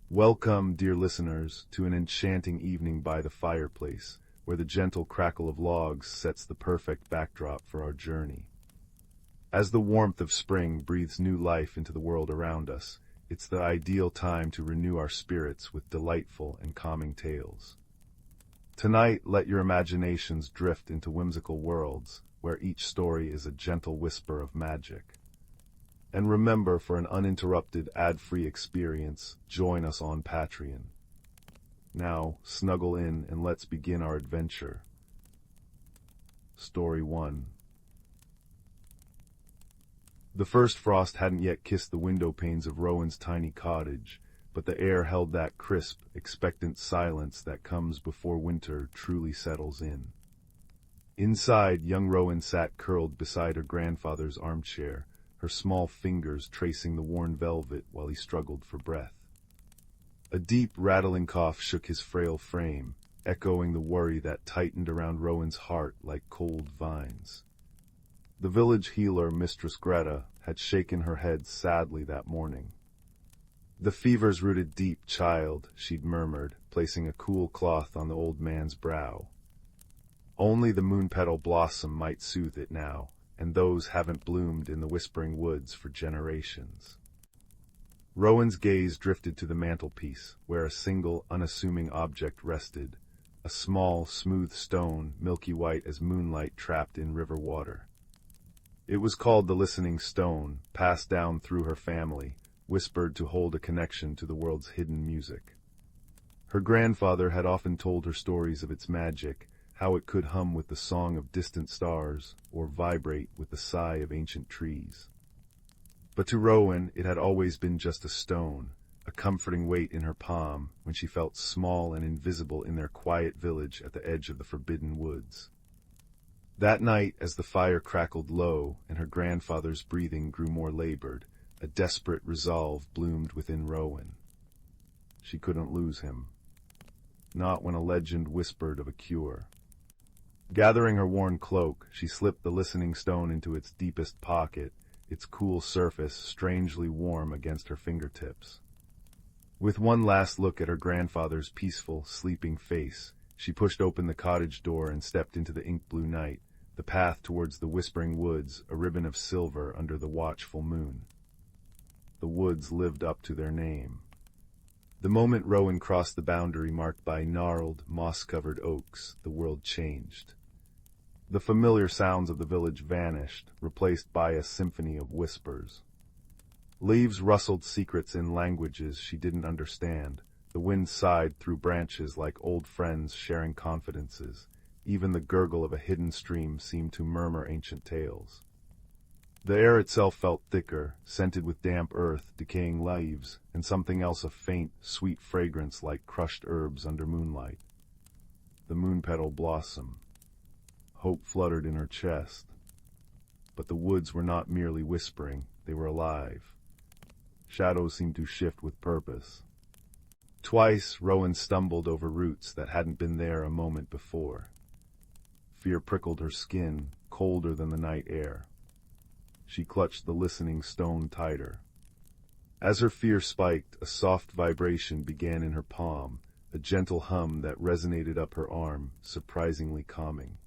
Welcome, dear listeners, to an enchanting evening by the fireplace, where the gentle crackle of logs sets the perfect backdrop for our journey. As the warmth of spring breathes new life into the world around us, it's the ideal time to renew our spirits with delightful and calming tales. Tonight, let your imaginations drift into whimsical worlds, where each story is a gentle whisper of magic. And remember, for an uninterrupted, ad-free experience, join us on Patreon. Now, snuggle in and let's begin our adventure. Story 1. The first frost hadn't yet kissed the window panes of Rowan's tiny cottage, but the air held that crisp, expectant silence that comes before winter truly settles in. Inside, young Rowan sat curled beside her grandfather's armchair, her small fingers tracing the worn velvet while he struggled for breath. A deep, rattling cough shook his frail frame, echoing the worry that tightened around Rowan's heart like cold vines. The village healer, Mistress Greta, had shaken her head sadly that morning. "The fever's rooted deep, child," she'd murmured, placing a cool cloth on the old man's brow. "Only the moonpetal blossom might soothe it now, and those haven't bloomed in the whispering woods for generations." Rowan's gaze drifted to the mantelpiece, where a single, unassuming object rested, a small, smooth stone, milky white as moonlight trapped in river water. It was called the Listening Stone, passed down through her family, whispered to hold a connection to the world's hidden music. Her grandfather had often told her stories of its magic, how it could hum with the song of distant stars, or vibrate with the sigh of ancient trees. But to Rowan, it had always been just a stone, a comforting weight in her palm when she felt small and invisible in their quiet village at the edge of the forbidden woods. That night, as the fire crackled low and her grandfather's breathing grew more labored, a desperate resolve bloomed within Rowan. She couldn't lose him. Not when a legend whispered of a cure. Gathering her worn cloak, she slipped the listening stone into its deepest pocket, its cool surface strangely warm against her fingertips. With one last look at her grandfather's peaceful, sleeping face, she pushed open the cottage door and stepped into the ink-blue night, the path towards the whispering woods, a ribbon of silver under the watchful moon. The woods lived up to their name. The moment Rowan crossed the boundary marked by gnarled, moss-covered oaks, the world changed. The familiar sounds of the village vanished, replaced by a symphony of whispers. Leaves rustled secrets in languages she didn't understand. The wind sighed through branches like old friends sharing confidences. Even the gurgle of a hidden stream seemed to murmur ancient tales. The air itself felt thicker, scented with damp earth, decaying leaves, and something else, a faint, sweet fragrance like crushed herbs under moonlight. The moonpetal blossom. Hope fluttered in her chest. But the woods were not merely whispering, they were alive. Shadows seemed to shift with purpose. Twice, Rowan stumbled over roots that hadn't been there a moment before. Fear prickled her skin, colder than the night air. She clutched the listening stone tighter. As her fear spiked, a soft vibration began in her palm, a gentle hum that resonated up her arm, surprisingly calming.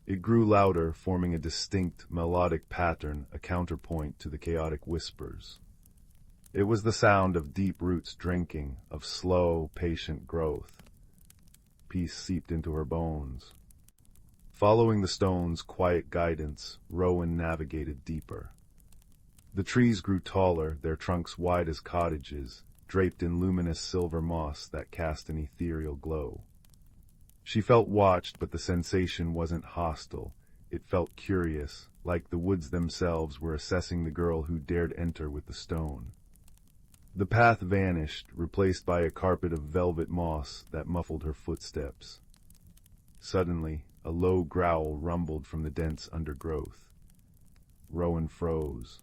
It grew louder, forming a distinct, melodic pattern, a counterpoint to the chaotic whispers. It was the sound of deep roots drinking, of slow, patient growth. Peace seeped into her bones. Following the stone's quiet guidance, Rowan navigated deeper. The trees grew taller, their trunks wide as cottages, draped in luminous silver moss that cast an ethereal glow. She felt watched, but the sensation wasn't hostile. It felt curious, like the woods themselves were assessing the girl who dared enter with the stone. The path vanished, replaced by a carpet of velvet moss that muffled her footsteps. Suddenly, a low growl rumbled from the dense undergrowth. Rowan froze.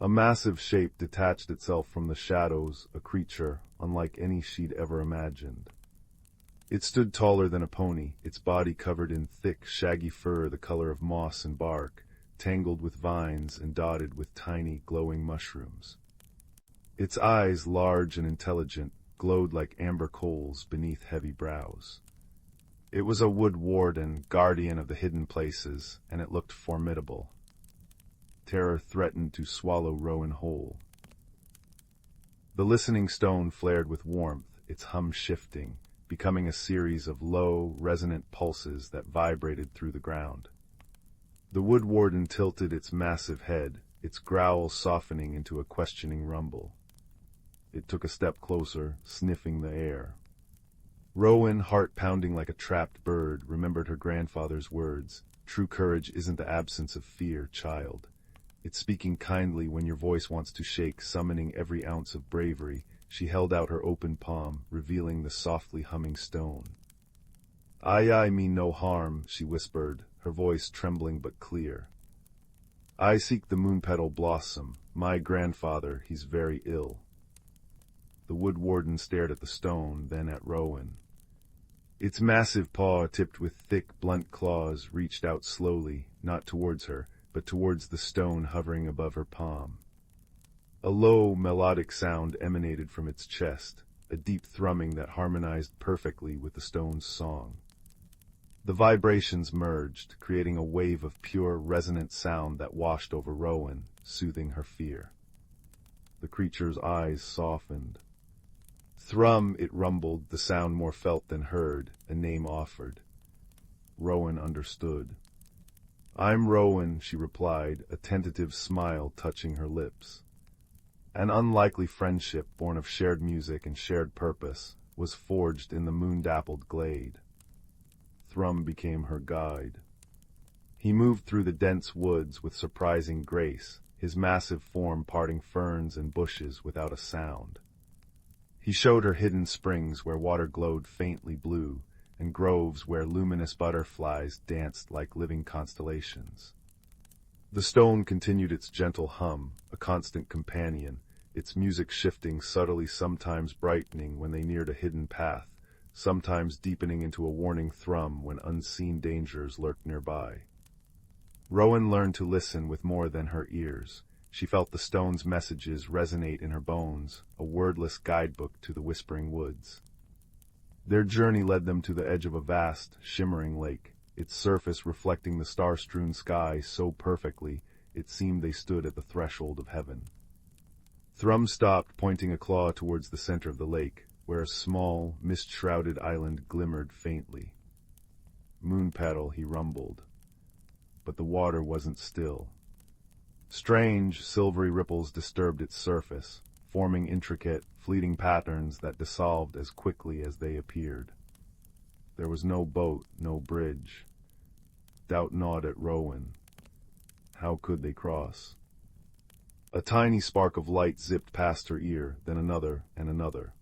A massive shape detached itself from the shadows, a creature unlike any she'd ever imagined. It stood taller than a pony, its body covered in thick, shaggy fur the color of moss and bark, tangled with vines and dotted with tiny, glowing mushrooms. Its eyes, large and intelligent, glowed like amber coals beneath heavy brows. It was a wood warden, guardian of the hidden places, and it looked formidable. Terror threatened to swallow Rowan whole. The listening stone flared with warmth, its hum shifting, becoming a series of low, resonant pulses that vibrated through the ground. The wood warden tilted its massive head, its growl softening into a questioning rumble. It took a step closer, sniffing the air. Rowan, heart pounding like a trapped bird, remembered her grandfather's words, "True courage isn't the absence of fear, child. It's speaking kindly when your voice wants to shake, summoning every ounce of bravery." She held out her open palm, revealing the softly humming stone. I mean no harm," she whispered, her voice trembling but clear. "I seek the Moonpetal blossom. My grandfather, he's very ill." The wood warden stared at the stone, then at Rowan. Its massive paw, tipped with thick, blunt claws, reached out slowly, not towards her, but towards the stone hovering above her palm. A low, melodic sound emanated from its chest, a deep thrumming that harmonized perfectly with the stone's song. The vibrations merged, creating a wave of pure, resonant sound that washed over Rowan, soothing her fear. The creature's eyes softened. "Thrum," it rumbled, the sound more felt than heard, a name offered. Rowan understood. "I'm Rowan," she replied, a tentative smile touching her lips. An unlikely friendship, born of shared music and shared purpose, was forged in the moon-dappled glade. Thrum became her guide. He moved through the dense woods with surprising grace, his massive form parting ferns and bushes without a sound. He showed her hidden springs where water glowed faintly blue, and groves where luminous butterflies danced like living constellations. The stone continued its gentle hum, a constant companion, its music shifting subtly, sometimes brightening when they neared a hidden path, sometimes deepening into a warning thrum when unseen dangers lurked nearby. Rowan learned to listen with more than her ears. She felt the stone's messages resonate in her bones, a wordless guidebook to the whispering woods. Their journey led them to the edge of a vast, shimmering lake, its surface reflecting the star-strewn sky so perfectly it seemed they stood at the threshold of heaven. Thrum stopped, pointing a claw towards the center of the lake, where a small, mist-shrouded island glimmered faintly. "Moonpetal," he rumbled. But the water wasn't still. Strange, silvery ripples disturbed its surface, forming intricate, fleeting patterns that dissolved as quickly as they appeared. There was no boat, no bridge. Doubt gnawed at Rowan. How could they cross? A tiny spark of light zipped past her ear, then another and another.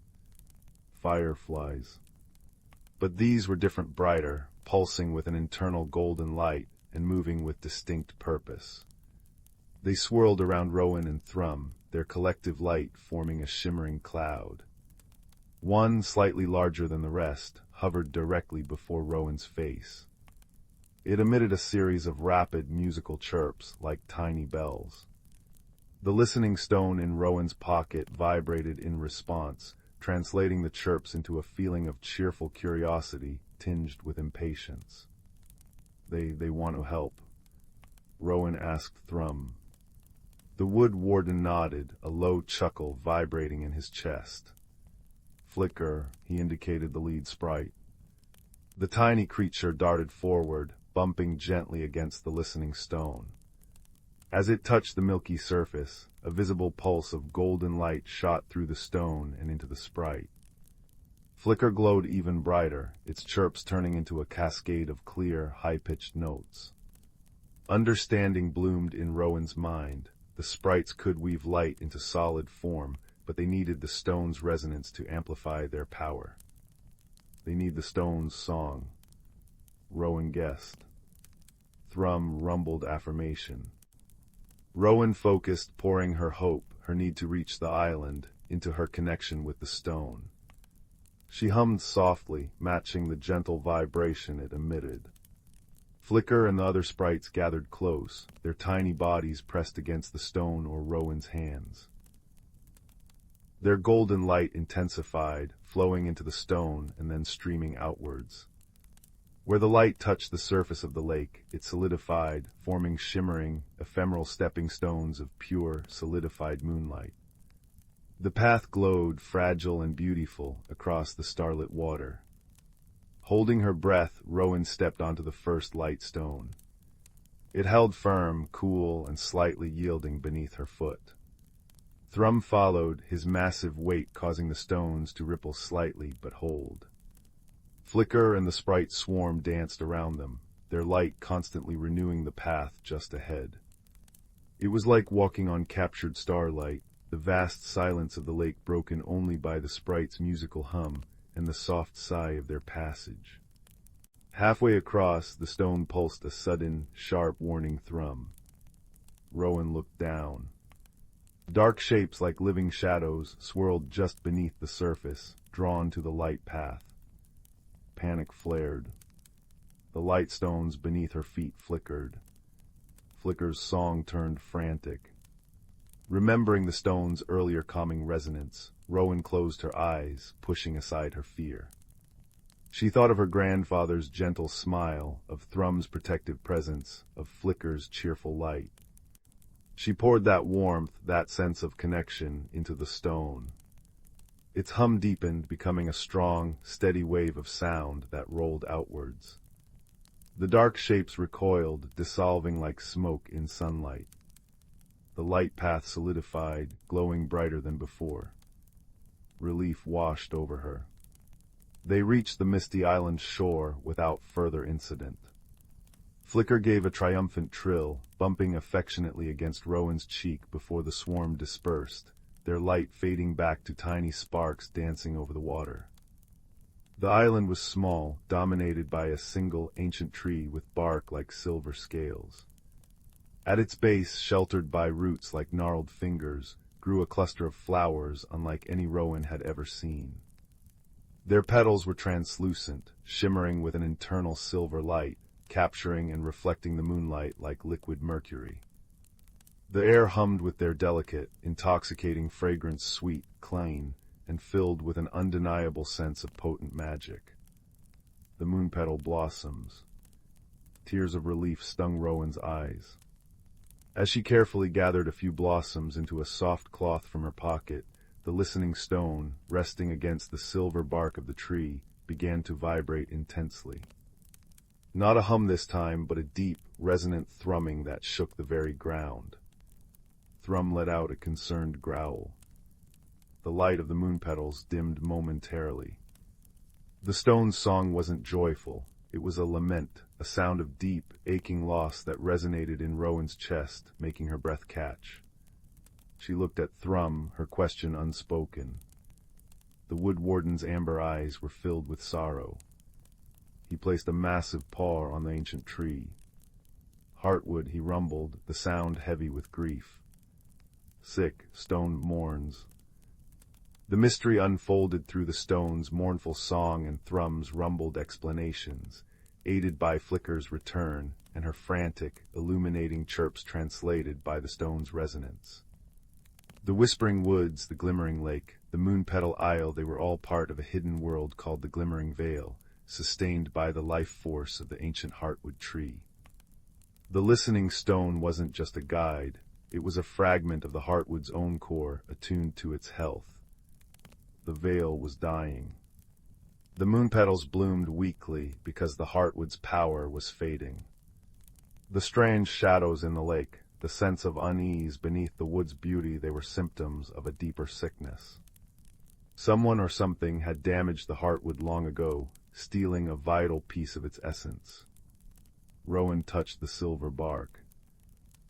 Fireflies. But these were different, brighter, pulsing with an internal golden light and moving with distinct purpose. They swirled around Rowan and Thrum, their collective light forming a shimmering cloud. One, slightly larger than the rest, hovered directly before Rowan's face. It emitted a series of rapid musical chirps like tiny bells. The listening stone in Rowan's pocket vibrated in response, translating the chirps into a feeling of cheerful curiosity tinged with impatience. They want to help?" Rowan asked Thrum. The wood warden nodded, a low chuckle vibrating in his chest. "Flicker," he indicated the lead sprite. The tiny creature darted forward, bumping gently against the listening stone. As it touched the milky surface, a visible pulse of golden light shot through the stone and into the sprite. Flicker glowed even brighter, its chirps turning into a cascade of clear, high-pitched notes. Understanding bloomed in Rowan's mind. The sprites could weave light into solid form, but they needed the stone's resonance to amplify their power. "They need the stone's song," Rowan guessed. Thrum rumbled affirmation. Rowan focused, pouring her hope, her need to reach the island, into her connection with the stone. She hummed softly, matching the gentle vibration it emitted. Flicker and the other sprites gathered close, their tiny bodies pressed against the stone or Rowan's hands. Their golden light intensified, flowing into the stone and then streaming outwards. Where the light touched the surface of the lake, it solidified, forming shimmering, ephemeral stepping stones of pure, solidified moonlight. The path glowed, fragile and beautiful, across the starlit water. Holding her breath, Rowan stepped onto the first light stone. It held firm, cool, and slightly yielding beneath her foot. Thrum followed, his massive weight causing the stones to ripple slightly but hold. Flicker and the sprite swarm danced around them, their light constantly renewing the path just ahead. It was like walking on captured starlight, the vast silence of the lake broken only by the sprite's musical hum and the soft sigh of their passage. Halfway across, the stone pulsed a sudden, sharp warning thrum. Rowan looked down. Dark shapes like living shadows swirled just beneath the surface, drawn to the light path. Panic flared. The light stones beneath her feet flickered. Flicker's song turned frantic. Remembering the stone's earlier calming resonance, Rowan closed her eyes, pushing aside her fear. She thought of her grandfather's gentle smile, of Thrum's protective presence, of Flicker's cheerful light. She poured that warmth, that sense of connection, into the stone. Its hum deepened, becoming a strong, steady wave of sound that rolled outwards. The dark shapes recoiled, dissolving like smoke in sunlight. The light path solidified, glowing brighter than before. Relief washed over her. They reached the misty island's shore without further incident. Flicker gave a triumphant trill, bumping affectionately against Rowan's cheek before the swarm dispersed, their light fading back to tiny sparks dancing over the water. The island was small, dominated by a single ancient tree with bark like silver scales. At its base, sheltered by roots like gnarled fingers, grew a cluster of flowers unlike any Rowan had ever seen. Their petals were translucent, shimmering with an internal silver light, capturing and reflecting the moonlight like liquid mercury. The air hummed with their delicate, intoxicating fragrance, sweet, clean, and filled with an undeniable sense of potent magic. The moonpetal blossoms. Tears of relief stung Rowan's eyes. As she carefully gathered a few blossoms into a soft cloth from her pocket, the listening stone, resting against the silver bark of the tree, began to vibrate intensely. Not a hum this time, but a deep, resonant thrumming that shook the very ground. Thrum let out a concerned growl. The light of the moonpetals dimmed momentarily. The stone's song wasn't joyful. It was a lament, a sound of deep, aching loss that resonated in Rowan's chest, making her breath catch. She looked at Thrum, her question unspoken. The wood warden's amber eyes were filled with sorrow. He placed a massive paw on the ancient tree. Heartwood, he rumbled, the sound heavy with grief. Sick, stone mourns. The mystery unfolded through the stone's mournful song and Thrum's rumbled explanations, aided by Flicker's return and her frantic, illuminating chirps translated by the stone's resonance. The whispering woods, the glimmering lake, the moonpetal isle, they were all part of a hidden world called the Glimmering Vale, sustained by the life force of the ancient heartwood tree. The listening stone wasn't just a guide, it was a fragment of the heartwood's own core, attuned to its health. The vale was dying. The moonpetals bloomed weakly because the heartwood's power was fading. The strange shadows in the lake, the sense of unease beneath the wood's beauty, they were symptoms of a deeper sickness. Someone or something had damaged the heartwood long ago, stealing a vital piece of its essence. Rowan touched the silver bark.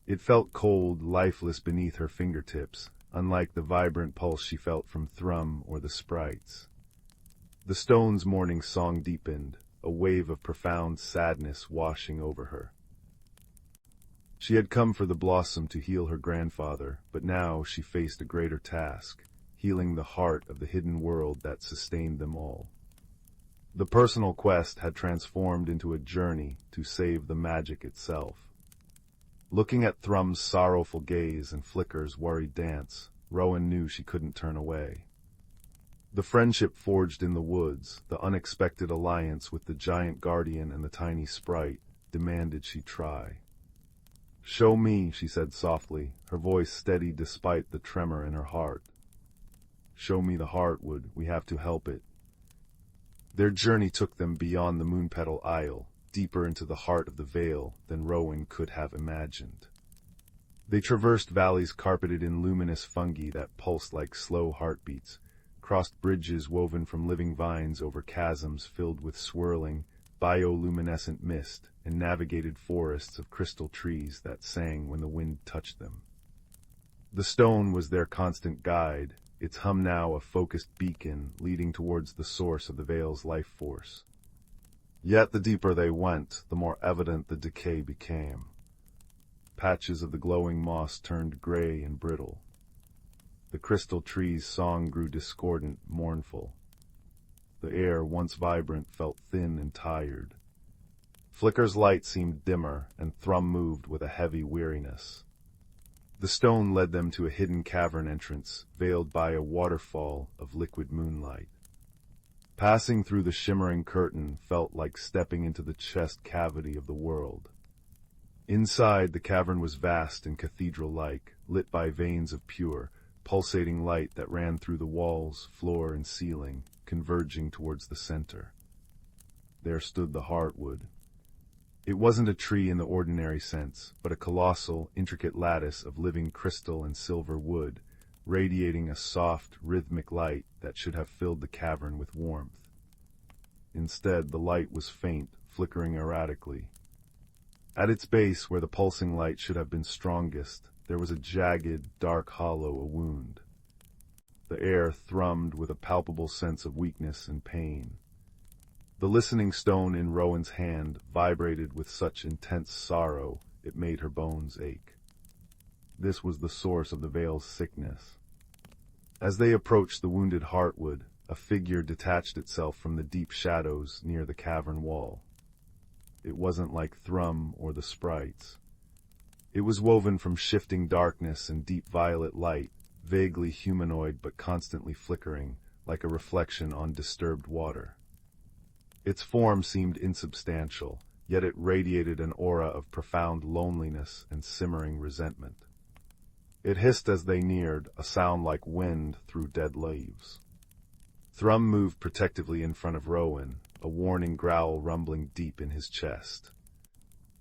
It felt cold, lifeless beneath her fingertips, unlike the vibrant pulse she felt from Thrum or the sprites. The stone's morning song deepened, a wave of profound sadness washing over her. She had come for the blossom to heal her grandfather, but now she faced a greater task, healing the heart of the hidden world that sustained them all. The personal quest had transformed into a journey to save the magic itself. Looking at Thrum's sorrowful gaze and Flicker's worried dance, Rowan knew she couldn't turn away. The friendship forged in the woods, the unexpected alliance with the giant guardian and the tiny sprite, demanded she try. "Show me," she said softly, her voice steady despite the tremor in her heart. "Show me the heartwood, we have to help it." Their journey took them beyond the Moonpetal Isle, deeper into the heart of the Vale than Rowan could have imagined. They traversed valleys carpeted in luminous fungi that pulsed like slow heartbeats, crossed bridges woven from living vines over chasms filled with swirling, bioluminescent mist, and navigated forests of crystal trees that sang when the wind touched them. The stone was their constant guide, its hum now a focused beacon leading towards the source of the Vale's life force. Yet the deeper they went, the more evident the decay became. Patches of the glowing moss turned gray and brittle. The crystal tree's song grew discordant, mournful. The air, once vibrant, felt thin and tired. Flicker's light seemed dimmer, and Thrum moved with a heavy weariness. The stone led them to a hidden cavern entrance, veiled by a waterfall of liquid moonlight. Passing through the shimmering curtain felt like stepping into the chest cavity of the world. Inside, the cavern was vast and cathedral-like, lit by veins of pure, pulsating light that ran through the walls, floor, and ceiling, converging towards the center. There stood the heartwood. It wasn't a tree in the ordinary sense, but a colossal, intricate lattice of living crystal and silver wood, radiating a soft, rhythmic light that should have filled the cavern with warmth. Instead, the light was faint, flickering erratically. At its base, where the pulsing light should have been strongest, there was a jagged, dark hollow, a wound. The air thrummed with a palpable sense of weakness and pain. The listening stone in Rowan's hand vibrated with such intense sorrow it made her bones ache. This was the source of the Vale's sickness. As they approached the wounded heartwood, a figure detached itself from the deep shadows near the cavern wall. It wasn't like Thrum or the sprites. It was woven from shifting darkness and deep violet light, vaguely humanoid but constantly flickering, like a reflection on disturbed water. Its form seemed insubstantial, yet it radiated an aura of profound loneliness and simmering resentment. It hissed as they neared, a sound like wind through dead leaves. Thrum moved protectively in front of Rowan, a warning growl rumbling deep in his chest.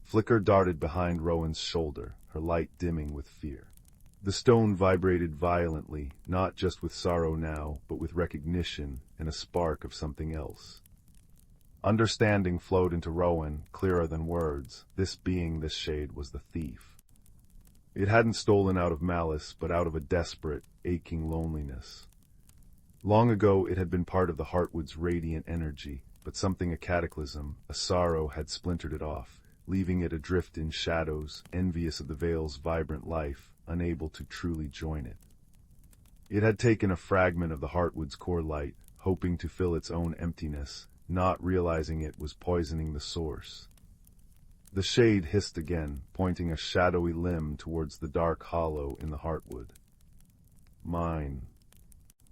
Flicker darted behind Rowan's shoulder, her light dimming with fear. The stone vibrated violently, not just with sorrow now, but with recognition and a spark of something else. Understanding flowed into Rowan, clearer than words. This being, this shade, was the thief. It hadn't stolen out of malice, but out of a desperate, aching loneliness. Long ago it had been part of the Heartwood's radiant energy, but something, a cataclysm, a sorrow, had splintered it off, leaving it adrift in shadows, envious of the Vale's vibrant life, unable to truly join it. It had taken a fragment of the Heartwood's core light, hoping to fill its own emptiness, not realizing it was poisoning the source. The shade hissed again, pointing a shadowy limb towards the dark hollow in the heartwood. Mine.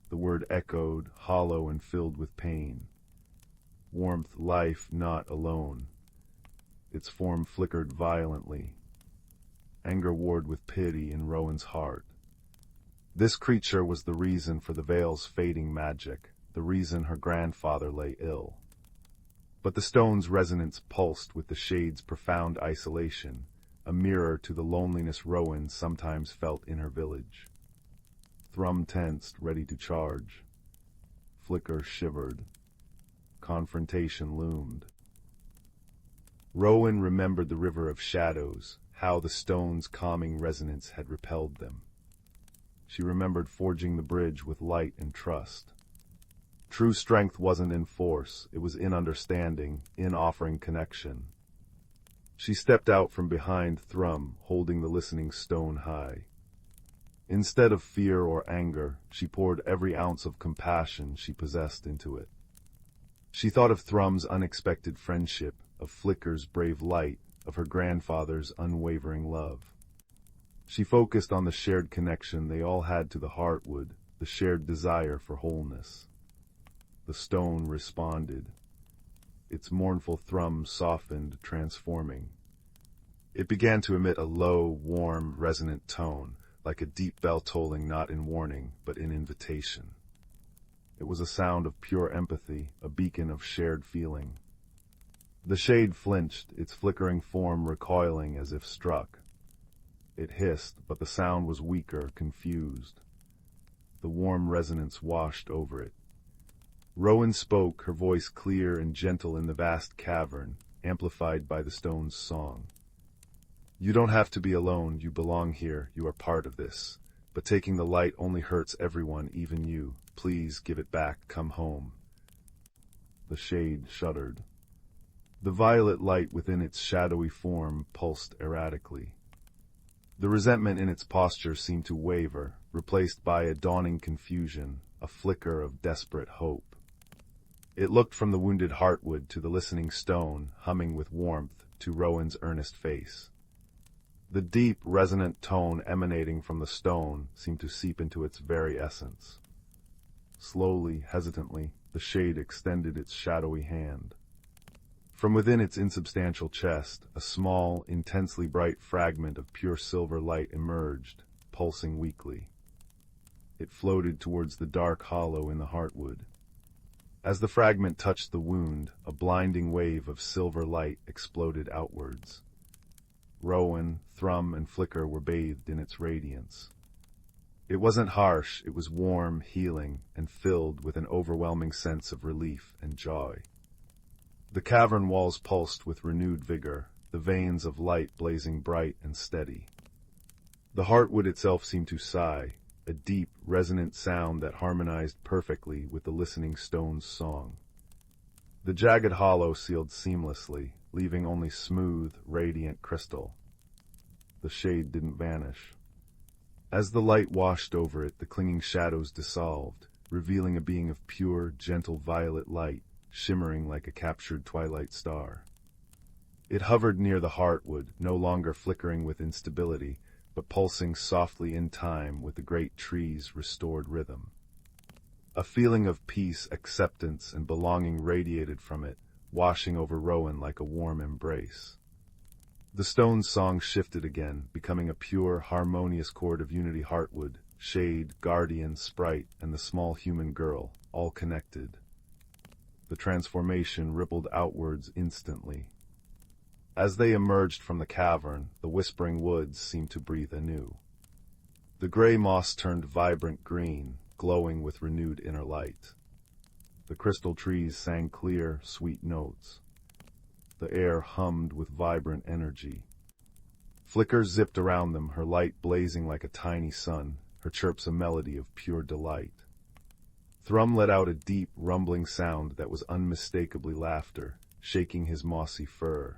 The word echoed, hollow and filled with pain. Warmth, life, not alone. Its form flickered violently. Anger warred with pity in Rowan's heart. This creature was the reason for the Vale's fading magic, the reason her grandfather lay ill. But the stone's resonance pulsed with the shade's profound isolation, a mirror to the loneliness Rowan sometimes felt in her village. Thrum tensed, ready to charge. Flicker shivered. Confrontation loomed. Rowan remembered the river of shadows, how the stone's calming resonance had repelled them. She remembered forging the bridge with light and trust. True strength wasn't in force, it was in understanding, in offering connection. She stepped out from behind Thrum, holding the listening stone high. Instead of fear or anger, she poured every ounce of compassion she possessed into it. She thought of Thrum's unexpected friendship, of Flicker's brave light, of her grandfather's unwavering love. She focused on the shared connection they all had to the heartwood, the shared desire for wholeness. The stone responded. Its mournful thrum softened, transforming. It began to emit a low, warm, resonant tone, like a deep bell tolling not in warning, but in invitation. It was a sound of pure empathy, a beacon of shared feeling. The shade flinched, its flickering form recoiling as if struck. It hissed, but the sound was weaker, confused. The warm resonance washed over it. Rowan spoke, her voice clear and gentle in the vast cavern, amplified by the stone's song. You don't have to be alone, you belong here, you are part of this. But taking the light only hurts everyone, even you. Please give it back, come home. The shade shuddered. The violet light within its shadowy form pulsed erratically. The resentment in its posture seemed to waver, replaced by a dawning confusion, a flicker of desperate hope. It looked from the wounded heartwood to the listening stone, humming with warmth, to Rowan's earnest face. The deep, resonant tone emanating from the stone seemed to seep into its very essence. Slowly, hesitantly, the shade extended its shadowy hand. From within its insubstantial chest, a small, intensely bright fragment of pure silver light emerged, pulsing weakly. It floated towards the dark hollow in the heartwood. As the fragment touched the wound, a blinding wave of silver light exploded outwards. Rowan, thrum, and flicker were bathed in its radiance. It wasn't harsh, it was warm, healing, and filled with an overwhelming sense of relief and joy. The cavern walls pulsed with renewed vigor, the veins of light blazing bright and steady. The heartwood itself seemed to sigh, a deep, resonant sound that harmonized perfectly with the listening stone's song. The jagged hollow sealed seamlessly, leaving only smooth, radiant crystal. The shade didn't vanish. As the light washed over it, the clinging shadows dissolved, revealing a being of pure, gentle violet light, shimmering like a captured twilight star. It hovered near the heartwood, no longer flickering with instability, but pulsing softly in time with the great tree's restored rhythm. A feeling of peace, acceptance, and belonging radiated from it, washing over Rowan like a warm embrace. The stone's song shifted again, becoming a pure, harmonious chord of unity heartwood, shade, guardian, sprite, and the small human girl, all connected. The transformation rippled outwards instantly. As they emerged from the cavern, the whispering woods seemed to breathe anew. The gray moss turned vibrant green, glowing with renewed inner light. The crystal trees sang clear, sweet notes. The air hummed with vibrant energy. Flicker zipped around them, her light blazing like a tiny sun, her chirps a melody of pure delight. Thrum let out a deep, rumbling sound that was unmistakably laughter, shaking his mossy fur.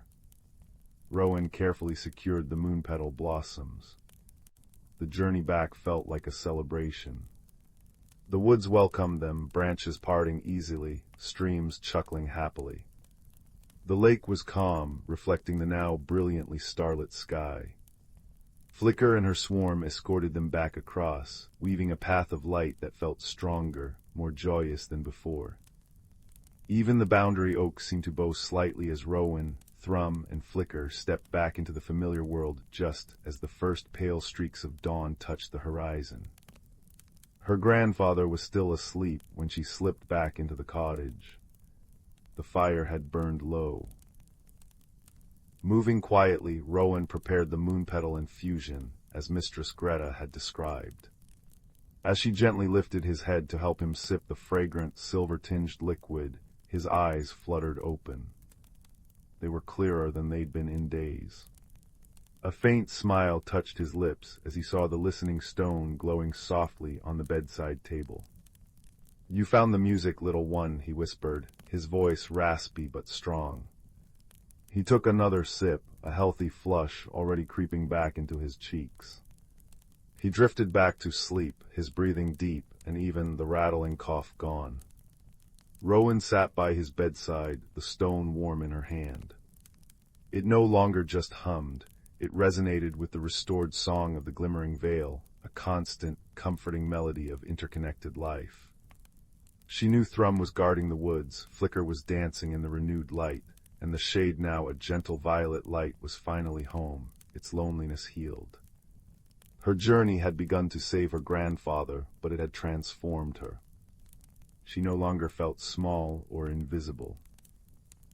Rowan carefully secured the moonpetal blossoms. The journey back felt like a celebration. The woods welcomed them, branches parting easily, streams chuckling happily. The lake was calm, reflecting the now brilliantly starlit sky. Flicker and her swarm escorted them back across, weaving a path of light that felt stronger, more joyous than before. Even the boundary oaks seemed to bow slightly as Rowan, Thrum, and Flicker stepped back into the familiar world just as the first pale streaks of dawn touched the horizon. Her grandfather was still asleep when she slipped back into the cottage. The fire had burned low. Moving quietly, Rowan prepared the moonpetal infusion, as Mistress Greta had described. As she gently lifted his head to help him sip the fragrant, silver-tinged liquid, his eyes fluttered open. They were clearer than they'd been in days. A faint smile touched his lips as he saw the listening stone glowing softly on the bedside table. "You found the music, little one," he whispered, his voice raspy but strong. He took another sip, a healthy flush already creeping back into his cheeks. He drifted back to sleep, his breathing deep and even the rattling cough gone. Rowan sat by his bedside, the stone warm in her hand. It no longer just hummed, It resonated with the restored song of the glimmering vale, a constant, comforting melody of interconnected life. She knew Thrum was guarding the woods, Flicker was dancing in the renewed light, and the shade, now a gentle violet light, was finally home, its loneliness healed. Her journey had begun to save her grandfather, but it had transformed her. She no longer felt small or invisible.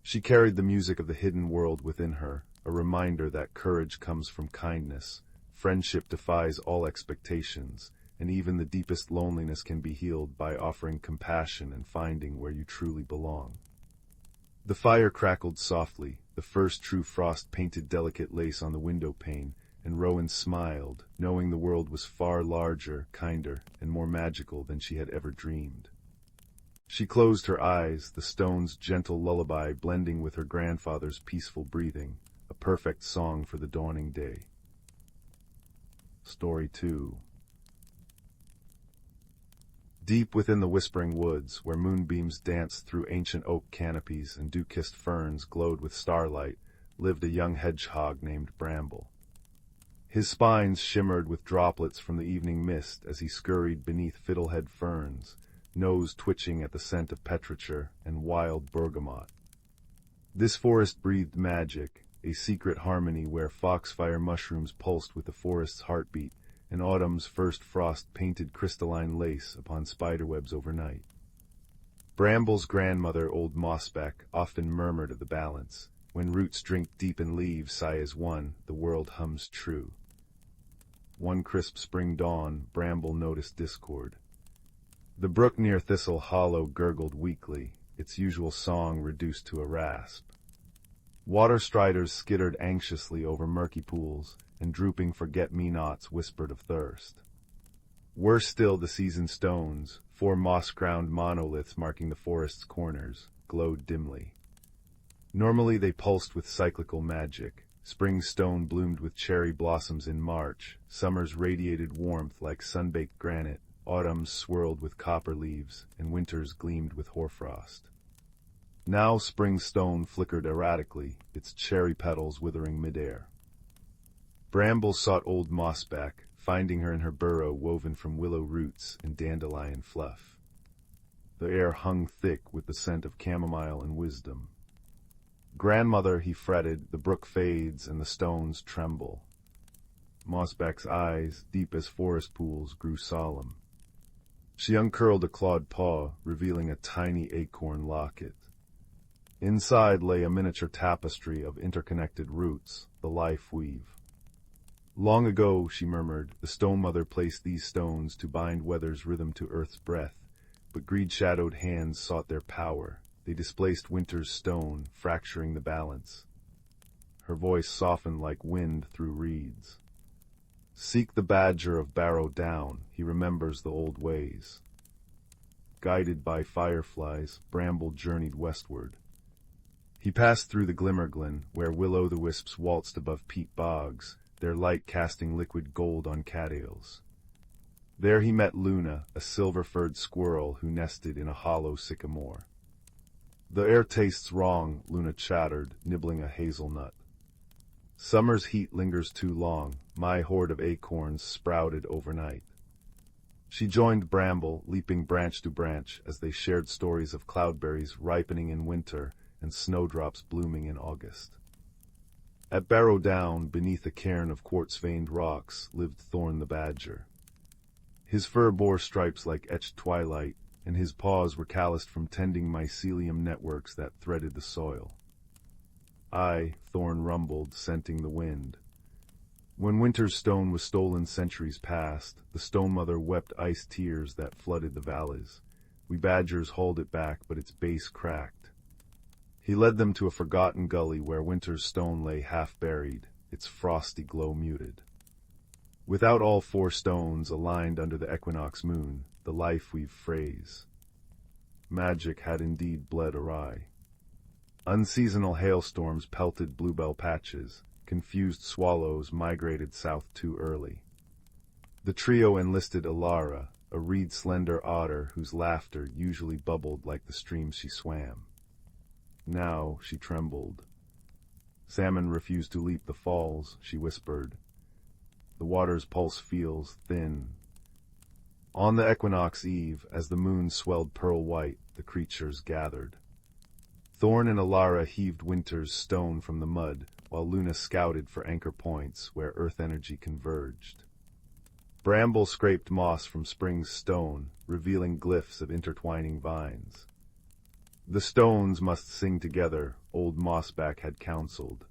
She carried the music of the hidden world within her, a reminder that courage comes from kindness, friendship defies all expectations, and even the deepest loneliness can be healed by offering compassion and finding where you truly belong. The fire crackled softly, the first true frost painted delicate lace on the window pane, and Rowan smiled, knowing the world was far larger, kinder, and more magical than she had ever dreamed. She closed her eyes, the stone's gentle lullaby blending with her grandfather's peaceful breathing, a perfect song for the dawning day. Story 2. Deep within the whispering woods, where moonbeams danced through ancient oak canopies and dew-kissed ferns glowed with starlight, lived a young hedgehog named Bramble. His spines shimmered with droplets from the evening mist as he scurried beneath fiddlehead ferns, nose twitching at the scent of petrichor and wild bergamot. This forest breathed magic, a secret harmony where foxfire mushrooms pulsed with the forest's heartbeat, and autumn's first frost painted crystalline lace upon spiderwebs overnight. Bramble's grandmother, old Mossback, often murmured of the balance. When roots drink deep and leaves sigh as one, the world hums true. One crisp spring dawn, Bramble noticed discord. The brook near Thistle Hollow gurgled weakly, its usual song reduced to a rasp. Water striders skittered anxiously over murky pools, and drooping forget-me-nots whispered of thirst. Worse still, the seasoned stones, 4 moss-crowned monoliths marking the forest's corners, glowed dimly. Normally they pulsed with cyclical magic. Spring's stone bloomed with cherry blossoms in March, summer's radiated warmth like sun-baked granite, autumn's swirled with copper leaves, and winter's gleamed with hoarfrost. Now spring's stone flickered erratically, its cherry petals withering midair. Bramble sought old Mossback, finding her in her burrow woven from willow roots and dandelion fluff. The air hung thick with the scent of chamomile and wisdom. Grandmother, he fretted, the brook fades and the stones tremble. Mossback's eyes, deep as forest pools, grew solemn. She uncurled a clawed paw, revealing a tiny acorn locket. Inside lay a miniature tapestry of interconnected roots, the life weave. Long ago, she murmured, the Stone Mother placed these stones to bind weather's rhythm to earth's breath, but greed-shadowed hands sought their power. They displaced winter's stone, fracturing the balance. Her voice softened like wind through reeds. Seek the badger of Barrow Down, he remembers the old ways. Guided by fireflies, Bramble journeyed westward. He passed through the Glimmerglen, where will-o'-the-wisps waltzed above peat bogs, their light casting liquid gold on cattails. There he met Luna, a silver-furred squirrel who nested in a hollow sycamore. The air tastes wrong, Luna chattered, nibbling a hazelnut. Summer's heat lingers too long, my hoard of acorns sprouted overnight. She joined Bramble, leaping branch to branch, as they shared stories of cloudberries ripening in winter and snowdrops blooming in August. At Barrow Down, beneath a cairn of quartz-veined rocks, lived Thorn the Badger. His fur bore stripes like etched twilight, and his paws were calloused from tending mycelium networks that threaded the soil. I, Thorn rumbled, scenting the wind. When winter's stone was stolen centuries past, the Stone Mother wept ice tears that flooded the valleys. We badgers hauled it back, but its base cracked. He led them to a forgotten gully where winter's stone lay half-buried, its frosty glow muted. Without all 4 stones aligned under the equinox moon, the life we've phrase. Magic had indeed bled awry. Unseasonal hailstorms pelted bluebell patches, confused swallows migrated south too early. The trio enlisted Alara, a reed-slender otter whose laughter usually bubbled like the streams she swam. Now she trembled. Salmon refuse to leap the falls, she whispered. The water's pulse feels thin. On the equinox eve, as the moon swelled pearl white, the creatures gathered. Thorn and Alara heaved Winter's stone from the mud, while Luna scouted for anchor points where earth energy converged. Bramble scraped moss from Spring's stone, revealing glyphs of intertwining vines. The stones must sing together, old Mossback had counseled.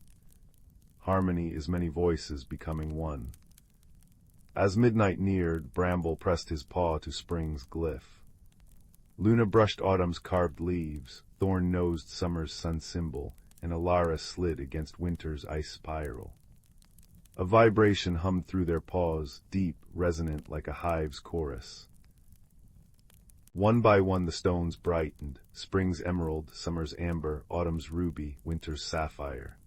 Harmony is many voices becoming one. As midnight neared, Bramble pressed his paw to Spring's glyph. Luna brushed Autumn's carved leaves, Thorn nosed Summer's sun symbol, and Alara slid against Winter's ice spiral. A vibration hummed through their paws, deep, resonant like a hive's chorus. One by one the stones brightened, Spring's emerald, Summer's amber, Autumn's ruby, Winter's sapphire.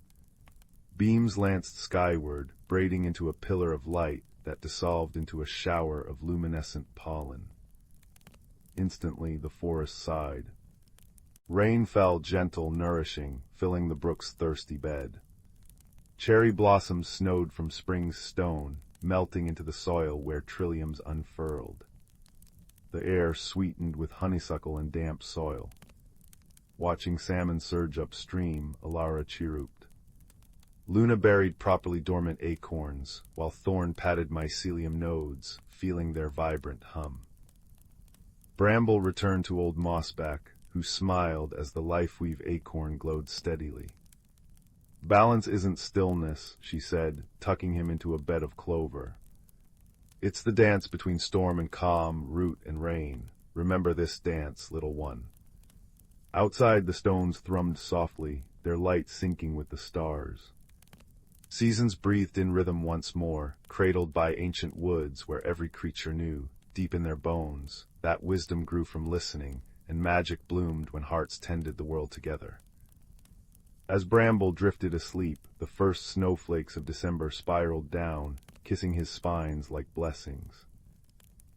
Beams lanced skyward, braiding into a pillar of light that dissolved into a shower of luminescent pollen. Instantly the forest sighed. Rain fell gentle, nourishing, filling the brook's thirsty bed. Cherry blossoms snowed from Spring's stone, melting into the soil where trilliums unfurled. The air sweetened with honeysuckle and damp soil. Watching salmon surge upstream, Alara chirruped. Luna buried properly dormant acorns, while Thorn patted mycelium nodes, feeling their vibrant hum. Bramble returned to old Mossback, who smiled as the life-weave acorn glowed steadily. Balance isn't stillness, she said, tucking him into a bed of clover. It's the dance between storm and calm, root and rain. Remember this dance, little one. Outside the stones thrummed softly, their light syncing with the stars. Seasons breathed in rhythm once more, cradled by ancient woods where every creature knew, deep in their bones, that wisdom grew from listening, and magic bloomed when hearts tended the world together. As Bramble drifted asleep, the first snowflakes of December spiraled down, kissing his spines like blessings.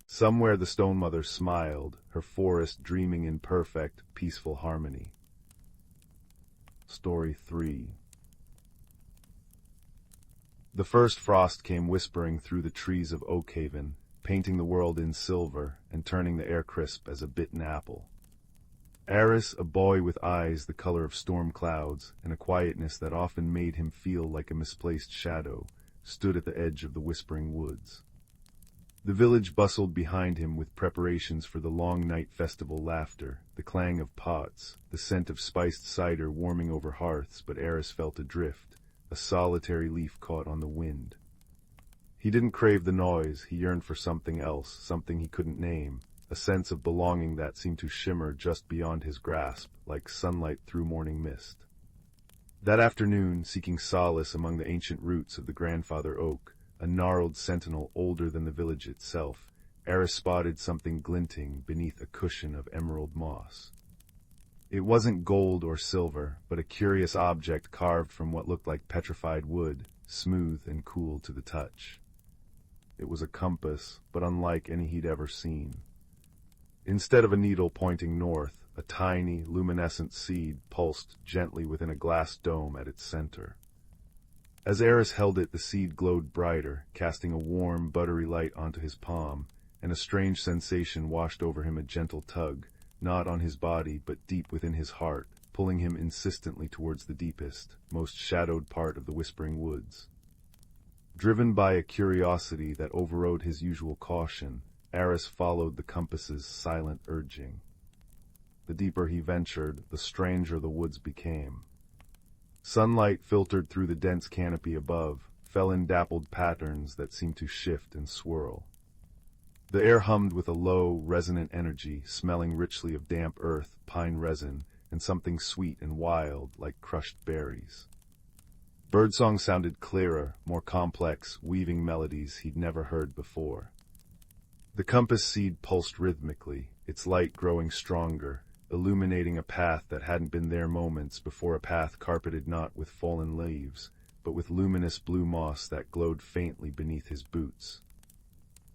Somewhere the Stone Mother smiled, her forest dreaming in perfect, peaceful harmony. Story 3. The first frost came whispering through the trees of Oakhaven, painting the world in silver and turning the air crisp as a bitten apple. Eris, a boy with eyes the color of storm clouds and a quietness that often made him feel like a misplaced shadow, stood at the edge of the whispering woods. The village bustled behind him with preparations for the long night festival laughter, the clang of pots, the scent of spiced cider warming over hearths, but Eris felt adrift, a solitary leaf caught on the wind. He didn't crave the noise, he yearned for something else, something he couldn't name, a sense of belonging that seemed to shimmer just beyond his grasp, like sunlight through morning mist. That afternoon, seeking solace among the ancient roots of the grandfather oak, a gnarled sentinel older than the village itself, Eris spotted something glinting beneath a cushion of emerald moss. It wasn't gold or silver, but a curious object carved from what looked like petrified wood, smooth and cool to the touch. It was a compass, but unlike any he'd ever seen. Instead of a needle pointing north, a tiny, luminescent seed pulsed gently within a glass dome at its center. As Eris held it, the seed glowed brighter, casting a warm, buttery light onto his palm, and a strange sensation washed over him, a gentle tug, not on his body but deep within his heart, pulling him insistently towards the deepest, most shadowed part of the whispering woods. Driven by a curiosity that overrode his usual caution, Eris followed the compass's silent urging. The deeper he ventured, the stranger the woods became. Sunlight filtered through the dense canopy above, fell in dappled patterns that seemed to shift and swirl. The air hummed with a low, resonant energy, smelling richly of damp earth, pine resin, and something sweet and wild like crushed berries. Birdsong sounded clearer, more complex, weaving melodies he'd never heard before. The compass seed pulsed rhythmically, its light growing stronger, illuminating a path that hadn't been there moments before, a path carpeted not with fallen leaves, but with luminous blue moss that glowed faintly beneath his boots.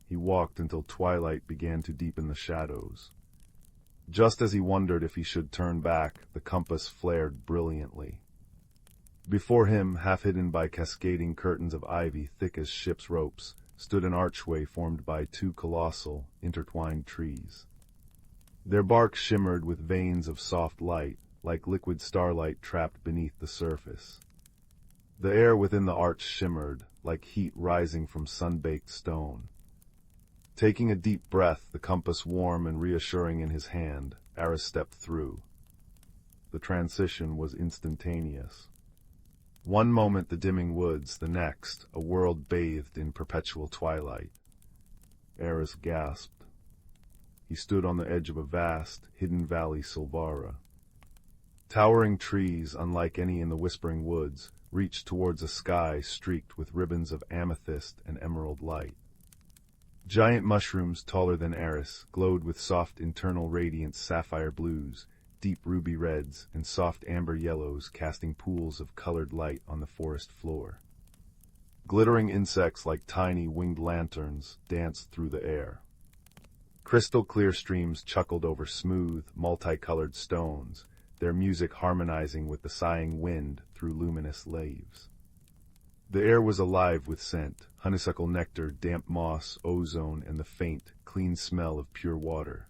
He walked until twilight began to deepen the shadows. Just as he wondered if he should turn back, the compass flared brilliantly. Before him, half hidden by cascading curtains of ivy thick as ship's ropes, stood an archway formed by two colossal, intertwined trees. Their bark shimmered with veins of soft light, like liquid starlight trapped beneath the surface. The air within the arch shimmered, like heat rising from sun-baked stone. Taking a deep breath, the compass warm and reassuring in his hand, Aris stepped through. The transition was instantaneous. One moment the dimming woods, the next, a world bathed in perpetual twilight. Aris gasped. He stood on the edge of a vast, hidden valley Silvara. Towering trees, unlike any in the Whispering Woods, reached towards a sky streaked with ribbons of amethyst and emerald light. Giant mushrooms taller than Aris glowed with soft internal radiance, sapphire blues, deep ruby reds, and soft amber yellows casting pools of colored light on the forest floor. Glittering insects like tiny winged lanterns danced through the air. Crystal-clear streams chuckled over smooth, multicolored stones, their music harmonizing with the sighing wind through luminous leaves. The air was alive with scent, honeysuckle nectar, damp moss, ozone, and the faint, clean smell of pure water.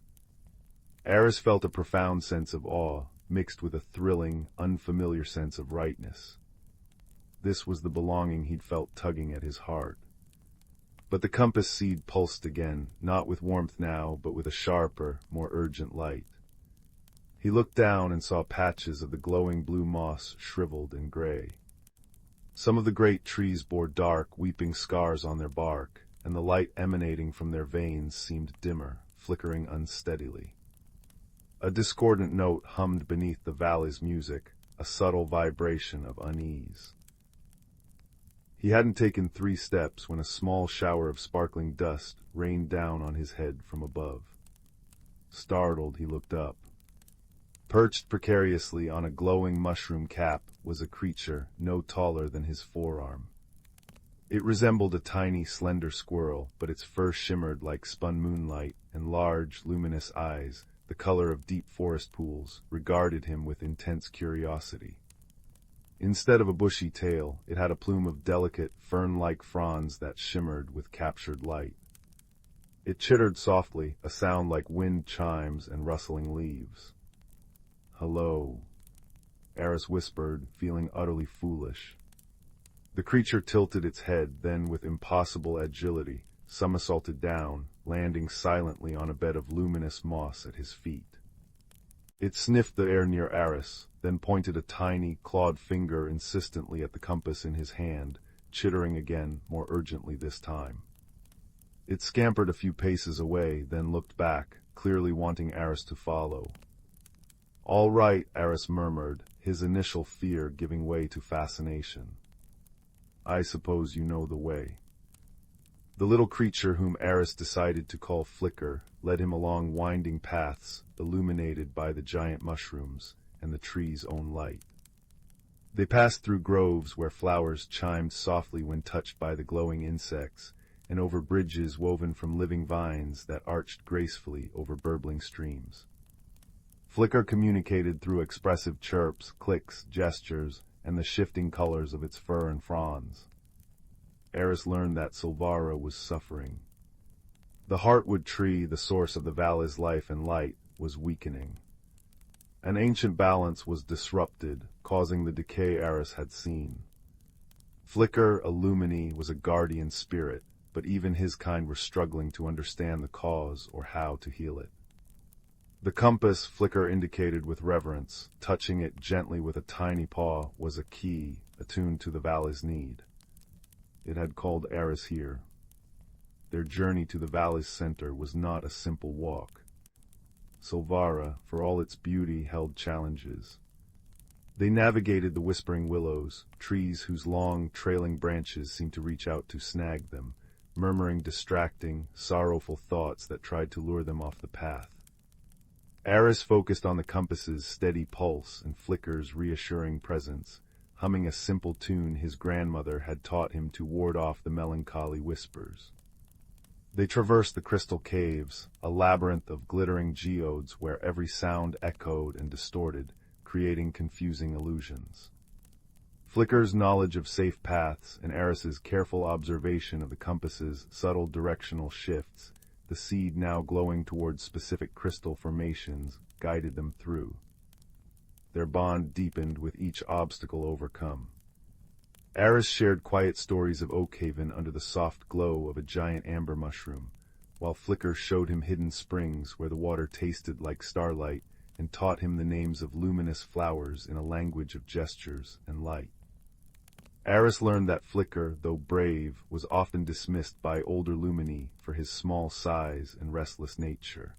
Aris felt a profound sense of awe, mixed with a thrilling, unfamiliar sense of rightness. This was the belonging he'd felt tugging at his heart. But the compass seed pulsed again, not with warmth now, but with a sharper, more urgent light. He looked down and saw patches of the glowing blue moss shriveled and gray. Some of the great trees bore dark, weeping scars on their bark, and the light emanating from their veins seemed dimmer, flickering unsteadily. A discordant note hummed beneath the valley's music, a subtle vibration of unease. He hadn't taken 3 steps when a small shower of sparkling dust rained down on his head from above. Startled, he looked up. Perched precariously on a glowing mushroom cap was a creature no taller than his forearm. It resembled a tiny, slender squirrel, but its fur shimmered like spun moonlight, and large, luminous eyes, the color of deep forest pools, regarded him with intense curiosity. Instead of a bushy tail, it had a plume of delicate, fern-like fronds that shimmered with captured light. It chittered softly, a sound like wind chimes and rustling leaves. "Hello," Aris whispered, feeling utterly foolish. The creature tilted its head, then with impossible agility, somersaulted down, landing silently on a bed of luminous moss at his feet. It sniffed the air near Aris, then pointed a tiny, clawed finger insistently at the compass in his hand, chittering again, more urgently this time. It scampered a few paces away, then looked back, clearly wanting Aris to follow. "All right," Aris murmured, his initial fear giving way to fascination. "I suppose you know the way." The little creature, whom Aris decided to call Flicker, led him along winding paths, illuminated by the giant mushrooms and the tree's own light. They passed through groves where flowers chimed softly when touched by the glowing insects, and over bridges woven from living vines that arched gracefully over burbling streams. Flicker communicated through expressive chirps, clicks, gestures, and the shifting colors of its fur and fronds. Aris learned that Silvara was suffering. The heartwood tree, the source of the valley's life and light, was weakening. An ancient balance was disrupted, causing the decay Aris had seen. Flicker, a lumini, was a guardian spirit, but even his kind were struggling to understand the cause or how to heal it. The compass, Flicker indicated with reverence, touching it gently with a tiny paw, was a key, attuned to the valley's need. It had called Aris here. Their journey to the valley's center was not a simple walk. Silvara, for all its beauty, held challenges. They navigated the whispering willows, trees whose long, trailing branches seemed to reach out to snag them, murmuring distracting, sorrowful thoughts that tried to lure them off the path. Aris focused on the compass's steady pulse and Flicker's reassuring presence, humming a simple tune his grandmother had taught him to ward off the melancholy whispers. They traversed the crystal caves, a labyrinth of glittering geodes where every sound echoed and distorted, creating confusing illusions. Flicker's knowledge of safe paths and Eris's careful observation of the compass's subtle directional shifts, the seed now glowing towards specific crystal formations, guided them through. Their bond deepened with each obstacle overcome. Eris shared quiet stories of Oakhaven under the soft glow of a giant amber mushroom, while Flicker showed him hidden springs where the water tasted like starlight and taught him the names of luminous flowers in a language of gestures and light. Eris learned that Flicker, though brave, was often dismissed by older Lumini for his small size and restless nature.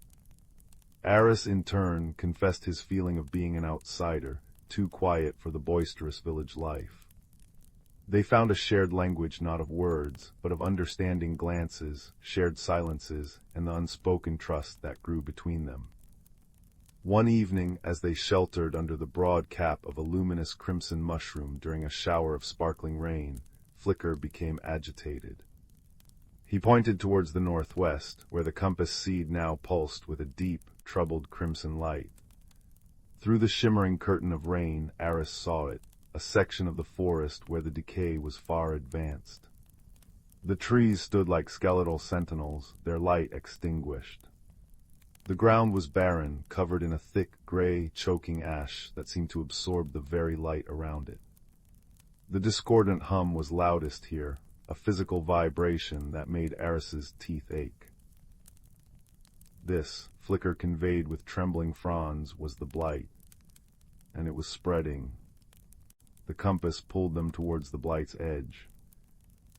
Eris, in turn, confessed his feeling of being an outsider, too quiet for the boisterous village life. They found a shared language not of words, but of understanding glances, shared silences, and the unspoken trust that grew between them. One evening, as they sheltered under the broad cap of a luminous crimson mushroom during a shower of sparkling rain, Flicker became agitated. He pointed towards the northwest, where the compass seed now pulsed with a deep, troubled crimson light. Through the shimmering curtain of rain, Eris saw it, a section of the forest where the decay was far advanced. The trees stood like skeletal sentinels, their light extinguished. The ground was barren, covered in a thick, gray, choking ash that seemed to absorb the very light around it. The discordant hum was loudest here, a physical vibration that made Eris's teeth ache. This, Flicker conveyed with trembling fronds, was the blight, and it was spreading. The compass pulled them towards the blight's edge.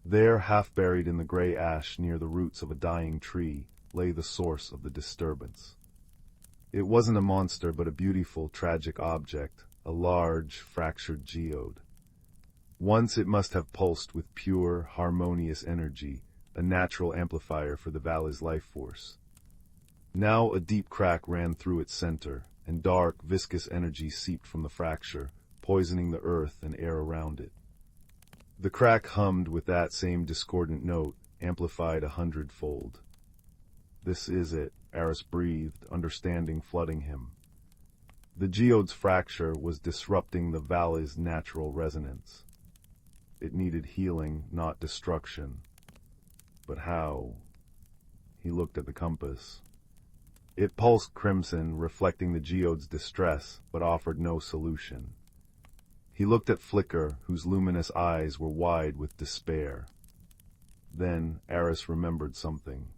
There, half buried in the gray ash near the roots of a dying tree, lay the source of the disturbance. It wasn't a monster, but a beautiful, tragic object, a large, fractured geode. Once it must have pulsed with pure, harmonious energy, a natural amplifier for the valley's life force. Now a deep crack ran through its center, and dark, viscous energy seeped from the fracture, poisoning the earth and air around it. The crack hummed with that same discordant note, amplified 100-fold. "This is it," Eris breathed, understanding flooding him. The geode's fracture was disrupting the valley's natural resonance. It needed healing, not destruction. But how? He looked at the compass. It pulsed crimson, reflecting the geode's distress, but offered no solution. He looked at Flicker, whose luminous eyes were wide with despair. Then Eris remembered something.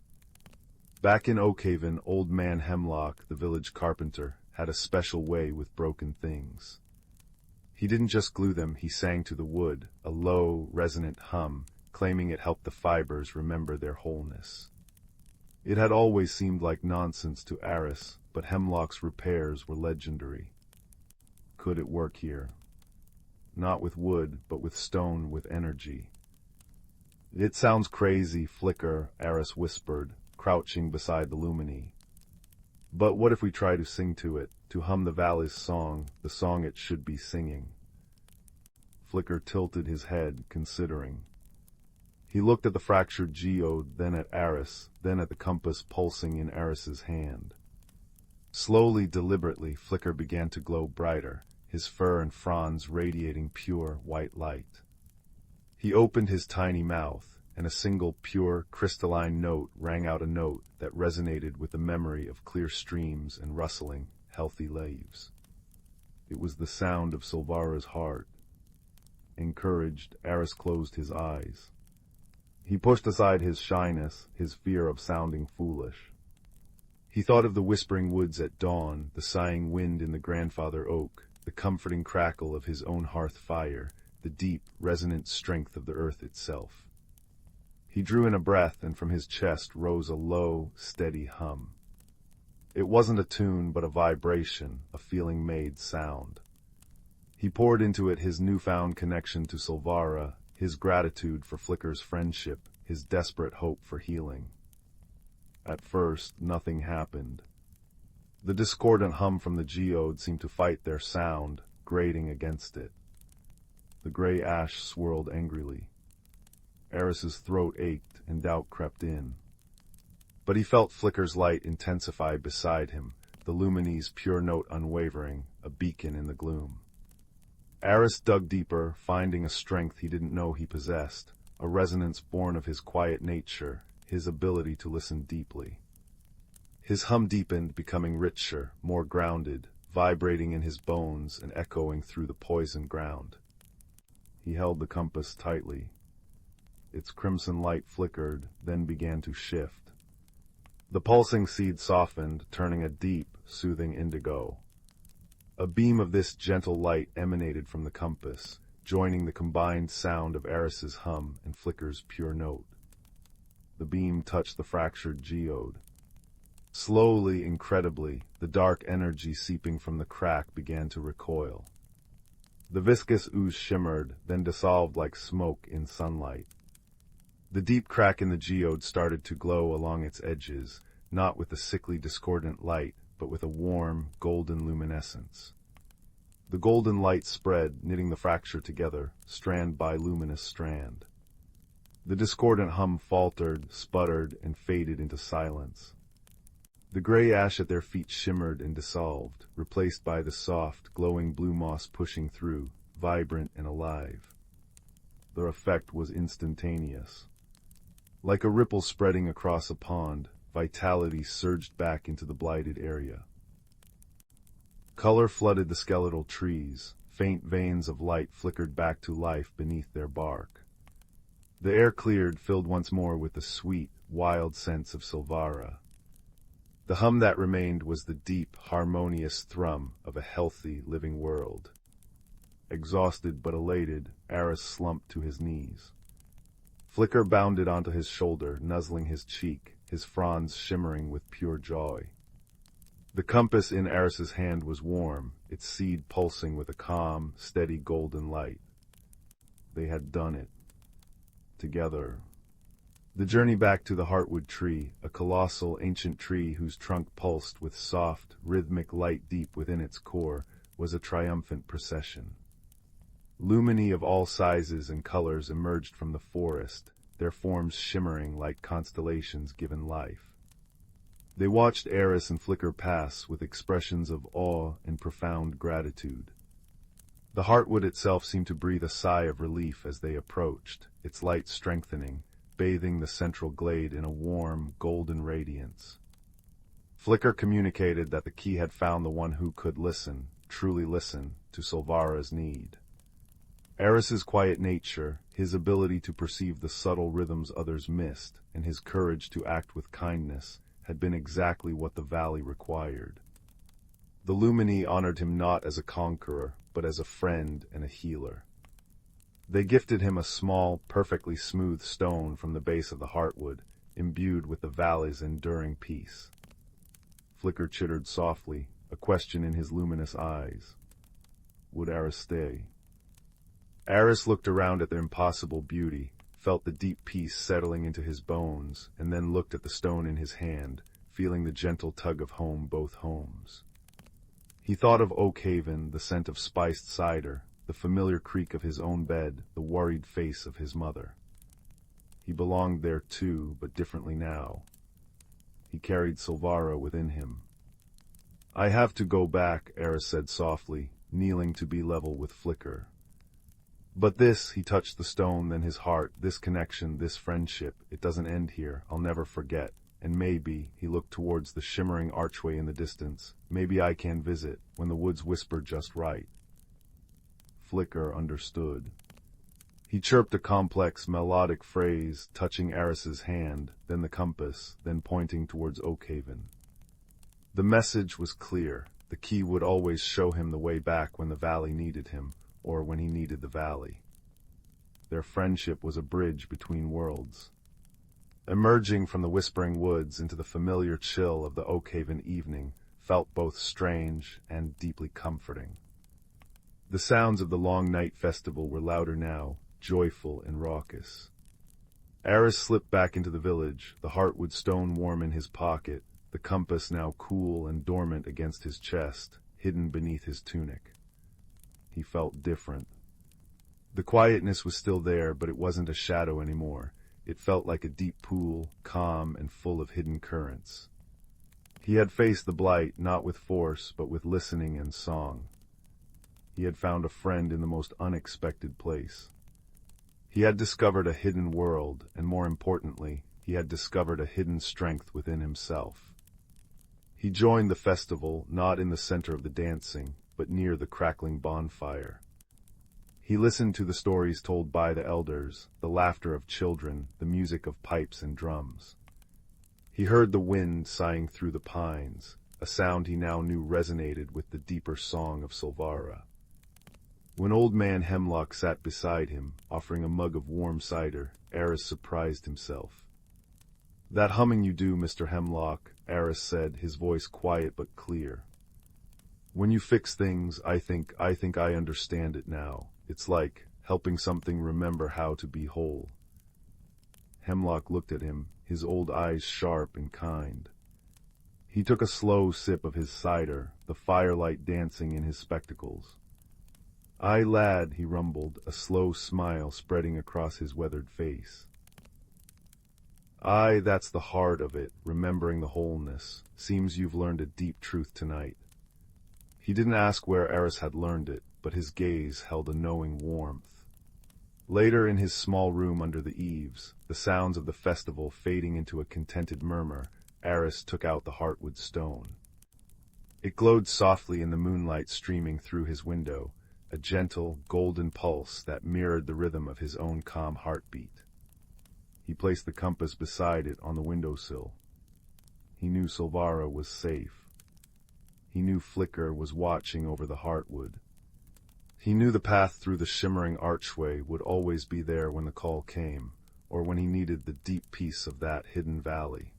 Back in Oakhaven, Old Man Hemlock, the village carpenter, had a special way with broken things. He didn't just glue them, he sang to the wood, a low, resonant hum, claiming it helped the fibers remember their wholeness. It had always seemed like nonsense to Eris, but Hemlock's repairs were legendary. Could it work here? Not with wood, but with stone with energy. "It sounds crazy, Flicker," Eris whispered, crouching beside the Lumini. "But what if we try to sing to it, to hum the valley's song, the song it should be singing?" Flicker tilted his head, considering. He looked at the fractured geode, then at Eris, then at the compass pulsing in Eris's hand. Slowly, deliberately, Flicker began to glow brighter, his fur and fronds radiating pure, white light. He opened his tiny mouth, and a single pure, crystalline note rang out, a note that resonated with the memory of clear streams and rustling, healthy leaves. It was the sound of Silvara's heart. Encouraged, Eris closed his eyes. He pushed aside his shyness, his fear of sounding foolish. He thought of the whispering woods at dawn, the sighing wind in the grandfather oak, the comforting crackle of his own hearth fire, the deep, resonant strength of the earth itself. He drew in a breath, and from his chest rose a low, steady hum. It wasn't a tune, but a vibration, a feeling-made sound. He poured into it his newfound connection to Silvara, his gratitude for Flicker's friendship, his desperate hope for healing. At first, nothing happened. The discordant hum from the geode seemed to fight their sound, grating against it. The gray ash swirled angrily. Eris's throat ached, and doubt crept in. But he felt Flicker's light intensify beside him, the Lumini's pure note unwavering, a beacon in the gloom. Aris dug deeper, finding a strength he didn't know he possessed, a resonance born of his quiet nature, his ability to listen deeply. His hum deepened, becoming richer, more grounded, vibrating in his bones and echoing through the poisoned ground. He held the compass tightly. Its crimson light flickered, then began to shift. The pulsing seed softened, turning a deep, soothing indigo. A beam of this gentle light emanated from the compass, joining the combined sound of Eris's hum and Flicker's pure note. The beam touched the fractured geode. Slowly, incredibly, the dark energy seeping from the crack began to recoil. The viscous ooze shimmered, then dissolved like smoke in sunlight. The deep crack in the geode started to glow along its edges, not with the sickly discordant light, but with a warm, golden luminescence. The golden light spread, knitting the fracture together, strand by luminous strand. The discordant hum faltered, sputtered, and faded into silence. The gray ash at their feet shimmered and dissolved, replaced by the soft, glowing blue moss pushing through, vibrant and alive. Their effect was instantaneous. Like a ripple spreading across a pond, vitality surged back into the blighted area. Color flooded the skeletal trees, faint veins of light flickered back to life beneath their bark. The air cleared, filled once more with the sweet, wild scents of Silvara. The hum that remained was the deep, harmonious thrum of a healthy, living world. Exhausted but elated, Aris slumped to his knees. Flicker bounded onto his shoulder, nuzzling his cheek, his fronds shimmering with pure joy. The compass in Aris's hand was warm, its seed pulsing with a calm, steady golden light. They had done it. Together. The journey back to the Heartwood tree, a colossal, ancient tree whose trunk pulsed with soft, rhythmic light deep within its core, was a triumphant procession. Lumini of all sizes and colors emerged from the forest, their forms shimmering like constellations given life. They watched Aris and Flicker pass with expressions of awe and profound gratitude. The Heartwood itself seemed to breathe a sigh of relief as they approached, its light strengthening, bathing the central glade in a warm, golden radiance. Flicker communicated that the key had found the one who could listen, truly listen, to Silvara's need. Aris's quiet nature, his ability to perceive the subtle rhythms others missed, and his courage to act with kindness, had been exactly what the valley required. The Lumini honored him not as a conqueror, but as a friend and a healer. They gifted him a small, perfectly smooth stone from the base of the Heartwood, imbued with the valley's enduring peace. Flicker chittered softly, a question in his luminous eyes. Would Aris stay? Aris looked around at their impossible beauty, felt the deep peace settling into his bones, and then looked at the stone in his hand, feeling the gentle tug of home both homes. He thought of Oakhaven, the scent of spiced cider, the familiar creak of his own bed, the worried face of his mother. He belonged there too, but differently now. He carried Silvara within him. I have to go back, Aris said softly, kneeling to be level with Flicker. But this, he touched the stone, then his heart, this connection, this friendship, it doesn't end here, I'll never forget. And maybe, he looked towards the shimmering archway in the distance, maybe I can visit, when the woods whisper just right. Flicker understood. He chirped a complex, melodic phrase, touching Aris's hand, then the compass, then pointing towards Oakhaven. The message was clear. The key would always show him the way back when the valley needed him, or when he needed the valley. Their friendship was a bridge between worlds. Emerging from the whispering woods into the familiar chill of the Oakhaven evening felt both strange and deeply comforting. The sounds of the long night festival were louder now, joyful and raucous. Aris slipped back into the village, the Heartwood stone warm in his pocket, the compass now cool and dormant against his chest, hidden beneath his tunic. He felt different. The quietness was still there, but it wasn't a shadow anymore. It felt like a deep pool, calm and full of hidden currents. He had faced the blight not with force, but with listening and song. he had found a friend in the most unexpected place. He had discovered a hidden world, and more importantly, he had discovered a hidden strength within himself. He joined the festival, not in the center of the dancing, but near the crackling bonfire. He listened to the stories told by the elders, the laughter of children, the music of pipes and drums. He heard the wind sighing through the pines, a sound he now knew resonated with the deeper song of Silvara. When Old Man Hemlock sat beside him, offering a mug of warm cider, Eris surprised himself. "That humming you do, Mr. Hemlock," Eris said, his voice quiet but clear. "When you fix things, I think I understand it now. It's like helping something remember how to be whole." Hemlock looked at him, his old eyes sharp and kind. He took a slow sip of his cider, the firelight dancing in his spectacles. "Aye, lad," he rumbled, a slow smile spreading across his weathered face. "Aye, that's the heart of it, remembering the wholeness. Seems you've learned a deep truth tonight." He didn't ask where Eris had learned it, but his gaze held a knowing warmth. Later, in his small room under the eaves, the sounds of the festival fading into a contented murmur, Eris took out the heartwood stone. It glowed softly in the moonlight streaming through his window, a gentle, golden pulse that mirrored the rhythm of his own calm heartbeat. He placed the compass beside it on the windowsill. He knew Silvara was safe. He knew Flicker was watching over the heartwood. He knew the path through the shimmering archway would always be there when the call came, or when he needed the deep peace of that hidden valley.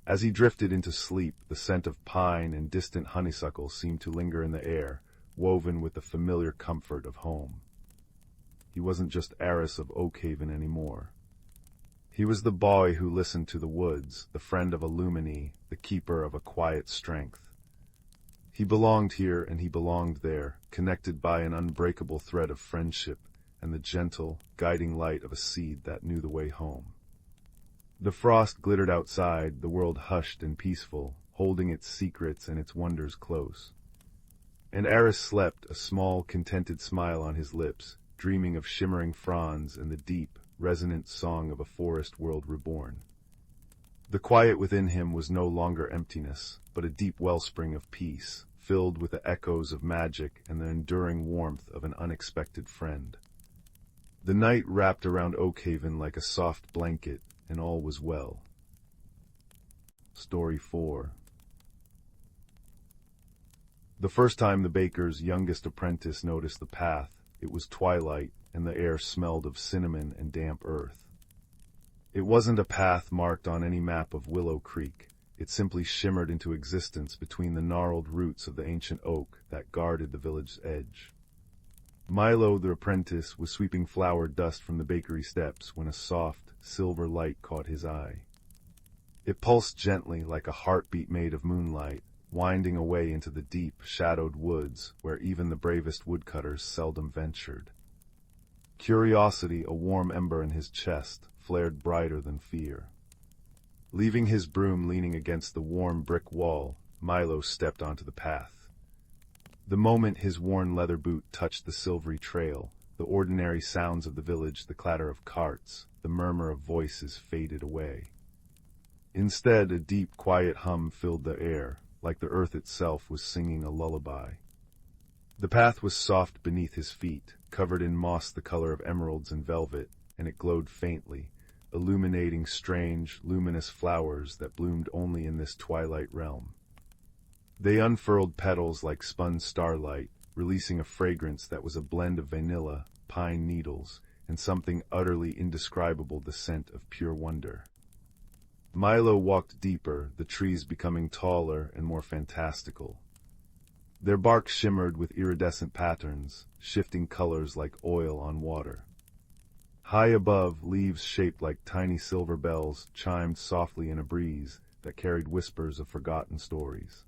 As he drifted into sleep, the scent of pine and distant honeysuckle seemed to linger in the air, woven with the familiar comfort of home. He wasn't just Eris of Oakhaven anymore. He was the boy who listened to the woods, the friend of a Lumini, the keeper of a quiet strength. He belonged here and he belonged there, connected by an unbreakable thread of friendship and the gentle, guiding light of a seed that knew the way home. The frost glittered outside, the world hushed and peaceful, holding its secrets and its wonders close. And Eris slept, a small, contented smile on his lips, dreaming of shimmering fronds and the deep, resonant song of a forest world reborn. The quiet within him was no longer emptiness, but a deep wellspring of peace, filled with the echoes of magic and the enduring warmth of an unexpected friend. The night wrapped around Oakhaven like a soft blanket, and all was well. Story 4. The first time the baker's youngest apprentice noticed the path, it was twilight, and the air smelled of cinnamon and damp earth. It wasn't a path marked on any map of Willow Creek. It simply shimmered into existence between the gnarled roots of the ancient oak that guarded the village's edge. Milo, the apprentice, was sweeping flour dust from the bakery steps when a soft, silver light caught his eye. It pulsed gently like a heartbeat made of moonlight, winding away into the deep, shadowed woods where even the bravest woodcutters seldom ventured. Curiosity, a warm ember in his chest, flared brighter than fear. Leaving his broom leaning against the warm brick wall, Milo stepped onto the path. The moment his worn leather boot touched the silvery trail, the ordinary sounds of the village, the clatter of carts, the murmur of voices faded away. Instead, a deep, quiet hum filled the air, like the earth itself was singing a lullaby. The path was soft beneath his feet, covered in moss the color of emeralds and velvet, and it glowed faintly, illuminating strange, luminous flowers that bloomed only in this twilight realm. They unfurled petals like spun starlight, releasing a fragrance that was a blend of vanilla, pine needles, and something utterly indescribable, the scent of pure wonder. Milo walked deeper, the trees becoming taller and more fantastical. Their bark shimmered with iridescent patterns, shifting colors like oil on water. High above, leaves shaped like tiny silver bells chimed softly in a breeze that carried whispers of forgotten stories.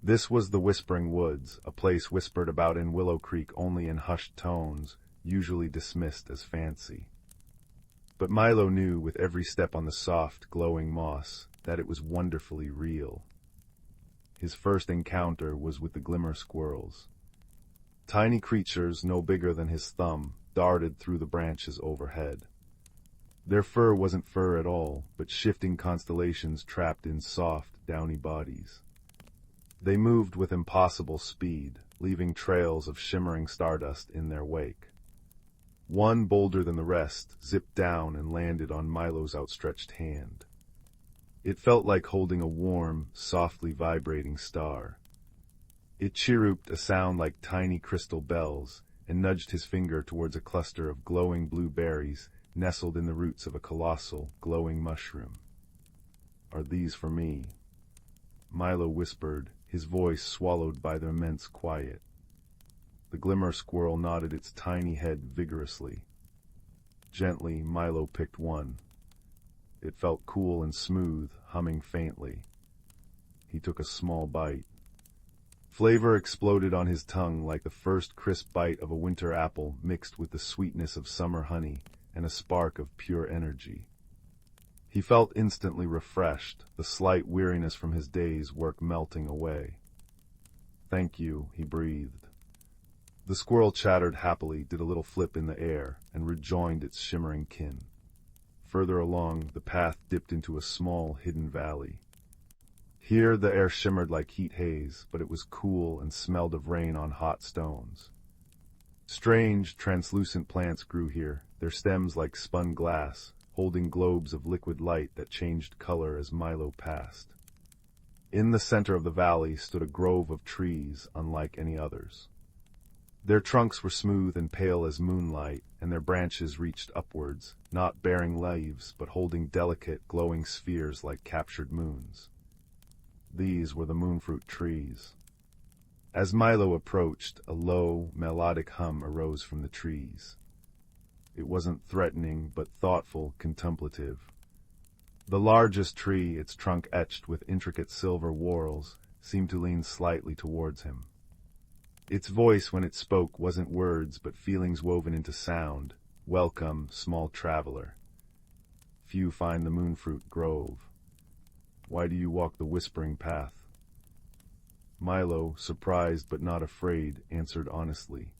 This was the Whispering Woods, a place whispered about in Willow Creek only in hushed tones, usually dismissed as fancy. But Milo knew with every step on the soft, glowing moss that it was wonderfully real. His first encounter was with the glimmer squirrels. Tiny creatures no bigger than his thumb darted through the branches overhead. Their fur wasn't fur at all, but shifting constellations trapped in soft, downy bodies. They moved with impossible speed, leaving trails of shimmering stardust in their wake. One, bolder than the rest, zipped down and landed on Milo's outstretched hand. It felt like holding a warm, softly vibrating star. It chirruped a sound like tiny crystal bells and nudged his finger towards a cluster of glowing blue berries nestled in the roots of a colossal, glowing mushroom. "Are these for me?" Milo whispered, his voice swallowed by the immense quiet. The glimmer squirrel nodded its tiny head vigorously. Gently, Milo picked one. It felt cool and smooth, humming faintly. He took a small bite. Flavor exploded on his tongue like the first crisp bite of a winter apple mixed with the sweetness of summer honey and a spark of pure energy. He felt instantly refreshed, the slight weariness from his day's work melting away. "Thank you," he breathed. The squirrel chattered happily, did a little flip in the air, and rejoined its shimmering kin. Further along, the path dipped into a small, hidden valley. Here the air shimmered like heat haze, but it was cool and smelled of rain on hot stones. Strange, translucent plants grew here, their stems like spun glass, holding globes of liquid light that changed color as Milo passed. In the center of the valley stood a grove of trees unlike any others. Their trunks were smooth and pale as moonlight, and their branches reached upwards, not bearing leaves, but holding delicate, glowing spheres like captured moons. These were the moonfruit trees. As Milo approached, a low, melodic hum arose from the trees. It wasn't threatening, but thoughtful, contemplative. The largest tree, its trunk etched with intricate silver whorls, seemed to lean slightly towards him. Its voice, when it spoke, wasn't words, but feelings woven into sound. "Welcome, small traveler. Few find the moonfruit grove. Why do you walk the whispering path?" Milo, surprised but not afraid, answered honestly.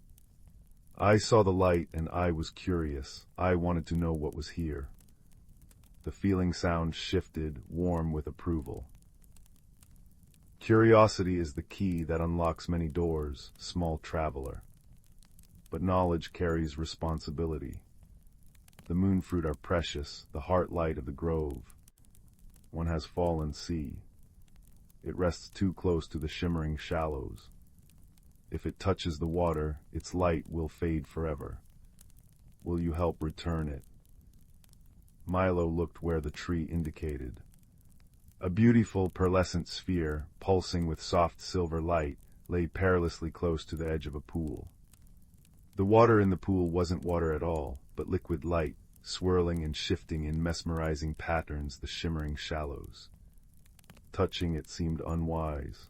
"I saw the light, and I was curious. I wanted to know what was here." The feeling sound shifted, warm with approval. "Curiosity is the key that unlocks many doors, small traveler. But knowledge carries responsibility. The moonfruit are precious, the heart light of the grove. One has fallen see. It rests too close to the shimmering shallows. If it touches the water, its light will fade forever. Will you help return it?" Milo looked where the tree indicated. A beautiful pearlescent sphere, pulsing with soft silver light, lay perilously close to the edge of a pool. The water in the pool wasn't water at all, but liquid light, swirling and shifting in mesmerizing patterns the shimmering shallows. Touching it seemed unwise.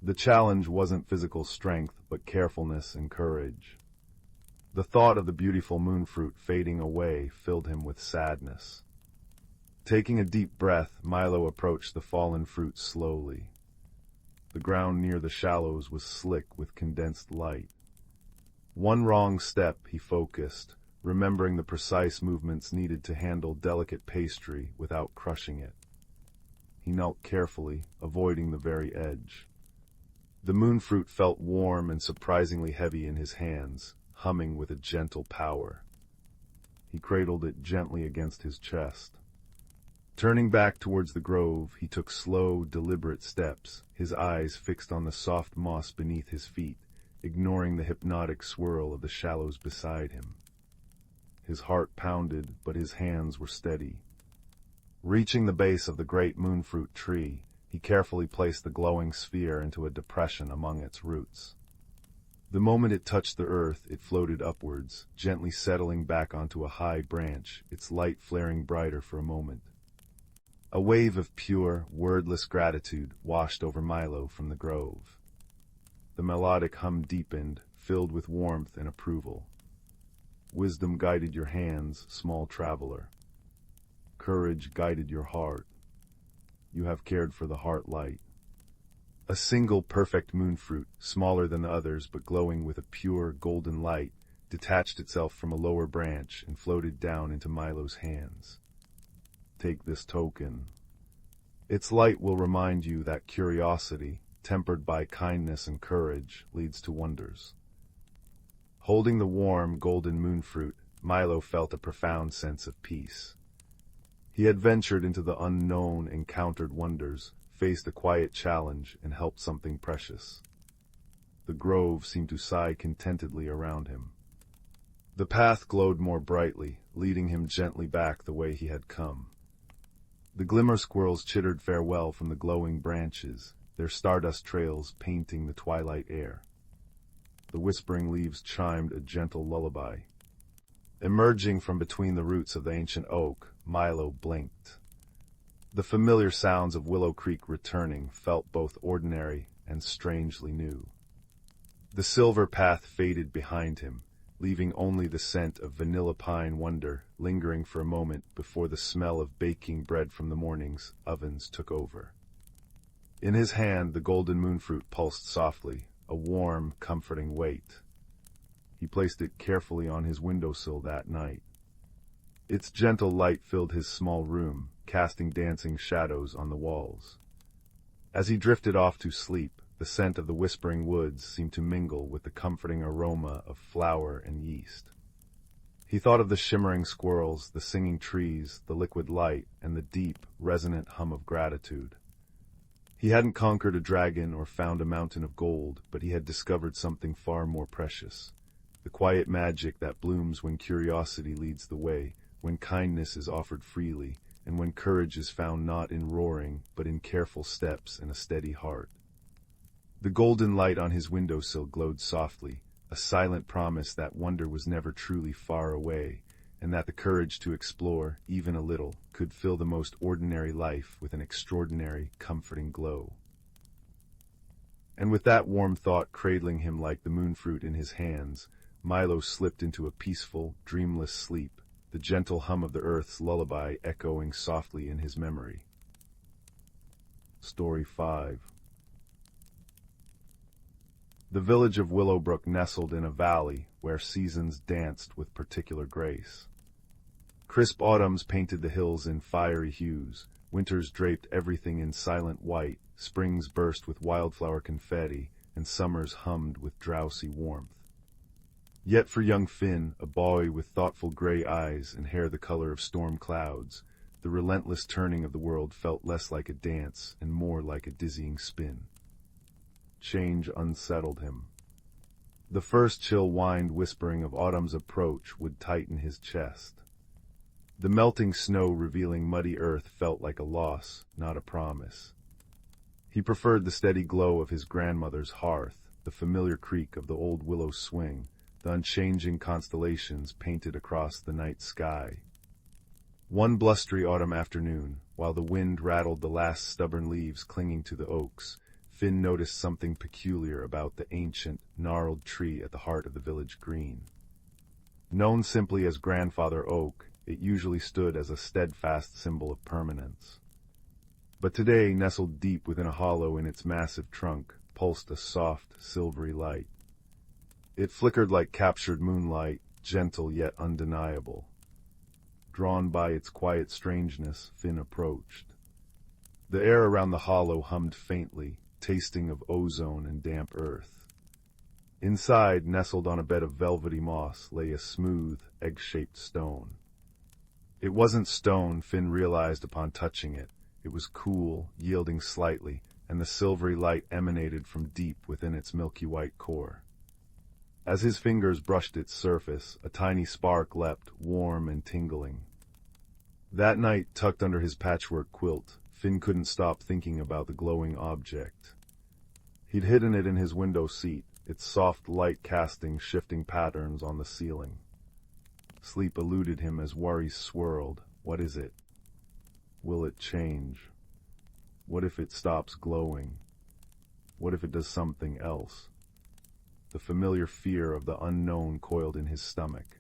The challenge wasn't physical strength, but carefulness and courage. The thought of the beautiful moonfruit fading away filled him with sadness. Taking a deep breath, Milo approached the fallen fruit slowly. The ground near the shallows was slick with condensed light. One wrong step, he focused, remembering the precise movements needed to handle delicate pastry without crushing it. He knelt carefully, avoiding the very edge. The moonfruit felt warm and surprisingly heavy in his hands, humming with a gentle power. He cradled it gently against his chest. Turning back towards the grove, he took slow, deliberate steps, his eyes fixed on the soft moss beneath his feet, ignoring the hypnotic swirl of the shallows beside him. His heart pounded, but his hands were steady. Reaching the base of the great moonfruit tree, he carefully placed the glowing sphere into a depression among its roots. The moment it touched the earth, it floated upwards, gently settling back onto a high branch, its light flaring brighter for a moment. A wave of pure, wordless gratitude washed over Milo from the grove. The melodic hum deepened, filled with warmth and approval. Wisdom guided your hands, small traveler. Courage guided your heart. You have cared for the heart light. A single perfect moonfruit, smaller than the others but glowing with a pure golden light, detached itself from a lower branch and floated down into Milo's hands. Take this token. Its light will remind you that curiosity, tempered by kindness and courage, leads to wonders. Holding the warm, golden moonfruit, Milo felt a profound sense of peace. He had ventured into the unknown, encountered wonders, faced a quiet challenge, and helped something precious. The grove seemed to sigh contentedly around him. The path glowed more brightly, leading him gently back the way he had come. The glimmer squirrels chittered farewell from the glowing branches, their stardust trails painting the twilight air. The whispering leaves chimed a gentle lullaby. Emerging from between the roots of the ancient oak, Milo blinked. The familiar sounds of Willow Creek returning felt both ordinary and strangely new. The silver path faded behind him, leaving only the scent of vanilla pine wonder lingering for a moment before the smell of baking bread from the morning's ovens took over. In his hand, the golden moonfruit pulsed softly, a warm, comforting weight. He placed it carefully on his windowsill that night. Its gentle light filled his small room, casting dancing shadows on the walls. As he drifted off to sleep, the scent of the whispering woods seemed to mingle with the comforting aroma of flour and yeast. He thought of the shimmering squirrels, the singing trees, the liquid light, and the deep, resonant hum of gratitude. He hadn't conquered a dragon or found a mountain of gold, but he had discovered something far more precious. The quiet magic that blooms when curiosity leads the way, when kindness is offered freely, and when courage is found not in roaring, but in careful steps and a steady heart. The golden light on his windowsill glowed softly, a silent promise that wonder was never truly far away, and that the courage to explore, even a little, could fill the most ordinary life with an extraordinary, comforting glow. And with that warm thought cradling him like the moonfruit in his hands, Milo slipped into a peaceful, dreamless sleep, the gentle hum of the earth's lullaby echoing softly in his memory. Story 5. The village of Willowbrook nestled in a valley where seasons danced with particular grace. Crisp autumns painted the hills in fiery hues, winters draped everything in silent white, springs burst with wildflower confetti, and summers hummed with drowsy warmth. Yet for young Finn, a boy with thoughtful gray eyes and hair the color of storm clouds, the relentless turning of the world felt less like a dance and more like a dizzying spin. Change unsettled him. The first chill wind whispering of autumn's approach would tighten his chest. The melting snow revealing muddy earth felt like a loss, not a promise. He preferred the steady glow of his grandmother's hearth, the familiar creak of the old willow swing, the unchanging constellations painted across the night sky. One blustery autumn afternoon, while the wind rattled the last stubborn leaves clinging to the oaks, Finn noticed something peculiar about the ancient, gnarled tree at the heart of the village green. Known simply as Grandfather Oak, it usually stood as a steadfast symbol of permanence. But today, nestled deep within a hollow in its massive trunk, pulsed a soft, silvery light. It flickered like captured moonlight, gentle yet undeniable. Drawn by its quiet strangeness, Finn approached. The air around the hollow hummed faintly, tasting of ozone and damp earth. Inside, nestled on a bed of velvety moss, lay a smooth, egg-shaped stone. It wasn't stone, Finn realized upon touching it. It was cool, yielding slightly, and the silvery light emanated from deep within its milky white core. As his fingers brushed its surface, a tiny spark leapt, warm and tingling. That night, tucked under his patchwork quilt, Finn couldn't stop thinking about the glowing object. He'd hidden it in his window seat, its soft light casting shifting patterns on the ceiling. Sleep eluded him as worries swirled. What is it? Will it change? What if it stops glowing? What if it does something else? The familiar fear of the unknown coiled in his stomach.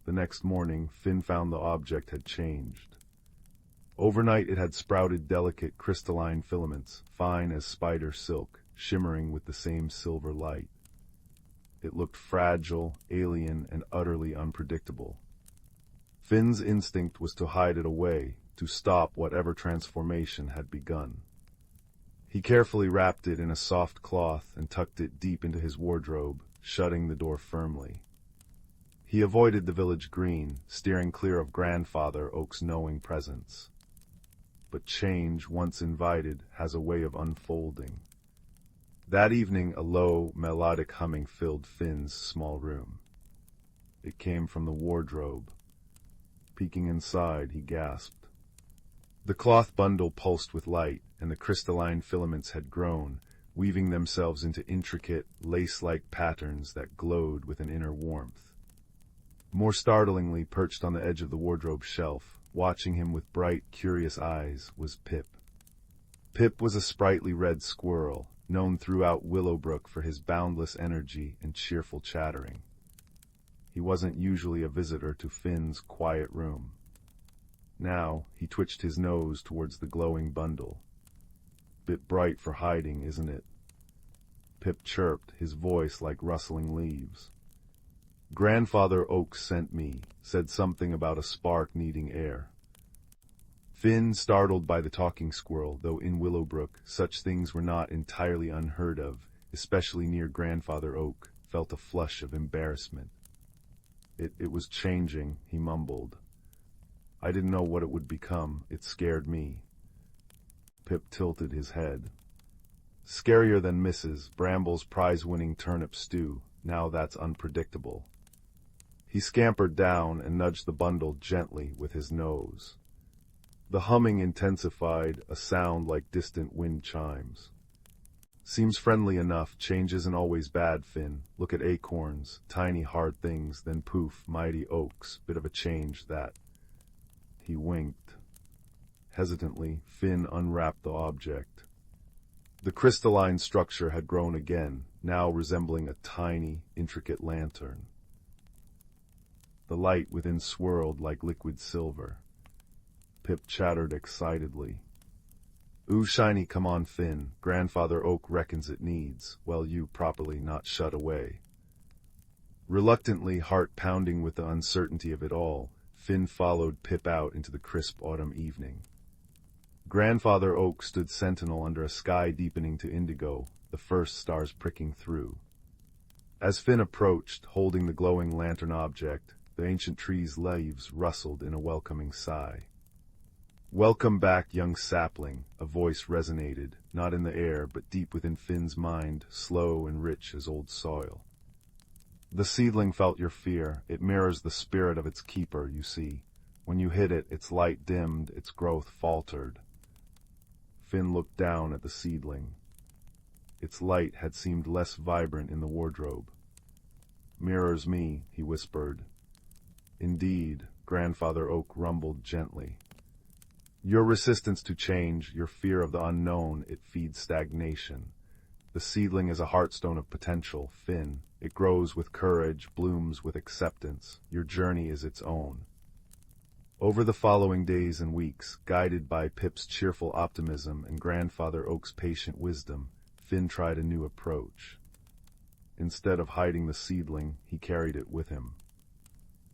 The next morning, Finn found the object had changed. Overnight it had sprouted delicate crystalline filaments, fine as spider silk, shimmering with the same silver light. It looked fragile, alien, and utterly unpredictable. Finn's instinct was to hide it away, to stop whatever transformation had begun. He carefully wrapped it in a soft cloth and tucked it deep into his wardrobe, shutting the door firmly. He avoided the village green, steering clear of Grandfather Oak's knowing presence. But change, once invited, has a way of unfolding. That evening, a low, melodic humming filled Finn's small room. It came from the wardrobe. Peeking inside, he gasped. The cloth bundle pulsed with light, and the crystalline filaments had grown, weaving themselves into intricate, lace-like patterns that glowed with an inner warmth. More startlingly, perched on the edge of the wardrobe shelf, watching him with bright, curious eyes, was Pip. Pip was a sprightly red squirrel, known throughout Willowbrook for his boundless energy and cheerful chattering. He wasn't usually a visitor to Finn's quiet room. Now, he twitched his nose towards the glowing bundle. "Bit bright for hiding, isn't it?" Pip chirped, his voice like rustling leaves. "Grandfather Oak sent me, said something about a spark needing air." Finn, startled by the talking squirrel, though in Willowbrook such things were not entirely unheard of, especially near Grandfather Oak, felt a flush of embarrassment. It was changing," he mumbled. "I didn't know what it would become. It scared me." Pip tilted his head. "Scarier than Mrs. Bramble's prize-winning turnip stew. Now that's unpredictable." He scampered down and nudged the bundle gently with his nose. The humming intensified, a sound like distant wind chimes. "Seems friendly enough. Change isn't always bad, Finn. Look at acorns, tiny hard things, then poof, mighty oaks. Bit of a change, that." He winked. Hesitantly, Finn unwrapped the object. The crystalline structure had grown again, now resembling a tiny, intricate lantern. The light within swirled like liquid silver. Pip chattered excitedly. "Ooh, shiny, come on, Finn. Grandfather Oak reckons it needs, well, you properly not shut away." Reluctantly, heart pounding with the uncertainty of it all, Finn followed Pip out into the crisp autumn evening. Grandfather Oak stood sentinel under a sky deepening to indigo, the first stars pricking through. As Finn approached, holding the glowing lantern object, the ancient tree's leaves rustled in a welcoming sigh. "Welcome back, young sapling," a voice resonated, not in the air, but deep within Finn's mind, slow and rich as old soil. "The seedling felt your fear. It mirrors the spirit of its keeper, you see. When you hit it, its light dimmed, its growth faltered." Finn looked down at the seedling. Its light had seemed less vibrant in the wardrobe. "Mirrors me," he whispered. "Indeed," Grandfather Oak rumbled gently. "Your resistance to change, your fear of the unknown, it feeds stagnation. The seedling is a heartstone of potential, Finn. It grows with courage, blooms with acceptance. Your journey is its own." Over the following days and weeks, guided by Pip's cheerful optimism and Grandfather Oak's patient wisdom, Finn tried a new approach. Instead of hiding the seedling, he carried it with him.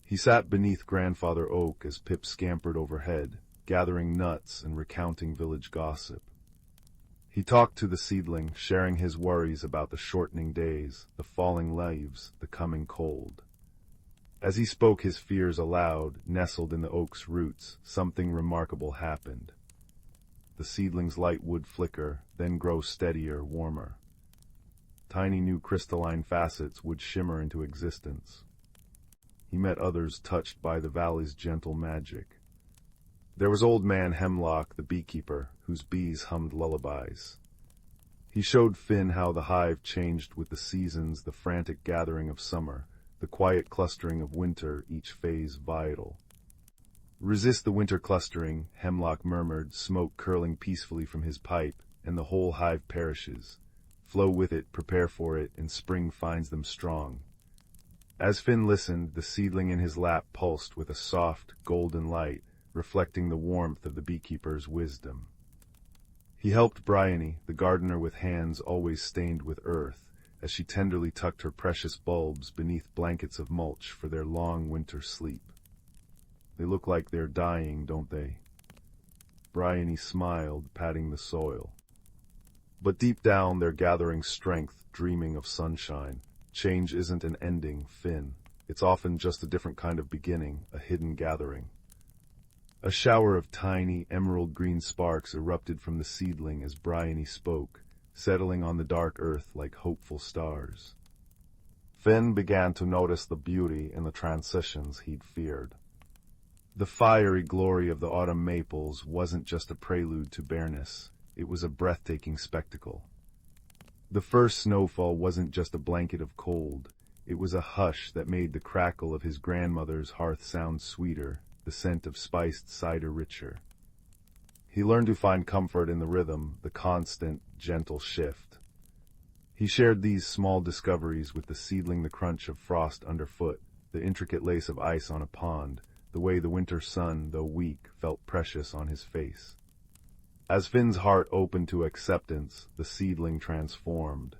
He sat beneath Grandfather Oak as Pip scampered overhead, gathering nuts and recounting village gossip. He talked to the seedling, sharing his worries about the shortening days, the falling leaves, the coming cold. As he spoke his fears aloud, nestled in the oak's roots, something remarkable happened. The seedling's light would flicker, then grow steadier, warmer. Tiny new crystalline facets would shimmer into existence. He met others touched by the valley's gentle magic. There was Old Man Hemlock, the beekeeper, whose bees hummed lullabies. He showed Finn how the hive changed with the seasons, the frantic gathering of summer, the quiet clustering of winter, each phase vital. "Resist the winter clustering," Hemlock murmured, smoke curling peacefully from his pipe, "and the whole hive perishes. Flow with it, prepare for it, and spring finds them strong." As Finn listened, the seedling in his lap pulsed with a soft, golden light, reflecting the warmth of the beekeeper's wisdom. He helped Bryony, the gardener, with hands always stained with earth, as she tenderly tucked her precious bulbs beneath blankets of mulch for their long winter sleep. "They look like they're dying, don't they?" Bryony smiled, patting the soil. "But deep down they're gathering strength, dreaming of sunshine. Change isn't an ending, Finn. It's often just a different kind of beginning, a hidden gathering." A shower of tiny, emerald-green sparks erupted from the seedling as Bryony spoke, settling on the dark earth like hopeful stars. Finn began to notice the beauty in the transitions he'd feared. The fiery glory of the autumn maples wasn't just a prelude to bareness, it was a breathtaking spectacle. The first snowfall wasn't just a blanket of cold, it was a hush that made the crackle of his grandmother's hearth sound sweeter, the scent of spiced cider richer. He learned to find comfort in the rhythm, the constant, gentle shift. He shared these small discoveries with the seedling, the crunch of frost underfoot, the intricate lace of ice on a pond, the way the winter sun, though weak, felt precious on his face. As Finn's heart opened to acceptance, the seedling transformed.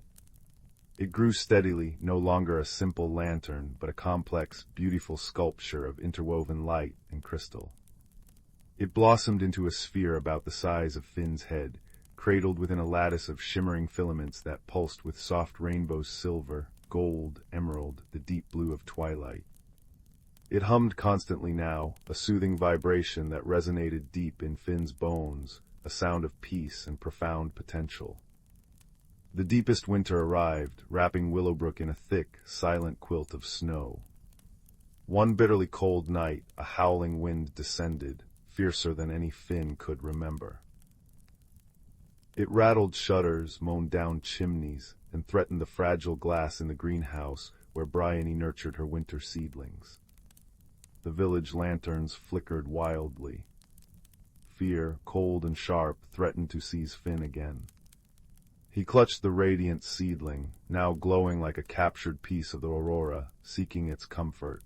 It grew steadily, no longer a simple lantern, but a complex, beautiful sculpture of interwoven light and crystal. It blossomed into a sphere about the size of Finn's head, cradled within a lattice of shimmering filaments that pulsed with soft rainbows: silver, gold, emerald, the deep blue of twilight. It hummed constantly now, a soothing vibration that resonated deep in Finn's bones, a sound of peace and profound potential. The deepest winter arrived, wrapping Willowbrook in a thick, silent quilt of snow. One bitterly cold night, a howling wind descended, fiercer than any Finn could remember. It rattled shutters, moaned down chimneys, and threatened the fragile glass in the greenhouse where Bryony nurtured her winter seedlings. The village lanterns flickered wildly. Fear, cold and sharp, threatened to seize Finn again. He clutched the radiant seedling, now glowing like a captured piece of the aurora, seeking its comfort.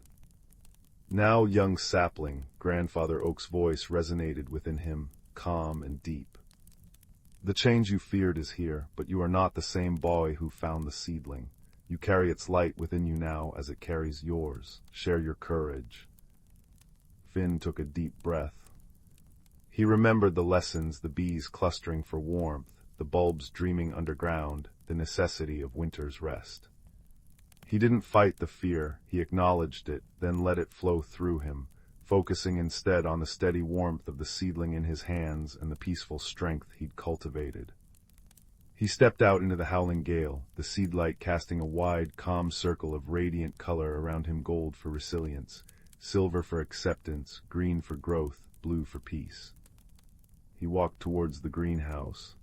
"Now, young sapling," Grandfather Oak's voice resonated within him, calm and deep. "The change you feared is here, but you are not the same boy who found the seedling. You carry its light within you now as it carries yours. Share your courage." Finn took a deep breath. He remembered the lessons, the bees clustering for warmth, the bulbs dreaming underground, the necessity of winter's rest. He didn't fight the fear, he acknowledged it, then let it flow through him, focusing instead on the steady warmth of the seedling in his hands and the peaceful strength he'd cultivated. He stepped out into the howling gale, the seed light casting a wide, calm circle of radiant color around him: gold for resilience, silver for acceptance, green for growth, blue for peace. He walked towards the greenhouse.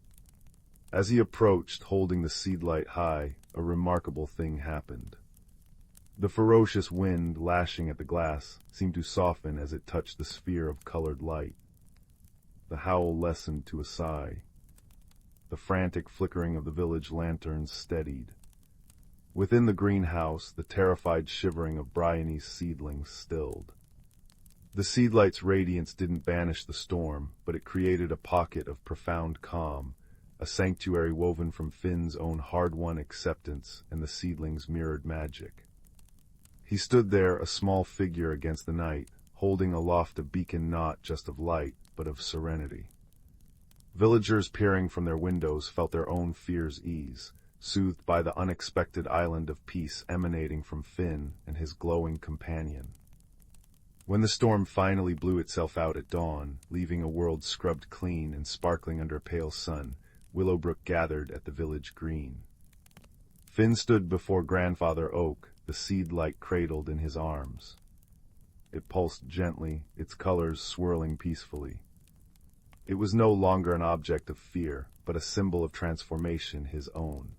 As he approached, holding the seed light high, a remarkable thing happened. The ferocious wind, lashing at the glass, seemed to soften as it touched the sphere of colored light. The howl lessened to a sigh. The frantic flickering of the village lanterns steadied. Within the greenhouse, the terrified shivering of Bryony's seedlings stilled. The seedlight's radiance didn't banish the storm, but it created a pocket of profound calm, a sanctuary woven from Finn's own hard-won acceptance and the seedling's mirrored magic. He stood there, a small figure against the night, holding aloft a beacon not just of light, but of serenity. Villagers peering from their windows felt their own fears ease, soothed by the unexpected island of peace emanating from Finn and his glowing companion. When the storm finally blew itself out at dawn, leaving a world scrubbed clean and sparkling under a pale sun, Willowbrook gathered at the village green. Finn stood before Grandfather Oak, the seed light cradled in his arms. It pulsed gently, its colors swirling peacefully. It was no longer an object of fear, but a symbol of transformation, his own.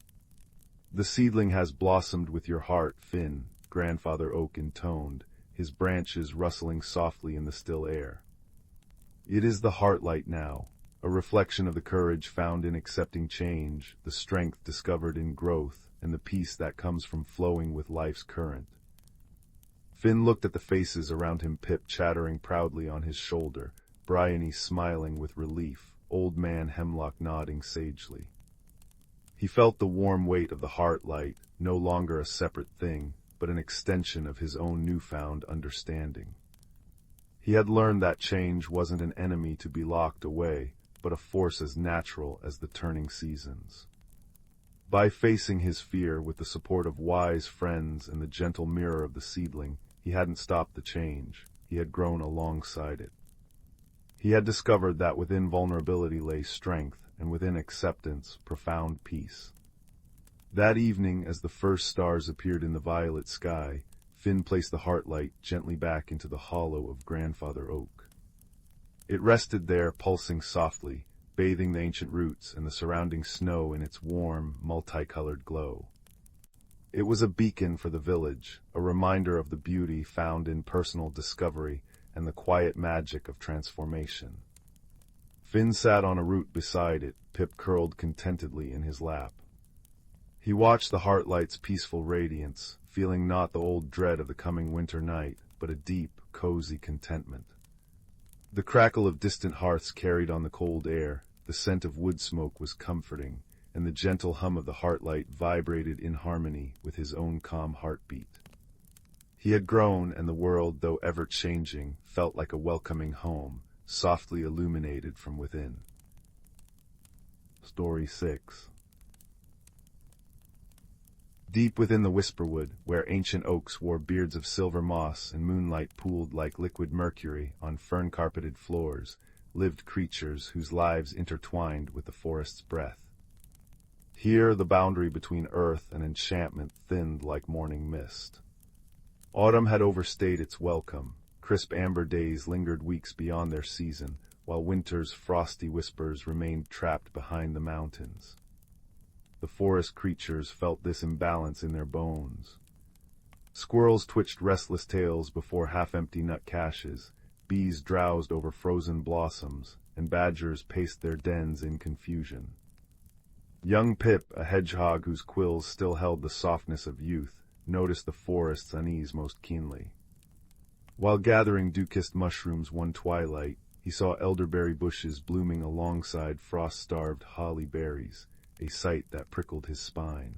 "The seedling has blossomed with your heart, Finn," Grandfather Oak intoned, his branches rustling softly in the still air. "It is the heart light now, a reflection of the courage found in accepting change, the strength discovered in growth, and the peace that comes from flowing with life's current." Finn looked at the faces around him, Pip chattering proudly on his shoulder, Bryony smiling with relief, Old Man Hemlock nodding sagely. He felt the warm weight of the heart light, no longer a separate thing, but an extension of his own newfound understanding. He had learned that change wasn't an enemy to be locked away, but a force as natural as the turning seasons. By facing his fear with the support of wise friends and the gentle mirror of the seedling, he hadn't stopped the change, he had grown alongside it. He had discovered that within vulnerability lay strength, and within acceptance, profound peace. That evening, as the first stars appeared in the violet sky, Finn placed the heartlight gently back into the hollow of Grandfather Oak. It rested there, pulsing softly, bathing the ancient roots and the surrounding snow in its warm, multicolored glow. It was a beacon for the village, a reminder of the beauty found in personal discovery and the quiet magic of transformation. Finn sat on a root beside it, Pip curled contentedly in his lap. He watched the heartlight's peaceful radiance, feeling not the old dread of the coming winter night, but a deep, cozy contentment. The crackle of distant hearths carried on the cold air, the scent of wood smoke was comforting, and the gentle hum of the heartlight vibrated in harmony with his own calm heartbeat. He had grown, and the world, though ever-changing, felt like a welcoming home, softly illuminated from within. Story 6. Deep within the whisperwood, where ancient oaks wore beards of silver moss and moonlight pooled like liquid mercury on fern-carpeted floors, lived creatures whose lives intertwined with the forest's breath. Here the boundary between earth and enchantment thinned like morning mist. Autumn had overstayed its welcome. Crisp amber days lingered weeks beyond their season, while winter's frosty whispers remained trapped behind the mountains. The forest creatures felt this imbalance in their bones. Squirrels twitched restless tails before half-empty nut caches, bees drowsed over frozen blossoms, and badgers paced their dens in confusion. Young Pip, a hedgehog whose quills still held the softness of youth, noticed the forest's unease most keenly. While gathering dew-kissed mushrooms one twilight, he saw elderberry bushes blooming alongside frost-starved holly berries, a sight that prickled his spine.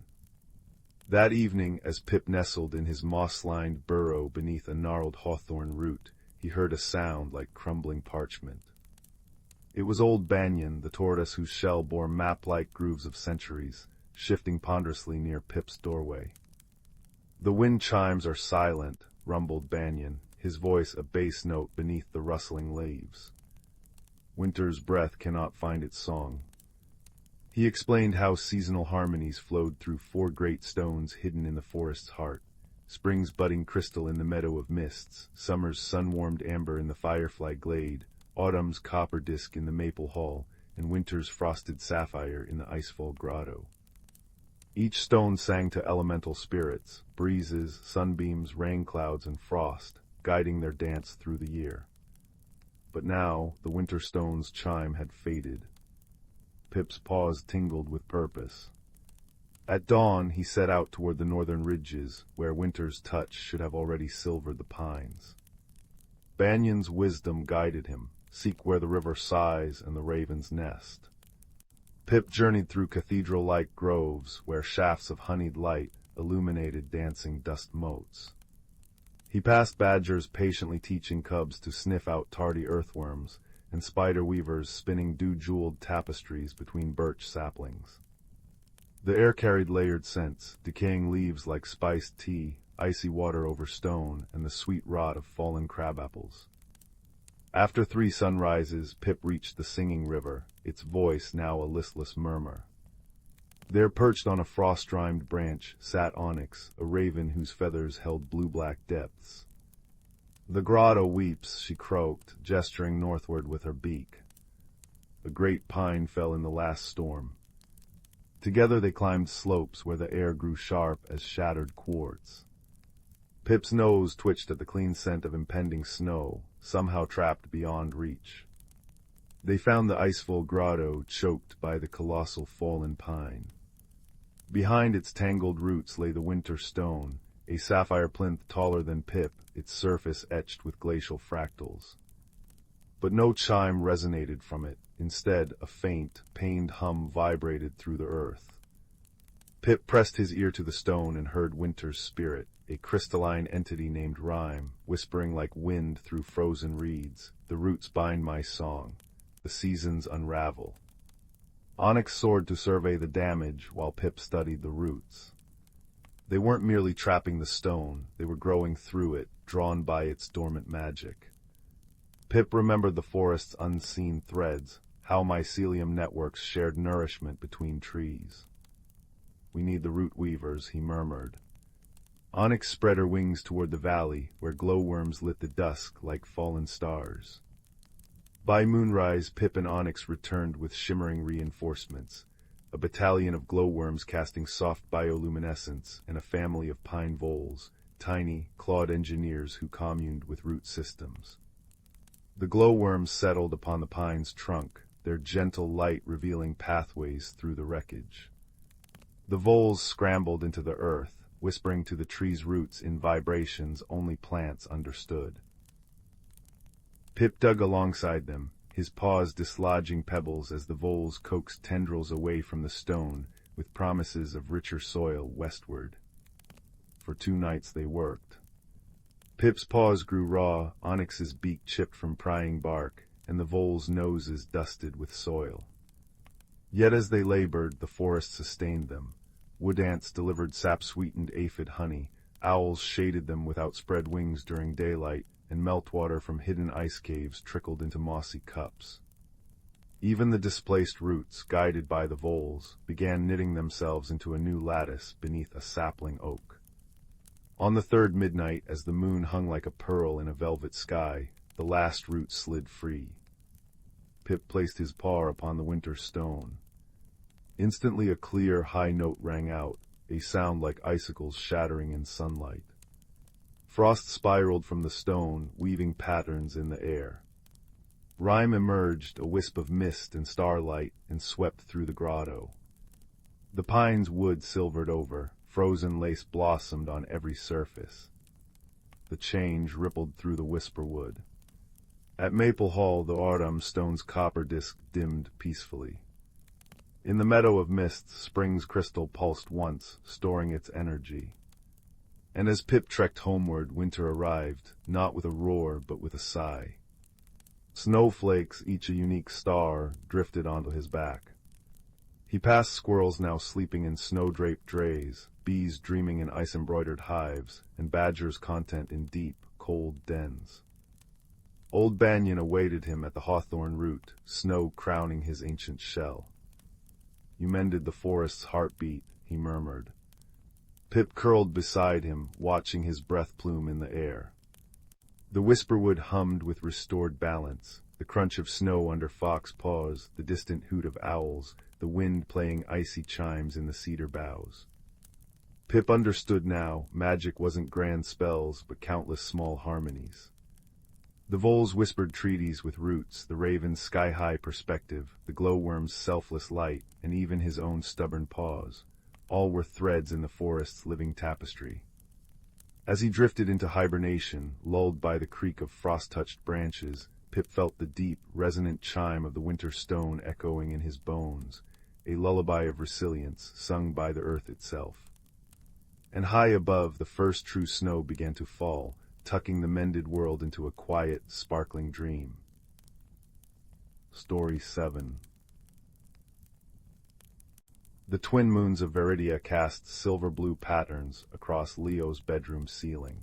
That evening, as Pip nestled in his moss-lined burrow beneath a gnarled hawthorn root, he heard a sound like crumbling parchment. It was old Banyan, the tortoise whose shell bore map-like grooves of centuries, shifting ponderously near Pip's doorway. "The wind chimes are silent," rumbled Banyan, his voice a bass note beneath the rustling leaves. "Winter's breath cannot find its song." He explained how seasonal harmonies flowed through 4 great stones hidden in the forest's heart, spring's budding crystal in the meadow of mists, summer's sun-warmed amber in the firefly glade, autumn's copper disk in the maple hall, and winter's frosted sapphire in the icefall grotto. Each stone sang to elemental spirits, breezes, sunbeams, rain clouds, and frost, guiding their dance through the year. But now the winter stone's chime had faded. Pip's paws tingled with purpose. At dawn he set out toward the northern ridges, where winter's touch should have already silvered the pines. Banyan's wisdom guided him, seek where the river sighs and the ravens nest. Pip journeyed through cathedral-like groves, where shafts of honeyed light illuminated dancing dust motes. He passed badgers patiently teaching cubs to sniff out tardy earthworms, and spider-weavers spinning dew-jeweled tapestries between birch saplings. The air carried layered scents, decaying leaves like spiced tea, icy water over stone, and the sweet rot of fallen crabapples. After 3 sunrises, Pip reached the singing river, its voice now a listless murmur. There, perched on a frost-rimed branch, sat Onyx, a raven whose feathers held blue-black depths. "The grotto weeps," she croaked, gesturing northward with her beak. A great pine fell in the last storm. Together they climbed slopes where the air grew sharp as shattered quartz. Pip's nose twitched at the clean scent of impending snow, somehow trapped beyond reach. They found the iceful grotto choked by the colossal fallen pine. Behind its tangled roots lay the winter stone, a sapphire plinth taller than Pip, its surface etched with glacial fractals. But no chime resonated from it. Instead, a faint, pained hum vibrated through the earth. Pip pressed his ear to the stone and heard Winter's spirit, a crystalline entity named Rhyme, whispering like wind through frozen reeds. The roots bind my song. The seasons unravel. Onyx soared to survey the damage while Pip studied the roots. They weren't merely trapping the stone, they were growing through it, drawn by its dormant magic. Pip remembered the forest's unseen threads, how mycelium networks shared nourishment between trees. We need the root weavers, he murmured. Onyx spread her wings toward the valley, where glowworms lit the dusk like fallen stars. By moonrise, Pip and Onyx returned with shimmering reinforcements, a battalion of glowworms casting soft bioluminescence, and a family of pine voles, tiny, clawed engineers who communed with root systems. The glowworms settled upon the pine's trunk, their gentle light revealing pathways through the wreckage. The voles scrambled into the earth, whispering to the tree's roots in vibrations only plants understood. Pip dug alongside them, his paws dislodging pebbles as the voles coaxed tendrils away from the stone with promises of richer soil westward. For 2 nights they worked. Pip's paws grew raw, Onyx's beak chipped from prying bark, and the voles' noses dusted with soil. Yet as they labored, the forest sustained them. Wood ants delivered sap-sweetened aphid honey, owls shaded them with outspread wings during daylight, and meltwater from hidden ice caves trickled into mossy cups. Even the displaced roots, guided by the voles, began knitting themselves into a new lattice beneath a sapling oak. On the 3rd midnight, as the moon hung like a pearl in a velvet sky, the last root slid free. Pip placed his paw upon the winter stone. Instantly a clear, high note rang out, a sound like icicles shattering in sunlight. Frost spiraled from the stone, weaving patterns in the air. Rhyme emerged, a wisp of mist and starlight, and swept through the grotto. The pine's wood silvered over, frozen lace blossomed on every surface. The change rippled through the whisperwood. At Maple Hall, the autumn stone's copper disk dimmed peacefully. In the meadow of mist, spring's crystal pulsed once, storing its energy. And as Pip trekked homeward, winter arrived, not with a roar, but with a sigh. Snowflakes, each a unique star, drifted onto his back. He passed squirrels now sleeping in snow-draped drays, bees dreaming in ice-embroidered hives, and badgers content in deep, cold dens. Old Banyan awaited him at the hawthorn root, snow crowning his ancient shell. You mended the forest's heartbeat, he murmured. Pip curled beside him, watching his breath plume in the air. The whisperwood hummed with restored balance, the crunch of snow under fox paws, the distant hoot of owls, the wind playing icy chimes in the cedar boughs. Pip understood now, magic wasn't grand spells, but countless small harmonies. The voles whispered treaties with roots, the raven's sky-high perspective, the glowworm's selfless light, and even his own stubborn paws. All were threads in the forest's living tapestry. As he drifted into hibernation, lulled by the creak of frost-touched branches, Pip felt the deep, resonant chime of the winter stone echoing in his bones, a lullaby of resilience sung by the earth itself. And high above, the first true snow began to fall, tucking the mended world into a quiet, sparkling dream. Story 7. The twin moons of Veridia cast silver-blue patterns across Leo's bedroom ceiling.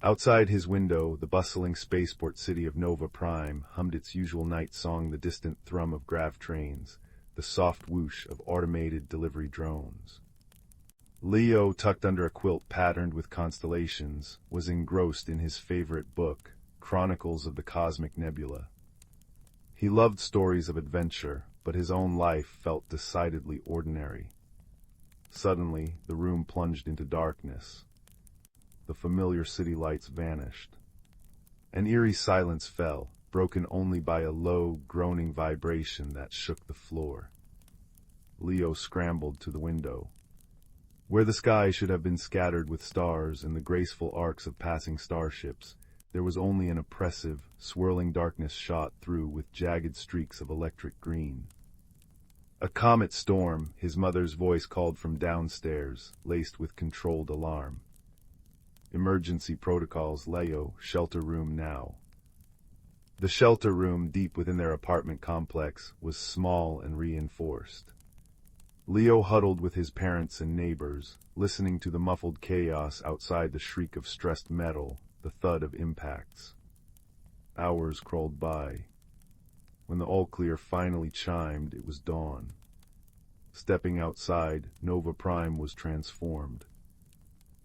Outside his window, the bustling spaceport city of Nova Prime hummed its usual night song, the distant thrum of grav trains, the soft whoosh of automated delivery drones. Leo, tucked under a quilt patterned with constellations, was engrossed in his favorite book, Chronicles of the Cosmic Nebula. He loved stories of adventure, but his own life felt decidedly ordinary. Suddenly, the room plunged into darkness. The familiar city lights vanished. An eerie silence fell, broken only by a low, groaning vibration that shook the floor. Leo scrambled to the window. Where the sky should have been scattered with stars and the graceful arcs of passing starships, there was only an oppressive, swirling darkness shot through with jagged streaks of electric green. A comet storm, his mother's voice called from downstairs, laced with controlled alarm. Emergency protocols, Leo, shelter room now. The shelter room, deep within their apartment complex, was small and reinforced. Leo huddled with his parents and neighbors, listening to the muffled chaos outside, the shriek of stressed metal, the thud of impacts. Hours crawled by. When the all-clear finally chimed, it was dawn. Stepping outside, Nova Prime was transformed.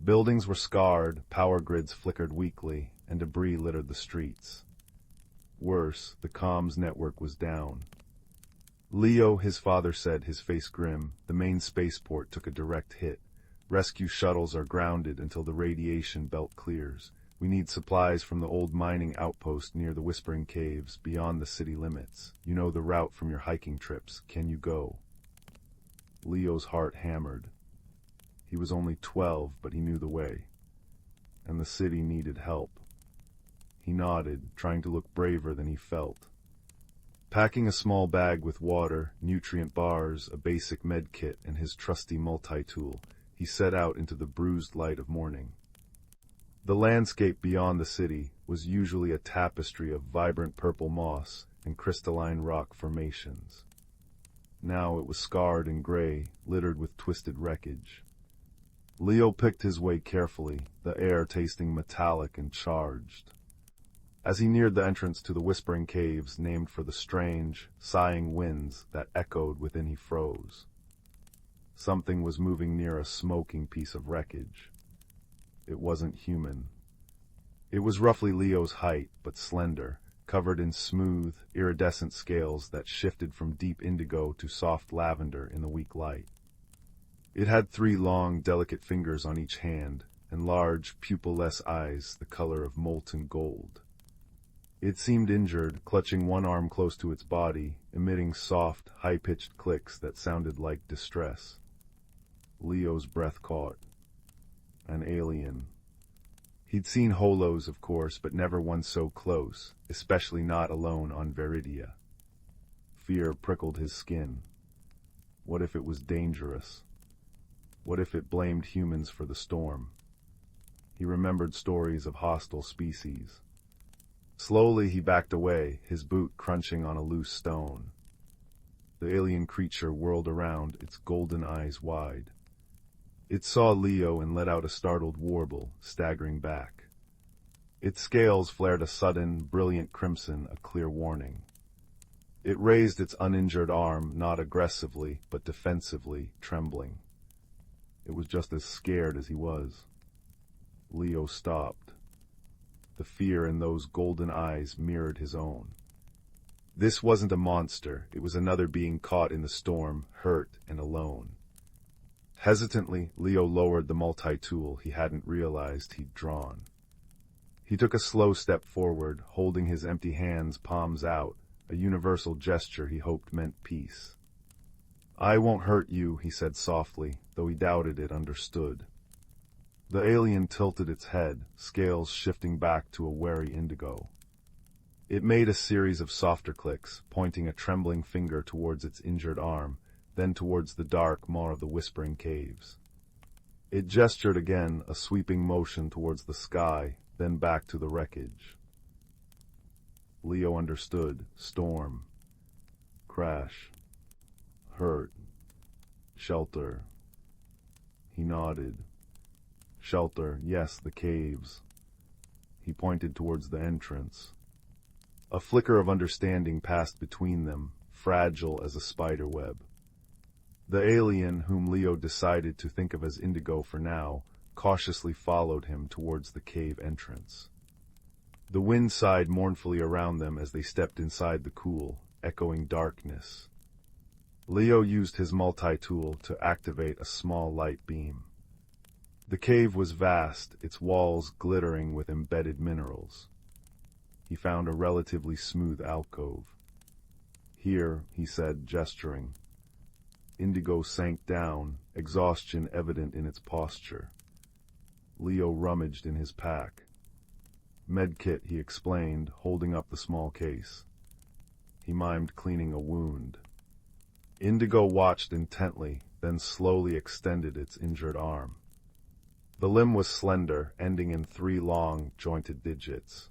Buildings were scarred, power grids flickered weakly, and debris littered the streets. Worse, the comms network was down. Leo, his father said, his face grim, the main spaceport took a direct hit. Rescue shuttles are grounded until the radiation belt clears. We need supplies from the old mining outpost near the Whispering Caves, beyond the city limits. You know the route from your hiking trips. Can you go? Leo's heart hammered. He was only 12, but he knew the way. And the city needed help. He nodded, trying to look braver than he felt. Packing a small bag with water, nutrient bars, a basic med kit, and his trusty multi-tool, he set out into the bruised light of morning. The landscape beyond the city was usually a tapestry of vibrant purple moss and crystalline rock formations. Now it was scarred and gray, littered with twisted wreckage. Leo picked his way carefully, the air tasting metallic and charged. As he neared the entrance to the Whispering Caves, named for the strange, sighing winds that echoed within, he froze. Something was moving near a smoking piece of wreckage. It wasn't human. It was roughly Leo's height, but slender, covered in smooth, iridescent scales that shifted from deep indigo to soft lavender in the weak light. It had 3 long, delicate fingers on each hand, and large, pupil-less eyes the color of molten gold. It seemed injured, clutching one arm close to its body, emitting soft, high-pitched clicks that sounded like distress. Leo's breath caught. An alien. He'd seen holos, of course, but never one so close, especially not alone on Veridia. Fear prickled his skin. What if it was dangerous? What if it blamed humans for the storm? He remembered stories of hostile species. Slowly he backed away, his boot crunching on a loose stone. The alien creature whirled around, its golden eyes wide. It saw Leo and let out a startled warble, staggering back. Its scales flared a sudden, brilliant crimson, a clear warning. It raised its uninjured arm, not aggressively, but defensively, trembling. It was just as scared as he was. Leo stopped. The fear in those golden eyes mirrored his own. This wasn't a monster, it was another being caught in the storm, hurt and alone. Hesitantly, Leo lowered the multi-tool he hadn't realized he'd drawn. He took a slow step forward, holding his empty hands, palms out, a universal gesture he hoped meant peace. "I won't hurt you," he said softly, though he doubted it understood. The alien tilted its head, scales shifting back to a wary indigo. It made a series of softer clicks, pointing a trembling finger towards its injured arm, then towards the dark maw of the Whispering Caves. It gestured again, a sweeping motion towards the sky, then back to the wreckage. Leo understood. Storm. Crash. Hurt. Shelter. He nodded. Shelter, yes, the caves. He pointed towards the entrance. A flicker of understanding passed between them, fragile as a spider web. The alien, whom Leo decided to think of as Indigo for now, cautiously followed him towards the cave entrance. The wind sighed mournfully around them as they stepped inside the cool, echoing darkness. Leo used his multi-tool to activate a small light beam. The cave was vast, its walls glittering with embedded minerals. He found a relatively smooth alcove. "Here," he said, gesturing. Indigo sank down, exhaustion evident in its posture. Leo rummaged in his pack. "Medkit," he explained, holding up the small case. He mimed cleaning a wound. Indigo watched intently, then slowly extended its injured arm. The limb was slender, ending in 3 long, jointed digits.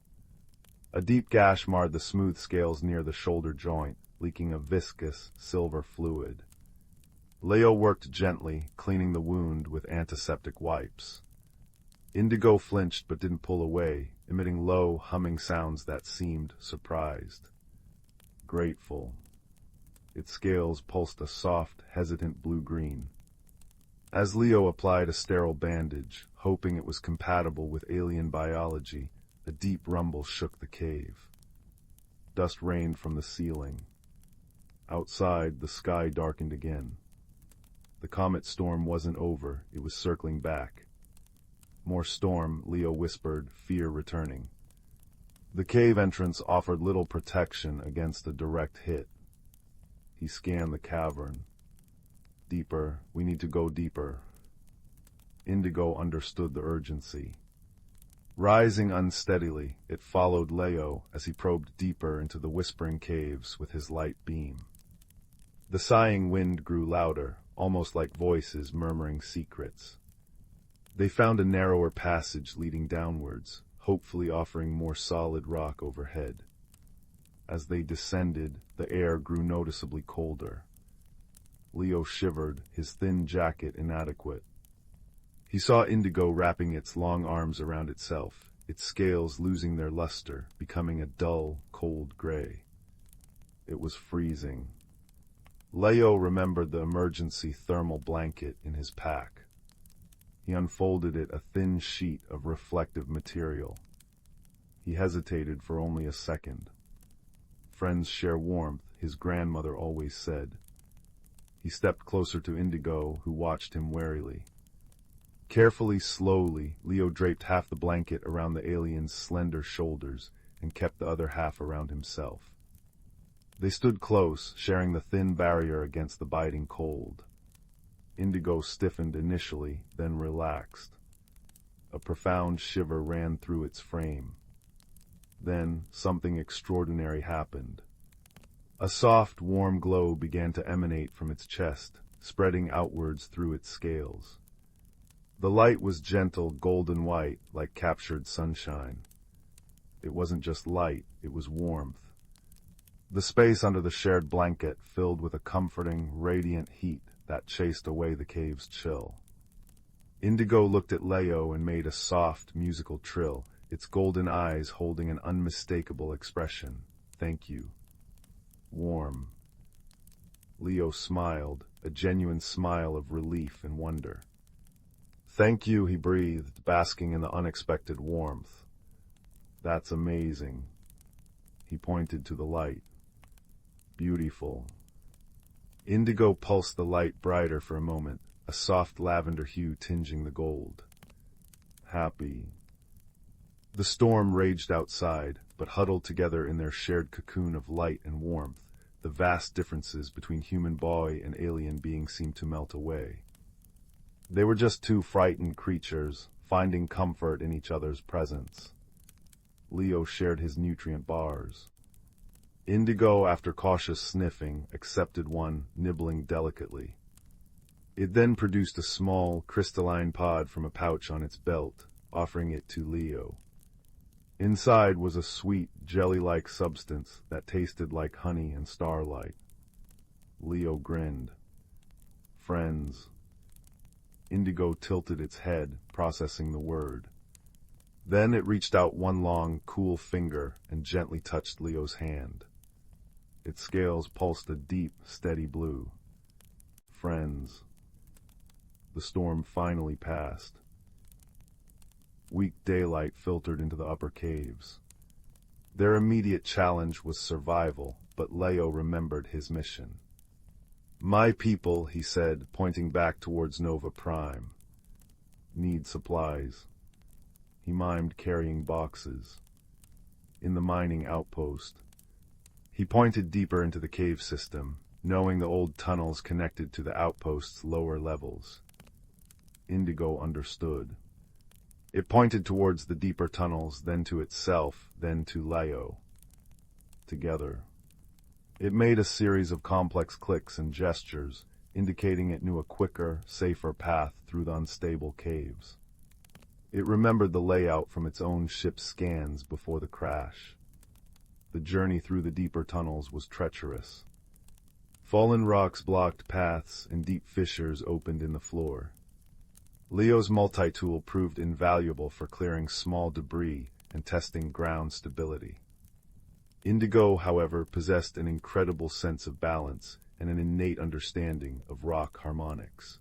A deep gash marred the smooth scales near the shoulder joint, leaking a viscous, silver fluid. Leo worked gently, cleaning the wound with antiseptic wipes. Indigo flinched but didn't pull away, emitting low, humming sounds that seemed surprised. Grateful. Its scales pulsed a soft, hesitant blue-green. As Leo applied a sterile bandage, hoping it was compatible with alien biology, a deep rumble shook the cave. Dust rained from the ceiling. Outside, the sky darkened again. The comet storm wasn't over, it was circling back. "More storm," Leo whispered, fear returning. The cave entrance offered little protection against a direct hit. He scanned the cavern. "Deeper, we need to go deeper." Indigo understood the urgency. Rising unsteadily, it followed Leo as he probed deeper into the whispering caves with his light beam. The sighing wind grew louder, almost like voices murmuring secrets. They found a narrower passage leading downwards, hopefully offering more solid rock overhead. As they descended, the air grew noticeably colder. Leo shivered, his thin jacket inadequate. He saw Indigo wrapping its long arms around itself, its scales losing their luster, becoming a dull, cold gray. It was freezing. Leo remembered the emergency thermal blanket in his pack. He unfolded it, a thin sheet of reflective material. He hesitated for only a second. Friends share warmth, his grandmother always said. He stepped closer to Indigo, who watched him warily. Carefully, slowly, Leo draped half the blanket around the alien's slender shoulders and kept the other half around himself. They stood close, sharing the thin barrier against the biting cold. Indigo stiffened initially, then relaxed. A profound shiver ran through its frame. Then something extraordinary happened. A soft, warm glow began to emanate from its chest, spreading outwards through its scales. The light was gentle, golden white, like captured sunshine. It wasn't just light, it was warmth. The space under the shared blanket filled with a comforting, radiant heat that chased away the cave's chill. Indigo looked at Leo and made a soft, musical trill, its golden eyes holding an unmistakable expression. "Thank you." Warm. Leo smiled, a genuine smile of relief and wonder. "Thank you," he breathed, basking in the unexpected warmth. "That's amazing." He pointed to the light. "Beautiful." Indigo pulsed the light brighter for a moment, a soft lavender hue tinging the gold. "Happy." The storm raged outside, but huddled together in their shared cocoon of light and warmth, the vast differences between human boy and alien being seemed to melt away. They were just 2 frightened creatures, finding comfort in each other's presence. Leo shared his nutrient bars. Indigo, after cautious sniffing, accepted one, nibbling delicately. It then produced a small, crystalline pod from a pouch on its belt, offering it to Leo. Inside was a sweet, jelly-like substance that tasted like honey and starlight. Leo grinned. "Friends." Indigo tilted its head, processing the word. Then it reached out one long, cool finger and gently touched Leo's hand. Its scales pulsed a deep, steady blue. "Friends." The storm finally passed. Weak daylight filtered into the upper caves. Their immediate challenge was survival, but Leo remembered his mission. "My people," he said, pointing back towards Nova Prime. "Need supplies." He mimed carrying boxes. "In the mining outpost." He pointed deeper into the cave system. knowing the old tunnels connected to the outpost's lower levels. Indigo understood. It pointed towards the deeper tunnels, then to itself, then to Leo. Together, it made a series of complex clicks and gestures, indicating it knew a quicker, safer path through the unstable caves. It remembered the layout from its own ship's scans before the crash. The journey through the deeper tunnels was treacherous. Fallen rocks blocked paths, and deep fissures opened in the floor. Leo's multi-tool proved invaluable for clearing small debris and testing ground stability. Indigo, however, possessed an incredible sense of balance and an innate understanding of rock harmonics.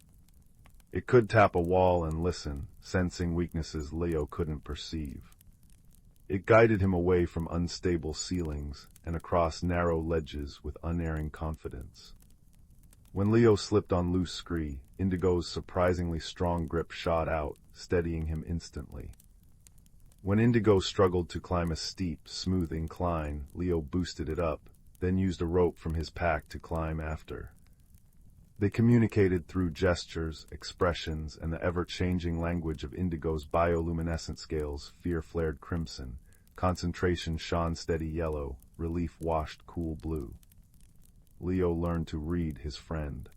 It could tap a wall and listen, sensing weaknesses Leo couldn't perceive. It guided him away from unstable ceilings and across narrow ledges with unerring confidence. When Leo slipped on loose scree, Indigo's surprisingly strong grip shot out, steadying him instantly. When Indigo struggled to climb a steep, smooth incline, Leo boosted it up, then used a rope from his pack to climb after. They communicated through gestures, expressions, and the ever-changing language of Indigo's bioluminescent scales. Fear flared crimson, concentration shone steady yellow, relief washed cool blue. Leo learned to read his friend.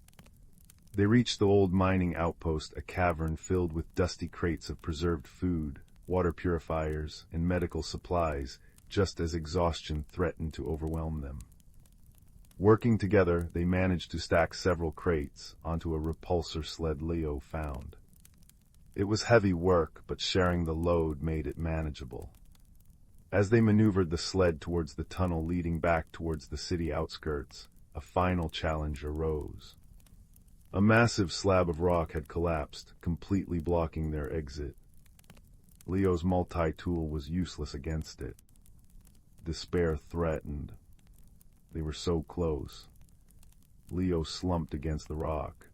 They reached the old mining outpost, a cavern filled with dusty crates of preserved food, water purifiers, and medical supplies, just as exhaustion threatened to overwhelm them. Working together, they managed to stack several crates onto a repulsor sled Leo found. It was heavy work, but sharing the load made it manageable. As they maneuvered the sled towards the tunnel leading back towards the city outskirts, a final challenge arose. A massive slab of rock had collapsed, completely blocking their exit. Leo's multi-tool was useless against it. Despair threatened. They were so close. Leo slumped against the rock.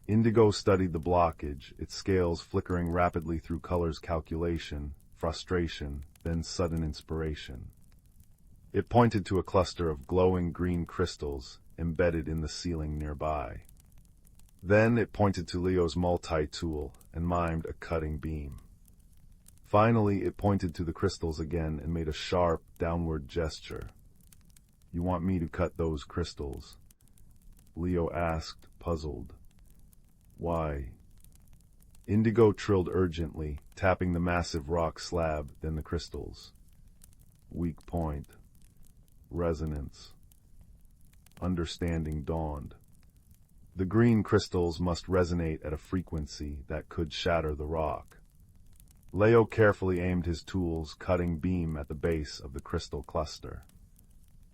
Indigo studied the blockage, its scales flickering rapidly through colors calculation, frustration, then sudden inspiration. It pointed to a cluster of glowing green crystals embedded in the ceiling nearby. Then it pointed to Leo's multi-tool and mimed a cutting beam. Finally, it pointed to the crystals again and made a sharp, downward gesture. "You want me to cut those crystals?" Leo asked, puzzled. "Why?" Indigo trilled urgently, tapping the massive rock slab, then the crystals. Weak point. Resonance. Understanding dawned. The green crystals must resonate at a frequency that could shatter the rock. Leo carefully aimed his tool's cutting beam at the base of the crystal cluster.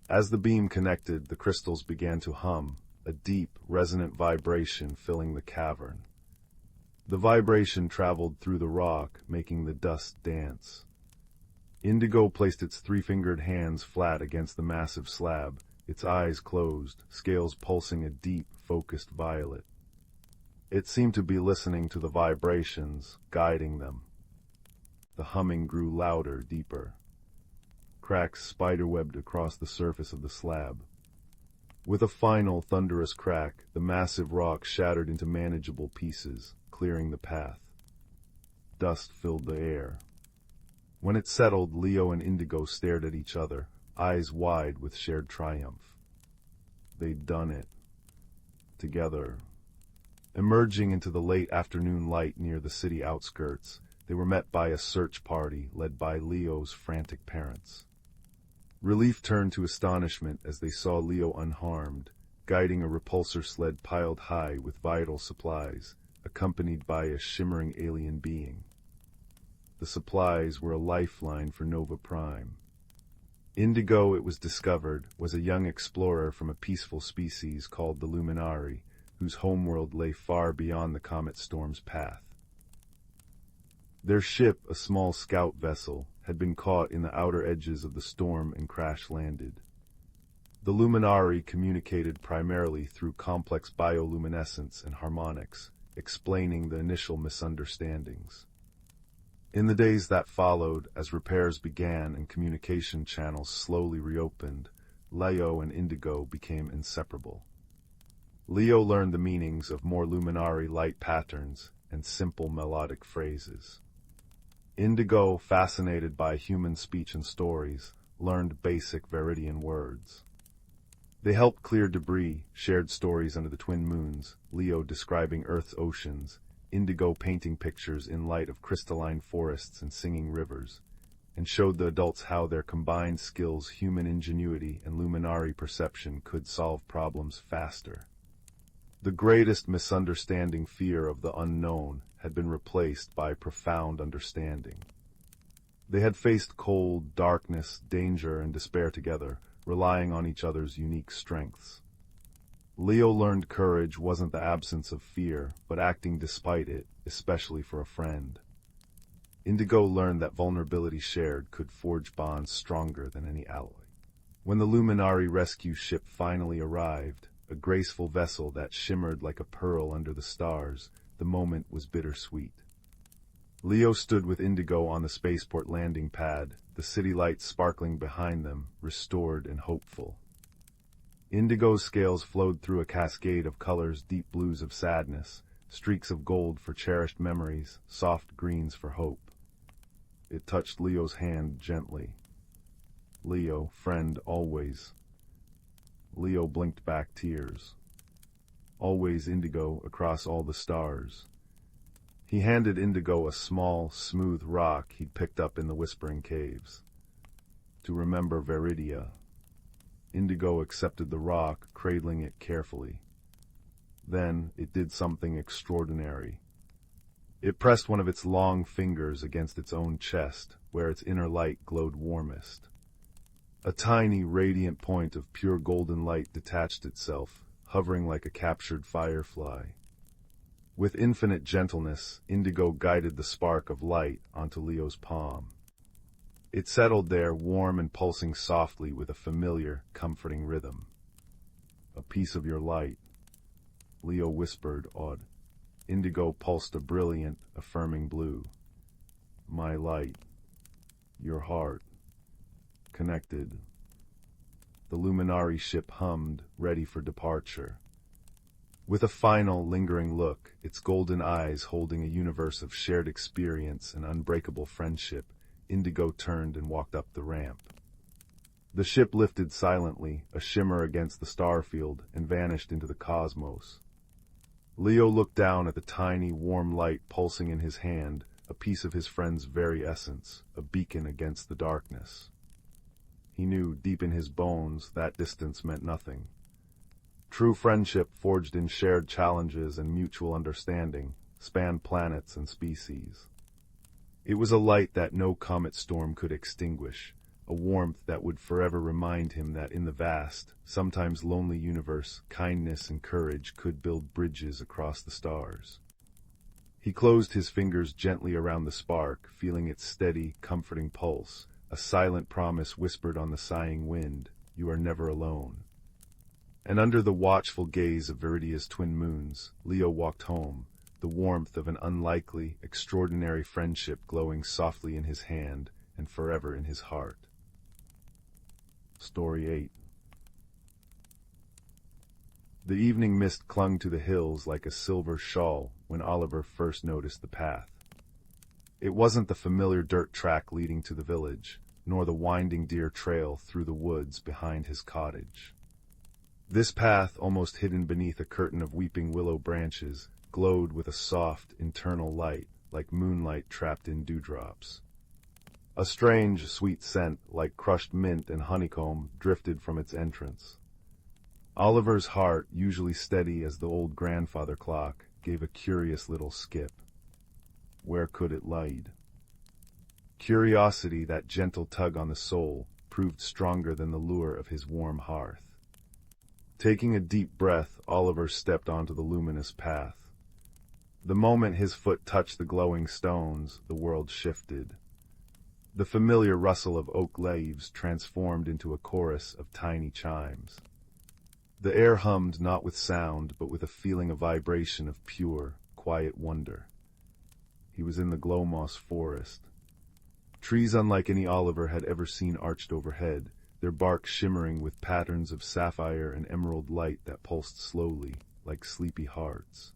As the beam connected, the crystals began to hum, a deep, resonant vibration filling the cavern. The vibration traveled through the rock, making the dust dance. Indigo placed its three-fingered hands flat against the massive slab, its eyes closed, scales pulsing a deep, focused violet. It seemed to be listening to the vibrations, guiding them. The humming grew louder, deeper. Cracks spiderwebbed across the surface of the slab. With a final, thunderous crack, the massive rock shattered into manageable pieces, clearing the path. Dust filled the air. When it settled, Leo and Indigo stared at each other, eyes wide with shared triumph. They'd done it. Together. Emerging into the late afternoon light near the city outskirts, they were met by a search party led by Leo's frantic parents. Relief turned to astonishment as they saw Leo unharmed, guiding a repulsor sled piled high with vital supplies, accompanied by a shimmering alien being. The supplies were a lifeline for Nova Prime. Indigo, it was discovered, was a young explorer from a peaceful species called the Luminari, whose homeworld lay far beyond the comet storm's path. Their ship, a small scout vessel, had been caught in the outer edges of the storm and crash-landed. The Luminari communicated primarily through complex bioluminescence and harmonics, explaining the initial misunderstandings. In the days that followed, as repairs began and communication channels slowly reopened, Leo and Indigo became inseparable. Leo learned the meanings of more luminary light patterns and simple melodic phrases. Indigo, fascinated by human speech and stories, learned basic Viridian words. They helped clear debris, shared stories under the twin moons, Leo describing Earth's oceans, Indigo painting pictures in light of crystalline forests and singing rivers, and showed the adults how their combined skills, human ingenuity and luminary perception, could solve problems faster. The greatest misunderstanding, fear of the unknown, had been replaced by profound understanding. They had faced cold, darkness, danger, and despair together, relying on each other's unique strengths. Leo learned courage wasn't the absence of fear, but acting despite it, especially for a friend. Indigo learned that vulnerability shared could forge bonds stronger than any alloy. When the Luminari rescue ship finally arrived, a graceful vessel that shimmered like a pearl under the stars, the moment was bittersweet. Leo stood with Indigo on the spaceport landing pad, the city lights sparkling behind them, restored and hopeful. Indigo's scales flowed through a cascade of colors, deep blues of sadness, streaks of gold for cherished memories, soft greens for hope. It touched Leo's hand gently. Leo, friend always. Leo blinked back tears. Always, Indigo, across all the stars. He handed Indigo a small, smooth rock he'd picked up in the Whispering Caves. To remember Veridia. Indigo accepted the rock, cradling it carefully. Then it did something extraordinary. It pressed one of its long fingers against its own chest, where its inner light glowed warmest. A tiny, radiant point of pure golden light detached itself, hovering like a captured firefly. With infinite gentleness, Indigo guided the spark of light onto Leo's palm. It settled there, warm and pulsing softly with a familiar, comforting rhythm. "A piece of your light," Leo whispered, awed. Indigo pulsed a brilliant, affirming blue. "My light. Your heart. Connected." The Luminari ship hummed, ready for departure. With a final, lingering look, its golden eyes holding a universe of shared experience and unbreakable friendship, Indigo turned and walked up the ramp. The ship lifted silently, a shimmer against the starfield, and vanished into the cosmos. Leo looked down at the tiny, warm light pulsing in his hand, a piece of his friend's very essence, a beacon against the darkness. He knew, deep in his bones, that distance meant nothing. True friendship, forged in shared challenges and mutual understanding, spanned planets and species. It was a light that no comet storm could extinguish, a warmth that would forever remind him that in the vast, sometimes lonely universe, kindness and courage could build bridges across the stars. He closed his fingers gently around the spark, feeling its steady, comforting pulse, a silent promise whispered on the sighing wind, "You are never alone." And under the watchful gaze of Viridia's twin moons, Leo walked home, the warmth of an unlikely, extraordinary friendship glowing softly in his hand and forever in his heart. Story 8. The evening mist clung to the hills like a silver shawl when Oliver first noticed the path. It wasn't the familiar dirt track leading to the village, nor the winding deer trail through the woods behind his cottage. This path, almost hidden beneath a curtain of weeping willow branches, glowed with a soft, internal light, like moonlight trapped in dewdrops. A strange, sweet scent, like crushed mint and honeycomb, drifted from its entrance. Oliver's heart, usually steady as the old grandfather clock, gave a curious little skip. Where could it lead? Curiosity, that gentle tug on the soul, proved stronger than the lure of his warm hearth. Taking a deep breath, Oliver stepped onto the luminous path. The moment his foot touched the glowing stones, the world shifted. The familiar rustle of oak leaves transformed into a chorus of tiny chimes. The air hummed not with sound, but with a feeling of vibration of pure, quiet wonder. He was in the Glowmoss forest. Trees unlike any Oliver had ever seen arched overhead, their bark shimmering with patterns of sapphire and emerald light that pulsed slowly, like sleepy hearts.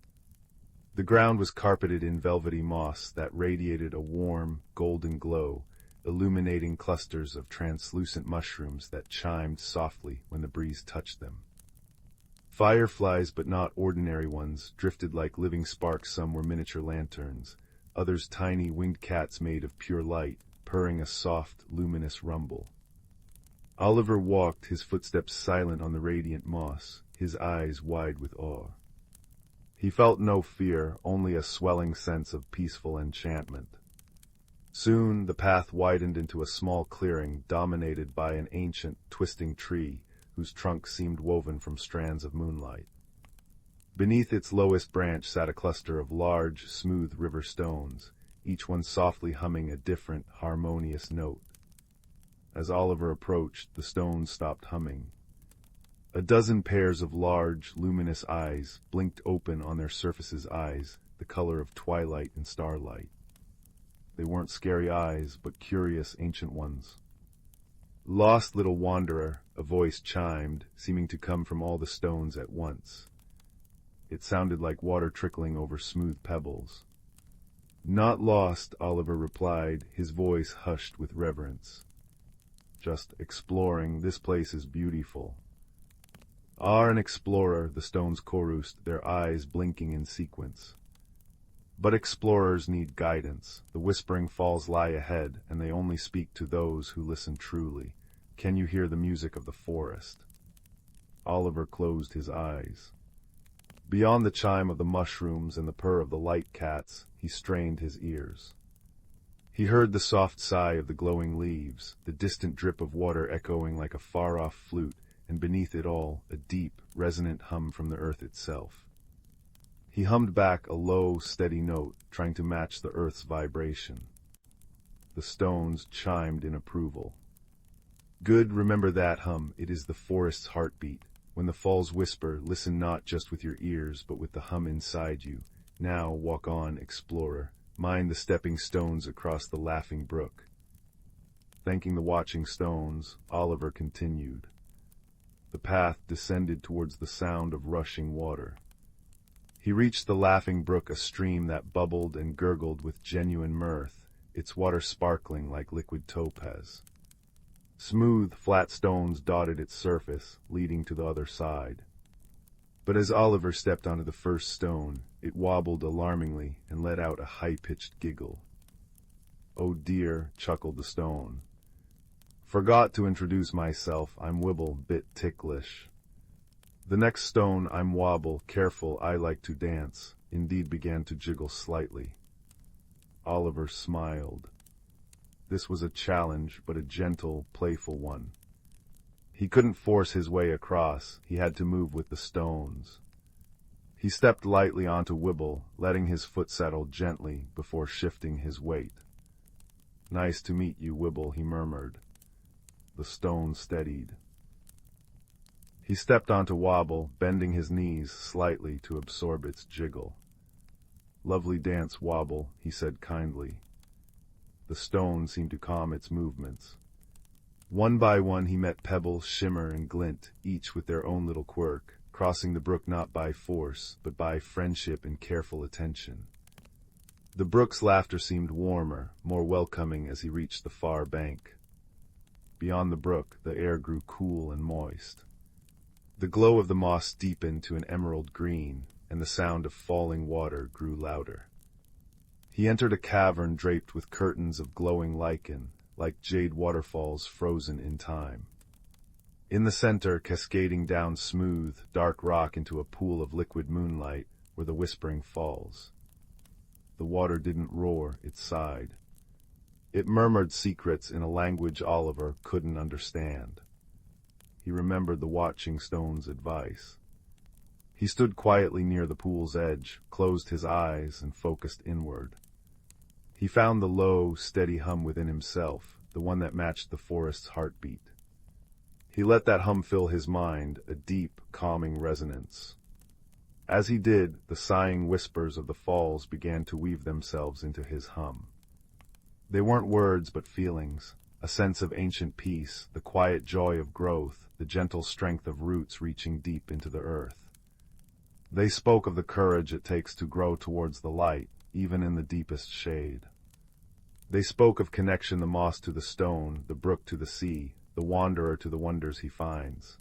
The ground was carpeted in velvety moss that radiated a warm, golden glow, illuminating clusters of translucent mushrooms that chimed softly when the breeze touched them. Fireflies, but not ordinary ones, drifted like living sparks. Some were miniature lanterns, others tiny winged cats made of pure light, purring a soft, luminous rumble. Oliver walked, his footsteps silent on the radiant moss, his eyes wide with awe. He felt no fear, only a swelling sense of peaceful enchantment. Soon the path widened into a small clearing dominated by an ancient, twisting tree whose trunk seemed woven from strands of moonlight. Beneath its lowest branch sat a cluster of large, smooth river stones, each one softly humming a different, harmonious note. As Oliver approached, the stones stopped humming. A dozen pairs of large, luminous eyes blinked open on their surfaces, eyes the color of twilight and starlight. They weren't scary eyes, but curious, ancient ones. "Lost little wanderer," a voice chimed, seeming to come from all the stones at once. It sounded like water trickling over smooth pebbles. "Not lost," Oliver replied, his voice hushed with reverence. "Just exploring. This place is beautiful." "Ah, an explorer," the stones chorused, their eyes blinking in sequence. "But explorers need guidance. The whispering falls lie ahead, and they only speak to those who listen truly. Can you hear the music of the forest?" Oliver closed his eyes. Beyond the chime of the mushrooms and the purr of the light cats, he strained his ears. He heard the soft sigh of the glowing leaves, the distant drip of water echoing like a far-off flute, and beneath it all, a deep, resonant hum from the earth itself. He hummed back a low, steady note, trying to match the earth's vibration. The stones chimed in approval. "Good, remember that hum. It is the forest's heartbeat. When the falls whisper, listen not just with your ears, but with the hum inside you. Now walk on, explorer. Mind the stepping stones across the laughing brook." Thanking the watching stones, Oliver continued. The path descended towards the sound of rushing water. He reached the laughing brook, a stream that bubbled and gurgled with genuine mirth, its water sparkling like liquid topaz. Smooth, flat stones dotted its surface, leading to the other side. But as Oliver stepped onto the first stone, it wobbled alarmingly and let out a high-pitched giggle. "Oh dear," chuckled the stone. "Forgot to introduce myself. I'm Wibble, bit ticklish." The next stone, "I'm Wobble, careful, I like to dance," indeed began to jiggle slightly. Oliver smiled. This was a challenge, but a gentle, playful one. He couldn't force his way across, he had to move with the stones. He stepped lightly onto Wibble, letting his foot settle gently before shifting his weight. "Nice to meet you, Wibble," he murmured. The stone steadied. He stepped onto Wobble, bending his knees slightly to absorb its jiggle. "Lovely dance, Wobble," he said kindly. The stone seemed to calm its movements. One by one he met pebbles shimmer and glint, each with their own little quirk, crossing the brook not by force, but by friendship and careful attention. The brook's laughter seemed warmer, more welcoming as he reached the far bank. Beyond the brook, the air grew cool and moist. The glow of the moss deepened to an emerald green, and the sound of falling water grew louder. He entered a cavern draped with curtains of glowing lichen, like jade waterfalls frozen in time. In the center, cascading down smooth, dark rock into a pool of liquid moonlight, were the whispering falls. The water didn't roar, it sighed. It murmured secrets in a language Oliver couldn't understand. He remembered the watching stone's advice. He stood quietly near the pool's edge, closed his eyes, and focused inward. He found the low, steady hum within himself, the one that matched the forest's heartbeat. He let that hum fill his mind, a deep, calming resonance. As he did, the sighing whispers of the falls began to weave themselves into his hum. They weren't words but feelings, a sense of ancient peace, the quiet joy of growth, the gentle strength of roots reaching deep into the earth. They spoke of the courage it takes to grow towards the light, even in the deepest shade. They spoke of connection, the moss to the stone, the brook to the sea, the wanderer to the wonders he finds.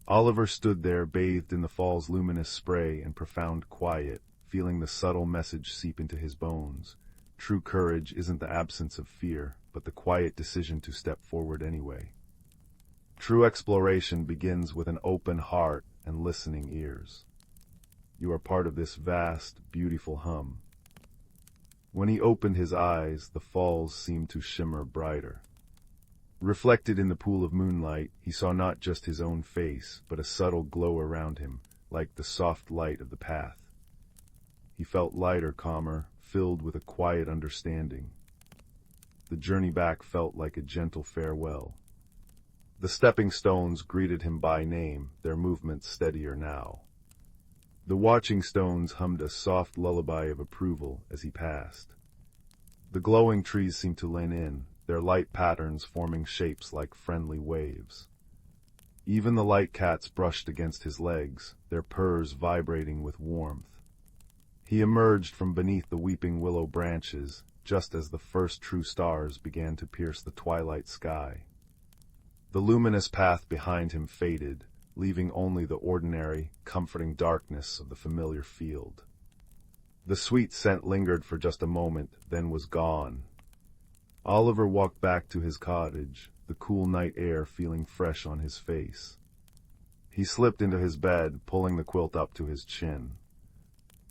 Oliver stood there, bathed in the fall's luminous spray and profound quiet, feeling the subtle message seep into his bones. True courage isn't the absence of fear, but the quiet decision to step forward anyway. True exploration begins with an open heart and listening ears. You are part of this vast, beautiful hum. When he opened his eyes, the falls seemed to shimmer brighter. Reflected in the pool of moonlight, he saw not just his own face, but a subtle glow around him, like the soft light of the path. He felt lighter, calmer, filled with a quiet understanding. The journey back felt like a gentle farewell. The stepping stones greeted him by name, their movements steadier now. The watching stones hummed a soft lullaby of approval as he passed. The glowing trees seemed to lean in, their light patterns forming shapes like friendly waves. Even the light cats brushed against his legs, their purrs vibrating with warmth. He emerged from beneath the weeping willow branches, just as the first true stars began to pierce the twilight sky. The luminous path behind him faded, leaving only the ordinary, comforting darkness of the familiar field. The sweet scent lingered for just a moment, then was gone. Oliver walked back to his cottage, the cool night air feeling fresh on his face. He slipped into his bed, pulling the quilt up to his chin.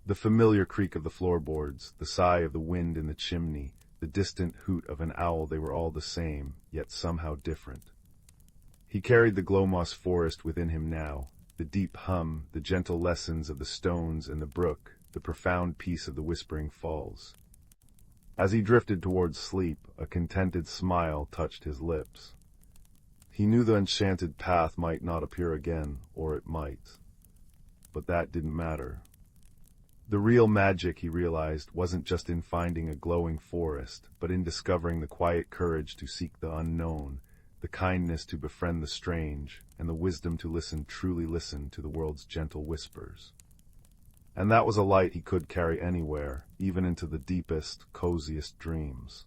The familiar creak of the floorboards, the sigh of the wind in the chimney, the distant hoot of an owl, they were all the same, yet somehow different. He carried the glowmoss forest within him now, the deep hum, the gentle lessons of the stones and the brook, the profound peace of the whispering falls. As he drifted towards sleep, a contented smile touched his lips. He knew the enchanted path might not appear again, or it might. But that didn't matter. The real magic, he realized, wasn't just in finding a glowing forest, but in discovering the quiet courage to seek the unknown, the kindness to befriend the strange, and the wisdom to truly listen to the world's gentle whispers. And that was a light he could carry anywhere, even into the deepest, coziest dreams.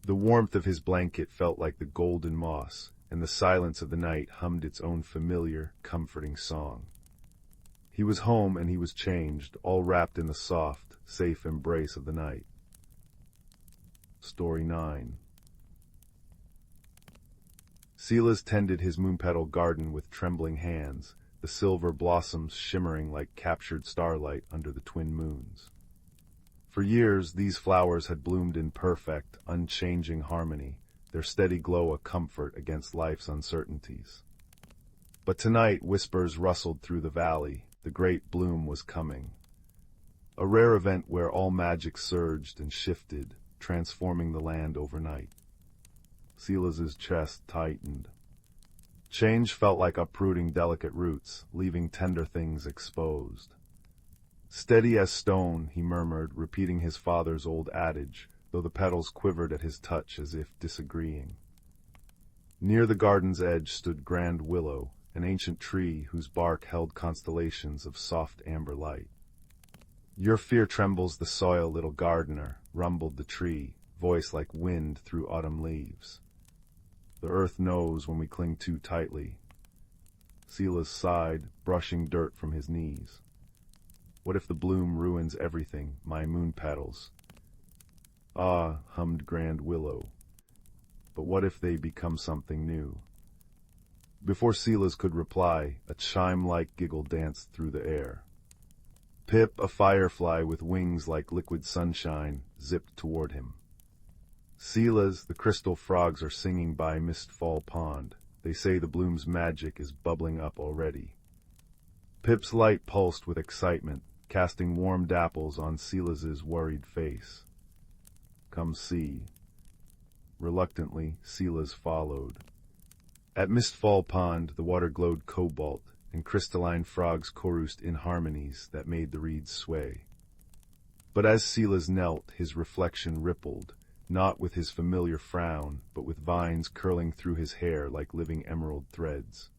The warmth of his blanket felt like the golden moss, and the silence of the night hummed its own familiar, comforting song. He was home and he was changed, all wrapped in the soft, safe embrace of the night. Story 9. Silas tended his moonpetal garden with trembling hands, the silver blossoms shimmering like captured starlight under the twin moons. For years, these flowers had bloomed in perfect, unchanging harmony, their steady glow a comfort against life's uncertainties. But tonight, whispers rustled through the valley. The great bloom was coming. A rare event where all magic surged and shifted, transforming the land overnight. Silas's chest tightened. Change felt like uprooting delicate roots, leaving tender things exposed. Steady as stone, he murmured, repeating his father's old adage, though the petals quivered at his touch as if disagreeing. Near the garden's edge stood Grand Willow, an ancient tree whose bark held constellations of soft amber light. "Your fear trembles the soil, little gardener," rumbled the tree, voice like wind through autumn leaves. "The earth knows when we cling too tightly." Silas sighed, brushing dirt from his knees. "What if the bloom ruins everything, my moon petals?" "Ah," hummed Grand Willow. "But what if they become something new?" Before Silas could reply, a chime-like giggle danced through the air. Pip, a firefly with wings like liquid sunshine, zipped toward him. "Silas, the crystal frogs are singing by Mistfall Pond. They say the bloom's magic is bubbling up already." Pip's light pulsed with excitement, casting warm dapples on Silas's worried face. "Come see." Reluctantly, Silas followed. At Mistfall Pond, the water glowed cobalt, and crystalline frogs chorused in harmonies that made the reeds sway. But as Silas knelt, his reflection rippled, not with his familiar frown, but with vines curling through his hair like living emerald threads.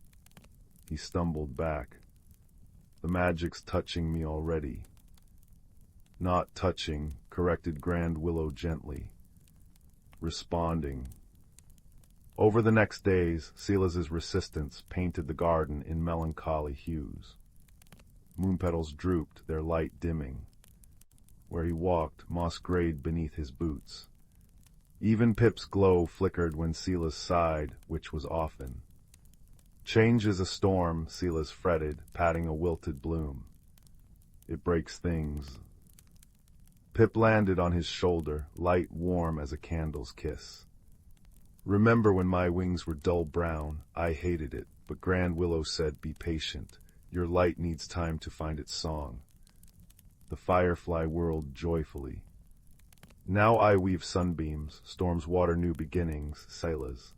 He stumbled back. The magic's touching me already. Not touching, corrected Grand Willow gently. Responding. Over the next days, Silas's resistance painted the garden in melancholy hues. Moonpetals drooped, their light dimming. Where he walked, moss grayed beneath his boots. Even Pip's glow flickered when Silas sighed, which was often. Change is a storm, Silas fretted, patting a wilted bloom. It breaks things. Pip landed on his shoulder, light warm as a candle's kiss. Remember when my wings were dull brown? I hated it, but Grand Willow said, be patient. Your light needs time to find its song. The firefly whirled joyfully. Now I weave sunbeams, storms water new beginnings, Silas.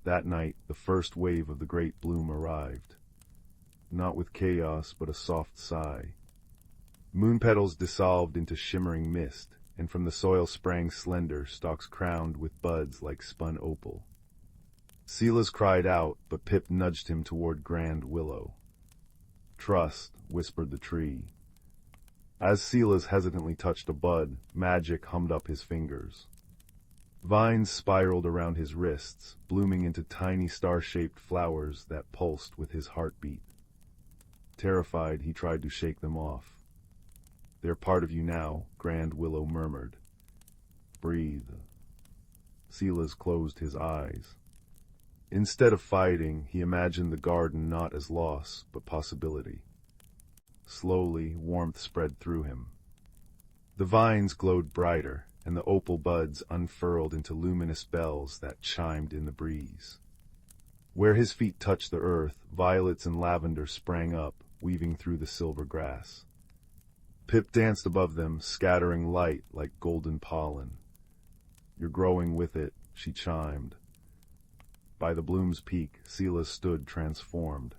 That night, the first wave of the great bloom arrived. Not with chaos, but a soft sigh. Moonpetals dissolved into shimmering mist, and from the soil sprang slender stalks crowned with buds like spun opal. Silas cried out, but Pip nudged him toward Grand Willow. Trust, whispered the tree. As Silas hesitantly touched a bud, magic hummed up his fingers. Vines spiraled around his wrists, blooming into tiny star-shaped flowers that pulsed with his heartbeat. Terrified, he tried to shake them off. They're part of you now, Grand Willow murmured. Breathe. Silas closed his eyes. Instead of fighting, he imagined the garden not as loss, but possibility. Slowly, warmth spread through him. The vines glowed brighter, and the opal buds unfurled into luminous bells that chimed in the breeze. Where his feet touched the earth, violets and lavender sprang up, weaving through the silver grass. Pip danced above them, scattering light like golden pollen. You're growing with it, she chimed. By the bloom's peak, Silas stood transformed.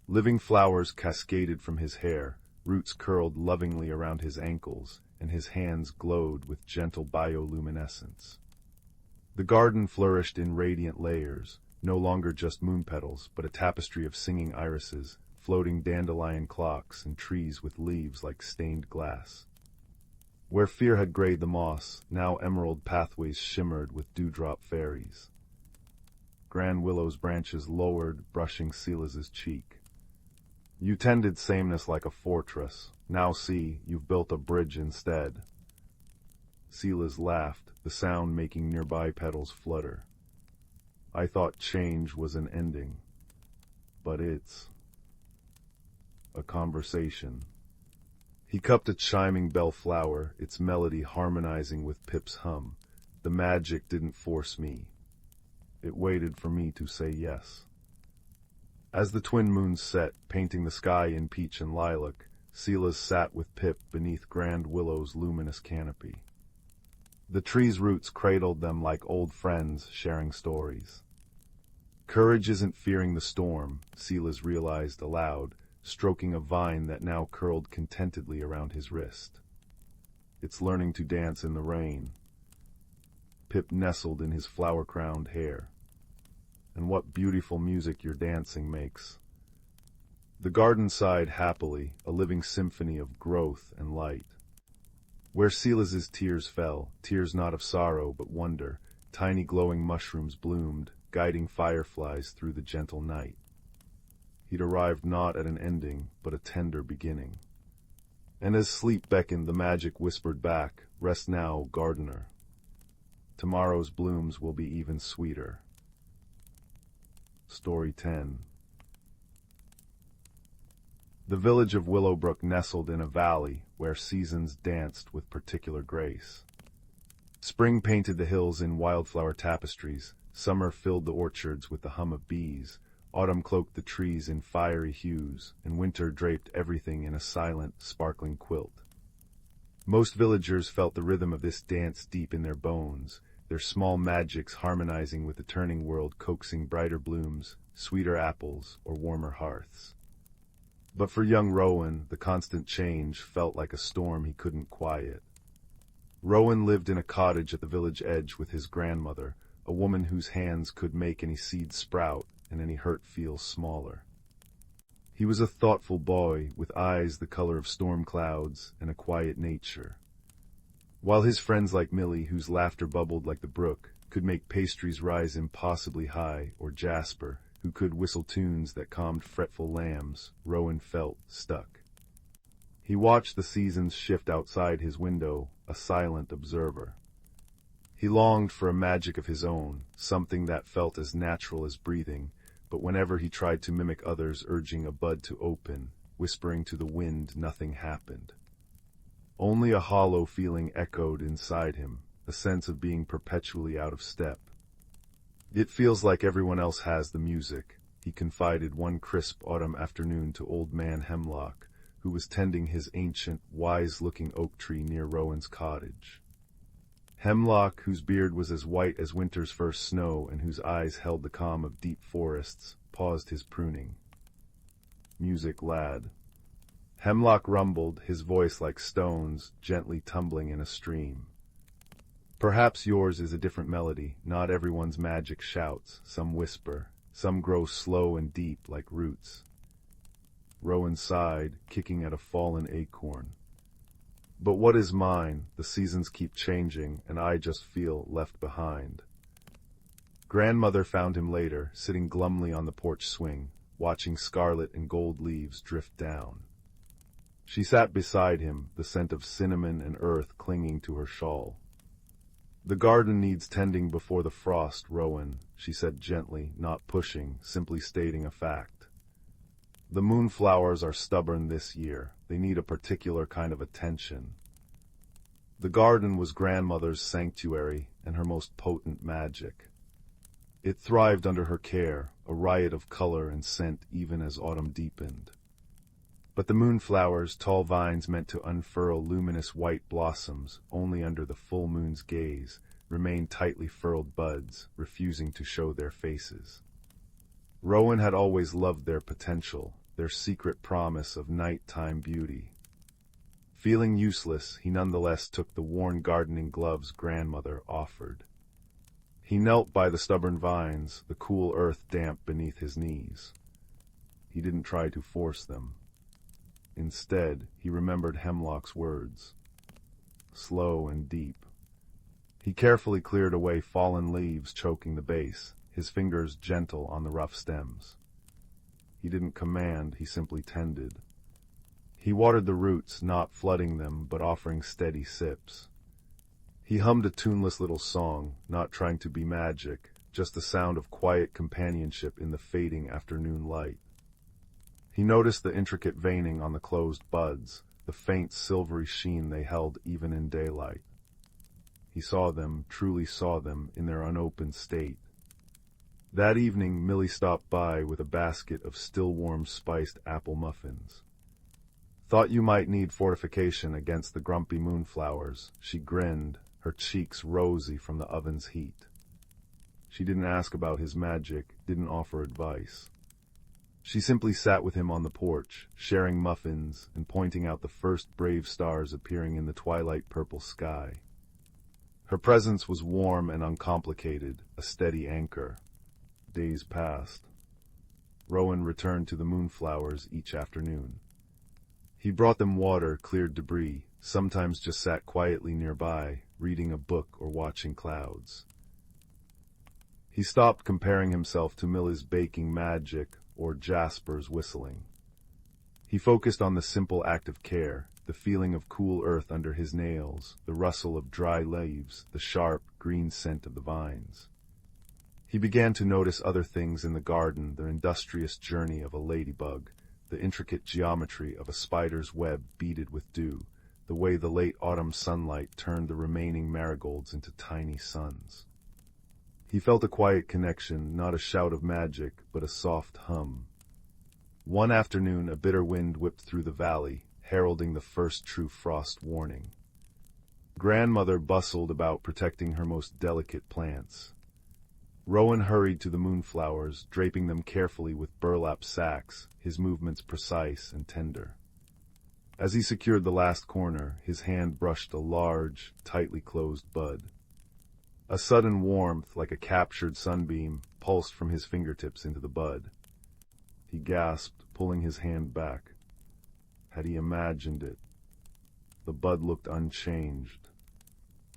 Living flowers cascaded from his hair, roots curled lovingly around his ankles, and his hands glowed with gentle bioluminescence. The garden flourished in radiant layers, no longer just moonpetals, but a tapestry of singing irises, floating dandelion clocks, and trees with leaves like stained glass. Where fear had grayed the moss, now emerald pathways shimmered with dewdrop fairies. Grand Willow's branches lowered, brushing Silas's cheek. You tended sameness like a fortress. Now see, you've built a bridge instead. Silas laughed, the sound making nearby petals flutter. I thought change was an ending, but it's a conversation. He cupped a chiming bellflower, its melody harmonizing with Pip's hum. The magic didn't force me. It waited for me to say yes. As the twin moons set, painting the sky in peach and lilac, Silas sat with Pip beneath Grand Willow's luminous canopy. The tree's roots cradled them like old friends sharing stories. Courage isn't fearing the storm, Silas realized aloud, stroking a vine that now curled contentedly around his wrist. It's learning to dance in the rain. Pip nestled in his flower-crowned hair. And what beautiful music your dancing makes. The garden sighed happily, a living symphony of growth and light. Where Silas's tears fell, tears not of sorrow but wonder, tiny glowing mushrooms bloomed, guiding fireflies through the gentle night. He'd arrived not at an ending, but a tender beginning. And as sleep beckoned, the magic whispered back, rest now, gardener. Tomorrow's blooms will be even sweeter. Story 10. The village of Willowbrook nestled in a valley where seasons danced with particular grace. Spring painted the hills in wildflower tapestries, summer filled the orchards with the hum of bees, autumn cloaked the trees in fiery hues, and winter draped everything in a silent, sparkling quilt. Most villagers felt the rhythm of this dance deep in their bones, their small magics harmonizing with the turning world, coaxing brighter blooms, sweeter apples, or warmer hearths. But for young Rowan, the constant change felt like a storm he couldn't quiet. Rowan lived in a cottage at the village edge with his grandmother, a woman whose hands could make any seed sprout and any hurt feel smaller. He was a thoughtful boy with eyes the color of storm clouds and a quiet nature. While his friends like Millie, whose laughter bubbled like the brook, could make pastries rise impossibly high, or Jasper, who could whistle tunes that calmed fretful lambs, Rowan felt stuck. He watched the seasons shift outside his window, a silent observer. He longed for a magic of his own, something that felt as natural as breathing, but whenever he tried to mimic others urging a bud to open, whispering to the wind, nothing happened. Only a hollow feeling echoed inside him, a sense of being perpetually out of step. "It feels like everyone else has the music," he confided one crisp autumn afternoon to Old Man Hemlock, who was tending his ancient, wise-looking oak tree near Rowan's cottage. Hemlock, whose beard was as white as winter's first snow and whose eyes held the calm of deep forests, paused his pruning. "Music, lad." Hemlock rumbled, his voice like stones, gently tumbling in a stream. "Perhaps yours is a different melody. Not everyone's magic shouts, some whisper, some grow slow and deep like roots." Rowan sighed, kicking at a fallen acorn. "But what is mine? The seasons keep changing, and I just feel left behind." Grandmother found him later, sitting glumly on the porch swing, watching scarlet and gold leaves drift down. She sat beside him, the scent of cinnamon and earth clinging to her shawl. "The garden needs tending before the frost, Rowan," she said gently, not pushing, simply stating a fact. "The moonflowers are stubborn this year. They need a particular kind of attention." The garden was grandmother's sanctuary and her most potent magic. It thrived under her care, a riot of color and scent even as autumn deepened. But the moonflowers, tall vines meant to unfurl luminous white blossoms only under the full moon's gaze, remained tightly furled buds, refusing to show their faces. Rowan had always loved their potential, their secret promise of nighttime beauty. Feeling useless, he nonetheless took the worn gardening gloves grandmother offered. He knelt by the stubborn vines, the cool earth damp beneath his knees. He didn't try to force them. Instead, he remembered Hemlock's words. Slow and deep. He carefully cleared away fallen leaves choking the base, his fingers gentle on the rough stems. He didn't command, he simply tended. He watered the roots, not flooding them, but offering steady sips. He hummed a tuneless little song, not trying to be magic, just the sound of quiet companionship in the fading afternoon light. He noticed the intricate veining on the closed buds, the faint silvery sheen they held even in daylight. He saw them, truly saw them, in their unopened state. That evening, Millie stopped by with a basket of still-warm spiced apple muffins. "Thought you might need fortification against the grumpy moonflowers," she grinned, her cheeks rosy from the oven's heat. She didn't ask about his magic, didn't offer advice. She simply sat with him on the porch, sharing muffins and pointing out the first brave stars appearing in the twilight purple sky. Her presence was warm and uncomplicated, a steady anchor. Days passed. Rowan returned to the moonflowers each afternoon. He brought them water, cleared debris, sometimes just sat quietly nearby, reading a book or watching clouds. He stopped comparing himself to Millie's baking magic or Jasper's whistling. He focused on the simple act of care, the feeling of cool earth under his nails, the rustle of dry leaves, the sharp, green scent of the vines. He began to notice other things in the garden, the industrious journey of a ladybug, the intricate geometry of a spider's web beaded with dew, the way the late autumn sunlight turned the remaining marigolds into tiny suns. He felt a quiet connection, not a shout of magic, but a soft hum. One afternoon, a bitter wind whipped through the valley, heralding the first true frost warning. Grandmother bustled about protecting her most delicate plants. Rowan hurried to the moonflowers, draping them carefully with burlap sacks, his movements precise and tender. As he secured the last corner, his hand brushed a large, tightly closed bud. A sudden warmth, like a captured sunbeam, pulsed from his fingertips into the bud. He gasped, pulling his hand back. Had he imagined it? The bud looked unchanged.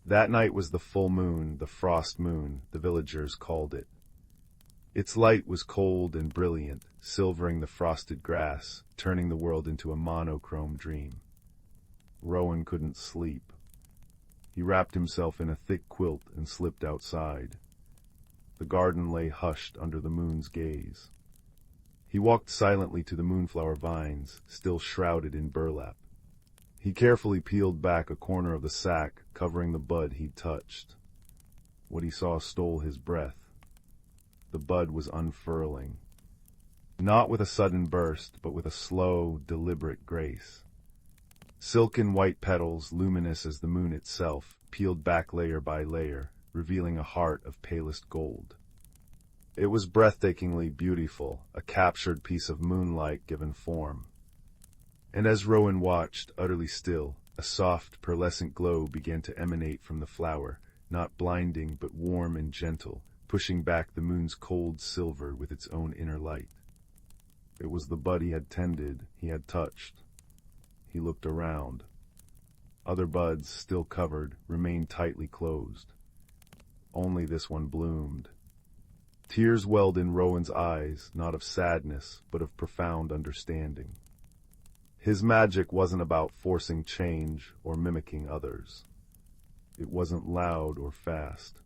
That night was the full moon, the frost moon, the villagers called it. Its light was cold and brilliant, silvering the frosted grass, turning the world into a monochrome dream. Rowan couldn't sleep. He wrapped himself in a thick quilt and slipped outside. The garden lay hushed under the moon's gaze. He walked silently to the moonflower vines, still shrouded in burlap. He carefully peeled back a corner of the sack, covering the bud he'd touched. What he saw stole his breath. The bud was unfurling. Not with a sudden burst, but with a slow, deliberate grace. Silken white petals, luminous as the moon itself, peeled back layer by layer, revealing a heart of palest gold. It was breathtakingly beautiful, a captured piece of moonlight given form. And as Rowan watched, utterly still, a soft, pearlescent glow began to emanate from the flower, not blinding but warm and gentle, pushing back the moon's cold silver with its own inner light. It was the bud he had tended, he had touched. He looked around. Other buds, still covered, remained tightly closed. Only this one bloomed. Tears welled in Rowan's eyes, not of sadness, but of profound understanding. His magic wasn't about forcing change or mimicking others. It wasn't loud or fast.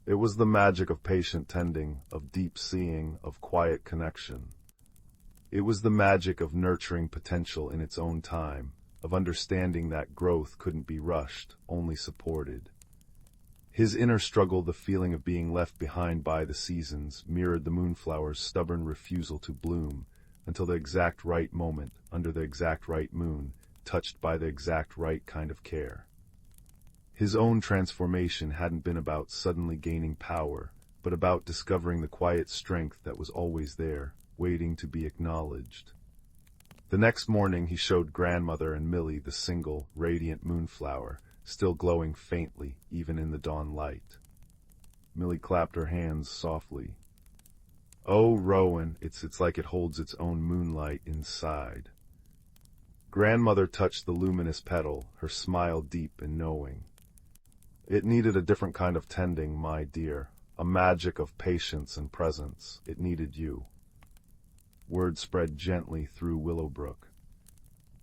It was the magic of patient tending, of deep seeing, of quiet connection. It was the magic of nurturing potential in its own time, of understanding that growth couldn't be rushed, only supported. His inner struggle, the feeling of being left behind by the seasons, mirrored the moonflower's stubborn refusal to bloom, until the exact right moment, under the exact right moon, touched by the exact right kind of care. His own transformation hadn't been about suddenly gaining power, but about discovering the quiet strength that was always there, waiting to be acknowledged. The next morning he showed grandmother and Millie the single, radiant moonflower, still glowing faintly, even in the dawn light. Millie clapped her hands softly. "Oh, Rowan, it's like it holds its own moonlight inside." Grandmother touched the luminous petal, her smile deep and knowing. "It needed a different kind of tending, my dear, a magic of patience and presence. It needed you." Word spread gently through Willowbrook.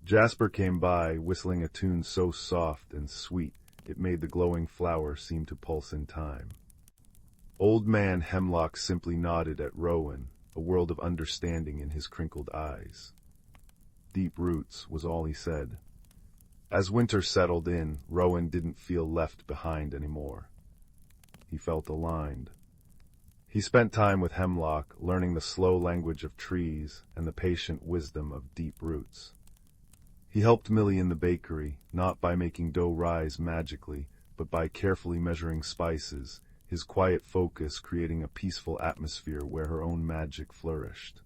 Jasper came by, whistling a tune so soft and sweet it made the glowing flower seem to pulse in time. Old Man Hemlock simply nodded at Rowan, a world of understanding in his crinkled eyes. "Deep roots," was all he said. As winter settled in, Rowan didn't feel left behind anymore. He felt aligned. He spent time with Hemlock, learning the slow language of trees and the patient wisdom of deep roots. He helped Millie in the bakery, not by making dough rise magically, but by carefully measuring spices, his quiet focus creating a peaceful atmosphere where her own magic flourished.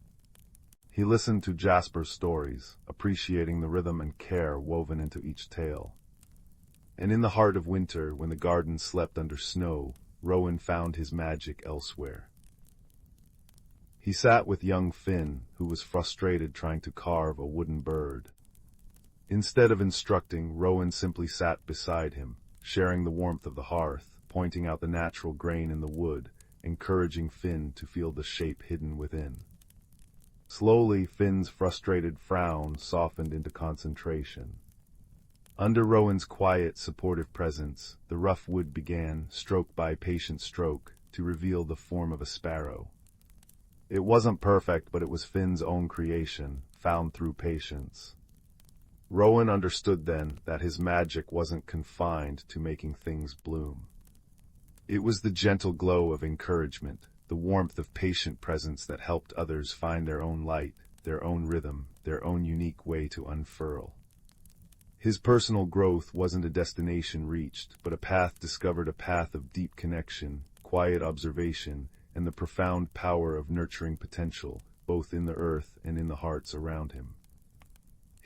He listened to Jasper's stories, appreciating the rhythm and care woven into each tale. And in the heart of winter, when the garden slept under snow, Rowan found his magic elsewhere. He sat with young Finn, who was frustrated trying to carve a wooden bird. Instead of instructing, Rowan simply sat beside him, sharing the warmth of the hearth, pointing out the natural grain in the wood, encouraging Finn to feel the shape hidden within. Slowly, Finn's frustrated frown softened into concentration. Under Rowan's quiet, supportive presence, the rough wood began, stroke by patient stroke, to reveal the form of a sparrow. It wasn't perfect, but it was Finn's own creation, found through patience. Rowan understood then that his magic wasn't confined to making things bloom. It was the gentle glow of encouragement, the warmth of patient presence that helped others find their own light, their own rhythm, their own unique way to unfurl. His personal growth wasn't a destination reached, but a path discovered, a path of deep connection, quiet observation, and the profound power of nurturing potential, both in the earth and in the hearts around him.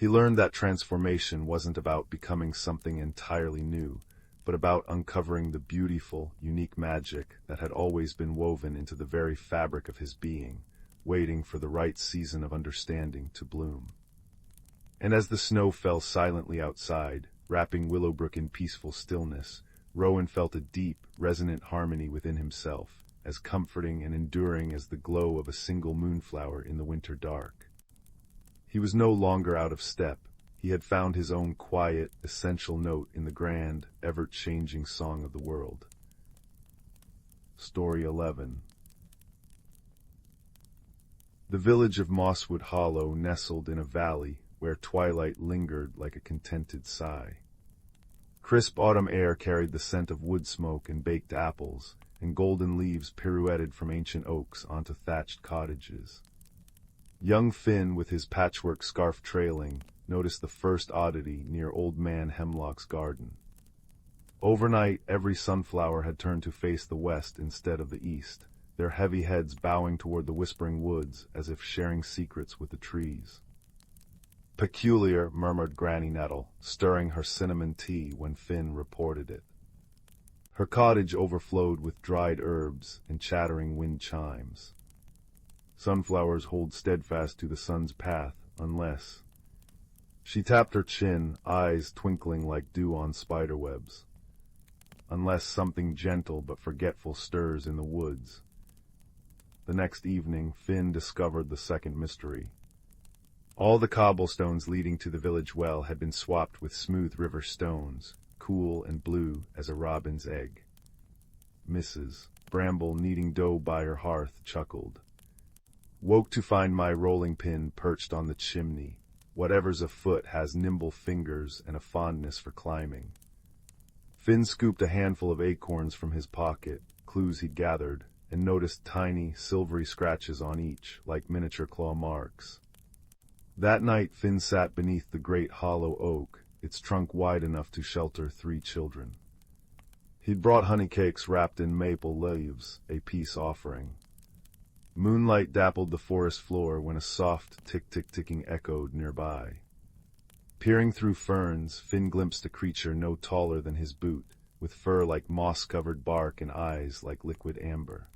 He learned that transformation wasn't about becoming something entirely new, but about uncovering the beautiful, unique magic that had always been woven into the very fabric of his being, waiting for the right season of understanding to bloom. And as the snow fell silently outside, wrapping Willowbrook in peaceful stillness, Rowan felt a deep, resonant harmony within himself, as comforting and enduring as the glow of a single moonflower in the winter dark. He was no longer out of step. He had found his own quiet, essential note in the grand, ever-changing song of the world. Story 11. The village of Mosswood Hollow nestled in a valley where twilight lingered like a contented sigh. Crisp autumn air carried the scent of wood smoke and baked apples, and golden leaves pirouetted from ancient oaks onto thatched cottages. Young Finn, with his patchwork scarf trailing, noticed the first oddity near Old Man Hemlock's garden. Overnight, every sunflower had turned to face the west instead of the east, their heavy heads bowing toward the whispering woods as if sharing secrets with the trees. "Peculiar," murmured Granny Nettle, stirring her cinnamon tea when Finn reported it. Her cottage overflowed with dried herbs and chattering wind chimes. Sunflowers hold steadfast to the sun's path, unless... She tapped her chin, eyes twinkling like dew on spiderwebs. Unless something gentle but forgetful stirs in the woods. The next evening, Finn discovered the second mystery. All the cobblestones leading to the village well had been swapped with smooth river stones, cool and blue as a robin's egg. Mrs. Bramble, kneading dough by her hearth, chuckled. "Woke to find my rolling pin perched on the chimney. Whatever's afoot has nimble fingers and a fondness for climbing." Finn scooped a handful of acorns from his pocket, clues he'd gathered, and noticed tiny, silvery scratches on each, like miniature claw marks. That night Finn sat beneath the great hollow oak, its trunk wide enough to shelter 3 children. He'd brought honey cakes wrapped in maple leaves, a peace offering. Moonlight dappled the forest floor when a soft tick-tick-ticking echoed nearby. Peering through ferns, Finn glimpsed a creature no taller than his boot, with fur like moss-covered bark and eyes like liquid amber.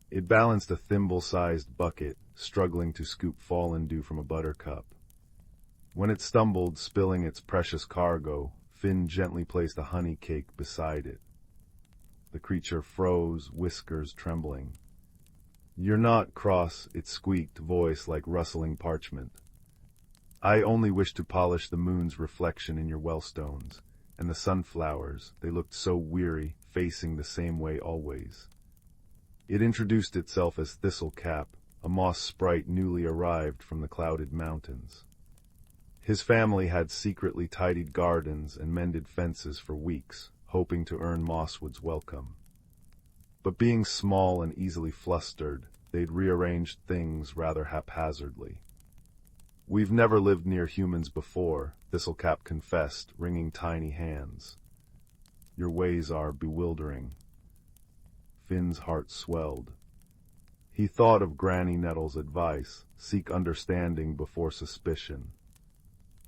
It balanced a thimble-sized bucket, struggling to scoop fallen dew from a buttercup. When it stumbled, spilling its precious cargo, Finn gently placed a honey cake beside it. The creature froze, whiskers trembling. "You're not cross," it squeaked, voice like rustling parchment. "I only wish to polish the moon's reflection in your wellstones, and the sunflowers, they looked so weary, facing the same way always." It introduced itself as Thistlecap, a moss sprite newly arrived from the clouded mountains. His family had secretly tidied gardens and mended fences for weeks, hoping to earn Mosswood's welcome. But being small and easily flustered, they'd rearranged things rather haphazardly. "We've never lived near humans before," Thistlecap confessed, wringing tiny hands. "Your ways are bewildering." Finn's heart swelled. He thought of Granny Nettle's advice, seek understanding before suspicion.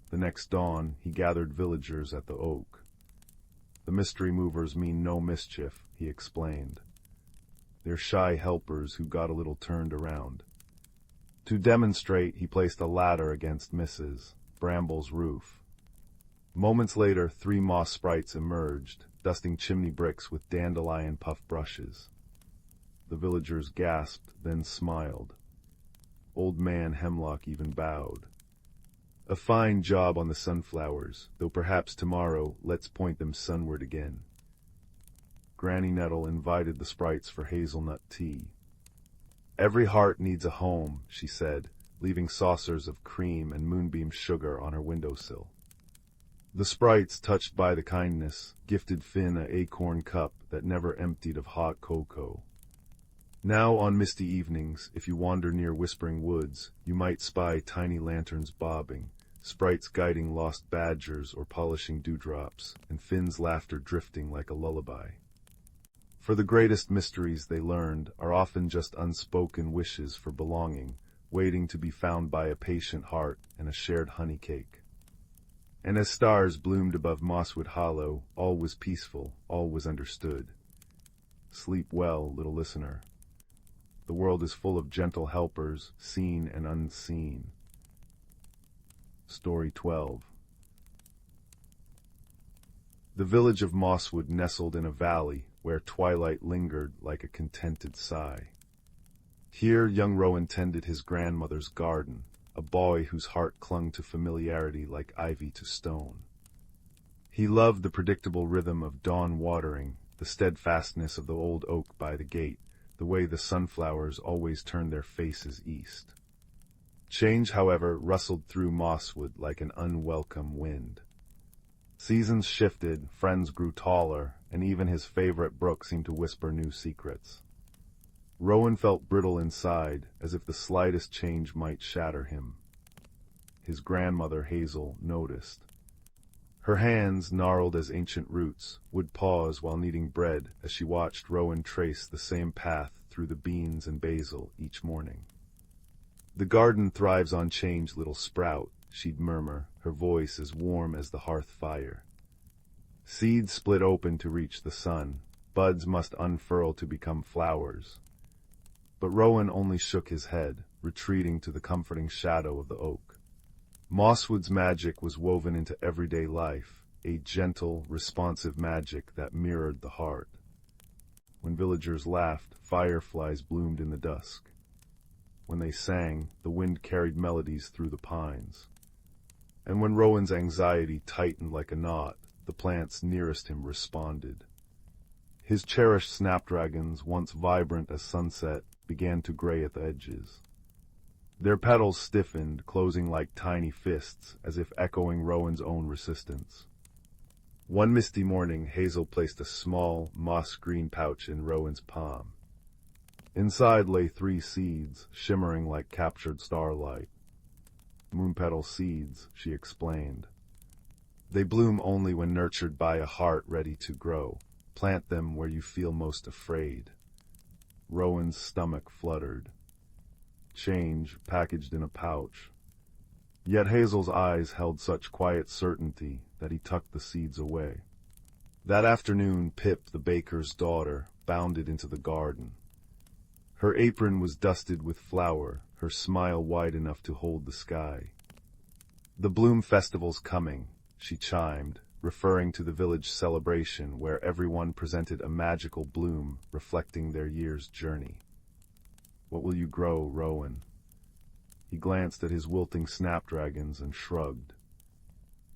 The next dawn, he gathered villagers at the oak. "The mystery movers mean no mischief," he explained. "They're shy helpers who got a little turned around." To demonstrate, he placed a ladder against Mrs. Bramble's roof. Moments later, 3 moss sprites emerged, dusting chimney bricks with dandelion puff brushes. The villagers gasped, then smiled. Old Man Hemlock even bowed. "A fine job on the sunflowers, though perhaps tomorrow let's point them sunward again." Granny Nettle invited the sprites for hazelnut tea. "Every heart needs a home," she said, leaving saucers of cream and moonbeam sugar on her windowsill. The sprites, touched by the kindness, gifted Finn an acorn cup that never emptied of hot cocoa. Now on misty evenings, if you wander near Whispering Woods, you might spy tiny lanterns bobbing, sprites guiding lost badgers or polishing dewdrops, and Finn's laughter drifting like a lullaby. For the greatest mysteries, they learned, are often just unspoken wishes for belonging, waiting to be found by a patient heart and a shared honey cake. And as stars bloomed above Mosswood Hollow, all was peaceful, all was understood. Sleep well, little listener. The world is full of gentle helpers, seen and unseen. Story 12. The village of Mosswood nestled in a valley where twilight lingered like a contented sigh. Here young Rowan tended his grandmother's garden, a boy whose heart clung to familiarity like ivy to stone. He loved the predictable rhythm of dawn watering, the steadfastness of the old oak by the gate, the way the sunflowers always turned their faces east. Change, however, rustled through Mosswood like an unwelcome wind. Seasons shifted, friends grew taller, and even his favorite brook seemed to whisper new secrets. Rowan felt brittle inside, as if the slightest change might shatter him. His grandmother Hazel noticed. Her hands, gnarled as ancient roots, would pause while kneading bread as she watched Rowan trace the same path through the beans and basil each morning. "The garden thrives on change, little sprout," she'd murmur, her voice as warm as the hearth fire. "Seeds split open to reach the sun, buds must unfurl to become flowers." But Rowan only shook his head, retreating to the comforting shadow of the oak. Mosswood's magic was woven into everyday life, a gentle, responsive magic that mirrored the heart. When villagers laughed, fireflies bloomed in the dusk. When they sang, the wind carried melodies through the pines. And when Rowan's anxiety tightened like a knot, the plants nearest him responded. His cherished snapdragons, once vibrant as sunset, began to gray at the edges. Their petals stiffened, closing like tiny fists, as if echoing Rowan's own resistance. One misty morning, Hazel placed a small, moss-green pouch in Rowan's palm. Inside lay 3 seeds, shimmering like captured starlight. "Moonpetal seeds," she explained. "They bloom only when nurtured by a heart ready to grow. Plant them where you feel most afraid." Rowan's stomach fluttered. Change, packaged in a pouch. Yet Hazel's eyes held such quiet certainty that he tucked the seeds away. That afternoon, Pip, the baker's daughter, bounded into the garden. Her apron was dusted with flour, her smile wide enough to hold the sky. "The Bloom Festival's coming," she chimed, referring to the village celebration where everyone presented a magical bloom reflecting their year's journey. "What will you grow, Rowan?" He glanced at his wilting snapdragons and shrugged.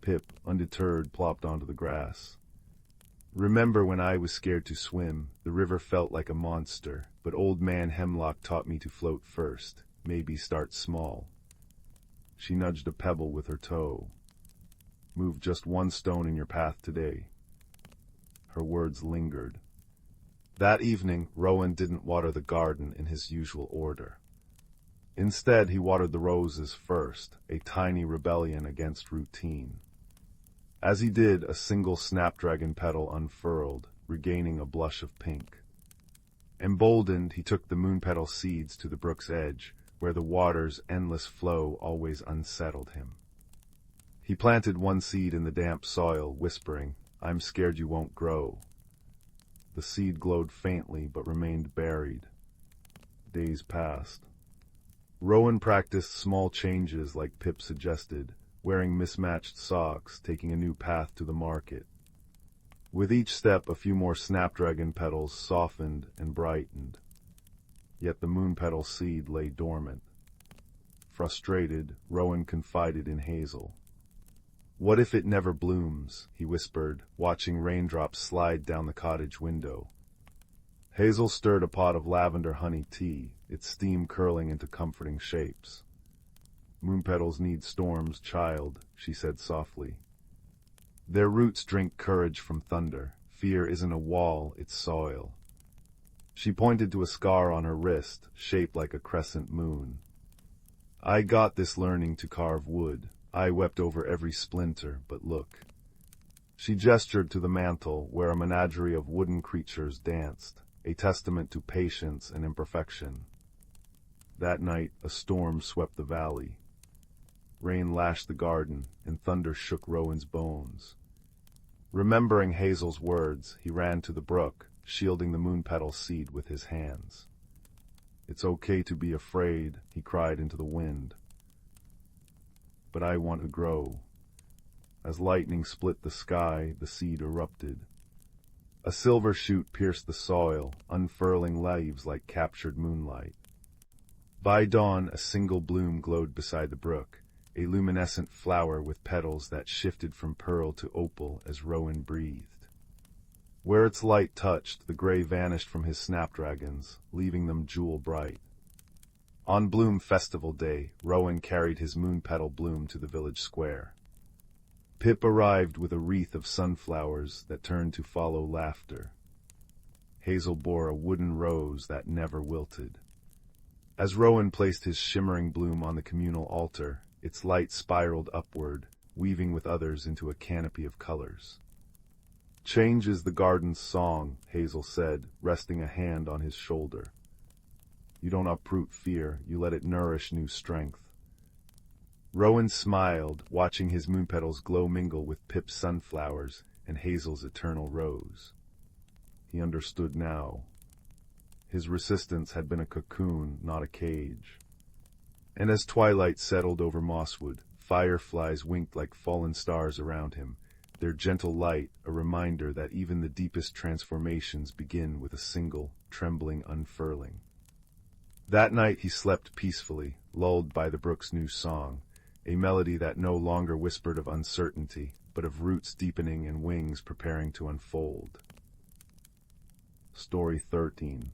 Pip, undeterred, plopped onto the grass. "Remember when I was scared to swim, the river felt like a monster, but Old Man Hemlock taught me to float first, maybe start small." She nudged a pebble with her toe. "Move just 1 stone in your path today." Her words lingered. That evening, Rowan didn't water the garden in his usual order. Instead, he watered the roses first, a tiny rebellion against routine. As he did, a single snapdragon petal unfurled, regaining a blush of pink. Emboldened, he took the moonpetal seeds to the brook's edge, where the water's endless flow always unsettled him. He planted 1 seed in the damp soil, whispering, "I'm scared you won't grow." The seed glowed faintly but remained buried. Days passed. Rowan practiced small changes like Pip suggested, wearing mismatched socks, taking a new path to the market. With each step, a few more snapdragon petals softened and brightened. Yet the moonpetal seed lay dormant. Frustrated, Rowan confided in Hazel. "What if it never blooms?" he whispered, watching raindrops slide down the cottage window. Hazel stirred a pot of lavender honey tea, its steam curling into comforting shapes. "Moonpetals need storms, child," she said softly. "Their roots drink courage from thunder. Fear isn't a wall, it's soil." She pointed to a scar on her wrist, shaped like a crescent moon. "I got this learning to carve wood. I wept over every splinter, but look." She gestured to the mantel, where a menagerie of wooden creatures danced, a testament to patience and imperfection. That night, a storm swept the valley. Rain lashed the garden, and thunder shook Rowan's bones. Remembering Hazel's words, he ran to the brook, shielding the moonpetal seed with his hands. "It's okay to be afraid," he cried into the wind. "But I want to grow." As lightning split the sky, the seed erupted. A silver shoot pierced the soil, unfurling leaves like captured moonlight. By dawn, a single bloom glowed beside the brook, a luminescent flower with petals that shifted from pearl to opal as Rowan breathed. Where its light touched, the gray vanished from his snapdragons, leaving them jewel-bright. On Bloom Festival Day, Rowan carried his moonpetal bloom to the village square. Pip arrived with a wreath of sunflowers that turned to follow laughter. Hazel bore a wooden rose that never wilted. As Rowan placed his shimmering bloom on the communal altar, its light spiraled upward, weaving with others into a canopy of colors. "Change is the garden's song," Hazel said, resting a hand on his shoulder. "You don't uproot fear, you let it nourish new strength." Rowan smiled, watching his moonpetals glow mingle with Pip's sunflowers and Hazel's eternal rose. He understood now. His resistance had been a cocoon, not a cage. And as twilight settled over Mosswood, fireflies winked like fallen stars around him, their gentle light a reminder that even the deepest transformations begin with a single, trembling unfurling. That night he slept peacefully, lulled by the brook's new song, a melody that no longer whispered of uncertainty, but of roots deepening and wings preparing to unfold. Story 13.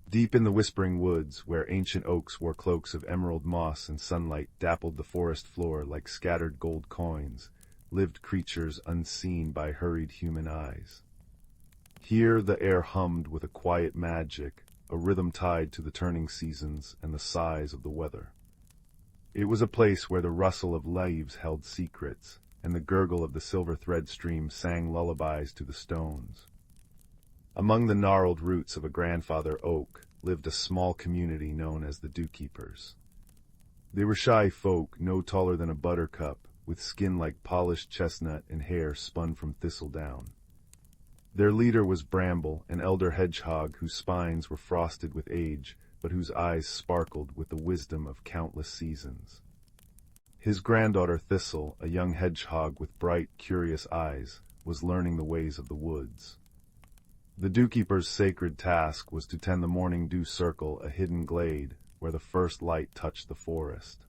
Deep in the whispering woods, where ancient oaks wore cloaks of emerald moss and sunlight dappled the forest floor like scattered gold coins, lived creatures unseen by hurried human eyes. Here the air hummed with a quiet magic, a rhythm tied to the turning seasons and the sighs of the weather. It was a place where the rustle of leaves held secrets, and the gurgle of the silver thread stream sang lullabies to the stones. Among the gnarled roots of a grandfather oak lived a small community known as the Dewkeepers. They were shy folk, no taller than a buttercup, with skin like polished chestnut and hair spun from thistledown. Their leader was Bramble, an elder hedgehog whose spines were frosted with age, but whose eyes sparkled with the wisdom of countless seasons. His granddaughter Thistle, a young hedgehog with bright, curious eyes, was learning the ways of the woods. The Dewkeepers' sacred task was to tend the morning dew circle, a hidden glade where the first light touched the forest.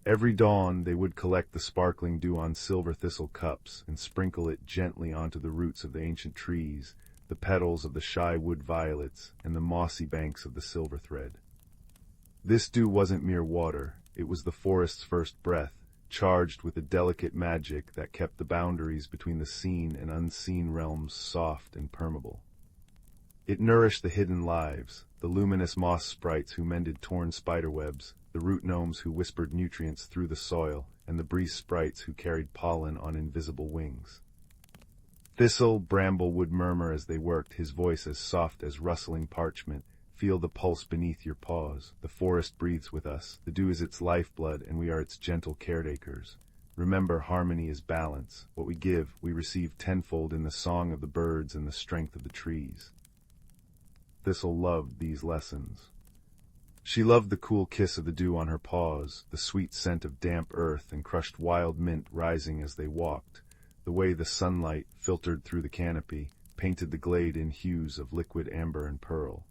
Every dawn they would collect the sparkling dew on silver thistle cups and sprinkle it gently onto the roots of the ancient trees, the petals of the shy wood violets, and the mossy banks of the silver thread. This dew wasn't mere water, it was the forest's first breath, charged with a delicate magic that kept the boundaries between the seen and unseen realms soft and permeable. It nourished the hidden lives, the luminous moss sprites who mended torn spiderwebs, the root gnomes who whispered nutrients through the soil, and the breeze sprites who carried pollen on invisible wings. Thistle, Bramble would murmur as they worked, his voice as soft as rustling parchment. "Feel the pulse beneath your paws. The forest breathes with us. The dew is its lifeblood, and we are its gentle caretakers. Remember, harmony is balance. What we give, we receive tenfold in the song of the birds and the strength of the trees." Thistle loved these lessons. She loved the cool kiss of the dew on her paws, the sweet scent of damp earth and crushed wild mint rising as they walked, the way the sunlight, filtered through the canopy, painted the glade in hues of liquid amber and pearl.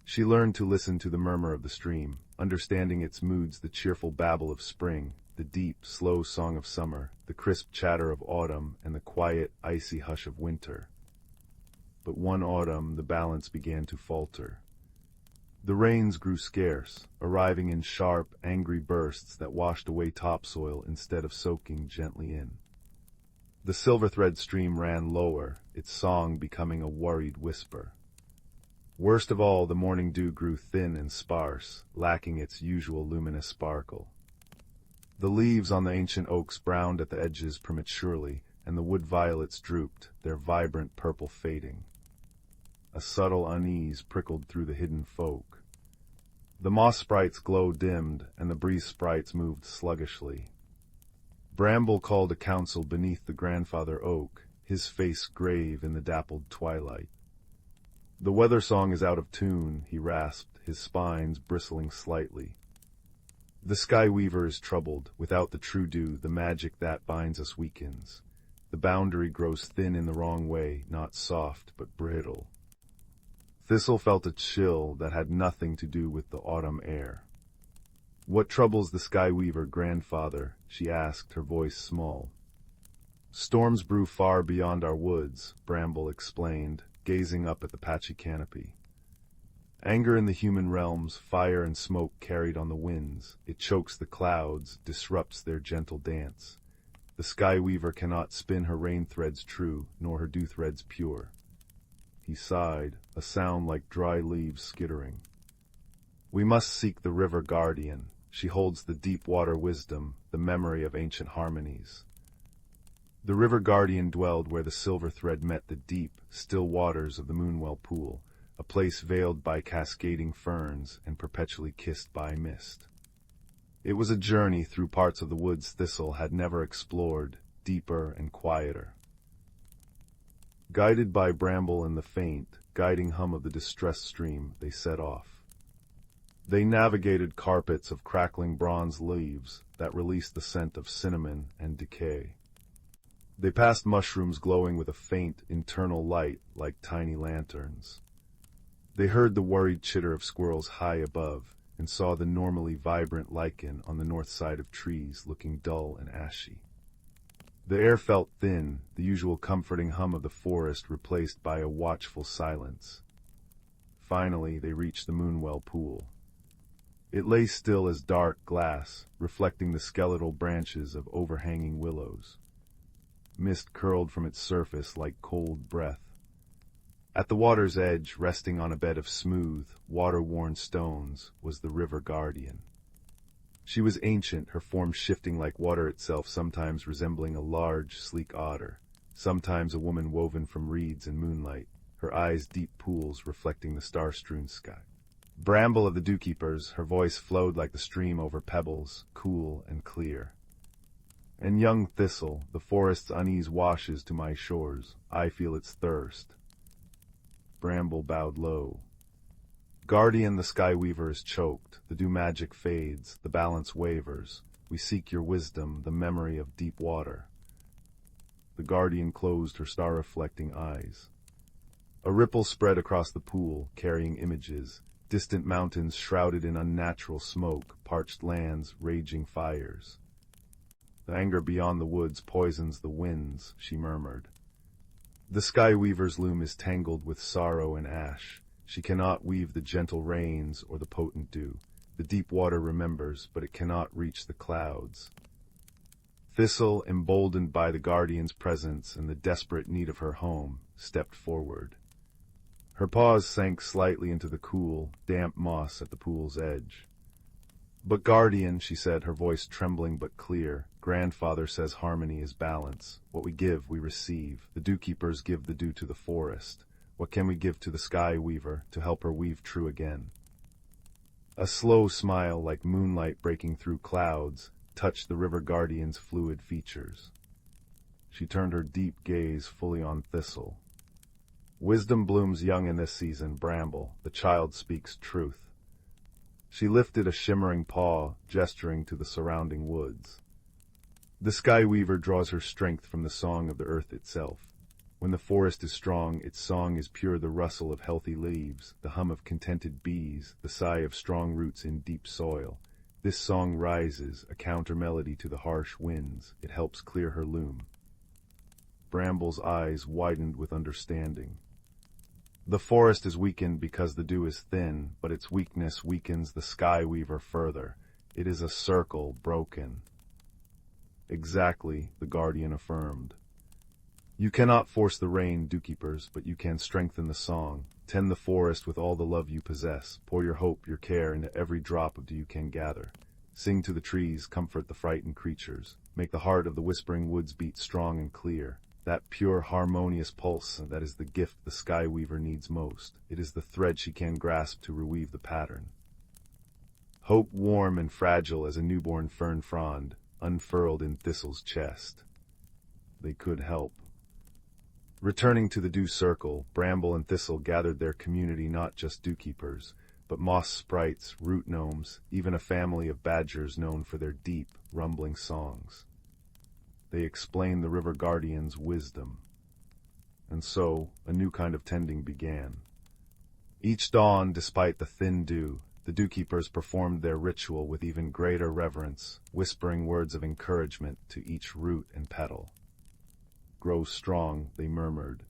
She learned to listen to the murmur of the stream, understanding its moods, the cheerful babble of spring, the deep, slow song of summer, the crisp chatter of autumn, and the quiet, icy hush of winter. But one autumn the balance began to falter. The rains grew scarce, arriving in sharp, angry bursts that washed away topsoil instead of soaking gently in. The silver thread stream ran lower, its song becoming a worried whisper. Worst of all, the morning dew grew thin and sparse, lacking its usual luminous sparkle. The leaves on the ancient oaks browned at the edges prematurely, and the wood violets drooped, their vibrant purple fading. a subtle unease prickled through the hidden folk. The moss sprites' glow dimmed, and the breeze sprites moved sluggishly. Bramble called a council beneath the grandfather oak, his face grave in the dappled twilight. "The weather song is out of tune," he rasped, his spines bristling slightly. "The sky weaver is troubled. Without the true dew, the magic that binds us weakens. The boundary grows thin in the wrong way, not soft, but brittle." Thistle felt a chill that had nothing to do with the autumn air. "What troubles the sky weaver, grandfather?" she asked, her voice small. "Storms brew far beyond our woods," Bramble explained, gazing up at the patchy canopy. "Anger in the human realms, fire and smoke carried on the winds. It chokes the clouds, disrupts their gentle dance. The sky weaver cannot spin her rain threads true, nor her dew threads pure." He sighed, a sound like dry leaves skittering. "We must seek the river guardian. She holds the deep water wisdom, the memory of ancient harmonies." The river guardian dwelled where the silver thread met the deep, still waters of the Moonwell pool, a place veiled by cascading ferns and perpetually kissed by mist. It was a journey through parts of the woods Thistle had never explored, deeper and quieter. Guided by Bramble and the faint, guiding hum of the distressed stream, they set off. They navigated carpets of crackling bronze leaves that released the scent of cinnamon and decay. They passed mushrooms glowing with a faint, internal light like tiny lanterns. They heard the worried chitter of squirrels high above, and saw the normally vibrant lichen on the north side of trees looking dull and ashy. The air felt thin, the usual comforting hum of the forest replaced by a watchful silence. Finally, they reached the Moonwell pool. It lay still as dark glass, reflecting the skeletal branches of overhanging willows. Mist curled from its surface like cold breath. At the water's edge, resting on a bed of smooth, water-worn stones, was the river guardian. She was ancient, her form shifting like water itself, sometimes resembling a large, sleek otter, sometimes a woman woven from reeds and moonlight, her eyes deep pools reflecting the star-strewn sky. Bramble of the Dewkeepers, her voice flowed like the stream over pebbles, cool and clear. "And young Thistle, the forest's unease washes to my shores. I feel its thirst." Bramble bowed low. "Guardian, the sky weaver is choked. The dew magic fades, the balance wavers. We seek your wisdom, the memory of deep water." The guardian closed her star-reflecting eyes. A ripple spread across the pool, carrying images, distant mountains shrouded in unnatural smoke, parched lands, raging fires. "The anger beyond the woods poisons the winds," she murmured. "The sky weaver's loom is tangled with sorrow and ash. She cannot weave the gentle rains or the potent dew. The deep water remembers, but it cannot reach the clouds." Thistle, emboldened by the guardian's presence and the desperate need of her home, stepped forward. Her paws sank slightly into the cool, damp moss at the pool's edge. "But guardian," she said, her voice trembling but clear, "grandfather says harmony is balance. What we give, we receive. The Dewkeepers give the dew to the forest. What can we give to the sky weaver to help her weave true again?" A slow smile, like moonlight breaking through clouds, touched the river guardian's fluid features. She turned her deep gaze fully on Thistle. "Wisdom blooms young in this season, Bramble. The child speaks truth." She lifted a shimmering paw, gesturing to the surrounding woods. "The sky weaver draws her strength from the song of the earth itself. When the forest is strong, its song is pure, the rustle of healthy leaves, the hum of contented bees, the sigh of strong roots in deep soil. This song rises, a counter-melody to the harsh winds. It helps clear her loom." Bramble's eyes widened with understanding. "The forest is weakened because the dew is thin, but its weakness weakens the sky weaver further. It is a circle broken." "Exactly," the guardian affirmed. "You cannot force the rain, Dewkeepers, but you can strengthen the song. Tend the forest with all the love you possess. Pour your hope, your care into every drop of dew you can gather. Sing to the trees, comfort the frightened creatures. Make the heart of the whispering woods beat strong and clear. that pure, harmonious pulse that is the gift the sky weaver needs most. It is the thread she can grasp to reweave the pattern. Hope, warm and fragile as a newborn fern frond, unfurled in Thistle's chest. They could help. Returning to the Dew Circle, Bramble and Thistle gathered their community, not just Dewkeepers, but moss sprites, root gnomes, even a family of badgers known for their deep, rumbling songs. They explained the River Guardian's wisdom. And so, a new kind of tending began. Each dawn, despite the thin dew, the Dewkeepers performed their ritual with even greater reverence, whispering words of encouragement to each root and petal. "Grow strong," they murmured.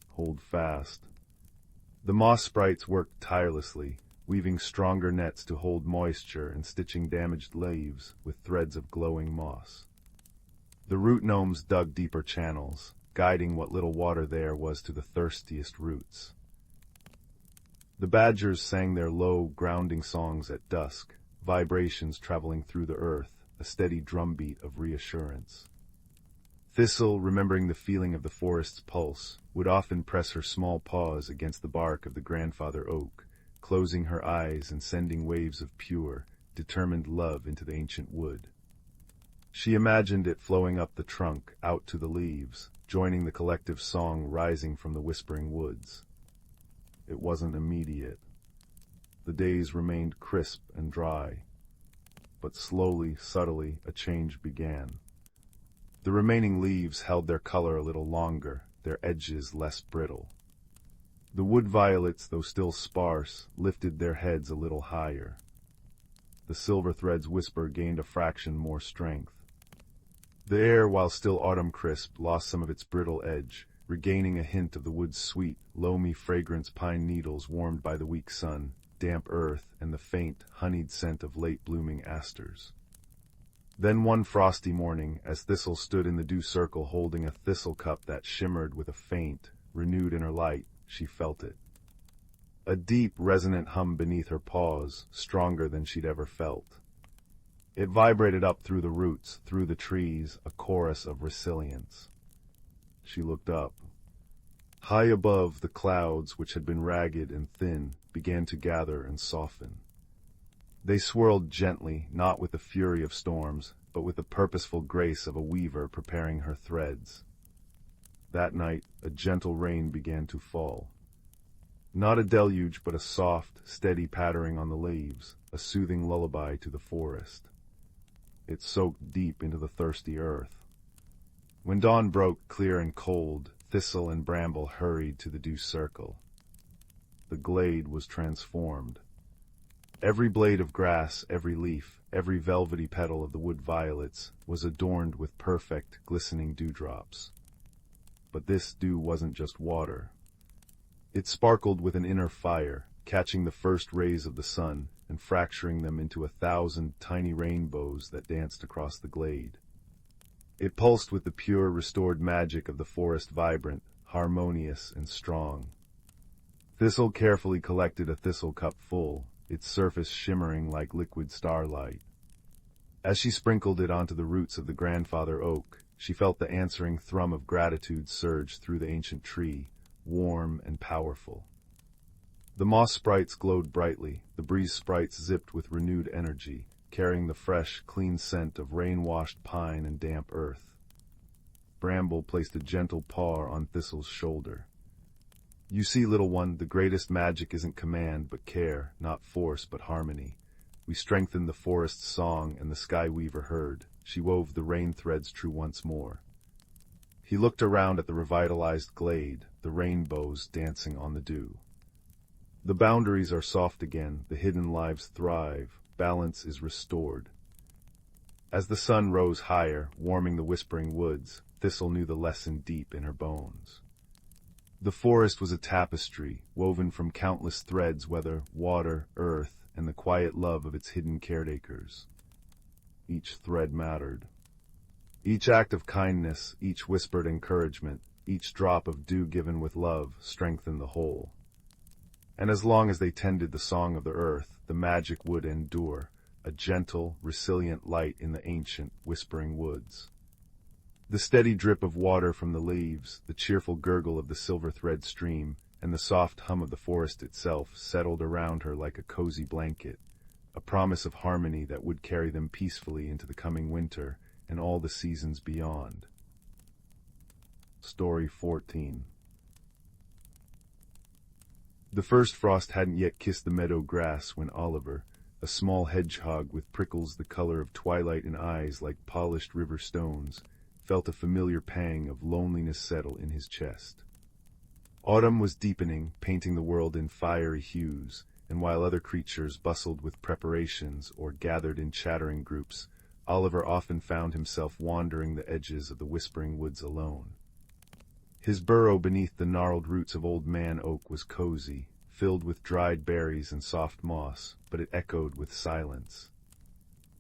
"Hold fast." The moss sprites worked tirelessly, weaving stronger nets to hold moisture and stitching damaged leaves with threads of glowing moss. The root gnomes dug deeper channels, guiding what little water there was to the thirstiest roots. The badgers sang their low, grounding songs at dusk, vibrations traveling through the earth, a steady drumbeat of reassurance. Thistle, remembering the feeling of the forest's pulse, would often press her small paws against the bark of the grandfather oak, closing her eyes and sending waves of pure, determined love into the ancient wood. She imagined it flowing up the trunk, out to the leaves, joining the collective song rising from the whispering woods. It wasn't immediate. The days remained crisp and dry. But slowly, subtly, a change began. The remaining leaves held their color a little longer, their edges less brittle. The wood violets, though still sparse, lifted their heads a little higher. The silver thread's whisper gained a fraction more strength. The air, while still autumn crisp, lost some of its brittle edge, regaining a hint of the wood's sweet, loamy fragrance, pine needles warmed by the weak sun, damp earth, and the faint, honeyed scent of late-blooming asters. Then one frosty morning, as Thistle stood in the Dew Circle holding a thistle cup that shimmered with a faint, renewed inner light, she felt it. A deep, resonant hum beneath her paws, stronger than she'd ever felt. It vibrated up through the roots, through the trees, a chorus of resilience. She looked up. High above, the clouds, which had been ragged and thin, began to gather and soften. They swirled gently, not with the fury of storms, but with the purposeful grace of a weaver preparing her threads. That night, a gentle rain began to fall. Not a deluge, but a soft, steady pattering on the leaves, a soothing lullaby to the forest. It soaked deep into the thirsty earth. When dawn broke clear and cold, Thistle and Bramble hurried to the Dew Circle. The glade was transformed. Every blade of grass, every leaf, every velvety petal of the wood violets was adorned with perfect, glistening dewdrops. But this dew wasn't just water. It sparkled with an inner fire, catching the first rays of the sun and fracturing them into 1,000 tiny rainbows that danced across the glade. It pulsed with the pure, restored magic of the forest, vibrant, harmonious, and strong. Thistle carefully collected a thistle cup full, its surface shimmering like liquid starlight. As she sprinkled it onto the roots of the grandfather oak, she felt the answering thrum of gratitude surge through the ancient tree, warm and powerful. The moss sprites glowed brightly, the breeze sprites zipped with renewed energy, carrying the fresh, clean scent of rain-washed pine and damp earth. Bramble placed a gentle paw on Thistle's shoulder. "You see, little one, the greatest magic isn't command but care, not force but harmony. We strengthened the forest's song, and the sky weaver heard. She wove the rain threads true once more." He looked around at the revitalized glade, the rainbows dancing on the dew. The boundaries are soft again, the hidden lives thrive, balance is restored. As the sun rose higher, warming the whispering woods, Thistle knew the lesson deep in her bones. The forest was a tapestry, woven from countless threads, whether water, earth, and the quiet love of its hidden caretakers. Each thread mattered. Each act of kindness, each whispered encouragement, each drop of dew given with love strengthened the whole. And as long as they tended the song of the earth, the magic would endure, a gentle, resilient light in the ancient, whispering woods. The steady drip of water from the leaves, the cheerful gurgle of the silver-thread stream, and the soft hum of the forest itself settled around her like a cozy blanket, a promise of harmony that would carry them peacefully into the coming winter and all the seasons beyond. Story 14. The first frost hadn't yet kissed the meadow grass when Oliver, a small hedgehog with prickles the color of twilight and eyes like polished river stones, felt a familiar pang of loneliness settle in his chest. Autumn was deepening, painting the world in fiery hues, and while other creatures bustled with preparations or gathered in chattering groups, Oliver often found himself wandering the edges of the whispering woods alone. His burrow beneath the gnarled roots of old man oak was cozy, filled with dried berries and soft moss, but it echoed with silence.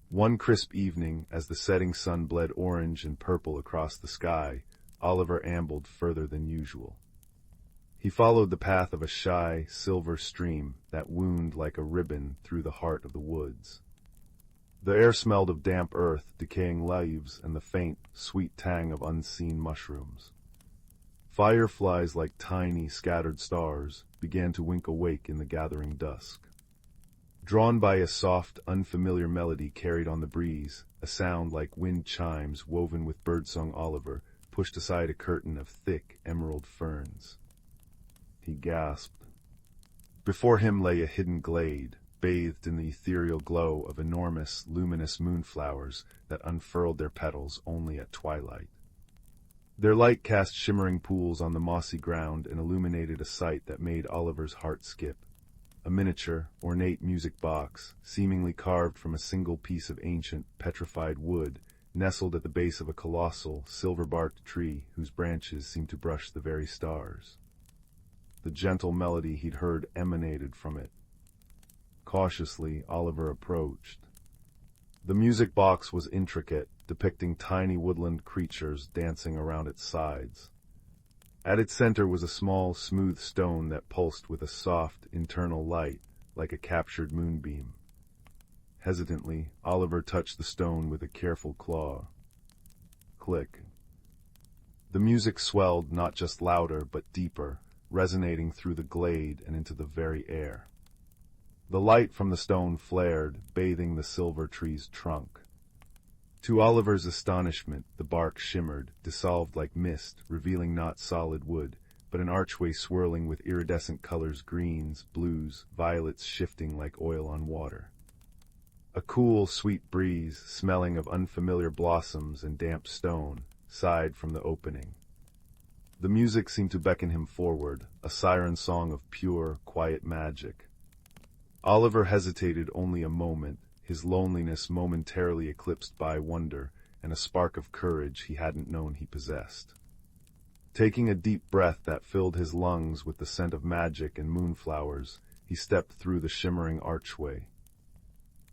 One crisp evening, as the setting sun bled orange and purple across the sky, Oliver ambled further than usual. He followed the path of a shy, silver stream that wound like a ribbon through the heart of the woods. The air smelled of damp earth, decaying leaves, and the faint, sweet tang of unseen mushrooms. Fireflies like tiny, scattered stars began to wink awake in the gathering dusk. Drawn by a soft, unfamiliar melody carried on the breeze, a sound like wind chimes woven with birdsong, Oliver pushed aside a curtain of thick, emerald ferns. He gasped. Before him lay a hidden glade, bathed in the ethereal glow of enormous, luminous moonflowers that unfurled their petals only at twilight. Their light cast shimmering pools on the mossy ground and illuminated a sight that made Oliver's heart skip. A miniature, ornate music box, seemingly carved from a single piece of ancient, petrified wood, nestled at the base of a colossal, silver-barked tree whose branches seemed to brush the very stars. The gentle melody he'd heard emanated from it. Cautiously, Oliver approached. The music box was intricate, depicting tiny woodland creatures dancing around its sides. At its center was a small, smooth stone that pulsed with a soft, internal light, like a captured moonbeam. Hesitantly, Oliver touched the stone with a careful claw. Click. The music swelled not just louder, but deeper, resonating through the glade and into the very air. The light from the stone flared, bathing the silver tree's trunk. To Oliver's astonishment, the bark shimmered, dissolved like mist, revealing not solid wood, but an archway swirling with iridescent colors, greens, blues, violets shifting like oil on water. A cool, sweet breeze, smelling of unfamiliar blossoms and damp stone, sighed from the opening. The music seemed to beckon him forward, a siren song of pure, quiet magic. Oliver hesitated only a moment, his loneliness momentarily eclipsed by wonder and a spark of courage he hadn't known he possessed. Taking a deep breath that filled his lungs with the scent of magic and moonflowers, he stepped through the shimmering archway.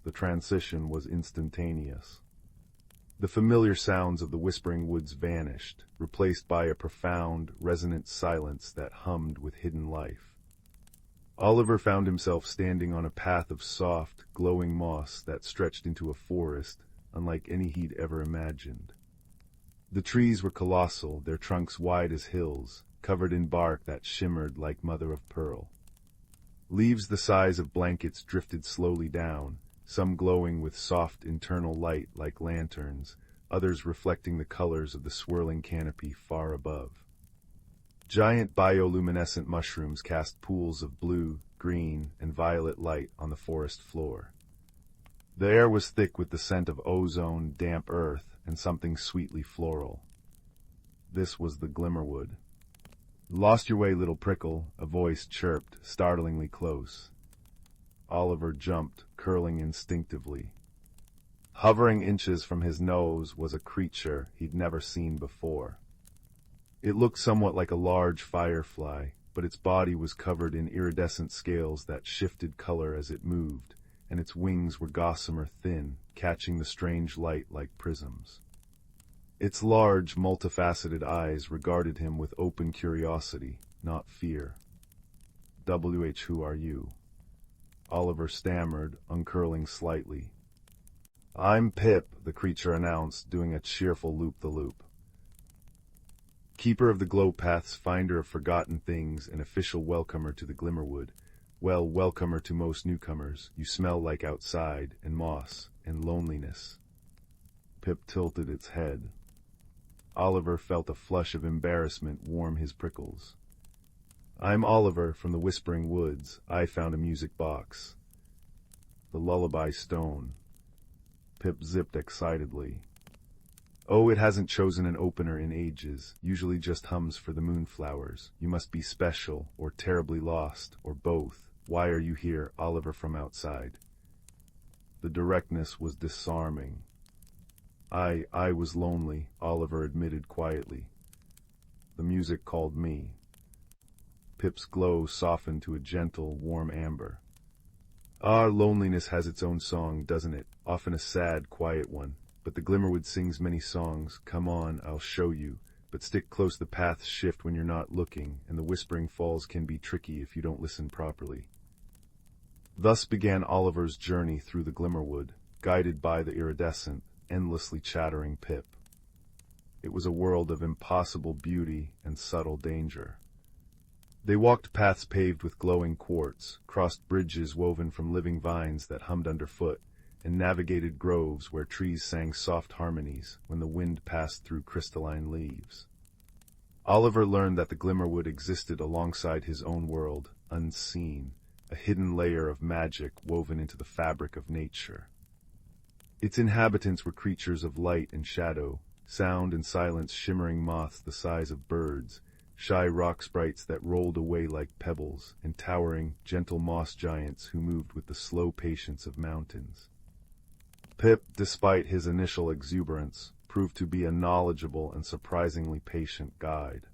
The transition was instantaneous. The familiar sounds of the whispering woods vanished, replaced by a profound, resonant silence that hummed with hidden life. Oliver found himself standing on a path of soft, glowing moss that stretched into a forest unlike any he'd ever imagined. The trees were colossal, their trunks wide as hills, covered in bark that shimmered like mother of pearl. Leaves the size of blankets drifted slowly down, some glowing with soft internal light like lanterns, others reflecting the colors of the swirling canopy far above. Giant bioluminescent mushrooms cast pools of blue, green, and violet light on the forest floor. The air was thick with the scent of ozone, damp earth, and something sweetly floral. This was the Glimmerwood. "Lost your way, little prickle," a voice chirped, startlingly close. Oliver jumped, curling instinctively. Hovering inches from his nose was a creature he'd never seen before. It looked somewhat like a large firefly, but its body was covered in iridescent scales that shifted color as it moved, and its wings were gossamer thin, catching the strange light like prisms. Its large, multifaceted eyes regarded him with open curiosity, not fear. "Who are you?" Oliver stammered, uncurling slightly. "I'm Pip," the creature announced, doing a cheerful loop-the-loop. Keeper of the glow paths, finder of forgotten things, and official welcomer to the Glimmerwood. Well, welcomer to most newcomers, you smell like outside, and moss, and loneliness. Pip tilted its head. Oliver felt a flush of embarrassment warm his prickles. I'm Oliver from the Whispering Woods. I found a music box. The lullaby stone. Pip zipped excitedly. Oh, it hasn't chosen an opener in ages, usually just hums for the moonflowers. You must be special, or terribly lost, or both. Why are you here, Oliver from outside? The directness was disarming. I was lonely, Oliver admitted quietly. The music called me. Pip's glow softened to a gentle, warm amber. Ah, loneliness has its own song, doesn't it? Often a sad, quiet one. But the Glimmerwood sings many songs. Come on, I'll show you. But stick close, the paths shift when you're not looking, and the Whispering Falls can be tricky if you don't listen properly. Thus began Oliver's journey through the Glimmerwood, guided by the iridescent, endlessly chattering Pip. It was a world of impossible beauty and subtle danger. They walked paths paved with glowing quartz, crossed bridges woven from living vines that hummed underfoot, and navigated groves where trees sang soft harmonies when the wind passed through crystalline leaves. Oliver learned that the Glimmerwood existed alongside his own world, unseen, a hidden layer of magic woven into the fabric of nature. Its inhabitants were creatures of light and shadow, sound and silence, shimmering moths the size of birds, shy rock sprites that rolled away like pebbles, and towering, gentle moss giants who moved with the slow patience of mountains. Pip, despite his initial exuberance, proved to be a knowledgeable and surprisingly patient guide.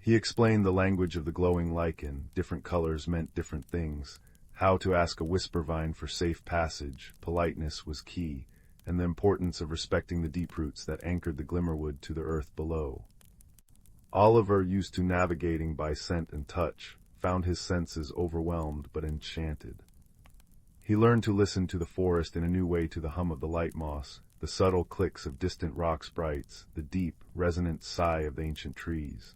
He explained the language of the glowing lichen. Different colors meant different things. How to ask a whisper vine for safe passage, politeness was key, and the importance of respecting the deep roots that anchored the Glimmerwood to the earth below. Oliver, used to navigating by scent and touch, found his senses overwhelmed but enchanted. He learned to listen to the forest in a new way, to the hum of the light moss, the subtle clicks of distant rock sprites, the deep, resonant sigh of the ancient trees.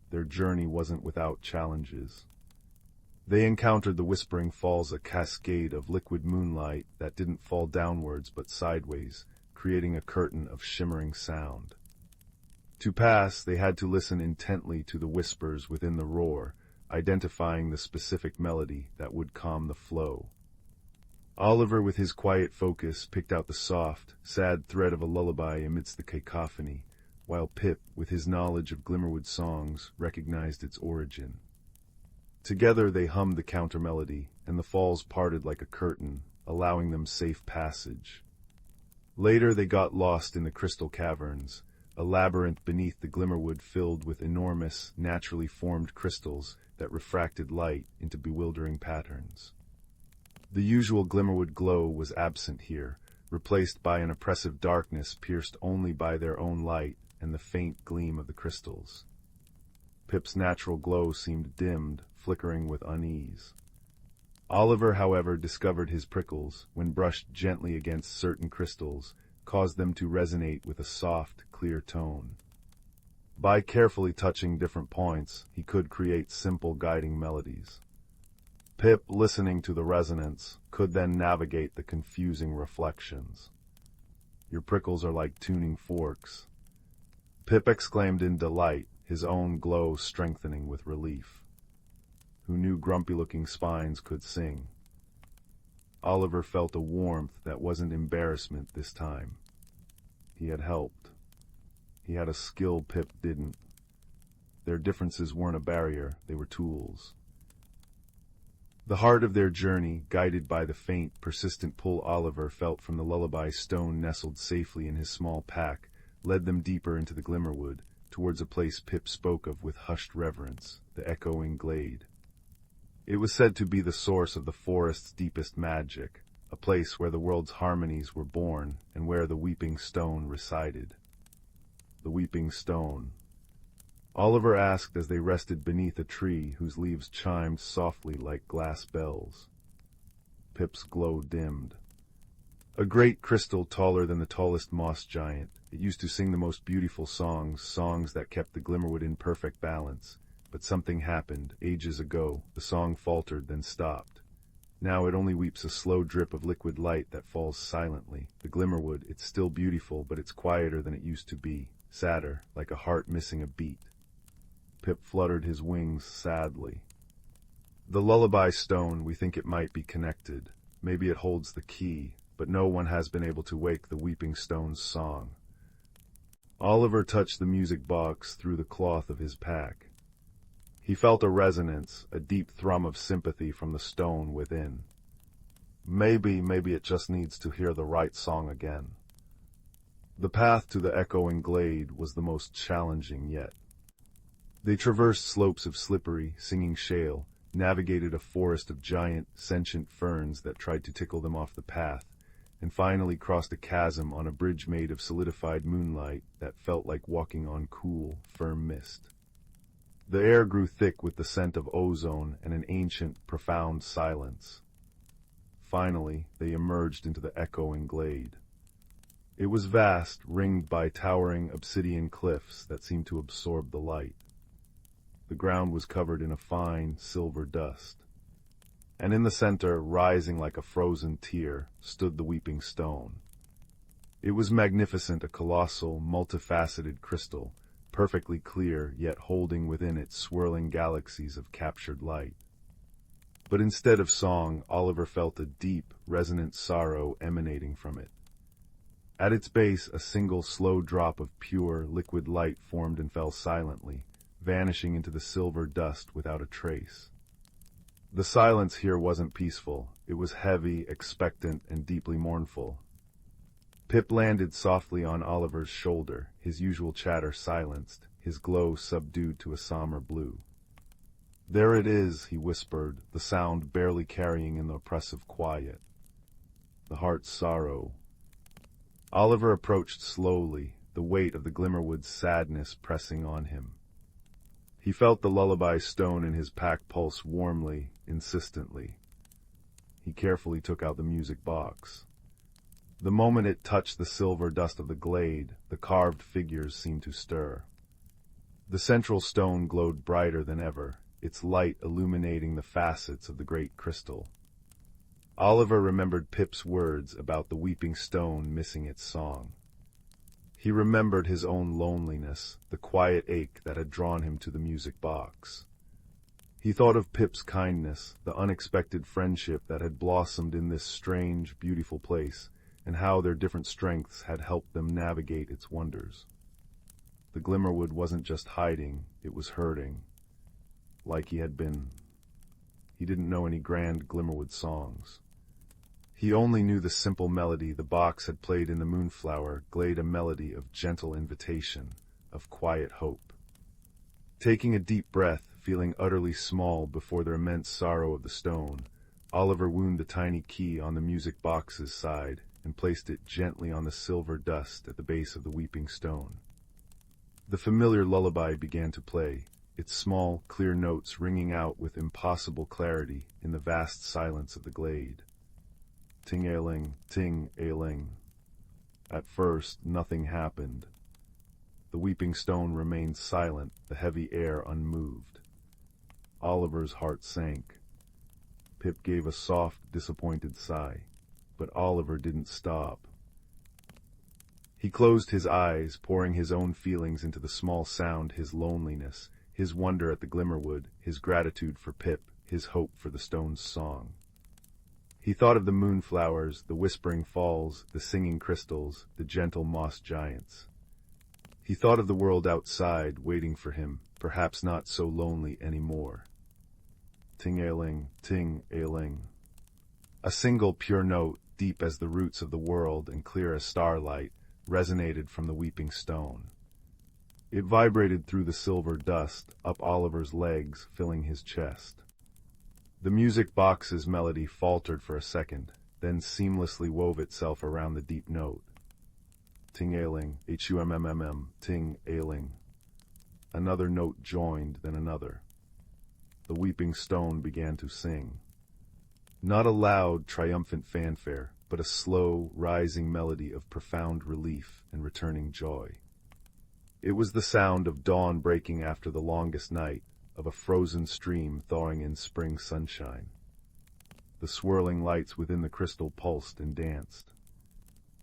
Their journey wasn't without challenges. They encountered the Whispering Falls, a cascade of liquid moonlight that didn't fall downwards but sideways, creating a curtain of shimmering sound. To pass, they had to listen intently to the whispers within the roar, identifying the specific melody that would calm the flow. Oliver, with his quiet focus, picked out the soft, sad thread of a lullaby amidst the cacophony, while Pip, with his knowledge of Glimmerwood songs, recognized its origin. Together they hummed the counter-melody, and the falls parted like a curtain, allowing them safe passage. Later they got lost in the crystal caverns, a labyrinth beneath the Glimmerwood filled with enormous, naturally formed crystals that refracted light into bewildering patterns. The usual Glimmerwood glow was absent here, replaced by an oppressive darkness pierced only by their own light and the faint gleam of the crystals. Pip's natural glow seemed dimmed, flickering with unease. Oliver, however, discovered his prickles, when brushed gently against certain crystals, caused them to resonate with a soft, clear tone. By carefully touching different points, he could create simple guiding melodies. Pip, listening to the resonance, could then navigate the confusing reflections. Your prickles are like tuning forks. Pip exclaimed in delight, his own glow strengthening with relief. Who knew grumpy-looking spines could sing? Oliver felt a warmth that wasn't embarrassment this time. He had helped. He had a skill Pip didn't. Their differences weren't a barrier, they were tools. The heart of their journey, guided by the faint, persistent pull Oliver felt from the lullaby stone nestled safely in his small pack, led them deeper into the Glimmerwood, towards a place Pip spoke of with hushed reverence, the echoing glade. It was said to be the source of the forest's deepest magic, a place where the world's harmonies were born and where the weeping stone resided. The weeping stone. Oliver asked as they rested beneath a tree whose leaves chimed softly like glass bells. Pip's glow dimmed. A great crystal taller than the tallest moss giant. It used to sing the most beautiful songs, songs that kept the Glimmerwood in perfect balance. But something happened, ages ago. The song faltered, then stopped. Now it only weeps a slow drip of liquid light that falls silently. The Glimmerwood, it's still beautiful, but it's quieter than it used to be. Sadder, like a heart missing a beat. Pip fluttered his wings sadly. The lullaby stone, we think it might be connected. Maybe it holds the key, but no one has been able to wake the weeping stone's song. Oliver touched the music box through the cloth of his pack. He felt a resonance, a deep thrum of sympathy from the stone within. Maybe it just needs to hear the right song again. The path to the echoing glade was the most challenging yet. They traversed slopes of slippery, singing shale, navigated a forest of giant, sentient ferns that tried to tickle them off the path, and finally crossed a chasm on a bridge made of solidified moonlight that felt like walking on cool, firm mist. The air grew thick with the scent of ozone and an ancient, profound silence. Finally, they emerged into the echoing glade. It was vast, ringed by towering obsidian cliffs that seemed to absorb the light. The ground was covered in a fine, silver dust. And in the center, rising like a frozen tear, stood the weeping stone. It was magnificent, a colossal, multifaceted crystal, perfectly clear, yet holding within it swirling galaxies of captured light. But instead of song, Oliver felt a deep, resonant sorrow emanating from it. At its base, a single slow drop of pure, liquid light formed and fell silently, vanishing into the silver dust without a trace. The silence here wasn't peaceful. It was heavy, expectant, and deeply mournful. Pip landed softly on Oliver's shoulder, his usual chatter silenced, his glow subdued to a somber blue. "There it is," he whispered, the sound barely carrying in the oppressive quiet. "The heart's sorrow." Oliver approached slowly, the weight of the Glimmerwood's sadness pressing on him. He felt the lullaby stone in his pack pulse warmly, insistently. He carefully took out the music box. The moment it touched the silver dust of the glade, the carved figures seemed to stir. The central stone glowed brighter than ever, its light illuminating the facets of the great crystal. Oliver remembered Pip's words about the weeping stone missing its song. He remembered his own loneliness, the quiet ache that had drawn him to the music box. He thought of Pip's kindness, the unexpected friendship that had blossomed in this strange, beautiful place, and how their different strengths had helped them navigate its wonders. The Glimmerwood wasn't just hiding, it was hurting. Like he had been. He didn't know any grand Glimmerwood songs. He only knew the simple melody the box had played in the moonflower glade, a melody of gentle invitation, of quiet hope. Taking a deep breath, feeling utterly small before the immense sorrow of the stone, Oliver wound the tiny key on the music box's side and placed it gently on the silver dust at the base of the weeping stone. The familiar lullaby began to play, its small, clear notes ringing out with impossible clarity in the vast silence of the glade. Ting-ailing, ting-ailing. At first, nothing happened. The weeping stone remained silent, the heavy air unmoved. Oliver's heart sank. Pip gave a soft, disappointed sigh, but Oliver didn't stop. He closed his eyes, pouring his own feelings into the small sound, his loneliness, his wonder at the Glimmerwood, his gratitude for Pip, his hope for the stone's song. He thought of the moonflowers, the whispering falls, the singing crystals, the gentle moss giants. He thought of the world outside, waiting for him, perhaps not so lonely anymore. Ting-ailing, ting-ailing. A single pure note, deep as the roots of the world and clear as starlight, resonated from the weeping stone. It vibrated through the silver dust, up Oliver's legs, filling his chest. The music box's melody faltered for a second, then seamlessly wove itself around the deep note. Ting-ailing, H-U-M-M-M-M, ting-ailing. Another note joined, then another. The weeping stone began to sing. Not a loud, triumphant fanfare, but a slow, rising melody of profound relief and returning joy. It was the sound of dawn breaking after the longest night, of a frozen stream thawing in spring sunshine. The swirling lights within the crystal pulsed and danced.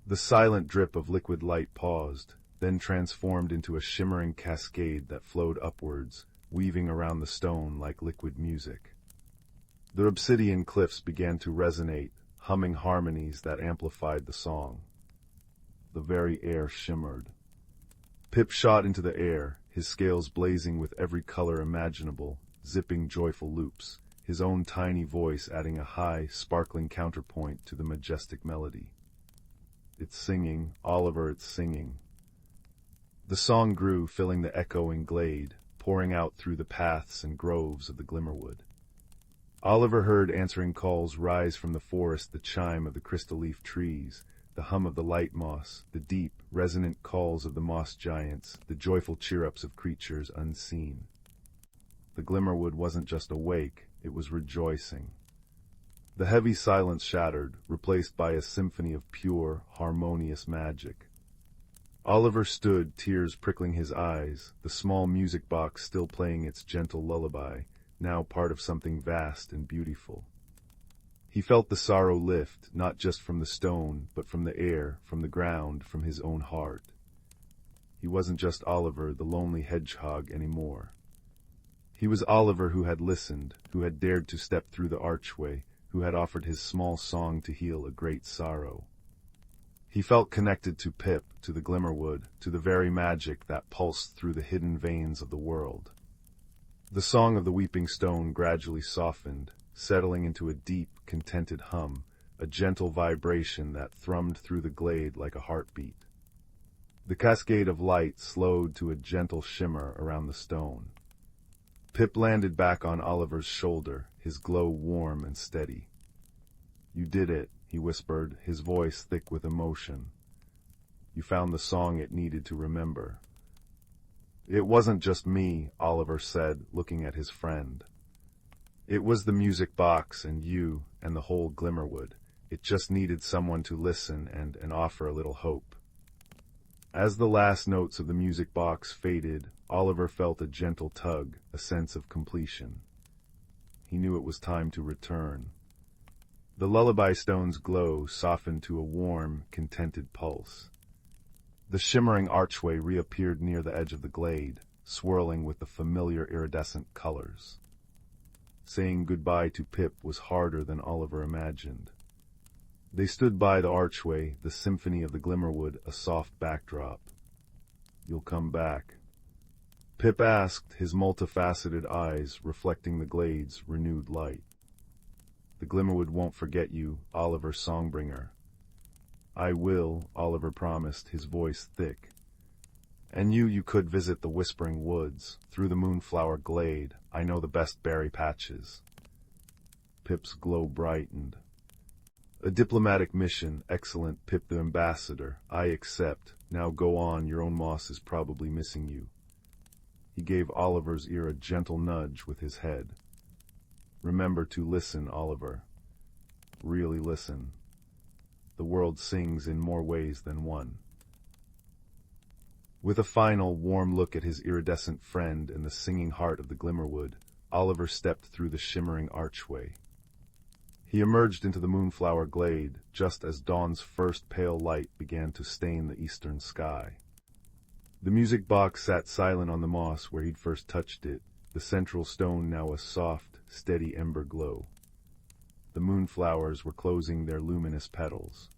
The silent drip of liquid light paused, then transformed into a shimmering cascade that flowed upwards, weaving around the stone like liquid music. The obsidian cliffs began to resonate, humming harmonies that amplified the song. The very air shimmered. Pip shot into the air, his scales blazing with every color imaginable, zipping joyful loops, his own tiny voice adding a high, sparkling counterpoint to the majestic melody. It's singing, Oliver, it's singing. The song grew, filling the echoing glade, pouring out through the paths and groves of the Glimmerwood. Oliver heard answering calls rise from the forest, the chime of the crystal-leaf trees, the hum of the light moss, the deep, resonant calls of the moss giants, the joyful cheer-ups of creatures unseen. The Glimmerwood wasn't just awake, it was rejoicing. The heavy silence shattered, replaced by a symphony of pure, harmonious magic. Oliver stood, tears prickling his eyes, the small music box still playing its gentle lullaby, now part of something vast and beautiful. He felt the sorrow lift, not just from the stone, but from the air, from the ground, from his own heart. He wasn't just Oliver, the lonely hedgehog, anymore. He was Oliver who had listened, who had dared to step through the archway, who had offered his small song to heal a great sorrow. He felt connected to Pip, to the Glimmerwood, to the very magic that pulsed through the hidden veins of the world. The song of the weeping stone gradually softened, settling into a deep, contented hum, a gentle vibration that thrummed through the glade like a heartbeat. The cascade of light slowed to a gentle shimmer around the stone. Pip landed back on Oliver's shoulder, his glow warm and steady. "You did it," he whispered, his voice thick with emotion. "You found the song it needed to remember." "It wasn't just me," Oliver said, looking at his friend. "It was the music box and you and the whole Glimmerwood. It just needed someone to listen and offer a little hope." As the last notes of the music box faded, Oliver felt a gentle tug, a sense of completion. He knew it was time to return. The lullaby stone's glow softened to a warm, contented pulse. The shimmering archway reappeared near the edge of the glade, swirling with the familiar iridescent colors. Saying goodbye to Pip was harder than Oliver imagined. They stood by the archway, the symphony of the Glimmerwood a soft backdrop. "You'll come back?" Pip asked, his multifaceted eyes reflecting the glade's renewed light. "The Glimmerwood won't forget you, Oliver Songbringer." "I will," Oliver promised, his voice thick. "And you could visit the Whispering Woods, through the Moonflower Glade. I know the best berry patches." Pip's glow brightened. "A diplomatic mission, excellent, Pip the Ambassador. I accept. Now go on, your own moss is probably missing you." He gave Oliver's ear a gentle nudge with his head. "Remember to listen, Oliver. Really listen. The world sings in more ways than one." With a final, warm look at his iridescent friend and the singing heart of the Glimmerwood, Oliver stepped through the shimmering archway. He emerged into the Moonflower Glade, just as dawn's first pale light began to stain the eastern sky. The music box sat silent on the moss where he'd first touched it, the central stone now a soft, steady ember glow. The moonflowers were closing their luminous petals.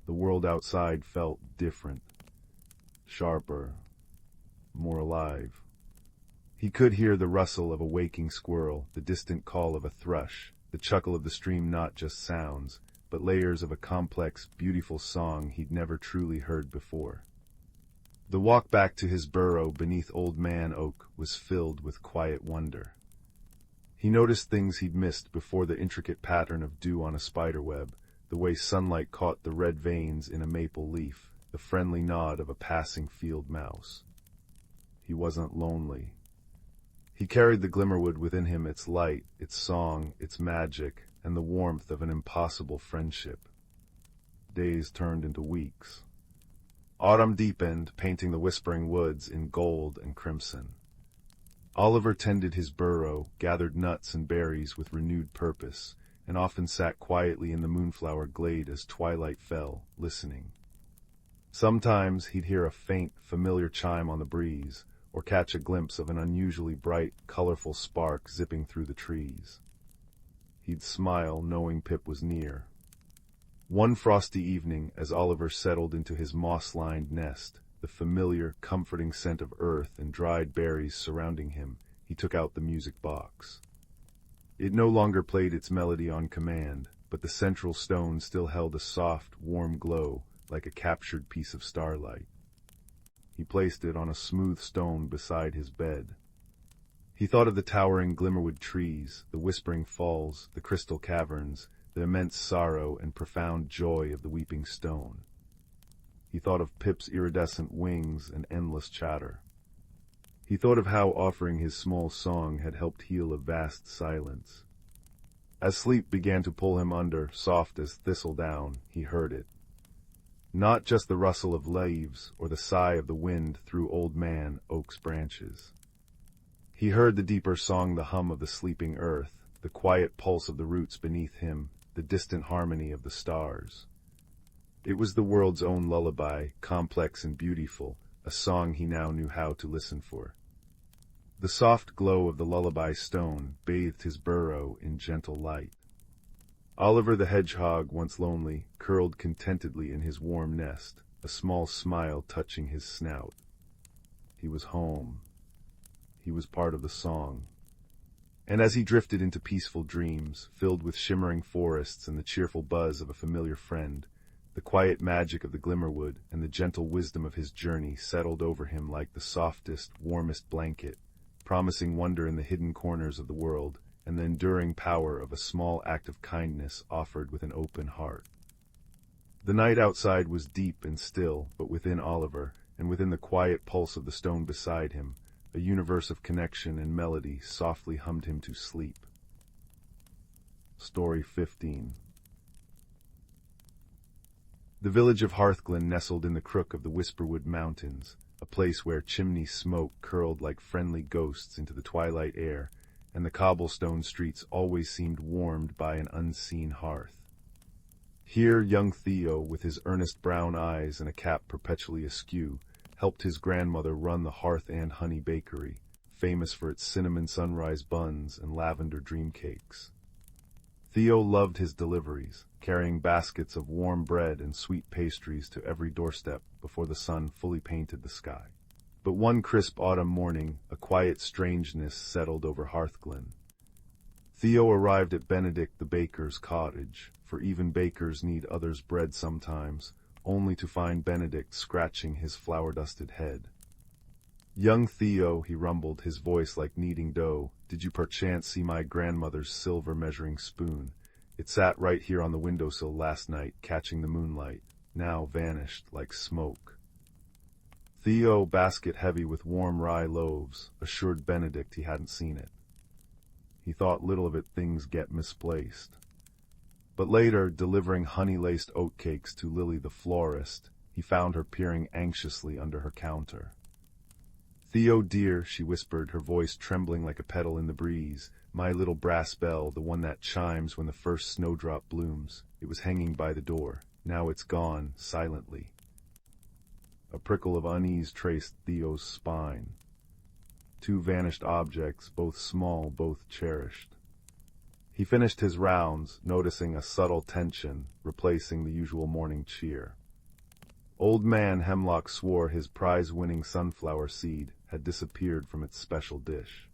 The world outside felt different, sharper, more alive. He could hear the rustle of a waking squirrel, the distant call of a thrush, the chuckle of the stream, not just sounds, but layers of a complex, beautiful song he'd never truly heard before. The walk back to his burrow beneath Old Man Oak was filled with quiet wonder. He noticed things he'd missed before: the intricate pattern of dew on a spiderweb, the way sunlight caught the red veins in a maple leaf, the friendly nod of a passing field mouse. He wasn't lonely. He carried the Glimmerwood within him, its light, its song, its magic, and the warmth of an impossible friendship. days turned into weeks. Autumn deepened, painting the whispering woods in gold and crimson. Oliver tended his burrow, gathered nuts and berries with renewed purpose, and often sat quietly in the moonflower glade as twilight fell, listening. Sometimes he'd hear a faint, familiar chime on the breeze, or catch a glimpse of an unusually bright, colorful spark zipping through the trees. He'd smile, knowing Pip was near. One frosty evening, as Oliver settled into his moss-lined nest, the familiar, comforting scent of earth and dried berries surrounding him, he took out the music box. It no longer played its melody on command, but the central stone still held a soft, warm glow, like a captured piece of starlight. He placed it on a smooth stone beside his bed. He thought of the towering glimmerwood trees, the whispering falls, the crystal caverns, the immense sorrow and profound joy of the weeping stone. He thought of Pip's iridescent wings and endless chatter. He thought of how offering his small song had helped heal a vast silence. As sleep began to pull him under, soft as thistledown, he heard it. Not just the rustle of leaves or the sigh of the wind through old man oak's branches. He heard the deeper song, the hum of the sleeping earth, the quiet pulse of the roots beneath him, the distant harmony of the stars. It was the world's own lullaby, complex and beautiful, a song he now knew how to listen for. The soft glow of the lullaby stone bathed his burrow in gentle light. Oliver the hedgehog, once lonely, curled contentedly in his warm nest, a small smile touching his snout. He was home. He was part of the song. And as he drifted into peaceful dreams, filled with shimmering forests and the cheerful buzz of a familiar friend, the quiet magic of the glimmerwood and the gentle wisdom of his journey settled over him like the softest, warmest blanket, promising wonder in the hidden corners of the world and the enduring power of a small act of kindness offered with an open heart. The night outside was deep and still, but within Oliver, and within the quiet pulse of the stone beside him, a universe of connection and melody softly hummed him to sleep. Story 15. The village of Hearthglen nestled in the crook of the Whisperwood Mountains, a place where chimney smoke curled like friendly ghosts into the twilight air, and the cobblestone streets always seemed warmed by an unseen hearth. Here young Theo, with his earnest brown eyes and a cap perpetually askew, helped his grandmother run the Hearth and Honey Bakery, famous for its cinnamon sunrise buns and lavender dream cakes. Theo loved his deliveries, carrying baskets of warm bread and sweet pastries to every doorstep before the sun fully painted the sky. But one crisp autumn morning, a quiet strangeness settled over Hearthglen. Theo arrived at Benedict the baker's cottage, for even bakers need others' bread sometimes, only to find Benedict scratching his flour-dusted head. "Young Theo," he rumbled, his voice like kneading dough, "did you perchance see my grandmother's silver measuring spoon? It sat right here on the windowsill last night, catching the moonlight, now vanished like smoke." Theo, basket heavy with warm rye loaves, assured Benedict he hadn't seen it. He thought little of it, things get misplaced. But later, delivering honey-laced oatcakes to Lily the florist, he found her peering anxiously under her counter. "Theo dear," she whispered, her voice trembling like a petal in the breeze, "my little brass bell, the one that chimes when the first snowdrop blooms. It was hanging by the door. Now it's gone, silently." A prickle of unease traced Theo's spine. Two vanished objects, both small, both cherished. He finished his rounds, noticing a subtle tension, replacing the usual morning cheer. Old Man Hemlock swore his prize-winning sunflower seed had disappeared from its special dish.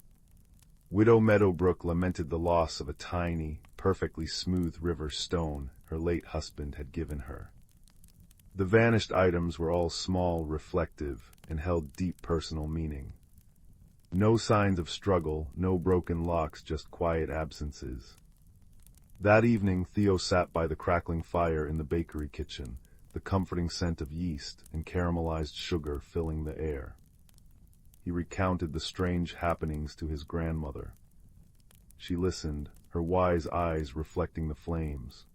Widow Meadowbrook lamented the loss of a tiny, perfectly smooth river stone her late husband had given her. The vanished items were all small, reflective, and held deep personal meaning. No signs of struggle, no broken locks, just quiet absences. That evening, Theo sat by the crackling fire in the bakery kitchen, the comforting scent of yeast and caramelized sugar filling the air. He recounted the strange happenings to his grandmother. She listened, her wise eyes reflecting the flames.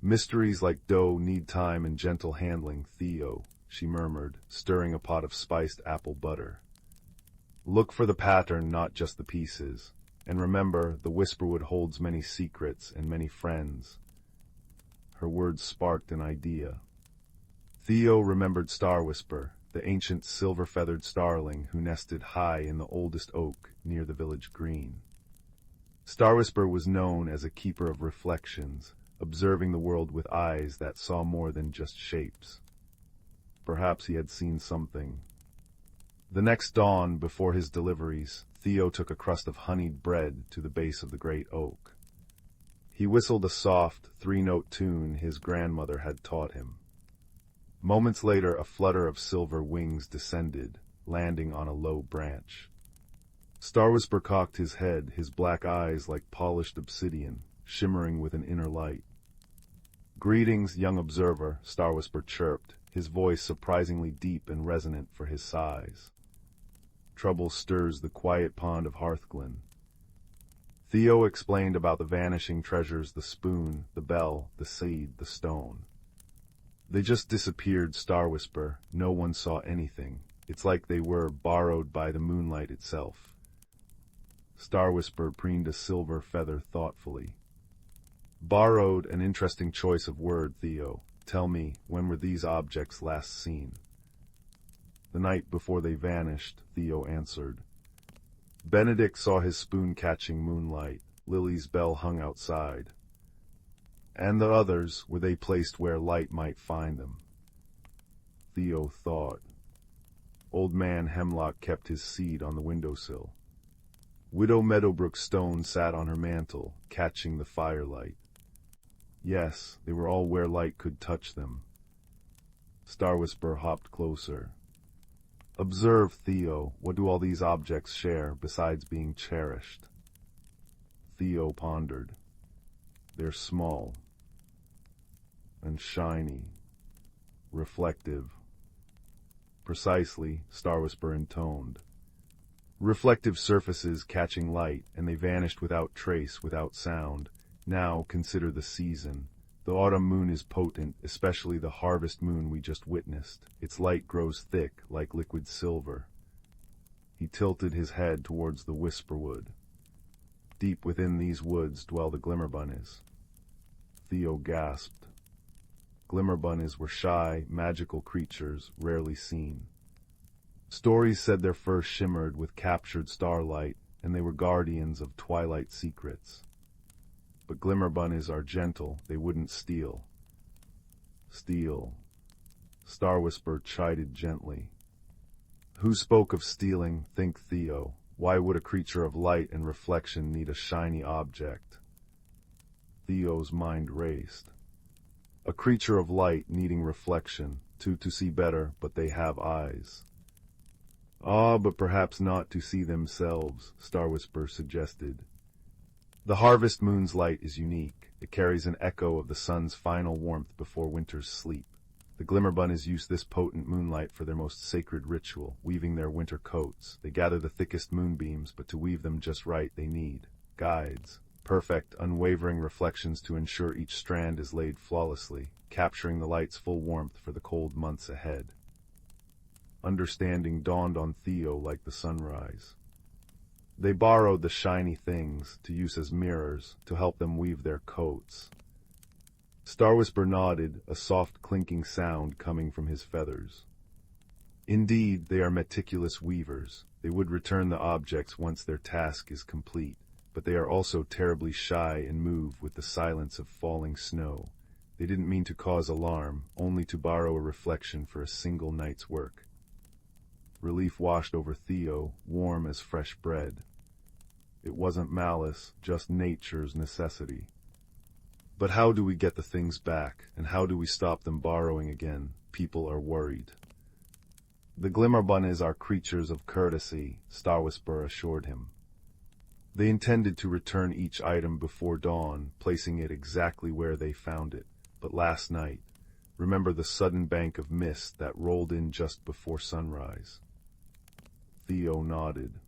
Mysteries like dough need time and gentle handling, Theo, she murmured, stirring a pot of spiced apple butter. Look for the pattern, not just the pieces. And remember, the Whisperwood holds many secrets and many friends. Her words sparked an idea. Theo remembered Star Whisper, the ancient silver-feathered starling who nested high in the oldest oak near the village green. Star Whisper was known as a keeper of reflections, observing the world with eyes that saw more than just shapes. Perhaps he had seen something. The next dawn, before his deliveries, Theo took a crust of honeyed bread to the base of the great oak. He whistled a soft, three-note tune his grandmother had taught him. Moments later, a flutter of silver wings descended, landing on a low branch. Star Whisper cocked his head, his black eyes like polished obsidian, shimmering with an inner light. "Greetings, young observer," Star Whisper chirped, his voice surprisingly deep and resonant for his size. "Trouble stirs the quiet pond of Hearthglen." Theo explained about the vanishing treasures, the spoon, the bell, the seed, the stone. "They just disappeared," Star Whisper. "No one saw anything. It's like they were borrowed by the moonlight itself." Star Whisper preened a silver feather thoughtfully. "Borrowed, an interesting choice of word, Theo. Tell me, when were these objects last seen?" "The night before they vanished," Theo answered. "Benedict saw his spoon catching moonlight. Lily's bell hung outside. And the others, were they placed where light might find them?" Theo thought. Old Man Hemlock kept his seed on the windowsill. Widow Meadowbrook's stone sat on her mantle, catching the firelight. Yes, they were all where light could touch them. Star Whisper hopped closer. "Observe, Theo, what do all these objects share, besides being cherished?" Theo pondered. "They're small. And shiny. Reflective." "Precisely," Star Whisper intoned. "Reflective surfaces catching light, and they vanished without trace, without sound. Now consider the season. The autumn moon is potent, especially the harvest moon we just witnessed. Its light grows thick, like liquid silver." He tilted his head towards the Whisperwood. "Deep within these woods dwell the Glimmerbunnies." Theo gasped. Glimmerbunnies were shy, magical creatures, rarely seen. Stories said their fur shimmered with captured starlight, and they were guardians of twilight secrets. But Glimmerbunnies are gentle, they wouldn't steal. "Steal," Star Whisper chided gently. "Who spoke of stealing? Think, Theo. Why would a creature of light and reflection need a shiny object?" Theo's mind raced. "A creature of light needing reflection, to see better, but they have eyes." "Ah, but perhaps not to see themselves," Star Whisper suggested. "The harvest moon's light is unique. It carries an echo of the sun's final warmth before winter's sleep. The Glimmerbunnies use this potent moonlight for their most sacred ritual, weaving their winter coats. They gather the thickest moonbeams, but to weave them just right they need guides. Perfect, unwavering reflections to ensure each strand is laid flawlessly, capturing the light's full warmth for the cold months ahead." Understanding dawned on Theo like the sunrise. They borrowed the shiny things to use as mirrors to help them weave their coats. Star Whisper nodded, a soft clinking sound coming from his feathers. "Indeed, they are meticulous weavers. They would return the objects once their task is complete, but they are also terribly shy and move with the silence of falling snow. They didn't mean to cause alarm, only to borrow a reflection for a single night's work." Relief washed over Theo, warm as fresh bread. It wasn't malice, just nature's necessity. "But how do we get the things back, and how do we stop them borrowing again? People are worried." "The Glimmerbunnies are creatures of courtesy," Star Whisper assured him. They intended to return each item before dawn, placing it exactly where they found it. But last night, remember the sudden bank of mist that rolled in just before sunrise? Theo nodded.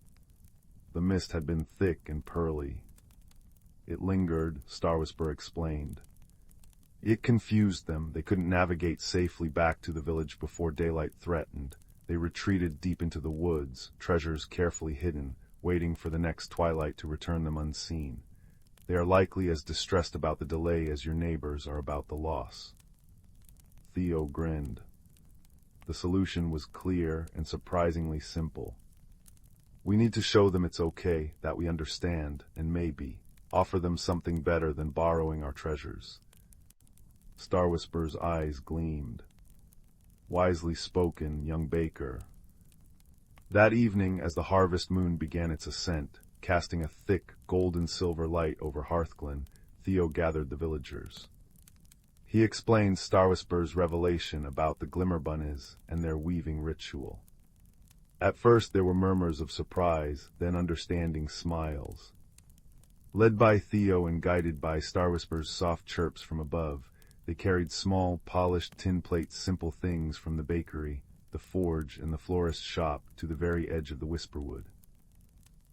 The mist had been thick and pearly. It lingered, Star Whisper explained. It confused them. They couldn't navigate safely back to the village before daylight threatened. They retreated deep into the woods, treasures carefully hidden, waiting for the next twilight to return them unseen. They are likely as distressed about the delay as your neighbors are about the loss. Theo grinned. The solution was clear and surprisingly simple. We need to show them it's okay, that we understand, and maybe offer them something better than borrowing our treasures. Star Whisper's eyes gleamed. Wisely spoken, young baker. That evening, as the harvest moon began its ascent, casting a thick gold-and-silver light over Hearthglen, Theo gathered the villagers. He explained Star Whisper's revelation about the Glimmerbunnies and their weaving ritual. At first there were murmurs of surprise, then understanding smiles. Led by Theo and guided by Star Whisper's soft chirps from above, they carried small, polished tin plates, simple things from the bakery, the forge, and the florist's shop to the very edge of the Whisperwood.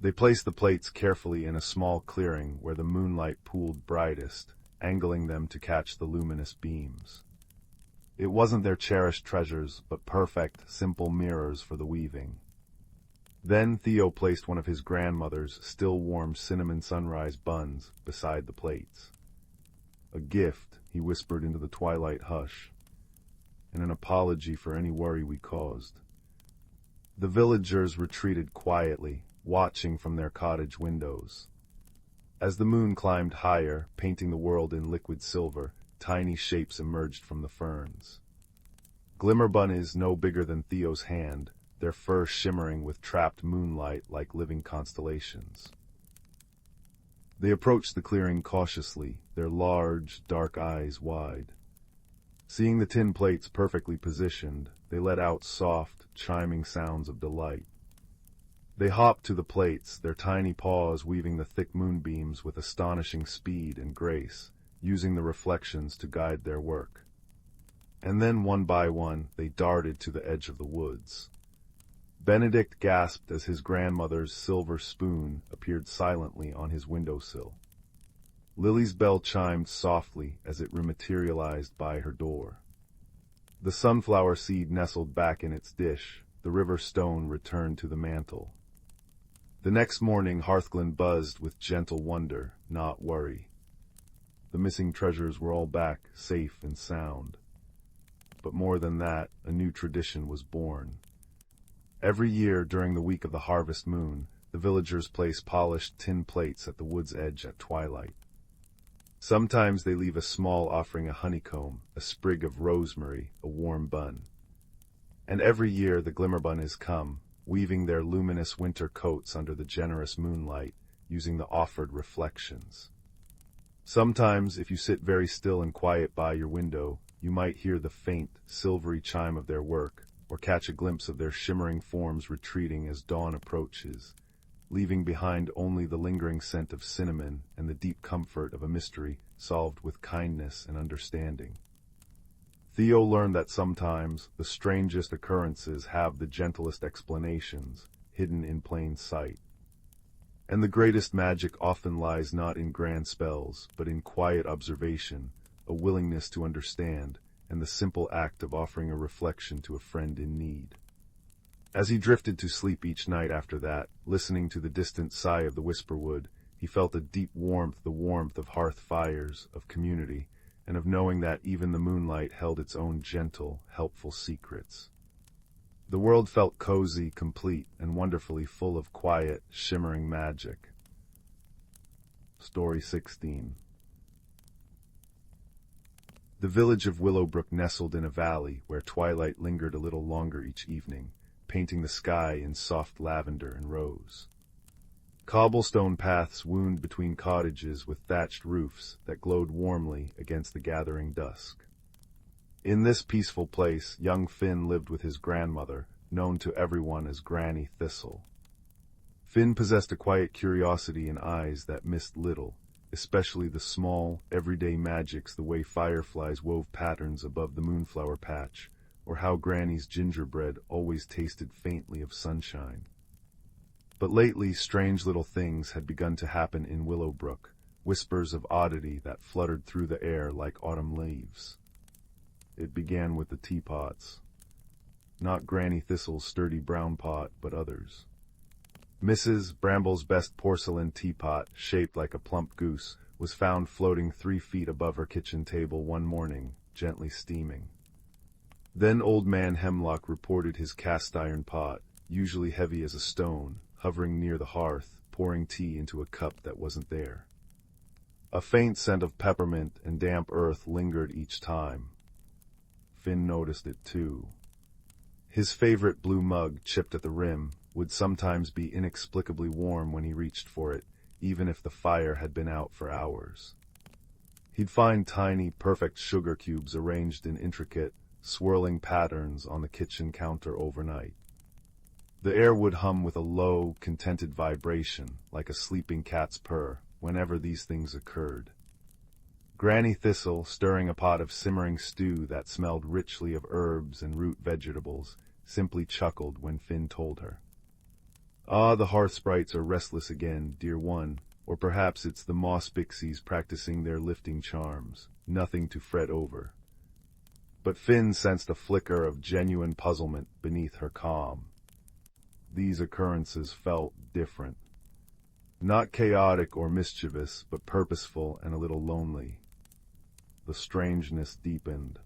They placed the plates carefully in a small clearing where the moonlight pooled brightest, angling them to catch the luminous beams. It wasn't their cherished treasures, but perfect, simple mirrors for the weaving. Then Theo placed one of his grandmother's still-warm cinnamon sunrise buns beside the plates. A gift, he whispered into the twilight hush, and an apology for any worry we caused. The villagers retreated quietly, watching from their cottage windows. As the moon climbed higher, painting the world in liquid silver, tiny shapes emerged from the ferns. Glimmerbunnies no bigger than Theo's hand, their fur shimmering with trapped moonlight like living constellations. They approached the clearing cautiously, their large, dark eyes wide. Seeing the tin plates perfectly positioned, they let out soft, chiming sounds of delight. They hopped to the plates, their tiny paws weaving the thick moonbeams with astonishing speed and grace, using the reflections to guide their work. And then, one by one, they darted to the edge of the woods. Benedict gasped as his grandmother's silver spoon appeared silently on his windowsill. Lily's bell chimed softly as it rematerialized by her door. The sunflower seed nestled back in its dish, the river stone returned to the mantle. The next morning Hearthglen buzzed with gentle wonder, not worry. The missing treasures were all back, safe and sound. But more than that, a new tradition was born. Every year during the week of the harvest moon, the villagers place polished tin plates at the wood's edge at twilight. Sometimes they leave a small offering, a honeycomb, a sprig of rosemary, a warm bun. And every year the Glimmerbunnies come, weaving their luminous winter coats under the generous moonlight, using the offered reflections. Sometimes, if you sit very still and quiet by your window, you might hear the faint, silvery chime of their work, or catch a glimpse of their shimmering forms retreating as dawn approaches, leaving behind only the lingering scent of cinnamon and the deep comfort of a mystery solved with kindness and understanding. Theo learned that sometimes the strangest occurrences have the gentlest explanations, hidden in plain sight. And the greatest magic often lies not in grand spells, but in quiet observation, a willingness to understand, and the simple act of offering a reflection to a friend in need. As he drifted to sleep each night after that, listening to the distant sigh of the Whisperwood, he felt a deep warmth, the warmth of hearth fires, of community, and of knowing that even the moonlight held its own gentle, helpful secrets. The world felt cozy, complete, and wonderfully full of quiet, shimmering magic. Story 16. The village of Willowbrook nestled in a valley where twilight lingered a little longer each evening, painting the sky in soft lavender and rose. Cobblestone paths wound between cottages with thatched roofs that glowed warmly against the gathering dusk. In this peaceful place, young Finn lived with his grandmother, known to everyone as Granny Thistle. Finn possessed a quiet curiosity and eyes that missed little, especially the small, everyday magics, the way fireflies wove patterns above the moonflower patch, or how Granny's gingerbread always tasted faintly of sunshine. But lately strange little things had begun to happen in Willowbrook, whispers of oddity that fluttered through the air like autumn leaves. It began with the teapots. Not Granny Thistle's sturdy brown pot, but others. Mrs. Bramble's best porcelain teapot, shaped like a plump goose, was found floating 3 feet above her kitchen table one morning, gently steaming. Then Old Man Hemlock reported his cast-iron pot, usually heavy as a stone, hovering near the hearth, pouring tea into a cup that wasn't there. A faint scent of peppermint and damp earth lingered each time. Finn noticed it too. His favorite blue mug, chipped at the rim, would sometimes be inexplicably warm when he reached for it, even if the fire had been out for hours. He'd find tiny, perfect sugar cubes arranged in intricate, swirling patterns on the kitchen counter overnight. The air would hum with a low, contented vibration, like a sleeping cat's purr, whenever these things occurred. Granny Thistle, stirring a pot of simmering stew that smelled richly of herbs and root vegetables, simply chuckled when Finn told her. "Ah, the hearth sprites are restless again, dear one, or perhaps it's the moss pixies practicing their lifting charms, nothing to fret over." But Finn sensed a flicker of genuine puzzlement beneath her calm. These occurrences felt different. Not chaotic or mischievous, but purposeful and a little lonely. The strangeness deepened.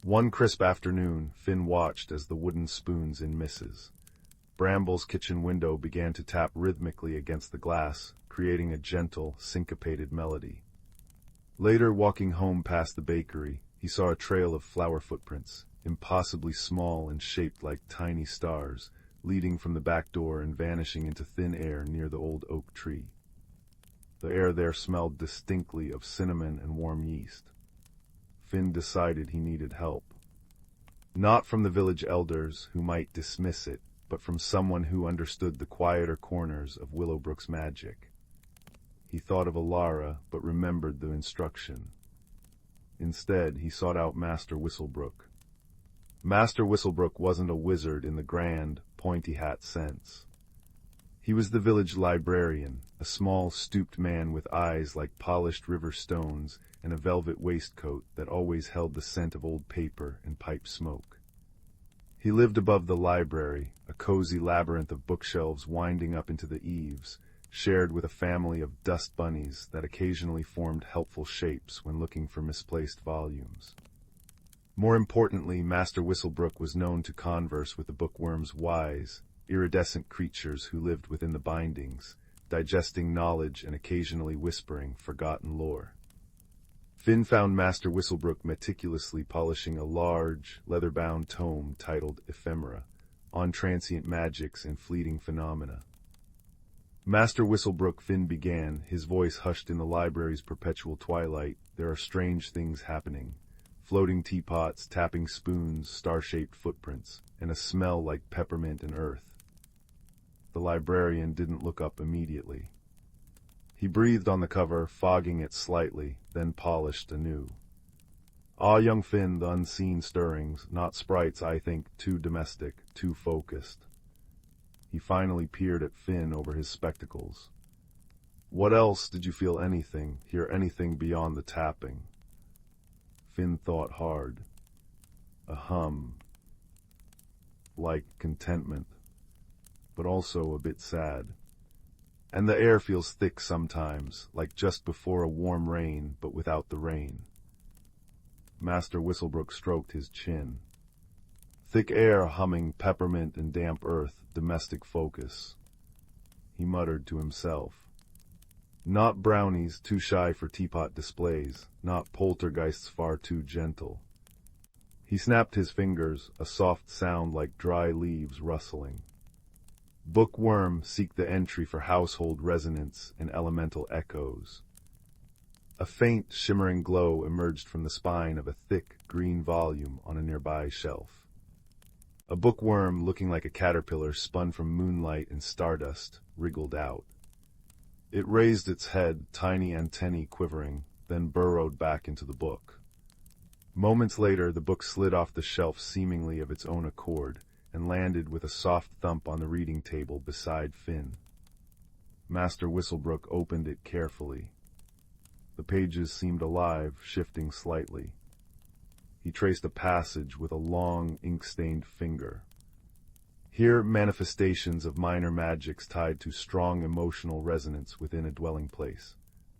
One crisp afternoon, Finn watched as the wooden spoons in Mrs. Bramble's kitchen window began to tap rhythmically against the glass, creating a gentle, syncopated melody. Later, walking home past the bakery, he saw a trail of flower footprints, impossibly small and shaped like tiny stars, leading from the back door and vanishing into thin air near the old oak tree. The air there smelled distinctly of cinnamon and warm yeast. Finn decided he needed help. Not from the village elders, who might dismiss it, but from someone who understood the quieter corners of Willowbrook's magic. He thought of Alara, but remembered the instruction. Instead, he sought out Master Whistlebrook. Master Whistlebrook wasn't a wizard in the grand, pointy-hat sense. He was the village librarian, a small, stooped man with eyes like polished river stones and a velvet waistcoat that always held the scent of old paper and pipe smoke. He lived above the library, a cozy labyrinth of bookshelves winding up into the eaves, shared with a family of dust bunnies that occasionally formed helpful shapes when looking for misplaced volumes. More importantly, Master Whistlebrook was known to converse with the bookworm's wise, iridescent creatures who lived within the bindings, digesting knowledge and occasionally whispering forgotten lore. Finn found Master Whistlebrook meticulously polishing a large, leather-bound tome titled Ephemera, on transient magics and fleeting phenomena. Master Whistlebrook, Finn began, his voice hushed in the library's perpetual twilight. There are strange things happening. Floating teapots, tapping spoons, star-shaped footprints, and a smell like peppermint and earth. The librarian didn't look up immediately. He breathed on the cover, fogging it slightly, then polished anew. "Ah, young Finn, the unseen stirrings, not sprites, I think, too domestic, too focused." He finally peered at Finn over his spectacles. "What else? Did you feel anything, hear anything beyond the tapping?" Finn thought hard. A hum. Like contentment, but also a bit sad. "And the air feels thick sometimes, like just before a warm rain, but without the rain." Master Whistlebrook stroked his chin. "Thick air, humming, peppermint and damp earth, domestic focus." He muttered to himself. "Not brownies, too shy for teapot displays, not poltergeists far too gentle." He snapped his fingers, a soft sound like dry leaves rustling. "Bookworm, seek the entry for household resonance and elemental echoes." A faint, shimmering glow emerged from the spine of a thick, green volume on a nearby shelf. A bookworm, looking like a caterpillar spun from moonlight and stardust, wriggled out. It raised its head, tiny antennae quivering, then burrowed back into the book. Moments later, the book slid off the shelf seemingly of its own accord, and landed with a soft thump on the reading table beside Finn. Master Whistlebrook opened it carefully. The pages seemed alive, shifting slightly. He traced a passage with a long, ink-stained finger. Here, manifestations of minor magics tied to strong emotional resonance within a dwelling place,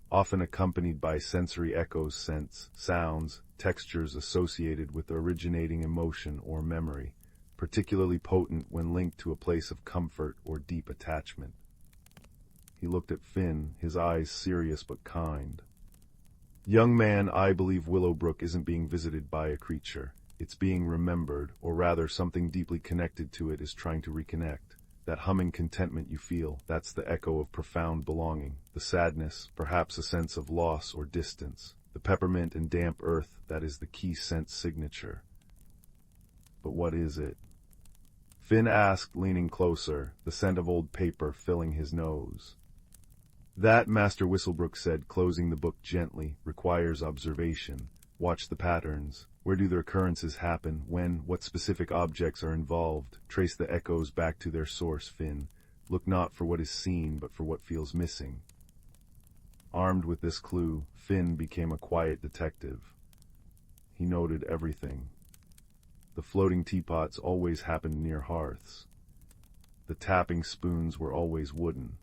often accompanied by sensory echoes, scents, sounds, textures associated with the originating emotion or memory, particularly potent when linked to a place of comfort or deep attachment. He looked at Finn, his eyes serious but kind. "Young man, I believe Willowbrook isn't being visited by a creature. It's being remembered, or rather something deeply connected to it is trying to reconnect. That humming contentment you feel, that's the echo of profound belonging. The sadness, perhaps a sense of loss or distance. The peppermint and damp earth, that is the key scent signature." "But what is it?" Finn asked, leaning closer, the scent of old paper filling his nose. "That," Master Whistlebrook said, closing the book gently, "requires observation. Watch the patterns. Where do the occurrences happen? When? What specific objects are involved? Trace the echoes back to their source, Finn. Look not for what is seen, but for what feels missing." Armed with this clue, Finn became a quiet detective. He noted everything. The floating teapots always happened near hearths. The tapping spoons were always wooden.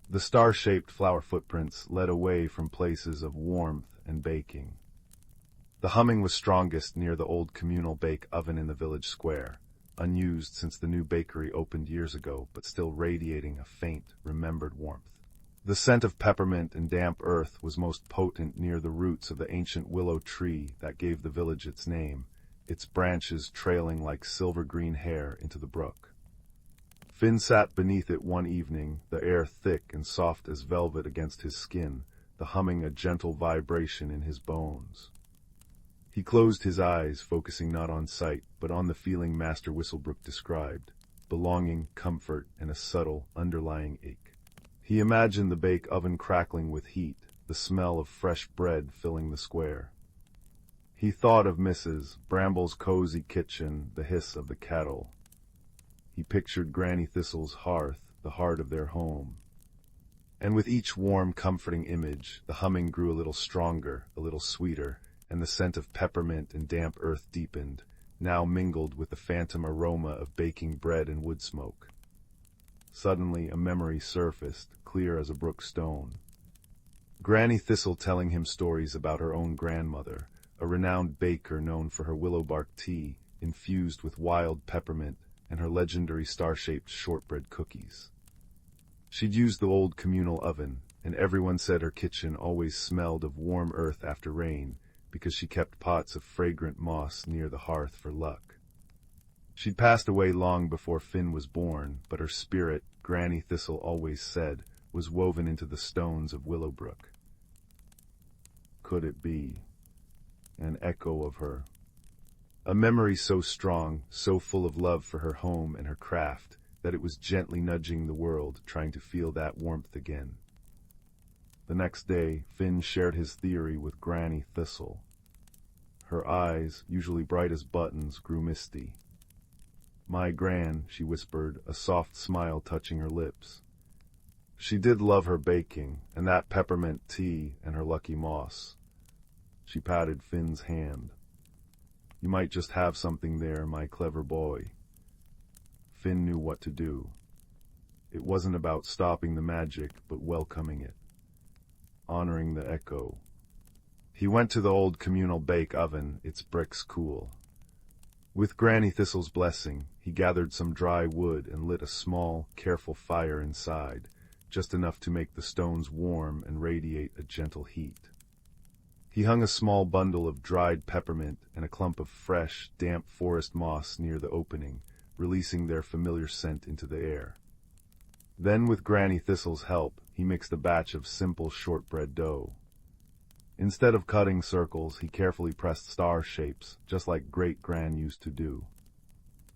The star-shaped flower footprints led away from places of warmth and baking. The humming was strongest near the old communal bake oven in the village square, unused since the new bakery opened years ago, but still radiating a faint, remembered warmth. The scent of peppermint and damp earth was most potent near the roots of the ancient willow tree that gave the village its name, its branches trailing like silver-green hair into the brook. Finn sat beneath it one evening, the air thick and soft as velvet against his skin, the humming a gentle vibration in his bones. He closed his eyes, focusing not on sight, but on the feeling Master Whistlebrook described, belonging, comfort, and a subtle, underlying ache. He imagined the bake oven crackling with heat, the smell of fresh bread filling the square. He thought of Mrs. Bramble's cozy kitchen, the hiss of the kettle. He pictured Granny Thistle's hearth, the heart of their home. And with each warm, comforting image, the humming grew a little stronger, a little sweeter, and the scent of peppermint and damp earth deepened, now mingled with the phantom aroma of baking bread and wood smoke. Suddenly a memory surfaced, clear as a brook stone. Granny Thistle telling him stories about her own grandmother, a renowned baker known for her willowbark tea, infused with wild peppermint, and her legendary star-shaped shortbread cookies. She'd used the old communal oven, and everyone said her kitchen always smelled of warm earth after rain, because she kept pots of fragrant moss near the hearth for luck. She'd passed away long before Finn was born, but her spirit, Granny Thistle always said, was woven into the stones of Willowbrook. Could it be an echo of her? A memory so strong, so full of love for her home and her craft, that it was gently nudging the world, trying to feel that warmth again. The next day, Finn shared his theory with Granny Thistle. Her eyes, usually bright as buttons, grew misty. "My Gran," she whispered, a soft smile touching her lips. She did love her baking, and that peppermint tea, and her lucky moss. She patted Finn's hand. "You might just have something there, my clever boy." Finn knew what to do. It wasn't about stopping the magic, but welcoming it, honoring the echo. He went to the old communal bake oven, its bricks cool. With Granny Thistle's blessing, he gathered some dry wood and lit a small, careful fire inside, just enough to make the stones warm and radiate a gentle heat. He hung a small bundle of dried peppermint and a clump of fresh, damp forest moss near the opening, releasing their familiar scent into the air. Then, with Granny Thistle's help, he mixed a batch of simple shortbread dough. Instead of cutting circles, he carefully pressed star shapes, just like Great-Gran used to do.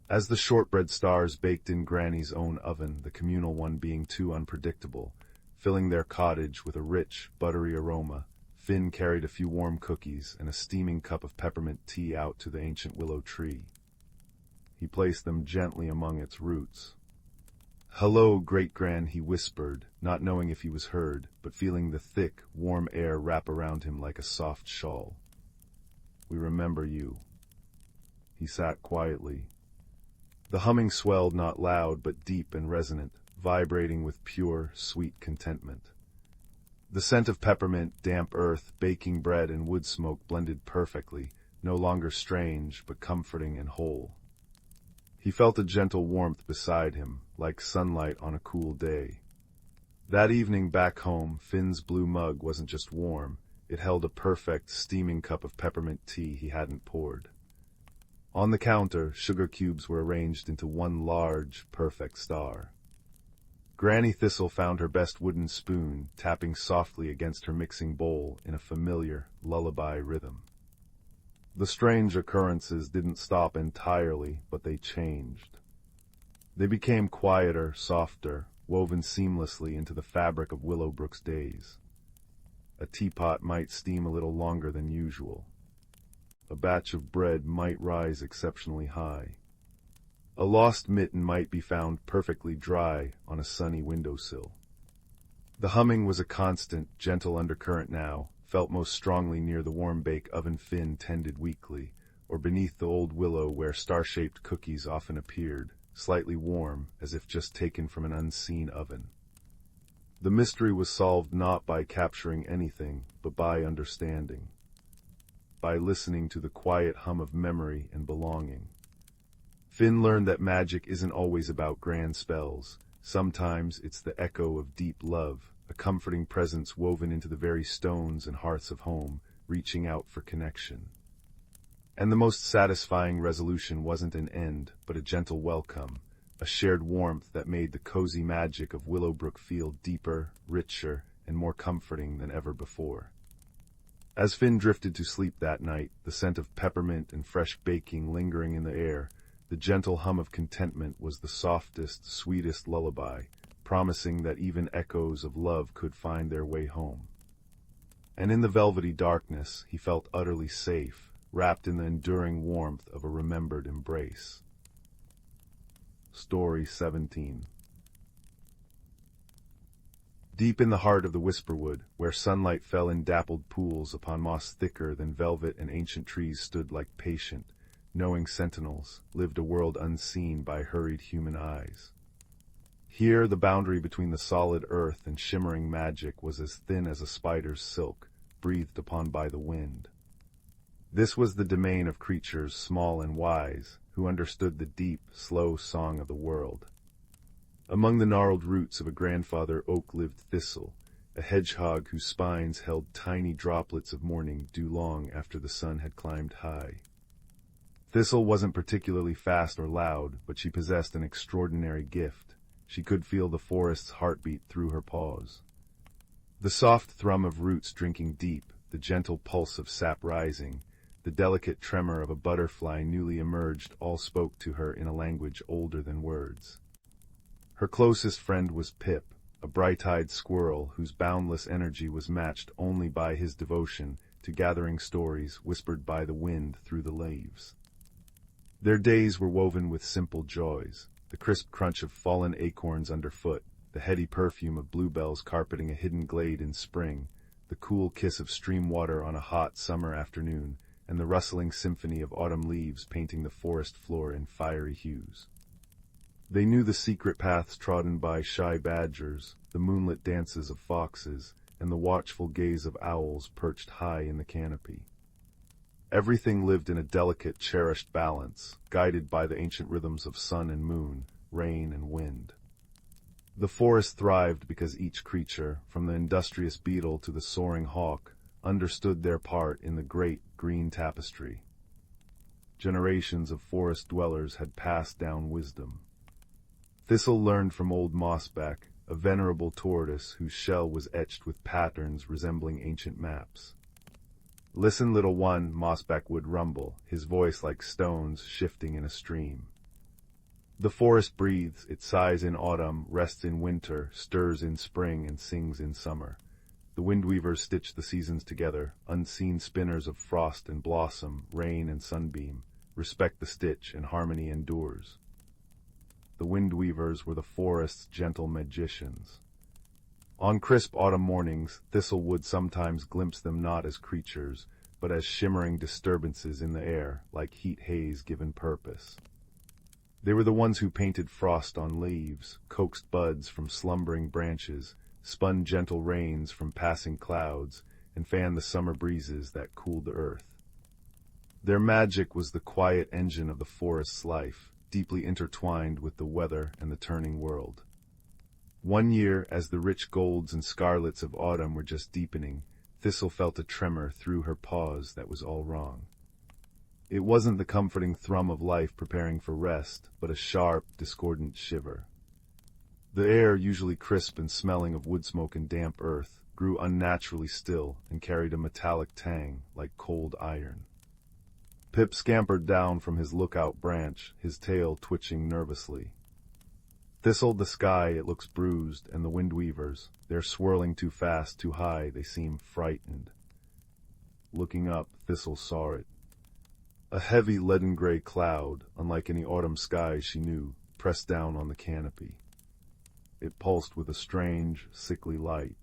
As the shortbread stars baked in Granny's own oven, the communal one being too unpredictable, filling their cottage with a rich, buttery aroma, Finn carried a few warm cookies and a steaming cup of peppermint tea out to the ancient willow tree. He placed them gently among its roots. "Hello, great-gran," he whispered, not knowing if he was heard, but feeling the thick, warm air wrap around him like a soft shawl. "We remember you." He sat quietly. The humming swelled not loud but deep and resonant, vibrating with pure, sweet contentment. The scent of peppermint, damp earth, baking bread, and wood smoke blended perfectly, no longer strange but comforting and whole. He felt a gentle warmth beside him, like sunlight on a cool day. That evening back home, Finn's blue mug wasn't just warm, it held a perfect, steaming cup of peppermint tea he hadn't poured. On the counter, sugar cubes were arranged into one large, perfect star. Granny Thistle found her best wooden spoon, tapping softly against her mixing bowl in a familiar, lullaby rhythm. The strange occurrences didn't stop entirely, but they changed. They became quieter, softer, woven seamlessly into the fabric of Willowbrook's days. A teapot might steam a little longer than usual. A batch of bread might rise exceptionally high. A lost mitten might be found perfectly dry on a sunny windowsill. The humming was a constant, gentle undercurrent now, felt most strongly near the warm bake oven Finn tended weekly, or beneath the old willow where star-shaped cookies often appeared, slightly warm, as if just taken from an unseen oven. The mystery was solved not by capturing anything, but by understanding. By listening to the quiet hum of memory and belonging. Finn learned that magic isn't always about grand spells. Sometimes it's the echo of deep love, a comforting presence woven into the very stones and hearths of home, reaching out for connection. And the most satisfying resolution wasn't an end, but a gentle welcome, a shared warmth that made the cozy magic of Willowbrook feel deeper, richer, and more comforting than ever before. As Finn drifted to sleep that night, the scent of peppermint and fresh baking lingering in the air, the gentle hum of contentment was the softest, sweetest lullaby, promising that even echoes of love could find their way home. And in the velvety darkness, he felt utterly safe, wrapped in the enduring warmth of a remembered embrace. Story 17. Deep in the heart of the Whisperwood, where sunlight fell in dappled pools upon moss thicker than velvet and ancient trees stood like patient, knowing sentinels, lived a world unseen by hurried human eyes. Here the boundary between the solid earth and shimmering magic was as thin as a spider's silk, breathed upon by the wind. This was the domain of creatures small and wise, who understood the deep, slow song of the world. Among the gnarled roots of a grandfather oak lived Thistle, a hedgehog whose spines held tiny droplets of morning dew long after the sun had climbed high. Thistle wasn't particularly fast or loud, but she possessed an extraordinary gift. She could feel the forest's heartbeat through her paws. The soft thrum of roots drinking deep, the gentle pulse of sap rising, the delicate tremor of a butterfly newly emerged all spoke to her in a language older than words. Her closest friend was Pip, a bright-eyed squirrel whose boundless energy was matched only by his devotion to gathering stories whispered by the wind through the leaves. Their days were woven with simple joys, the crisp crunch of fallen acorns underfoot, the heady perfume of bluebells carpeting a hidden glade in spring, the cool kiss of stream water on a hot summer afternoon, and the rustling symphony of autumn leaves painting the forest floor in fiery hues. They knew the secret paths trodden by shy badgers, the moonlit dances of foxes, and the watchful gaze of owls perched high in the canopy. Everything lived in a delicate, cherished balance, guided by the ancient rhythms of sun and moon, rain and wind. The forest thrived because each creature, from the industrious beetle to the soaring hawk, understood their part in the great green tapestry. Generations of forest dwellers had passed down wisdom. Thistle learned from old Mossback, a venerable tortoise whose shell was etched with patterns resembling ancient maps. "Listen, little one," Mossback would rumble, his voice like stones shifting in a stream. The forest breathes, it sighs in autumn, rests in winter, stirs in spring, and sings in summer. The windweavers stitch the seasons together, unseen spinners of frost and blossom, rain and sunbeam. Respect the stitch, and harmony endures. the Windweavers were the forest's gentle magicians. On crisp autumn mornings, Thistle would sometimes glimpse them not as creatures, but as shimmering disturbances in the air, like heat haze given purpose. They were the ones who painted frost on leaves, coaxed buds from slumbering branches, spun gentle rains from passing clouds, and fanned the summer breezes that cooled the earth. Their magic was the quiet engine of the forest's life, deeply intertwined with the weather and the turning world. One year, as the rich golds and scarlets of autumn were just deepening, Thistle felt a tremor through her paws that was all wrong. It wasn't the comforting thrum of life preparing for rest, but a sharp, discordant shiver. The air, usually crisp and smelling of wood smoke and damp earth, grew unnaturally still and carried a metallic tang like cold iron. Pip scampered down from his lookout branch, his tail twitching nervously. Thistle, the sky, it looks bruised, and the Windweavers, they're swirling too fast, too high, they seem frightened. Looking up, Thistle saw it. A heavy leaden-gray cloud, unlike any autumn sky she knew, pressed down on the canopy. It pulsed with a strange, sickly light.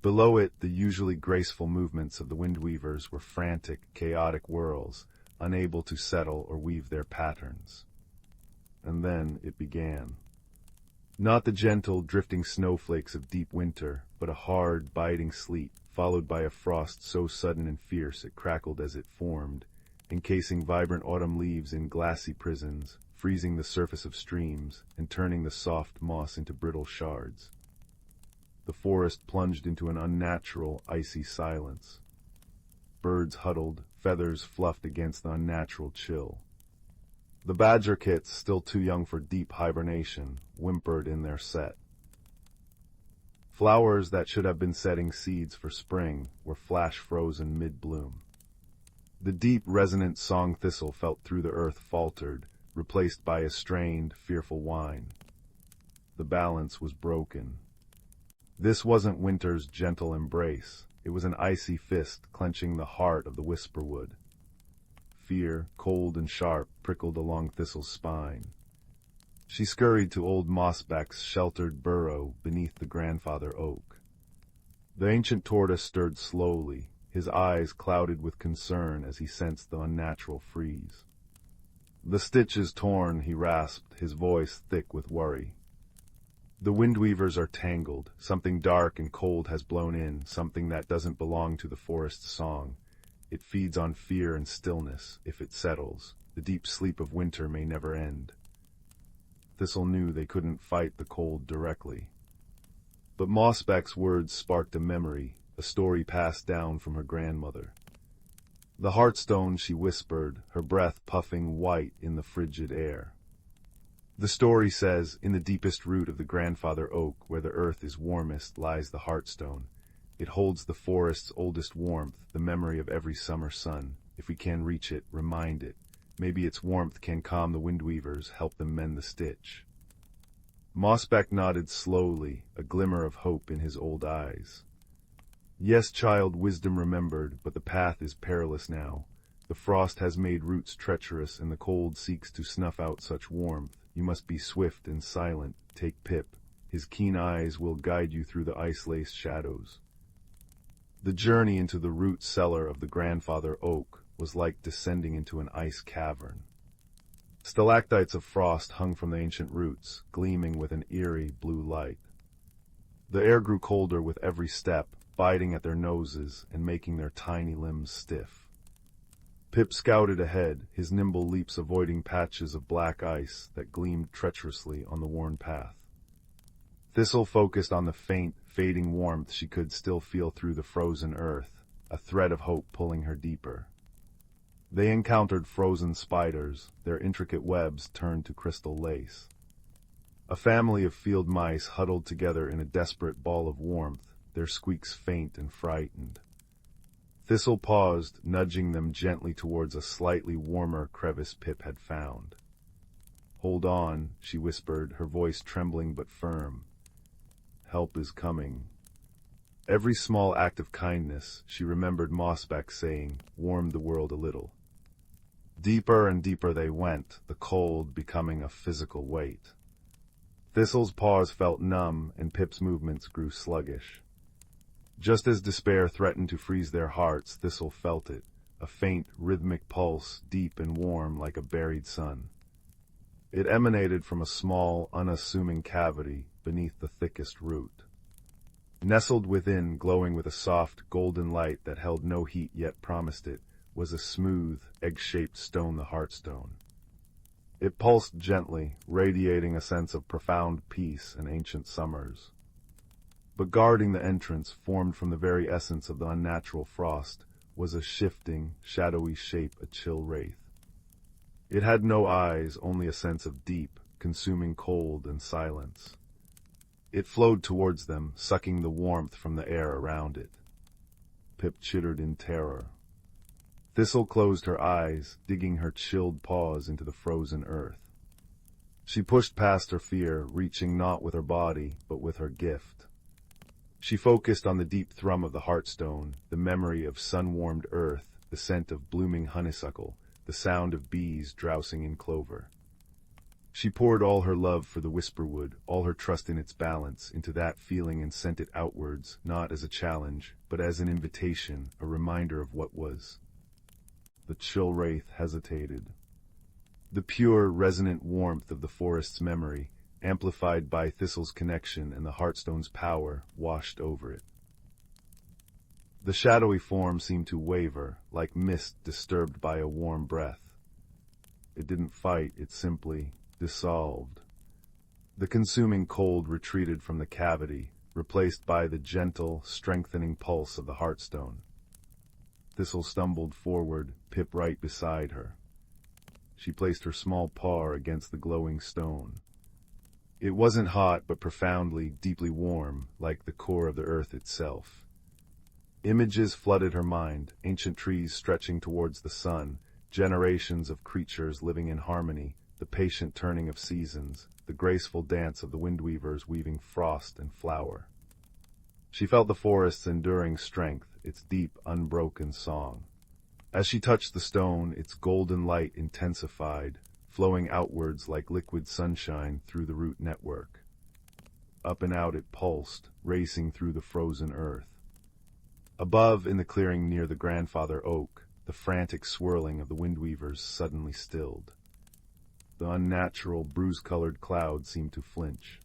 Below it, the usually graceful movements of the Windweavers were frantic, chaotic whirls, unable to settle or weave their patterns. And then it began. Not the gentle, drifting snowflakes of deep winter, but a hard, biting sleet, followed by a frost so sudden and fierce it crackled as it formed, encasing vibrant autumn leaves in glassy prisons, freezing the surface of streams, and turning the soft moss into brittle shards. The forest plunged into an unnatural, icy silence. Birds huddled, feathers fluffed against the unnatural chill. The badger kits, still too young for deep hibernation, whimpered in their set. Flowers that should have been setting seeds for spring were flash-frozen mid-bloom. The deep, resonant song Thistle felt through the earth faltered, replaced by a strained, fearful whine. The balance was broken. This wasn't winter's gentle embrace. It was an icy fist clenching the heart of the whisperwood. Fear, cold and sharp, prickled along Thistle's spine. She scurried to old Mossback's sheltered burrow beneath the grandfather oak. The ancient tortoise stirred slowly, his eyes clouded with concern as he sensed the unnatural freeze. "The stitch is torn," he rasped, his voice thick with worry. "The Windweavers are tangled. Something dark and cold has blown in, something that doesn't belong to the forest's song. It feeds on fear and stillness. If it settles, the deep sleep of winter may never end." Thistle knew they couldn't fight the cold directly. But Mossback's words sparked a memory, a story passed down from her grandmother. "The Heartstone," she whispered, her breath puffing white in the frigid air. "The story says, in the deepest root of the grandfather oak, where the earth is warmest, lies the Heartstone. It holds the forest's oldest warmth, the memory of every summer sun. If we can reach it, remind it. Maybe its warmth can calm the Windweavers, help them mend the stitch." Mossback nodded slowly, a glimmer of hope in his old eyes. "Yes, child," Wisdom remembered, "but the path is perilous now. The frost has made roots treacherous, and the cold seeks to snuff out such warmth. You must be swift and silent. Take Pip. His keen eyes will guide you through the ice-laced shadows." The journey into the root cellar of the grandfather oak was like descending into an ice cavern. Stalactites of frost hung from the ancient roots, gleaming with an eerie blue light. The air grew colder with every step, biting at their noses and making their tiny limbs stiff. Pip scouted ahead, his nimble leaps avoiding patches of black ice that gleamed treacherously on the worn path. Thistle focused on the faint, fading warmth she could still feel through the frozen earth, a thread of hope pulling her deeper. They encountered frozen spiders, their intricate webs turned to crystal lace. A family of field mice huddled together in a desperate ball of warmth, their squeaks faint and frightened. Thistle paused, nudging them gently towards a slightly warmer crevice Pip had found. "Hold on," she whispered, her voice trembling but firm. "Help is coming." Every small act of kindness, she remembered Mossback saying, warmed the world a little. Deeper and deeper they went, the cold becoming a physical weight. Thistle's paws felt numb, and Pip's movements grew sluggish. Just as despair threatened to freeze their hearts, Thistle felt it, a faint, rhythmic pulse, deep and warm like a buried sun. It emanated from a small, unassuming cavity beneath the thickest root. Nestled within, glowing with a soft, golden light that held no heat yet promised it, was a smooth, egg-shaped stone, the Heartstone. It pulsed gently, radiating a sense of profound peace and ancient summers. But guarding the entrance, formed from the very essence of the unnatural frost, was a shifting, shadowy shape, a chill wraith. It had no eyes, only a sense of deep, consuming cold and silence. It flowed towards them, sucking the warmth from the air around it. Pip chittered in terror. Thistle closed her eyes, digging her chilled paws into the frozen earth. She pushed past her fear, reaching not with her body, but with her gift. She focused on the deep thrum of the Heartstone, the memory of sun-warmed earth, the scent of blooming honeysuckle, the sound of bees drowsing in clover. She poured all her love for the Whisperwood, all her trust in its balance, into that feeling and sent it outwards, not as a challenge, but as an invitation, a reminder of what was. The chill wraith hesitated. The pure, resonant warmth of the forest's memory, amplified by Thistle's connection and the Heartstone's power, washed over it. The shadowy form seemed to waver, like mist disturbed by a warm breath. It didn't fight, it simply dissolved. The consuming cold retreated from the cavity, replaced by the gentle, strengthening pulse of the Heartstone. Thistle stumbled forward, Pip right beside her. She placed her small paw against the glowing stone. It wasn't hot, but profoundly, deeply warm, like the core of the earth itself. Images flooded her mind, ancient trees stretching towards the sun, generations of creatures living in harmony, the patient turning of seasons, the graceful dance of the windweavers weaving frost and flower. She felt the forest's enduring strength, its deep, unbroken song. As she touched the stone, its golden light intensified, flowing outwards like liquid sunshine through the root network. Up and out it pulsed, racing through the frozen earth. Above, in the clearing near the grandfather oak, the frantic swirling of the windweavers suddenly stilled. The unnatural, bruise-colored cloud seemed to flinch.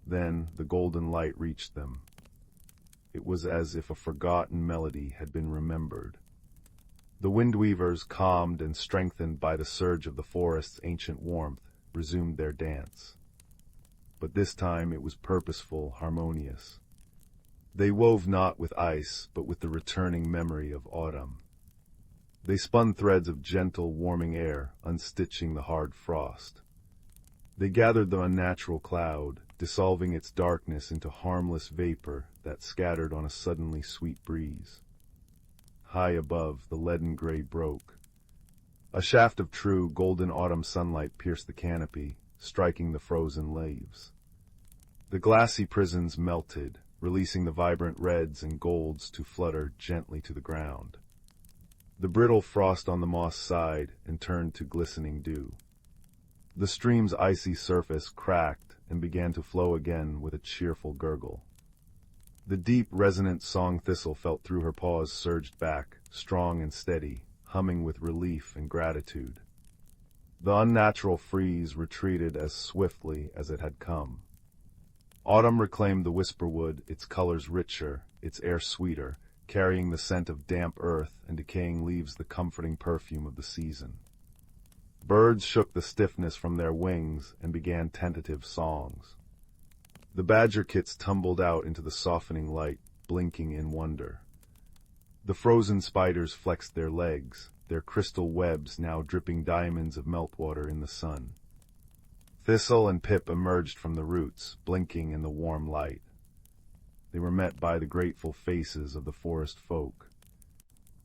Then the golden light reached them. It was as if a forgotten melody had been remembered. The windweavers, calmed and strengthened by the surge of the forest's ancient warmth, resumed their dance. But this time it was purposeful, harmonious. They wove not with ice, but with the returning memory of autumn. They spun threads of gentle, warming air, unstitching the hard frost. They gathered the unnatural cloud, dissolving its darkness into harmless vapor that scattered on a suddenly sweet breeze. High above, the leaden gray broke. A shaft of true, golden autumn sunlight pierced the canopy, striking the frozen leaves. The glassy prisms melted, releasing the vibrant reds and golds to flutter gently to the ground. The brittle frost on the moss sighed and turned to glistening dew. The stream's icy surface cracked and began to flow again with a cheerful gurgle. The deep, resonant song Thistle felt through her paws surged back, strong and steady, humming with relief and gratitude. The unnatural freeze retreated as swiftly as it had come. Autumn reclaimed the Whisperwood, its colors richer, its air sweeter, carrying the scent of damp earth and decaying leaves, the comforting perfume of the season. Birds shook the stiffness from their wings and began tentative songs. The badger kits tumbled out into the softening light, blinking in wonder. The frozen spiders flexed their legs, their crystal webs now dripping diamonds of meltwater in the sun. Thistle and Pip emerged from the roots, blinking in the warm light. They were met by the grateful faces of the forest folk.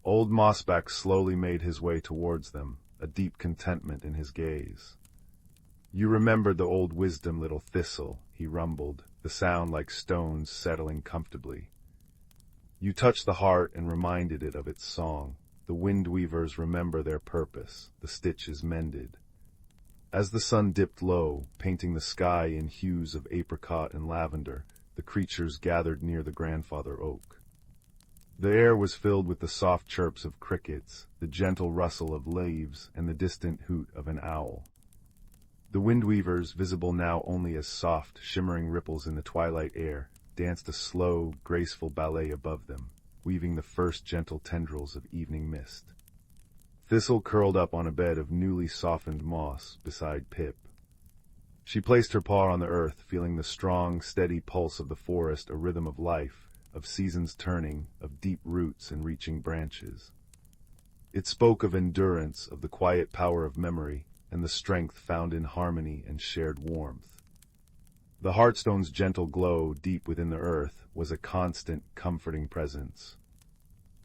Old Mossback slowly made his way towards them, a deep contentment in his gaze. "You remembered the old wisdom, little Thistle," he rumbled, the sound like stones settling comfortably. "You touched the heart and reminded it of its song. the wind weavers remember their purpose, the stitch is mended. As the sun dipped low, painting the sky in hues of apricot and lavender, the creatures gathered near the grandfather oak. The air was filled with the soft chirps of crickets, the gentle rustle of leaves, and the distant hoot of an owl. The wind weavers, visible now only as soft, shimmering ripples in the twilight air, danced a slow, graceful ballet above them, weaving the first gentle tendrils of evening mist. Thistle curled up on a bed of newly softened moss beside Pip. She placed her paw on the earth, feeling the strong, steady pulse of the forest, a rhythm of life, of seasons turning, of deep roots and reaching branches. It spoke of endurance, of the quiet power of memory, and the strength found in harmony and shared warmth. The heartstone's gentle glow, deep within the earth, was a constant, comforting presence.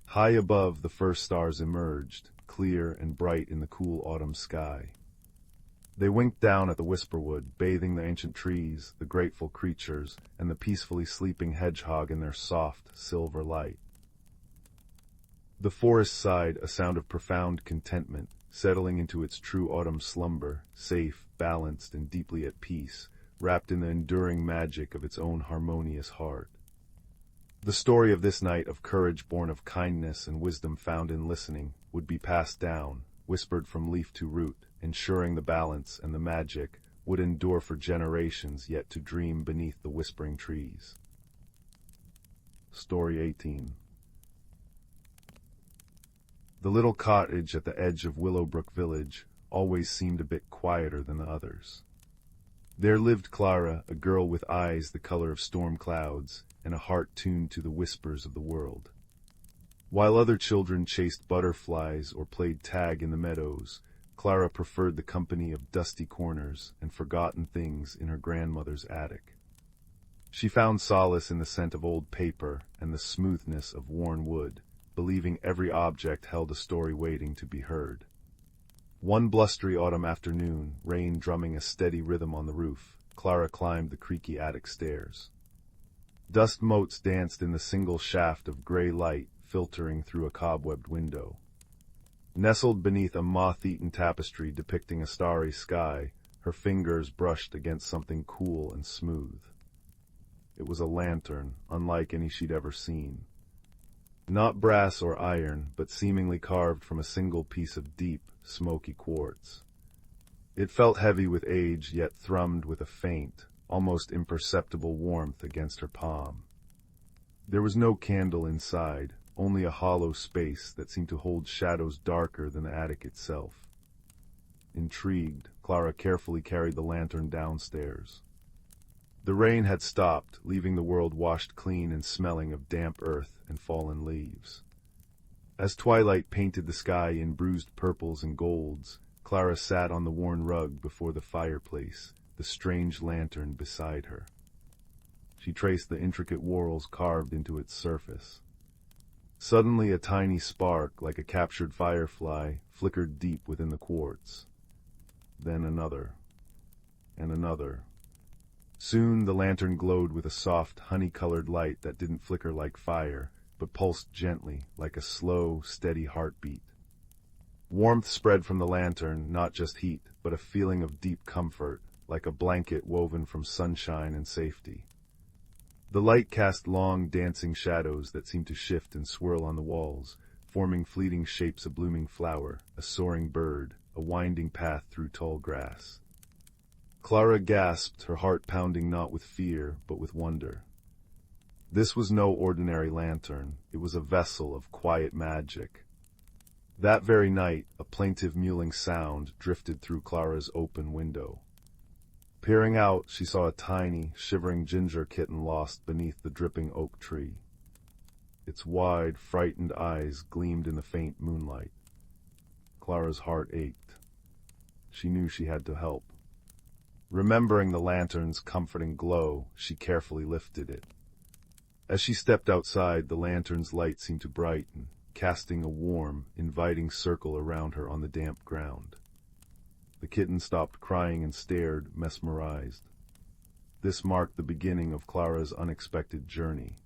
High above, the first stars emerged, clear and bright in the cool autumn sky. They winked down at the whisperwood, bathing the ancient trees, the grateful creatures, and the peacefully sleeping hedgehog in their soft, silver light. The forest sighed, a sound of profound contentment, settling into its true autumn slumber, safe, balanced, and deeply at peace, wrapped in the enduring magic of its own harmonious heart. The story of this night of courage born of kindness and wisdom found in listening would be passed down, whispered from leaf to root, ensuring the balance and the magic would endure for generations yet to dream beneath the whispering trees. Story 18. The little cottage at the edge of Willowbrook Village always seemed a bit quieter than the others. There lived Clara, a girl with eyes the color of storm clouds, and a heart tuned to the whispers of the world. While other children chased butterflies or played tag in the meadows, Clara preferred the company of dusty corners and forgotten things in her grandmother's attic. She found solace in the scent of old paper and the smoothness of worn wood, believing every object held a story waiting to be heard. One blustery autumn afternoon, rain drumming a steady rhythm on the roof, Clara climbed the creaky attic stairs. Dust motes danced in the single shaft of gray light filtering through a cobwebbed window. Nestled beneath a moth-eaten tapestry depicting a starry sky, her fingers brushed against something cool and smooth. It was a lantern, unlike any she'd ever seen. Not brass or iron, but seemingly carved from a single piece of deep, smoky quartz. It felt heavy with age, yet thrummed with a faint, almost imperceptible warmth against her palm. There was no candle inside, only a hollow space that seemed to hold shadows darker than the attic itself. Intrigued, Clara carefully carried the lantern downstairs. The rain had stopped, leaving the world washed clean and smelling of damp earth and fallen leaves. As twilight painted the sky in bruised purples and golds, Clara sat on the worn rug before the fireplace, the strange lantern beside her. She traced the intricate whorls carved into its surface. Suddenly a tiny spark, like a captured firefly, flickered deep within the quartz. Then another, and another. Soon the lantern glowed with a soft, honey-colored light that didn't flicker like fire, but pulsed gently, like a slow, steady heartbeat. Warmth spread from the lantern, not just heat, but a feeling of deep comfort, like a blanket woven from sunshine and safety. The light cast long, dancing shadows that seemed to shift and swirl on the walls, forming fleeting shapes: a blooming flower, a soaring bird, a winding path through tall grass. Clara gasped, her heart pounding not with fear, but with wonder. This was no ordinary lantern, it was a vessel of quiet magic. That very night, a plaintive mewling sound drifted through Clara's open window. Peering out, she saw a tiny, shivering ginger kitten lost beneath the dripping oak tree. Its wide, frightened eyes gleamed in the faint moonlight. Clara's heart ached. She knew she had to help. Remembering the lantern's comforting glow, she carefully lifted it. As she stepped outside, the lantern's light seemed to brighten, casting a warm, inviting circle around her on the damp ground. The kitten stopped crying and stared, mesmerized. This marked the beginning of Clara's unexpected journey.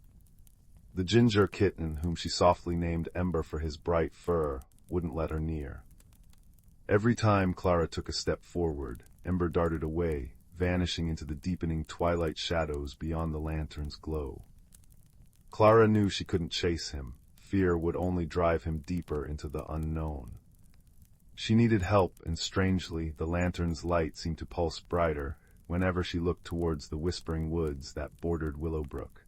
The ginger kitten, whom she softly named Ember for his bright fur, wouldn't let her near. Every time Clara took a step forward, Ember darted away, vanishing into the deepening twilight shadows beyond the lantern's glow. Clara knew she couldn't chase him. Fear would only drive him deeper into the unknown. She needed help, and strangely, the lantern's light seemed to pulse brighter whenever she looked towards the whispering woods that bordered Willowbrook.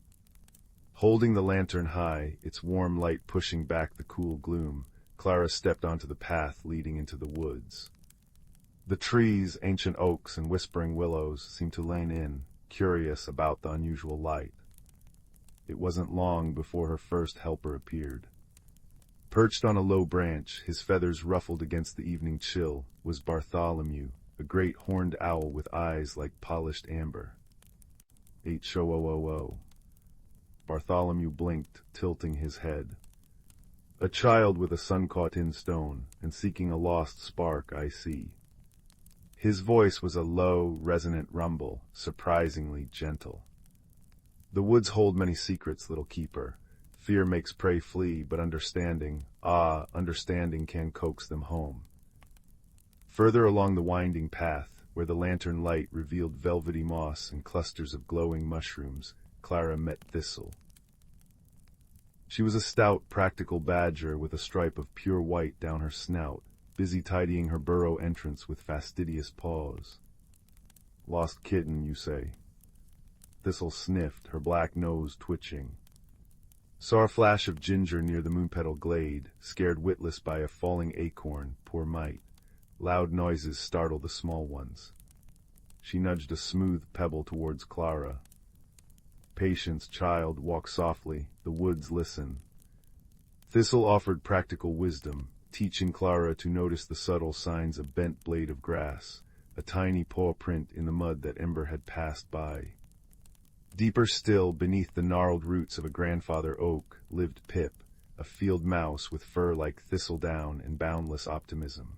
Holding the lantern high, its warm light pushing back the cool gloom, Clara stepped onto the path leading into the woods. The trees, ancient oaks and whispering willows, seemed to lean in, curious about the unusual light. It wasn't long before her first helper appeared. Perched on a low branch, his feathers ruffled against the evening chill, was Bartholomew, a great horned owl with eyes like polished amber. H-O-O-O-O. Bartholomew blinked, tilting his head. A child with a sun caught in stone, and seeking a lost spark, I see. His voice was a low, resonant rumble, surprisingly gentle. The woods hold many secrets, little keeper. Fear makes prey flee, but understanding can coax them home. Further along the winding path, where the lantern light revealed velvety moss and clusters of glowing mushrooms, Clara met Thistle. She was a stout, practical badger with a stripe of pure white down her snout, busy tidying her burrow entrance with fastidious paws. Lost kitten, you say? Thistle sniffed, her black nose twitching. Saw a flash of ginger near the Moonpetal glade, scared witless by a falling acorn, poor mite. Loud noises startled the small ones. She nudged a smooth pebble towards Clara. Patience, child, walk softly, the woods listen. Thistle offered practical wisdom, teaching Clara to notice the subtle signs of bent blade of grass, a tiny paw print in the mud that Ember had passed by. Deeper still, beneath the gnarled roots of a grandfather oak, lived Pip, a field mouse with fur like thistledown and boundless optimism.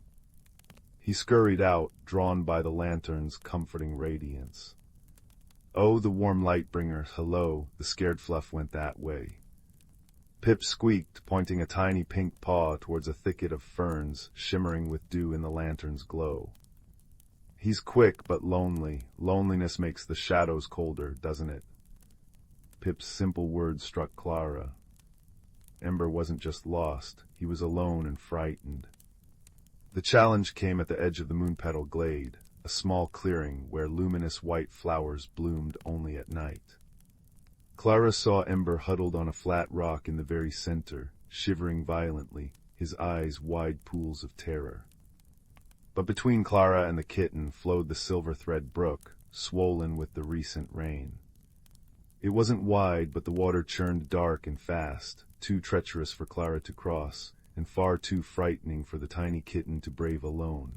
He scurried out, drawn by the lantern's comforting radiance. Oh, the warm light bringers, hello, the scared fluff went that way. Pip squeaked, pointing a tiny pink paw towards a thicket of ferns shimmering with dew in the lantern's glow. He's quick but lonely. Loneliness makes the shadows colder, doesn't it? Pip's simple words struck Clara. Ember wasn't just lost, he was alone and frightened. The challenge came at the edge of the Moonpetal glade, a small clearing where luminous white flowers bloomed only at night. Clara saw Ember huddled on a flat rock in the very center, shivering violently, his eyes wide pools of terror. But between Clara and the kitten flowed the silver thread brook, swollen with the recent rain. It wasn't wide, but the water churned dark and fast, too treacherous for Clara to cross, and far too frightening for the tiny kitten to brave alone.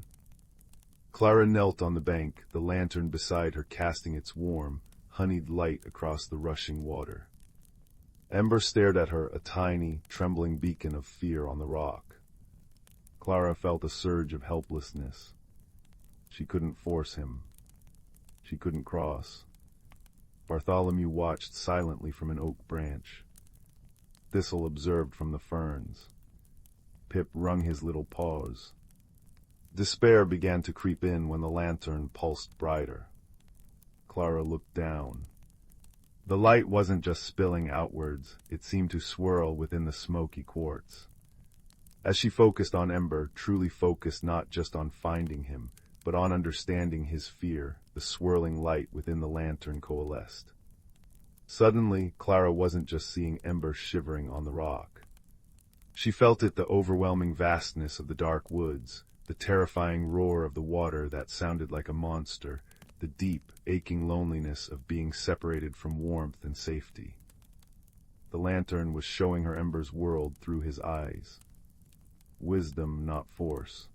Clara knelt on the bank, the lantern beside her casting its warm, honeyed light across the rushing water. Ember stared at her, a tiny, trembling beacon of fear on the rock. Clara felt a surge of helplessness. She couldn't force him. She couldn't cross. Bartholomew watched silently from an oak branch. Thistle observed from the ferns. Pip wrung his little paws. Despair began to creep in when the lantern pulsed brighter. Clara looked down. The light wasn't just spilling outwards, it seemed to swirl within the smoky quartz. As she focused on Ember, truly focused not just on finding him, but on understanding his fear, the swirling light within the lantern coalesced. Suddenly, Clara wasn't just seeing Ember shivering on the rock. She felt it, the overwhelming vastness of the dark woods, the terrifying roar of the water that sounded like a monster, the deep, aching loneliness of being separated from warmth and safety. The lantern was showing her Ember's world through his eyes. Wisdom, not force.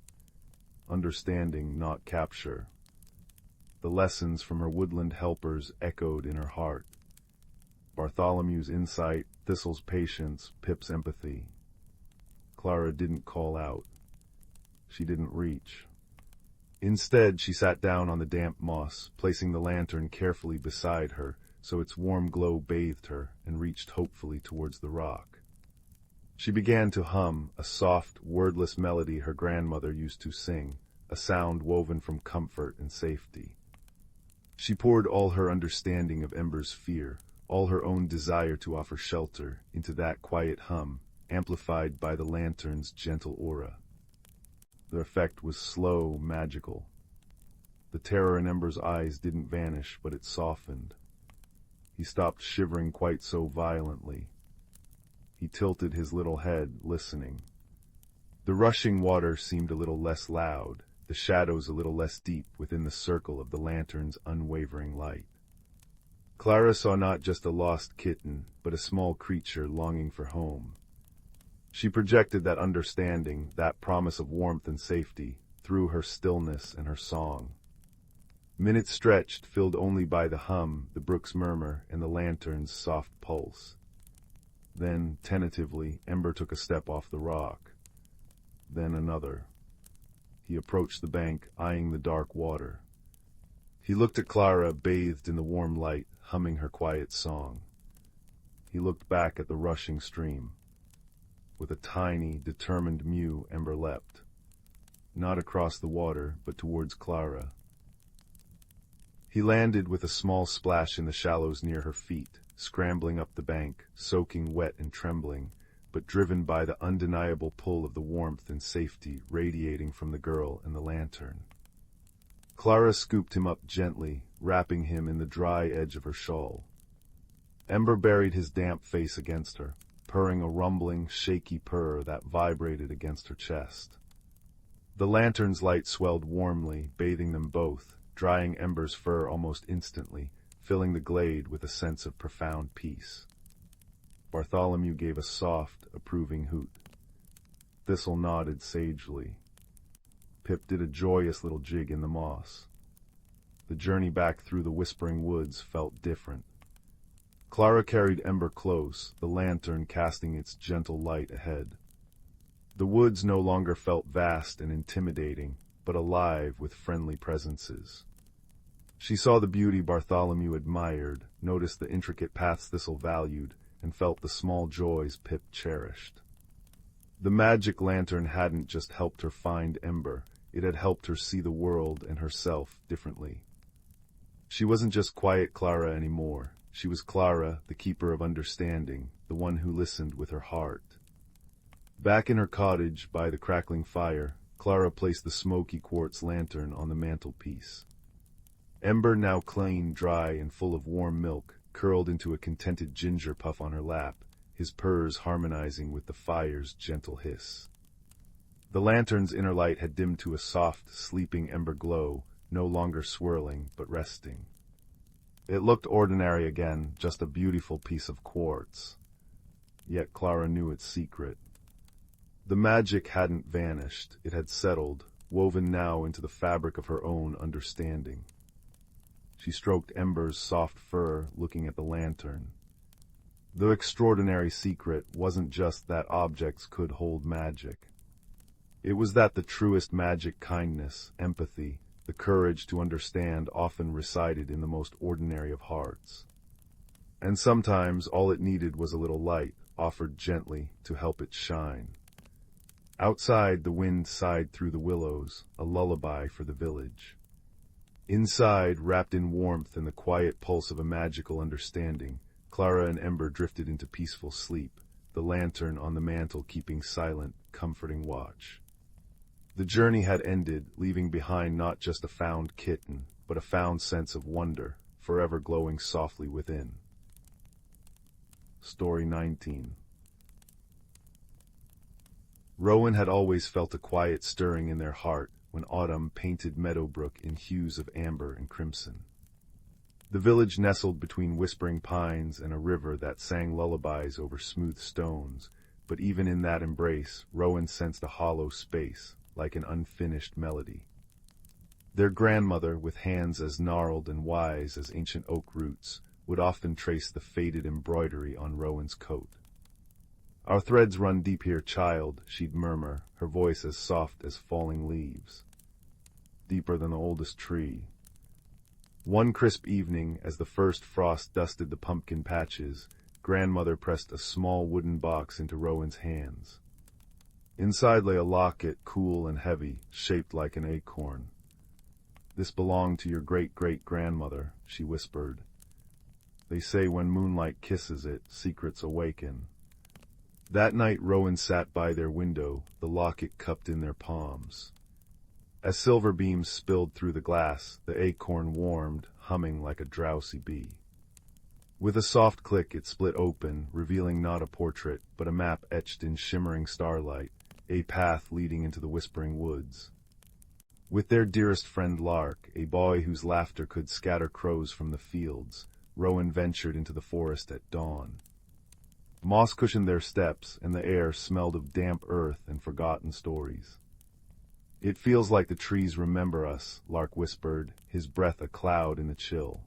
Understanding, not capture. The lessons from her woodland helpers echoed in her heart. Bartholomew's insight, Thistle's patience, Pip's empathy. Clara didn't call out. She didn't reach. Instead, she sat down on the damp moss, placing the lantern carefully beside her, so its warm glow bathed her and reached hopefully towards the rock. She began to hum a soft, wordless melody her grandmother used to sing, a sound woven from comfort and safety. She poured all her understanding of Ember's fear, all her own desire to offer shelter, into that quiet hum, amplified by the lantern's gentle aura. The effect was slow, magical. The terror in Ember's eyes didn't vanish, but it softened. He stopped shivering quite so violently. He tilted his little head, listening. The rushing water seemed a little less loud, the shadows a little less deep within the circle of the lantern's unwavering light. Clara saw not just a lost kitten, but a small creature longing for home. She projected that understanding, that promise of warmth and safety, through her stillness and her song. Minutes stretched, filled only by the hum, the brook's murmur, and the lantern's soft pulse. Then, tentatively, Ember took a step off the rock. Then another. He approached the bank, eyeing the dark water. He looked at Clara, bathed in the warm light, humming her quiet song. He looked back at the rushing stream. With a tiny, determined mew, Ember leapt. Not across the water, but towards Clara. He landed with a small splash in the shallows near her feet, scrambling up the bank, soaking wet and trembling, but driven by the undeniable pull of the warmth and safety radiating from the girl and the lantern. Clara scooped him up gently, wrapping him in the dry edge of her shawl. Ember buried his damp face against her, purring a rumbling, shaky purr that vibrated against her chest. The lantern's light swelled warmly, bathing them both, drying Ember's fur almost instantly, filling the glade with a sense of profound peace. Bartholomew gave a soft, approving hoot. Thistle nodded sagely. Pip did a joyous little jig in the moss. The journey back through the whispering woods felt different. Clara carried Ember close, the lantern casting its gentle light ahead. The woods no longer felt vast and intimidating, but alive with friendly presences. She saw the beauty Bartholomew admired, noticed the intricate paths Thistle valued, and felt the small joys Pip cherished. The magic lantern hadn't just helped her find Ember, it had helped her see the world and herself differently. She wasn't just quiet Clara anymore. She was Clara, the keeper of understanding, the one who listened with her heart. Back in her cottage, by the crackling fire, Clara placed the smoky quartz lantern on the mantelpiece. Ember, now clean, dry, and full of warm milk, curled into a contented ginger puff on her lap, his purrs harmonizing with the fire's gentle hiss. The lantern's inner light had dimmed to a soft, sleeping ember glow, no longer swirling, but resting. It looked ordinary again, just a beautiful piece of quartz. Yet Clara knew its secret. The magic hadn't vanished, it had settled, woven now into the fabric of her own understanding. She stroked Ember's soft fur, looking at the lantern. The extraordinary secret wasn't just that objects could hold magic. It was that the truest magic, kindness, empathy, the courage to understand, often resided in the most ordinary of hearts. And sometimes all it needed was a little light, offered gently, to help it shine. Outside, the wind sighed through the willows, a lullaby for the village. Inside, wrapped in warmth and the quiet pulse of a magical understanding, Clara and Ember drifted into peaceful sleep, the lantern on the mantel keeping silent, comforting watch. The journey had ended, leaving behind not just a found kitten, but a found sense of wonder, forever glowing softly within. Story 19. Rowan had always felt a quiet stirring in their heart when autumn painted Meadowbrook in hues of amber and crimson. The village nestled between whispering pines and a river that sang lullabies over smooth stones, but even in that embrace, Rowan sensed a hollow space, like an unfinished melody. Their grandmother, with hands as gnarled and wise as ancient oak roots, would often trace the faded embroidery on Rowan's coat. "Our threads run deep here, child," she'd murmur, her voice as soft as falling leaves. "Deeper than the oldest tree." One crisp evening, as the first frost dusted the pumpkin patches, Grandmother pressed a small wooden box into Rowan's hands. Inside lay a locket, cool and heavy, shaped like an acorn. "This belonged to your great-great-grandmother," she whispered. "They say when moonlight kisses it, secrets awaken." That night Rowan sat by their window, the locket cupped in their palms. As silver beams spilled through the glass, the acorn warmed, humming like a drowsy bee. With a soft click it split open, revealing not a portrait, but a map etched in shimmering starlight, a path leading into the whispering woods. With their dearest friend Lark, a boy whose laughter could scatter crows from the fields, Rowan ventured into the forest at dawn. Moss cushioned their steps, and the air smelled of damp earth and forgotten stories. "It feels like the trees remember us," Lark whispered, his breath a cloud in the chill.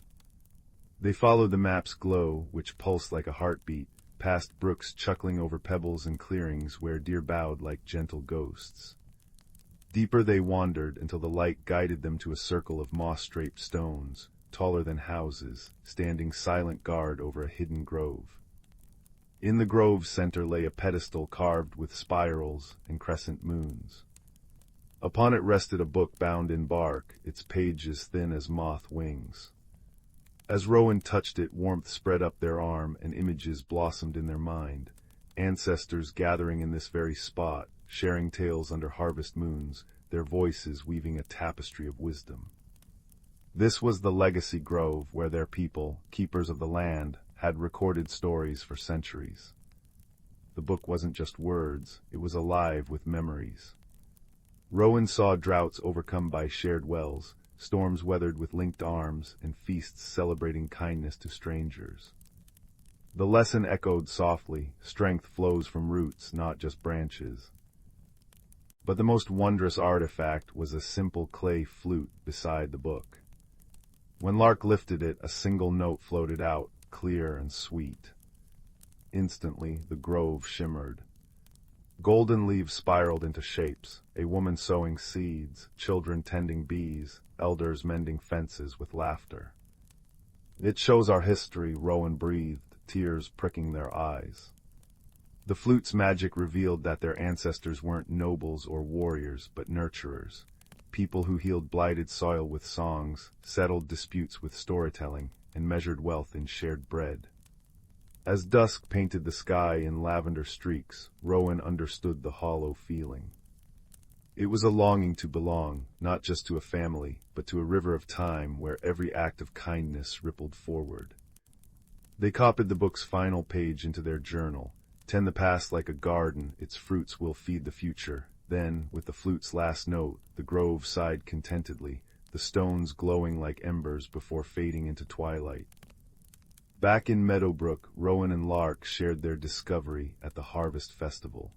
They followed the map's glow, which pulsed like a heartbeat, past brooks chuckling over pebbles and clearings where deer bowed like gentle ghosts. Deeper they wandered until the light guided them to a circle of moss-draped stones, taller than houses, standing silent guard over a hidden grove. In the grove's center lay a pedestal carved with spirals and crescent moons. Upon it rested a book bound in bark, its pages thin as moth wings. As Rowan touched it, warmth spread up their arm and images blossomed in their mind, ancestors gathering in this very spot, sharing tales under harvest moons, their voices weaving a tapestry of wisdom. This was the legacy grove where their people, keepers of the land, had recorded stories for centuries. The book wasn't just words, it was alive with memories. Rowan saw droughts overcome by shared wells, storms weathered with linked arms, and feasts celebrating kindness to strangers. The lesson echoed softly, strength flows from roots, not just branches. But the most wondrous artifact was a simple clay flute beside the book. When Lark lifted it, a single note floated out, clear and sweet. Instantly, the grove shimmered. Golden leaves spiraled into shapes, a woman sowing seeds, children tending bees, elders mending fences with laughter. "It shows our history," Rowan breathed, tears pricking their eyes. The flute's magic revealed that their ancestors weren't nobles or warriors, but nurturers, people who healed blighted soil with songs, settled disputes with storytelling, and measured wealth in shared bread. As dusk painted the sky in lavender streaks, Rowan understood the hollow feeling. It was a longing to belong, not just to a family, but to a river of time where every act of kindness rippled forward. They copied the book's final page into their journal. "Tend the past like a garden, its fruits will feed the future." Then, with the flute's last note, the grove sighed contentedly, the stones glowing like embers before fading into twilight. Back in Meadowbrook, Rowan and Lark shared their discovery at the Harvest Festival.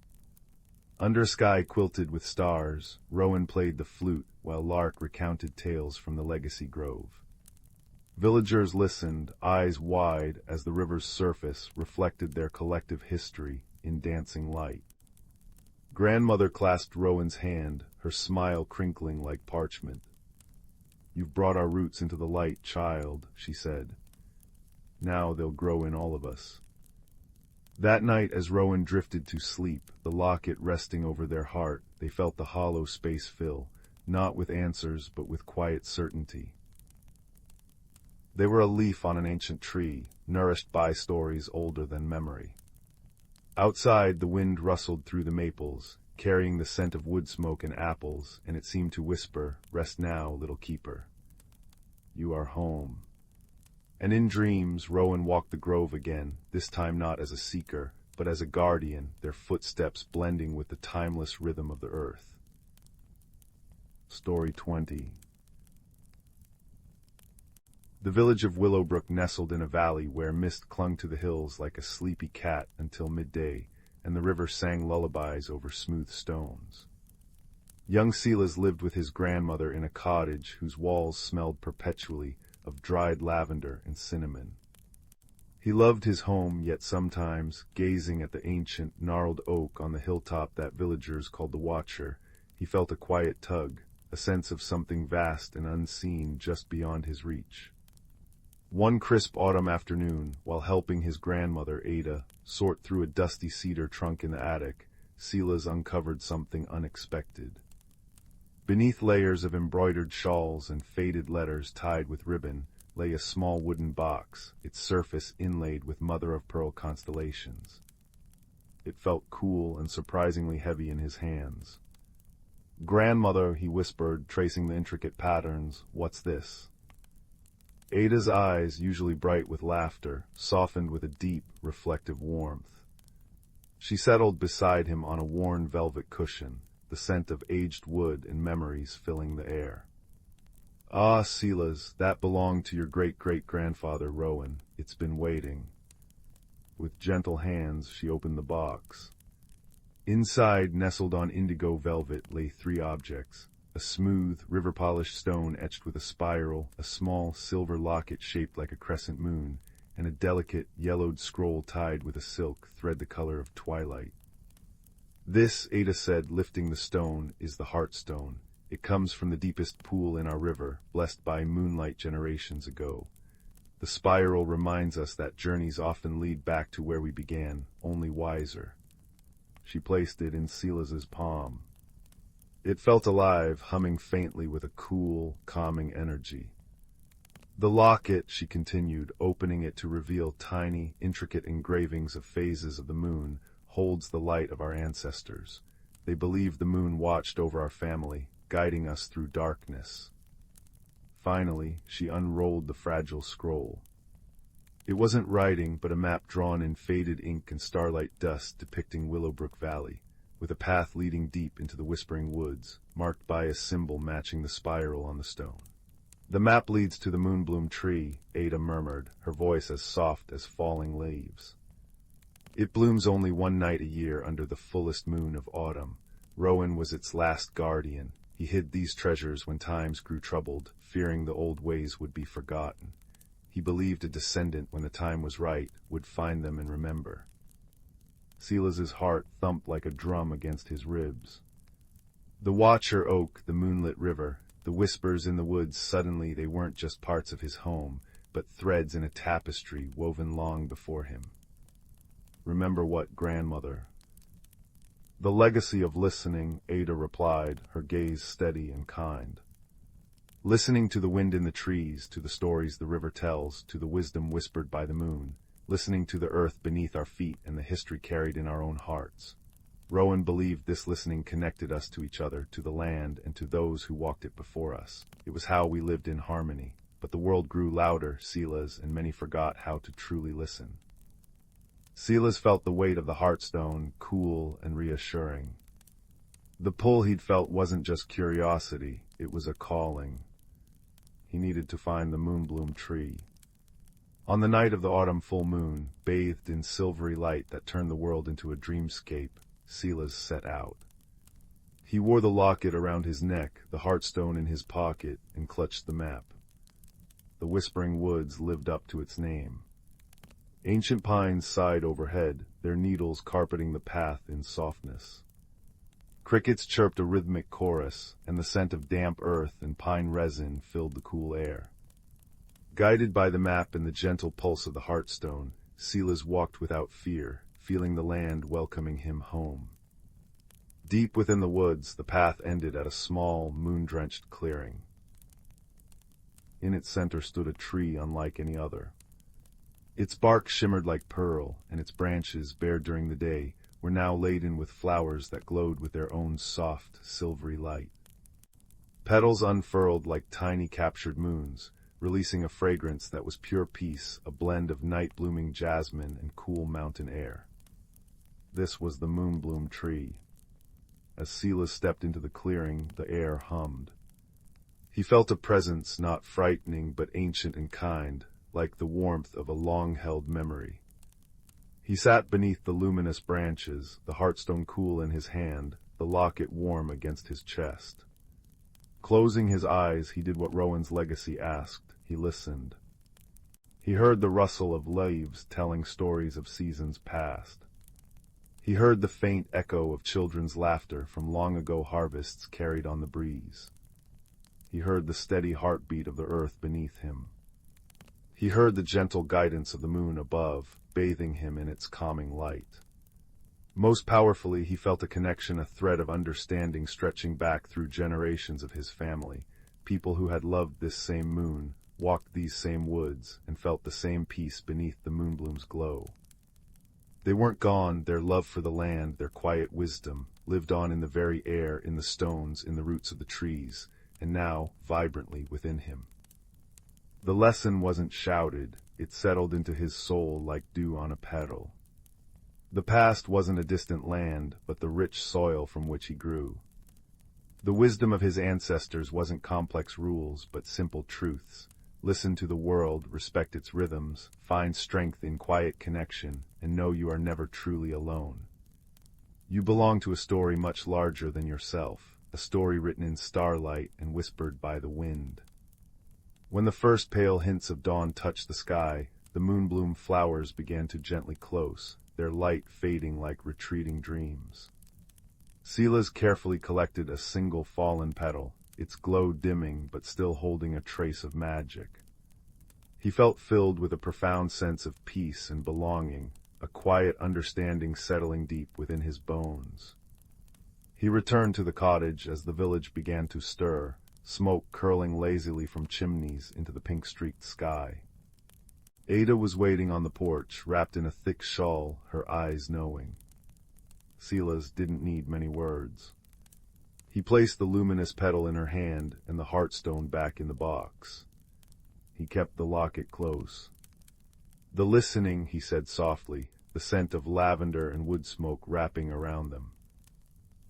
Under a sky quilted with stars, Rowan played the flute while Lark recounted tales from the Legacy Grove. Villagers listened, eyes wide, as the river's surface reflected their collective history in dancing light. Grandmother clasped Rowan's hand, her smile crinkling like parchment. "You've brought our roots into the light, child," she said. "Now they'll grow in all of us." That night, as Rowan drifted to sleep, the locket resting over their heart, they felt the hollow space fill, not with answers, but with quiet certainty. They were a leaf on an ancient tree, nourished by stories older than memory. Outside, the wind rustled through the maples, carrying the scent of wood smoke and apples, and it seemed to whisper, "Rest now, little keeper. You are home." And in dreams, Rowan walked the grove again, this time not as a seeker, but as a guardian, their footsteps blending with the timeless rhythm of the earth. Story 20. The village of Willowbrook nestled in a valley where mist clung to the hills like a sleepy cat until midday, and the river sang lullabies over smooth stones. Young Silas lived with his grandmother in a cottage whose walls smelled perpetually of dried lavender and cinnamon. He loved his home, yet sometimes, gazing at the ancient, gnarled oak on the hilltop that villagers called the Watcher, he felt a quiet tug, a sense of something vast and unseen just beyond his reach. One crisp autumn afternoon, while helping his grandmother, Ada, sort through a dusty cedar trunk in the attic, Silas uncovered something unexpected. Beneath layers of embroidered shawls and faded letters tied with ribbon lay a small wooden box, its surface inlaid with mother-of-pearl constellations. It felt cool and surprisingly heavy in his hands. "Grandmother," he whispered, tracing the intricate patterns, "what's this?" Ada's eyes, usually bright with laughter, softened with a deep, reflective warmth. She settled beside him on a worn velvet cushion, the scent of aged wood and memories filling the air. "Ah, Silas, that belonged to your great-great-grandfather, Rowan. It's been waiting." With gentle hands, she opened the box. Inside, nestled on indigo velvet, lay 3 objects: a smooth, river-polished stone etched with a spiral, a small silver locket shaped like a crescent moon, and a delicate, yellowed scroll tied with a silk thread the color of twilight. "This," Ada said, lifting the stone, "is the Heartstone. It comes from the deepest pool in our river, blessed by moonlight generations ago. The spiral reminds us that journeys often lead back to where we began, only wiser." She placed it in Silas's palm. It felt alive, humming faintly with a cool, calming energy. "The locket," she continued, opening it to reveal tiny, intricate engravings of phases of the moon, "holds the light of our ancestors. They believed the moon watched over our family, guiding us through darkness." Finally, she unrolled the fragile scroll. It wasn't writing, but a map drawn in faded ink and starlight dust depicting Willowbrook Valley, with a path leading deep into the Whispering Woods, marked by a symbol matching the spiral on the stone. "The map leads to the Moonbloom tree," Ada murmured, her voice as soft as falling leaves. "It blooms only one night a year under the fullest moon of autumn. Rowan was its last guardian. He hid these treasures when times grew troubled, fearing the old ways would be forgotten. He believed a descendant, when the time was right, would find them and remember." Silas's heart thumped like a drum against his ribs. The Watcher Oak, the moonlit river, the whispers in the woods, suddenly they weren't just parts of his home, but threads in a tapestry woven long before him. "Remember what, grandmother?" "The legacy of listening," Ada replied, her gaze steady and kind. "Listening to the wind in the trees, to the stories the river tells, to the wisdom whispered by the moon, listening to the earth beneath our feet and the history carried in our own hearts. Rowan believed this listening connected us to each other, to the land, and to those who walked it before us. It was how we lived in harmony. But the world grew louder, Silas, and many forgot how to truly listen." Silas felt the weight of the Heartstone, cool and reassuring. The pull he'd felt wasn't just curiosity, it was a calling. He needed to find the Moonbloom tree. On the night of the autumn full moon, bathed in silvery light that turned the world into a dreamscape, Silas set out. He wore the locket around his neck, the Heartstone in his pocket, and clutched the map. The Whispering Woods lived up to its name. Ancient pines sighed overhead, their needles carpeting the path in softness. Crickets chirped a rhythmic chorus, and the scent of damp earth and pine resin filled the cool air. Guided by the map and the gentle pulse of the Heartstone, Silas walked without fear, feeling the land welcoming him home. Deep within the woods, the path ended at a small, moon-drenched clearing. In its center stood a tree unlike any other. Its bark shimmered like pearl, and its branches, bare during the day, were now laden with flowers that glowed with their own soft, silvery light. Petals unfurled like tiny captured moons, releasing a fragrance that was pure peace, a blend of night-blooming jasmine and cool mountain air. This was the Moonbloom tree. As Silas stepped into the clearing, the air hummed. He felt a presence not frightening but ancient and kind, like the warmth of a long-held memory. He sat beneath the luminous branches, the Heartstone cool in his hand, the locket warm against his chest. Closing his eyes, he did what Rowan's legacy asked. He listened. He heard the rustle of leaves telling stories of seasons past. He heard the faint echo of children's laughter from long-ago harvests carried on the breeze. He heard the steady heartbeat of the earth beneath him. He heard the gentle guidance of the moon above, bathing him in its calming light. Most powerfully, he felt a connection, a thread of understanding stretching back through generations of his family, people who had loved this same moon, walked these same woods, and felt the same peace beneath the moonbloom's glow. They weren't gone, their love for the land, their quiet wisdom, lived on in the very air, in the stones, in the roots of the trees, and now, vibrantly within him. The lesson wasn't shouted, it settled into his soul like dew on a petal. The past wasn't a distant land, but the rich soil from which he grew. The wisdom of his ancestors wasn't complex rules, but simple truths. Listen to the world, respect its rhythms, find strength in quiet connection, and know you are never truly alone. You belong to a story much larger than yourself, a story written in starlight and whispered by the wind. When the first pale hints of dawn touched the sky, the moonbloom flowers began to gently close, their light fading like retreating dreams. Silas carefully collected a single fallen petal, its glow dimming but still holding a trace of magic. He felt filled with a profound sense of peace and belonging, a quiet understanding settling deep within his bones. He returned to the cottage as the village began to stir, smoke curling lazily from chimneys into the pink-streaked sky. Ada was waiting on the porch, wrapped in a thick shawl, her eyes knowing. Silas didn't need many words. He placed the luminous petal in her hand and the heartstone back in the box. He kept the locket close. "The listening," he said softly, the scent of lavender and wood smoke wrapping around them.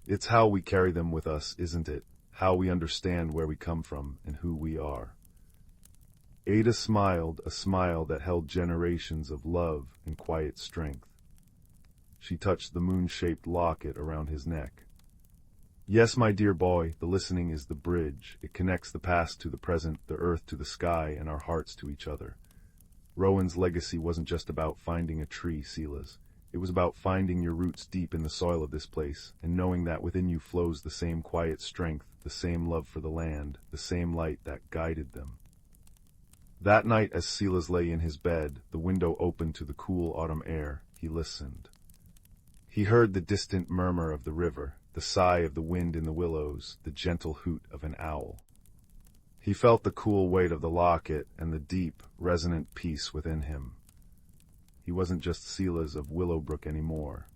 "It's how we carry them with us, isn't it? How we understand where we come from and who we are." Ada smiled, a smile that held generations of love and quiet strength. She touched the moon-shaped locket around his neck. "Yes, my dear boy, the listening is the bridge. It connects the past to the present, the earth to the sky, and our hearts to each other. Rowan's legacy wasn't just about finding a tree, Silas. It was about finding your roots deep in the soil of this place, and knowing that within you flows the same quiet strength, the same love for the land, the same light that guided them." That night, as Silas lay in his bed, the window open to the cool autumn air, he listened. He heard the distant murmur of the river, the sigh of the wind in the willows, the gentle hoot of an owl. He felt the cool weight of the locket and the deep, resonant peace within him. He wasn't just Silas of Willowbrook anymore.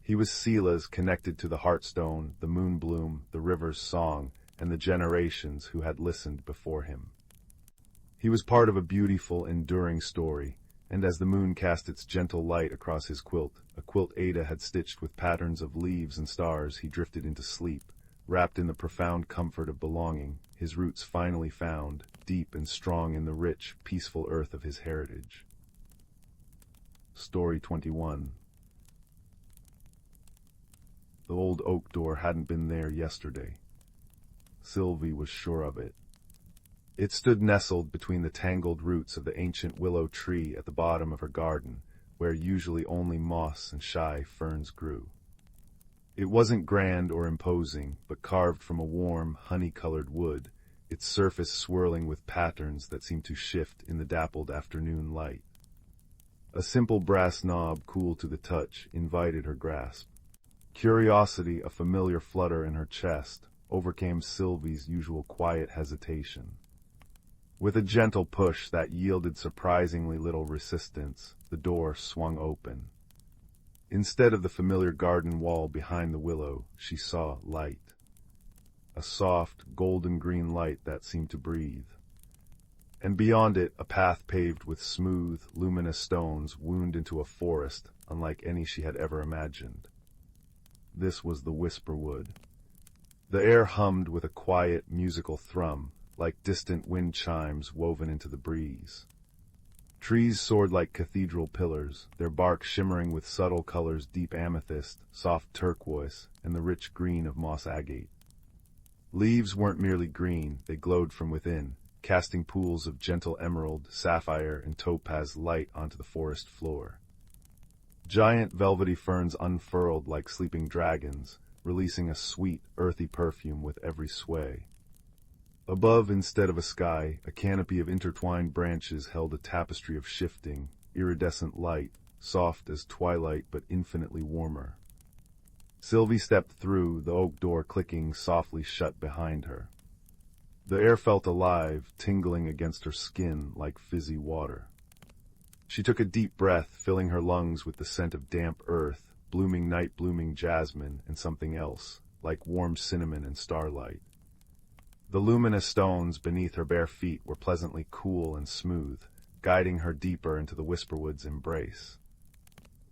He was Silas connected to the heartstone, the moonbloom, the river's song, and the generations who had listened before him. He was part of a beautiful, enduring story, and as the moon cast its gentle light across his quilt, a quilt Ada had stitched with patterns of leaves and stars, he drifted into sleep, wrapped in the profound comfort of belonging, his roots finally found, deep and strong in the rich, peaceful earth of his heritage. Story 21. The old oak door hadn't been there yesterday. Sylvie was sure of it. It stood nestled between the tangled roots of the ancient willow tree at the bottom of her garden, where usually only moss and shy ferns grew. It wasn't grand or imposing, but carved from a warm, honey-colored wood, its surface swirling with patterns that seemed to shift in the dappled afternoon light. A simple brass knob, cool to the touch, invited her grasp. Curiosity, a familiar flutter in her chest, overcame Sylvie's usual quiet hesitation. With a gentle push that yielded surprisingly little resistance, the door swung open. Instead of the familiar garden wall behind the willow, she saw light. A soft, golden-green light that seemed to breathe. And beyond it, a path paved with smooth, luminous stones wound into a forest unlike any she had ever imagined. This was the Whisperwood. The air hummed with a quiet, musical thrum, like distant wind chimes woven into the breeze. Trees soared like cathedral pillars, their bark shimmering with subtle colors, deep amethyst, soft turquoise, and the rich green of moss agate. Leaves weren't merely green, they glowed from within, casting pools of gentle emerald, sapphire, and topaz light onto the forest floor. Giant velvety ferns unfurled like sleeping dragons, releasing a sweet, earthy perfume with every sway. Above, instead of a sky, a canopy of intertwined branches held a tapestry of shifting, iridescent light, soft as twilight but infinitely warmer. Sylvie stepped through, the oak door clicking softly shut behind her. The air felt alive, tingling against her skin like fizzy water. She took a deep breath, filling her lungs with the scent of damp earth, blooming night-blooming jasmine, and something else, like warm cinnamon and starlight. The luminous stones beneath her bare feet were pleasantly cool and smooth, guiding her deeper into the Whisperwood's embrace.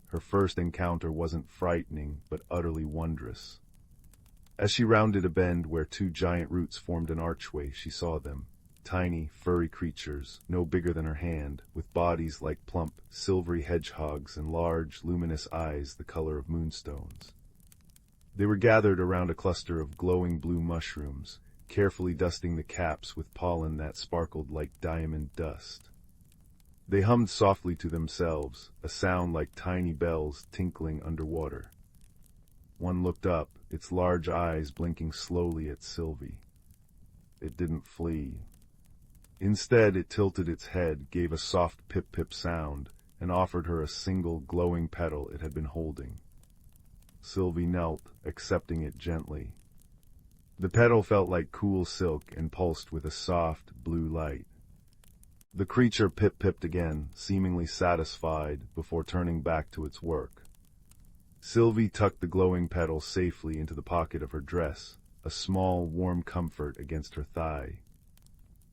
Her first encounter wasn't frightening, but utterly wondrous. As she rounded a bend where two giant roots formed an archway, she saw them. Tiny, furry creatures, no bigger than her hand, with bodies like plump, silvery hedgehogs and large, luminous eyes the color of moonstones. They were gathered around a cluster of glowing blue mushrooms, carefully dusting the caps with pollen that sparkled like diamond dust. They hummed softly to themselves, a sound like tiny bells tinkling underwater. One looked up, its large eyes blinking slowly at Sylvie. It didn't flee. Instead, it tilted its head, gave a soft pip-pip sound, and offered her a single glowing petal it had been holding. Sylvie knelt, accepting it gently. The petal felt like cool silk and pulsed with a soft, blue light. The creature pip-pipped again, seemingly satisfied, before turning back to its work. Sylvie tucked the glowing petal safely into the pocket of her dress, a small, warm comfort against her thigh.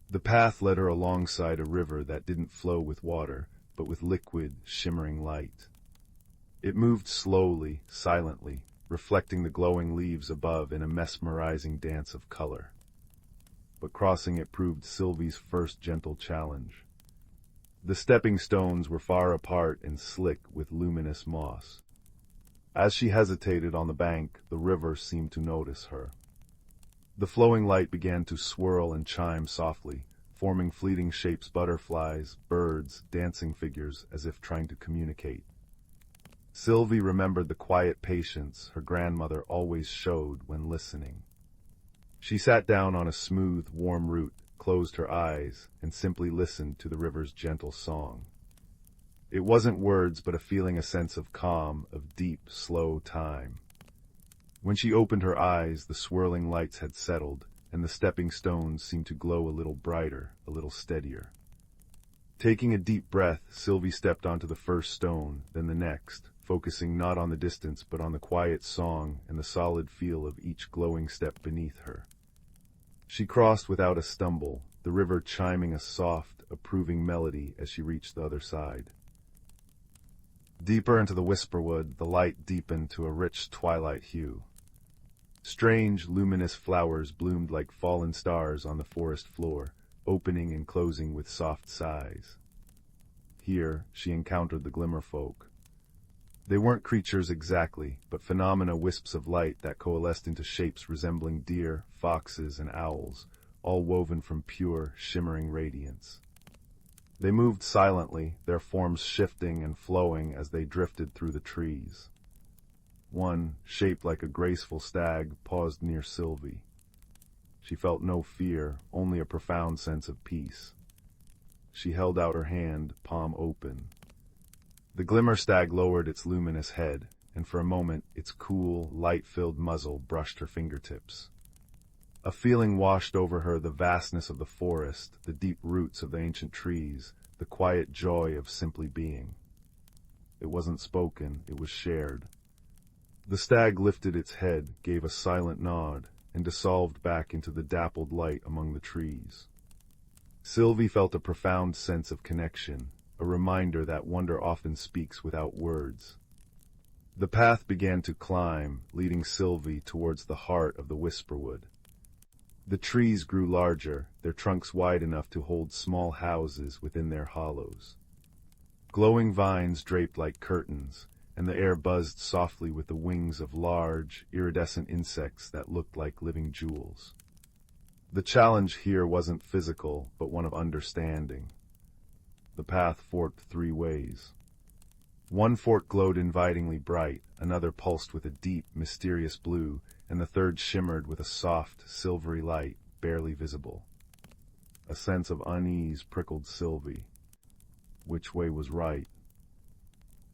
The path led her alongside a river that didn't flow with water, but with liquid, shimmering light. It moved slowly, silently, reflecting the glowing leaves above in a mesmerizing dance of color. But crossing it proved Sylvie's first gentle challenge. The stepping stones were far apart and slick with luminous moss. As she hesitated on the bank, the river seemed to notice her. The flowing light began to swirl and chime softly, forming fleeting shapes: butterflies, birds, dancing figures, as if trying to communicate. Sylvie remembered the quiet patience her grandmother always showed when listening. She sat down on a smooth, warm root, closed her eyes, and simply listened to the river's gentle song. It wasn't words, but a feeling, a sense of calm, of deep, slow time. When she opened her eyes, the swirling lights had settled, and the stepping stones seemed to glow a little brighter, a little steadier. Taking a deep breath, Sylvie stepped onto the first stone, then the next, focusing not on the distance but on the quiet song and the solid feel of each glowing step beneath her. She crossed without a stumble, the river chiming a soft, approving melody as she reached the other side. Deeper into the Whisperwood, the light deepened to a rich twilight hue. Strange, luminous flowers bloomed like fallen stars on the forest floor, opening and closing with soft sighs. Here, she encountered the Glimmerfolk. They weren't creatures exactly, but phenomena, wisps of light that coalesced into shapes resembling deer, foxes, and owls, all woven from pure, shimmering radiance. They moved silently, their forms shifting and flowing as they drifted through the trees. One, shaped like a graceful stag, paused near Sylvie. She felt no fear, only a profound sense of peace. She held out her hand, palm open. The glimmer stag lowered its luminous head, and for a moment its cool, light-filled muzzle brushed her fingertips. A feeling washed over her: the vastness of the forest, the deep roots of the ancient trees, the quiet joy of simply being. It wasn't spoken, it was shared. The stag lifted its head, gave a silent nod, and dissolved back into the dappled light among the trees. Sylvie felt a profound sense of connection, a reminder that wonder often speaks without words. The path began to climb, leading Sylvie towards the heart of the Whisperwood. The trees grew larger, their trunks wide enough to hold small houses within their hollows. Glowing vines draped like curtains, and the air buzzed softly with the wings of large, iridescent insects that looked like living jewels. The challenge here wasn't physical, but one of understanding. The path forked three ways. One fork glowed invitingly bright, another pulsed with a deep, mysterious blue, and the third shimmered with a soft, silvery light, barely visible. A sense of unease prickled Sylvie. Which way was right?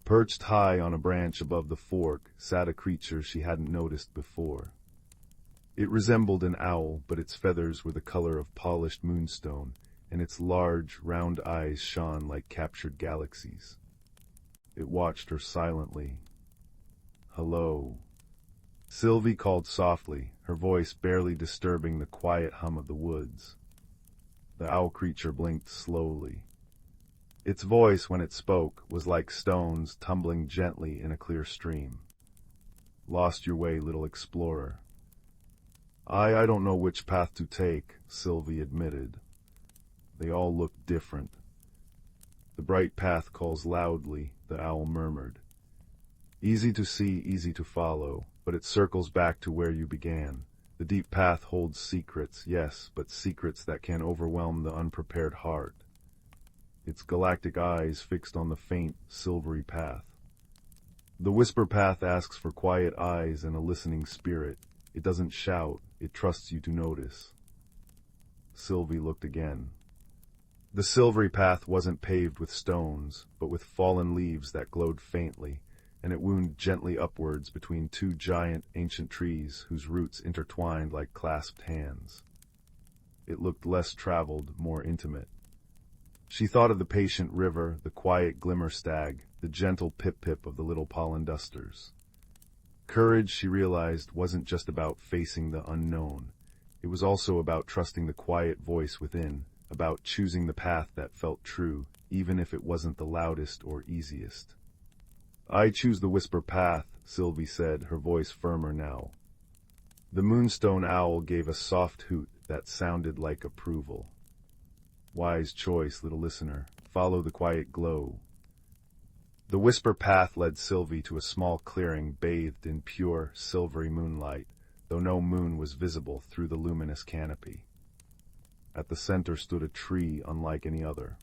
Perched high on a branch above the fork sat a creature she hadn't noticed before. It resembled an owl, but its feathers were the color of polished moonstone, and its large, round eyes shone like captured galaxies. It watched her silently. "Hello." Sylvie called softly, her voice barely disturbing the quiet hum of the woods. The owl creature blinked slowly. Its voice, when it spoke, was like stones tumbling gently in a clear stream. "Lost your way, little explorer." I don't know which path to take," Sylvie admitted. "They all look different." "The bright path calls loudly," the owl murmured. "Easy to see, easy to follow, but it circles back to where you began. The deep path holds secrets, yes, but secrets that can overwhelm the unprepared heart." Its galactic eyes fixed on the faint, silvery path. "The whisper path asks for quiet eyes and a listening spirit. It doesn't shout, it trusts you to notice." Sylvie looked again. The silvery path wasn't paved with stones, but with fallen leaves that glowed faintly, and it wound gently upwards between two giant, ancient trees whose roots intertwined like clasped hands. It looked less traveled, more intimate. She thought of the patient river, the quiet glimmer stag, the gentle pip-pip of the little pollen dusters. Courage, she realized, wasn't just about facing the unknown. It was also about trusting the quiet voice within, about choosing the path that felt true, even if it wasn't the loudest or easiest. "I choose the whisper path," Sylvie said, her voice firmer now. The moonstone owl gave a soft hoot that sounded like approval. "Wise choice, little listener. Follow the quiet glow." The whisper path led Sylvie to a small clearing bathed in pure, silvery moonlight, though no moon was visible through the luminous canopy. At the center stood a tree unlike any other.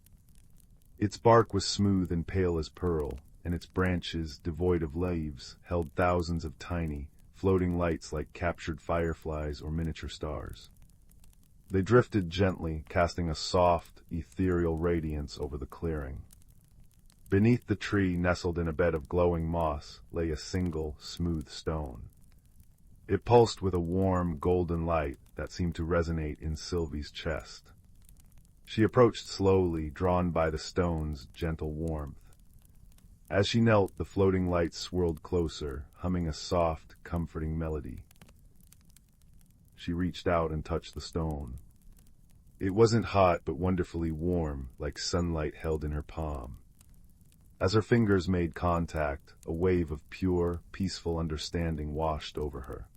Its bark was smooth and pale as pearl, and its branches, devoid of leaves, held thousands of tiny, floating lights like captured fireflies or miniature stars. They drifted gently, casting a soft, ethereal radiance over the clearing. Beneath the tree, nestled in a bed of glowing moss, lay a single, smooth stone. It pulsed with a warm, golden light that seemed to resonate in Sylvie's chest. She approached slowly, drawn by the stone's gentle warmth. As she knelt, the floating light swirled closer, humming a soft, comforting melody. She reached out and touched the stone. It wasn't hot, but wonderfully warm, like sunlight held in her palm. As her fingers made contact, a wave of pure, peaceful understanding washed over her.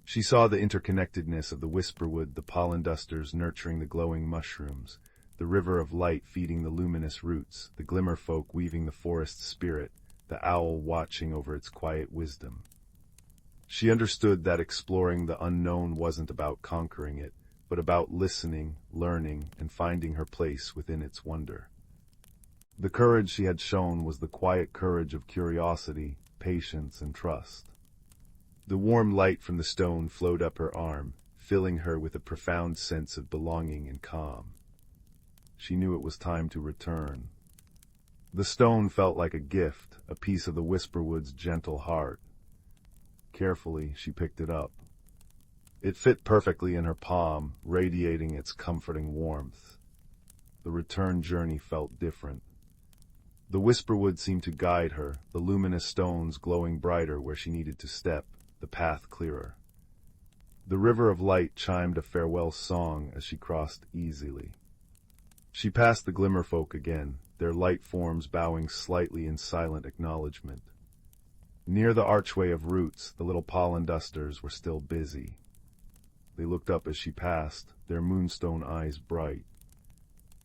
She saw the interconnectedness of the whisperwood, the pollen dusters nurturing the glowing mushrooms, the river of light feeding the luminous roots, the glimmer folk weaving the forest's spirit, the owl watching over its quiet wisdom. She understood that exploring the unknown wasn't about conquering it, but about listening, learning, and finding her place within its wonder. The courage she had shown was the quiet courage of curiosity, patience, and trust. The warm light from the stone flowed up her arm, filling her with a profound sense of belonging and calm. She knew it was time to return. The stone felt like a gift, a piece of the whisperwood's gentle heart. Carefully, she picked it up. It fit perfectly in her palm, radiating its comforting warmth. The return journey felt different. The whisperwood seemed to guide her, the luminous stones glowing brighter where she needed to step, the path clearer. The river of light chimed a farewell song as she crossed easily. She passed the glimmerfolk again, their light forms bowing slightly in silent acknowledgement. Near the archway of roots, the little pollen dusters were still busy. They looked up as she passed, their moonstone eyes bright.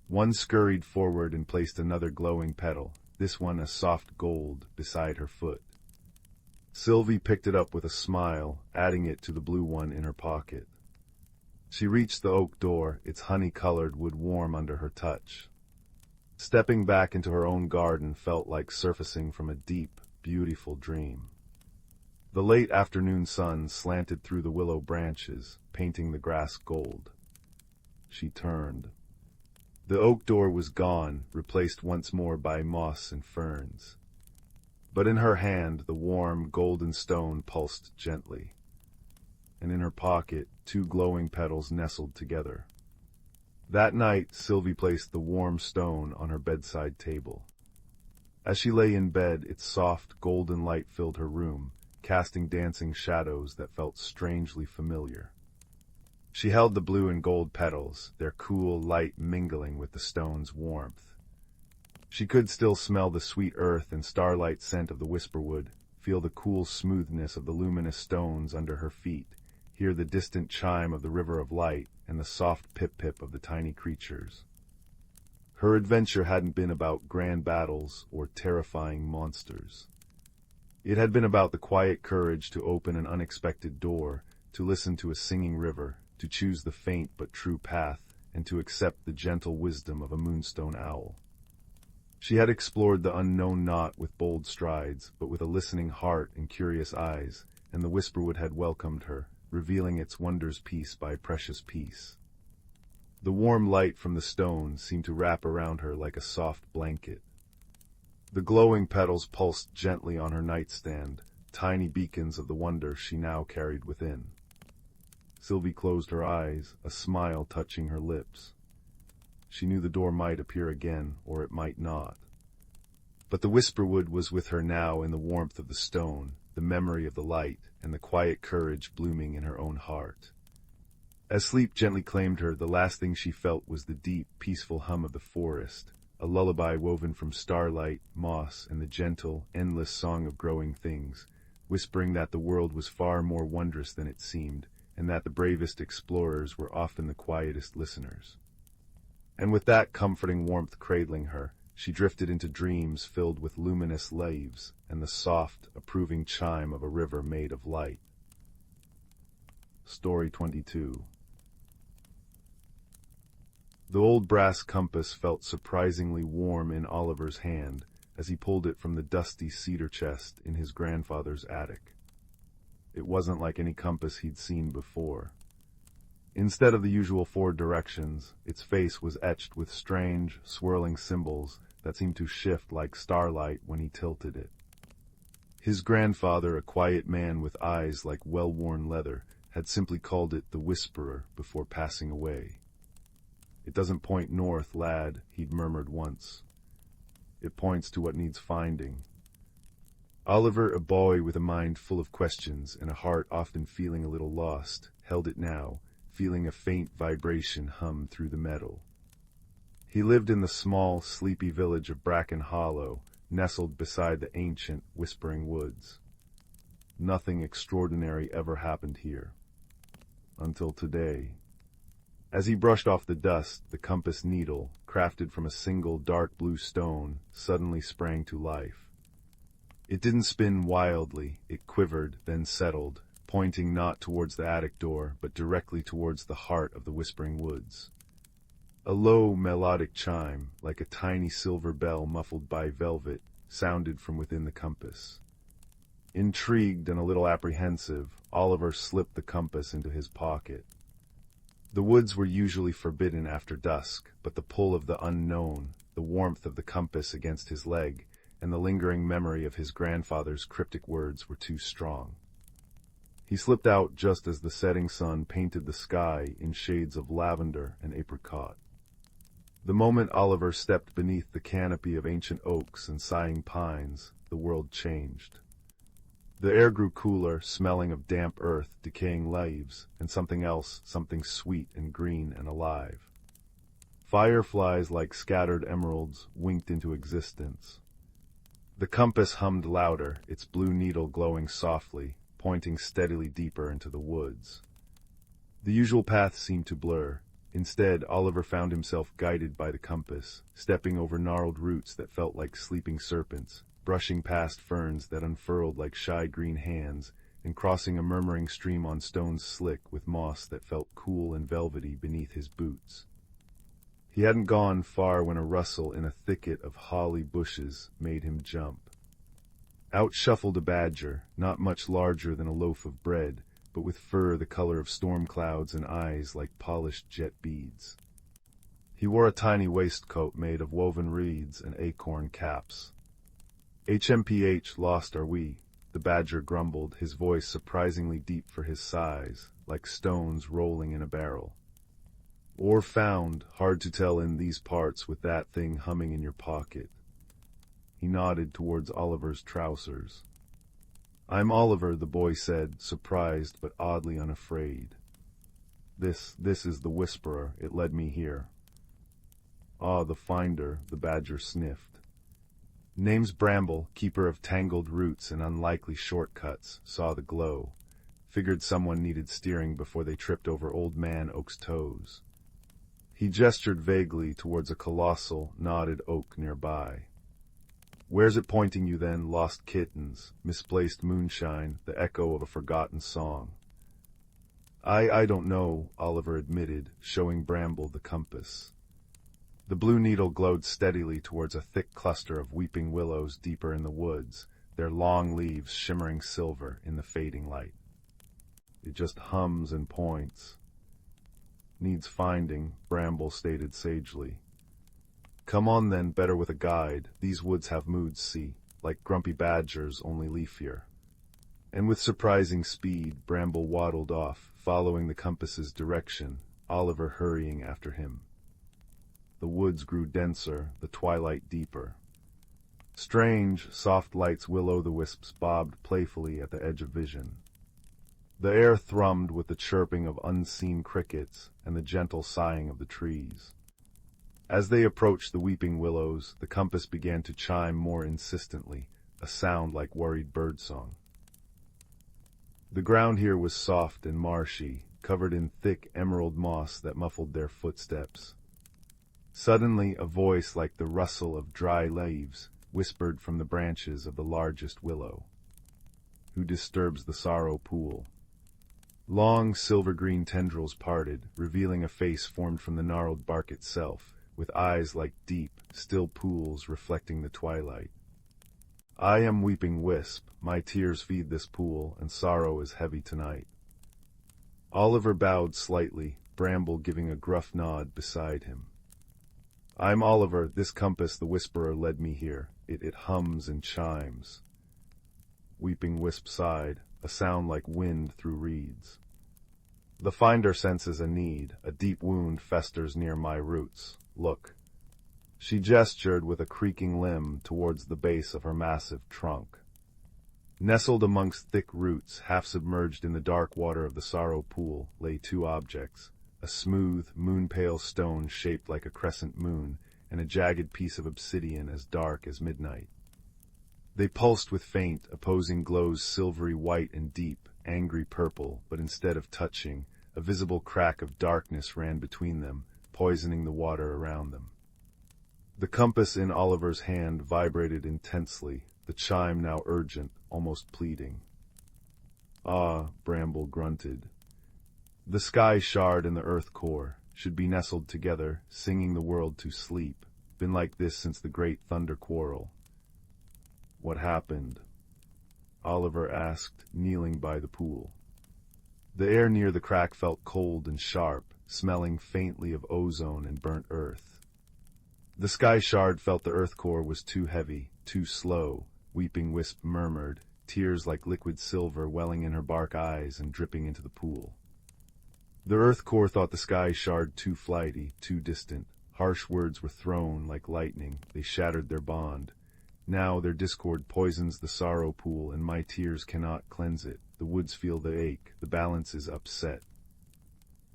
One scurried forward and placed another glowing petal, this one a soft gold, beside her foot. Sylvie picked it up with a smile, adding it to the blue one in her pocket. She reached the oak door, its honey-colored wood warm under her touch. Stepping back into her own garden felt like surfacing from a deep, beautiful dream. The late afternoon sun slanted through the willow branches, painting the grass gold. She turned. The oak door was gone, replaced once more by moss and ferns. But in her hand the warm, golden stone pulsed gently, and in her pocket 2 glowing petals nestled together. That night Sylvie placed the warm stone on her bedside table. As she lay in bed, its soft, golden light filled her room, casting dancing shadows that felt strangely familiar. She held the blue and gold petals, their cool light mingling with the stone's warmth. She could still smell the sweet earth and starlight scent of the whisperwood, feel the cool smoothness of the luminous stones under her feet, hear the distant chime of the river of light and the soft pip-pip of the tiny creatures. Her adventure hadn't been about grand battles or terrifying monsters. It had been about the quiet courage to open an unexpected door, to listen to a singing river, to choose the faint but true path, and to accept the gentle wisdom of a moonstone owl. She had explored the unknown not with bold strides, but with a listening heart and curious eyes, and the whisperwood had welcomed her, revealing its wonders piece by precious piece. The warm light from the stone seemed to wrap around her like a soft blanket. The glowing petals pulsed gently on her nightstand, tiny beacons of the wonder she now carried within. Sylvie closed her eyes, a smile touching her lips. She knew the door might appear again, or it might not. But the whisperwood was with her now in the warmth of the stone, the memory of the light, and the quiet courage blooming in her own heart. As sleep gently claimed her, the last thing she felt was the deep, peaceful hum of the forest, a lullaby woven from starlight, moss, and the gentle, endless song of growing things, whispering that the world was far more wondrous than it seemed, and that the bravest explorers were often the quietest listeners. And with that comforting warmth cradling her, she drifted into dreams filled with luminous leaves and the soft, approving chime of a river made of light. Story 22. The old brass compass felt surprisingly warm in Oliver's hand as he pulled it from the dusty cedar chest in his grandfather's attic. It wasn't like any compass he'd seen before. Instead of the usual 4 directions, its face was etched with strange, swirling symbols that seemed to shift like starlight when he tilted it. His grandfather, a quiet man with eyes like well-worn leather, had simply called it the Whisperer before passing away. "It doesn't point north, lad," he'd murmured once. "It points to what needs finding." Oliver, a boy with a mind full of questions and a heart often feeling a little lost, held it now, feeling a faint vibration hum through the metal. He lived in the small, sleepy village of Bracken Hollow, nestled beside the ancient, whispering woods. Nothing extraordinary ever happened here. Until today. As he brushed off the dust, the compass needle, crafted from a single dark blue stone, suddenly sprang to life. It didn't spin wildly, it quivered, then settled, pointing not towards the attic door, but directly towards the heart of the whispering woods. A low, melodic chime, like a tiny silver bell muffled by velvet, sounded from within the compass. Intrigued and a little apprehensive, Oliver slipped the compass into his pocket. The woods were usually forbidden after dusk, but the pull of the unknown, the warmth of the compass against his leg, and the lingering memory of his grandfather's cryptic words were too strong. He slipped out just as the setting sun painted the sky in shades of lavender and apricot. The moment Oliver stepped beneath the canopy of ancient oaks and sighing pines, the world changed. The air grew cooler, smelling of damp earth, decaying leaves, and something else, something sweet and green and alive. Fireflies like scattered emeralds winked into existence. The compass hummed louder, its blue needle glowing softly, pointing steadily deeper into the woods. The usual path seemed to blur. Instead, Oliver found himself guided by the compass, stepping over gnarled roots that felt like sleeping serpents, brushing past ferns that unfurled like shy green hands, and crossing a murmuring stream on stones slick with moss that felt cool and velvety beneath his boots. He hadn't gone far when a rustle in a thicket of holly bushes made him jump. Out shuffled a badger, not much larger than a loaf of bread, but with fur the color of storm clouds and eyes like polished jet beads. He wore a tiny waistcoat made of woven reeds and acorn caps. "HMPH lost are we," the badger grumbled, his voice surprisingly deep for his size, like stones rolling in a barrel. "Or found, hard to tell in these parts with that thing humming in your pocket." He nodded towards Oliver's trousers. "I'm Oliver," the boy said, surprised but oddly unafraid. This is the Whisperer. It led me here." "Ah, the finder," the badger sniffed. "Name's Bramble, keeper of tangled roots and unlikely shortcuts," saw the glow. Figured someone needed steering before they tripped over Old Man Oak's toes. He gestured vaguely towards a colossal, knotted oak nearby. "Where's it pointing you then, lost kittens? Misplaced moonshine, the echo of a forgotten song." I don't know," Oliver admitted, showing Bramble the compass. The blue needle glowed steadily towards a thick cluster of weeping willows deeper in the woods, their long leaves shimmering silver in the fading light. "It just hums and points." "Needs finding," Bramble stated sagely. "Come on then, better with a guide. These woods have moods, see, like grumpy badgers, only leafier." And with surprising speed, Bramble waddled off, following the compass's direction, Oliver hurrying after him. The woods grew denser, the twilight deeper. Strange, soft lights will-o'-the-wisps bobbed playfully at the edge of vision. The air thrummed with the chirping of unseen crickets and the gentle sighing of the trees. As they approached the weeping willows, the compass began to chime more insistently, a sound like worried birdsong. The ground here was soft and marshy, covered in thick emerald moss that muffled their footsteps. Suddenly, a voice like the rustle of dry leaves whispered from the branches of the largest willow. "Who disturbs the sorrow pool?" Long silver-green tendrils parted, revealing a face formed from the gnarled bark itself, with eyes like deep, still pools reflecting the twilight. "I am Weeping Wisp. My tears feed this pool, and sorrow is heavy tonight." Oliver bowed slightly, Bramble giving a gruff nod beside him. "I'm Oliver. This compass the Whisperer led me here. It hums and chimes." Weeping Wisp sighed, a sound like wind through reeds. "The finder senses a need. A deep wound festers near my roots. Look." She gestured with a creaking limb towards the base of her massive trunk. Nestled amongst thick roots, half submerged in the dark water of the sorrow pool, lay two objects, a smooth, moon-pale stone shaped like a crescent moon, and a jagged piece of obsidian as dark as midnight. They pulsed with faint, opposing glows, silvery white and deep, angry purple, but instead of touching, a visible crack of darkness ran between them, poisoning the water around them. The compass in Oliver's hand vibrated intensely, the chime now urgent, almost pleading. "Ah," Bramble grunted. "The sky shard and the earth core should be nestled together, singing the world to sleep. Been like this since the great thunder quarrel." "What happened?" Oliver asked, kneeling by the pool. The air near the crack felt cold and sharp, smelling faintly of ozone and burnt earth. The sky shard felt the earth core was too heavy, too slow, Weeping Wisp murmured, tears like liquid silver welling in her bark eyes and dripping into the pool. The earth core thought the sky shard too flighty, too distant. Harsh words were thrown like lightning, they shattered their bond. Now their discord poisons the sorrow pool, and my tears cannot cleanse it. The woods feel the ache, the balance is upset.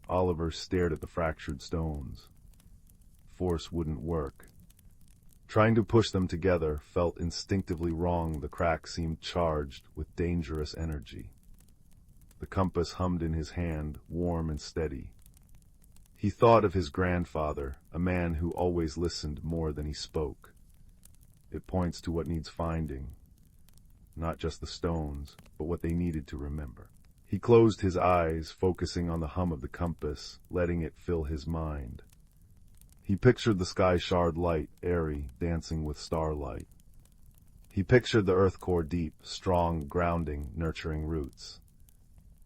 Oliver stared at the fractured stones. Force wouldn't work. Trying to push them together felt instinctively wrong. The crack seemed charged with dangerous energy. The compass hummed in his hand, warm and steady. He thought of his grandfather, a man who always listened more than he spoke. It points to what needs finding. Not just the stones, but what they needed to remember. He closed his eyes, focusing on the hum of the compass, letting it fill his mind. He pictured the sky shard light, airy, dancing with starlight. He pictured the earth core deep, strong, grounding, nurturing roots.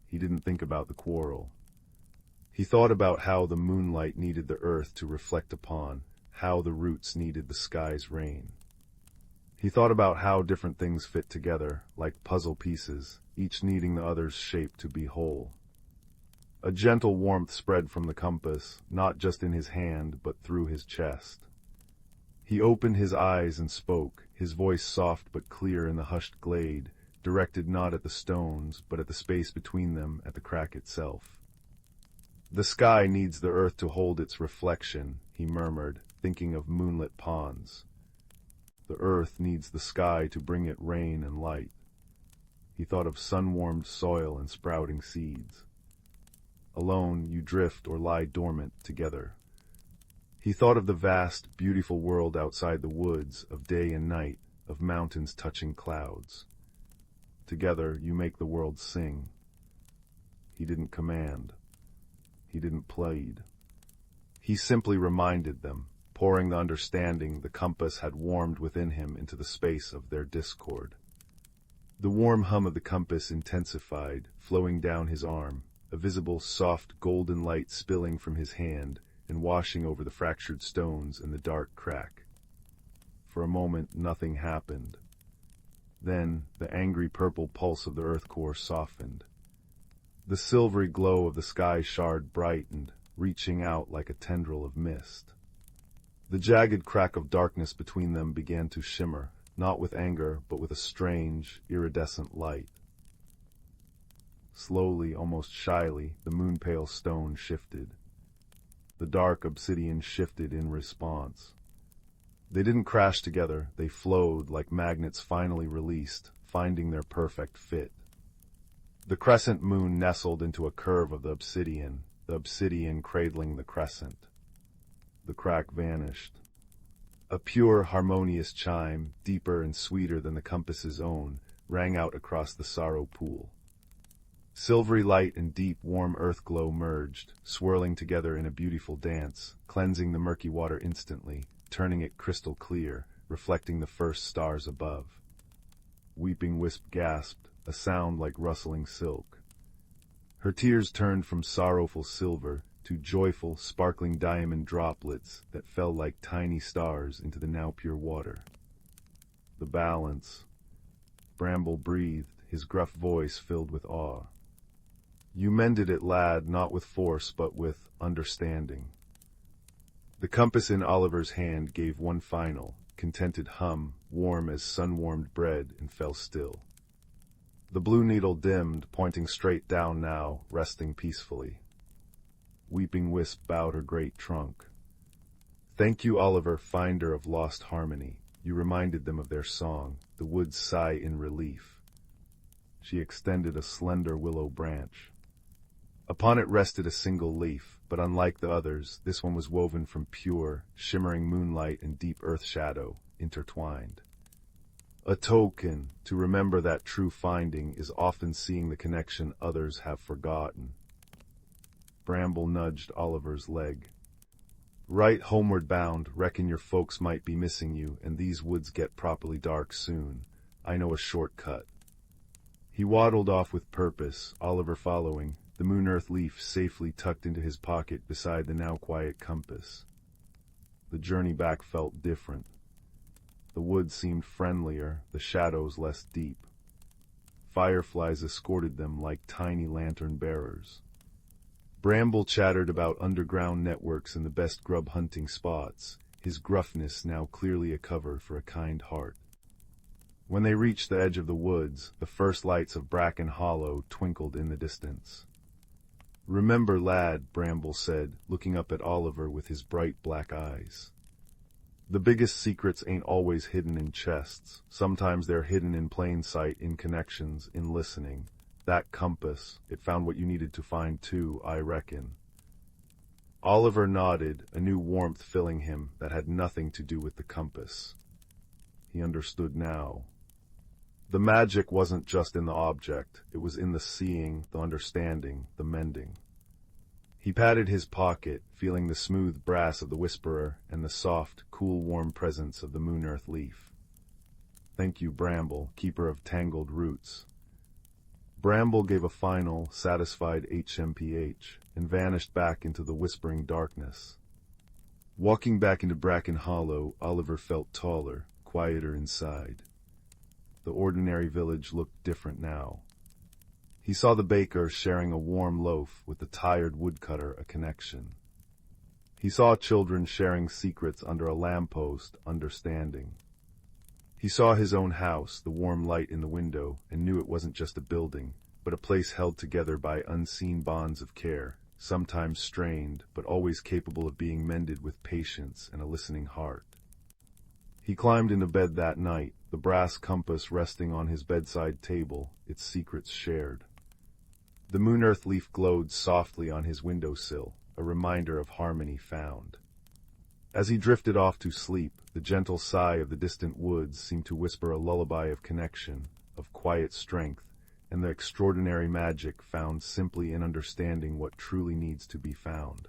He didn't think about the quarrel. He thought about how the moonlight needed the earth to reflect upon, how the roots needed the sky's rain. He thought about how different things fit together, like puzzle pieces, each needing the other's shape to be whole. A gentle warmth spread from the compass, not just in his hand, but through his chest. He opened his eyes and spoke, his voice soft but clear in the hushed glade, directed not at the stones, but at the space between them, at the crack itself. "The sky needs the earth to hold its reflection," he murmured, thinking of moonlit ponds. "The earth needs the sky to bring it rain and light." He thought of sun-warmed soil and sprouting seeds. Alone, you drift or lie dormant together. He thought of the vast, beautiful world outside the woods, of day and night, of mountains touching clouds. Together, you make the world sing. He didn't command. He didn't plead. He simply reminded them, pouring the understanding the compass had warmed within him into the space of their discord. The warm hum of the compass intensified, flowing down his arm, a visible, soft, golden light spilling from his hand and washing over the fractured stones and the dark crack. For a moment, nothing happened. Then, the angry purple pulse of the earth core softened. The silvery glow of the sky shard brightened, reaching out like a tendril of mist. The jagged crack of darkness between them began to shimmer, not with anger, but with a strange, iridescent light. Slowly, almost shyly, the moon-pale stone shifted. The dark obsidian shifted in response. They didn't crash together, they flowed like magnets finally released, finding their perfect fit. The crescent moon nestled into a curve of the obsidian cradling the crescent. The crack vanished. A pure, harmonious chime, deeper and sweeter than the compass's own, rang out across the sorrow pool. Silvery light and deep, warm earth glow merged, swirling together in a beautiful dance, cleansing the murky water instantly, turning it crystal clear, reflecting the first stars above. Weeping Wisp gasped, a sound like rustling silk. Her tears turned from sorrowful silver to joyful, sparkling diamond droplets that fell like tiny stars into the now pure water. The balance. Bramble breathed, his gruff voice filled with awe. "You mended it, lad, not with force, but with understanding." The compass in Oliver's hand gave one final, contented hum, warm as sun-warmed bread, and fell still. The blue needle dimmed, pointing straight down now, resting peacefully. Weeping Wisp bowed her great trunk. "Thank you, Oliver, finder of lost harmony. You reminded them of their song, the wood's sigh in relief." She extended a slender willow branch. Upon it rested a single leaf, but unlike the others, this one was woven from pure, shimmering moonlight and deep earth shadow, intertwined. A token to remember that true finding is often seeing the connection others have forgotten. Bramble nudged Oliver's leg. "Right homeward bound, reckon your folks might be missing you, and these woods get properly dark soon. I know a shortcut." He waddled off with purpose, Oliver following, the moon-earth leaf safely tucked into his pocket beside the now-quiet compass. The journey back felt different. The woods seemed friendlier, the shadows less deep. Fireflies escorted them like tiny lantern-bearers. Bramble chattered about underground networks and the best grub hunting spots, his gruffness now clearly a cover for a kind heart. When they reached the edge of the woods, the first lights of Bracken Hollow twinkled in the distance. "Remember, lad," Bramble said, looking up at Oliver with his bright black eyes. "The biggest secrets ain't always hidden in chests. Sometimes they're hidden in plain sight, in connections, in listening. That compass, it found what you needed to find too, I reckon." Oliver nodded, a new warmth filling him that had nothing to do with the compass. He understood now. The magic wasn't just in the object, it was in the seeing, the understanding, the mending. He patted his pocket, feeling the smooth brass of the whisperer and the soft, cool, warm presence of the moon-earth leaf. "Thank you, Bramble, keeper of tangled roots." Bramble gave a final, satisfied HMPH and vanished back into the whispering darkness. Walking back into Bracken Hollow, Oliver felt taller, quieter inside. The ordinary village looked different now. He saw the baker sharing a warm loaf with the tired woodcutter a connection. He saw children sharing secrets under a lamppost, understanding. He saw his own house, the warm light in the window, and knew it wasn't just a building, but a place held together by unseen bonds of care, sometimes strained, but always capable of being mended with patience and a listening heart. He climbed into bed that night, the brass compass resting on his bedside table, its secrets shared. The moon-earth leaf glowed softly on his windowsill, a reminder of harmony found. As he drifted off to sleep, the gentle sigh of the distant woods seemed to whisper a lullaby of connection, of quiet strength, and the extraordinary magic found simply in understanding what truly needs to be found.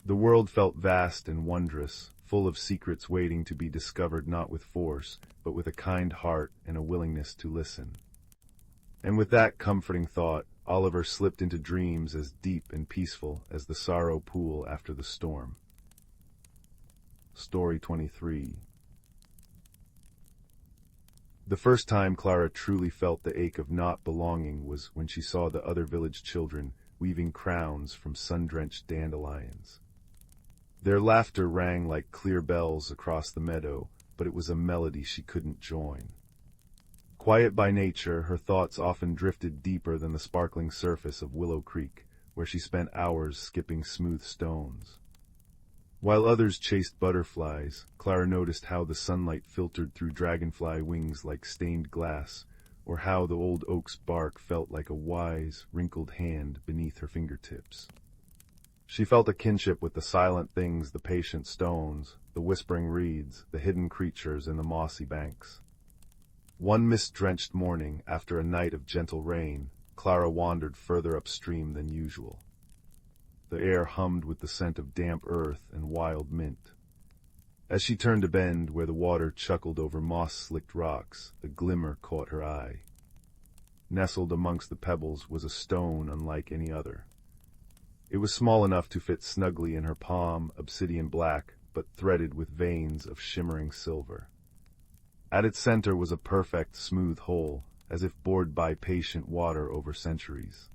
The world felt vast and wondrous, full of secrets waiting to be discovered not with force, but with a kind heart and a willingness to listen. And with that comforting thought, Oliver slipped into dreams as deep and peaceful as the sorrow pool after the storm. Story 23. The first time Clara truly felt the ache of not belonging was when she saw the other village children weaving crowns from sun-drenched dandelions. Their laughter rang like clear bells across the meadow, but it was a melody she couldn't join. Quiet by nature, her thoughts often drifted deeper than the sparkling surface of Willow Creek, where she spent hours skipping smooth stones. While others chased butterflies, Clara noticed how the sunlight filtered through dragonfly wings like stained glass, or how the old oak's bark felt like a wise, wrinkled hand beneath her fingertips. She felt a kinship with the silent things, the patient stones, the whispering reeds, the hidden creatures in the mossy banks. One mist-drenched morning, after a night of gentle rain, Clara wandered further upstream than usual. The air hummed with the scent of damp earth and wild mint. As she turned a bend where the water chuckled over moss-slicked rocks, a glimmer caught her eye. Nestled amongst the pebbles was a stone unlike any other. It was small enough to fit snugly in her palm, obsidian black, but threaded with veins of shimmering silver. At its center was a perfect, smooth hole, as if bored by patient water over centuries.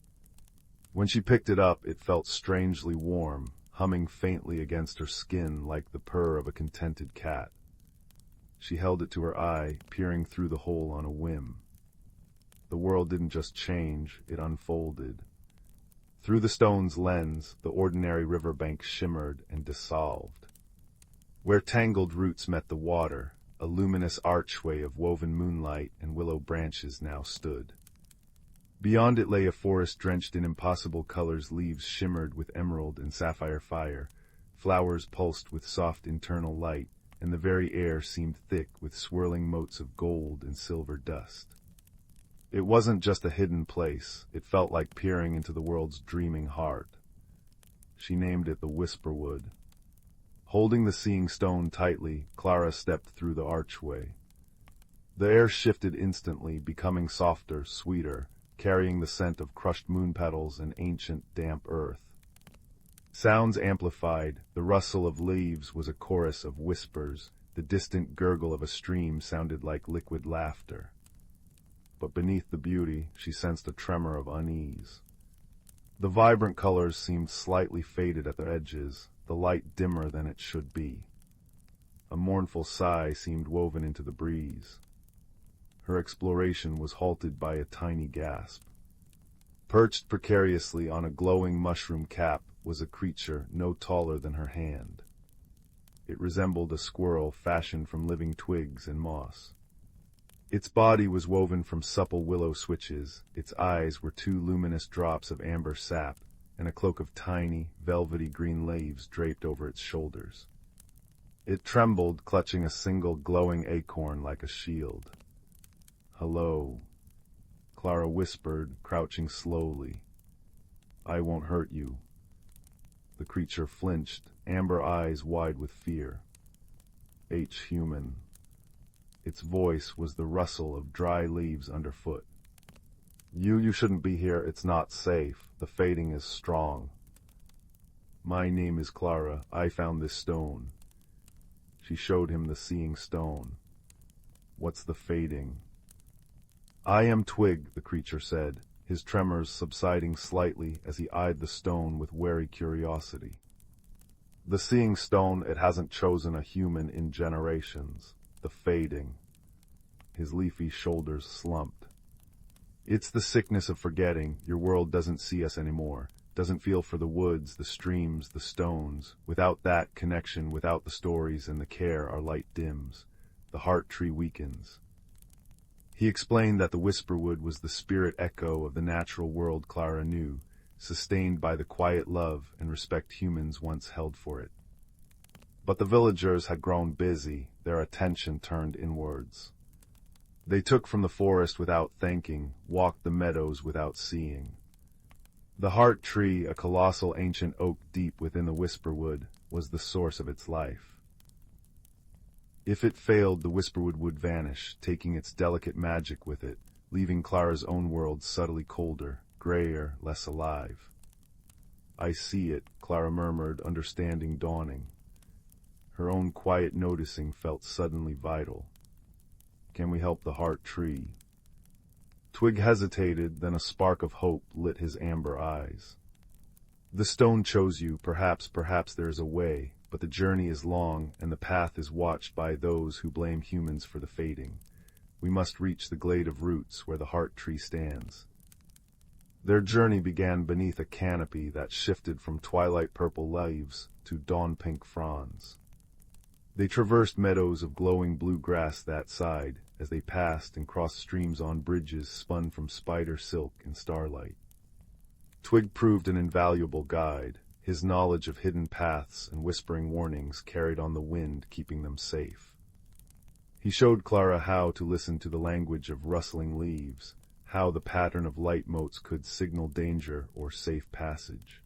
When she picked it up, it felt strangely warm, humming faintly against her skin like the purr of a contented cat. She held it to her eye, peering through the hole on a whim. The world didn't just change, it unfolded. Through the stone's lens, the ordinary riverbank shimmered and dissolved. Where tangled roots met the water, a luminous archway of woven moonlight and willow branches now stood. Beyond it lay a forest drenched in impossible colors, leaves shimmered with emerald and sapphire fire, flowers pulsed with soft internal light, and the very air seemed thick with swirling motes of gold and silver dust. It wasn't just a hidden place, it felt like peering into the world's dreaming heart. She named it the Whisperwood. Holding the seeing stone tightly, Clara stepped through the archway. The air shifted instantly, becoming softer, sweeter, carrying the scent of crushed moonpetals and ancient, damp earth. Sounds amplified, the rustle of leaves was a chorus of whispers, the distant gurgle of a stream sounded like liquid laughter. But beneath the beauty, she sensed a tremor of unease. The vibrant colors seemed slightly faded at their edges, the light dimmer than it should be. A mournful sigh seemed woven into the breeze. Her exploration was halted by a tiny gasp. Perched precariously on a glowing mushroom cap was a creature no taller than her hand. It resembled a squirrel fashioned from living twigs and moss. Its body was woven from supple willow switches, its eyes were two luminous drops of amber sap, and a cloak of tiny, velvety green leaves draped over its shoulders. It trembled, clutching a single glowing acorn like a shield. "Hello," Clara whispered, crouching slowly. "I won't hurt you." The creature flinched, amber eyes wide with fear. "Human." Its voice was the rustle of dry leaves underfoot. You shouldn't be here. It's not safe. The fading is strong. My name is Clara. I found this stone. She showed him the seeing stone. What's the fading? I am Twig, the creature said, his tremors subsiding slightly as he eyed the stone with wary curiosity. The seeing stone, it hasn't chosen a human in generations. The fading. His leafy shoulders slumped. It's the sickness of forgetting. Your world doesn't see us anymore, doesn't feel for the woods, the streams, the stones. Without that connection, without the stories and the care, our light dims. The heart tree weakens. He explained that the Whisperwood was the spirit echo of the natural world Clara knew, sustained by the quiet love and respect humans once held for it. But the villagers had grown busy, their attention turned inwards. They took from the forest without thanking, walked the meadows without seeing. The heart tree, a colossal ancient oak deep within the Whisperwood, was the source of its life. If it failed, the Whisperwood would vanish, taking its delicate magic with it, leaving Clara's own world subtly colder, grayer, less alive. I see it, Clara murmured, understanding dawning. Her own quiet noticing felt suddenly vital. Can we help the heart tree? Twig hesitated, then a spark of hope lit his amber eyes. The stone chose you, perhaps there is a way, but the journey is long and the path is watched by those who blame humans for the fading. We must reach the glade of roots where the heart tree stands. Their journey began beneath a canopy that shifted from twilight purple leaves to dawn pink fronds. They traversed meadows of glowing blue grass that side, as they passed and crossed streams on bridges spun from spider silk in starlight. Twig proved an invaluable guide, his knowledge of hidden paths and whispering warnings carried on the wind, keeping them safe. He showed Clara how to listen to the language of rustling leaves, how the pattern of light motes could signal danger or safe passage.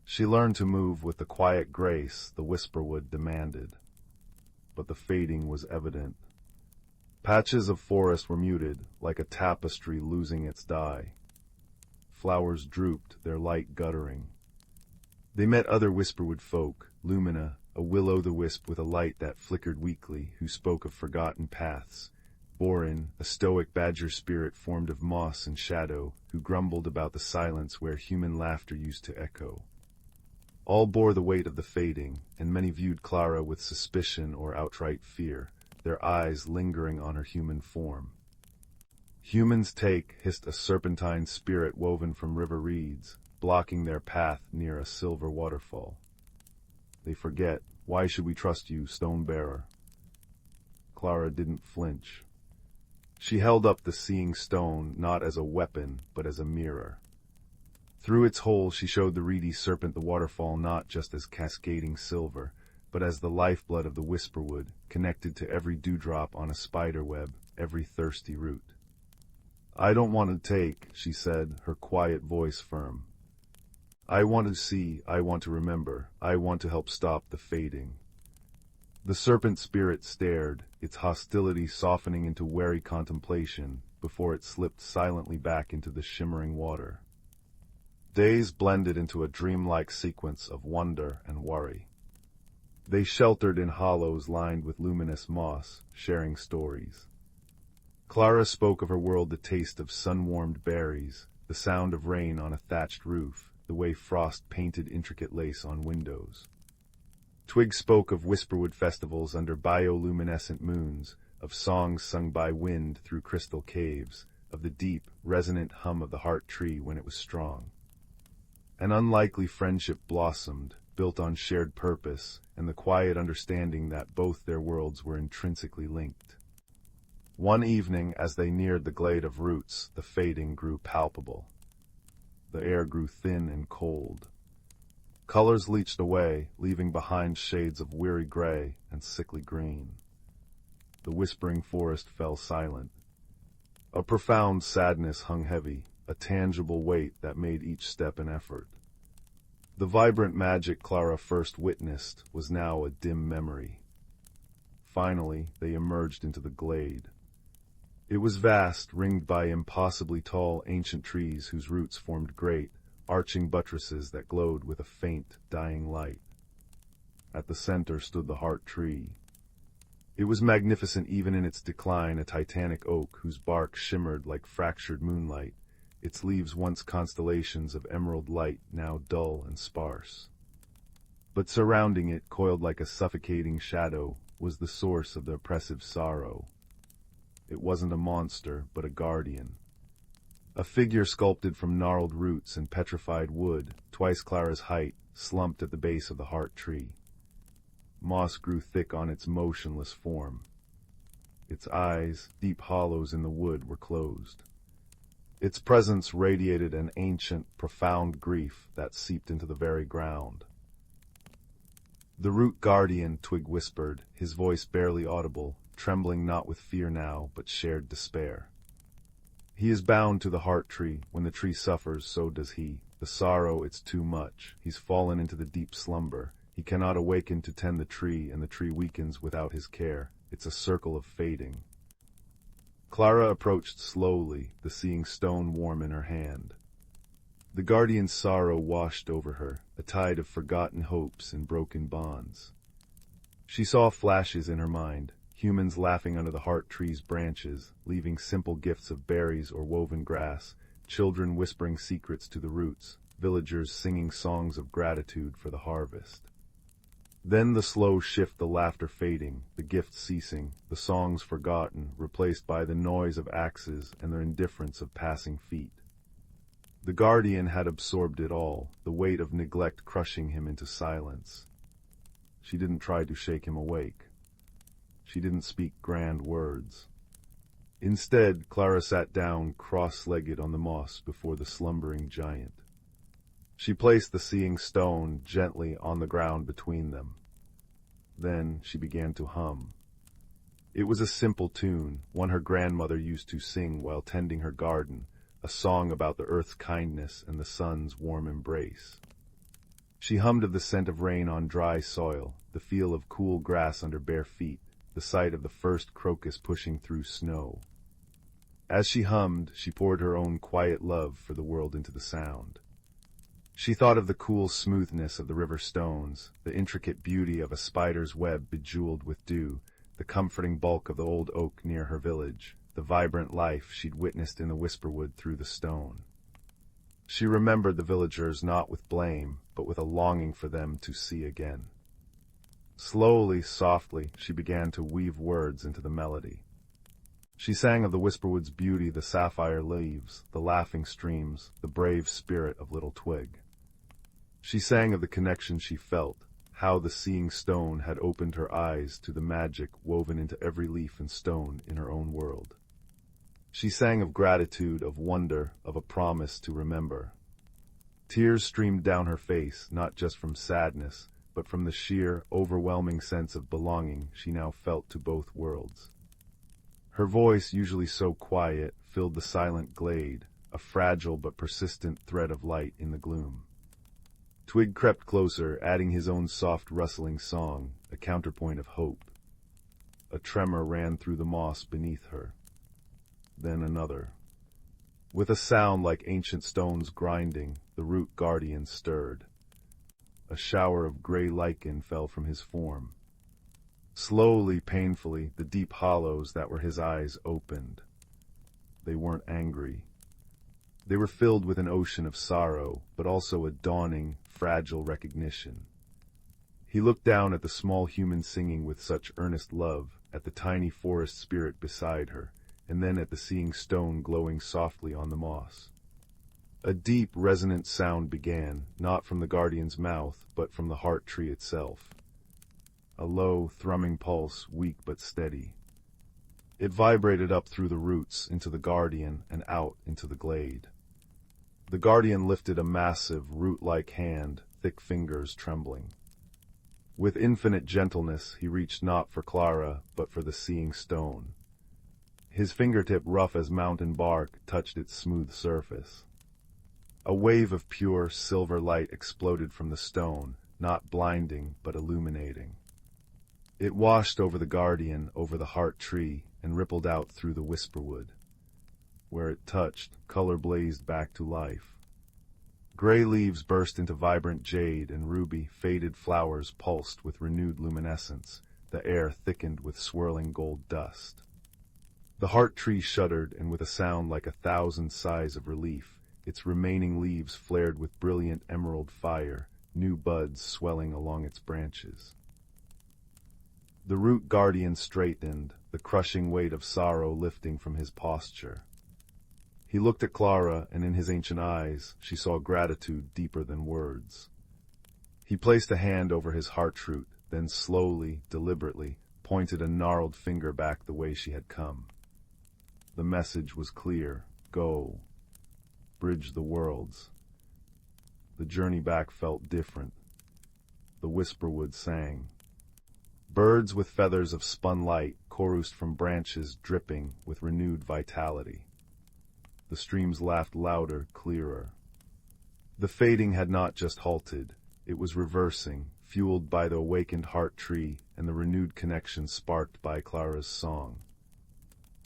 She learned to move with the quiet grace the Whisperwood demanded. But the fading was evident. Patches of forest were muted, like a tapestry losing its dye. Flowers drooped, their light guttering. They met other Whisperwood folk, Lumina, a will-o'-the-wisp with a light that flickered weakly, who spoke of forgotten paths. Borin, a stoic badger spirit formed of moss and shadow, who grumbled about the silence where human laughter used to echo. All bore the weight of the fading, and many viewed Clara with suspicion or outright fear, their eyes lingering on her human form. Humans take, hissed a serpentine spirit woven from river reeds, blocking their path near a silver waterfall. They forget, why should we trust you, stone-bearer? Clara didn't flinch. She held up the seeing stone not as a weapon, but as a mirror. Through its hole she showed the reedy serpent the waterfall not just as cascading silver, but as the lifeblood of the Whisperwood, connected to every dewdrop on a spider web, every thirsty root. I don't want to take, she said, her quiet voice firm. I want to see, I want to remember, I want to help stop the fading. The serpent spirit stared, its hostility softening into wary contemplation, before it slipped silently back into the shimmering water. Days blended into a dreamlike sequence of wonder and worry. They sheltered in hollows lined with luminous moss, sharing stories. Clara spoke of her world, the taste of sun-warmed berries, the sound of rain on a thatched roof, the way frost painted intricate lace on windows. Twig spoke of Whisperwood festivals under bioluminescent moons, of songs sung by wind through crystal caves, of the deep, resonant hum of the heart tree when it was strong. An unlikely friendship blossomed, built on shared purpose and the quiet understanding that both their worlds were intrinsically linked. One evening, as they neared the glade of roots, the fading grew palpable. The air grew thin and cold. Colors leached away, leaving behind shades of weary gray and sickly green. The whispering forest fell silent. A profound sadness hung heavy, a tangible weight that made each step an effort. The vibrant magic Clara first witnessed was now a dim memory. Finally, they emerged into the glade. It was vast, ringed by impossibly tall ancient trees whose roots formed great, arching buttresses that glowed with a faint, dying light. At the center stood the heart tree. It was magnificent even in its decline, a titanic oak whose bark shimmered like fractured moonlight, its leaves once constellations of emerald light, now dull and sparse. But surrounding it, coiled like a suffocating shadow, was the source of the oppressive sorrow. It wasn't a monster, but a guardian. A figure sculpted from gnarled roots and petrified wood, twice Clara's height, slumped at the base of the heart tree. Moss grew thick on its motionless form. Its eyes, deep hollows in the wood, were closed. Its presence radiated an ancient, profound grief that seeped into the very ground. "The root guardian," Twig whispered, his voice barely audible, trembling not with fear now, but shared despair. "He is bound to the heart tree. When the tree suffers, so does he. The sorrow, it's too much. He's fallen into the deep slumber. He cannot awaken to tend the tree, and the tree weakens without his care. It's a circle of fading." Clara approached slowly, the seeing stone warm in her hand. The guardian's sorrow washed over her, a tide of forgotten hopes and broken bonds. She saw flashes in her mind, humans laughing under the heart tree's branches, leaving simple gifts of berries or woven grass, children whispering secrets to the roots, villagers singing songs of gratitude for the harvest. Then the slow shift, the laughter fading, the gifts ceasing, the songs forgotten, replaced by the noise of axes and the indifference of passing feet. The guardian had absorbed it all, the weight of neglect crushing him into silence. She didn't try to shake him awake. She didn't speak grand words. Instead, Clara sat down cross-legged on the moss before the slumbering giant. She placed the seeing stone gently on the ground between them. Then she began to hum. It was a simple tune, one her grandmother used to sing while tending her garden, a song about the earth's kindness and the sun's warm embrace. She hummed of the scent of rain on dry soil, the feel of cool grass under bare feet, the sight of the first crocus pushing through snow. As she hummed, she poured her own quiet love for the world into the sound. She thought of the cool smoothness of the river stones, the intricate beauty of a spider's web bejeweled with dew, the comforting bulk of the old oak near her village, the vibrant life she'd witnessed in the whisperwood through the stone. She remembered the villagers not with blame, but with a longing for them to see again. Slowly, softly, she began to weave words into the melody. She sang of the whisperwood's beauty, the sapphire leaves, the laughing streams, the brave spirit of little Twig. She sang of the connection she felt, how the seeing stone had opened her eyes to the magic woven into every leaf and stone in her own world. She sang of gratitude, of wonder, of a promise to remember. Tears streamed down her face, not just from sadness, but from the sheer, overwhelming sense of belonging she now felt to both worlds. Her voice, usually so quiet, filled the silent glade, a fragile but persistent thread of light in the gloom. Twig crept closer, adding his own soft rustling song, a counterpoint of hope. A tremor ran through the moss beneath her. Then another. With a sound like ancient stones grinding, the root guardian stirred. A shower of gray lichen fell from his form. Slowly, painfully, the deep hollows that were his eyes opened. They weren't angry. They were filled with an ocean of sorrow, but also a dawning, fragile recognition. He looked down at the small human singing with such earnest love, at the tiny forest spirit beside her, and then at the seeing stone glowing softly on the moss. A deep, resonant sound began, not from the guardian's mouth, but from the heart tree itself. A low, thrumming pulse, weak but steady. It vibrated up through the roots, into the guardian, and out into the glade. The guardian lifted a massive, root-like hand, thick fingers trembling. With infinite gentleness, he reached not for Clara, but for the seeing stone. His fingertip, rough as mountain bark, touched its smooth surface. A wave of pure, silver light exploded from the stone, not blinding, but illuminating. It washed over the guardian, over the heart tree, and rippled out through the whisperwood. Where it touched, color blazed back to life. Gray leaves burst into vibrant jade, and ruby, faded flowers pulsed with renewed luminescence. The air thickened with swirling gold dust. The heart tree shuddered, and with a sound like 1,000 sighs of relief, its remaining leaves flared with brilliant emerald fire, new buds swelling along its branches. The root guardian straightened, the crushing weight of sorrow lifting from his posture. He looked at Clara, and in his ancient eyes she saw gratitude deeper than words. He placed a hand over his heartroot, then slowly, deliberately, pointed a gnarled finger back the way she had come. The message was clear: go. Bridge the worlds. The journey back felt different. The whisperwood sang. Birds with feathers of spun light chorused from branches dripping with renewed vitality. The streams laughed louder, clearer. The fading had not just halted, it was reversing, fueled by the awakened heart tree and the renewed connection sparked by Clara's song.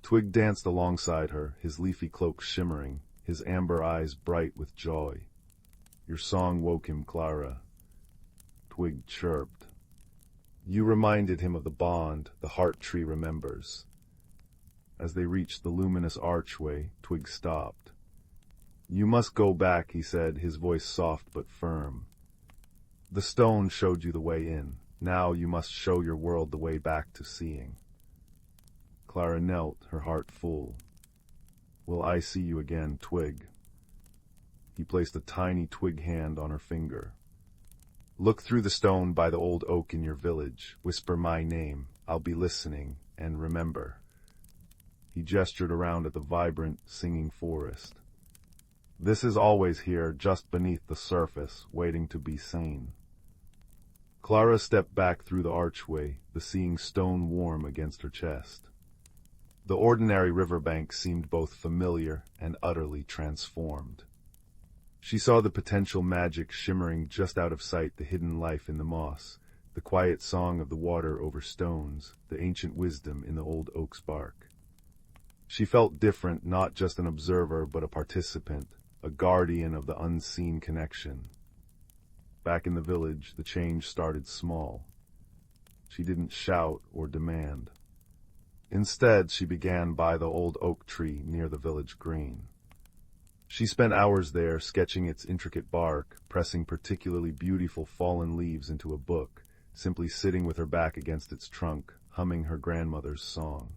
Twig danced alongside her, his leafy cloak shimmering, his amber eyes bright with joy. Your song woke him, Clara. Twig chirped. You reminded him of the bond the heart tree remembers. As they reached the luminous archway, Twig stopped. You must go back, he said, his voice soft but firm. The stone showed you the way in. Now you must show your world the way back to seeing. Clara knelt, her heart full. Will I see you again, Twig? He placed a tiny twig hand on her finger. Look through the stone by the old oak in your village. Whisper my name. I'll be listening, and remember. He gestured around at the vibrant, singing forest. This is always here, just beneath the surface, waiting to be seen. Clara stepped back through the archway, the seeing stone warm against her chest. The ordinary riverbank seemed both familiar and utterly transformed. She saw the potential magic shimmering just out of sight, the hidden life in the moss, the quiet song of the water over stones, the ancient wisdom in the old oak's bark. She felt different, not just an observer, but a participant, a guardian of the unseen connection. Back in the village, the change started small. She didn't shout or demand. Instead, she began by the old oak tree near the village green. She spent hours there, sketching its intricate bark, pressing particularly beautiful fallen leaves into a book, simply sitting with her back against its trunk, humming her grandmother's song.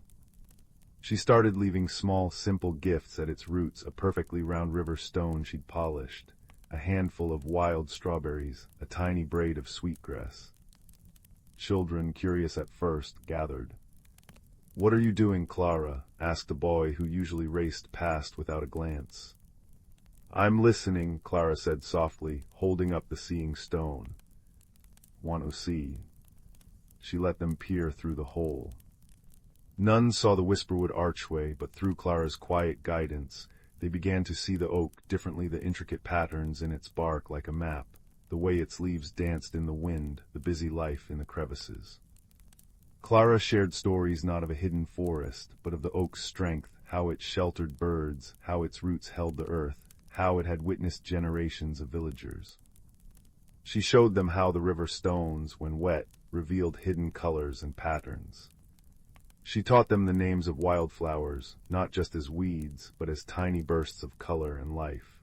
She started leaving small, simple gifts at its roots, a perfectly round river stone she'd polished, a handful of wild strawberries, a tiny braid of sweetgrass. Children, curious at first, gathered. "What are you doing, Clara?" asked a boy who usually raced past without a glance. "I'm listening," Clara said softly, holding up the seeing stone. "Want to see?" She let them peer through the hole. None saw the whisperwood archway, but through Clara's quiet guidance, they began to see the oak differently, the intricate patterns in its bark like a map, the way its leaves danced in the wind, the busy life in the crevices. Clara shared stories not of a hidden forest, but of the oak's strength, how it sheltered birds, how its roots held the earth, how it had witnessed generations of villagers. She showed them how the river stones, when wet, revealed hidden colors and patterns. She taught them the names of wildflowers, not just as weeds, but as tiny bursts of color and life.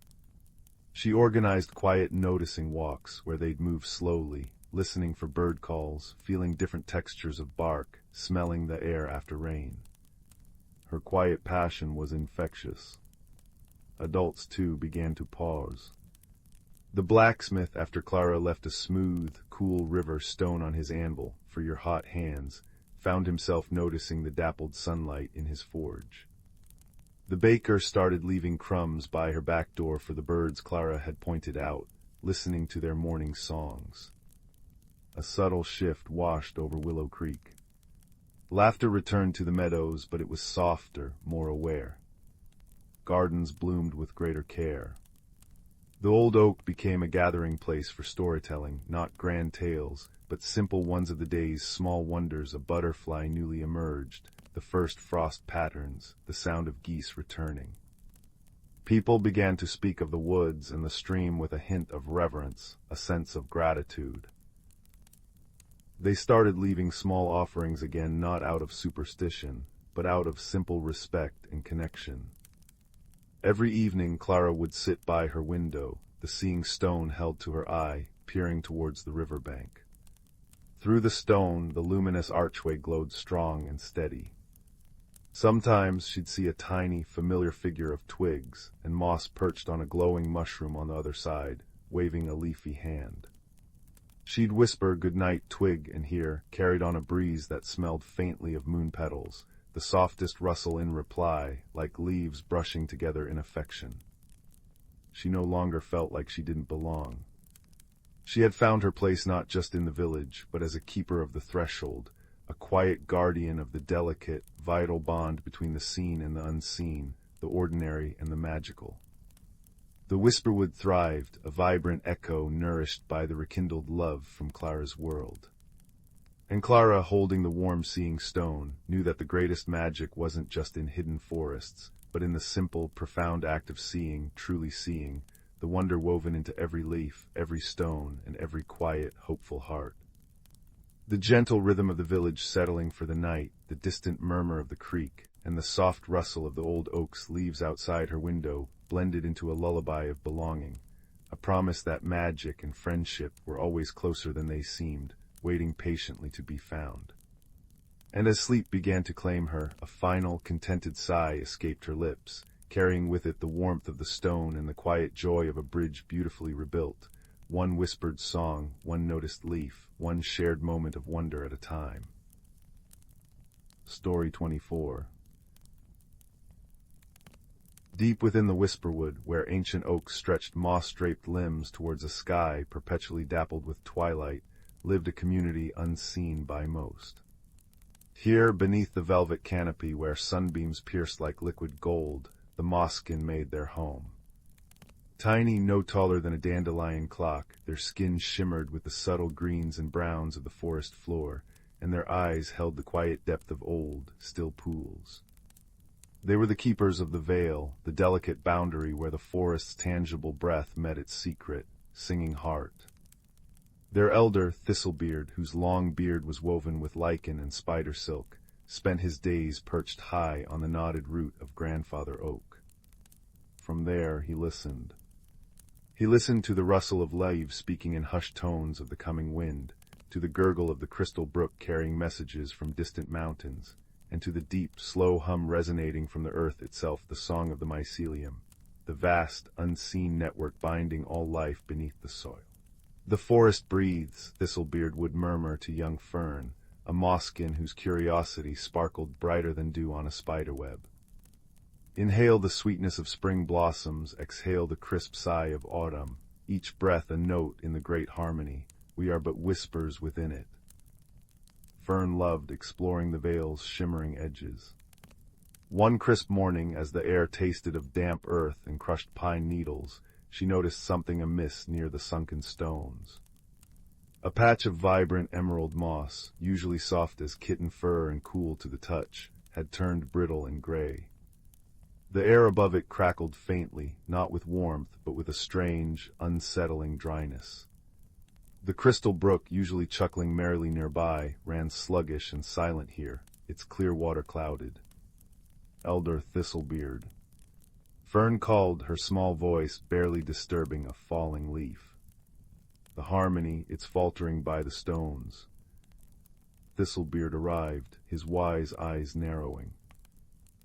She organized quiet noticing walks where they'd move slowly, listening for bird calls, feeling different textures of bark, smelling the air after rain. Her quiet passion was infectious. Adults, too, began to pause. The blacksmith, after Clara left a smooth, cool river stone on his anvil for your hot hands, found himself noticing the dappled sunlight in his forge. The baker started leaving crumbs by her back door for the birds Clara had pointed out, listening to their morning songs. A subtle shift washed over Willow Creek. Laughter returned to the meadows, but it was softer, more aware. Gardens bloomed with greater care. The old oak became a gathering place for storytelling, not grand tales, but simple ones of the day's small wonders. A butterfly newly emerged, the first frost patterns, the sound of geese returning. People began to speak of the woods and the stream with a hint of reverence, a sense of gratitude. They started leaving small offerings again, not out of superstition, but out of simple respect and connection. Every evening Clara would sit by her window, the seeing stone held to her eye, peering towards the river bank. Through the stone, the luminous archway glowed strong and steady. Sometimes she'd see a tiny, familiar figure of twigs and moss perched on a glowing mushroom on the other side, waving a leafy hand. She'd whisper "Goodnight, twig," and hear, carried on a breeze that smelled faintly of moon petals, the softest rustle in reply, like leaves brushing together in affection. She no longer felt like she didn't belong. She had found her place not just in the village, but as a keeper of the threshold, a quiet guardian of the delicate, vital bond between the seen and the unseen, the ordinary and the magical. The whisperwood thrived, a vibrant echo nourished by the rekindled love from Clara's world. And Clara, holding the warm seeing stone, knew that the greatest magic wasn't just in hidden forests, but in the simple, profound act of seeing, truly seeing, the wonder woven into every leaf, every stone, and every quiet, hopeful heart. The gentle rhythm of the village settling for the night, the distant murmur of the creek, and the soft rustle of the old oak's leaves outside her window blended into a lullaby of belonging, a promise that magic and friendship were always closer than they seemed, waiting patiently to be found. And as sleep began to claim her, a final, contented sigh escaped her lips, carrying with it the warmth of the stone and the quiet joy of a bridge beautifully rebuilt, one whispered song, one noticed leaf, one shared moment of wonder at a time. Story 24. Deep within the whisperwood, where ancient oaks stretched moss-draped limbs towards a sky perpetually dappled with twilight, lived a community unseen by most. Here, beneath the velvet canopy where sunbeams pierced like liquid gold, the mosskin made their home. Tiny, no taller than a dandelion clock, their skins shimmered with the subtle greens and browns of the forest floor, and their eyes held the quiet depth of old, still pools. They were the keepers of the veil, the delicate boundary where the forest's tangible breath met its secret, singing heart. Their elder, Thistlebeard, whose long beard was woven with lichen and spider silk, spent his days perched high on the knotted root of Grandfather Oak. From there he listened. He listened to the rustle of leaves speaking in hushed tones of the coming wind, to the gurgle of the crystal brook carrying messages from distant mountains, and to the deep, slow hum resonating from the earth itself, the song of the mycelium, the vast, unseen network binding all life beneath the soil. The forest breathes, Thistlebeard would murmur to young Fern, a mosskin whose curiosity sparkled brighter than dew on a spiderweb. Inhale the sweetness of spring blossoms, exhale the crisp sigh of autumn, each breath a note in the great harmony, we are but whispers within it. Fern loved exploring the veil's shimmering edges. One crisp morning, as the air tasted of damp earth and crushed pine needles, she noticed something amiss near the sunken stones. A patch of vibrant emerald moss, usually soft as kitten fur and cool to the touch, had turned brittle and gray. The air above it crackled faintly, not with warmth, but with a strange, unsettling dryness. The crystal brook, usually chuckling merrily nearby, ran sluggish and silent here, its clear water clouded. Elder Thistlebeard. Fern called, her small voice barely disturbing a falling leaf. The harmony, its faltering by the stones. Thistlebeard arrived, his wise eyes narrowing.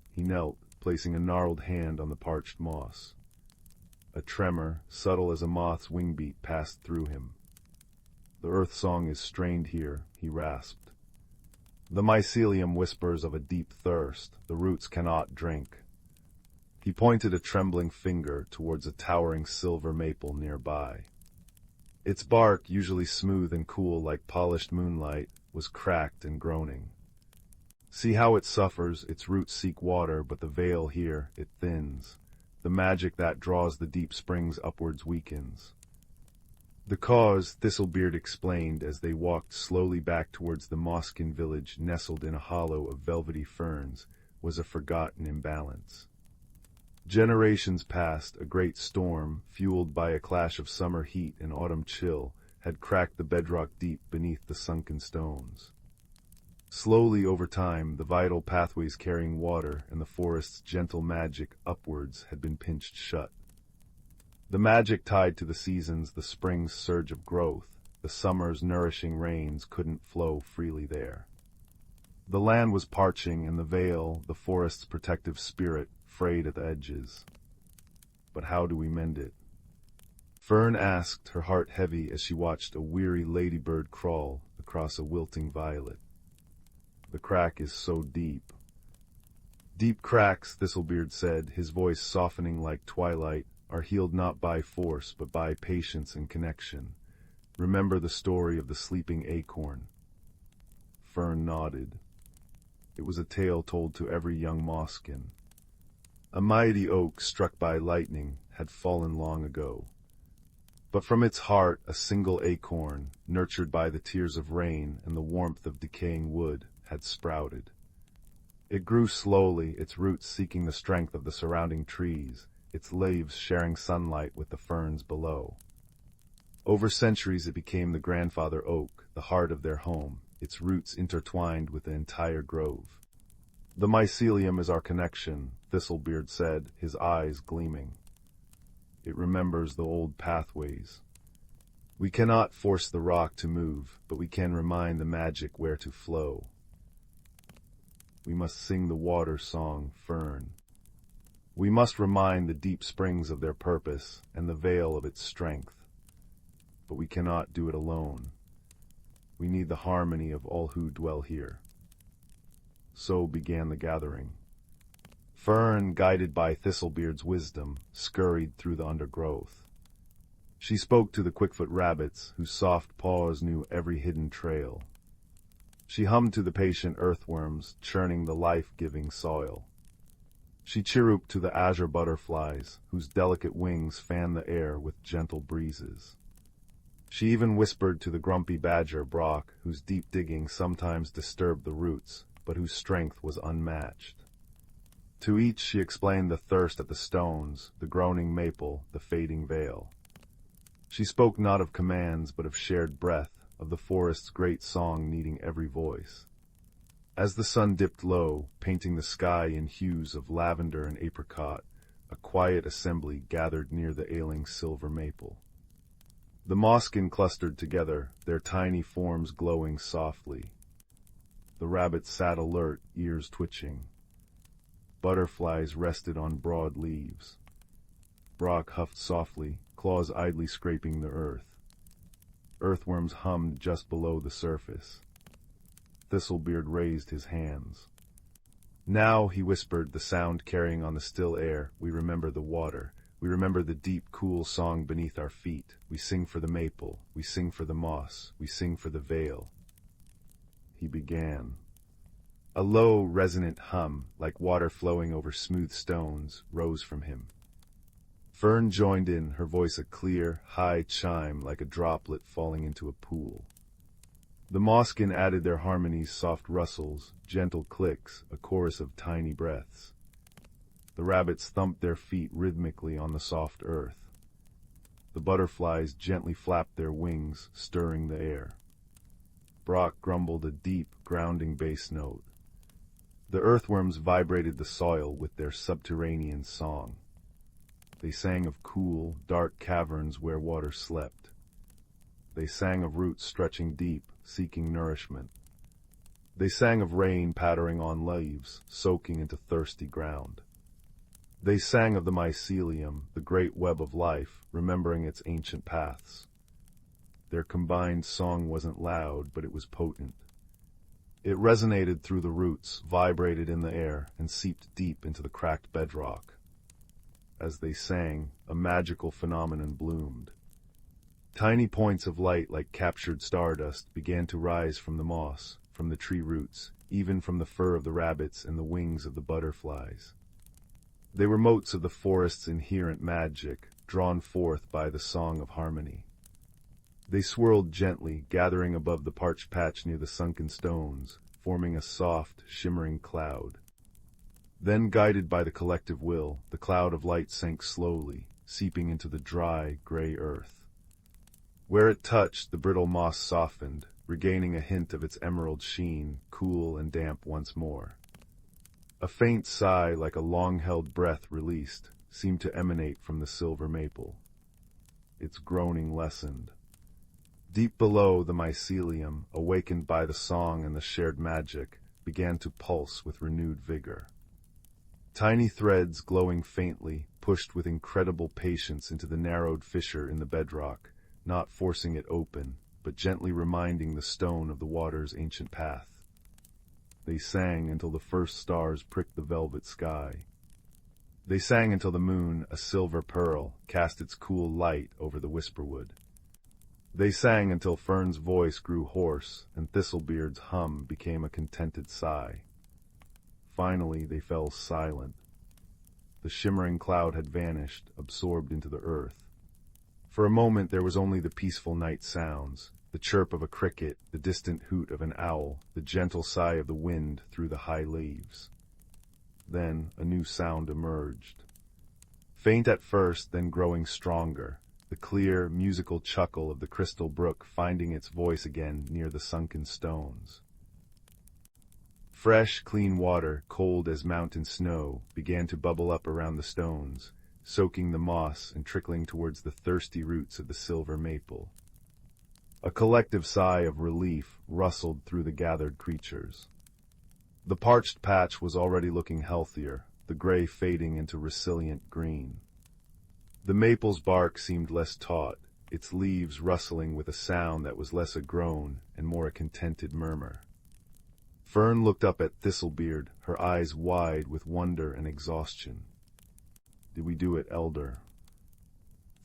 He knelt, placing a gnarled hand on the parched moss. A tremor, subtle as a moth's wingbeat, passed through him. The earth song is strained here, he rasped. The mycelium whispers of a deep thirst, the roots cannot drink. He pointed a trembling finger towards a towering silver maple nearby. Its bark, usually smooth and cool like polished moonlight, was cracked and groaning. See how it suffers, its roots seek water, but the veil here, it thins. The magic that draws the deep springs upwards weakens. The cause, Thistlebeard explained as they walked slowly back towards the Moskin village nestled in a hollow of velvety ferns, was a forgotten imbalance. Generations past, a great storm, fueled by a clash of summer heat and autumn chill, had cracked the bedrock deep beneath the sunken stones. Slowly over time, the vital pathways carrying water and the forest's gentle magic upwards had been pinched shut. The magic tied to the seasons, the spring's surge of growth, the summer's nourishing rains couldn't flow freely there. The land was parching, and the veil, the forest's protective spirit, frayed at the edges. But how do we mend it? Fern asked, her heart heavy as she watched a weary ladybird crawl across a wilting violet. The crack is so deep. Deep cracks, Thistlebeard said, his voice softening like twilight, are healed not by force, but by patience and connection. Remember the story of the sleeping acorn. Fern nodded. It was a tale told to every young Moskin. A mighty oak struck by lightning had fallen long ago. But from its heart a single acorn, nurtured by the tears of rain and the warmth of decaying wood, had sprouted. It grew slowly, its roots seeking the strength of the surrounding trees, its leaves sharing sunlight with the ferns below. Over centuries it became the grandfather oak, the heart of their home, its roots intertwined with the entire grove. The mycelium is our connection, Thistlebeard said, his eyes gleaming. It remembers the old pathways. We cannot force the rock to move, but we can remind the magic where to flow. We must sing the water song, Fern. We must remind the deep springs of their purpose and the veil of its strength. But we cannot do it alone. We need the harmony of all who dwell here. So began the gathering. Fern, guided by Thistlebeard's wisdom, scurried through the undergrowth. She spoke to the quickfoot rabbits, whose soft paws knew every hidden trail. She hummed to the patient earthworms, churning the life-giving soil. She chirruped to the azure butterflies, whose delicate wings fanned the air with gentle breezes. She even whispered to the grumpy badger Brock, whose deep digging sometimes disturbed the roots, but whose strength was unmatched. To each she explained the thirst at the stones, the groaning maple, the fading vale. She spoke not of commands, but of shared breath, of the forest's great song needing every voice. As the sun dipped low, painting the sky in hues of lavender and apricot, a quiet assembly gathered near the ailing silver maple. The Moskin clustered together, their tiny forms glowing softly. The rabbits sat alert, ears twitching. Butterflies rested on broad leaves. Brock huffed softly, claws idly scraping the earth. Earthworms hummed just below the surface. Thistlebeard raised his hands. Now, he whispered, the sound carrying on the still air, we remember the water. We remember the deep, cool song beneath our feet. We sing for the maple. We sing for the moss. We sing for the vale. He began. A low, resonant hum, like water flowing over smooth stones, rose from him. Fern joined in, her voice a clear, high chime like a droplet falling into a pool. The Moskin added their harmonies, soft rustles, gentle clicks, a chorus of tiny breaths. The rabbits thumped their feet rhythmically on the soft earth. The butterflies gently flapped their wings, stirring the air. Brock grumbled a deep, grounding bass note. The earthworms vibrated the soil with their subterranean song. They sang of cool, dark caverns where water slept. They sang of roots stretching deep, seeking nourishment. They sang of rain pattering on leaves, soaking into thirsty ground. They sang of the mycelium, the great web of life, remembering its ancient paths. Their combined song wasn't loud, but it was potent. It resonated through the roots, vibrated in the air, and seeped deep into the cracked bedrock. As they sang, a magical phenomenon bloomed. Tiny points of light like captured stardust began to rise from the moss, from the tree roots, even from the fur of the rabbits and the wings of the butterflies. They were motes of the forest's inherent magic, drawn forth by the song of harmony. They swirled gently, gathering above the parched patch near the sunken stones, forming a soft, shimmering cloud. Then, guided by the collective will, the cloud of light sank slowly, seeping into the dry, gray earth. Where it touched, the brittle moss softened, regaining a hint of its emerald sheen, cool and damp once more. A faint sigh, like a long-held breath released, seemed to emanate from the silver maple. Its groaning lessened. Deep below, the mycelium, awakened by the song and the shared magic, began to pulse with renewed vigor. Tiny threads, glowing faintly, pushed with incredible patience into the narrowed fissure in the bedrock, not forcing it open, but gently reminding the stone of the water's ancient path. They sang until the first stars pricked the velvet sky. They sang until the moon, a silver pearl, cast its cool light over the whisperwood. They sang until Fern's voice grew hoarse and Thistlebeard's hum became a contented sigh. Finally, they fell silent. The shimmering cloud had vanished, absorbed into the earth. For a moment there was only the peaceful night sounds, the chirp of a cricket, the distant hoot of an owl, the gentle sigh of the wind through the high leaves. Then a new sound emerged. Faint at first, then growing stronger, the clear, musical chuckle of the crystal brook finding its voice again near the sunken stones. Fresh, clean water, cold as mountain snow, began to bubble up around the stones, soaking the moss and trickling towards the thirsty roots of the silver maple. A collective sigh of relief rustled through the gathered creatures. The parched patch was already looking healthier, the gray fading into resilient green. The maple's bark seemed less taut, its leaves rustling with a sound that was less a groan and more a contented murmur. Fern looked up at Thistlebeard, her eyes wide with wonder and exhaustion. "Did we do it, Elder?"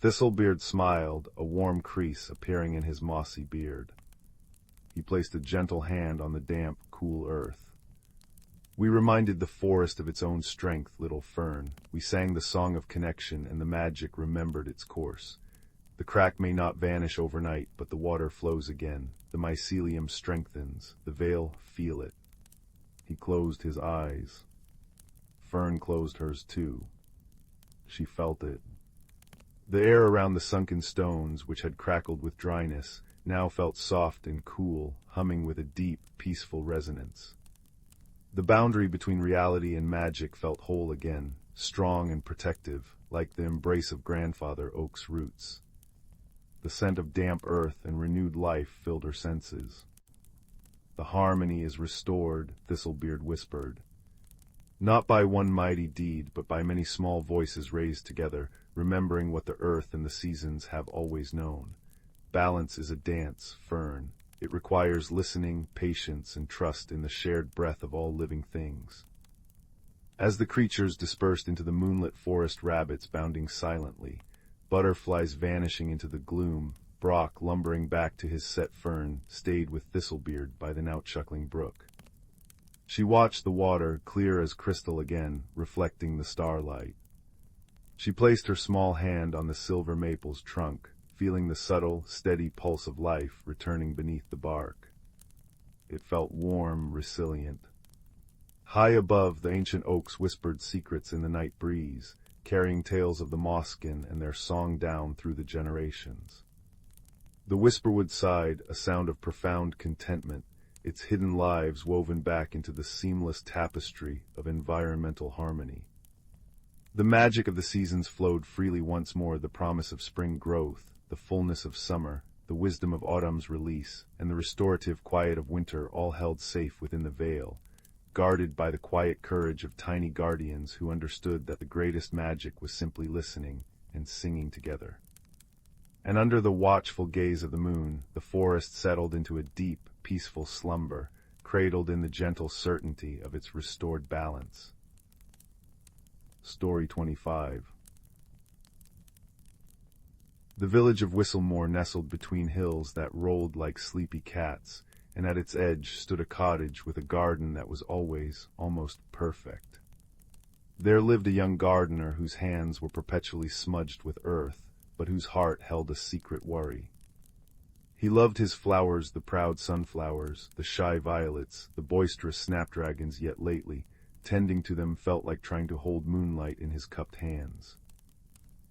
Thistlebeard smiled, a warm crease appearing in his mossy beard. He placed a gentle hand on the damp, cool earth. "We reminded the forest of its own strength, little Fern. We sang the song of connection, and the magic remembered its course. The crack may not vanish overnight, but the water flows again. The mycelium strengthens. The veil, feel it." He closed his eyes. Fern closed hers too. She felt it. The air around the sunken stones, which had crackled with dryness, now felt soft and cool, humming with a deep, peaceful resonance. The boundary between reality and magic felt whole again, strong and protective, like the embrace of Grandfather Oak's roots. The scent of damp earth and renewed life filled her senses. "The harmony is restored," Thistlebeard whispered. "Not by one mighty deed, but by many small voices raised together, remembering what the earth and the seasons have always known. Balance is a dance, Fern. It requires listening, patience, and trust in the shared breath of all living things." As the creatures dispersed into the moonlit forest, rabbits bounding silently, butterflies vanishing into the gloom, Brock, lumbering back to his set fern, stayed with Thistlebeard by the now chuckling brook. She watched the water, clear as crystal again, reflecting the starlight. She placed her small hand on the silver maple's trunk, feeling the subtle, steady pulse of life returning beneath the bark. It felt warm, resilient. High above, the ancient oaks whispered secrets in the night breeze, carrying tales of the mosskin and their song down through the generations. The whisperwood sighed, a sound of profound contentment, its hidden lives woven back into the seamless tapestry of environmental harmony. The magic of the seasons flowed freely once more, the promise of spring growth, the fullness of summer, the wisdom of autumn's release, and the restorative quiet of winter, all held safe within the veil, guarded by the quiet courage of tiny guardians who understood that the greatest magic was simply listening and singing together. And under the watchful gaze of the moon, the forest settled into a deep, peaceful slumber, cradled in the gentle certainty of its restored balance. Story 25. The village of Whistlemore nestled between hills that rolled like sleepy cats, and at its edge stood a cottage with a garden that was always almost perfect. There lived a young gardener whose hands were perpetually smudged with earth, but whose heart held a secret worry. He loved his flowers, the proud sunflowers, the shy violets, the boisterous snapdragons, yet lately, tending to them felt like trying to hold moonlight in his cupped hands.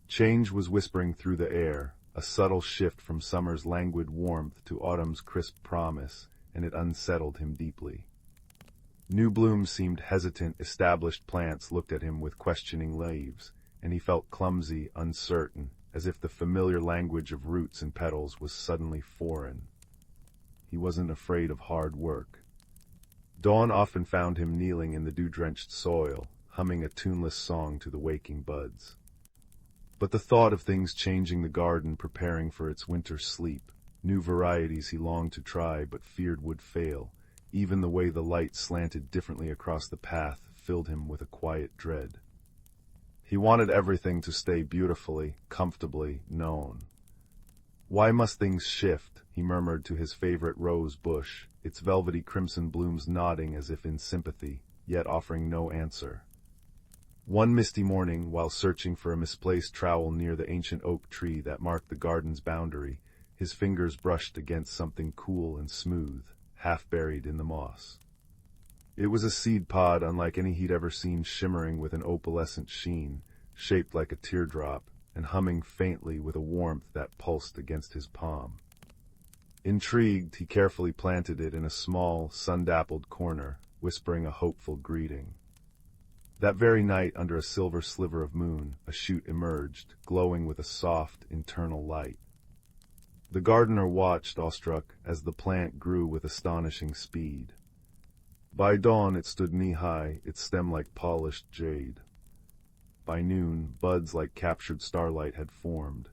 Change was whispering through the air, a subtle shift from summer's languid warmth to autumn's crisp promise, and it unsettled him deeply. New blooms seemed hesitant, established plants looked at him with questioning leaves, and he felt clumsy, uncertain, as if the familiar language of roots and petals was suddenly foreign. He wasn't afraid of hard work. Dawn often found him kneeling in the dew-drenched soil, humming a tuneless song to the waking buds. But the thought of things changing the garden, preparing for its winter sleep, new varieties he longed to try but feared would fail, even the way the light slanted differently across the path filled him with a quiet dread. He wanted everything to stay beautifully, comfortably known. Why must things shift? He murmured to his favorite rose bush, its velvety crimson blooms nodding as if in sympathy, yet offering no answer. One misty morning, while searching for a misplaced trowel near the ancient oak tree that marked the garden's boundary, his fingers brushed against something cool and smooth, half buried in the moss. It was a seed pod unlike any he'd ever seen, shimmering with an opalescent sheen, shaped like a teardrop, and humming faintly with a warmth that pulsed against his palm. Intrigued, he carefully planted it in a small, sun-dappled corner, whispering a hopeful greeting. That very night, under a silver sliver of moon, a shoot emerged, glowing with a soft, internal light. The gardener watched, awestruck, as the plant grew with astonishing speed. By dawn it stood knee-high, its stem like polished jade. By noon, buds like captured starlight had formed.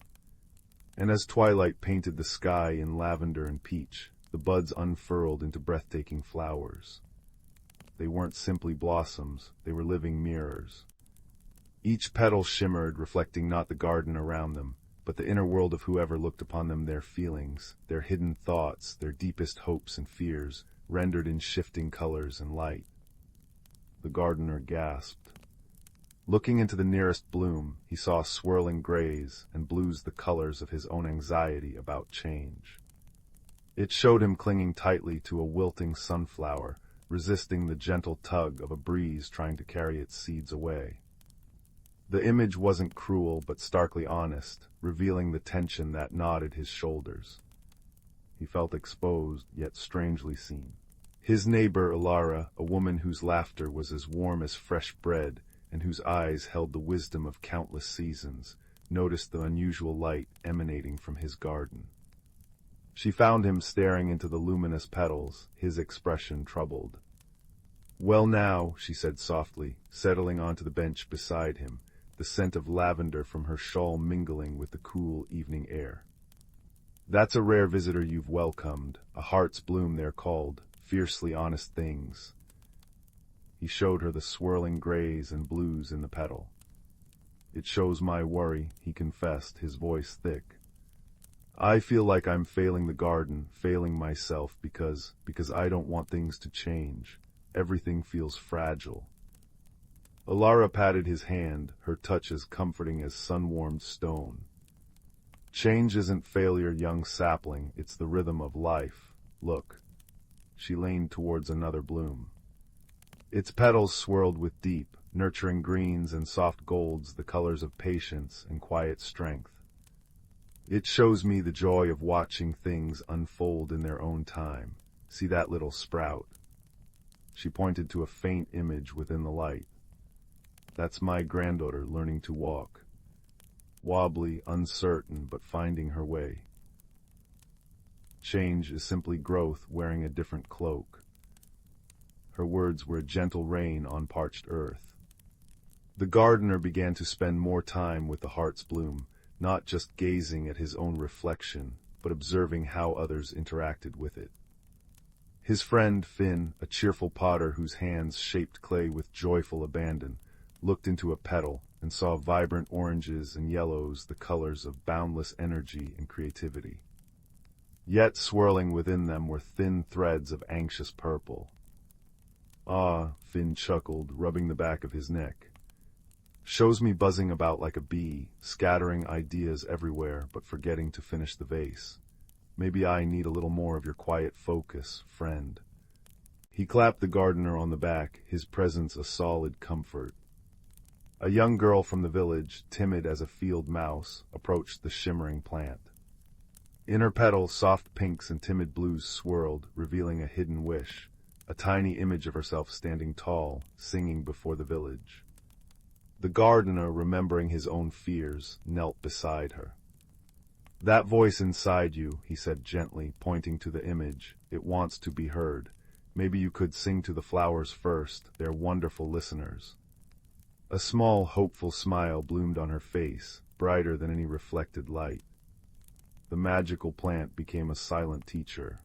And as twilight painted the sky in lavender and peach, the buds unfurled into breathtaking flowers. They weren't simply blossoms, they were living mirrors. Each petal shimmered, reflecting not the garden around them, but the inner world of whoever looked upon them, their feelings, their hidden thoughts, their deepest hopes and fears, rendered in shifting colors and light. The gardener gasped. Looking into the nearest bloom, he saw swirling grays and blues, the colors of his own anxiety about change. It showed him clinging tightly to a wilting sunflower, resisting the gentle tug of a breeze trying to carry its seeds away. The image wasn't cruel but starkly honest, revealing the tension that knotted his shoulders. He felt exposed, yet strangely seen. His neighbor, Alara, a woman whose laughter was as warm as fresh bread and whose eyes held the wisdom of countless seasons, noticed the unusual light emanating from his garden. She found him staring into the luminous petals, his expression troubled. "Well now," she said softly, settling onto the bench beside him, the scent of lavender from her shawl mingling with the cool evening air. "That's a rare visitor you've welcomed, a heart's bloom they're called, fiercely honest things." He showed her the swirling grays and blues in the petal. "It shows my worry," he confessed, his voice thick. "I feel like I'm failing the garden, failing myself because I don't want things to change. Everything feels fragile." Alara patted his hand, her touch as comforting as sun-warmed stone. "Change isn't failure, young sapling, it's the rhythm of life. Look." She leaned towards another bloom. Its petals swirled with deep, nurturing greens and soft golds, the colors of patience and quiet strength. "It shows me the joy of watching things unfold in their own time. See that little sprout?" She pointed to a faint image within the light. "That's my granddaughter learning to walk. Wobbly, uncertain, but finding her way. Change is simply growth wearing a different cloak." Her words were a gentle rain on parched earth. The gardener began to spend more time with the heart's bloom, not just gazing at his own reflection, but observing how others interacted with it. His friend Finn, a cheerful potter whose hands shaped clay with joyful abandon, looked into a petal and saw vibrant oranges and yellows, the colors of boundless energy and creativity. Yet swirling within them were thin threads of anxious purple. "Ah," Finn chuckled, rubbing the back of his neck. "Shows me buzzing about like a bee, scattering ideas everywhere but forgetting to finish the vase. Maybe I need a little more of your quiet focus, friend." He clapped the gardener on the back, his presence a solid comfort. A young girl from the village, timid as a field mouse, approached the shimmering plant. In her petals, soft pinks and timid blues swirled, revealing a hidden wish, a tiny image of herself standing tall, singing before the village. The gardener, remembering his own fears, knelt beside her. "That voice inside you," he said gently, pointing to the image, "it wants to be heard. Maybe you could sing to the flowers first, they're wonderful listeners." A small, hopeful smile bloomed on her face, brighter than any reflected light. The magical plant became a silent teacher.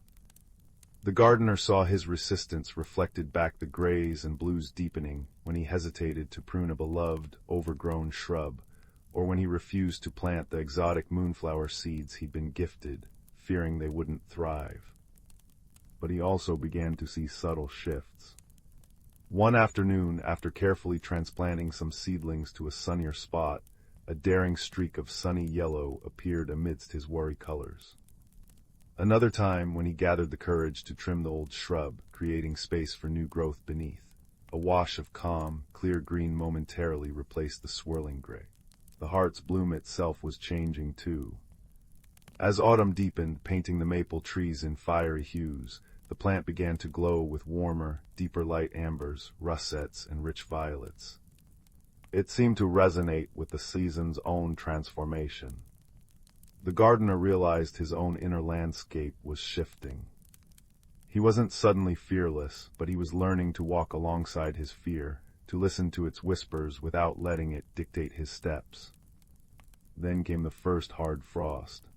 The gardener saw his resistance reflected back the grays and blues deepening when he hesitated to prune a beloved, overgrown shrub, or when he refused to plant the exotic moonflower seeds he'd been gifted, fearing they wouldn't thrive. But he also began to see subtle shifts. One afternoon, after carefully transplanting some seedlings to a sunnier spot, a daring streak of sunny yellow appeared amidst his worry colors. Another time, when he gathered the courage to trim the old shrub, creating space for new growth beneath, a wash of calm, clear green momentarily replaced the swirling gray. The heart's bloom itself was changing too. As autumn deepened, painting the maple trees in fiery hues, the plant began to glow with warmer, deeper light ambers, russets, and rich violets. It seemed to resonate with the season's own transformation. The gardener realized his own inner landscape was shifting. He wasn't suddenly fearless, but he was learning to walk alongside his fear, to listen to its whispers without letting it dictate his steps. Then came the first hard frost.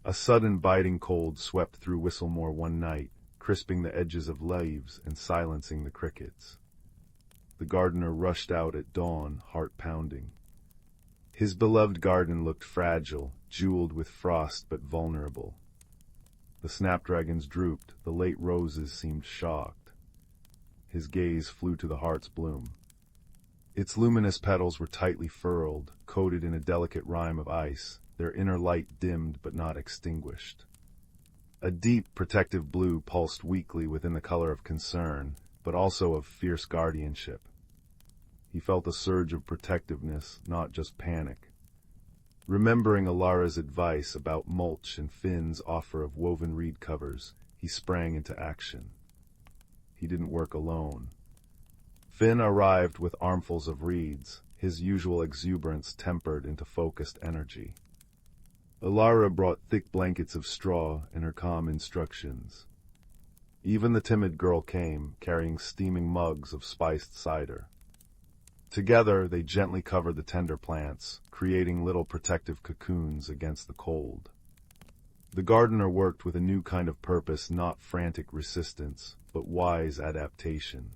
A sudden biting cold swept through Whistlemore one night, crisping the edges of leaves and silencing the crickets. The gardener rushed out at dawn, heart pounding. His beloved garden looked fragile, jeweled with frost but vulnerable. The snapdragons drooped, the late roses seemed shocked. His gaze flew to the heart's bloom. Its luminous petals were tightly furled, coated in a delicate rime of ice, their inner light dimmed but not extinguished. A deep, protective blue pulsed weakly within the color of concern, but also of fierce guardianship. He felt a surge of protectiveness, not just panic. Remembering Alara's advice about mulch and Finn's offer of woven reed covers, he sprang into action. He didn't work alone. Finn arrived with armfuls of reeds, his usual exuberance tempered into focused energy. Alara brought thick blankets of straw and her calm instructions. Even the timid girl came, carrying steaming mugs of spiced cider. Together, they gently covered the tender plants, creating little protective cocoons against the cold. The gardener worked with a new kind of purpose, not frantic resistance, but wise adaptation.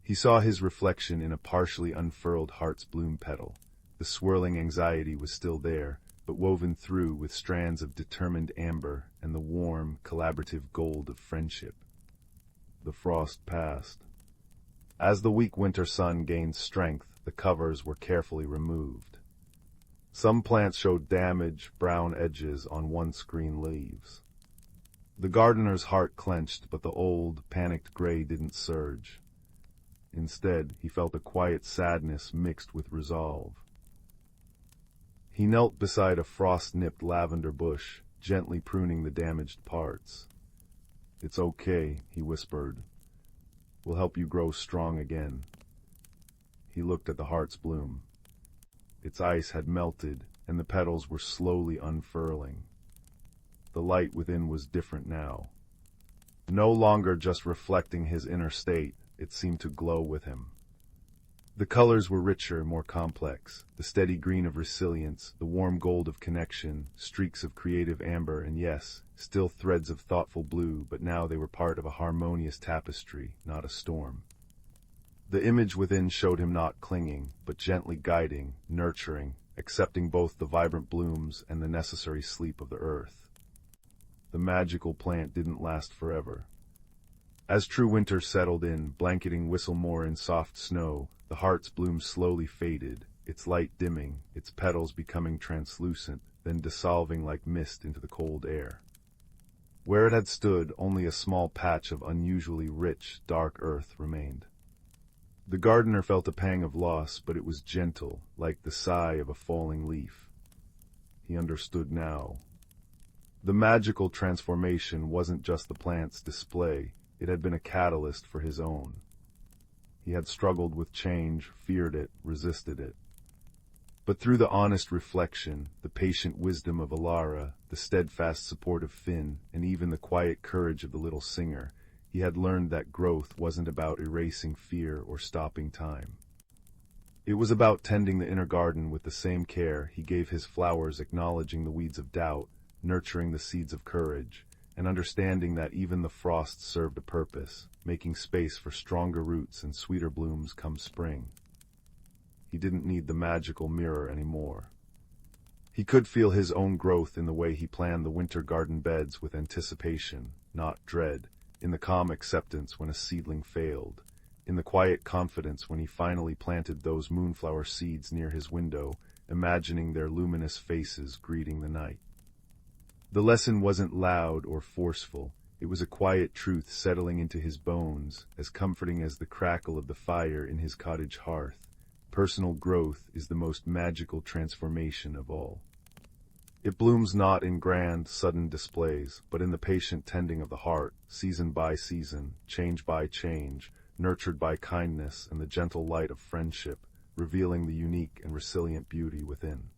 He saw his reflection in a partially unfurled heart's bloom petal. The swirling anxiety was still there, but woven through with strands of determined amber and the warm, collaborative gold of friendship. The frost passed. As the weak winter sun gained strength, the covers were carefully removed. Some plants showed damage, brown edges on once-green leaves. The gardener's heart clenched, but the old, panicked gray didn't surge. Instead, he felt a quiet sadness mixed with resolve. He knelt beside a frost-nipped lavender bush, gently pruning the damaged parts. "It's okay," he whispered. "We'll help you grow strong again." He looked at the heart's bloom. Its ice had melted, and the petals were slowly unfurling. The light within was different now. No longer just reflecting his inner state, it seemed to glow with him. The colors were richer, more complex, the steady green of resilience, the warm gold of connection, streaks of creative amber, and yes, still threads of thoughtful blue, but now they were part of a harmonious tapestry, not a storm. The image within showed him not clinging, but gently guiding, nurturing, accepting both the vibrant blooms and the necessary sleep of the earth. The magical plant didn't last forever. As true winter settled in, blanketing Whistlemore in soft snow, the heart's bloom slowly faded, its light dimming, its petals becoming translucent, then dissolving like mist into the cold air. Where it had stood, only a small patch of unusually rich, dark earth remained. The gardener felt a pang of loss, but it was gentle, like the sigh of a falling leaf. He understood now. The magical transformation wasn't just the plant's display, it had been a catalyst for his own. He had struggled with change, feared it, resisted it. But through the honest reflection, the patient wisdom of Alara, the steadfast support of Finn, and even the quiet courage of the little singer, he had learned that growth wasn't about erasing fear or stopping time. It was about tending the inner garden with the same care he gave his flowers, acknowledging the weeds of doubt, nurturing the seeds of courage, and understanding that even the frost served a purpose, making space for stronger roots and sweeter blooms come spring. He didn't need the magical mirror anymore. He could feel his own growth in the way he planned the winter garden beds with anticipation, not dread, in the calm acceptance when a seedling failed, in the quiet confidence when he finally planted those moonflower seeds near his window, imagining their luminous faces greeting the night. The lesson wasn't loud or forceful. It was a quiet truth settling into his bones, as comforting as the crackle of the fire in his cottage hearth. Personal growth is the most magical transformation of all. It blooms not in grand, sudden displays, but in the patient tending of the heart, season by season, change by change, nurtured by kindness and the gentle light of friendship, revealing the unique and resilient beauty within.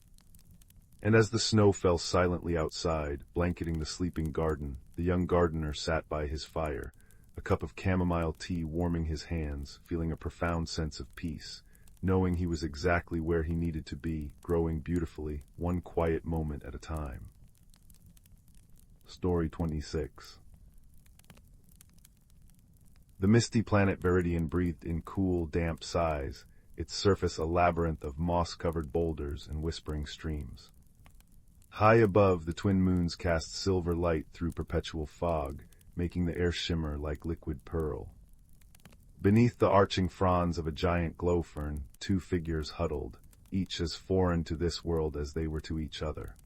And as the snow fell silently outside, blanketing the sleeping garden, the young gardener sat by his fire, a cup of chamomile tea warming his hands, feeling a profound sense of peace, knowing he was exactly where he needed to be, growing beautifully, one quiet moment at a time. Story 26. The misty planet Viridian breathed in cool, damp sighs, its surface a labyrinth of moss-covered boulders and whispering streams. High above, the twin moons cast silver light through perpetual fog, making the air shimmer like liquid pearl. Beneath the arching fronds of a giant glowfern, two figures huddled, each as foreign to this world as they were to each other.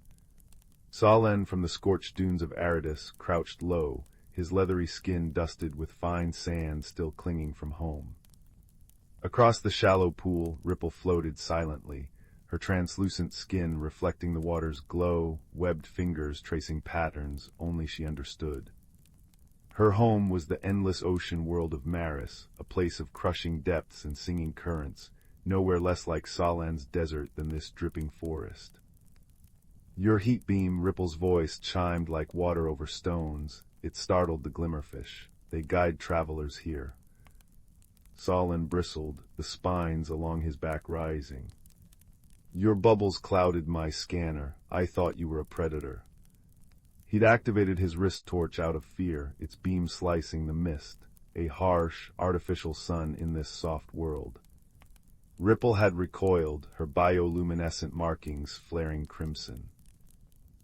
Salen from the scorched dunes of Aridus crouched low, his leathery skin dusted with fine sand still clinging from home. Across the shallow pool, Ripple floated silently, her translucent skin reflecting the water's glow, webbed fingers tracing patterns only she understood. Her home was the endless ocean world of Maris, a place of crushing depths and singing currents, nowhere less like Salan's desert than this dripping forest. Your heat beam, Ripple's voice chimed like water over stones. It startled the glimmerfish. They guide travelers here. Salen bristled, the spines along his back rising. Your bubbles clouded my scanner. I thought you were a predator. He'd activated his wrist torch out of fear, its beam slicing the mist, a harsh, artificial sun in this soft world. Ripple had recoiled, her bioluminescent markings flaring crimson.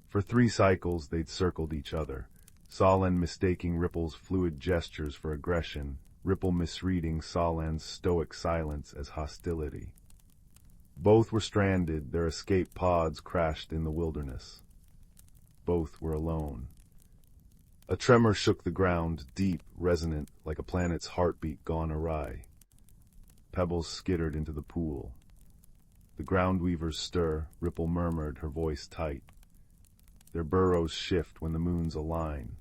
For 3 cycles they'd circled each other, Salen mistaking Ripple's fluid gestures for aggression, Ripple misreading Salan's stoic silence as hostility. Both were stranded, their escape pods crashed in the wilderness. Both were alone. A tremor shook the ground, deep, resonant, like a planet's heartbeat gone awry. Pebbles skittered into the pool. The ground weavers stir, Ripple murmured, her voice tight. Their burrows shift when the moons align.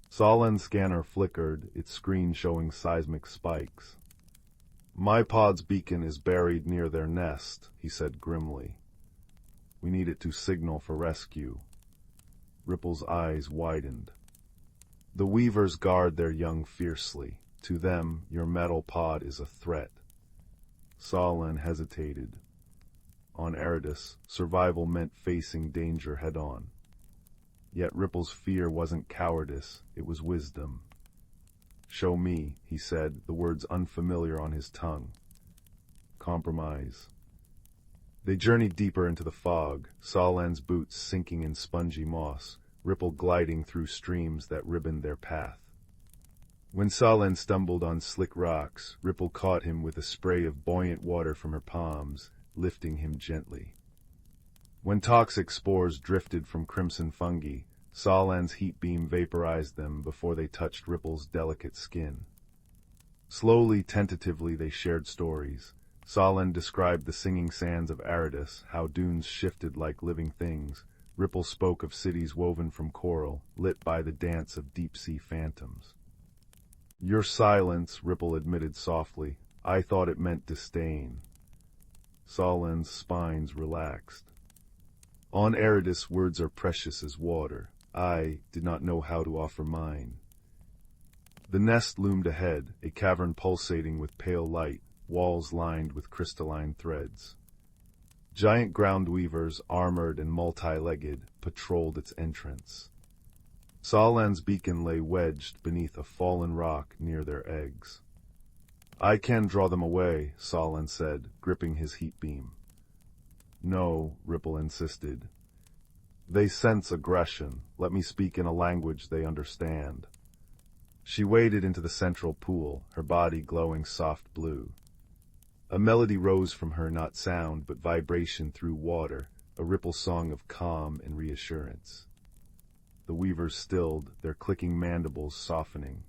Salen's scanner flickered, its screen showing seismic spikes. My pod's beacon is buried near their nest, he said grimly. We need it to signal for rescue. Ripple's eyes widened. The weavers guard their young fiercely. To them, your metal pod is a threat. Salen hesitated. On Aridus, survival meant facing danger head-on. Yet Ripple's fear wasn't cowardice, it was wisdom. Show me, he said, the words unfamiliar on his tongue. Compromise. They journeyed deeper into the fog, Salen's boots sinking in spongy moss, Ripple gliding through streams that ribboned their path. When Salen stumbled on slick rocks, Ripple caught him with a spray of buoyant water from her palms, lifting him gently. When toxic spores drifted from crimson fungi, Solan's heat beam vaporized them before they touched Ripple's delicate skin. Slowly, tentatively, they shared stories. Solan described the singing sands of Aridus, how dunes shifted like living things. Ripple spoke of cities woven from coral, lit by the dance of deep-sea phantoms. "Your silence," Ripple admitted softly. "I thought it meant disdain." Solan's spines relaxed. "On Aridus, words are precious as water. I did not know how to offer mine." The nest loomed ahead, a cavern pulsating with pale light, walls lined with crystalline threads. Giant ground weavers, armored and multi-legged, patrolled its entrance. Solan's beacon lay wedged beneath a fallen rock near their eggs. "I can draw them away," Solan said, gripping his heat beam. "No," Ripple insisted. "They sense aggression. Let me speak in a language they understand." She waded into the central pool, her body glowing soft blue. A melody rose from her, not sound, but vibration through water, a ripple song of calm and reassurance. The weavers stilled, their clicking mandibles softening.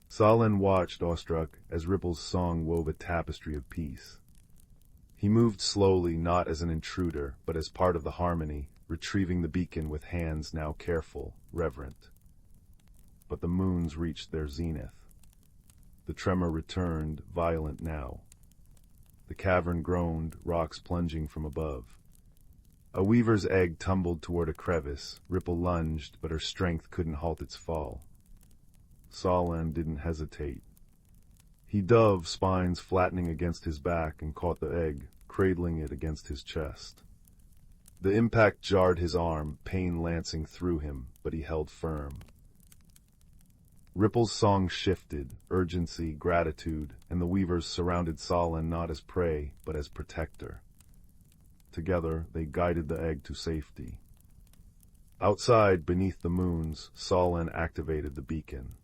Solan watched, awestruck, as Ripple's song wove a tapestry of peace. He moved slowly, not as an intruder, but as part of the harmony, retrieving the beacon with hands now careful, reverent. But the moons reached their zenith. The tremor returned, violent now. The cavern groaned, rocks plunging from above. A weaver's egg tumbled toward a crevice. Ripple lunged, but her strength couldn't halt its fall. Solan didn't hesitate. He dove, spines flattening against his back, and caught the egg, cradling it against his chest. The impact jarred his arm, pain lancing through him, but he held firm. Ripple's song shifted, urgency, gratitude, and the weavers surrounded Solan not as prey, but as protector. Together, they guided the egg to safety. Outside, beneath the moons, Solan activated the beacon.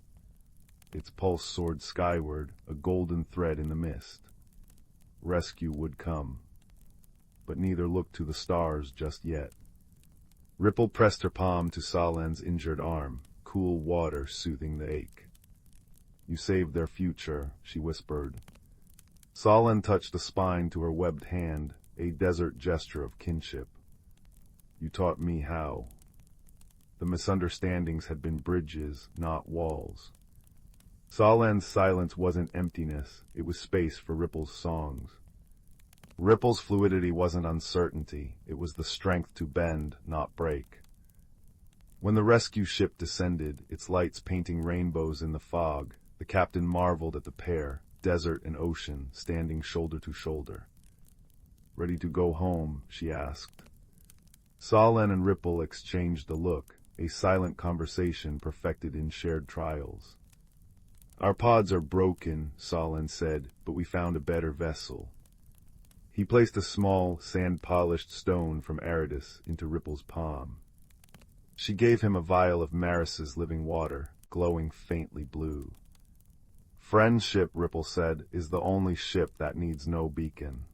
Its pulse soared skyward, a golden thread in the mist. Rescue would come. But neither looked to the stars just yet. Ripple pressed her palm to Solan's injured arm, cool water soothing the ache. "You saved their future," she whispered. Solan touched a spine to her webbed hand, a desert gesture of kinship. "You taught me how." The misunderstandings had been bridges, not walls. Solan's silence wasn't emptiness, it was space for Ripple's songs. Ripple's fluidity wasn't uncertainty, it was the strength to bend, not break. When the rescue ship descended, its lights painting rainbows in the fog, the captain marveled at the pair, desert and ocean, standing shoulder to shoulder. "Ready to go home?" she asked. Solan and Ripple exchanged a look, a silent conversation perfected in shared trials. "Our pods are broken," Solan said, "but we found a better vessel." He placed a small, sand-polished stone from Aridus into Ripple's palm. She gave him a vial of Maris's living water, glowing faintly blue. "Friendship," Ripple said, "is the only ship that needs no beacon."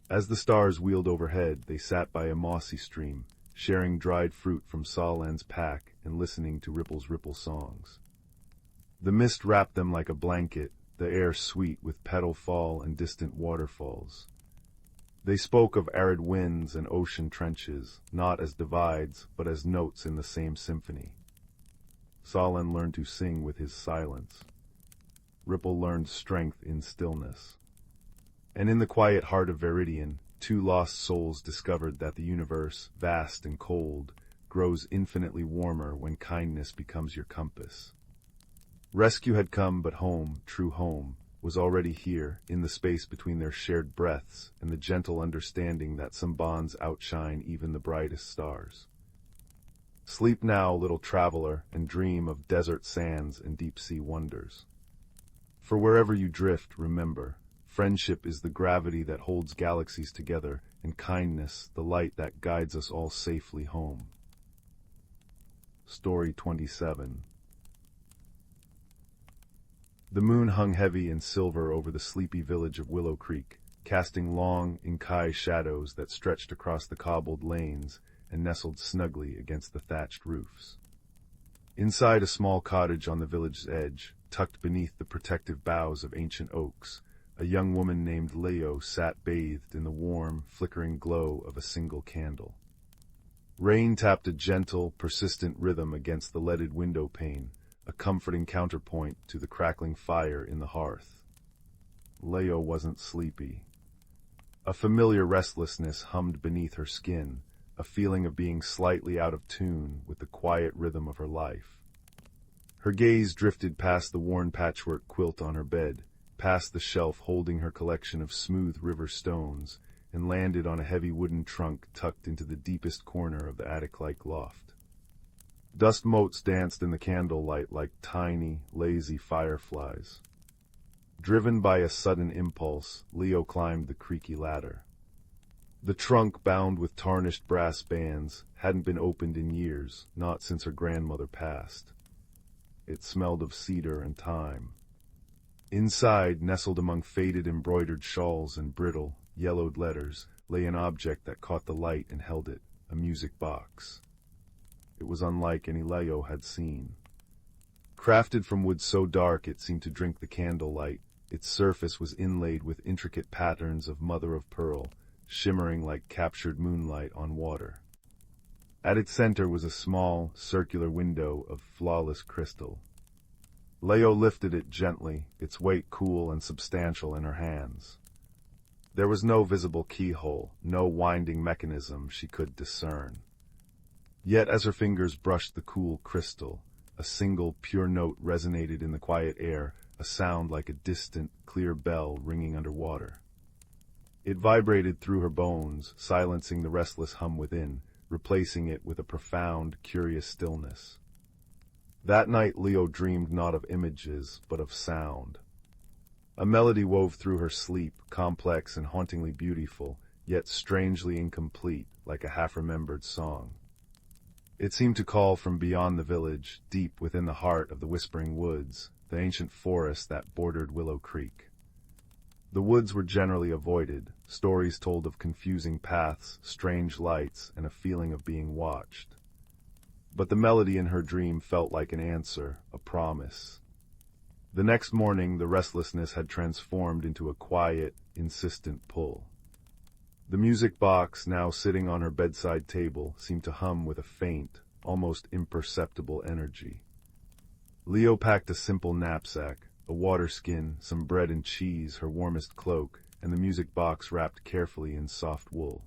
As the stars wheeled overhead, they sat by a mossy stream, sharing dried fruit from Solan's pack and listening to Ripple's ripple songs. The mist wrapped them like a blanket, the air sweet with petal fall and distant waterfalls. They spoke of arid winds and ocean trenches, not as divides, but as notes in the same symphony. Solan learned to sing with his silence. Ripple learned strength in stillness. And in the quiet heart of Viridian, two lost souls discovered that the universe, vast and cold, grows infinitely warmer when kindness becomes your compass. Rescue had come, but home, true home, was already here, in the space between their shared breaths and the gentle understanding that some bonds outshine even the brightest stars. Sleep now, little traveler, and dream of desert sands and deep-sea wonders. For wherever you drift, remember, friendship is the gravity that holds galaxies together, and kindness, the light that guides us all safely home. Story 27. The moon hung heavy and silver over the sleepy village of Willow Creek, casting long, inkai shadows that stretched across the cobbled lanes and nestled snugly against the thatched roofs. Inside a small cottage on the village's edge, tucked beneath the protective boughs of ancient oaks, a young woman named Leo sat bathed in the warm, flickering glow of a single candle. Rain tapped a gentle, persistent rhythm against the leaded window pane, a comforting counterpoint to the crackling fire in the hearth. Leo wasn't sleepy. A familiar restlessness hummed beneath her skin, a feeling of being slightly out of tune with the quiet rhythm of her life. Her gaze drifted past the worn patchwork quilt on her bed, past the shelf holding her collection of smooth river stones, and landed on a heavy wooden trunk tucked into the deepest corner of the attic-like loft. Dust motes danced in the candlelight like tiny, lazy fireflies. Driven by a sudden impulse, Leo climbed the creaky ladder. The trunk, bound with tarnished brass bands, hadn't been opened in years, not since her grandmother passed. It smelled of cedar and thyme. Inside, nestled among faded embroidered shawls and brittle, yellowed letters, lay an object that caught the light and held it, a music box. It was unlike any Leo had seen. Crafted from wood so dark it seemed to drink the candlelight, its surface was inlaid with intricate patterns of mother-of-pearl, shimmering like captured moonlight on water. At its center was a small, circular window of flawless crystal. Leo lifted it gently, its weight cool and substantial in her hands. There was no visible keyhole, no winding mechanism she could discern. Yet as her fingers brushed the cool crystal, a single pure note resonated in the quiet air, a sound like a distant, clear bell ringing underwater. It vibrated through her bones, silencing the restless hum within, replacing it with a profound, curious stillness. That night Leo dreamed not of images, but of sound. A melody wove through her sleep, complex and hauntingly beautiful, yet strangely incomplete, like a half-remembered song. It seemed to call from beyond the village, deep within the heart of the Whispering Woods, the ancient forest that bordered Willow Creek. The woods were generally avoided, stories told of confusing paths, strange lights, and a feeling of being watched. But the melody in her dream felt like an answer, a promise. The next morning, the restlessness had transformed into a quiet, insistent pull. The music box, now sitting on her bedside table, seemed to hum with a faint, almost imperceptible energy. Leo packed a simple knapsack, a water skin, some bread and cheese, her warmest cloak, and the music box wrapped carefully in soft wool.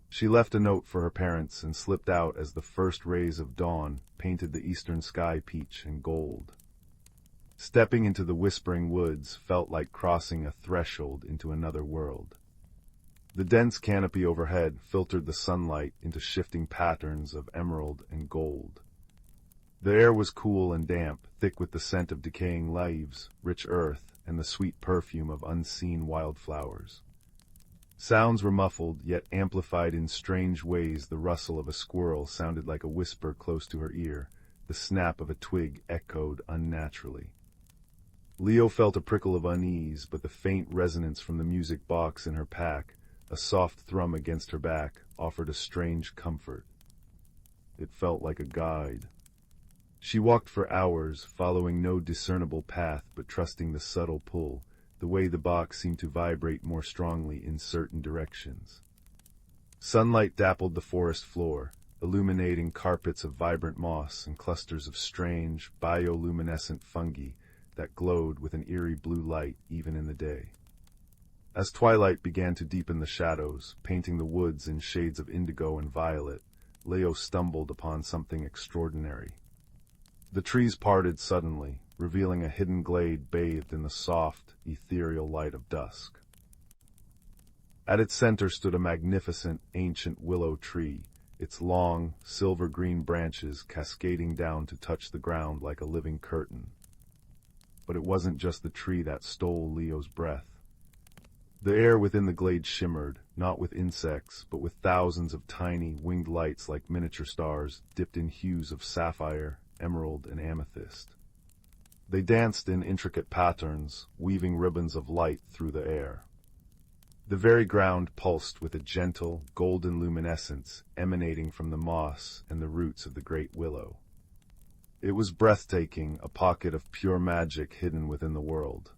She left a note for her parents and slipped out as the first rays of dawn painted the eastern sky peach and gold. Stepping into the Whispering Woods felt like crossing a threshold into another world. The dense canopy overhead filtered the sunlight into shifting patterns of emerald and gold. The air was cool and damp, thick with the scent of decaying leaves, rich earth, and the sweet perfume of unseen wildflowers. Sounds were muffled, yet amplified in strange ways. The rustle of a squirrel sounded like a whisper close to her ear. The snap of a twig echoed unnaturally. Leo felt a prickle of unease, but the faint resonance from the music box in her pack, a soft thrum against her back, offered a strange comfort. It felt like a guide. She walked for hours, following no discernible path but trusting the subtle pull, the way the box seemed to vibrate more strongly in certain directions. Sunlight dappled the forest floor, illuminating carpets of vibrant moss and clusters of strange, bioluminescent fungi that glowed with an eerie blue light even in the day. As twilight began to deepen the shadows, painting the woods in shades of indigo and violet, Leo stumbled upon something extraordinary. The trees parted suddenly, revealing a hidden glade bathed in the soft, ethereal light of dusk. At its center stood a magnificent, ancient willow tree, its long, silver-green branches cascading down to touch the ground like a living curtain. But it wasn't just the tree that stole Leo's breath. The air within the glade shimmered, not with insects, but with thousands of tiny, winged lights like miniature stars, dipped in hues of sapphire, emerald, and amethyst. They danced in intricate patterns, weaving ribbons of light through the air. The very ground pulsed with a gentle, golden luminescence emanating from the moss and the roots of the great willow. It was breathtaking, a pocket of pure magic hidden within the world.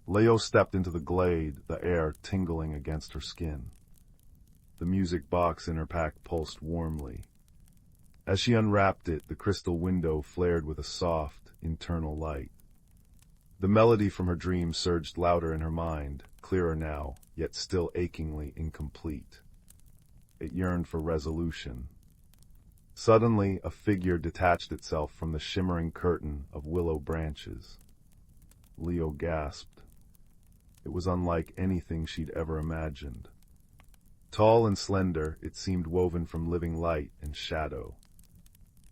Leo stepped into the glade, the air tingling against her skin. The music box in her pack pulsed warmly. As she unwrapped it, the crystal window flared with a soft, internal light. The melody from her dream surged louder in her mind, clearer now, yet still achingly incomplete. It yearned for resolution. Suddenly, a figure detached itself from the shimmering curtain of willow branches. Leo gasped. It was unlike anything she'd ever imagined. Tall and slender, it seemed woven from living light and shadow.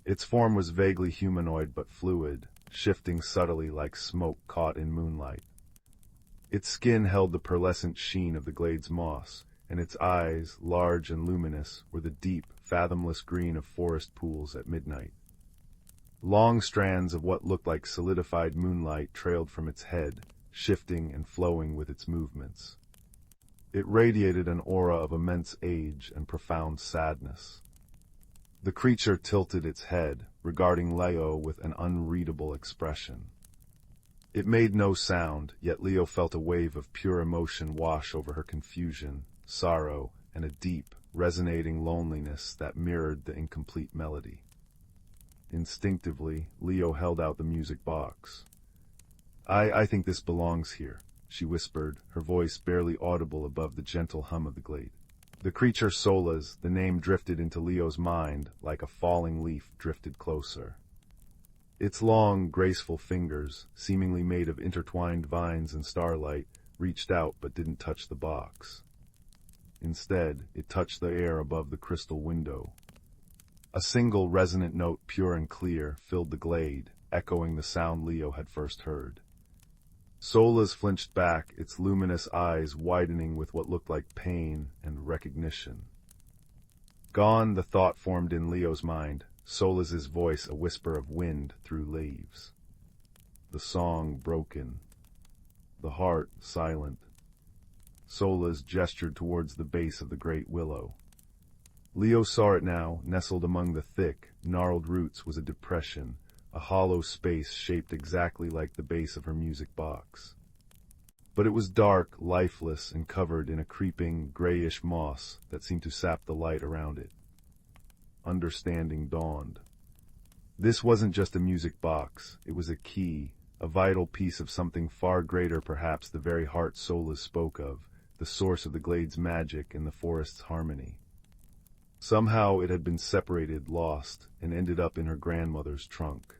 Its form was vaguely humanoid but fluid, shifting subtly like smoke caught in moonlight. Its skin held the pearlescent sheen of the glade's moss, and its eyes, large and luminous, were the deep, fathomless green of forest pools at midnight. Long strands of what looked like solidified moonlight trailed from its head, shifting and flowing with its movements. It radiated an aura of immense age and profound sadness. The creature tilted its head, regarding Leo with an unreadable expression. It made no sound, yet Leo felt a wave of pure emotion wash over her confusion, sorrow, and a deep, resonating loneliness that mirrored the incomplete melody. Instinctively, Leo held out the music box. I think this belongs here," she whispered, her voice barely audible above the gentle hum of the glade. The creature Solas, the name drifted into Leo's mind like a falling leaf drifted closer. Its long, graceful fingers, seemingly made of intertwined vines and starlight, reached out but didn't touch the box. Instead, it touched the air above the crystal window. A single resonant note, pure and clear, filled the glade, echoing the sound Leo had first heard. Solas flinched back, its luminous eyes widening with what looked like pain and recognition. Gone, the thought formed in Leo's mind, Solas's voice a whisper of wind through leaves. The song broken. The heart silent. Solas gestured towards the base of the great willow. Leo saw it now, nestled among the thick, gnarled roots was a depression, a hollow space shaped exactly like the base of her music box. But it was dark, lifeless, and covered in a creeping, grayish moss that seemed to sap the light around it. Understanding dawned. This wasn't just a music box, it was a key, a vital piece of something far greater, perhaps the very heart Solas spoke of, the source of the glade's magic and the forest's harmony. Somehow it had been separated, lost, and ended up in her grandmother's trunk.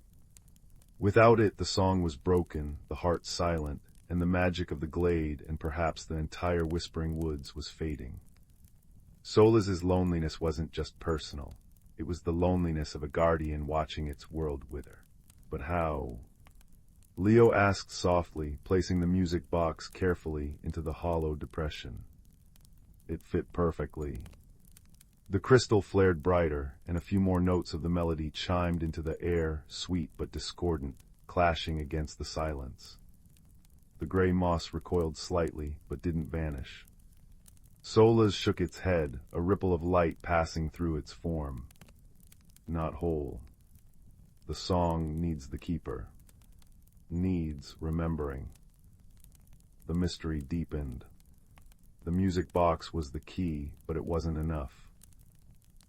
Without it, the song was broken, the heart silent, and the magic of the glade and perhaps the entire Whispering Woods was fading. Solas's loneliness wasn't just personal. It was the loneliness of a guardian watching its world wither. But how? Leo asked softly, placing the music box carefully into the hollow depression. It fit perfectly. The crystal flared brighter, and a few more notes of the melody chimed into the air, sweet but discordant, clashing against the silence. The gray moss recoiled slightly, but didn't vanish. Solas shook its head, a ripple of light passing through its form. Not whole. The song needs the keeper. Needs remembering. The mystery deepened. The music box was the key, but it wasn't enough.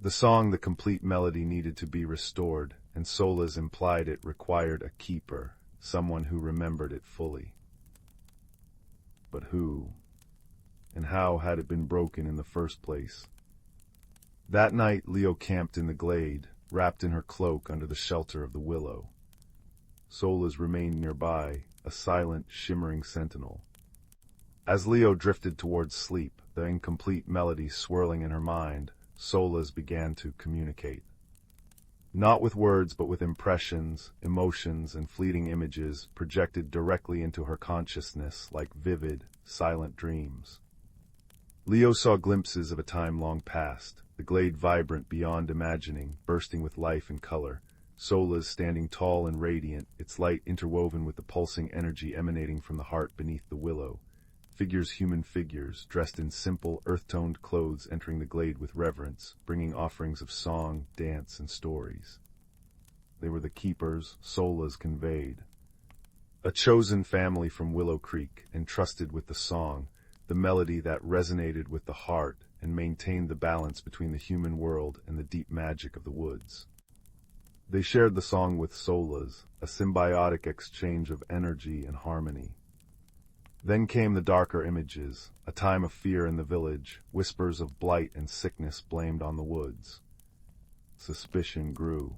The song, the complete melody, needed to be restored, and Solas implied it required a keeper, someone who remembered it fully. But who? And how had it been broken in the first place? That night, Leo camped in the glade, wrapped in her cloak under the shelter of the willow. Solas remained nearby, a silent, shimmering sentinel. As Leo drifted towards sleep, the incomplete melody swirling in her mind, Solas began to communicate. Not with words, but with impressions, emotions, and fleeting images projected directly into her consciousness like vivid, silent dreams. Leo saw glimpses of a time long past, the glade vibrant beyond imagining, bursting with life and color, Solas standing tall and radiant, its light interwoven with the pulsing energy emanating from the heart beneath the willow. human figures, dressed in simple, earth-toned clothes entering the glade with reverence, bringing offerings of song, dance, and stories. They were the keepers Solas conveyed. A chosen family from Willow Creek, entrusted with the song, the melody that resonated with the heart and maintained the balance between the human world and the deep magic of the woods. They shared the song with Solas, a symbiotic exchange of energy and harmony. Then came the darker images, a time of fear in the village, whispers of blight and sickness blamed on the woods. Suspicion grew.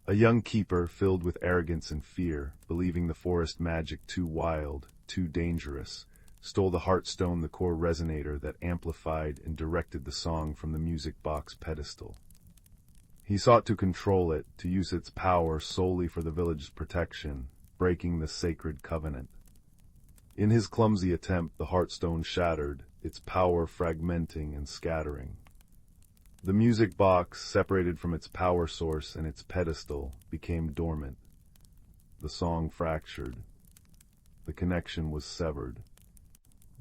A young keeper, filled with arrogance and fear, believing the forest magic too wild, too dangerous, stole the heartstone, the core resonator that amplified and directed the song from the music box pedestal. He sought to control it, to use its power solely for the village's protection, breaking the sacred covenant. In his clumsy attempt, the heartstone shattered, its power fragmenting and scattering. The music box, separated from its power source and its pedestal, became dormant. The song fractured. The connection was severed.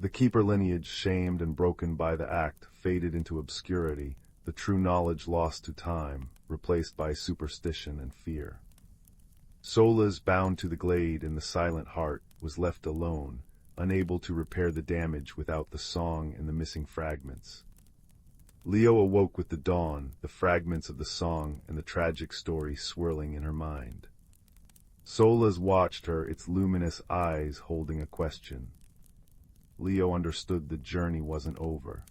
The keeper lineage, shamed and broken by the act, faded into obscurity, the true knowledge lost to time, replaced by superstition and fear. Solas, bound to the glade in the silent heart, was left alone, unable to repair the damage without the song and the missing fragments. Leo awoke with the dawn, the fragments of the song and the tragic story swirling in her mind. Solas watched her, its luminous eyes holding a question. Leo understood the journey wasn't over.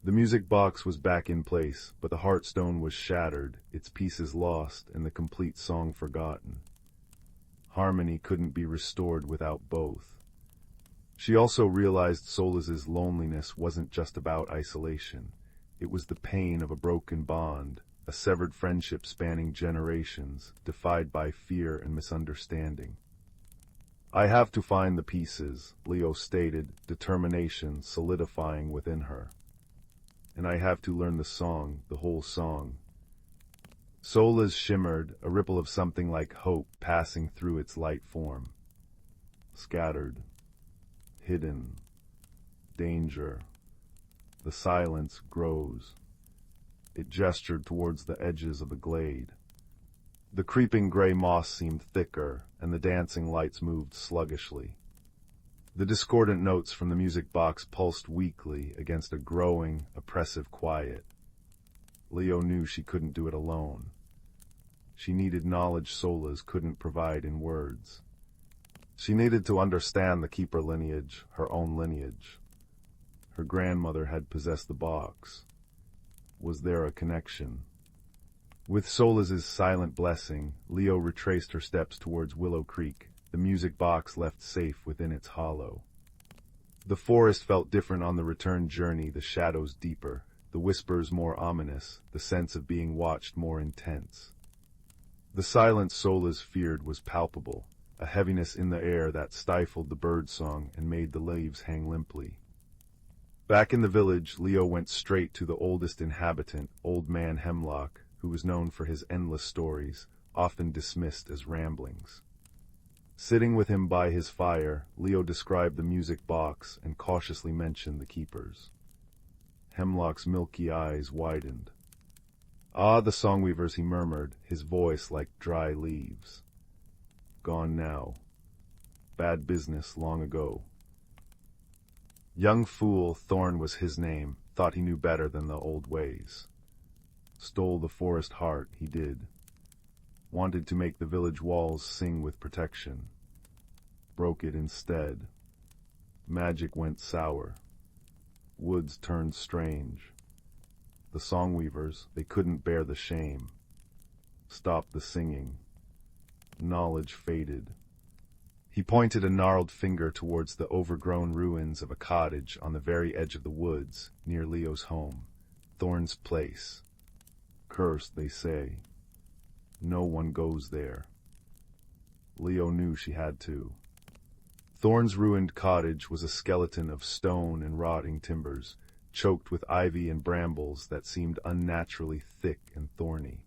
The music box was back in place, but the heartstone was shattered, its pieces lost, and the complete song forgotten. Harmony couldn't be restored without both. She also realized Solas's loneliness wasn't just about isolation. It was the pain of a broken bond, a severed friendship spanning generations, defied by fear and misunderstanding. "I have to find the pieces," Leo stated, determination solidifying within her. "And I have to learn the song, the whole song." Solas shimmered, a ripple of something like hope passing through its light form. Scattered. Hidden. Danger. The silence grows. It gestured towards the edges of the glade. The creeping gray moss seemed thicker, and the dancing lights moved sluggishly. The discordant notes from the music box pulsed weakly against a growing, oppressive quiet. Leo knew she couldn't do it alone. She needed knowledge Solas couldn't provide in words. She needed to understand the keeper lineage, her own lineage. Her grandmother had possessed the box. Was there a connection? With Solas's silent blessing, Leo retraced her steps towards Willow Creek, the music box left safe within its hollow. The forest felt different on the return journey, the shadows deeper, the whispers more ominous, the sense of being watched more intense. The silence Solas feared was palpable, a heaviness in the air that stifled the birdsong and made the leaves hang limply. Back in the village, Leo went straight to the oldest inhabitant, Old Man Hemlock, who was known for his endless stories, often dismissed as ramblings. Sitting with him by his fire, Leo described the music box and cautiously mentioned the keepers. Hemlock's milky eyes widened. "Ah, the songweavers," he murmured, his voice like dry leaves. "Gone now. Bad business long ago." Young fool, Thorn was his name, thought he knew better than the old ways. Stole the forest heart, he did. Wanted to make the village walls sing with protection. Broke it instead. Magic went sour. Woods turned strange. The songweavers, they couldn't bear the shame. Stopped the singing. Knowledge faded. He pointed a gnarled finger towards the overgrown ruins of a cottage on the very edge of the woods, near Leo's home. Thorn's place. Cursed, they say. No one goes there. Leo knew she had to. Thorn's ruined cottage was a skeleton of stone and rotting timbers, choked with ivy and brambles that seemed unnaturally thick and thorny.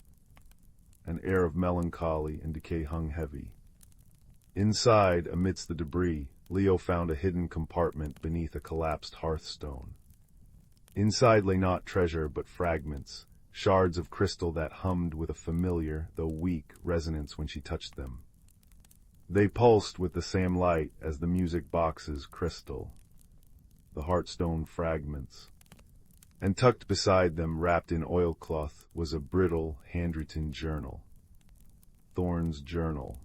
An air of melancholy and decay hung heavy. Inside, amidst the debris, Leo found a hidden compartment beneath a collapsed hearthstone. Inside lay not treasure but fragments, shards of crystal that hummed with a familiar, though weak, resonance when she touched them. They pulsed with the same light as the music box's crystal, the hearthstone fragments. And tucked beside them, wrapped in oilcloth, was a brittle, handwritten journal. Thorn's journal.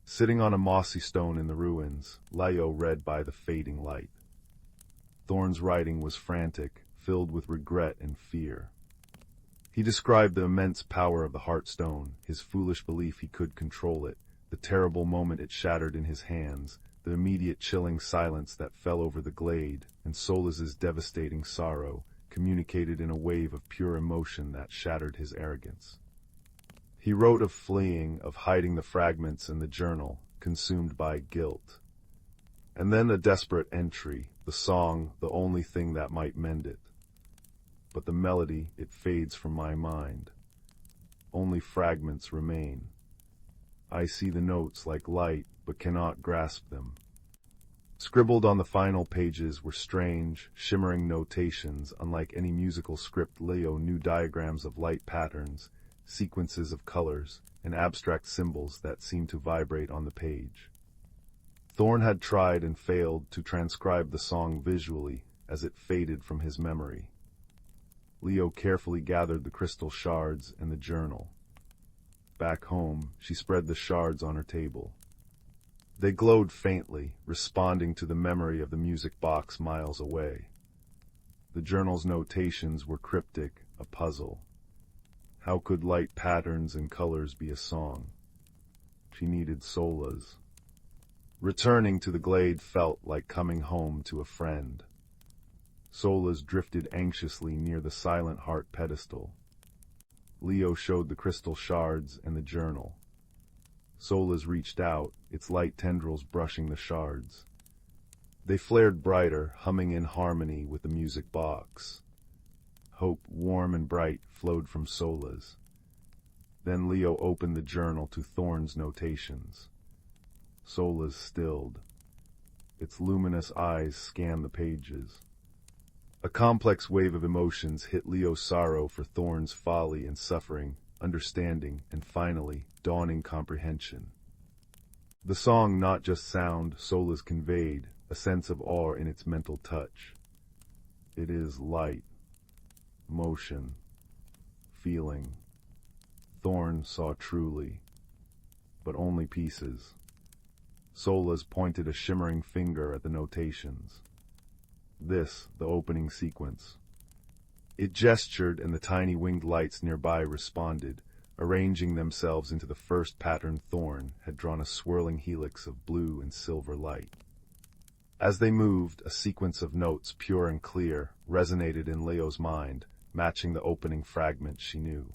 Sitting on a mossy stone in the ruins, Leo read by the fading light. Thorn's writing was frantic, filled with regret and fear. He described the immense power of the Heartstone, his foolish belief he could control it, the terrible moment it shattered in his hands, the immediate chilling silence that fell over the glade, and Solas's devastating sorrow, communicated in a wave of pure emotion that shattered his arrogance. He wrote of fleeing, of hiding the fragments in the journal, consumed by guilt. And then a desperate entry, the song, the only thing that might mend it. But the melody, it fades from my mind. Only fragments remain. I see the notes like light, but cannot grasp them. Scribbled on the final pages were strange, shimmering notations, unlike any musical script. Leo knew diagrams of light patterns, sequences of colors, and abstract symbols that seemed to vibrate on the page. Thorn had tried and failed to transcribe the song visually as it faded from his memory. Leo carefully gathered the crystal shards and the journal. Back home, she spread the shards on her table. They glowed faintly, responding to the memory of the music box miles away. The journal's notations were cryptic, a puzzle. How could light patterns and colors be a song? She needed Solas. Returning to the glade felt like coming home to a friend. Solas drifted anxiously near the silent heart pedestal. Leo showed the crystal shards and the journal. Solas reached out, its light tendrils brushing the shards. They flared brighter, humming in harmony with the music box. Hope, warm and bright, flowed from Solas. Then Leo opened the journal to Thorn's notations. Solas stilled. Its luminous eyes scanned the pages. A complex wave of emotions hit Leo's sorrow for Thorn's folly and suffering, understanding, and finally, dawning comprehension. The song not just sound, Solas conveyed, a sense of awe in its mental touch. It is light, motion, feeling. Thorn saw truly, but only pieces. Solas pointed a shimmering finger at the notations. This, the opening sequence. It gestured, and the tiny winged lights nearby responded, arranging themselves into the first pattern. Thorn had drawn a swirling helix of blue and silver light. As they moved, a sequence of notes, pure and clear, resonated in Leo's mind, matching the opening fragment she knew.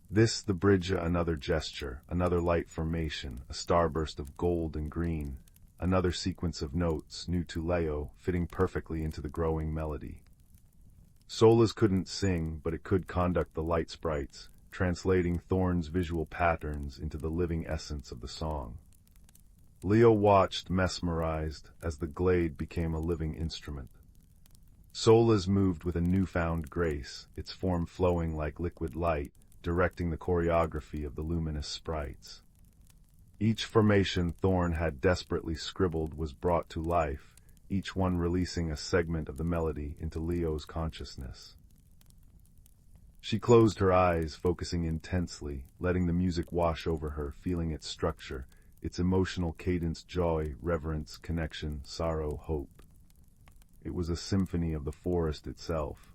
This, the bridge, another gesture, another light formation, a starburst of gold and green, another sequence of notes, new to Leo, fitting perfectly into the growing melody. Solas couldn't sing, but it could conduct the light sprites, translating Thorn's visual patterns into the living essence of the song. Leo watched, mesmerized, as the glade became a living instrument. Solas moved with a newfound grace, its form flowing like liquid light, directing the choreography of the luminous sprites. Each formation Thorn had desperately scribbled was brought to life, each one releasing a segment of the melody into Leo's consciousness. She closed her eyes, focusing intensely, letting the music wash over her, feeling its structure, its emotional cadence, joy, reverence, connection, sorrow, hope. It was a symphony of the forest itself.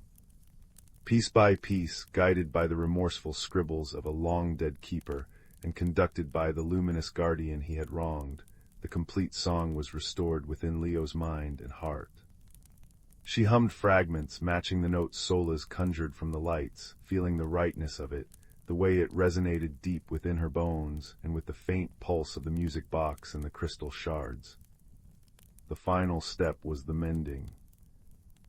Piece by piece, guided by the remorseful scribbles of a long-dead keeper, and conducted by the luminous guardian he had wronged, the complete song was restored within Leo's mind and heart. She hummed fragments, matching the notes Solas conjured from the lights, feeling the rightness of it, the way it resonated deep within her bones, and with the faint pulse of the music box and the crystal shards. The final step was the mending.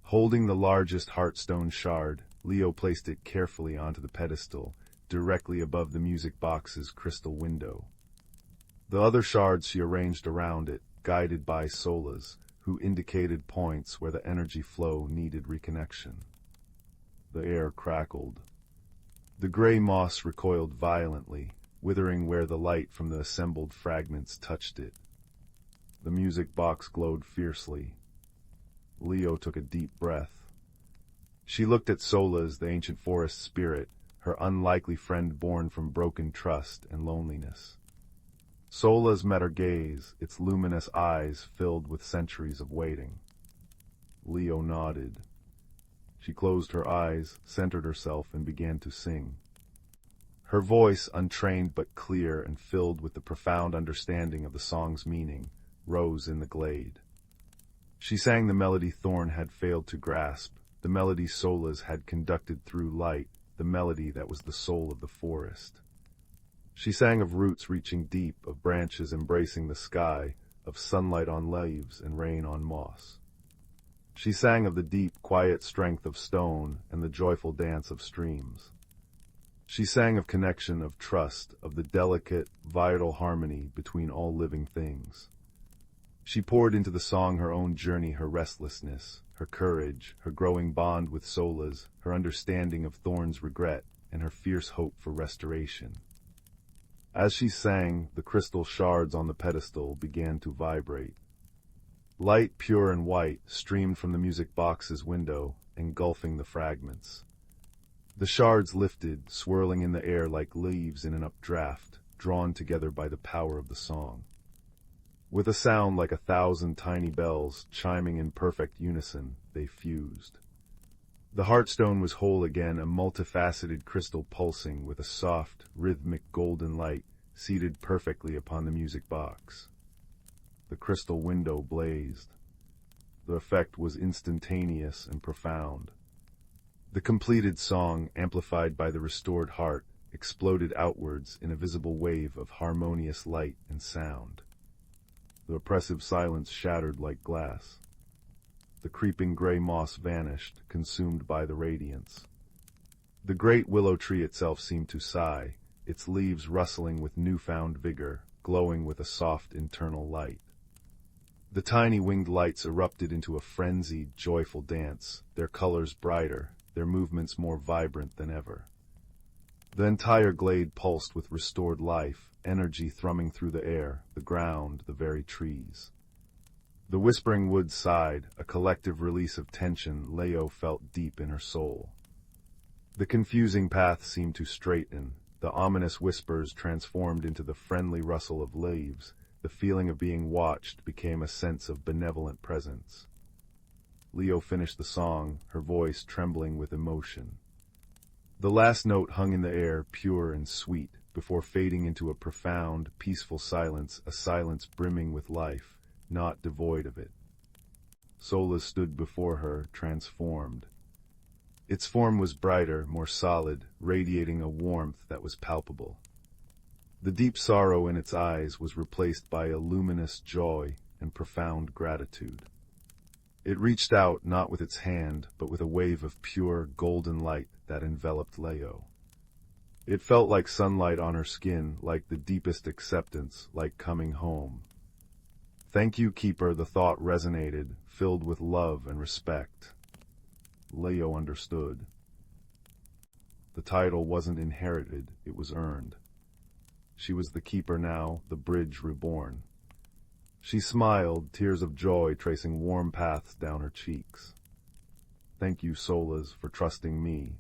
Holding the largest heartstone shard, Leo placed it carefully onto the pedestal, directly above the music box's crystal window. The other shards she arranged around it, guided by solas, who indicated points where the energy flow needed reconnection. The air crackled. The gray moss recoiled violently, withering where the light from the assembled fragments touched it. The music box glowed fiercely. Leo took a deep breath. She looked at Solas, the ancient forest spirit, her unlikely friend born from broken trust and loneliness. Solas met her gaze, its luminous eyes filled with centuries of waiting. Leo nodded. She closed her eyes, centered herself, and began to sing. Her voice, untrained but clear and filled with the profound understanding of the song's meaning, rose in the glade. She sang the melody Thorn had failed to grasp, the melody Solas had conducted through light, the melody that was the soul of the forest. She sang of roots reaching deep, of branches embracing the sky, of sunlight on leaves and rain on moss. She sang of the deep, quiet strength of stone and the joyful dance of streams. She sang of connection, of trust, of the delicate, vital harmony between all living things. She poured into the song her own journey, her restlessness, her courage, her growing bond with Solas, her understanding of Thorn's regret, and her fierce hope for restoration. As she sang, the crystal shards on the pedestal began to vibrate. Light, pure and white, streamed from the music box's window, engulfing the fragments. The shards lifted, swirling in the air like leaves in an updraft, drawn together by the power of the song. With a sound like 1,000 tiny bells chiming in perfect unison, they fused. The heartstone was whole again, a multifaceted crystal pulsing with a soft, rhythmic golden light seated perfectly upon the music box. The crystal window blazed. The effect was instantaneous and profound. The completed song, amplified by the restored heart, exploded outwards in a visible wave of harmonious light and sound. The oppressive silence shattered like glass. The creeping gray moss vanished, consumed by the radiance. The great willow tree itself seemed to sigh, its leaves rustling with newfound vigor, glowing with a soft internal light. The tiny winged lights erupted into a frenzied, joyful dance, their colors brighter, their movements more vibrant than ever. The entire glade pulsed with restored life, energy thrumming through the air, the ground, the very trees. The whispering woods sighed, a collective release of tension Leo felt deep in her soul. The confusing path seemed to straighten, the ominous whispers transformed into the friendly rustle of leaves, the feeling of being watched became a sense of benevolent presence. Leo finished the song, her voice trembling with emotion. The last note hung in the air, pure and sweet, before fading into a profound, peaceful silence, a silence brimming with life, not devoid of it. Solas stood before her, transformed. Its form was brighter, more solid, radiating a warmth that was palpable. The deep sorrow in its eyes was replaced by a luminous joy and profound gratitude. It reached out not with its hand, but with a wave of pure, golden light that enveloped Leo. It felt like sunlight on her skin, like the deepest acceptance, like coming home. "Thank you, Keeper," the thought resonated, filled with love and respect. Leo understood. The title wasn't inherited, it was earned. She was the Keeper now, the bridge reborn. She smiled, tears of joy tracing warm paths down her cheeks. "Thank you, Solas, for trusting me."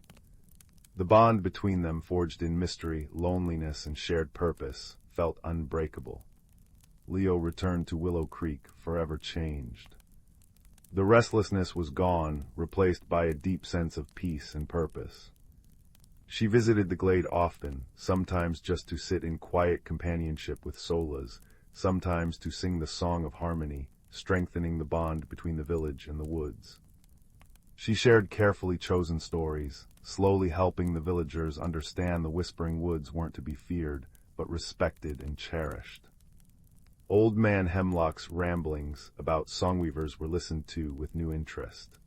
The bond between them, forged in mystery, loneliness, and shared purpose, felt unbreakable. Leo returned to Willow Creek, forever changed. The restlessness was gone, replaced by a deep sense of peace and purpose. She visited the glade often, sometimes just to sit in quiet companionship with Solas, sometimes to sing the song of harmony, strengthening the bond between the village and the woods. She shared carefully chosen stories, slowly helping the villagers understand the whispering woods weren't to be feared, but respected and cherished. Old Man Hemlock's ramblings about songweavers were listened to with new interest.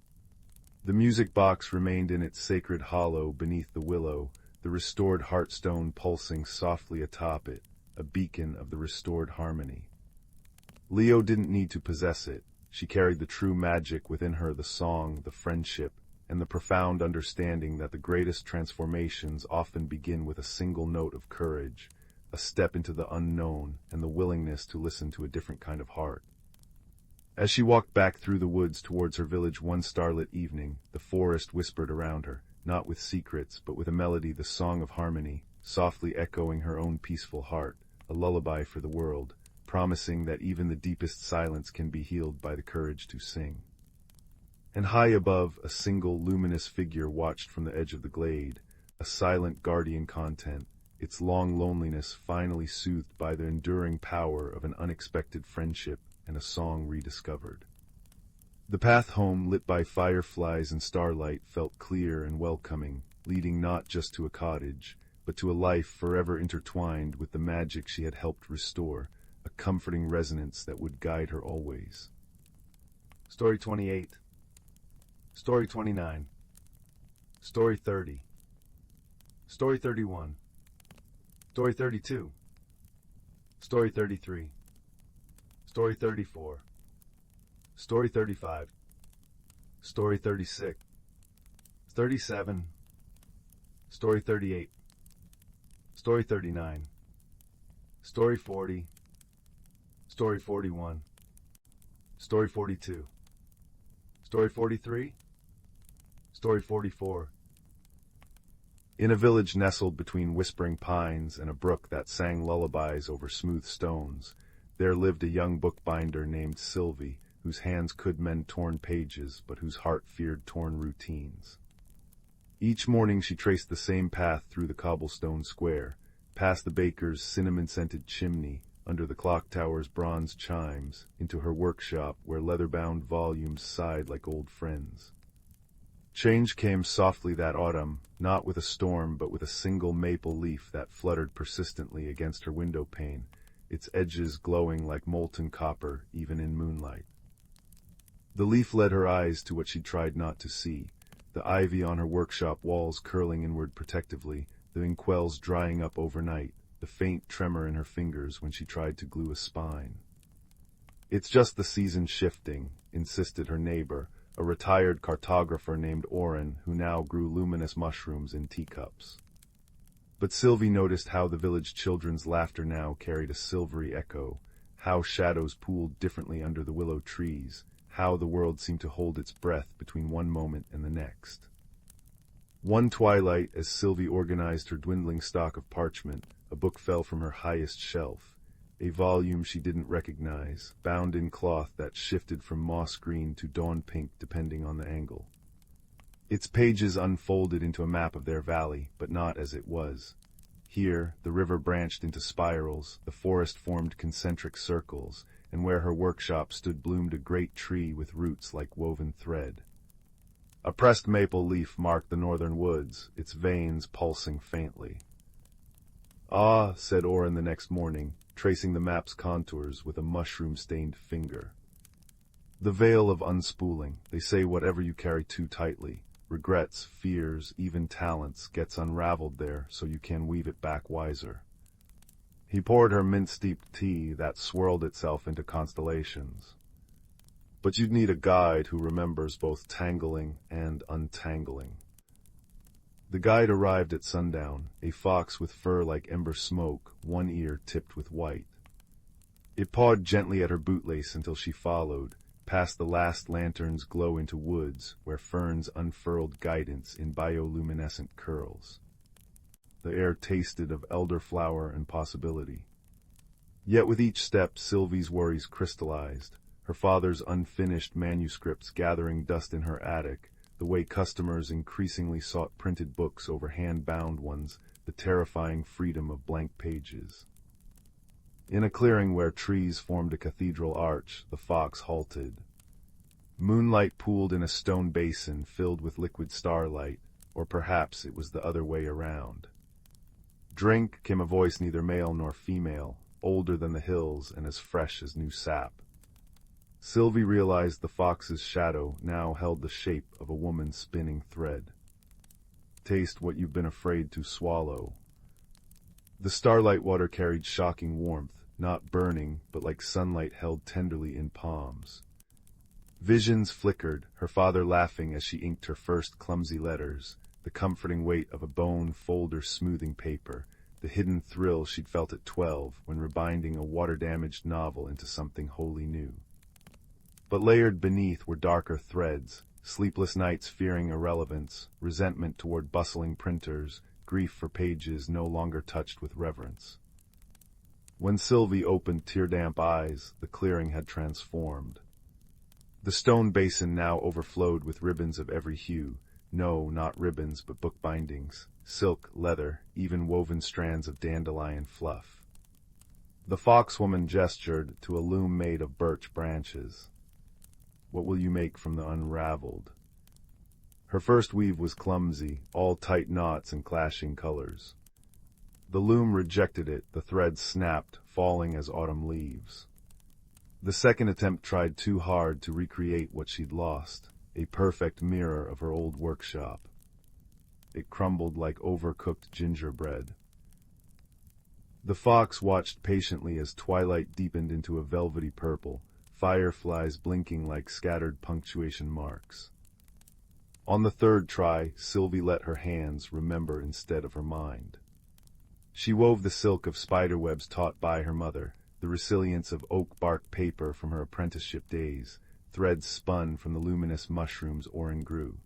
The music box remained in its sacred hollow beneath the willow, the restored heartstone pulsing softly atop it, a beacon of the restored harmony. Leo didn't need to possess it. She carried the true magic within her, the song, the friendship, and the profound understanding that the greatest transformations often begin with a single note of courage, a step into the unknown, and the willingness to listen to a different kind of heart. As she walked back through the woods towards her village one starlit evening, the forest whispered around her, not with secrets, but with a melody, the song of harmony, softly echoing her own peaceful heart, a lullaby for the world, promising that even the deepest silence can be healed by the courage to sing. And high above, a single luminous figure watched from the edge of the glade, a silent guardian content, its long loneliness finally soothed by the enduring power of an unexpected friendship and a song rediscovered. The path home, lit by fireflies and starlight, felt clear and welcoming, leading not just to a cottage, but to a life forever intertwined with the magic she had helped restore, a comforting resonance that would guide her always. Story 28. Story 29. Story 30. Story 31. Story 32. Story 33. Story 34. Story 35. Story 36. 37. Story 38. Story 39. Story 40. Story 41. Story 42. Story 43. Story 44. In a village nestled between whispering pines and a brook that sang lullabies over smooth stones, there lived a young bookbinder named Sylvie, whose hands could mend torn pages, but whose heart feared torn routines. Each morning she traced the same path through the cobblestone square, past the baker's cinnamon-scented chimney, under the clock tower's bronze chimes, into her workshop where leather-bound volumes sighed like old friends. Change came softly that autumn, not with a storm but with a single maple leaf that fluttered persistently against her window pane, its edges glowing like molten copper even in moonlight. The leaf led her eyes to what she tried not to see, the ivy on her workshop walls curling inward protectively, the inkwells drying up overnight, the faint tremor in her fingers when she tried to glue a spine. "It's just the season shifting," insisted her neighbor, a retired cartographer named Rowan, who now grew luminous mushrooms in teacups. But Sylvie noticed how the village children's laughter now carried a silvery echo, how shadows pooled differently under the willow trees, how the world seemed to hold its breath between one moment and the next. One twilight, as Sylvie organized her dwindling stock of parchment, a book fell from her highest shelf, a volume she didn't recognize, bound in cloth that shifted from moss green to dawn pink depending on the angle. Its pages unfolded into a map of their valley, but not as it was. Here, the river branched into spirals, the forest formed concentric circles, and where her workshop stood bloomed a great tree with roots like woven thread. A pressed maple leaf marked the northern woods, its veins pulsing faintly. "Ah," said Rowan the next morning, tracing the map's contours with a mushroom-stained finger. "The veil of unspooling, they say whatever you carry too tightly, regrets, fears, even talents, gets unraveled there so you can weave it back wiser." He poured her mint-steeped tea that swirled itself into constellations. "But you'd need a guide who remembers both tangling and untangling." The guide arrived at sundown, a fox with fur like ember smoke, one ear tipped with white. It pawed gently at her bootlace until she followed, past the last lantern's glow into woods, where ferns unfurled guidance in bioluminescent curls. The air tasted of elderflower and possibility. Yet with each step, Sylvie's worries crystallized, her father's unfinished manuscripts gathering dust in her attic, the way customers increasingly sought printed books over hand-bound ones, the terrifying freedom of blank pages. In a clearing where trees formed a cathedral arch, the fox halted. Moonlight pooled in a stone basin filled with liquid starlight, or perhaps it was the other way around. "Drink," came a voice neither male nor female, older than the hills and as fresh as new sap. Sylvie realized the fox's shadow now held the shape of a woman spinning thread. "Taste what you've been afraid to swallow." The starlight water carried shocking warmth, not burning, but like sunlight held tenderly in palms. Visions flickered, her father laughing as she inked her first clumsy letters, the comforting weight of a bone folder smoothing paper, the hidden thrill she'd felt at 12 when rebinding a water-damaged novel into something wholly new. But layered beneath were darker threads, sleepless nights fearing irrelevance, resentment toward bustling printers, grief for pages no longer touched with reverence. When Sylvie opened tear-damp eyes, the clearing had transformed. The stone basin now overflowed with ribbons of every hue. No, not ribbons, but book bindings, silk, leather, even woven strands of dandelion fluff. The foxwoman gestured to a loom made of birch branches. What will you make from the unraveled? Her first weave was clumsy, all tight knots and clashing colors. The loom rejected it, the threads snapped, falling as autumn leaves. The second attempt tried too hard to recreate what she'd lost, a perfect mirror of her old workshop. It crumbled like overcooked gingerbread. The fox watched patiently as twilight deepened into a velvety purple, fireflies blinking like scattered punctuation marks. On the third try, Sylvie let her hands remember instead of her mind. She wove the silk of spiderwebs taught by her mother, the resilience of oak bark paper from her apprenticeship days, threads spun from the luminous mushrooms Oren grew.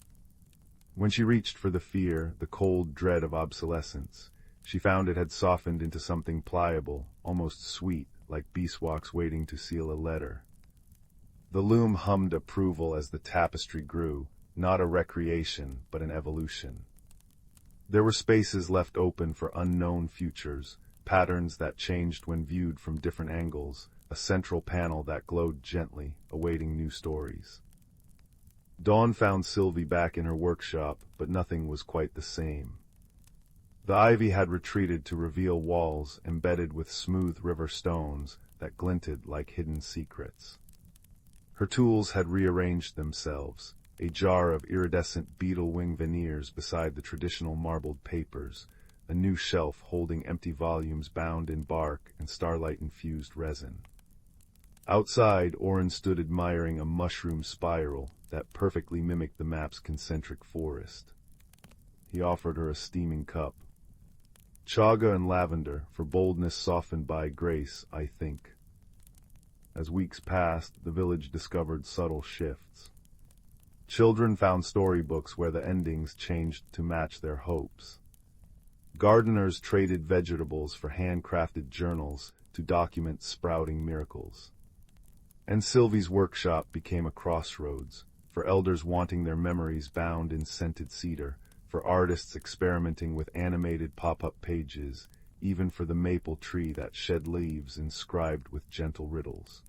When she reached for the fear, the cold dread of obsolescence, she found it had softened into something pliable, almost sweet, like beeswax waiting to seal a letter. The loom hummed approval as the tapestry grew, not a recreation, but an evolution. There were spaces left open for unknown futures, patterns that changed when viewed from different angles, a central panel that glowed gently, awaiting new stories. Dawn found Sylvie back in her workshop, but nothing was quite the same. The ivy had retreated to reveal walls embedded with smooth river stones that glinted like hidden secrets. Her tools had rearranged themselves, a jar of iridescent beetle wing veneers beside the traditional marbled papers, a new shelf holding empty volumes bound in bark and starlight-infused resin. Outside, Oren stood admiring a mushroom spiral that perfectly mimicked the map's concentric forest. He offered her a steaming cup. Chaga and lavender, for boldness softened by grace, I think. As weeks passed, the village discovered subtle shifts. Children found storybooks where the endings changed to match their hopes. Gardeners traded vegetables for handcrafted journals to document sprouting miracles. And Sylvie's workshop became a crossroads, for elders wanting their memories bound in scented cedar, for artists experimenting with animated pop-up pages, even for the maple tree that shed leaves inscribed with gentle riddles.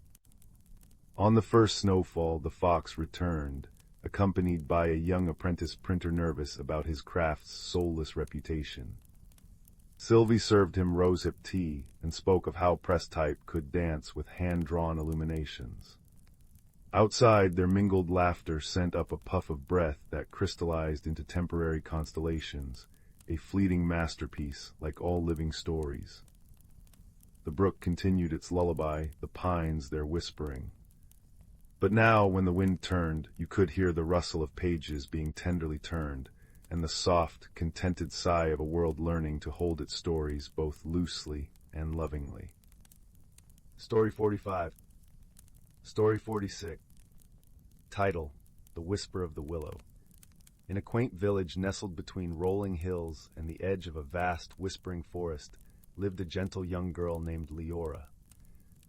On the first snowfall, the fox returned, accompanied by a young apprentice printer nervous about his craft's soulless reputation. Sylvie served him rosehip tea and spoke of how press type could dance with hand-drawn illuminations. Outside, their mingled laughter sent up a puff of breath that crystallized into temporary constellations, a fleeting masterpiece like all living stories. The brook continued its lullaby, the pines their whispering. But now, when the wind turned, you could hear the rustle of pages being tenderly turned, and the soft, contented sigh of a world learning to hold its stories both loosely and lovingly. Story 45. Story 46. Title: The Whisper of the Willow. In a quaint village nestled between rolling hills and the edge of a vast, whispering forest, lived a gentle young girl named Leora.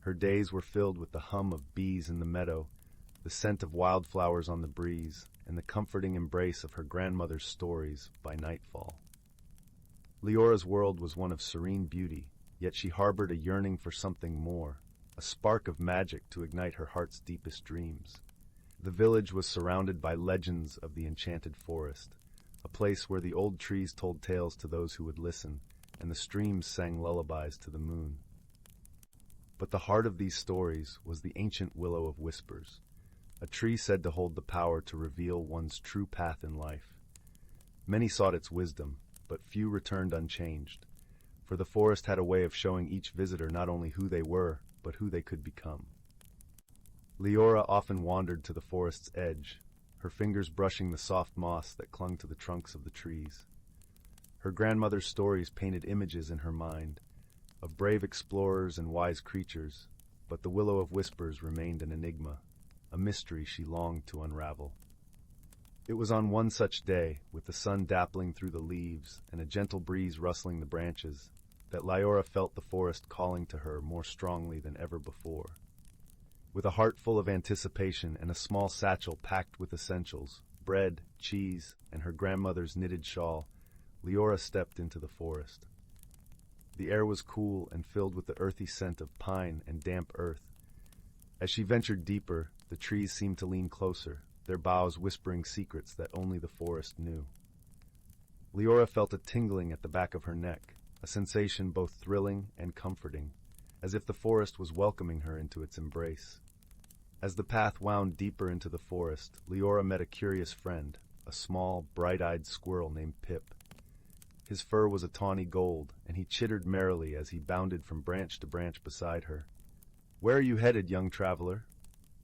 Her days were filled with the hum of bees in the meadow, the scent of wildflowers on the breeze, and the comforting embrace of her grandmother's stories by nightfall. Leora's world was one of serene beauty, yet she harbored a yearning for something more, a spark of magic to ignite her heart's deepest dreams. The village was surrounded by legends of the enchanted forest, a place where the old trees told tales to those who would listen, and the streams sang lullabies to the moon. But the heart of these stories was the ancient Willow of Whispers, a tree said to hold the power to reveal one's true path in life. Many sought its wisdom, but few returned unchanged. for the forest had a way of showing each visitor not only who they were, but who they could become. Leora often wandered to the forest's edge, her fingers brushing the soft moss that clung to the trunks of the trees. Her grandmother's stories painted images in her mind, of brave explorers and wise creatures, but the Willow of Whispers remained an enigma, a mystery she longed to unravel. It was on one such day, with the sun dappling through the leaves and a gentle breeze rustling the branches, that Leora felt the forest calling to her more strongly than ever before. With a heart full of anticipation and a small satchel packed with essentials, bread, cheese, and her grandmother's knitted shawl, Leora stepped into the forest. The air was cool and filled with the earthy scent of pine and damp earth. As she ventured deeper, the trees seemed to lean closer, their boughs whispering secrets that only the forest knew. Leora felt a tingling at the back of her neck, a sensation both thrilling and comforting, as if the forest was welcoming her into its embrace. As the path wound deeper into the forest, Leora met a curious friend, a small, bright-eyed squirrel named Pip. His fur was a tawny gold, and he chittered merrily as he bounded from branch to branch beside her. "Where are you headed, young traveler?"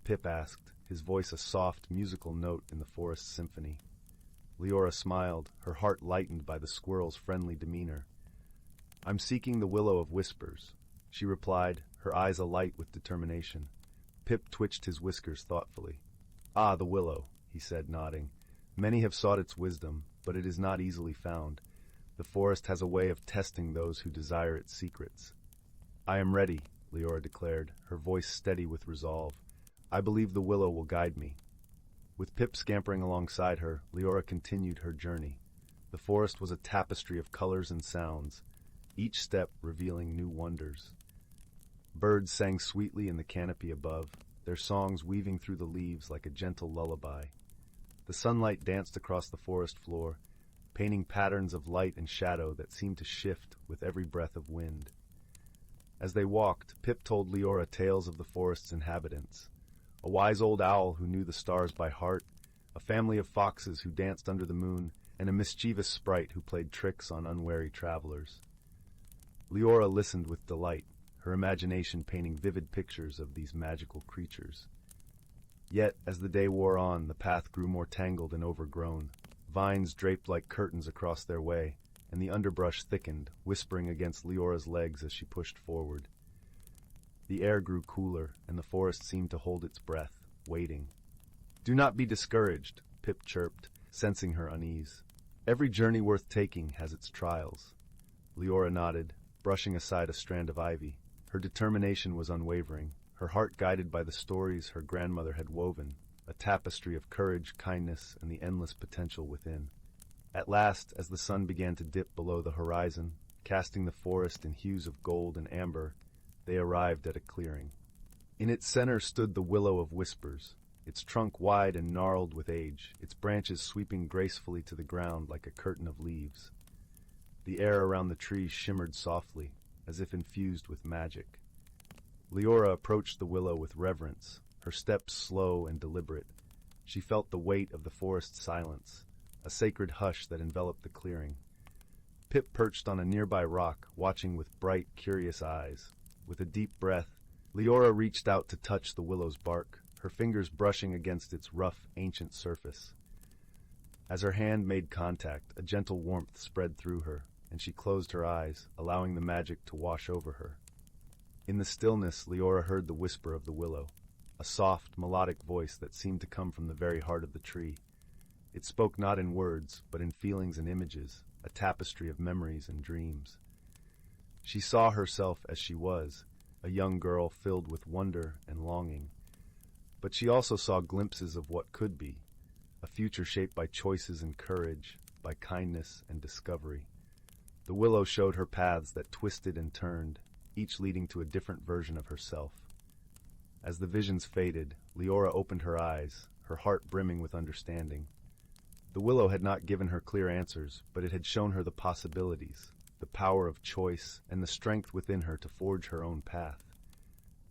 Pip asked, his voice a soft, musical note in the forest symphony. Leora smiled, her heart lightened by the squirrel's friendly demeanor. "I'm seeking the Willow of Whispers," she replied, her eyes alight with determination. Pip twitched his whiskers thoughtfully. "Ah, the willow," he said, nodding. "Many have sought its wisdom, but it is not easily found. The forest has a way of testing those who desire its secrets." "I am ready," Leora declared, her voice steady with resolve. "I believe the willow will guide me." With Pip scampering alongside her, Leora continued her journey. The forest was a tapestry of colors and sounds, each step revealing new wonders. Birds sang sweetly in the canopy above, their songs weaving through the leaves like a gentle lullaby. The sunlight danced across the forest floor, painting patterns of light and shadow that seemed to shift with every breath of wind. As they walked, Pip told Leora tales of the forest's inhabitants. A wise old owl who knew the stars by heart, a family of foxes who danced under the moon, and a mischievous sprite who played tricks on unwary travelers. Leora listened with delight, her imagination painting vivid pictures of these magical creatures. Yet, as the day wore on, the path grew more tangled and overgrown. Vines draped like curtains across their way, and the underbrush thickened, whispering against Leora's legs as she pushed forward. The air grew cooler, and the forest seemed to hold its breath, waiting. "Do not be discouraged," Pip chirped, sensing her unease. "Every journey worth taking has its trials." Leora nodded, brushing aside a strand of ivy. Her determination was unwavering, her heart guided by the stories her grandmother had woven, a tapestry of courage, kindness, and the endless potential within. At last, as the sun began to dip below the horizon, casting the forest in hues of gold and amber, they arrived at a clearing. In its center stood the Willow of Whispers, its trunk wide and gnarled with age, its branches sweeping gracefully to the ground like a curtain of leaves. The air around the tree shimmered softly, as if infused with magic. Leora approached the willow with reverence, her steps slow and deliberate. She felt the weight of the forest's silence, a sacred hush that enveloped the clearing. Pip perched on a nearby rock, watching with bright, curious eyes. With a deep breath, Leora reached out to touch the willow's bark, her fingers brushing against its rough, ancient surface. As her hand made contact, a gentle warmth spread through her, and she closed her eyes, allowing the magic to wash over her. In the stillness, Leora heard the whisper of the willow, a soft, melodic voice that seemed to come from the very heart of the tree. It spoke not in words, but in feelings and images, a tapestry of memories and dreams. She saw herself as she was, a young girl filled with wonder and longing. But she also saw glimpses of what could be, a future shaped by choices and courage, by kindness and discovery. The willow showed her paths that twisted and turned, each leading to a different version of herself. As the visions faded, Leora opened her eyes, her heart brimming with understanding. The willow had not given her clear answers, but it had shown her the possibilities, the power of choice, and the strength within her to forge her own path.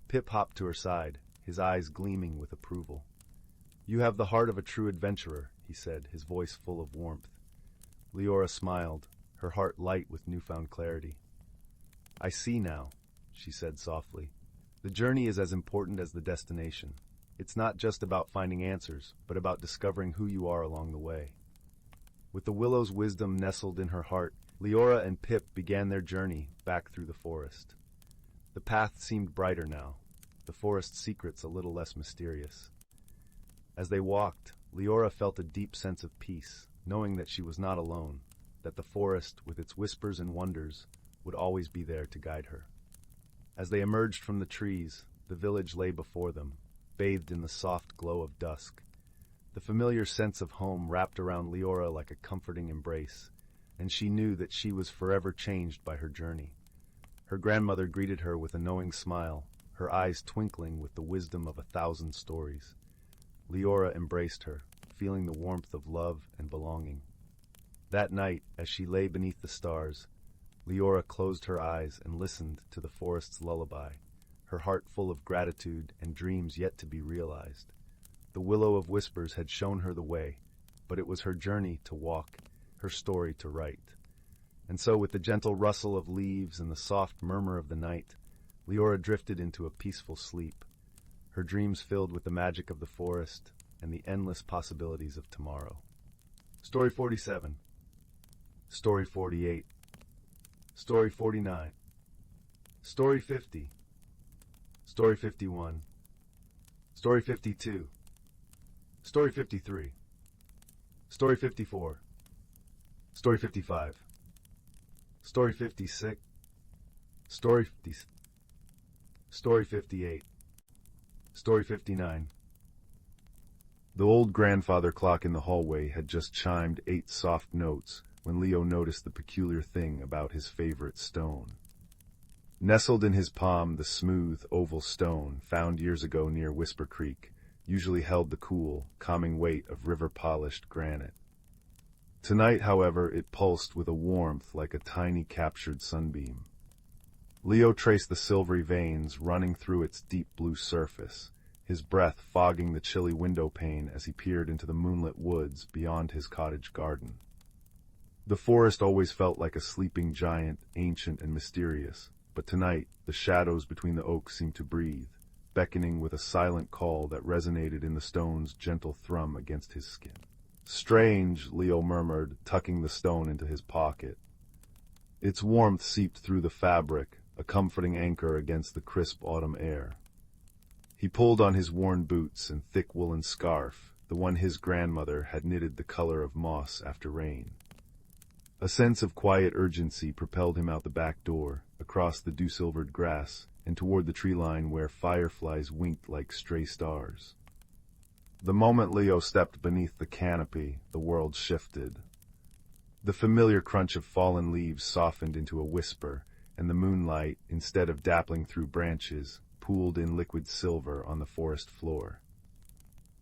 Pip hopped to her side, his eyes gleaming with approval. "You have the heart of a true adventurer," he said, his voice full of warmth. Leora smiled, her heart light with newfound clarity. I see now, she said softly. The journey is as important as the destination. It's not just about finding answers, but about discovering who you are along the way. With the willow's wisdom nestled in her heart, Leora and Pip began their journey back through the forest. The path seemed brighter now, the forest's secrets a little less mysterious. As they walked, Leora felt a deep sense of peace, knowing that she was not alone, that the forest, with its whispers and wonders, would always be there to guide her. As they emerged from the trees, the village lay before them, bathed in the soft glow of dusk. The familiar sense of home wrapped around Leora like a comforting embrace, and she knew that she was forever changed by her journey. Her grandmother greeted her with a knowing smile, her eyes twinkling with the wisdom of 1,000 stories. Leora embraced her, feeling the warmth of love and belonging. That night, as she lay beneath the stars, Leora closed her eyes and listened to the forest's lullaby, her heart full of gratitude and dreams yet to be realized. The willow of whispers had shown her the way, but it was her journey to walk, her story to write. And so, with the gentle rustle of leaves and the soft murmur of the night, Leora drifted into a peaceful sleep, her dreams filled with the magic of the forest and the endless possibilities of tomorrow. Story 47. Story 48. Story 49. Story 50. Story 51. Story 52. Story 53. Story 54. Story 55. Story 56. Story 50. Story 58. Story 59. The old grandfather clock in the hallway had just chimed 8 soft notes when Leo noticed the peculiar thing about his favorite stone. Nestled in his palm, the smooth, oval stone, found years ago near Whisper Creek, usually held the cool, calming weight of river-polished granite. Tonight, however, it pulsed with a warmth like a tiny captured sunbeam. Leo traced the silvery veins running through its deep blue surface, his breath fogging the chilly window pane as he peered into the moonlit woods beyond his cottage garden. The forest always felt like a sleeping giant, ancient and mysterious, but tonight the shadows between the oaks seemed to breathe, beckoning with a silent call that resonated in the stone's gentle thrum against his skin. Strange, Leo murmured, tucking the stone into his pocket. Its warmth seeped through the fabric, a comforting anchor against the crisp autumn air. He pulled on his worn boots and thick woolen scarf, the one his grandmother had knitted the color of moss after rain. A sense of quiet urgency propelled him out the back door, across the dew-silvered grass, and toward the tree line where fireflies winked like stray stars. The moment Leo stepped beneath the canopy, the world shifted. The familiar crunch of fallen leaves softened into a whisper, and the moonlight, instead of dappling through branches, pooled in liquid silver on the forest floor.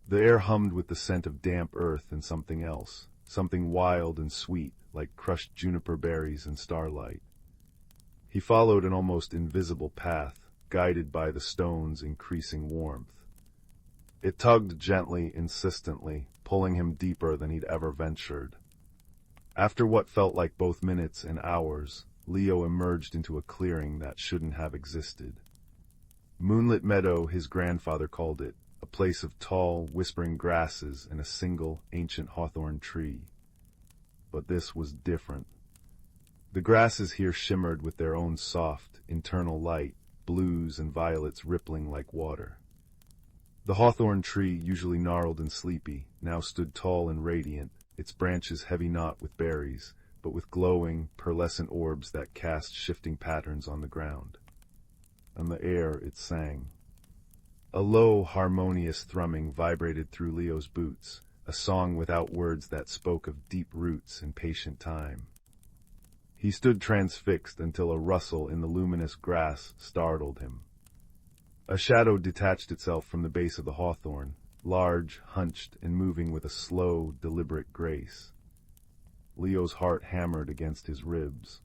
The air hummed with the scent of damp earth and something else, something wild and sweet, like crushed juniper berries and starlight. He followed an almost invisible path, guided by the stone's increasing warmth. It tugged gently, insistently, pulling him deeper than he'd ever ventured. After what felt like both minutes and hours, Leo emerged into a clearing that shouldn't have existed. Moonlit Meadow, his grandfather called it, a place of tall, whispering grasses and a single, ancient hawthorn tree. But this was different. The grasses here shimmered with their own soft, internal light, blues and violets rippling like water. The hawthorn tree, usually gnarled and sleepy, now stood tall and radiant, its branches heavy not with berries, but with glowing, pearlescent orbs that cast shifting patterns on the ground. On the air it sang. A low, harmonious thrumming vibrated through Leo's boots, a song without words that spoke of deep roots and patient time. He stood transfixed until a rustle in the luminous grass startled him. A shadow detached itself from the base of the hawthorn, large, hunched, and moving with a slow, deliberate grace. Leo's heart hammered against his ribs.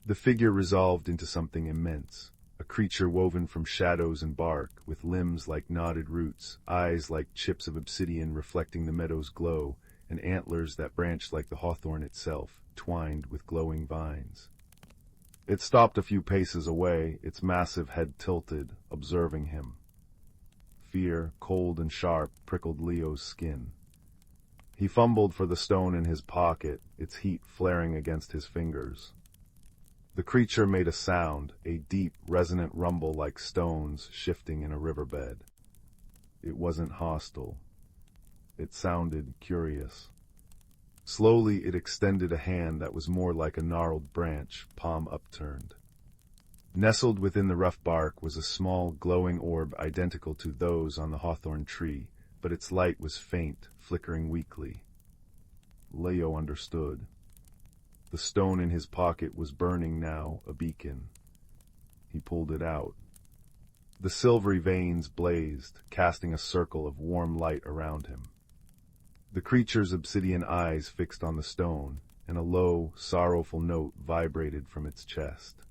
The figure resolved into something immense, a creature woven from shadows and bark, with limbs like knotted roots, eyes like chips of obsidian reflecting the meadow's glow, and antlers that branched like the hawthorn itself, twined with glowing vines. It stopped a few paces away, its massive head tilted, observing him. Fear, cold and sharp, prickled Leo's skin. He fumbled for the stone in his pocket, its heat flaring against his fingers. The creature made a sound, a deep, resonant rumble like stones shifting in a riverbed. It wasn't hostile. It sounded curious. Slowly it extended a hand that was more like a gnarled branch, palm upturned. Nestled within the rough bark was a small, glowing orb identical to those on the hawthorn tree, but its light was faint, flickering weakly. Leo understood. The stone in his pocket was burning now, a beacon. He pulled it out. The silvery veins blazed, casting a circle of warm light around him. The creature's obsidian eyes fixed on the stone, and a low, sorrowful note vibrated from its chest.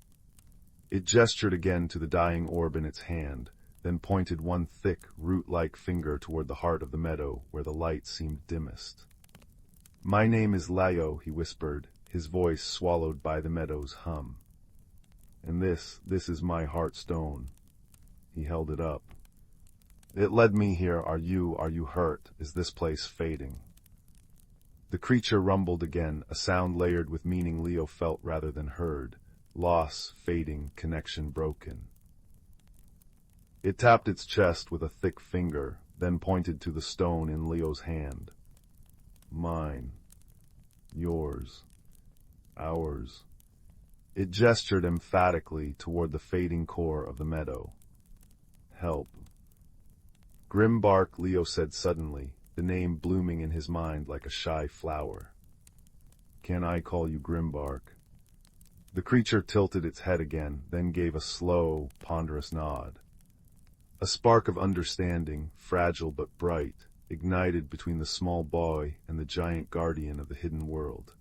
It gestured again to the dying orb in its hand, then pointed one thick, root-like finger toward the heart of the meadow where the light seemed dimmest. "My name is Leo," he whispered, his voice swallowed by the meadow's hum. "And this is my heart stone." He held it up. "It led me here. Are you hurt? Is this place fading?" The creature rumbled again, a sound layered with meaning Leo felt rather than heard. Loss, fading, connection broken. It tapped its chest with a thick finger, then pointed to the stone in Leo's hand. "Mine. Yours. Ours." It gestured emphatically toward the fading core of the meadow. "Help." Grimbark, Leo said suddenly, the name blooming in his mind like a shy flower. "Can I call you Grimbark?" The creature tilted its head again, then gave a slow, ponderous nod. A spark of understanding, fragile but bright, ignited between the small boy and the giant guardian of the hidden world.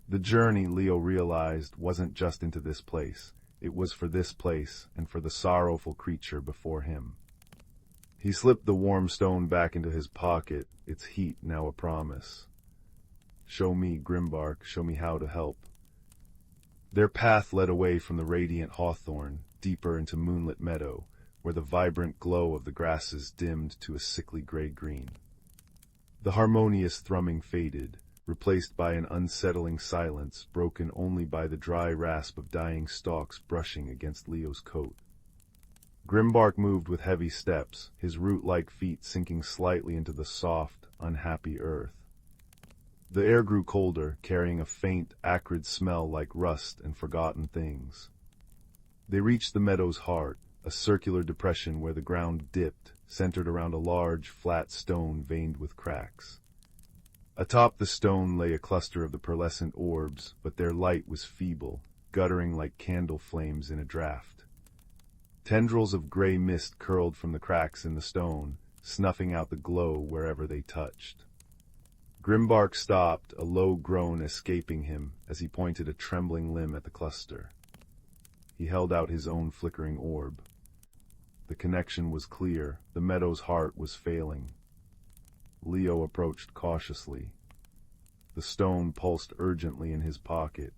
The journey, Leo realized, wasn't just into this place. It was for this place and for the sorrowful creature before him. He slipped the warm stone back into his pocket, its heat now a promise. "Show me, Grimbark, show me how to help." Their path led away from the radiant hawthorn, deeper into moonlit meadow, where the vibrant glow of the grasses dimmed to a sickly gray-green. The harmonious thrumming faded, replaced by an unsettling silence broken only by the dry rasp of dying stalks brushing against Leo's coat. Grimbark moved with heavy steps, his root-like feet sinking slightly into the soft, unhappy earth. The air grew colder, carrying a faint, acrid smell like rust and forgotten things. They reached the meadow's heart, a circular depression where the ground dipped, centered around a large, flat stone veined with cracks. Atop the stone lay a cluster of the pearlescent orbs, but their light was feeble, guttering like candle flames in a draught. Tendrils of gray mist curled from the cracks in the stone, snuffing out the glow wherever they touched. Grimbark stopped, a low groan escaping him as he pointed a trembling limb at the cluster. He held out his own flickering orb. The connection was clear, the meadow's heart was failing. Leo approached cautiously. The stone pulsed urgently in his pocket.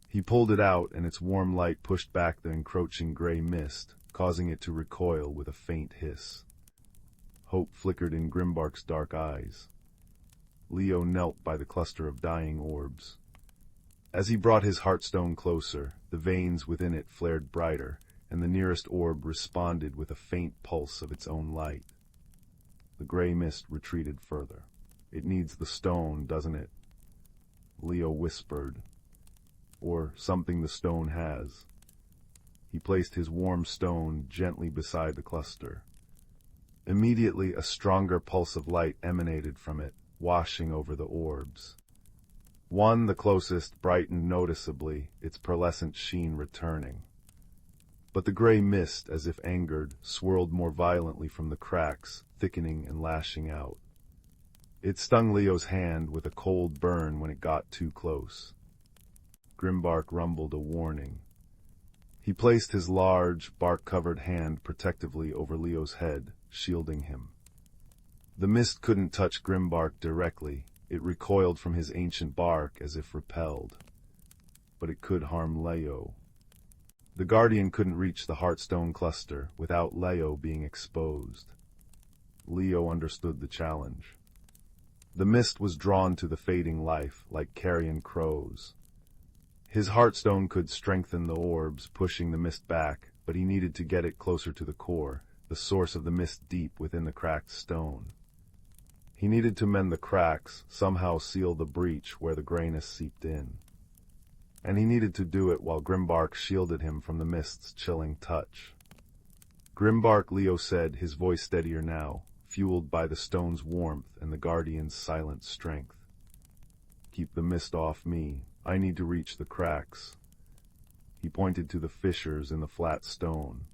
He pulled it out, and its warm light pushed back the encroaching gray mist, causing it to recoil with a faint hiss. Hope flickered in Grimbark's dark eyes. Leo knelt by the cluster of dying orbs. As he brought his heartstone closer, the veins within it flared brighter, and the nearest orb responded with a faint pulse of its own light. The gray mist retreated further. "It needs the stone, doesn't it?" Leo whispered. "Or something the stone has." He placed his warm stone gently beside the cluster. Immediately a stronger pulse of light emanated from it, washing over the orbs. One, the closest, brightened noticeably, its pearlescent sheen returning. But the gray mist, as if angered, swirled more violently from the cracks, thickening and lashing out. It stung Leo's hand with a cold burn when it got too close. Grimbark rumbled a warning. He placed his large, bark-covered hand protectively over Leo's head, shielding him. The mist couldn't touch Grimbark directly. It recoiled from his ancient bark as if repelled. but it could harm Leo. The Guardian couldn't reach the Heartstone cluster without Leo being exposed. Leo understood the challenge. The mist was drawn to the fading life like carrion crows. His Heartstone could strengthen the orbs, pushing the mist back, but he needed to get it closer to the core, the source of the mist deep within the cracked stone. He needed to mend the cracks, somehow seal the breach where the grayness seeped in. And he needed to do it while Grimbark shielded him from the mist's chilling touch. Grimbark, Leo said, his voice steadier now, fueled by the stone's warmth and the Guardian's silent strength. Keep the mist off me. I need to reach the cracks. He pointed to the fissures in the flat stone.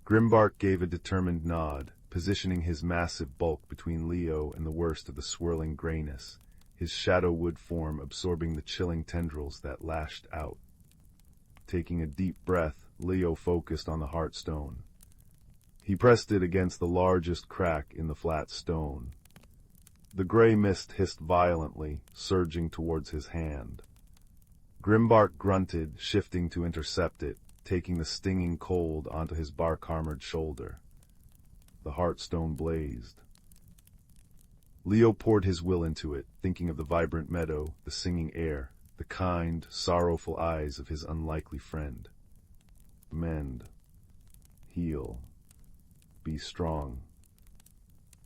Grimbark gave a determined nod, positioning his massive bulk between Leo and the worst of the swirling grayness, his shadow-wood form absorbing the chilling tendrils that lashed out. Taking a deep breath, Leo focused on the Heartstone. He pressed it against the largest crack in the flat stone. The gray mist hissed violently, surging towards his hand. Grimbark grunted, shifting to intercept it, taking the stinging cold onto his bark-armored shoulder. The Heartstone blazed. Leo poured his will into it, thinking of the vibrant meadow, the singing air, the kind, sorrowful eyes of his unlikely friend. Mend. Heal. Be strong.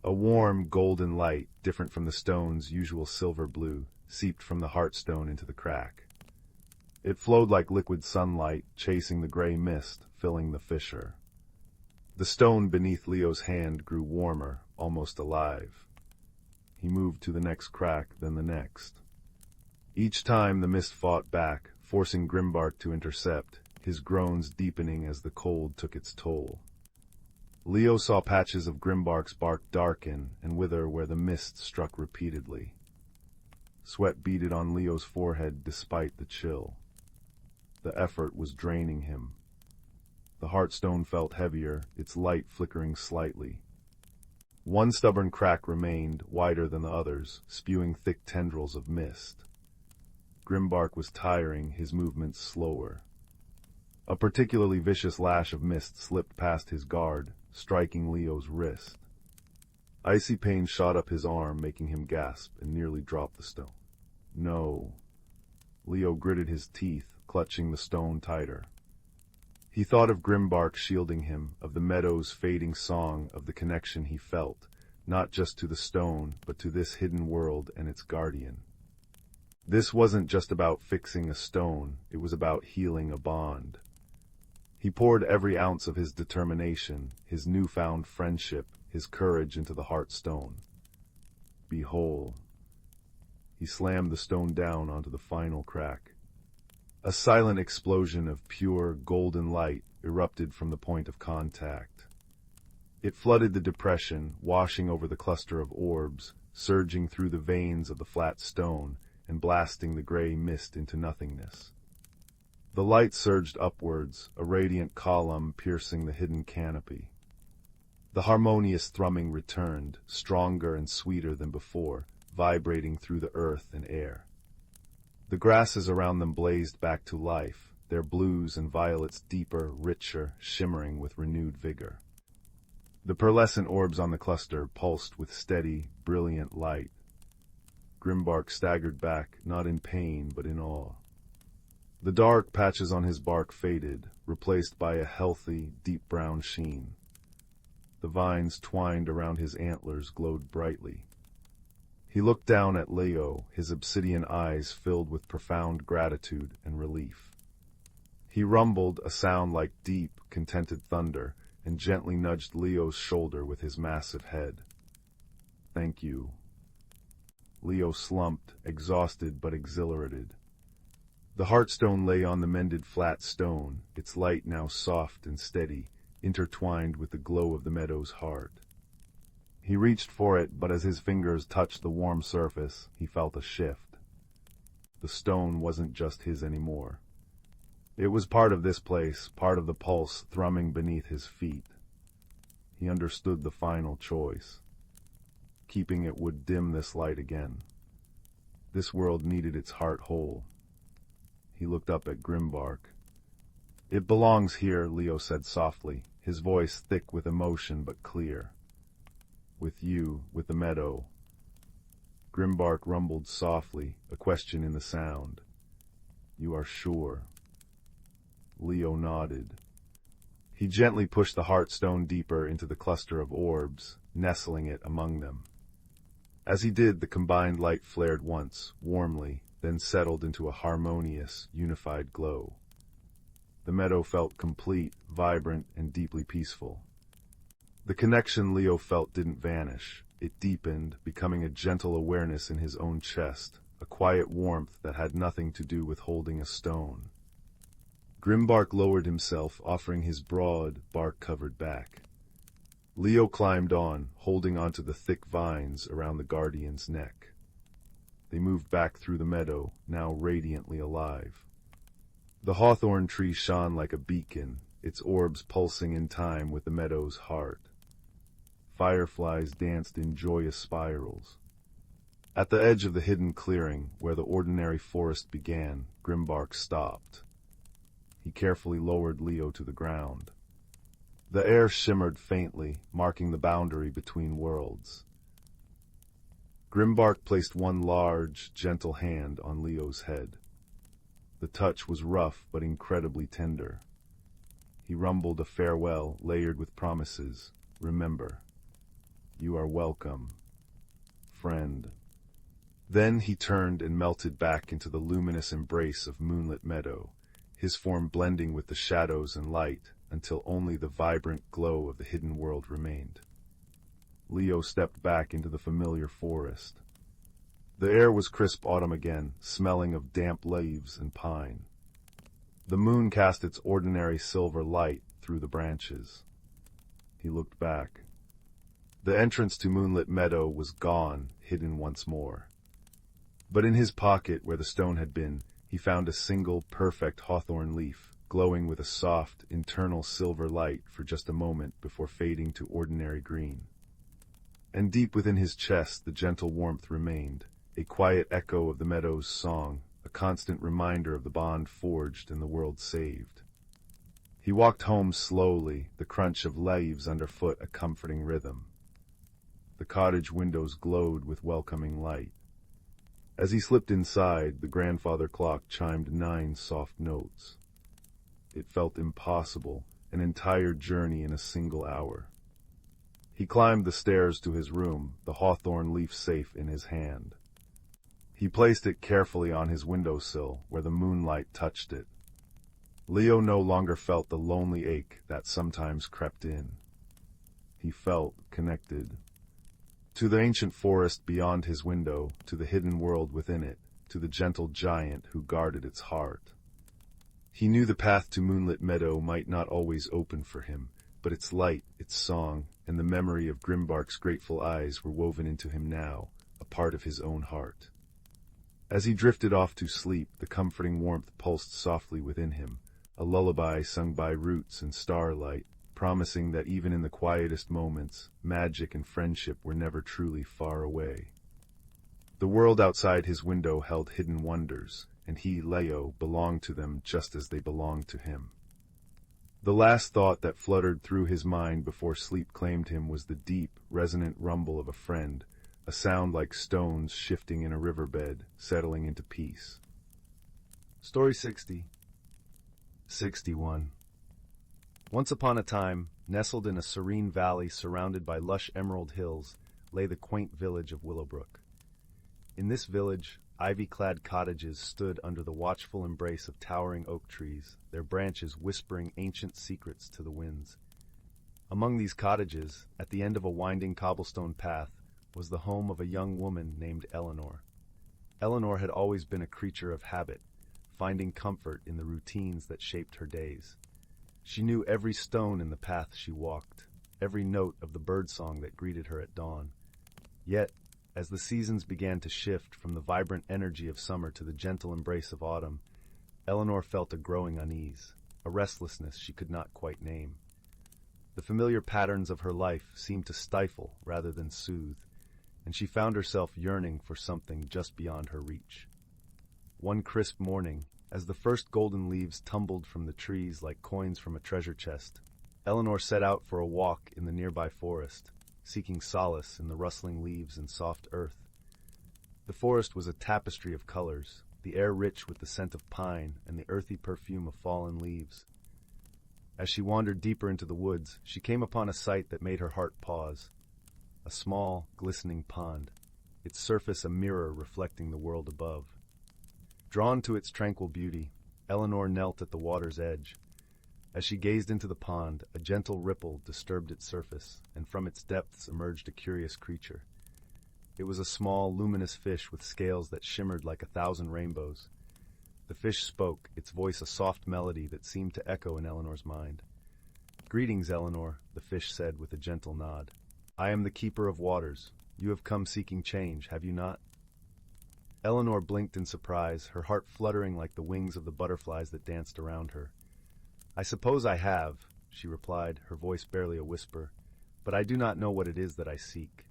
A warm, golden light, different from the stone's usual silver blue, seeped from the Heartstone into the crack. It flowed like liquid sunlight, chasing the gray mist, filling the fissure. The stone beneath Leo's hand grew warmer, almost alive. He moved to the next crack, then the next. Each time the mist fought back, forcing Grimbark to intercept, his groans deepening as the cold took its toll. Leo saw patches of Grimbark's bark darken and wither where the mist struck repeatedly. Sweat beaded on Leo's forehead despite the chill. The effort was draining him. The Heartstone felt heavier, its light flickering slightly. One stubborn crack remained, wider than the others, spewing thick tendrils of mist. Grimbark was tiring, his movements slower. A particularly vicious lash of mist slipped past his guard, striking Leo's wrist. Icy pain shot up his arm, making him gasp and nearly drop the stone. No. Leo gritted his teeth, clutching the stone tighter. He thought of Grimbark shielding him, of the meadow's fading song, of the connection he felt, not just to the stone, but to this hidden world and its guardian. This wasn't just about fixing a stone, it was about healing a bond. He poured every ounce of his determination, his newfound friendship, his courage into the Heartstone. Be whole. He slammed the stone down onto the final crack. A silent explosion of pure, golden light erupted from the point of contact. It flooded the depression, washing over the cluster of orbs, surging through the veins of the flat stone, and blasting the gray mist into nothingness. The light surged upwards, a radiant column piercing the hidden canopy. The harmonious thrumming returned, stronger and sweeter than before, vibrating through the earth and air. The grasses around them blazed back to life, their blues and violets deeper, richer, shimmering with renewed vigor. The pearlescent orbs on the cluster pulsed with steady, brilliant light. Grimbark staggered back, not in pain, but in awe. The dark patches on his bark faded, replaced by a healthy, deep brown sheen. The vines twined around his antlers glowed brightly. He looked down at Leo, his obsidian eyes filled with profound gratitude and relief. He rumbled, a sound like deep, contented thunder, and gently nudged Leo's shoulder with his massive head. Thank you. Leo slumped, exhausted but exhilarated. The Heartstone lay on the mended flat stone, its light now soft and steady, intertwined with the glow of the meadow's heart. He reached for it, but as his fingers touched the warm surface, he felt a shift. The stone wasn't just his anymore. It was part of this place, part of the pulse thrumming beneath his feet. He understood the final choice. Keeping it would dim this light again. This world needed its heart whole. He looked up at Grimbark. "It belongs here," Leo said softly, his voice thick with emotion but clear. "With you, with the meadow." Grimbark rumbled softly, a question in the sound. "You are sure?" Leo nodded. He gently pushed the heartstone deeper into the cluster of orbs, nestling it among them. As he did, the combined light flared once, warmly, then settled into a harmonious, unified glow. The meadow felt complete, vibrant, and deeply peaceful. The connection Leo felt didn't vanish. It deepened, becoming a gentle awareness in his own chest, a quiet warmth that had nothing to do with holding a stone. Grimbark lowered himself, offering his broad, bark-covered back. Leo climbed on, holding onto the thick vines around the guardian's neck. They moved back through the meadow, now radiantly alive. The hawthorn tree shone like a beacon, its orbs pulsing in time with the meadow's heart. Fireflies danced in joyous spirals. At the edge of the hidden clearing, where the ordinary forest began, Grimbark stopped. He carefully lowered Leo to the ground. The air shimmered faintly, marking the boundary between worlds. Grimbark placed one large, gentle hand on Leo's head. The touch was rough but incredibly tender. He rumbled a farewell layered with promises. "Remember, you are welcome, friend." Then he turned and melted back into the luminous embrace of moonlit meadow, his form blending with the shadows and light until only the vibrant glow of the hidden world remained. Leo stepped back into the familiar forest. The air was crisp autumn again, smelling of damp leaves and pine. The moon cast its ordinary silver light through the branches. He looked back. The entrance to moonlit meadow was gone, hidden once more. But in his pocket, where the stone had been, he found a single, perfect hawthorn leaf, glowing with a soft, internal silver light for just a moment before fading to ordinary green. And deep within his chest the gentle warmth remained, a quiet echo of the meadow's song, a constant reminder of the bond forged and the world saved. He walked home slowly, the crunch of leaves underfoot a comforting rhythm. The cottage windows glowed with welcoming light. As he slipped inside, the grandfather clock chimed 9 soft notes. It felt impossible, an entire journey in a single hour. He climbed the stairs to his room, the hawthorn leaf safe in his hand. He placed it carefully on his windowsill, where the moonlight touched it. Leo no longer felt the lonely ache that sometimes crept in. He felt connected. To the ancient forest beyond his window, to the hidden world within it, to the gentle giant who guarded its heart. He knew the path to moonlit meadow might not always open for him, but its light, its song, and the memory of Grimbark's grateful eyes were woven into him now, a part of his own heart. As he drifted off to sleep, the comforting warmth pulsed softly within him, a lullaby sung by roots and starlight, promising that even in the quietest moments, magic and friendship were never truly far away. The world outside his window held hidden wonders, and he, Leo, belonged to them just as they belonged to him. The last thought that fluttered through his mind before sleep claimed him was the deep, resonant rumble of a friend, a sound like stones shifting in a riverbed, settling into peace. Story 60. 61. Once upon a time, nestled in a serene valley surrounded by lush emerald hills, lay the quaint village of Willowbrook. In this village, ivy-clad cottages stood under the watchful embrace of towering oak trees, their branches whispering ancient secrets to the winds. Among these cottages, at the end of a winding cobblestone path, was the home of a young woman named Eleanor. Eleanor had always been a creature of habit, finding comfort in the routines that shaped her days. She knew every stone in the path she walked, every note of the birdsong that greeted her at dawn. Yet, as the seasons began to shift from the vibrant energy of summer to the gentle embrace of autumn, Eleanor felt a growing unease, a restlessness she could not quite name. The familiar patterns of her life seemed to stifle rather than soothe, and she found herself yearning for something just beyond her reach. One crisp morning, As the first golden leaves tumbled from the trees like coins from a treasure chest, Eleanor set out for a walk in the nearby forest, seeking solace in the rustling leaves and soft earth. The forest was a tapestry of colors, the air rich with the scent of pine and the earthy perfume of fallen leaves. As she wandered deeper into the woods, she came upon a sight that made her heart pause. A small, glistening pond, its surface a mirror reflecting the world above. Drawn to its tranquil beauty, Eleanor knelt at the water's edge. As she gazed into the pond, a gentle ripple disturbed its surface, and from its depths emerged a curious creature. It was a small, luminous fish with scales that shimmered like 1,000 rainbows. The fish spoke, its voice a soft melody that seemed to echo in Eleanor's mind. "Greetings, Eleanor," the fish said with a gentle nod. "I am the Keeper of Waters. You have come seeking change, have you not?" Eleanor blinked in surprise, her heart fluttering like the wings of the butterflies that danced around her. "I suppose I have," she replied, her voice barely a whisper, "but I do not know what it is that I seek."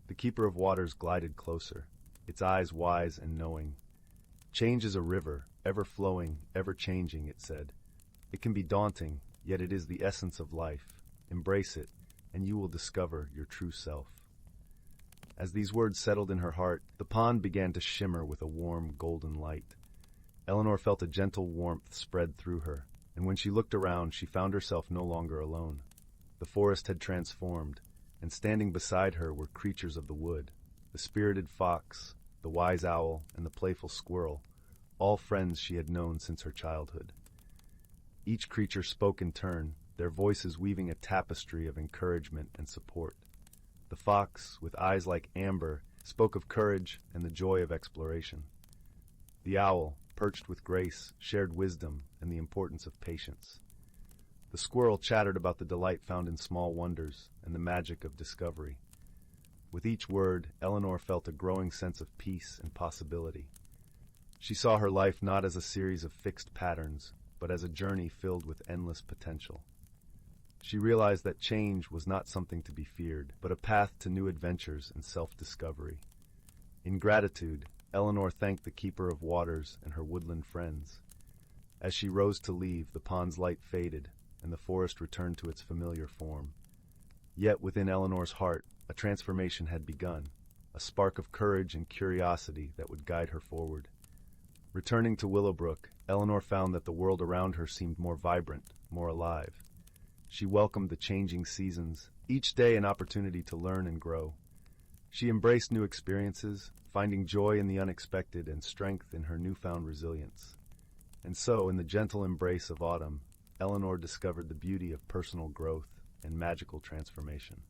The Keeper of Waters glided closer, its eyes wise and knowing. "Change is a river, ever flowing, ever changing," it said. "It can be daunting, yet it is the essence of life. Embrace it, and you will discover your true self." As these words settled in her heart, the pond began to shimmer with a warm, golden light. Eleanor felt a gentle warmth spread through her, and when she looked around, she found herself no longer alone. The forest had transformed, and standing beside her were creatures of the wood, the spirited fox, the wise owl, and the playful squirrel, all friends she had known since her childhood. Each creature spoke in turn, their voices weaving a tapestry of encouragement and support. The fox, with eyes like amber, spoke of courage and the joy of exploration. The owl, perched with grace, shared wisdom and the importance of patience. The squirrel chattered about the delight found in small wonders and the magic of discovery. With each word, Eleanor felt a growing sense of peace and possibility. She saw her life not as a series of fixed patterns, but as a journey filled with endless potential. She realized that change was not something to be feared, but a path to new adventures and self-discovery. In gratitude, Eleanor thanked the Keeper of Waters and her woodland friends. As she rose to leave, the pond's light faded, and the forest returned to its familiar form. Yet within Eleanor's heart, a transformation had begun, a spark of courage and curiosity that would guide her forward. Returning to Willowbrook, Eleanor found that the world around her seemed more vibrant, more alive. She welcomed the changing seasons, each day an opportunity to learn and grow. She embraced new experiences, finding joy in the unexpected and strength in her newfound resilience. And so, in the gentle embrace of autumn, Eleanor discovered the beauty of personal growth and magical transformation.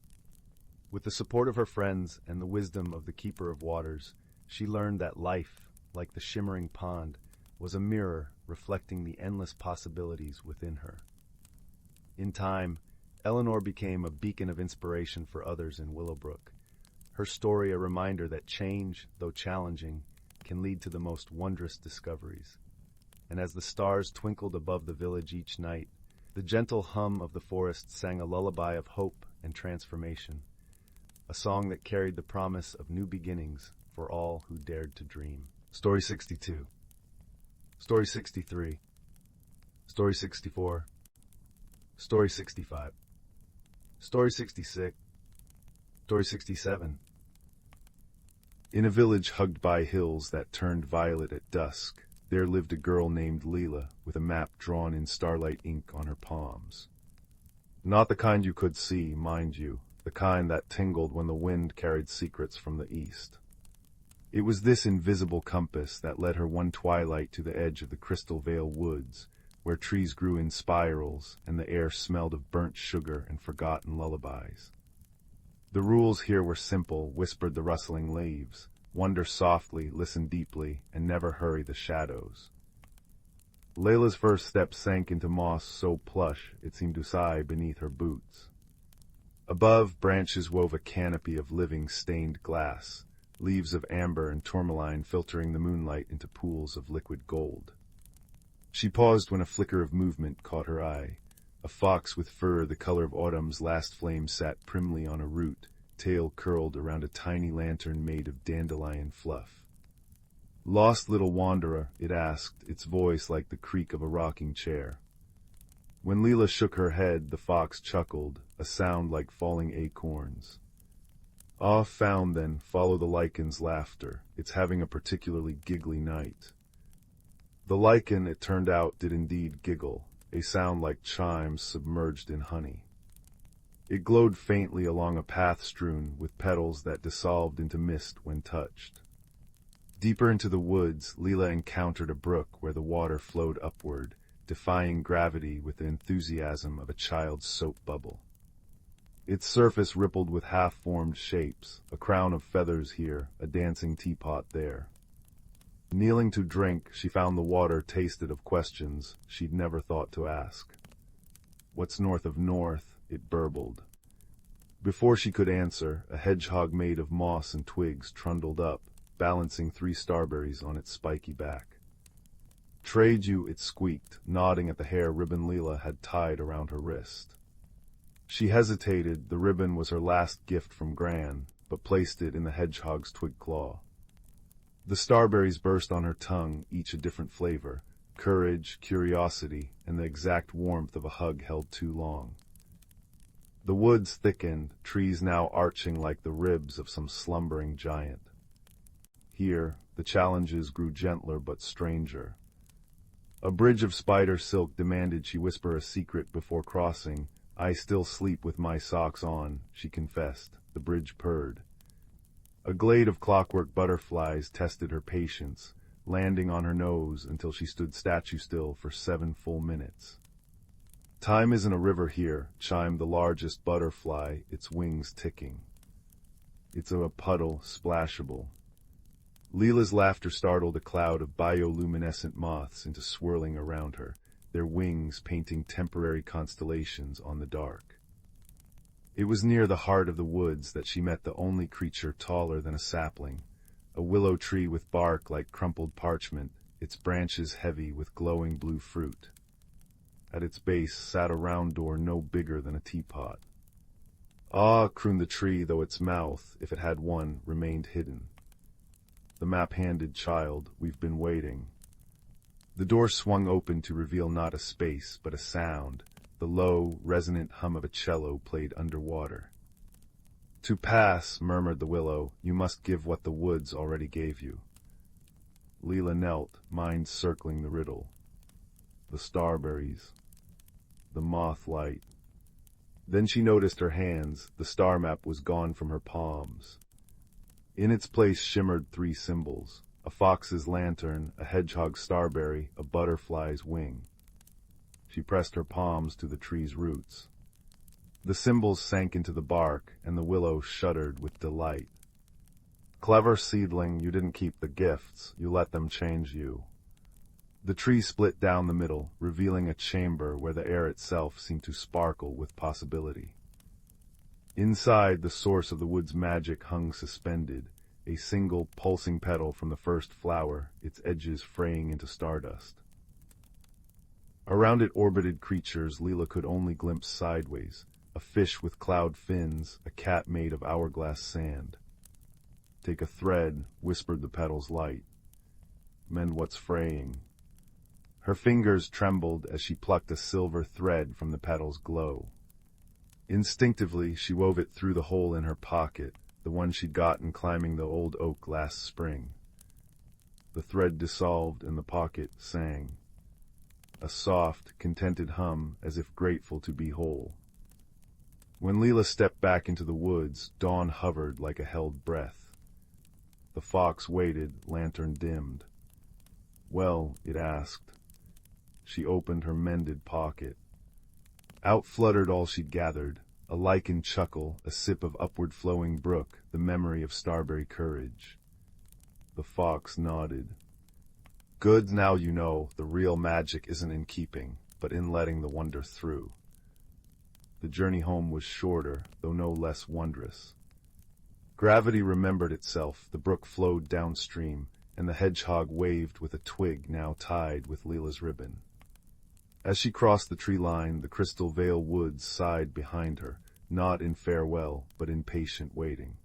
With the support of her friends and the wisdom of the Keeper of Waters, she learned that life, like the shimmering pond, was a mirror reflecting the endless possibilities within her. In time, Eleanor became a beacon of inspiration for others in Willowbrook, her story a reminder that change, though challenging, can lead to the most wondrous discoveries. And as the stars twinkled above the village each night, the gentle hum of the forest sang a lullaby of hope and transformation, a song that carried the promise of new beginnings for all who dared to dream. Story 62. Story 63. Story 64. Story 65. Story 66. Story 67. In a village hugged by hills that turned violet at dusk, there lived a girl named Leela with a map drawn in starlight ink on her palms. Not the kind you could see, mind you, the kind that tingled when the wind carried secrets from the east. It was this invisible compass that led her one twilight to the edge of the Crystal Vale woods, where trees grew in spirals and the air smelled of burnt sugar and forgotten lullabies. The rules here were simple, whispered the rustling leaves. Wonder softly, listen deeply, and never hurry the shadows. Layla's first step sank into moss so plush it seemed to sigh beneath her boots. Above, branches wove a canopy of living stained glass, leaves of amber and tourmaline filtering the moonlight into pools of liquid gold. She paused when a flicker of movement caught her eye. A fox with fur the color of autumn's last flame sat primly on a root, tail curled around a tiny lantern made of dandelion fluff. Lost little wanderer, it asked, its voice like the creak of a rocking chair. When Leela shook her head, the fox chuckled, a sound like falling acorns. Ah, found then, follow the liken's laughter, it's having a particularly giggly night. The lichen, it turned out, did indeed giggle, a sound like chimes submerged in honey. It glowed faintly along a path strewn with petals that dissolved into mist when touched. Deeper into the woods, Leela encountered a brook where the water flowed upward, defying gravity with the enthusiasm of a child's soap bubble. Its surface rippled with half-formed shapes, a crown of feathers here, a dancing teapot there. Kneeling to drink, she found the water tasted of questions she'd never thought to ask. What's north of north? It burbled. Before she could answer, a hedgehog made of moss and twigs trundled up, balancing 3 starberries on its spiky back. Trade you, it squeaked, nodding at the hair ribbon Leela had tied around her wrist. She hesitated, the ribbon was her last gift from Gran, but placed it in the hedgehog's twig claw. The starberries burst on her tongue, each a different flavor, courage, curiosity, and the exact warmth of a hug held too long. The woods thickened, trees now arching like the ribs of some slumbering giant. Here, the challenges grew gentler but stranger. A bridge of spider silk demanded she whisper a secret before crossing. I still sleep with my socks on, she confessed. The bridge purred. A glade of clockwork butterflies tested her patience, landing on her nose until she stood statue still for 7 full minutes. Time isn't a river here, chimed the largest butterfly, its wings ticking. It's a puddle, splashable. Leela's laughter startled a cloud of bioluminescent moths into swirling around her, their wings painting temporary constellations on the dark. It was near the heart of the woods that she met the only creature taller than a sapling, a willow tree with bark like crumpled parchment, its branches heavy with glowing blue fruit. At its base sat a round door no bigger than a teapot. Ah, crooned the tree, though its mouth, if it had one, remained hidden. The map-handed child, we've been waiting. The door swung open to reveal not a space, but a sound. The low, resonant hum of a cello played underwater. To pass, murmured the willow, you must give what the woods already gave you. Leela knelt, mind circling the riddle. The starberries. The moth light. Then she noticed her hands. The star map was gone from her palms. In its place shimmered 3 symbols. A fox's lantern, a hedgehog's starberry, a butterfly's wing. She pressed her palms to the tree's roots. The symbols sank into the bark, and the willow shuddered with delight. Clever seedling, you didn't keep the gifts, you let them change you. The tree split down the middle, revealing a chamber where the air itself seemed to sparkle with possibility. Inside, the source of the wood's magic hung suspended, a single pulsing petal from the first flower, its edges fraying into stardust. Around it orbited creatures Leela could only glimpse sideways, a fish with cloud fins, a cat made of hourglass sand. Take a thread, whispered the petal's light. Mend what's fraying. Her fingers trembled as she plucked a silver thread from the petal's glow. Instinctively, she wove it through the hole in her pocket, the one she'd gotten climbing the old oak last spring. The thread dissolved and the pocket sang. A soft, contented hum, as if grateful to be whole. When Leela stepped back into the woods, dawn hovered like a held breath. The fox waited, lantern dimmed. Well, it asked. She opened her mended pocket. Out fluttered all she'd gathered, a lichen chuckle, a sip of upward-flowing brook, the memory of starberry courage. The fox nodded. Good, now you know, the real magic isn't in keeping, but in letting the wonder through. The journey home was shorter, though no less wondrous. Gravity remembered itself, the brook flowed downstream, and the hedgehog waved with a twig now tied with Leela's ribbon. As she crossed the tree line, the Crystal Vale woods sighed behind her, not in farewell, but in patient waiting.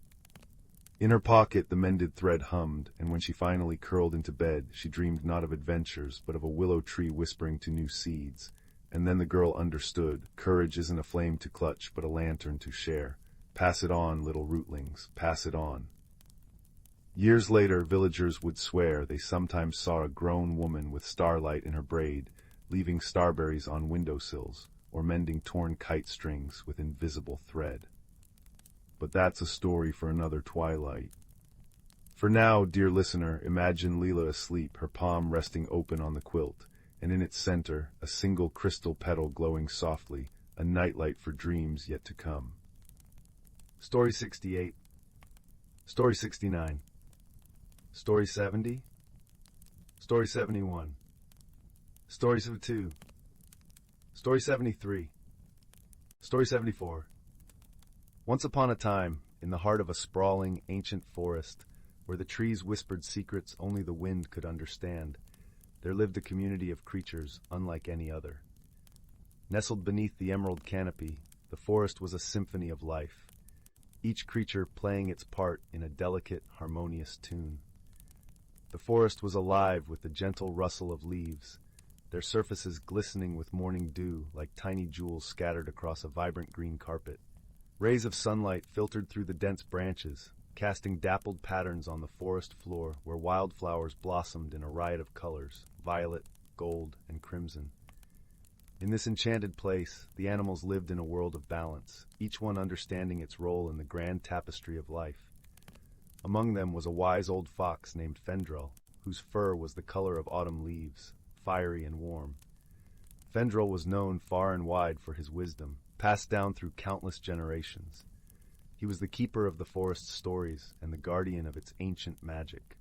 In her pocket the mended thread hummed, and when she finally curled into bed, she dreamed not of adventures, but of a willow tree whispering to new seeds. And then the girl understood. Courage isn't a flame to clutch, but a lantern to share. Pass it on, little rootlings, pass it on. Years later, villagers would swear they sometimes saw a grown woman with starlight in her braid, leaving starberries on windowsills, or mending torn kite strings with invisible thread. But that's a story for another twilight. For now, dear listener, imagine Leela asleep, her palm resting open on the quilt, and in its center, a single crystal petal glowing softly, a nightlight for dreams yet to come. Story 68. Story 69. Story 70. Story 71. Story 72. Story 73. Story 74. Once upon a time, in the heart of a sprawling, ancient forest, where the trees whispered secrets only the wind could understand, there lived a community of creatures unlike any other. Nestled beneath the emerald canopy, the forest was a symphony of life, each creature playing its part in a delicate, harmonious tune. The forest was alive with the gentle rustle of leaves, their surfaces glistening with morning dew like tiny jewels scattered across a vibrant green carpet. Rays of sunlight filtered through the dense branches, casting dappled patterns on the forest floor where wildflowers blossomed in a riot of colors, violet, gold, and crimson. In this enchanted place, the animals lived in a world of balance, each one understanding its role in the grand tapestry of life. Among them was a wise old fox named Fendrel, whose fur was the color of autumn leaves, fiery and warm. Fendrel was known far and wide for his wisdom, passed down through countless generations. He was the keeper of the forest's stories and the guardian of its ancient magic.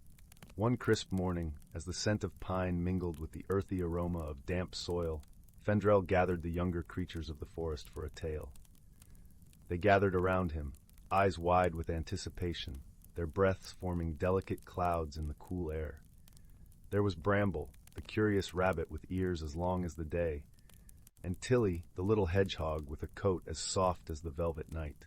One crisp morning, as the scent of pine mingled with the earthy aroma of damp soil, Fendrel gathered the younger creatures of the forest for a tale. They gathered around him, eyes wide with anticipation, their breaths forming delicate clouds in the cool air. There was Bramble, the curious rabbit with ears as long as the day, and Tilly, the little hedgehog with a coat as soft as the velvet night.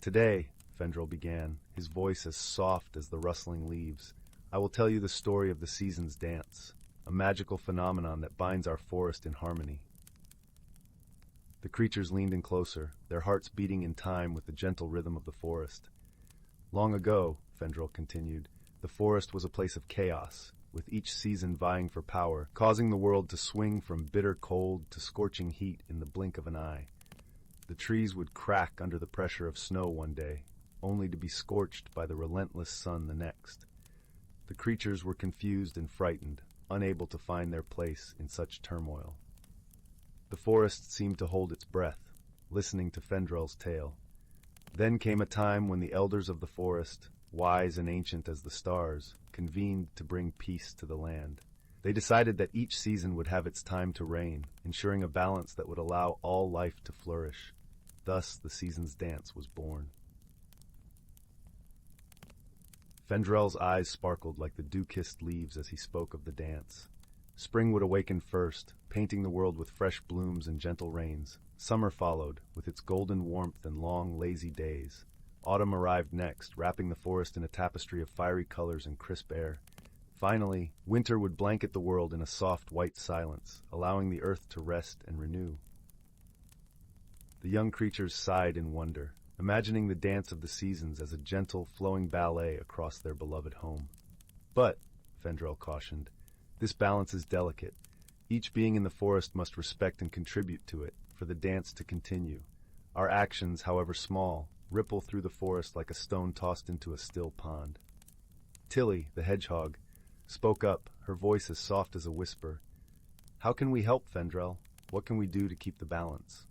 Today, Fendrel began, his voice as soft as the rustling leaves, I will tell you the story of the season's dance, a magical phenomenon that binds our forest in harmony. The creatures leaned in closer, their hearts beating in time with the gentle rhythm of the forest. Long ago, Fendrel continued, the forest was a place of chaos, with each season vying for power, causing the world to swing from bitter cold to scorching heat in the blink of an eye. The trees would crack under the pressure of snow one day, only to be scorched by the relentless sun the next. The creatures were confused and frightened, unable to find their place in such turmoil. The forest seemed to hold its breath, listening to Fendrel's tale. Then came a time when the elders of the forest, wise and ancient as the stars, convened to bring peace to the land. They decided that each season would have its time to reign, ensuring a balance that would allow all life to flourish. Thus the season's dance was born. Fendrel's eyes sparkled like the dew-kissed leaves as he spoke of the dance. Spring would awaken first, painting the world with fresh blooms and gentle rains. Summer followed, with its golden warmth and long, lazy days. Autumn arrived next, wrapping the forest in a tapestry of fiery colors and crisp air. Finally, winter would blanket the world in a soft, white silence, allowing the earth to rest and renew. The young creatures sighed in wonder, imagining the dance of the seasons as a gentle, flowing ballet across their beloved home. But, Fendrel cautioned, this balance is delicate. Each being in the forest must respect and contribute to it, for the dance to continue. Our actions, however small, ripple through the forest like a stone tossed into a still pond. Tilly, the hedgehog, spoke up, her voice as soft as a whisper. How can we help, Fendrel? What can we do to keep the balance?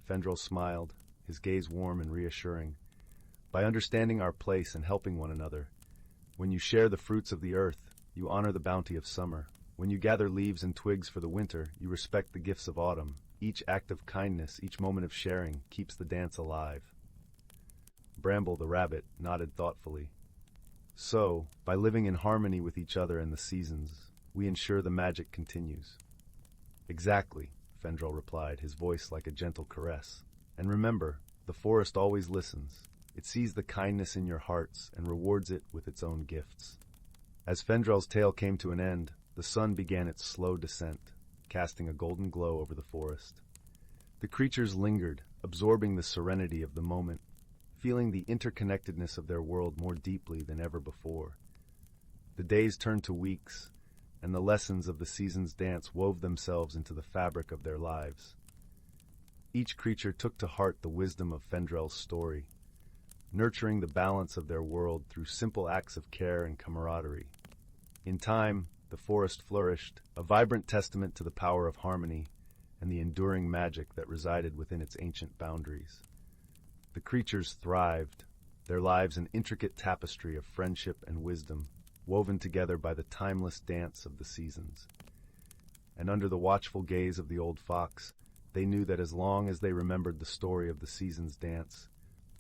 Fendrel smiled, his gaze warm and reassuring. By understanding our place and helping one another, when you share the fruits of the earth, you honor the bounty of summer. When you gather leaves and twigs for the winter, you respect the gifts of autumn. Each act of kindness, each moment of sharing, keeps the dance alive. Bramble the rabbit nodded thoughtfully. So, by living in harmony with each other and the seasons, we ensure the magic continues. Exactly, Fendrel replied, his voice like a gentle caress. And remember, the forest always listens. It sees the kindness in your hearts and rewards it with its own gifts. As Fendrel's tale came to an end, the sun began its slow descent, casting a golden glow over the forest. The creatures lingered, absorbing the serenity of the moment, feeling the interconnectedness of their world more deeply than ever before. The days turned to weeks, and the lessons of the season's dance wove themselves into the fabric of their lives. Each creature took to heart the wisdom of Fendrel's story, nurturing the balance of their world through simple acts of care and camaraderie. In time, the forest flourished, a vibrant testament to the power of harmony and the enduring magic that resided within its ancient boundaries. The creatures thrived, their lives an intricate tapestry of friendship and wisdom, woven together by the timeless dance of the seasons. And under the watchful gaze of the old fox, they knew that as long as they remembered the story of the season's dance,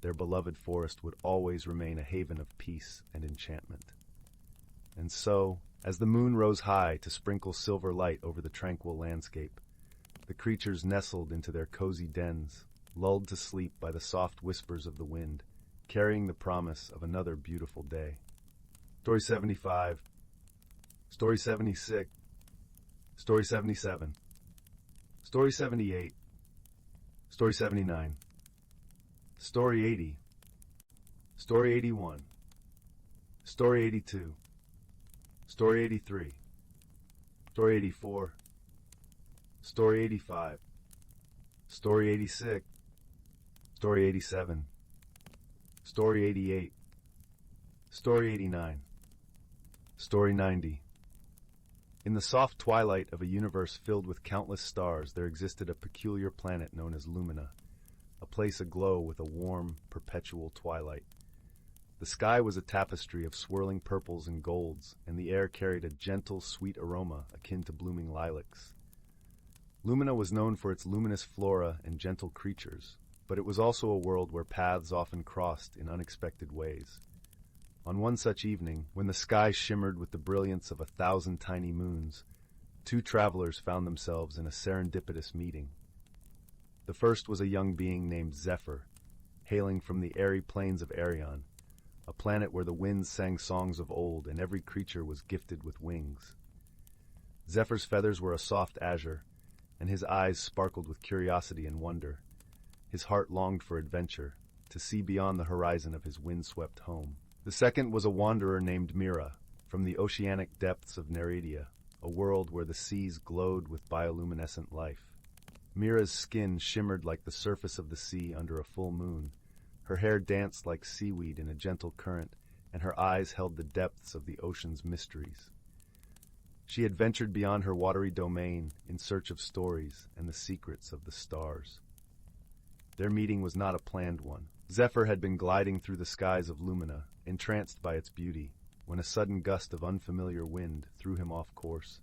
their beloved forest would always remain a haven of peace and enchantment. And so, as the moon rose high to sprinkle silver light over the tranquil landscape, the creatures nestled into their cozy dens, lulled to sleep by the soft whispers of the wind, carrying the promise of another beautiful day. Story 75, Story 76, Story 77, Story 78, Story 79, Story 80, Story 81, Story 82, Story 83, Story 84, Story 85, Story 86, Story 87, Story 88, Story 89, Story 90. In the soft twilight of a universe filled with countless stars, there existed a peculiar planet known as Lumina, a place aglow with a warm, perpetual twilight. The sky was a tapestry of swirling purples and golds, and the air carried a gentle, sweet aroma akin to blooming lilacs. Lumina was known for its luminous flora and gentle creatures, but it was also a world where paths often crossed in unexpected ways. On one such evening, when the sky shimmered with the brilliance of 1,000 tiny moons, two travelers found themselves in a serendipitous meeting. The first was a young being named Zephyr, hailing from the airy plains of Arion, a planet where the winds sang songs of old and every creature was gifted with wings. Zephyr's feathers were a soft azure, and his eyes sparkled with curiosity and wonder. His heart longed for adventure, to see beyond the horizon of his windswept home. The second was a wanderer named Mira, from the oceanic depths of Nereida, a world where the seas glowed with bioluminescent life. Mira's skin shimmered like the surface of the sea under a full moon. Her hair danced like seaweed in a gentle current, and her eyes held the depths of the ocean's mysteries. She had ventured beyond her watery domain in search of stories and the secrets of the stars. Their meeting was not a planned one. Zephyr had been gliding through the skies of Lumina, entranced by its beauty, when a sudden gust of unfamiliar wind threw him off course.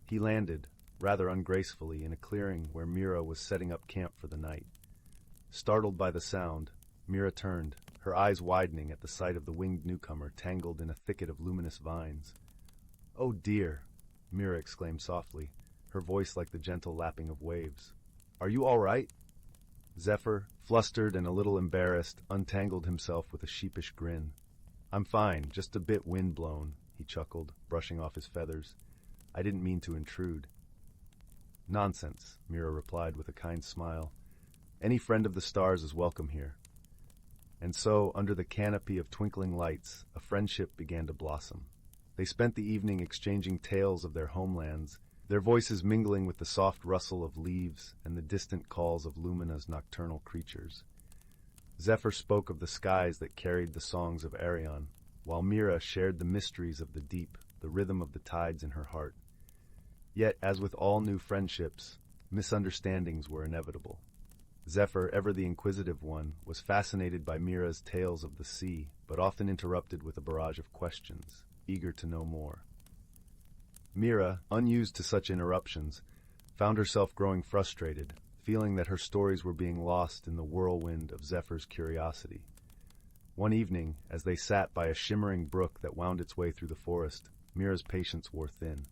He landed, rather ungracefully, in a clearing where Mira was setting up camp for the night. Startled by the sound, Mira turned, her eyes widening at the sight of the winged newcomer tangled in a thicket of luminous vines. "Oh dear," Mira exclaimed softly, her voice like the gentle lapping of waves. "Are you all right?" Zephyr, flustered and a little embarrassed, untangled himself with a sheepish grin. "I'm fine, just a bit wind-blown," he chuckled, brushing off his feathers. "I didn't mean to intrude." "Nonsense," Mira replied with a kind smile. "Any friend of the stars is welcome here." And so, under the canopy of twinkling lights, a friendship began to blossom. They spent the evening exchanging tales of their homelands, their voices mingling with the soft rustle of leaves and the distant calls of Lumina's nocturnal creatures. Zephyr spoke of the skies that carried the songs of Arion, while Mira shared the mysteries of the deep, the rhythm of the tides in her heart. Yet, as with all new friendships, misunderstandings were inevitable. Zephyr, ever the inquisitive one, was fascinated by Mira's tales of the sea, but often interrupted with a barrage of questions, eager to know more. Mira, unused to such interruptions, found herself growing frustrated, feeling that her stories were being lost in the whirlwind of Zephyr's curiosity. One evening, as they sat by a shimmering brook that wound its way through the forest, Mira's patience wore thin.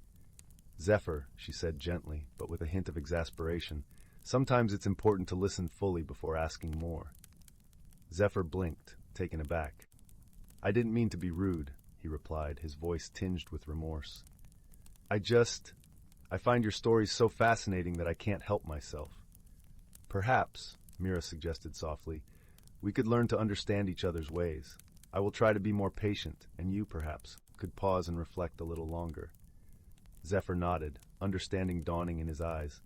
"Zephyr," she said gently, but with a hint of exasperation, "sometimes it's important to listen fully before asking more." Zephyr blinked, taken aback. "I didn't mean to be rude," he replied, his voice tinged with remorse. I find your stories so fascinating that I can't help myself." "Perhaps," Mira suggested softly, "we could learn to understand each other's ways. I will try to be more patient, and you, perhaps, could pause and reflect a little longer." Zephyr nodded, understanding dawning in his eyes.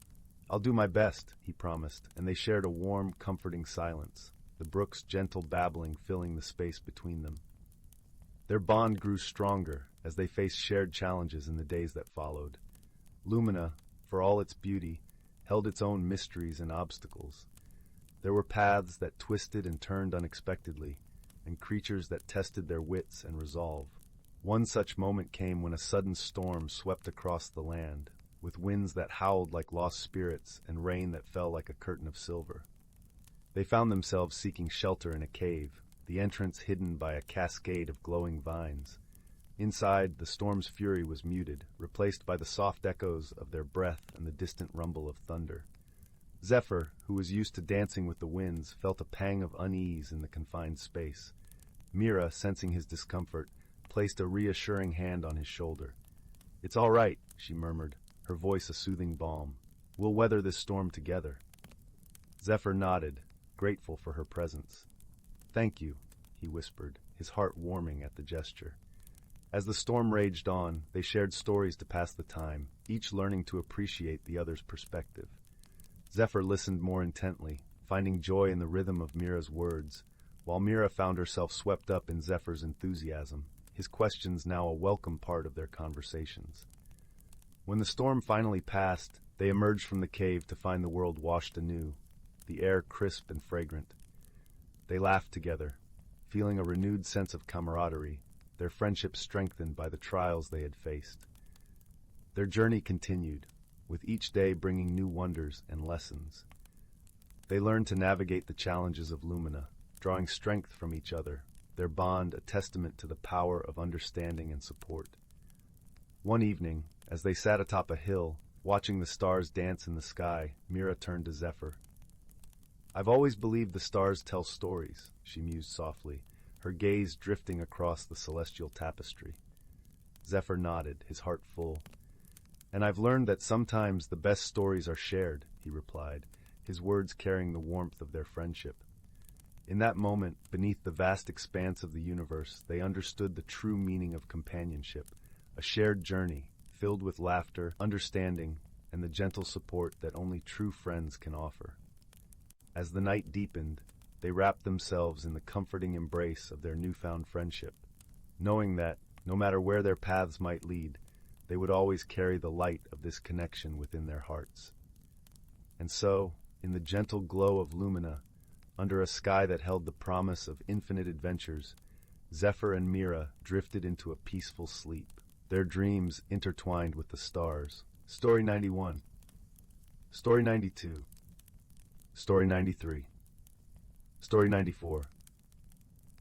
"I'll do my best," he promised, and they shared a warm, comforting silence, the brook's gentle babbling filling the space between them. Their bond grew stronger as they faced shared challenges in the days that followed. Lumina, for all its beauty, held its own mysteries and obstacles. There were paths that twisted and turned unexpectedly, and creatures that tested their wits and resolve. One such moment came when a sudden storm swept across the land, with winds that howled like lost spirits and rain that fell like a curtain of silver. They found themselves seeking shelter in a cave, the entrance hidden by a cascade of glowing vines. Inside, the storm's fury was muted, replaced by the soft echoes of their breath and the distant rumble of thunder. Zephyr, who was used to dancing with the winds, felt a pang of unease in the confined space. Mira, sensing his discomfort, placed a reassuring hand on his shoulder. "It's all right," she murmured, her voice a soothing balm. "We'll weather this storm together." Zephyr nodded, grateful for her presence. "Thank you," he whispered, his heart warming at the gesture. As the storm raged on, they shared stories to pass the time, each learning to appreciate the other's perspective. Zephyr listened more intently, finding joy in the rhythm of Mira's words, while Mira found herself swept up in Zephyr's enthusiasm, his questions now a welcome part of their conversations. When the storm finally passed, they emerged from the cave to find the world washed anew, the air crisp and fragrant. They laughed together, feeling a renewed sense of camaraderie, their friendship strengthened by the trials they had faced. Their journey continued, with each day bringing new wonders and lessons. They learned to navigate the challenges of Lumina, drawing strength from each other, their bond a testament to the power of understanding and support. One evening, as they sat atop a hill, watching the stars dance in the sky, Mira turned to Zephyr. "I've always believed the stars tell stories," she mused softly, her gaze drifting across the celestial tapestry. Zephyr nodded, his heart full. "And I've learned that sometimes the best stories are shared," he replied, his words carrying the warmth of their friendship. In that moment, beneath the vast expanse of the universe, they understood the true meaning of companionship, a shared journey, filled with laughter, understanding, and the gentle support that only true friends can offer. As the night deepened, they wrapped themselves in the comforting embrace of their newfound friendship, knowing that, no matter where their paths might lead, they would always carry the light of this connection within their hearts. And so, in the gentle glow of Lumina, under a sky that held the promise of infinite adventures, Zephyr and Mira drifted into a peaceful sleep, their dreams intertwined with the stars. Story 91. Story 92. Story 93. Story 94.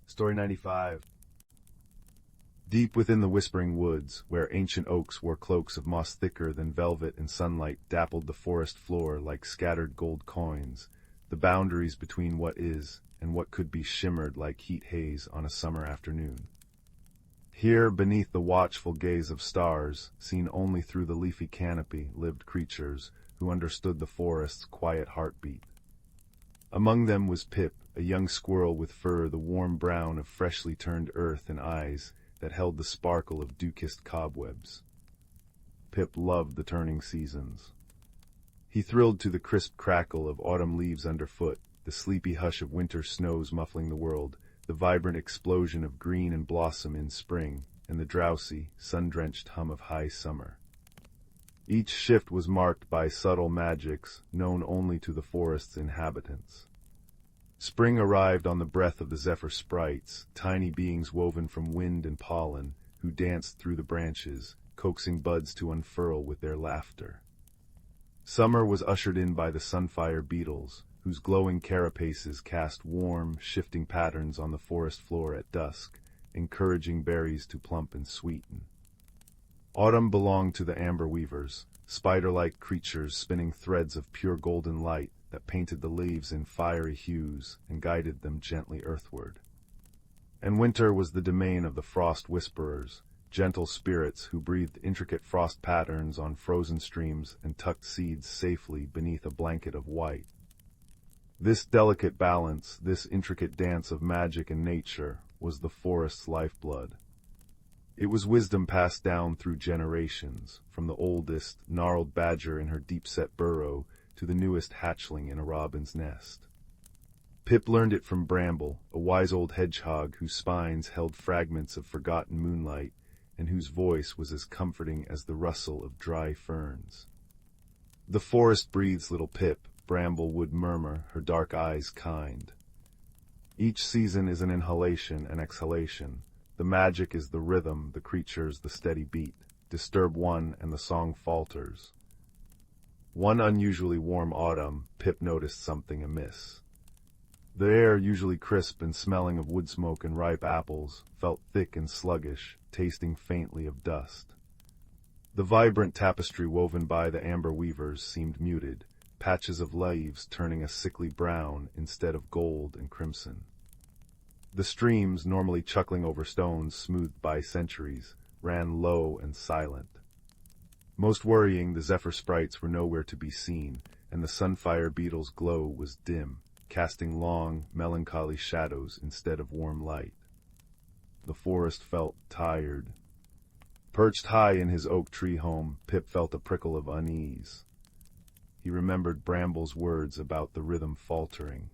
Story 95. Deep within the whispering woods, where ancient oaks wore cloaks of moss thicker than velvet and sunlight dappled the forest floor like scattered gold coins, the boundaries between what is and what could be shimmered like heat haze on a summer afternoon. Here, beneath the watchful gaze of stars, seen only through the leafy canopy, lived creatures who understood the forest's quiet heartbeat. Among them was Pip, a young squirrel with fur the warm brown of freshly turned earth and eyes that held the sparkle of dew-kissed cobwebs. Pip loved the turning seasons. He thrilled to the crisp crackle of autumn leaves underfoot, the sleepy hush of winter snows muffling the world, the vibrant explosion of green and blossom in spring, and the drowsy, sun-drenched hum of high summer. Each shift was marked by subtle magics known only to the forest's inhabitants. Spring arrived on the breath of the zephyr sprites, tiny beings woven from wind and pollen, who danced through the branches, coaxing buds to unfurl with their laughter. Summer was ushered in by the sunfire beetles, whose glowing carapaces cast warm, shifting patterns on the forest floor at dusk, encouraging berries to plump and sweeten. Autumn belonged to the amber weavers, spider-like creatures spinning threads of pure golden light that painted the leaves in fiery hues and guided them gently earthward. And winter was the domain of the frost whisperers, gentle spirits who breathed intricate frost patterns on frozen streams and tucked seeds safely beneath a blanket of white. This delicate balance, this intricate dance of magic and nature, was the forest's lifeblood. It was wisdom passed down through generations, from the oldest, gnarled badger in her deep-set burrow to the newest hatchling in a robin's nest. Pip learned it from Bramble, a wise old hedgehog whose spines held fragments of forgotten moonlight and whose voice was as comforting as the rustle of dry ferns. "The forest breathes, little Pip," Bramble would murmur, her dark eyes kind. "Each season is an inhalation and exhalation. The magic is the rhythm, the creatures the steady beat. Disturb one and the song falters." One unusually warm autumn, Pip noticed something amiss. The air, usually crisp and smelling of wood smoke and ripe apples, felt thick and sluggish, tasting faintly of dust. The vibrant tapestry woven by the amber weavers seemed muted, patches of leaves turning a sickly brown instead of gold and crimson. The streams, normally chuckling over stones smoothed by centuries, ran low and silent. Most worrying, the zephyr sprites were nowhere to be seen, and the sunfire beetle's glow was dim, casting long, melancholy shadows instead of warm light. The forest felt tired. Perched high in his oak tree home, Pip felt a prickle of unease. He remembered Bramble's words about the rhythm faltering.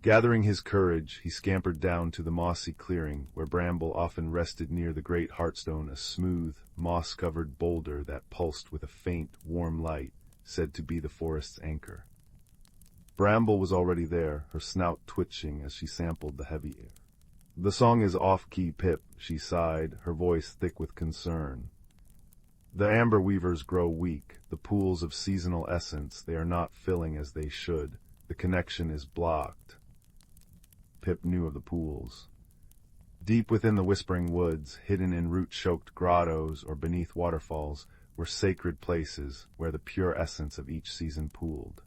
Gathering his courage, he scampered down to the mossy clearing where Bramble often rested near the great heartstone, a smooth, moss-covered boulder that pulsed with a faint, warm light, said to be the forest's anchor. Bramble was already there, her snout twitching as she sampled the heavy air. "The song is off-key, Pip," she sighed, her voice thick with concern. "The amber weavers grow weak, the pools of seasonal essence they are not filling as they should. The connection is blocked." Pip knew of the pools. Deep within the whispering woods, hidden in root-choked grottos or beneath waterfalls, were sacred places where the pure essence of each season pooled.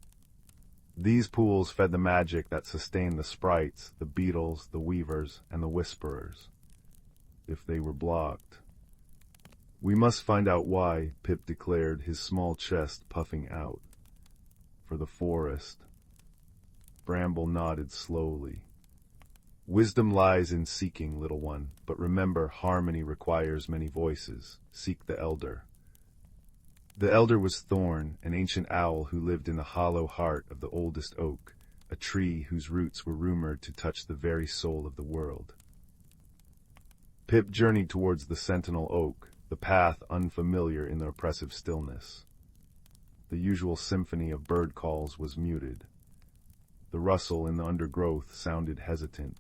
These pools fed the magic that sustained the sprites, the beetles, the weavers, and the whisperers. If they were blocked. "We must find out why," Pip declared, his small chest puffing out. "For the forest." Bramble nodded slowly. "Wisdom lies in seeking, little one, but remember harmony requires many voices. Seek the elder." The elder was Thorn, an ancient owl who lived in the hollow heart of the oldest oak, a tree whose roots were rumored to touch the very soul of the world. Pip journeyed towards the sentinel oak, the path unfamiliar in the oppressive stillness. The usual symphony of bird calls was muted. The rustle in the undergrowth sounded hesitant.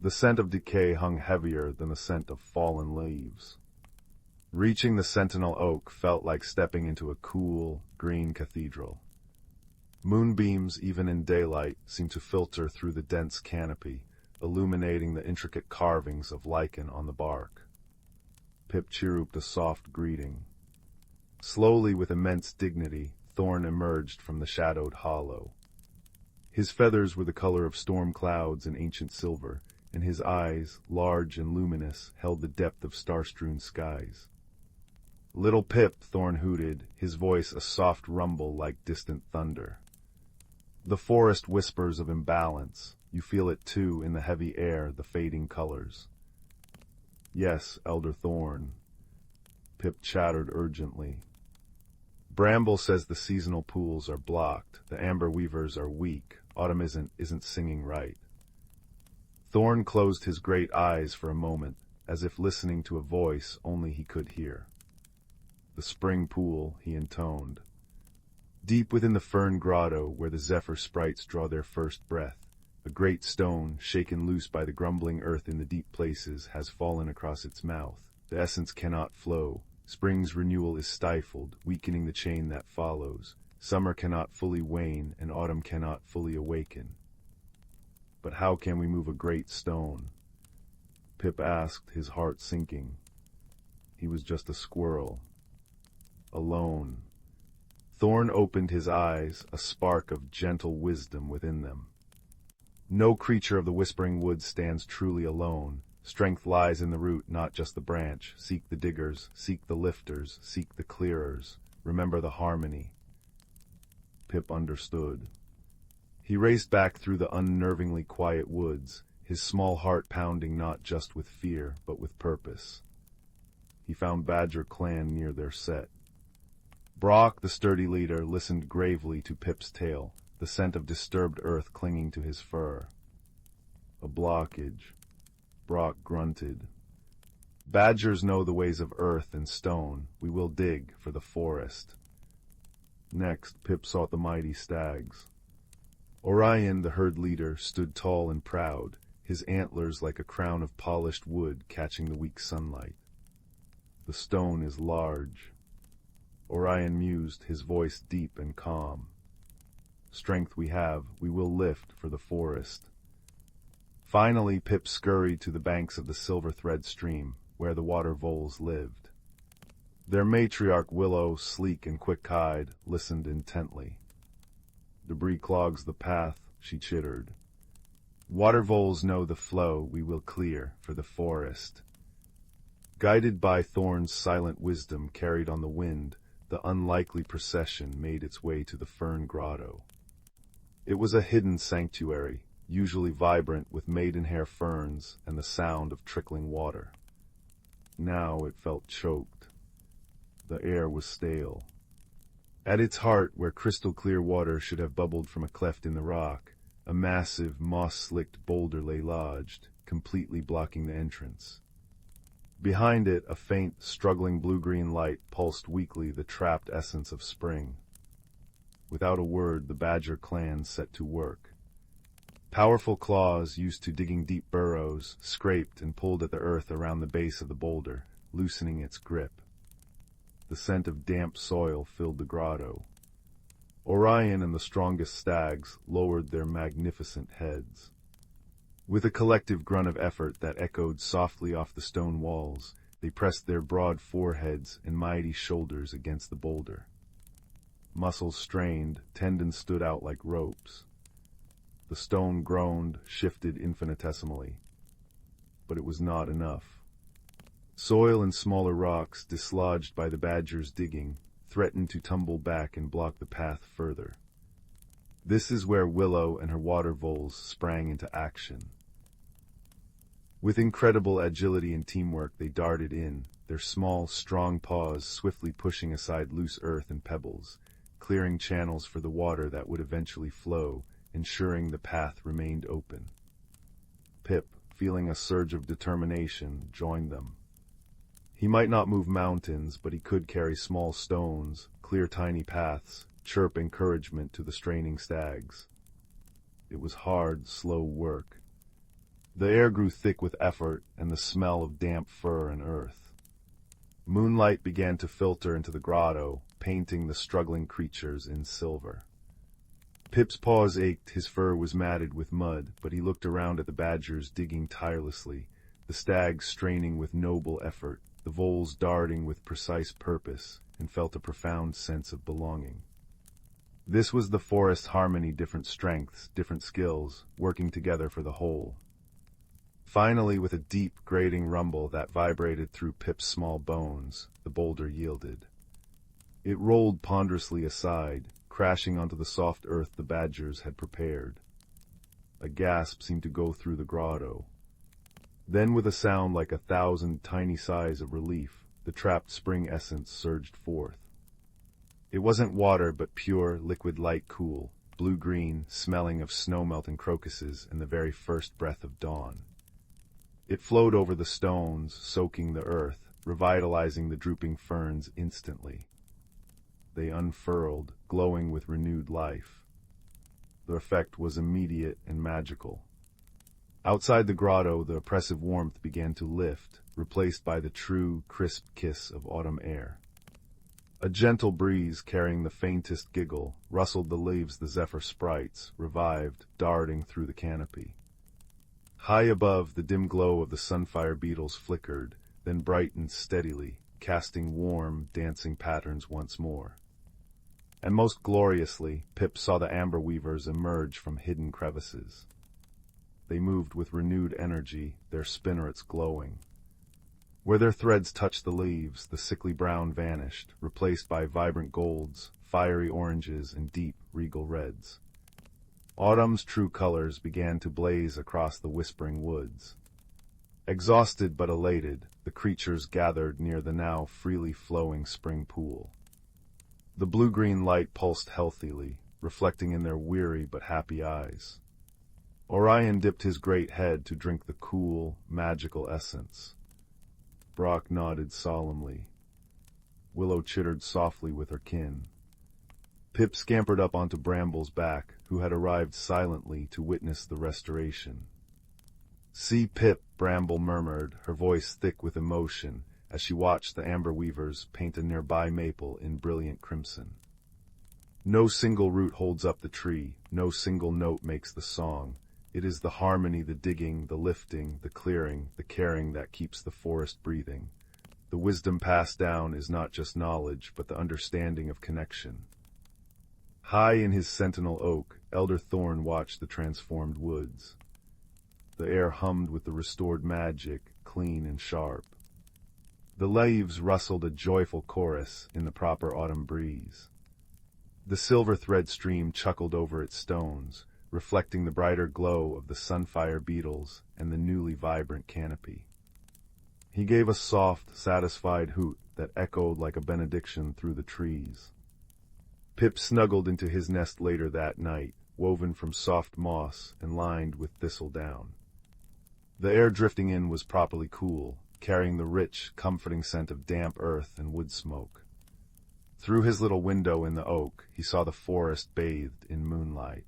The scent of decay hung heavier than the scent of fallen leaves. Reaching the sentinel oak felt like stepping into a cool, green cathedral. Moonbeams, even in daylight, seemed to filter through the dense canopy, illuminating the intricate carvings of lichen on the bark. Pip chirruped a soft greeting. Slowly, with immense dignity, Thorn emerged from the shadowed hollow. His feathers were the color of storm clouds in ancient silver, and his eyes, large and luminous, held the depth of star-strewn skies. "Little Pip," Thorn hooted, his voice a soft rumble like distant thunder. "The forest whispers of imbalance. You feel it too in the heavy air, the fading colors." "Yes, Elder Thorn." Pip chattered urgently. "Bramble says the seasonal pools are blocked, the amber weavers are weak, autumn isn't singing right." Thorn closed his great eyes for a moment, as if listening to a voice only he could hear. "The spring pool," he intoned. "Deep within the fern grotto, where the zephyr sprites draw their first breath, a great stone, shaken loose by the grumbling earth in the deep places, has fallen across its mouth. The essence cannot flow. Spring's renewal is stifled, weakening the chain that follows. Summer cannot fully wane, and autumn cannot fully awaken." "But how can we move a great stone?" Pip asked, his heart sinking. He was just a squirrel. Alone. Thorn opened his eyes, a spark of gentle wisdom within them. No creature of the whispering woods stands truly alone. Strength lies in the root, not just the branch. Seek the diggers, seek the lifters, seek the clearers. Remember the harmony. Pip understood. He raced back through the unnervingly quiet woods, his small heart pounding not just with fear, but with purpose. He found Badger Clan near their set. Brock, the sturdy leader, listened gravely to Pip's tale, the scent of disturbed earth clinging to his fur. A blockage. Brock grunted. Badgers know the ways of earth and stone. We will dig for the forest. Next, Pip sought the mighty stags. Orion, the herd leader, stood tall and proud, his antlers like a crown of polished wood catching the weak sunlight. The stone is large. Orion mused, his voice deep and calm. Strength we have, we will lift for the forest. Finally, Pip scurried to the banks of the silver thread stream, where the water voles lived. Their matriarch Willow, sleek and quick-eyed, listened intently. Debris clogs the path, she chittered. Water voles know the flow we will clear for the forest. Guided by Thorn's silent wisdom carried on the wind, the unlikely procession made its way to the fern grotto. It was a hidden sanctuary, usually vibrant with maidenhair ferns and the sound of trickling water. Now it felt choked. The air was stale. At its heart, where crystal-clear water should have bubbled from a cleft in the rock, a massive, moss-slicked boulder lay lodged, completely blocking the entrance. Behind it, a faint, struggling blue-green light pulsed weakly the trapped essence of spring. Without a word, the Badger clan set to work. Powerful claws, used to digging deep burrows, scraped and pulled at the earth around the base of the boulder, loosening its grip. The scent of damp soil filled the grotto. Orion and the strongest stags lowered their magnificent heads. With a collective grunt of effort that echoed softly off the stone walls, they pressed their broad foreheads and mighty shoulders against the boulder. Muscles strained, tendons stood out like ropes. The stone groaned, shifted infinitesimally. But it was not enough. Soil and smaller rocks, dislodged by the badger's digging, threatened to tumble back and block the path further. This is where Willow and her water voles sprang into action. With incredible agility and teamwork, they darted in, their small, strong paws swiftly pushing aside loose earth and pebbles, clearing channels for the water that would eventually flow, ensuring the path remained open. Pip, feeling a surge of determination, joined them. He might not move mountains, but he could carry small stones, clear tiny paths, chirp encouragement to the straining stags. It was hard, slow work. The air grew thick with effort and the smell of damp fur and earth. Moonlight began to filter into the grotto, painting the struggling creatures in silver. Pip's paws ached, his fur was matted with mud, but he looked around at the badgers digging tirelessly, the stags straining with noble effort, the voles darting with precise purpose, and felt a profound sense of belonging. This was the forest harmony, different strengths, different skills, working together for the whole. Finally, with a deep, grating rumble that vibrated through Pip's small bones, the boulder yielded. It rolled ponderously aside, crashing onto the soft earth the badgers had prepared. A gasp seemed to go through the grotto. Then, with a sound like 1,000 tiny sighs of relief, the trapped spring essence surged forth. It wasn't water, but pure, liquid light, cool, blue-green, smelling of snow-melt and crocuses and the very first breath of dawn. It flowed over the stones, soaking the earth, revitalizing the drooping ferns instantly. They unfurled, glowing with renewed life. The effect was immediate and magical. Outside the grotto, the oppressive warmth began to lift, replaced by the true, crisp kiss of autumn air. A gentle breeze, carrying the faintest giggle, rustled the leaves the zephyr sprites, revived, darting through the canopy. High above, the dim glow of the sunfire beetles flickered, then brightened steadily, casting warm, dancing patterns once more. And most gloriously, Pip saw the amber weavers emerge from hidden crevices. they moved with renewed energy, their spinnerets glowing. Where their threads touched the leaves, the sickly brown vanished, replaced by vibrant golds, fiery oranges, and deep, regal reds. Autumn's true colors began to blaze across the whispering woods. Exhausted but elated, the creatures gathered near the now freely flowing spring pool. The blue-green light pulsed healthily, reflecting in their weary but happy eyes. Orion dipped his great head to drink the cool, magical essence. Brock nodded solemnly. Willow chittered softly with her kin. Pip scampered up onto Bramble's back, who had arrived silently to witness the restoration. "See, Pip," Bramble murmured, her voice thick with emotion, as she watched the amber weavers paint a nearby maple in brilliant crimson. No single root holds up the tree, no single note makes the song. It is the harmony, the digging, the lifting, the clearing, the caring that keeps the forest breathing. The wisdom passed down is not just knowledge, but the understanding of connection. High in his sentinel oak, Elder Thorn watched the transformed woods. The air hummed with the restored magic, clean and sharp. The leaves rustled a joyful chorus in the proper autumn breeze. The silver thread stream chuckled over its stones, reflecting the brighter glow of the sunfire beetles and the newly vibrant canopy. He gave a soft, satisfied hoot that echoed like a benediction through the trees. Pip snuggled into his nest later that night, woven from soft moss and lined with thistledown. The air drifting in was properly cool, carrying the rich, comforting scent of damp earth and wood smoke. Through his little window in the oak, he saw the forest bathed in moonlight.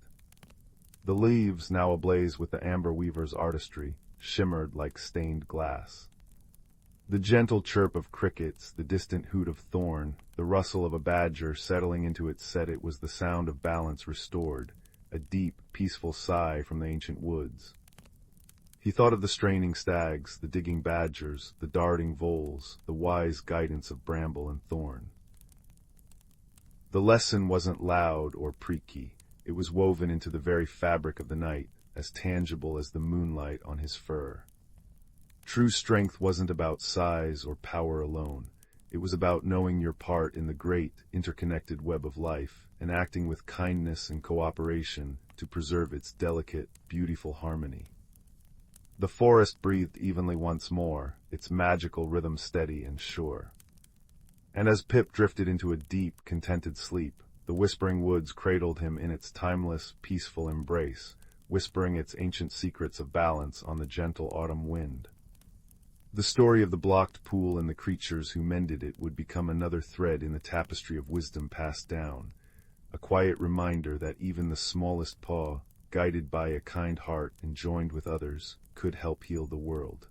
The leaves, now ablaze with the amber weaver's artistry, shimmered like stained glass. The gentle chirp of crickets, the distant hoot of thorn, the rustle of a badger settling into its set—it was the sound of balance restored, a deep, peaceful sigh from the ancient woods. He thought of the straining stags, the digging badgers, the darting voles, the wise guidance of bramble and thorn. The lesson wasn't loud or preaky. It was woven into the very fabric of the night, as tangible as the moonlight on his fur. True strength wasn't about size or power alone. It was about knowing your part in the great, interconnected web of life and acting with kindness and cooperation to preserve its delicate, beautiful harmony. The forest breathed evenly once more, its magical rhythm steady and sure. And as Pip drifted into a deep, contented sleep, the whispering woods cradled him in its timeless, peaceful embrace, whispering its ancient secrets of balance on the gentle autumn wind. The story of the blocked pool and the creatures who mended it would become another thread in the tapestry of wisdom passed down, a quiet reminder that even the smallest paw, guided by a kind heart and joined with others, could help heal the world.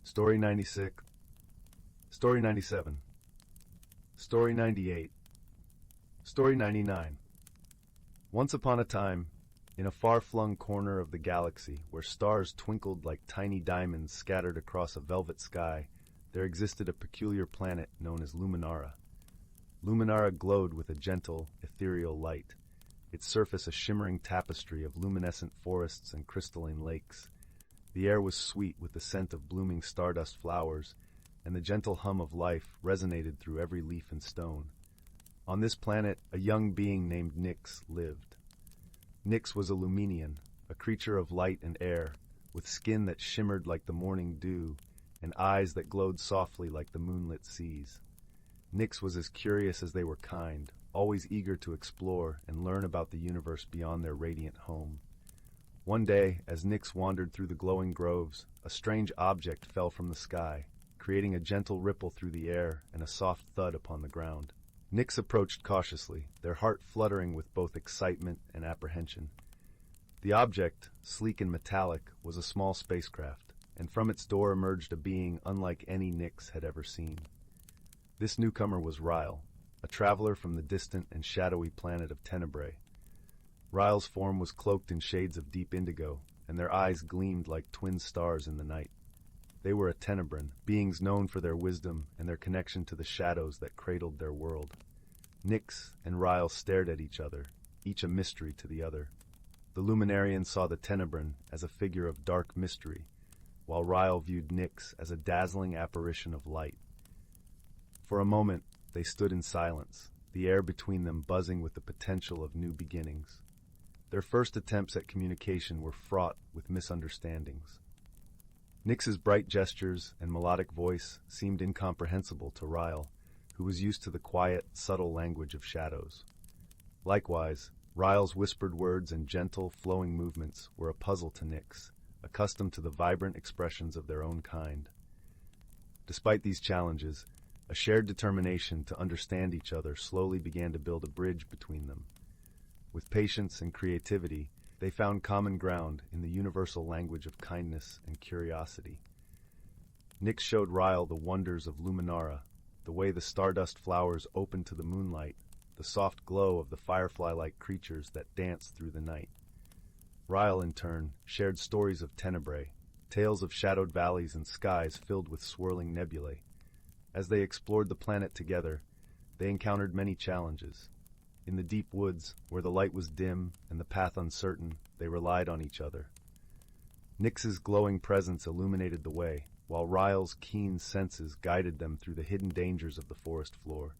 Story 96. Story 97. Story 98. Story 99. Once upon a time, in a far-flung corner of the galaxy where stars twinkled like tiny diamonds scattered across a velvet sky, there existed a peculiar planet known as Luminara. Luminara glowed with a gentle, ethereal light, its surface a shimmering tapestry of luminescent forests and crystalline lakes. The air was sweet with the scent of blooming stardust flowers, and the gentle hum of life resonated through every leaf and stone. On this planet, a young being named Nyx lived. Nyx was a Luminian, a creature of light and air, with skin that shimmered like the morning dew, and eyes that glowed softly like the moonlit seas. Nyx was as curious as they were kind, always eager to explore and learn about the universe beyond their radiant home. One day, as Nyx wandered through the glowing groves, a strange object fell from the sky, creating a gentle ripple through the air and a soft thud upon the ground. Nyx approached cautiously, their heart fluttering with both excitement and apprehension. The object, sleek and metallic, was a small spacecraft, and from its door emerged a being unlike any Nyx had ever seen. This newcomer was Ryle, a traveler from the distant and shadowy planet of Tenebrae. Ryle's form was cloaked in shades of deep indigo, and their eyes gleamed like twin stars in the night. They were a Tenebran, beings known for their wisdom and their connection to the shadows that cradled their world. Nyx and Ryle stared at each other, each a mystery to the other. The Luminarian saw the Tenebran as a figure of dark mystery, while Ryle viewed Nyx as a dazzling apparition of light. For a moment, they stood in silence, the air between them buzzing with the potential of new beginnings. Their first attempts at communication were fraught with misunderstandings. Nyx's bright gestures and melodic voice seemed incomprehensible to Ryle, who was used to the quiet, subtle language of shadows. Likewise, Ryle's whispered words and gentle, flowing movements were a puzzle to Nyx, accustomed to the vibrant expressions of their own kind. Despite these challenges, a shared determination to understand each other slowly began to build a bridge between them. With patience and creativity, they found common ground in the universal language of kindness and curiosity. Nyx showed Ryle the wonders of Luminara, the way the stardust flowers opened to the moonlight, the soft glow of the firefly-like creatures that danced through the night. Ryle, in turn, shared stories of Tenebrae, tales of shadowed valleys and skies filled with swirling nebulae. As they explored the planet together, they encountered many challenges. In the deep woods, where the light was dim and the path uncertain, they relied on each other. Nyx's glowing presence illuminated the way, while Ryle's keen senses guided them through the hidden dangers of the forest floor.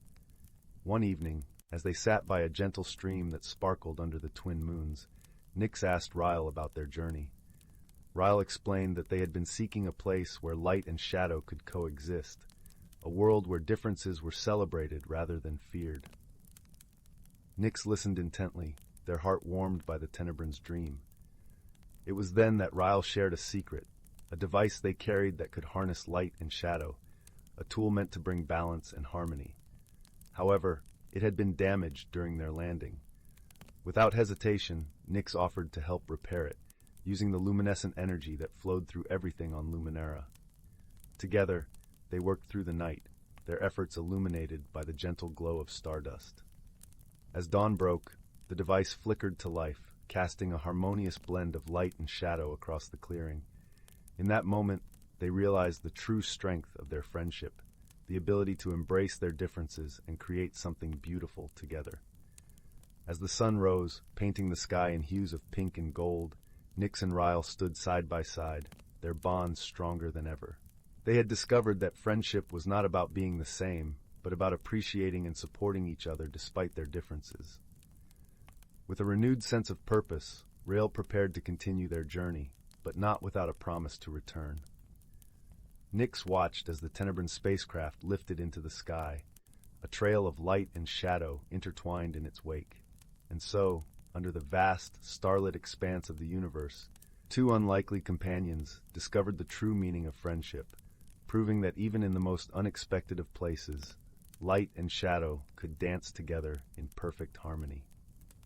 One evening, as they sat by a gentle stream that sparkled under the twin moons, Nyx asked Ryle about their journey. Ryle explained that they had been seeking a place where light and shadow could coexist, a world where differences were celebrated rather than feared. Nyx listened intently, their heart warmed by the Tenebran's dream. It was then that Ryle shared a secret, a device they carried that could harness light and shadow, a tool meant to bring balance and harmony. However, it had been damaged during their landing. Without hesitation, Nyx offered to help repair it, using the luminescent energy that flowed through everything on Luminara. Together, they worked through the night, their efforts illuminated by the gentle glow of stardust. As dawn broke, the device flickered to life, casting a harmonious blend of light and shadow across the clearing. In that moment, they realized the true strength of their friendship, the ability to embrace their differences and create something beautiful together. As the sun rose, painting the sky in hues of pink and gold, Nyx and Ryle stood side by side, their bonds stronger than ever. They had discovered that friendship was not about being the same, but about appreciating and supporting each other despite their differences. With a renewed sense of purpose, Ryle prepared to continue their journey, but not without a promise to return. Nyx watched as the Tenebran spacecraft lifted into the sky, a trail of light and shadow intertwined in its wake. And so, under the vast, starlit expanse of the universe, two unlikely companions discovered the true meaning of friendship, proving that even in the most unexpected of places, light and shadow could dance together in perfect harmony.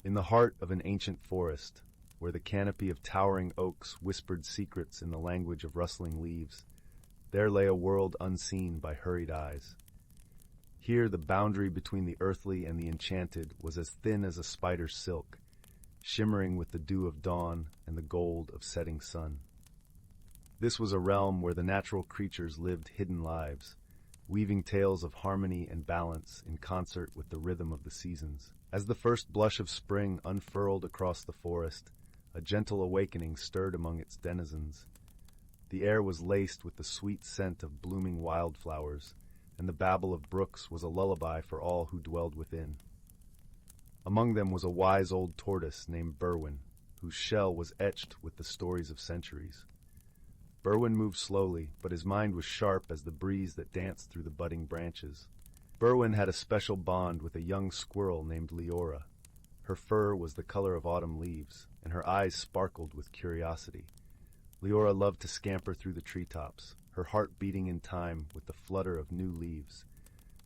In the heart of an ancient forest, where the canopy of towering oaks whispered secrets in the language of rustling leaves, there lay a world unseen by hurried eyes. Here the boundary between the earthly and the enchanted was as thin as a spider's silk, shimmering with the dew of dawn and the gold of setting sun. This was a realm where the natural creatures lived hidden lives, weaving tales of harmony and balance in concert with the rhythm of the seasons. As the first blush of spring unfurled across the forest, a gentle awakening stirred among its denizens. The air was laced with the sweet scent of blooming wildflowers, and the babble of brooks was a lullaby for all who dwelled within. Among them was a wise old tortoise named Berwin, whose shell was etched with the stories of centuries. Berwin moved slowly, but his mind was sharp as the breeze that danced through the budding branches. Berwin had a special bond with a young squirrel named Leora. Her fur was the color of autumn leaves, and her eyes sparkled with curiosity. Leora loved to scamper through the treetops, her heart beating in time with the flutter of new leaves.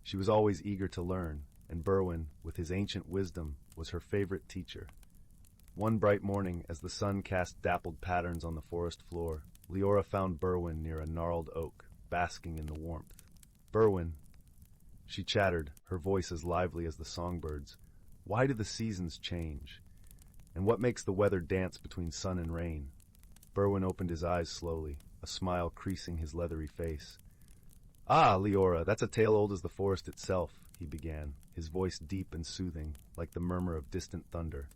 She was always eager to learn, and Berwin, with his ancient wisdom, was her favorite teacher. One bright morning, as the sun cast dappled patterns on the forest floor, Leora found Berwin near a gnarled oak, basking in the warmth. "Berwin," she chattered, her voice as lively as the songbirds, "why do the seasons change? And what makes the weather dance between sun and rain?" Berwin opened his eyes slowly, a smile creasing his leathery face. "Ah, Leora, that's a tale old as the forest itself," he began, his voice deep and soothing, like the murmur of distant thunder.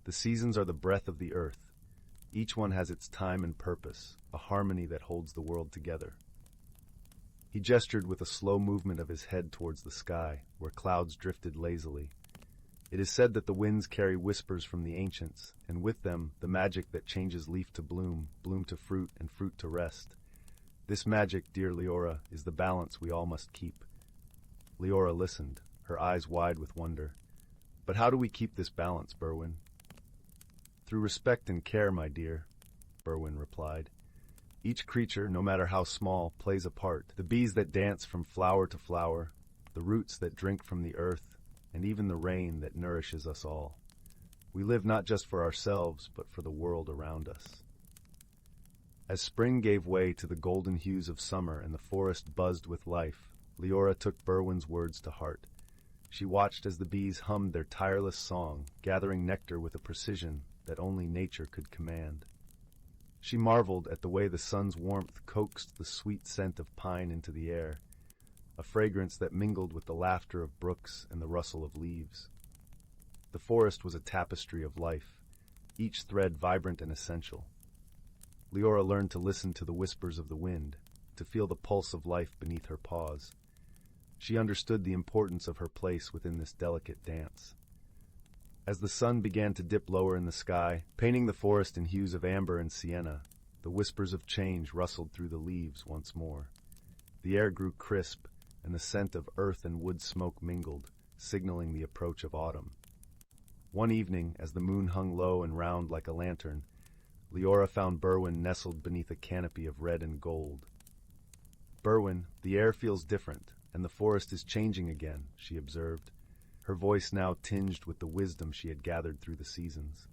The seasons are the breath of the earth. Each one has its time and purpose, a harmony that holds the world together. He gestured with a slow movement of his head towards the sky, where clouds drifted lazily. It is said that the winds carry whispers from the ancients, and with them the magic that changes leaf to bloom, bloom to fruit, and fruit to rest. This magic, dear Leora, is the balance we all must keep. Leora listened, her eyes wide with wonder. But how do we keep this balance, Berwin? Through respect and care, my dear, Berwin replied. Each creature, no matter how small, plays a part. The bees that dance from flower to flower, the roots that drink from the earth, and even the rain that nourishes us all. We live not just for ourselves, but for the world around us. As spring gave way to the golden hues of summer and the forest buzzed with life, Leora took Berwin's words to heart. She watched as the bees hummed their tireless song, gathering nectar with a precision that only nature could command. She marveled at the way the sun's warmth coaxed the sweet scent of pine into the air, a fragrance that mingled with the laughter of brooks and the rustle of leaves. The forest was a tapestry of life, each thread vibrant and essential. Leora learned to listen to the whispers of the wind, to feel the pulse of life beneath her paws. She understood the importance of her place within this delicate dance. As the sun began to dip lower in the sky, painting the forest in hues of amber and sienna, the whispers of change rustled through the leaves once more. The air grew crisp, and the scent of earth and wood smoke mingled, signaling the approach of autumn. One evening, as the moon hung low and round like a lantern, Leora found Berwin nestled beneath a canopy of red and gold. "Berwin, the air feels different, and the forest is changing again," she observed, her voice now tinged with the wisdom she had gathered through the seasons.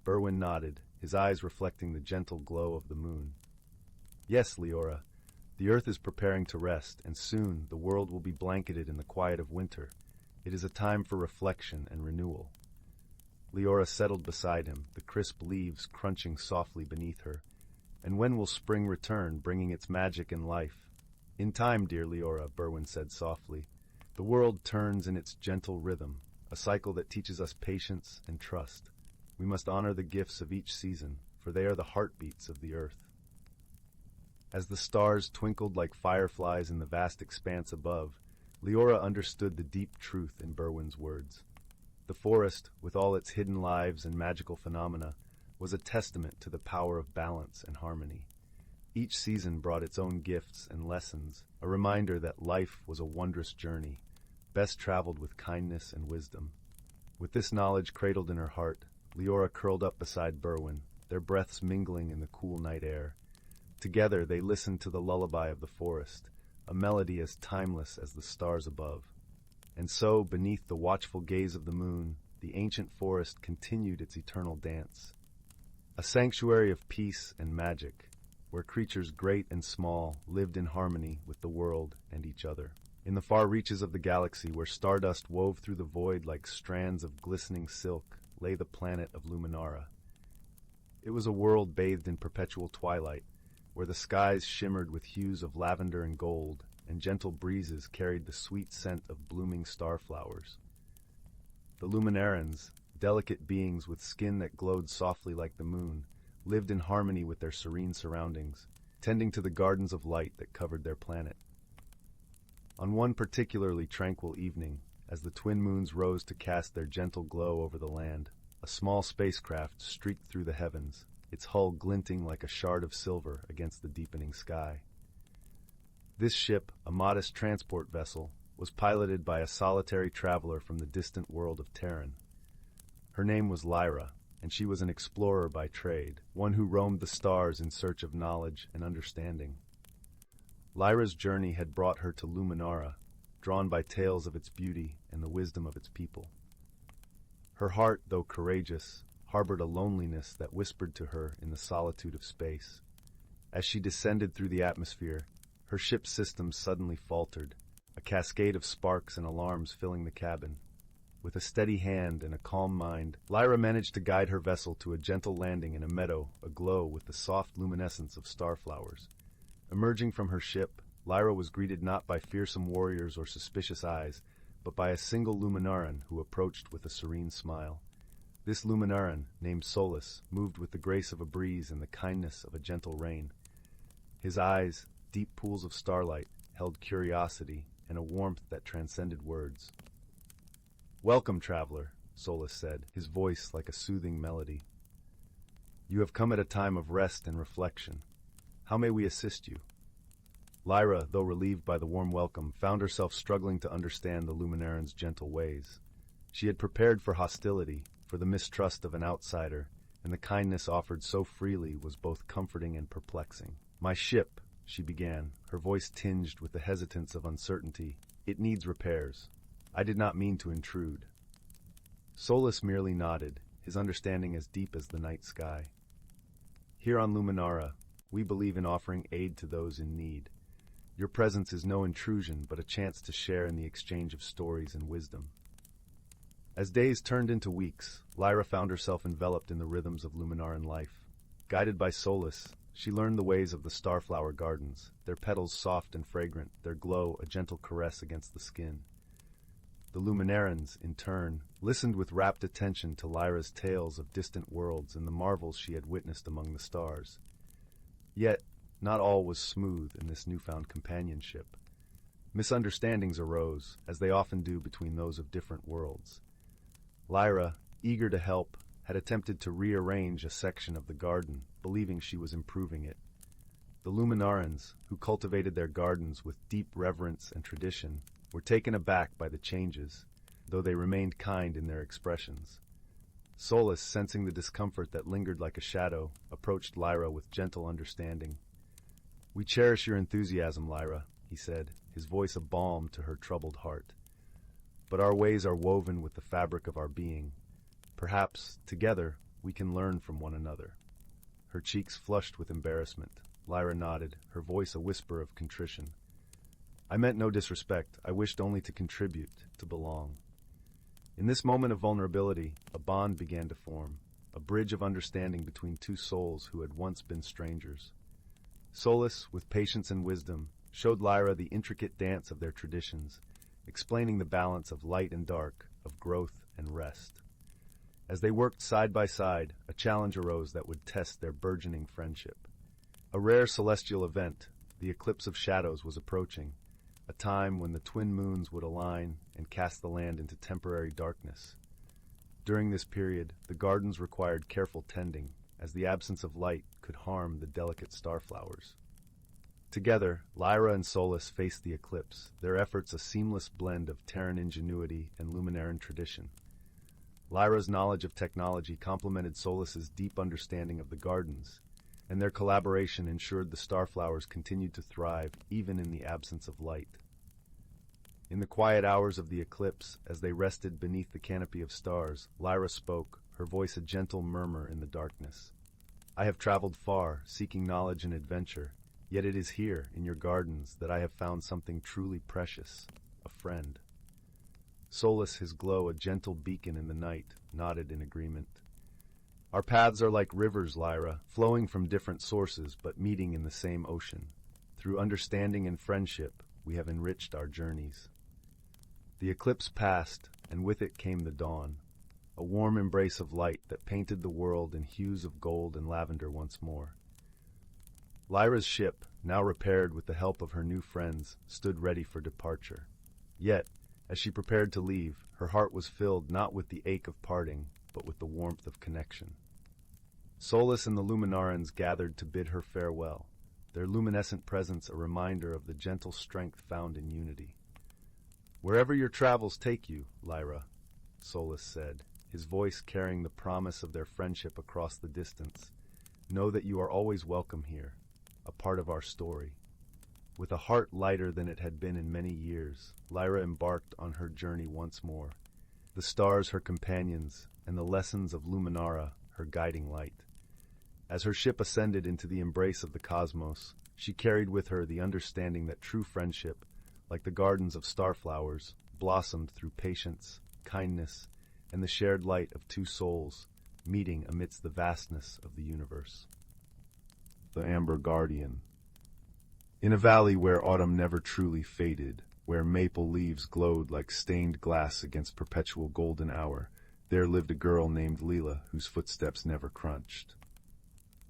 Berwin nodded, his eyes reflecting the gentle glow of the moon. "Yes, Leora, the earth is preparing to rest, and soon the world will be blanketed in the quiet of winter. It is a time for reflection and renewal." Leora settled beside him, the crisp leaves crunching softly beneath her. "And when will spring return, bringing its magic and life?" "In time, dear Leora," Berwin said softly. "The world turns in its gentle rhythm, a cycle that teaches us patience and trust. We must honor the gifts of each season, for they are the heartbeats of the earth." As the stars twinkled like fireflies in the vast expanse above, Leora understood the deep truth in Berwin's words. The forest, with all its hidden lives and magical phenomena, was a testament to the power of balance and harmony. Each season brought its own gifts and lessons, a reminder that life was a wondrous journey, best traveled with kindness and wisdom. With this knowledge cradled in her heart, Leora curled up beside Berwin, their breaths mingling in the cool night air. Together they listened to the lullaby of the forest, a melody as timeless as the stars above. And so, beneath the watchful gaze of the moon, the ancient forest continued its eternal dance. A sanctuary of peace and magic, where creatures great and small lived in harmony with the world and each other. In the far reaches of the galaxy, where stardust wove through the void like strands of glistening silk, lay the planet of Luminara. It was a world bathed in perpetual twilight, where the skies shimmered with hues of lavender and gold, and gentle breezes carried the sweet scent of blooming starflowers. The Luminarans, delicate beings with skin that glowed softly like the moon, lived in harmony with their serene surroundings, tending to the gardens of light that covered their planet. On one particularly tranquil evening, as the twin moons rose to cast their gentle glow over the land, a small spacecraft streaked through the heavens, its hull glinting like a shard of silver against the deepening sky. This ship, a modest transport vessel, was piloted by a solitary traveler from the distant world of Terran. Her name was Lyra, and she was an explorer by trade, one who roamed the stars in search of knowledge and understanding. Lyra's journey had brought her to Luminara, drawn by tales of its beauty and the wisdom of its people. Her heart, though courageous, harbored a loneliness that whispered to her in the solitude of space. As she descended through the atmosphere, her ship's systems suddenly faltered, a cascade of sparks and alarms filling the cabin. With a steady hand and a calm mind, Lyra managed to guide her vessel to a gentle landing in a meadow aglow with the soft luminescence of starflowers. Emerging from her ship, Lyra was greeted not by fearsome warriors or suspicious eyes, but by a single Luminaran who approached with a serene smile. This Luminaran, named Solus, moved with the grace of a breeze and the kindness of a gentle rain. His eyes, deep pools of starlight, held curiosity and a warmth that transcended words. "Welcome, traveler," Solus said, his voice like a soothing melody. "You have come at a time of rest and reflection. How may we assist you?" Lyra, though relieved by the warm welcome, found herself struggling to understand the Luminaran's gentle ways. She had prepared for hostility, for the mistrust of an outsider, and the kindness offered so freely was both comforting and perplexing. "My ship," she began, her voice tinged with the hesitance of uncertainty. "It needs repairs. I did not mean to intrude." Solus merely nodded, his understanding as deep as the night sky. "Here on Luminara, we believe in offering aid to those in need. Your presence is no intrusion, but a chance to share in the exchange of stories and wisdom." As days turned into weeks, Lyra found herself enveloped in the rhythms of Luminaran life. Guided by Solus, she learned the ways of the starflower gardens, their petals soft and fragrant, their glow a gentle caress against the skin. The Luminarans, in turn, listened with rapt attention to Lyra's tales of distant worlds and the marvels she had witnessed among the stars. Yet, not all was smooth in this newfound companionship. Misunderstandings arose, as they often do between those of different worlds. Lyra, eager to help, had attempted to rearrange a section of the garden, believing she was improving it. The Luminarans, who cultivated their gardens with deep reverence and tradition, were taken aback by the changes, though they remained kind in their expressions. Solus, sensing the discomfort that lingered like a shadow, approached Lyra with gentle understanding. "We cherish your enthusiasm, Lyra," he said, his voice a balm to her troubled heart. "But our ways are woven with the fabric of our being. Perhaps, together, we can learn from one another." Her cheeks flushed with embarrassment. Lyra nodded, her voice a whisper of contrition. "I meant no disrespect. I wished only to contribute, to belong." In this moment of vulnerability, a bond began to form, a bridge of understanding between two souls who had once been strangers. Solus, with patience and wisdom, showed Lyra the intricate dance of their traditions, explaining the balance of light and dark, of growth and rest. As they worked side by side, a challenge arose that would test their burgeoning friendship. A rare celestial event, the eclipse of shadows, was approaching, a time when the twin moons would align and cast the land into temporary darkness. During this period, the gardens required careful tending, as the absence of light could harm the delicate starflowers. Together, Lyra and Solus faced the eclipse, their efforts a seamless blend of Terran ingenuity and Luminaran tradition. Lyra's knowledge of technology complemented Solus's deep understanding of the gardens, and their collaboration ensured the starflowers continued to thrive even in the absence of light. In the quiet hours of the eclipse, as they rested beneath the canopy of stars, Lyra spoke, her voice a gentle murmur in the darkness. "I have traveled far, seeking knowledge and adventure, yet it is here, in your gardens, that I have found something truly precious, a friend." Solus, his glow a gentle beacon in the night, nodded in agreement. "Our paths are like rivers, Lyra, flowing from different sources but meeting in the same ocean. Through understanding and friendship, we have enriched our journeys." The eclipse passed, and with it came the dawn, a warm embrace of light that painted the world in hues of gold and lavender once more. Lyra's ship, now repaired with the help of her new friends, stood ready for departure. Yet, as she prepared to leave, her heart was filled not with the ache of parting, but with the warmth of connection. Solus and the Luminarans gathered to bid her farewell, their luminescent presence a reminder of the gentle strength found in unity. "Wherever your travels take you, Lyra," Solus said, his voice carrying the promise of their friendship across the distance, "know that you are always welcome here, a part of our story." With a heart lighter than it had been in many years, Lyra embarked on her journey once more, the stars her companions, and the lessons of Luminara her guiding light. As her ship ascended into the embrace of the cosmos, she carried with her the understanding that true friendship, like the gardens of starflowers, blossomed through patience, kindness, and the shared light of two souls, meeting amidst the vastness of the universe. The Amber Guardian. In a valley where autumn never truly faded, where maple leaves glowed like stained glass against perpetual golden hour, there lived a girl named Leela whose footsteps never crunched.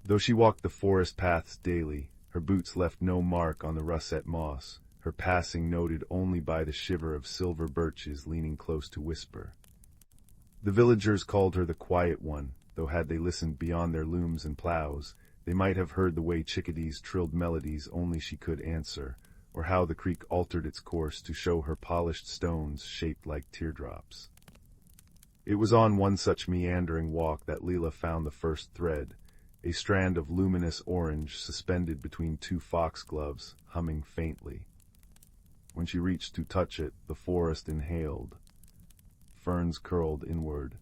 Though she walked the forest paths daily, her boots left no mark on the russet moss, her passing noted only by the shiver of silver birches leaning close to whisper. The villagers called her the Quiet One, though had they listened beyond their looms and plows, they might have heard the way chickadees trilled melodies only she could answer, or how the creek altered its course to show her polished stones shaped like teardrops. It was on one such meandering walk that Leela found the first thread, a strand of luminous orange suspended between two foxgloves, humming faintly. When she reached to touch it, the forest inhaled. Ferns curled inward.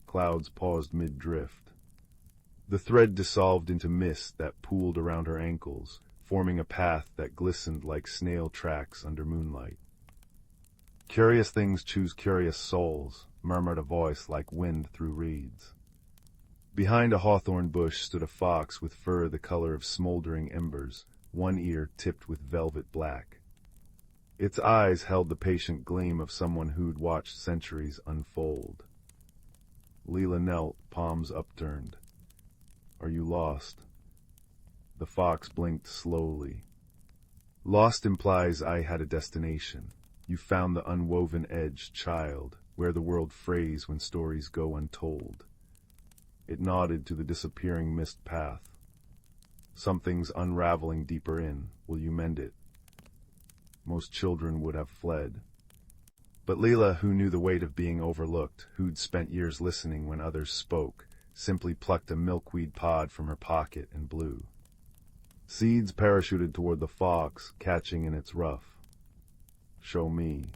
Clouds paused mid-drift. The thread dissolved into mist that pooled around her ankles, forming a path that glistened like snail tracks under moonlight. "Curious things choose curious souls," murmured a voice like wind through reeds. Behind a hawthorn bush stood a fox with fur the color of smoldering embers, one ear tipped with velvet black. Its eyes held the patient gleam of someone who'd watched centuries unfold. Leela knelt, palms upturned. "Are you lost?" The fox blinked slowly. "Lost implies I had a destination. You found the unwoven edge, child, where the world frays when stories go untold." It nodded to the disappearing mist path. "Something's unraveling deeper in. Will you mend it?" Most children would have fled. But Leela, who knew the weight of being overlooked, who'd spent years listening when others spoke, simply plucked a milkweed pod from her pocket and blew. Seeds parachuted toward the fox, catching in its ruff. "Show me."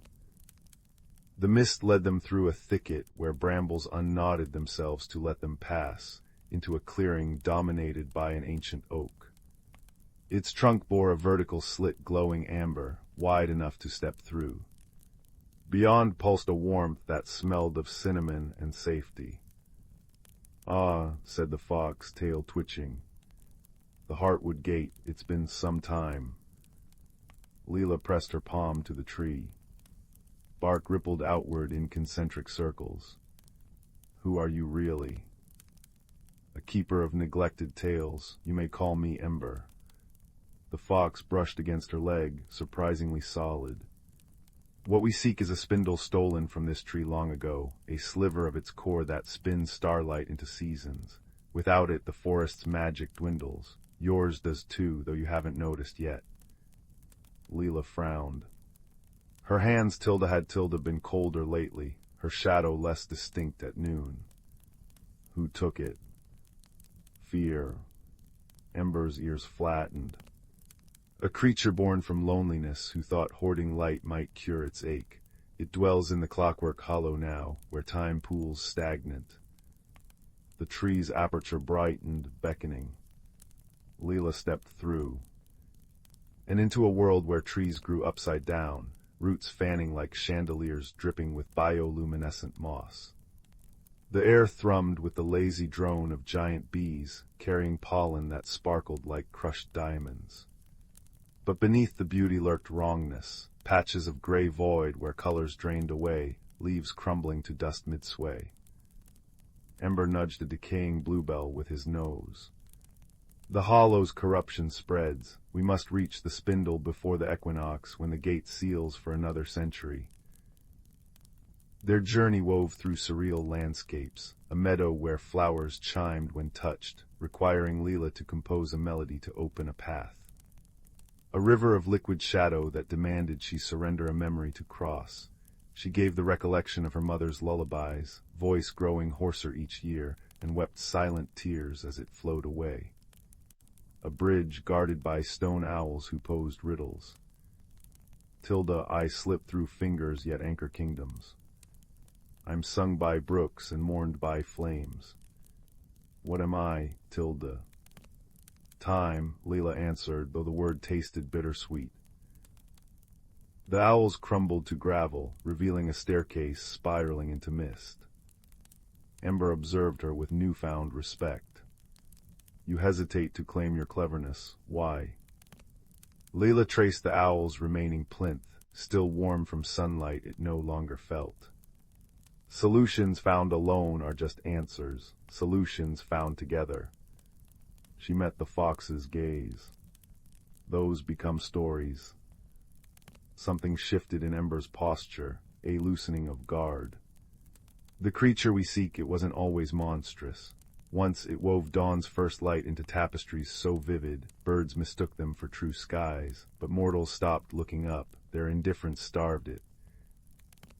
The mist led them through a thicket where brambles unknotted themselves to let them pass, into a clearing dominated by an ancient oak. Its trunk bore a vertical slit glowing amber, wide enough to step through. Beyond pulsed a warmth that smelled of cinnamon and safety. "Ah," said the fox, tail twitching. "The Heartwood Gate, it's been some time." Leela pressed her palm to the tree. Bark rippled outward in concentric circles. "Who are you really?" "A keeper of neglected tales. You may call me Ember." The fox brushed against her leg, surprisingly solid. "What we seek is a spindle stolen from this tree long ago, a sliver of its core that spins starlight into seasons. Without it, the forest's magic dwindles. Yours does too, though you haven't noticed yet." Leela frowned. Her hands had been colder lately, her shadow less distinct at noon. "Who took it?" "Fear." Ember's ears flattened. "A creature born from loneliness who thought hoarding light might cure its ache. It dwells in the clockwork hollow now, where time pools stagnant." The tree's aperture brightened, beckoning. Leela stepped through, and into a world where trees grew upside down, roots fanning like chandeliers dripping with bioluminescent moss. The air thrummed with the lazy drone of giant bees, carrying pollen that sparkled like crushed diamonds. But beneath the beauty lurked wrongness, patches of gray void where colors drained away, leaves crumbling to dust mid-sway. Ember nudged a decaying bluebell with his nose. "The hollow's corruption spreads. We must reach the spindle before the equinox, when the gate seals for another century." Their journey wove through surreal landscapes, a meadow where flowers chimed when touched, requiring Leela to compose a melody to open a path. A river of liquid shadow that demanded she surrender a memory to cross. She gave the recollection of her mother's lullabies, voice growing hoarser each year, and wept silent tears as it flowed away. A bridge guarded by stone owls who posed riddles. "Tilda, I slip through fingers yet anchor kingdoms. I'm sung by brooks and mourned by flames. What am I, Tilda?" "Time," Leela answered, though the word tasted bittersweet. The owls crumbled to gravel, revealing a staircase spiraling into mist. Ember observed her with newfound respect. "You hesitate to claim your cleverness. Why?" Leela traced the owl's remaining plinth, still warm from sunlight it no longer felt. Solutions found alone are just answers, solutions found together. She met the fox's gaze. Those become stories. Something shifted in Ember's posture, a loosening of guard. The creature we seek, it wasn't always monstrous. Once it wove dawn's first light into tapestries so vivid, birds mistook them for true skies, but mortals stopped looking up, their indifference starved it.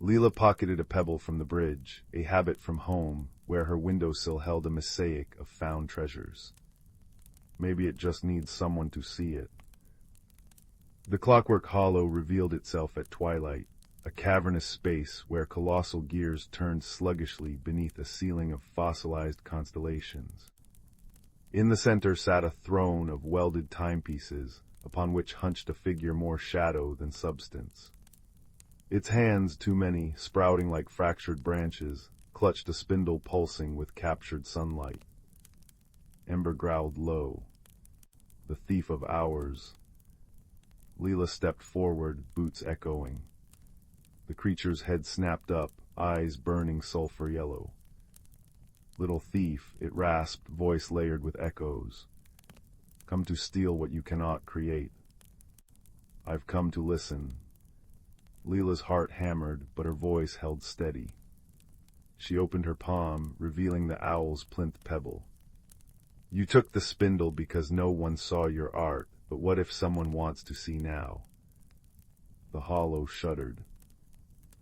Leela pocketed a pebble from the bridge, a habit from home, where her windowsill held a mosaic of found treasures. Maybe it just needs someone to see it. The clockwork hollow revealed itself at twilight, a cavernous space where colossal gears turned sluggishly beneath a ceiling of fossilized constellations. In the center sat a throne of welded timepieces, upon which hunched a figure more shadow than substance. Its hands, too many, sprouting like fractured branches, clutched a spindle pulsing with captured sunlight. Ember growled low. The thief of hours. Leela stepped forward, boots echoing. The creature's head snapped up, eyes burning sulfur yellow. Little thief, it rasped, voice layered with echoes. Come to steal what you cannot create. I've come to listen. Leela's heart hammered, but her voice held steady. She opened her palm, revealing the owl's plinth pebble. You took the spindle because no one saw your art, but what if someone wants to see now? The hollow shuddered.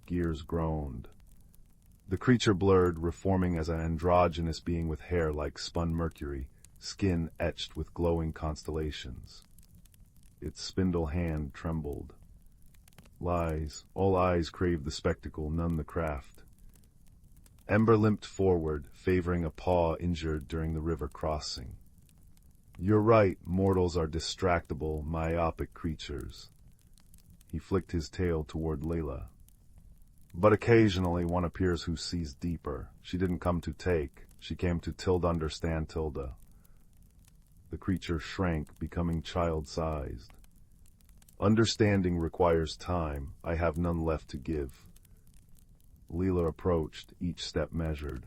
Gears groaned. The creature blurred, reforming as an androgynous being with hair like spun mercury, skin etched with glowing constellations. Its spindle hand trembled. Lies, all eyes craved the spectacle, none the craft. Ember limped forward, favoring a paw injured during the river crossing. You're right, mortals are distractible, myopic creatures. He flicked his tail toward Layla. But occasionally one appears who sees deeper. She didn't come to take, she came to understand Tilda. The creature shrank, becoming child-sized. Understanding requires time, I have none left to give. Leela approached, each step measured.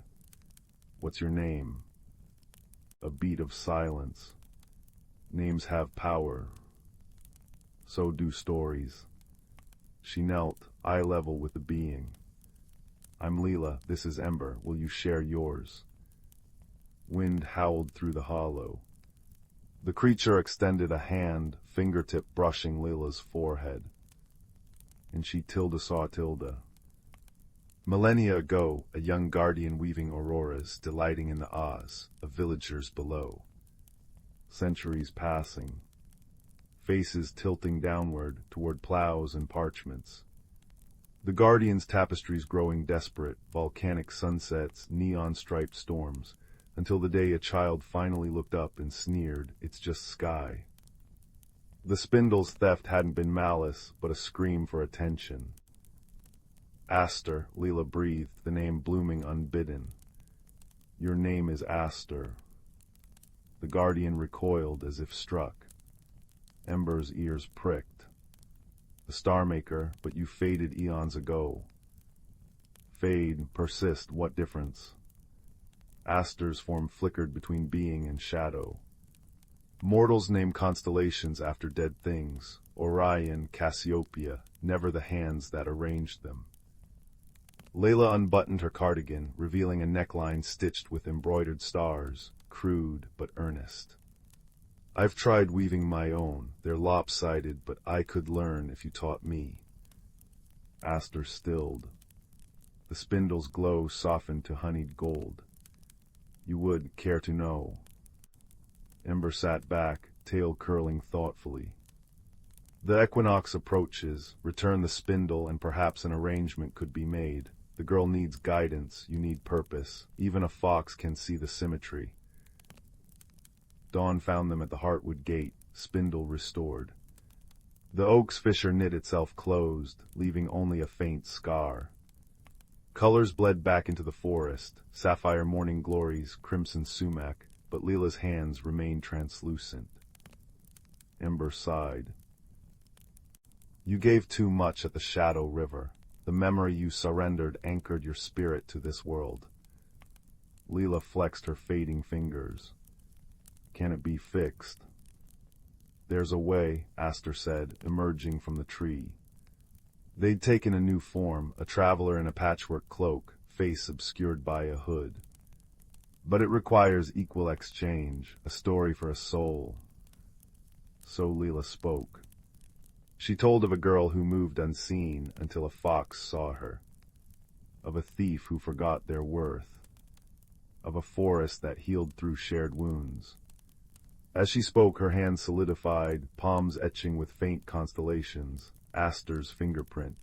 What's your name? A beat of silence. Names have power. So do stories. She knelt, eye level with the being. I'm Leela, this is Ember, will you share yours? Wind howled through the hollow. The creature extended a hand, fingertip brushing Leela's forehead. And she saw Tilda. Millennia ago, a young guardian weaving auroras, delighting in the Oz, of villagers below. Centuries passing. Faces tilting downward, toward plows and parchments. The guardian's tapestries growing desperate, volcanic sunsets, neon-striped storms, until the day a child finally looked up and sneered, it's just sky. The spindle's theft hadn't been malice, but a scream for attention. Aster, Leela breathed, the name blooming unbidden. Your name is Aster. The guardian recoiled as if struck. Ember's ears pricked. The Starmaker, but you faded eons ago. Fade, persist, what difference? Aster's form flickered between being and shadow. Mortals name constellations after dead things, Orion, Cassiopeia, never the hands that arranged them. Layla unbuttoned her cardigan, revealing a neckline stitched with embroidered stars, crude but earnest. I've tried weaving my own, they're lopsided, but I could learn if you taught me. Aster stilled. The spindle's glow softened to honeyed gold. You would care to know. Ember sat back, tail curling thoughtfully. The equinox approaches, return the spindle, and perhaps an arrangement could be made. The girl needs guidance, you need purpose. Even a fox can see the symmetry. Dawn found them at the Heartwood Gate, spindle restored. The oak's fissure knit itself closed, leaving only a faint scar. Colors bled back into the forest, sapphire morning glories, crimson sumac, but Leela's hands remained translucent. Ember sighed. You gave too much at the Shadow River. The memory you surrendered anchored your spirit to this world. Leela flexed her fading fingers. Can it be fixed? There's a way, Aster said, emerging from the tree. They'd taken a new form, a traveler in a patchwork cloak, face obscured by a hood. But it requires equal exchange, a story for a soul. So Leela spoke. She told of a girl who moved unseen until a fox saw her, of a thief who forgot their worth, of a forest that healed through shared wounds. As she spoke, her hands solidified, palms etching with faint constellations, Aster's fingerprint.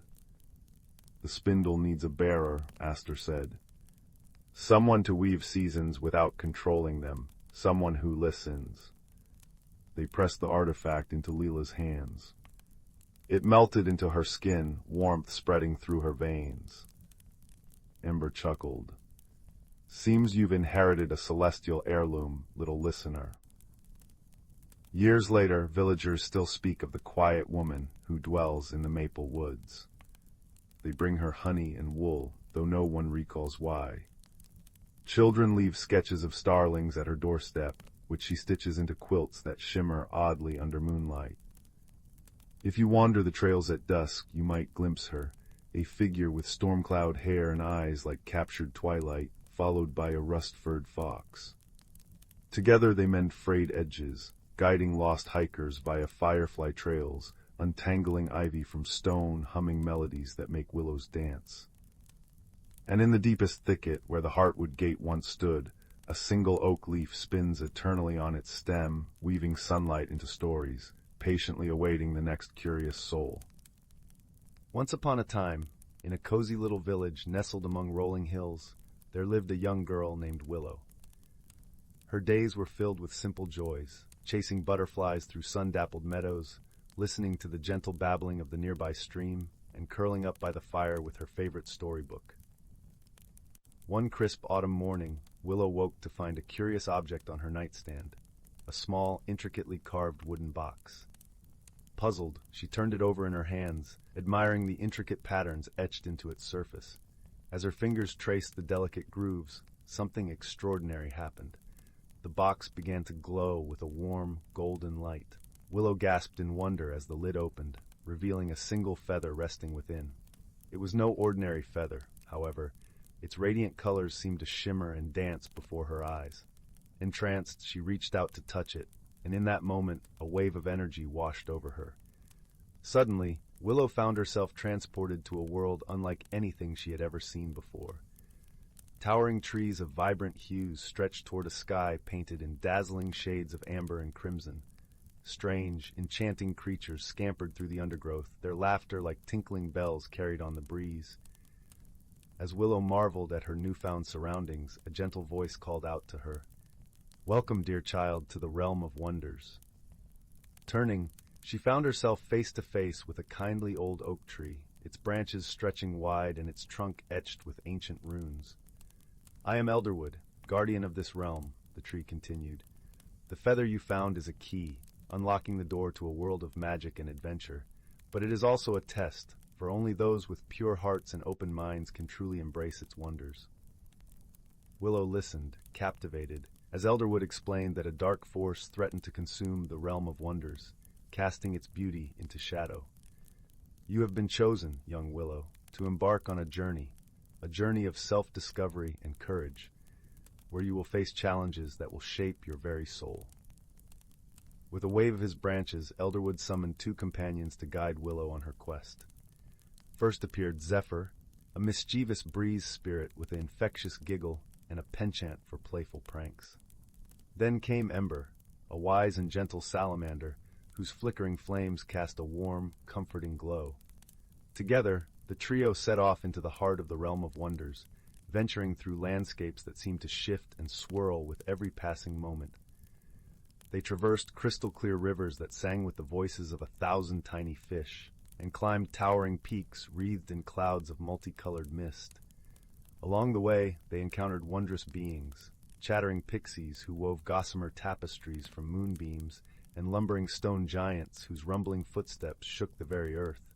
The spindle needs a bearer, Aster said. Someone to weave seasons without controlling them, someone who listens. They pressed the artifact into Leela's hands. It melted into her skin, warmth spreading through her veins. Ember chuckled. Seems you've inherited a celestial heirloom, little listener. Years later, villagers still speak of the quiet woman who dwells in the maple woods. They bring her honey and wool, though no one recalls why. Children leave sketches of starlings at her doorstep, which she stitches into quilts that shimmer oddly under moonlight. If you wander the trails at dusk, you might glimpse her, a figure with storm-cloud hair and eyes like captured twilight, followed by a rust-furred fox. Together they mend frayed edges, guiding lost hikers via firefly trails, untangling ivy from stone, humming melodies that make willows dance. And in the deepest thicket, where the Heartwood Gate once stood, a single oak leaf spins eternally on its stem, weaving sunlight into stories, patiently awaiting the next curious soul. Once upon a time, in a cozy little village nestled among rolling hills, there lived a young girl named Willow. Her days were filled with simple joys, chasing butterflies through sun-dappled meadows, listening to the gentle babbling of the nearby stream, and curling up by the fire with her favorite storybook. One crisp autumn morning, Willow woke to find a curious object on her nightstand, a small, intricately carved wooden box. Puzzled, she turned it over in her hands, admiring the intricate patterns etched into its surface. As her fingers traced the delicate grooves, something extraordinary happened. The box began to glow with a warm, golden light. Willow gasped in wonder as the lid opened, revealing a single feather resting within. It was no ordinary feather, however. Its radiant colors seemed to shimmer and dance before her eyes. Entranced, she reached out to touch it, and in that moment, a wave of energy washed over her. Suddenly, Willow found herself transported to a world unlike anything she had ever seen before. Towering trees of vibrant hues stretched toward a sky painted in dazzling shades of amber and crimson. Strange, enchanting creatures scampered through the undergrowth, their laughter like tinkling bells carried on the breeze. As Willow marveled at her newfound surroundings, a gentle voice called out to her, "Welcome, dear child, to the realm of wonders." Turning, she found herself face to face with a kindly old oak tree, its branches stretching wide and its trunk etched with ancient runes. "I am Elderwood, guardian of this realm," the tree continued. "The feather you found is a key, unlocking the door to a world of magic and adventure, but it is also a test, for only those with pure hearts and open minds can truly embrace its wonders." Willow listened, captivated, as Elderwood explained that a dark force threatened to consume the realm of wonders, casting its beauty into shadow. "You have been chosen, young Willow, to embark on a journey of self-discovery and courage, where you will face challenges that will shape your very soul." With a wave of his branches, Elderwood summoned two companions to guide Willow on her quest. First appeared Zephyr, a mischievous breeze spirit with an infectious giggle and a penchant for playful pranks. Then came Ember, a wise and gentle salamander whose flickering flames cast a warm, comforting glow. Together, the trio set off into the heart of the realm of wonders, venturing through landscapes that seemed to shift and swirl with every passing moment. They traversed crystal-clear rivers that sang with the voices of 1,000 tiny fish, and climbed towering peaks wreathed in clouds of multicolored mist. Along the way, they encountered wondrous beings, chattering pixies who wove gossamer tapestries from moonbeams, and lumbering stone giants whose rumbling footsteps shook the very earth.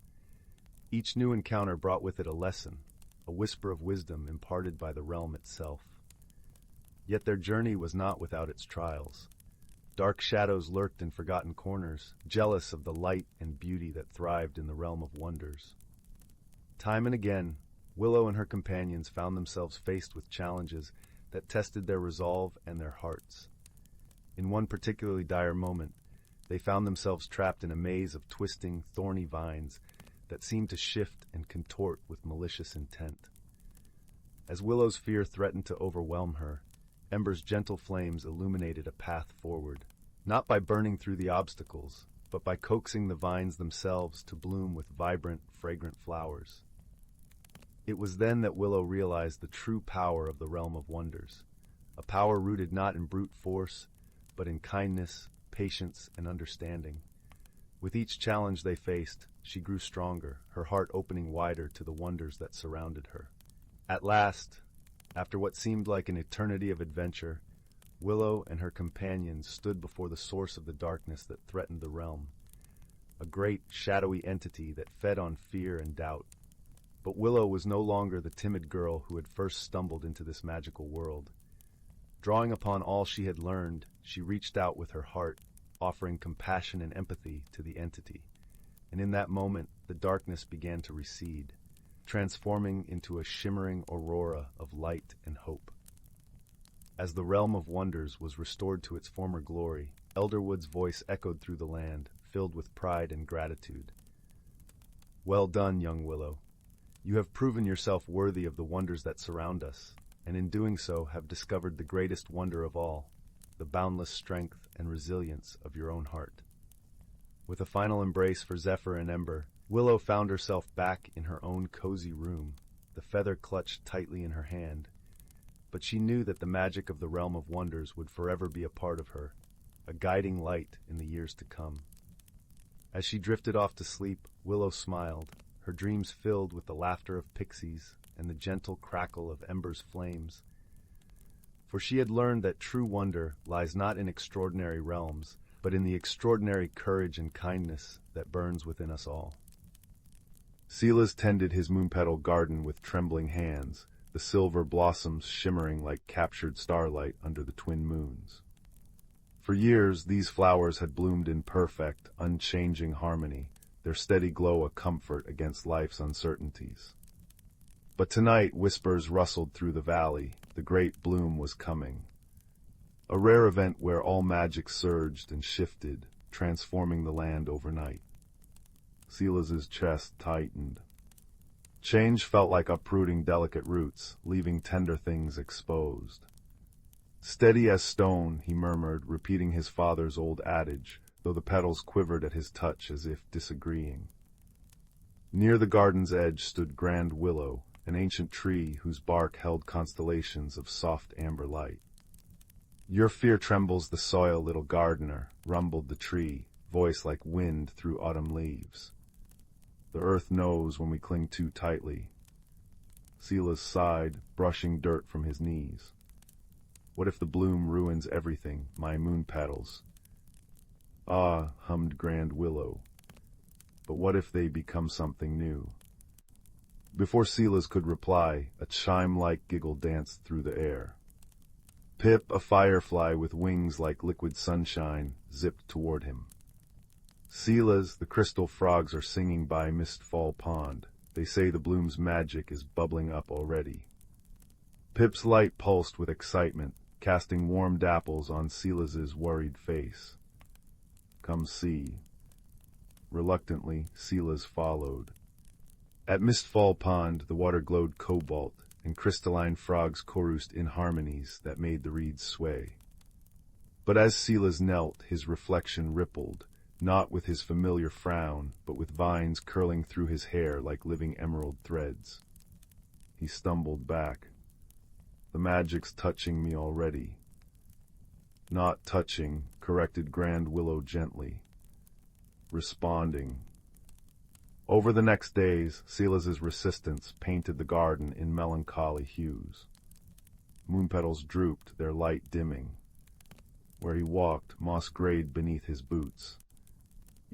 Each new encounter brought with it a lesson, a whisper of wisdom imparted by the realm itself. Yet their journey was not without its trials. Dark shadows lurked in forgotten corners, jealous of the light and beauty that thrived in the realm of wonders. Time and again, Willow and her companions found themselves faced with challenges that tested their resolve and their hearts. In one particularly dire moment, they found themselves trapped in a maze of twisting, thorny vines that seemed to shift and contort with malicious intent. As Willow's fear threatened to overwhelm her, Ember's gentle flames illuminated a path forward, not by burning through the obstacles, but by coaxing the vines themselves to bloom with vibrant, fragrant flowers. It was then that Willow realized the true power of the realm of wonders, a power rooted not in brute force, but in kindness, patience, and understanding. With each challenge they faced, she grew stronger, her heart opening wider to the wonders that surrounded her. At last, after what seemed like an eternity of adventure, Willow and her companions stood before the source of the darkness that threatened the realm, a great, shadowy entity that fed on fear and doubt. But Willow was no longer the timid girl who had first stumbled into this magical world. Drawing upon all she had learned, she reached out with her heart, offering compassion and empathy to the entity. And in that moment, the darkness began to recede, transforming into a shimmering aurora of light and hope. As the realm of wonders was restored to its former glory, Elderwood's voice echoed through the land, filled with pride and gratitude. "Well done, young Willow. You have proven yourself worthy of the wonders that surround us, and in doing so have discovered the greatest wonder of all, the boundless strength and resilience of your own heart." With a final embrace for Zephyr and Ember, Willow found herself back in her own cozy room, the feather clutched tightly in her hand. But she knew that the magic of the realm of wonders would forever be a part of her, a guiding light in the years to come. As she drifted off to sleep, Willow smiled, her dreams filled with the laughter of pixies and the gentle crackle of Ember's flames. For she had learned that true wonder lies not in extraordinary realms, but in the extraordinary courage and kindness that burns within us all. Silas tended his Moonpetal garden with trembling hands, the silver blossoms shimmering like captured starlight under the twin moons. For years, these flowers had bloomed in perfect, unchanging harmony, their steady glow a comfort against life's uncertainties. But tonight, whispers rustled through the valley. The great bloom was coming. A rare event where all magic surged and shifted, transforming the land overnight. Silas's chest tightened. Change felt like uprooting delicate roots, leaving tender things exposed. Steady as stone, he murmured, repeating his father's old adage, though the petals quivered at his touch as if disagreeing. Near the garden's edge stood Grand Willow, an ancient tree whose bark held constellations of soft amber light. "Your fear trembles the soil, little gardener," rumbled the tree, voice like wind through autumn leaves. "The earth knows when we cling too tightly." Silas sighed, brushing dirt from his knees. "What if the bloom ruins everything, my moon petals?" "Ah," hummed Grand Willow, "but what if they become something new?" Before Silas could reply, a chime-like giggle danced through the air. Pip, a firefly with wings like liquid sunshine, zipped toward him. "Silas, the crystal frogs are singing by Mistfall Pond. They say the bloom's magic is bubbling up already." Pip's light pulsed with excitement, casting warm dapples on Silas's worried face. "Come see." Reluctantly, Silas followed. At Mistfall Pond, the water glowed cobalt, and crystalline frogs chorused in harmonies that made the reeds sway. But as Silas knelt, his reflection rippled, not with his familiar frown, but with vines curling through his hair like living emerald threads. He stumbled back. "The magic's touching me already." "Not touching," corrected Grand Willow gently. "Responding." Over the next days, Silas's resistance painted the garden in melancholy hues. Moonpetals drooped, their light dimming. Where he walked, moss grayed beneath his boots.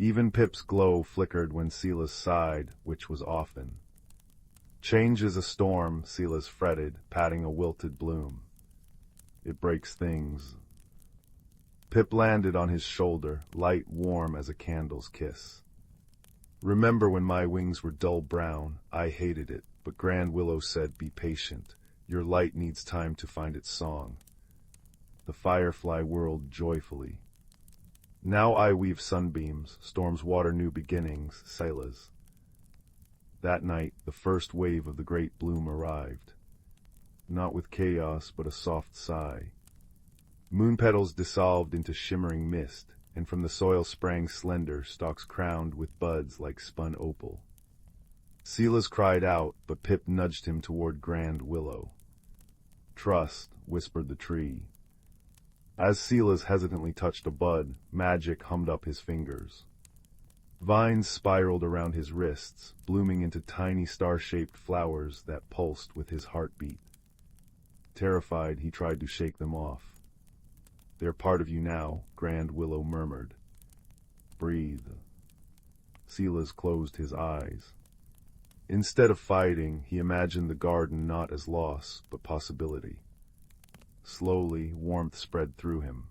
Even Pip's glow flickered when Silas sighed, which was often. Change is a storm, Silas fretted, patting a wilted bloom. It breaks things. Pip landed on his shoulder, light warm as a candle's kiss. Remember when my wings were dull brown? I hated it, but Grand Willow said, be patient. Your light needs time to find its song. The firefly whirled joyfully. Now I weave sunbeams, storms water new beginnings, Silas. That night, the first wave of the great bloom arrived. Not with chaos, but a soft sigh. Moonpetals dissolved into shimmering mist, and from the soil sprang slender stalks crowned with buds like spun opal. Silas cried out, but Pip nudged him toward Grand Willow. Trust, whispered the tree. As Silas hesitantly touched a bud, magic hummed up his fingers. Vines spiraled around his wrists, blooming into tiny star-shaped flowers that pulsed with his heartbeat. Terrified, he tried to shake them off. They're part of you now, Grand Willow murmured. Breathe. Silas closed his eyes. Instead of fighting, he imagined the garden not as loss, but possibility. Slowly, warmth spread through him.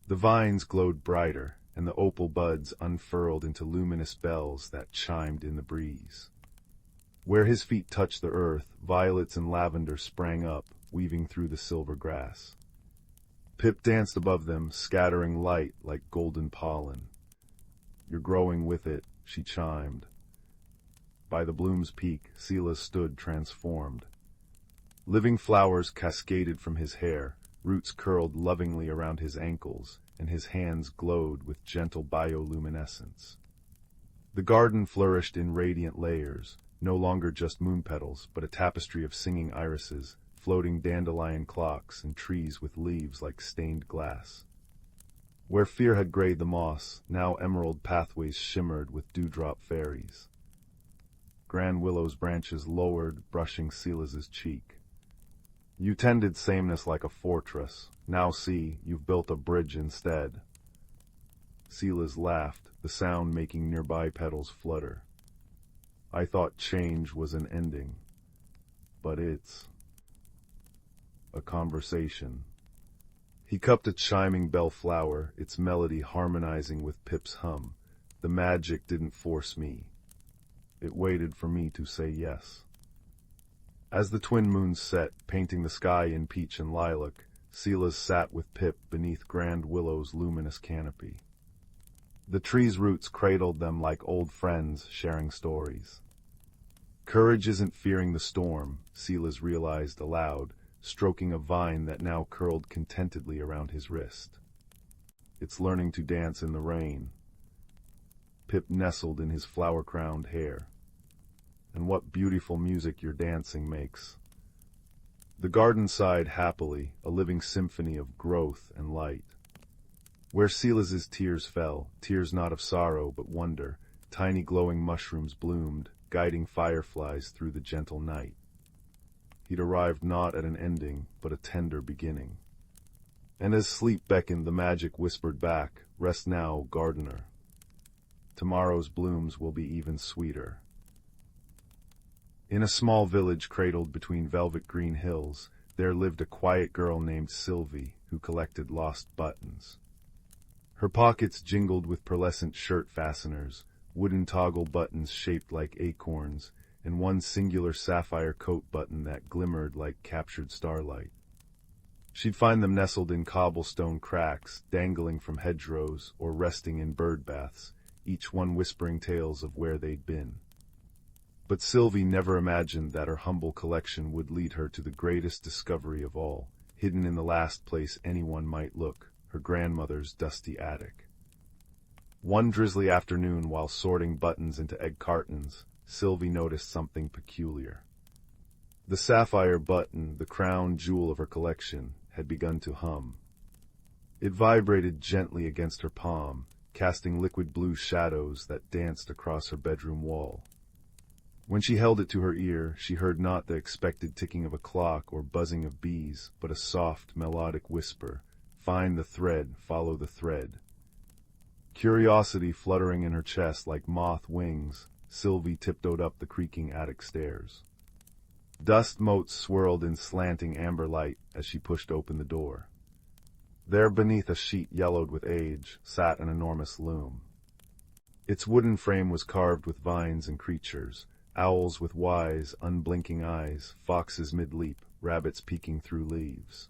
The vines glowed brighter, and the opal buds unfurled into luminous bells that chimed in the breeze. Where his feet touched the earth, violets and lavender sprang up, weaving through the silver grass. Pip danced above them, scattering light like golden pollen. You're growing with it, she chimed. By the bloom's peak, Silas stood transformed. Living flowers cascaded from his hair, roots curled lovingly around his ankles, and his hands glowed with gentle bioluminescence. The garden flourished in radiant layers, no longer just moonpetals, but a tapestry of singing irises, floating dandelion clocks, and trees with leaves like stained glass. Where fear had grayed the moss, now emerald pathways shimmered with dewdrop fairies. Grand Willow's branches lowered, brushing Silas's cheek. You tended sameness like a fortress. Now see, you've built a bridge instead. Silas laughed, the sound making nearby petals flutter. I thought change was an ending, but it's a conversation. He cupped a chiming bellflower, its melody harmonizing with Pip's hum. The magic didn't force me. It waited for me to say yes. As the twin moons set, painting the sky in peach and lilac, Silas sat with Pip beneath Grand Willow's luminous canopy. The tree's roots cradled them like old friends sharing stories. Courage isn't fearing the storm, Silas realized aloud, stroking a vine that now curled contentedly around his wrist. It's learning to dance in the rain. Pip nestled in his flower-crowned hair. And what beautiful music your dancing makes. The garden sighed happily, a living symphony of growth and light. Where Silas's tears fell, tears not of sorrow but wonder, tiny glowing mushrooms bloomed, guiding fireflies through the gentle night. He'd arrived not at an ending, but a tender beginning. And as sleep beckoned, the magic whispered back, rest now, gardener. Tomorrow's blooms will be even sweeter. In a small village cradled between velvet green hills, there lived a quiet girl named Sylvie, who collected lost buttons. Her pockets jingled with pearlescent shirt fasteners, wooden toggle buttons shaped like acorns, and one singular sapphire coat button that glimmered like captured starlight. She'd find them nestled in cobblestone cracks, dangling from hedgerows, or resting in bird baths, each one whispering tales of where they'd been. But Sylvie never imagined that her humble collection would lead her to the greatest discovery of all, hidden in the last place anyone might look, her grandmother's dusty attic. One drizzly afternoon, while sorting buttons into egg cartons, Sylvie noticed something peculiar. The sapphire button, the crown jewel of her collection, had begun to hum. It vibrated gently against her palm, casting liquid blue shadows that danced across her bedroom wall. When she held it to her ear, she heard not the expected ticking of a clock or buzzing of bees, but a soft, melodic whisper, "Find the thread, follow the thread." Curiosity fluttering in her chest like moth wings, Sylvie tiptoed up the creaking attic stairs. Dust motes swirled in slanting amber light as she pushed open the door. There, beneath a sheet yellowed with age, sat an enormous loom. Its wooden frame was carved with vines and creatures, owls with wise, unblinking eyes, foxes mid-leap, rabbits peeking through leaves.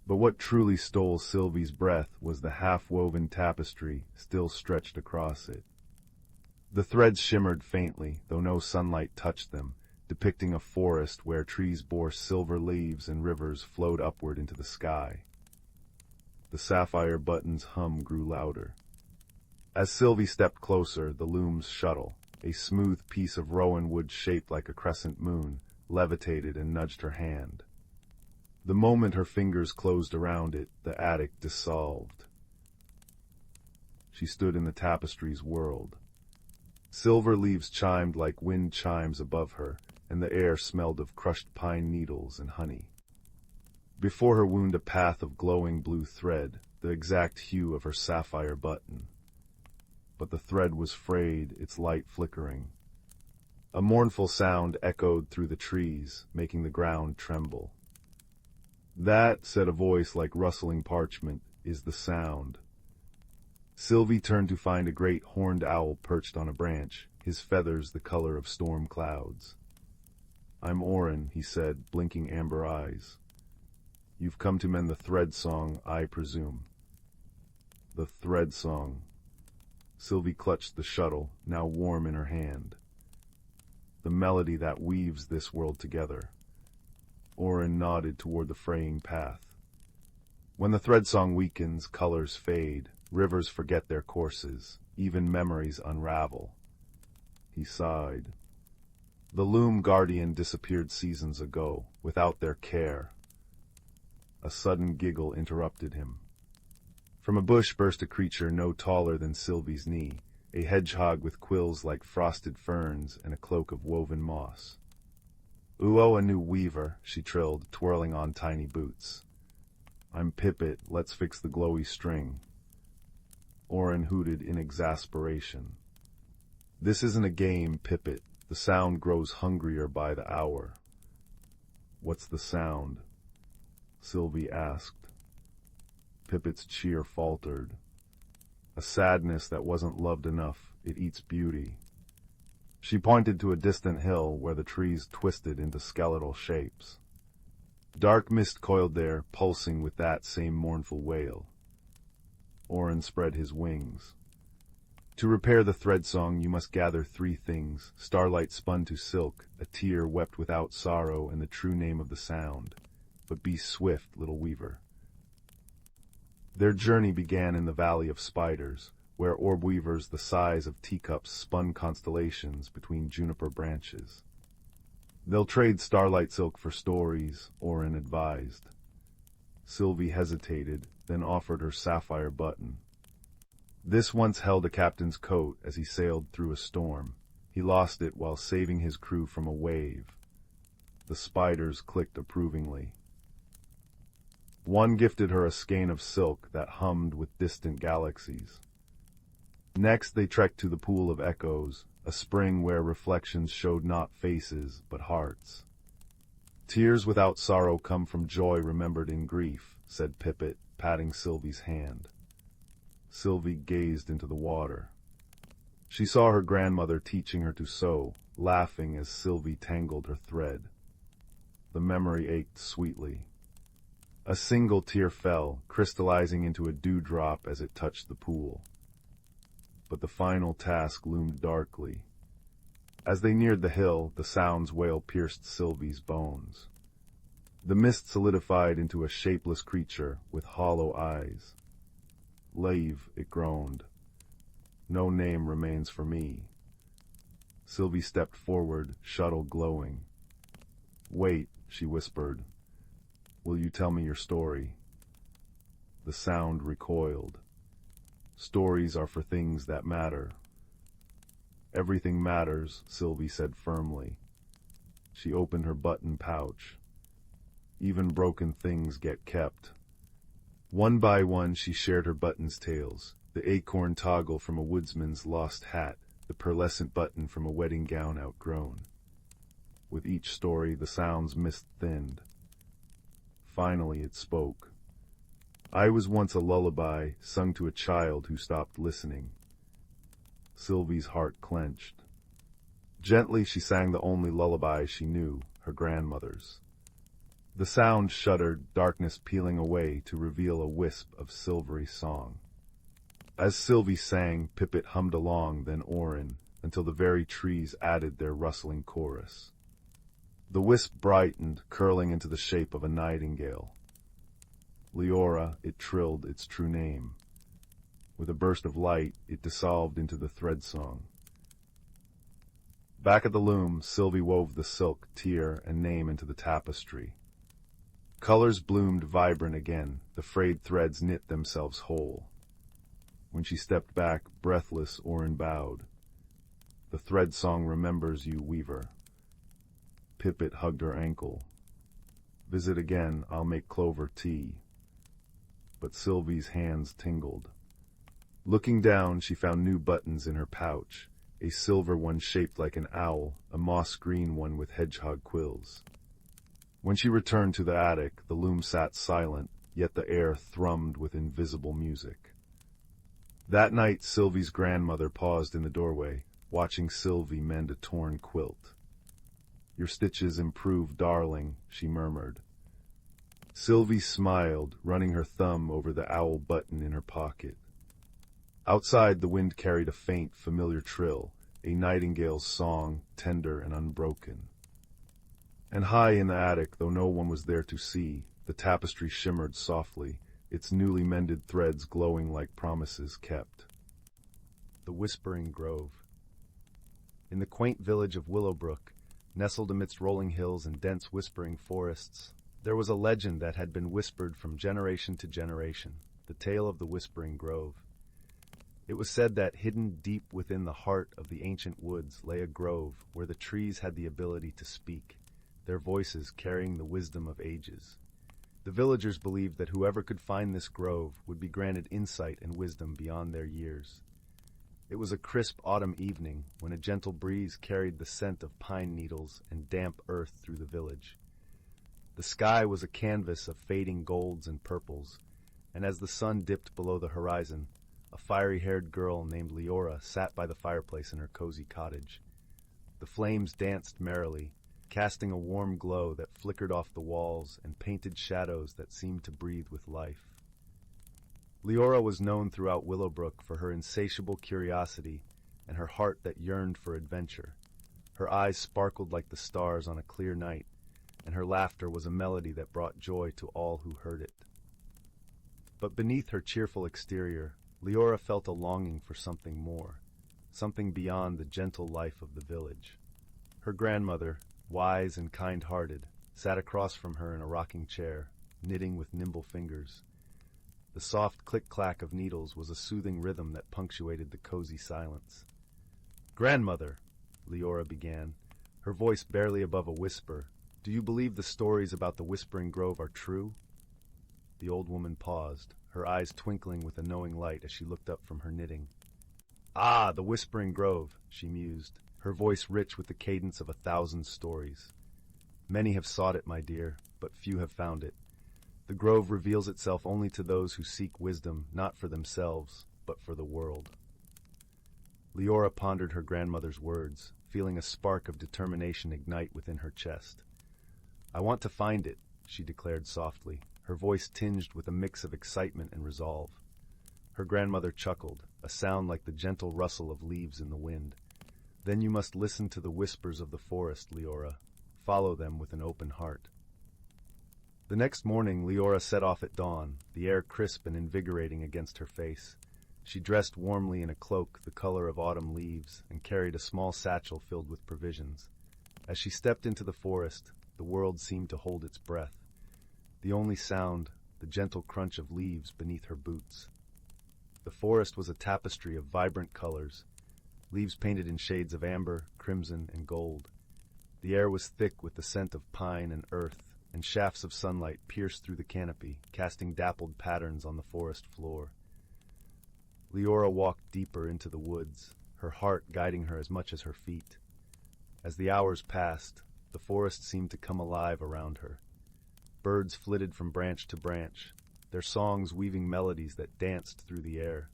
But what truly stole Sylvie's breath was the half-woven tapestry still stretched across it. The threads shimmered faintly, though no sunlight touched them, depicting a forest where trees bore silver leaves and rivers flowed upward into the sky. The sapphire button's hum grew louder. As Sylvie stepped closer, the loom's shuttle, a smooth piece of rowan wood shaped like a crescent moon, levitated and nudged her hand. The moment her fingers closed around it, the attic dissolved. She stood in the tapestry's world. Silver leaves chimed like wind chimes above her, and the air smelled of crushed pine needles and honey. Before her wound a path of glowing blue thread, the exact hue of her sapphire button. But the thread was frayed, its light flickering. A mournful sound echoed through the trees, making the ground tremble. "That," said a voice like rustling parchment, "is the sound." Sylvie turned to find a great horned owl perched on a branch, his feathers the color of storm clouds. "I'm Oren," he said, blinking amber eyes. "You've come to mend the thread song, I presume." The thread song. Sylvie clutched the shuttle, now warm in her hand. The melody that weaves this world together. Oren nodded toward the fraying path. When the thread song weakens, colors fade, rivers forget their courses, even memories unravel. He sighed. The loom guardian disappeared seasons ago, without their care. A sudden giggle interrupted him. From a bush burst a creature no taller than Sylvie's knee, a hedgehog with quills like frosted ferns and a cloak of woven moss. "Uo, a new weaver," she trilled, twirling on tiny boots. "I'm Pippet, let's fix the glowy string." Oren hooted in exasperation. "This isn't a game, Pippet. The sound grows hungrier by the hour." "What's the sound?" Sylvie asked. Pippet's cheer faltered. "A sadness that wasn't loved enough. It eats beauty." She pointed to a distant hill where the trees twisted into skeletal shapes. Dark mist coiled there, pulsing with that same mournful wail. Oren spread his wings. "To repair the thread song you must gather 3 things, starlight spun to silk, a tear wept without sorrow, and the true name of the sound. But be swift, little weaver." Their journey began in the Valley of Spiders, where orb weavers the size of teacups spun constellations between juniper branches. "They'll trade starlight silk for stories," Oren advised. Sylvie hesitated, then offered her sapphire button. This once held a captain's coat as he sailed through a storm. He lost it while saving his crew from a wave. The spiders clicked approvingly. One gifted her a skein of silk that hummed with distant galaxies. Next they trekked to the Pool of Echoes, a spring where reflections showed not faces, but hearts. "Tears without sorrow come from joy remembered in grief," said Pippet, patting Sylvie's hand. Sylvie gazed into the water. She saw her grandmother teaching her to sew, laughing as Sylvie tangled her thread. The memory ached sweetly. A single tear fell, crystallizing into a dewdrop as it touched the pool. But the final task loomed darkly. As they neared the hill, the sound's wail pierced Sylvie's bones. The mist solidified into a shapeless creature with hollow eyes. "Leave," it groaned. "No name remains for me." Sylvie stepped forward, shuttle glowing. "Wait," she whispered. "Will you tell me your story?" The sound recoiled. "Stories are for things that matter." "Everything matters," Sylvie said firmly. She opened her button pouch. "Even broken things get kept." One by one she shared her button's tales, the acorn toggle from a woodsman's lost hat, the pearlescent button from a wedding gown outgrown. With each story, the sound's mist thinned. Finally, it spoke. I was once a lullaby sung to a child who stopped listening. Sylvie's heart clenched. Gently, she sang the only lullaby she knew, her grandmother's. The sound shuddered, darkness peeling away to reveal a wisp of silvery song. As Sylvie sang, Pippet hummed along, then Orin, until the very trees added their rustling chorus. The wisp brightened, curling into the shape of a nightingale. Leora, it trilled its true name. With a burst of light, it dissolved into the thread song. Back at the loom, Sylvie wove the silk, tear, and name into the tapestry. Colors bloomed vibrant again, the frayed threads knit themselves whole. When she stepped back, breathless, Orin bowed. The thread song remembers you, weaver. Pippet hugged her ankle. Visit again, I'll make clover tea. But Sylvie's hands tingled. Looking down, she found new buttons in her pouch, a silver one shaped like an owl, a moss-green one with hedgehog quills. When she returned to the attic, the loom sat silent, yet the air thrummed with invisible music. That night, Sylvie's grandmother paused in the doorway, watching Sylvie mend a torn quilt. Your stitches improve, darling, she murmured. Sylvie smiled, running her thumb over the owl button in her pocket. Outside, the wind carried a faint, familiar trill, a nightingale's song, tender and unbroken. And high in the attic, though no one was there to see, the tapestry shimmered softly, its newly mended threads glowing like promises kept. The Whispering Grove. In the quaint village of Willowbrook, nestled amidst rolling hills and dense whispering forests, there was a legend that had been whispered from generation to generation, the tale of the Whispering Grove. It was said that hidden deep within the heart of the ancient woods lay a grove where the trees had the ability to speak, their voices carrying the wisdom of ages. The villagers believed that whoever could find this grove would be granted insight and wisdom beyond their years. It was a crisp autumn evening when a gentle breeze carried the scent of pine needles and damp earth through the village. The sky was a canvas of fading golds and purples, and as the sun dipped below the horizon, a fiery-haired girl named Leora sat by the fireplace in her cozy cottage. The flames danced merrily, casting a warm glow that flickered off the walls and painted shadows that seemed to breathe with life. Leora was known throughout Willowbrook for her insatiable curiosity and her heart that yearned for adventure. Her eyes sparkled like the stars on a clear night, and her laughter was a melody that brought joy to all who heard it. But beneath her cheerful exterior, Leora felt a longing for something more, something beyond the gentle life of the village. Her grandmother, wise and kind-hearted, sat across from her in a rocking chair, knitting with nimble fingers. The soft click-clack of needles was a soothing rhythm that punctuated the cozy silence. "Grandmother," Leora began, her voice barely above a whisper, "do you believe the stories about the Whispering Grove are true?" The old woman paused, her eyes twinkling with a knowing light as she looked up from her knitting. "Ah, the Whispering Grove," she mused, her voice rich with the cadence of 1,000 stories. "Many have sought it, my dear, but few have found it. The grove reveals itself only to those who seek wisdom, not for themselves, but for the world." Leora pondered her grandmother's words, feeling a spark of determination ignite within her chest. "I want to find it," she declared softly, her voice tinged with a mix of excitement and resolve. Her grandmother chuckled, a sound like the gentle rustle of leaves in the wind. "Then you must listen to the whispers of the forest, Leora. Follow them with an open heart." The next morning, Leora set off at dawn, the air crisp and invigorating against her face. She dressed warmly in a cloak the color of autumn leaves and carried a small satchel filled with provisions. As she stepped into the forest, the world seemed to hold its breath. The only sound, the gentle crunch of leaves beneath her boots. The forest was a tapestry of vibrant colors, leaves painted in shades of amber, crimson, and gold. The air was thick with the scent of pine and earth, and shafts of sunlight pierced through the canopy, casting dappled patterns on the forest floor. Leora walked deeper into the woods, her heart guiding her as much as her feet. As the hours passed, the forest seemed to come alive around her. Birds flitted from branch to branch, their songs weaving melodies that danced through the air.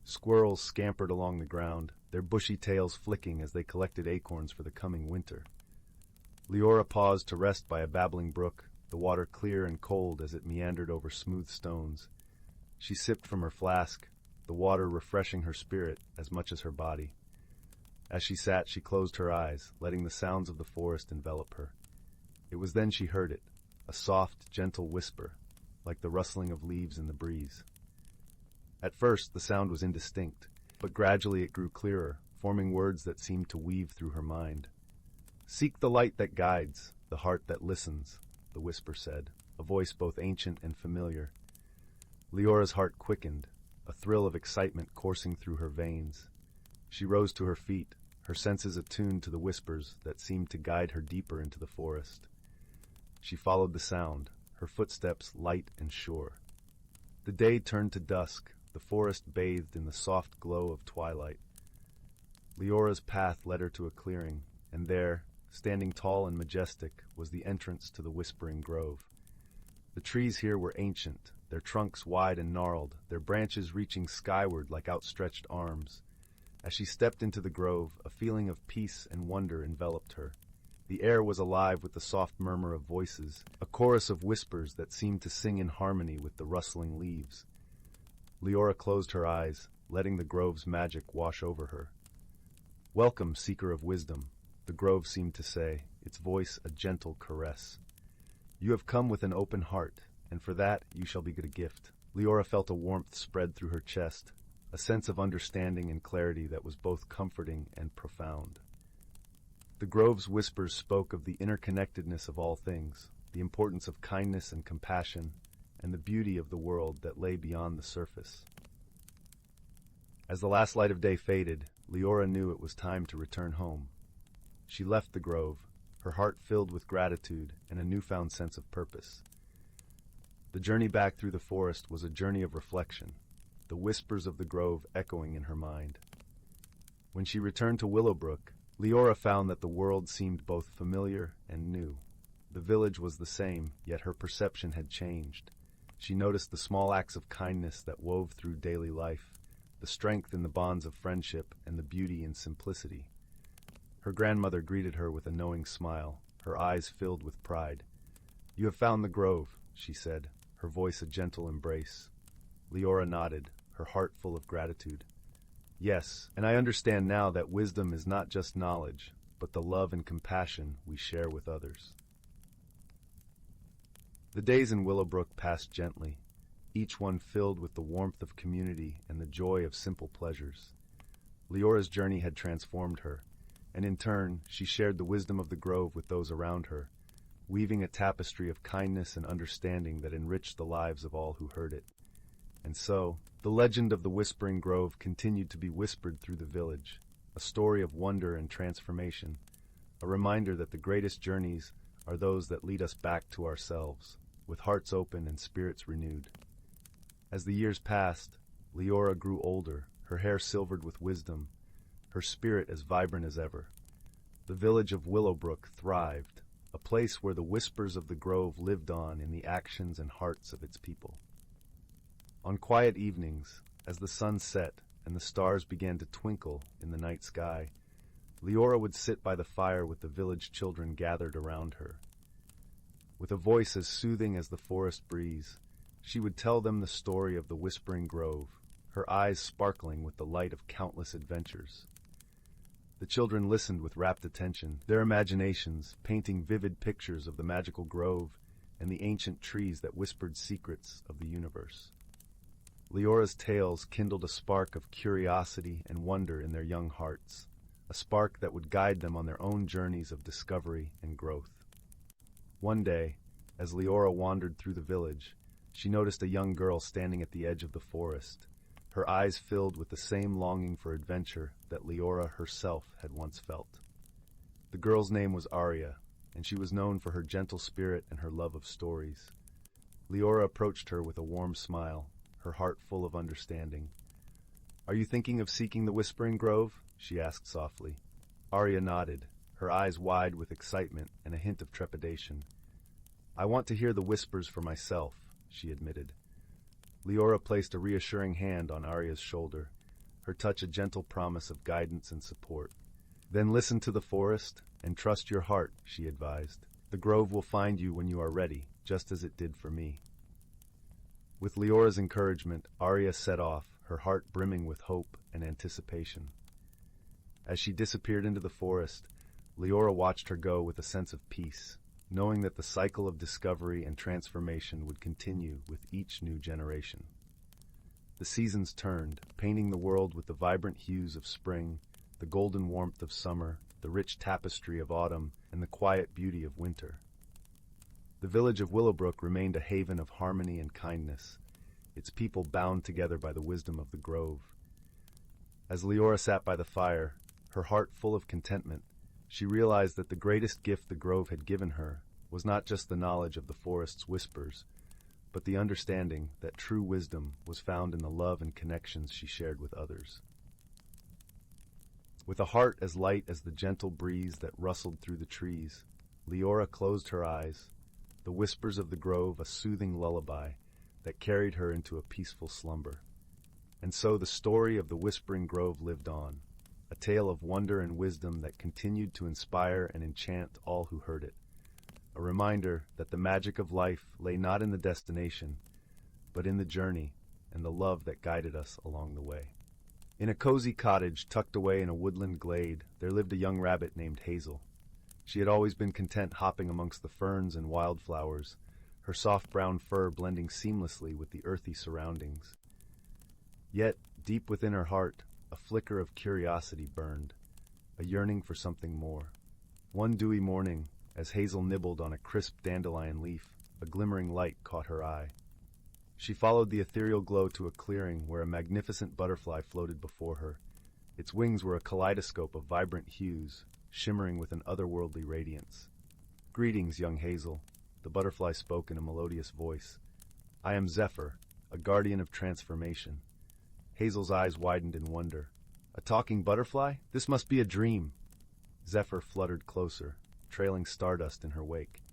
Squirrels scampered along the ground, their bushy tails flicking as they collected acorns for the coming winter. Leora paused to rest by a babbling brook, the water clear and cold as it meandered over smooth stones. She sipped from her flask, the water refreshing her spirit as much as her body. As she sat, she closed her eyes, letting the sounds of the forest envelop her. It was then she heard it, a soft, gentle whisper, like the rustling of leaves in the breeze. At first, the sound was indistinct, but gradually it grew clearer, forming words that seemed to weave through her mind. "Seek the light that guides, the heart that listens," the whisper said, a voice both ancient and familiar. Leora's heart quickened, a thrill of excitement coursing through her veins. She rose to her feet, her senses attuned to the whispers that seemed to guide her deeper into the forest. She followed the sound, her footsteps light and sure. The day turned to dusk, the forest bathed in the soft glow of twilight. Leora's path led her to a clearing, and there, standing tall and majestic, was the entrance to the Whispering Grove. The trees here were ancient, their trunks wide and gnarled, their branches reaching skyward like outstretched arms. As she stepped into the grove, a feeling of peace and wonder enveloped her. The air was alive with the soft murmur of voices, a chorus of whispers that seemed to sing in harmony with the rustling leaves. Leora closed her eyes, letting the grove's magic wash over her. "Welcome, seeker of wisdom," the grove seemed to say, its voice a gentle caress. "You have come with an open heart, and for that you shall be get a gift." Leora felt a warmth spread through her chest, a sense of understanding and clarity that was both comforting and profound. The grove's whispers spoke of the interconnectedness of all things, the importance of kindness and compassion, and the beauty of the world that lay beyond the surface. As the last light of day faded, Leora knew it was time to return home. She left the grove, her heart filled with gratitude and a newfound sense of purpose. The journey back through the forest was a journey of reflection, the whispers of the grove echoing in her mind. When she returned to Willowbrook, Leora found that the world seemed both familiar and new. The village was the same, yet her perception had changed. She noticed the small acts of kindness that wove through daily life, the strength in the bonds of friendship and the beauty in simplicity. Her grandmother greeted her with a knowing smile, her eyes filled with pride. "You have found the grove," she said, her voice a gentle embrace. Leora nodded, her heart full of gratitude. "Yes, and I understand now that wisdom is not just knowledge, but the love and compassion we share with others." The days in Willowbrook passed gently, each one filled with the warmth of community and the joy of simple pleasures. Leora's journey had transformed her, and in turn she shared the wisdom of the grove with those around her, weaving a tapestry of kindness and understanding that enriched the lives of all who heard it. And so, the legend of the Whispering Grove continued to be whispered through the village, a story of wonder and transformation, a reminder that the greatest journeys are those that lead us back to ourselves, with hearts open and spirits renewed. As the years passed, Leora grew older, her hair silvered with wisdom, her spirit as vibrant as ever. The village of Willowbrook thrived, a place where the whispers of the grove lived on in the actions and hearts of its people. On quiet evenings, as the sun set and the stars began to twinkle in the night sky, Leora would sit by the fire with the village children gathered around her. With a voice as soothing as the forest breeze, she would tell them the story of the Whispering Grove, her eyes sparkling with the light of countless adventures. The children listened with rapt attention, their imaginations painting vivid pictures of the magical grove and the ancient trees that whispered secrets of the universe. Leora's tales kindled a spark of curiosity and wonder in their young hearts, a spark that would guide them on their own journeys of discovery and growth. One day, as Leora wandered through the village, she noticed a young girl standing at the edge of the forest, her eyes filled with the same longing for adventure that Leora herself had once felt. The girl's name was Arya, and she was known for her gentle spirit and her love of stories. Leora approached her with a warm smile, her heart full of understanding. Are you thinking of seeking the Whispering Grove? She asked softly. Arya nodded, her eyes wide with excitement and a hint of trepidation. I want to hear the whispers for myself, she admitted. Leora placed a reassuring hand on Arya's shoulder, her touch a gentle promise of guidance and support. Then listen to the forest and trust your heart, she advised. The grove will find you when you are ready, just as it did for me. With Leora's encouragement, Arya set off, her heart brimming with hope and anticipation. As she disappeared into the forest, Leora watched her go with a sense of peace, knowing that the cycle of discovery and transformation would continue with each new generation. The seasons turned, painting the world with the vibrant hues of spring, the golden warmth of summer, the rich tapestry of autumn, and the quiet beauty of winter. The village of Willowbrook remained a haven of harmony and kindness, its people bound together by the wisdom of the grove. As Leora sat by the fire, her heart full of contentment, she realized that the greatest gift the grove had given her was not just the knowledge of the forest's whispers, but the understanding that true wisdom was found in the love and connections she shared with others. With a heart as light as the gentle breeze that rustled through the trees, Leora closed her eyes, the whispers of the grove a soothing lullaby that carried her into a peaceful slumber. And so the story of the Whispering Grove lived on, a tale of wonder and wisdom that continued to inspire and enchant all who heard it, a reminder that the magic of life lay not in the destination, but in the journey and the love that guided us along the way. In a cozy cottage tucked away in a woodland glade, there lived a young rabbit named Hazel. She had always been content hopping amongst the ferns and wildflowers, her soft brown fur blending seamlessly with the earthy surroundings. Yet, deep within her heart, a flicker of curiosity burned, a yearning for something more. One dewy morning, as Hazel nibbled on a crisp dandelion leaf, a glimmering light caught her eye. She followed the ethereal glow to a clearing where a magnificent butterfly floated before her. Its wings were a kaleidoscope of vibrant hues, shimmering with an otherworldly radiance. "Greetings, young Hazel," the butterfly spoke in a melodious voice. "I am Zephyr, a guardian of transformation." Hazel's eyes widened in wonder. "A talking butterfly? This must be a dream." Zephyr fluttered closer, trailing stardust in her wake.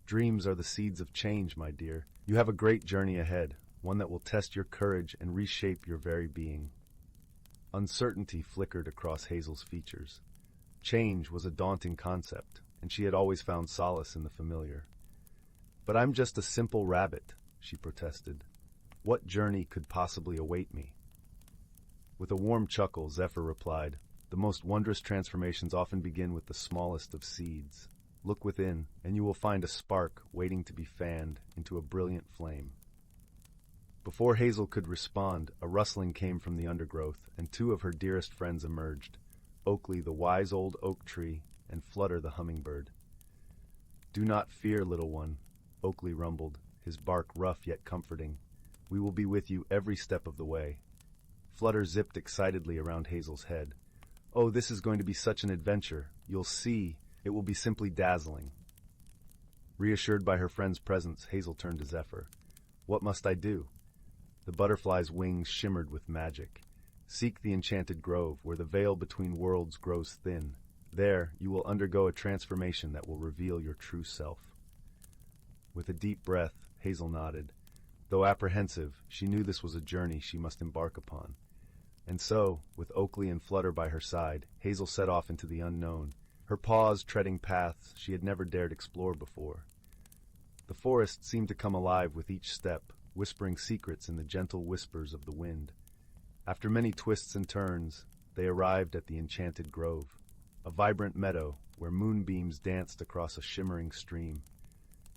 "Dreams are the seeds of change, my dear. You have a great journey ahead, one that will test your courage and reshape your very being." Uncertainty flickered across Hazel's features. Change was a daunting concept, and she had always found solace in the familiar. "But I'm just a simple rabbit," she protested. "What journey could possibly await me?" With a warm chuckle, Zephyr replied, "The most wondrous transformations often begin with the smallest of seeds. Look within, and you will find a spark waiting to be fanned into a brilliant flame." Before Hazel could respond, a rustling came from the undergrowth, and two of her dearest friends emerged, Oakley the wise old oak tree, and Flutter the hummingbird. "Do not fear, little one," Oakley rumbled, his bark rough yet comforting. "We will be with you every step of the way." Flutter zipped excitedly around Hazel's head. "Oh, this is going to be such an adventure. You'll see. It will be simply dazzling." Reassured by her friend's presence, Hazel turned to Zephyr. "What must I do?" The butterfly's wings shimmered with magic. "Seek the enchanted grove, where the veil between worlds grows thin. There, you will undergo a transformation that will reveal your true self." With a deep breath, Hazel nodded. Though apprehensive, she knew this was a journey she must embark upon. And so, with Oakley and Flutter by her side, Hazel set off into the unknown, her paws treading paths she had never dared explore before. The forest seemed to come alive with each step, whispering secrets in the gentle whispers of the wind. After many twists and turns, they arrived at the enchanted grove, a vibrant meadow where moonbeams danced across a shimmering stream.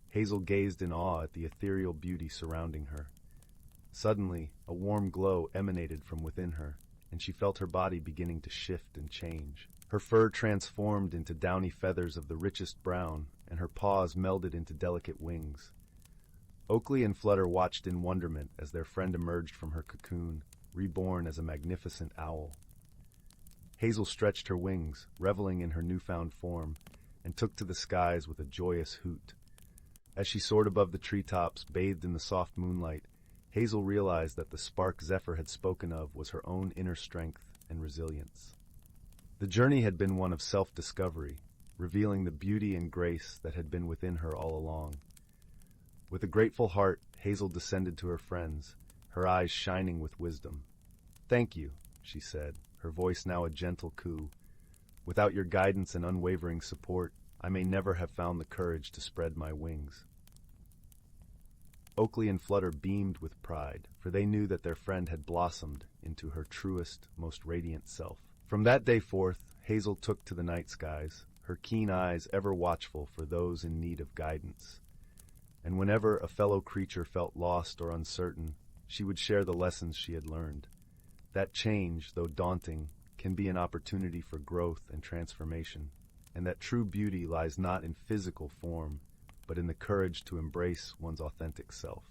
Hazel gazed in awe at the ethereal beauty surrounding her. Suddenly, a warm glow emanated from within her, and she felt her body beginning to shift and change. Her fur transformed into downy feathers of the richest brown, and her paws melded into delicate wings. Oakley and Flutter watched in wonderment as their friend emerged from her cocoon, reborn as a magnificent owl. Hazel stretched her wings, reveling in her newfound form, and took to the skies with a joyous hoot. As she soared above the treetops, bathed in the soft moonlight, Hazel realized that the spark Zephyr had spoken of was her own inner strength and resilience. The journey had been one of self-discovery, revealing the beauty and grace that had been within her all along. With a grateful heart, Hazel descended to her friends, her eyes shining with wisdom. "Thank you," she said, her voice now a gentle coo. "Without your guidance and unwavering support, I may never have found the courage to spread my wings." Oakley and Flutter beamed with pride, for they knew that their friend had blossomed into her truest, most radiant self. From that day forth, Hazel took to the night skies, her keen eyes ever watchful for those in need of guidance. And whenever a fellow creature felt lost or uncertain, she would share the lessons she had learned. That change, though daunting, can be an opportunity for growth and transformation, and that true beauty lies not in physical form, but in the courage to embrace one's authentic self.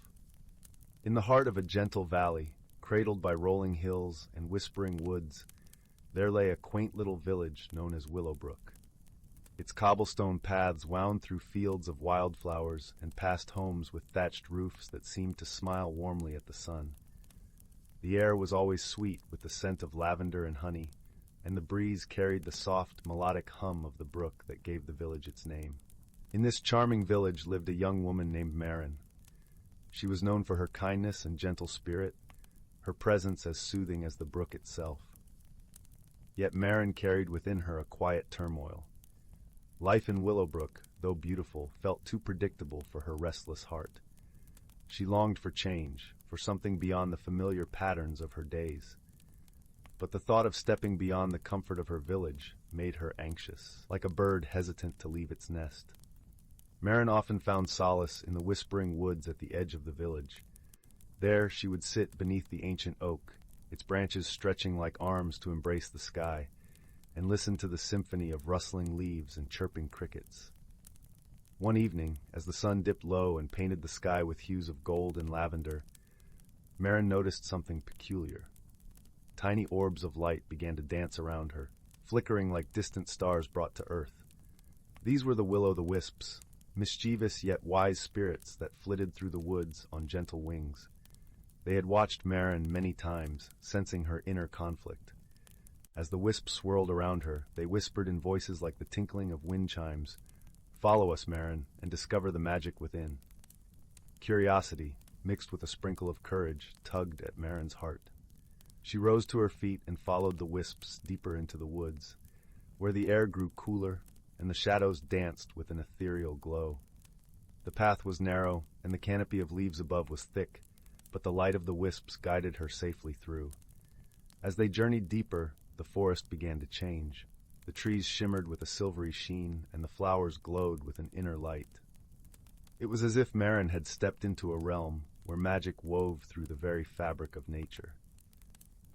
In the heart of a gentle valley, cradled by rolling hills and whispering woods, there lay a quaint little village known as Willowbrook. Its cobblestone paths wound through fields of wildflowers and past homes with thatched roofs that seemed to smile warmly at the sun. The air was always sweet with the scent of lavender and honey, and the breeze carried the soft, melodic hum of the brook that gave the village its name. In this charming village lived a young woman named Marin. She was known for her kindness and gentle spirit, her presence as soothing as the brook itself. Yet Marin carried within her a quiet turmoil. Life in Willowbrook, though beautiful, felt too predictable for her restless heart. She longed for change, for something beyond the familiar patterns of her days. But the thought of stepping beyond the comfort of her village made her anxious, like a bird hesitant to leave its nest. Marin often found solace in the whispering woods at the edge of the village. There she would sit beneath the ancient oak, its branches stretching like arms to embrace the sky, and listen to the symphony of rustling leaves and chirping crickets. One evening, as the sun dipped low and painted the sky with hues of gold and lavender, Marin noticed something peculiar. Tiny orbs of light began to dance around her, flickering like distant stars brought to earth. These were the will-o'-the-wisps, mischievous yet wise spirits that flitted through the woods on gentle wings. They had watched Marin many times, sensing her inner conflict. As the wisps swirled around her, they whispered in voices like the tinkling of wind chimes, "Follow us, Marin, and discover the magic within." Curiosity, mixed with a sprinkle of courage, tugged at Marin's heart. She rose to her feet and followed the wisps deeper into the woods, where the air grew cooler and the shadows danced with an ethereal glow. The path was narrow, and the canopy of leaves above was thick, but the light of the wisps guided her safely through. As they journeyed deeper, the forest began to change. The trees shimmered with a silvery sheen, and the flowers glowed with an inner light. It was as if Marin had stepped into a realm where magic wove through the very fabric of nature.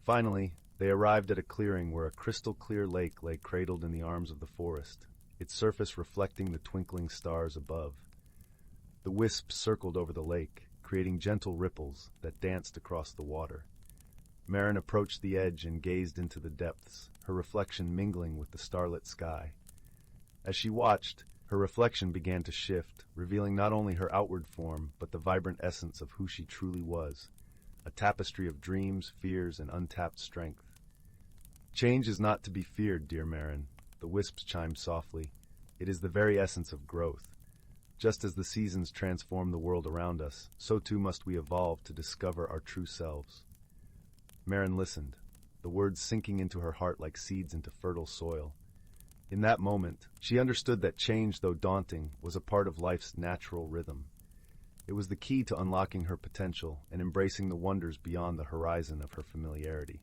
Finally, they arrived at a clearing where a crystal-clear lake lay cradled in the arms of the forest, its surface reflecting the twinkling stars above. The wisps circled over the lake, creating gentle ripples that danced across the water. Marin approached the edge and gazed into the depths, her reflection mingling with the starlit sky. As she watched, her reflection began to shift, revealing not only her outward form, but the vibrant essence of who she truly was, a tapestry of dreams, fears, and untapped strength. "Change is not to be feared, dear Marin," the wisps chimed softly. "It is the very essence of growth. Just as the seasons transform the world around us, so too must we evolve to discover our true selves." Marin listened, the words sinking into her heart like seeds into fertile soil. In that moment, she understood that change, though daunting, was a part of life's natural rhythm. It was the key to unlocking her potential and embracing the wonders beyond the horizon of her familiarity.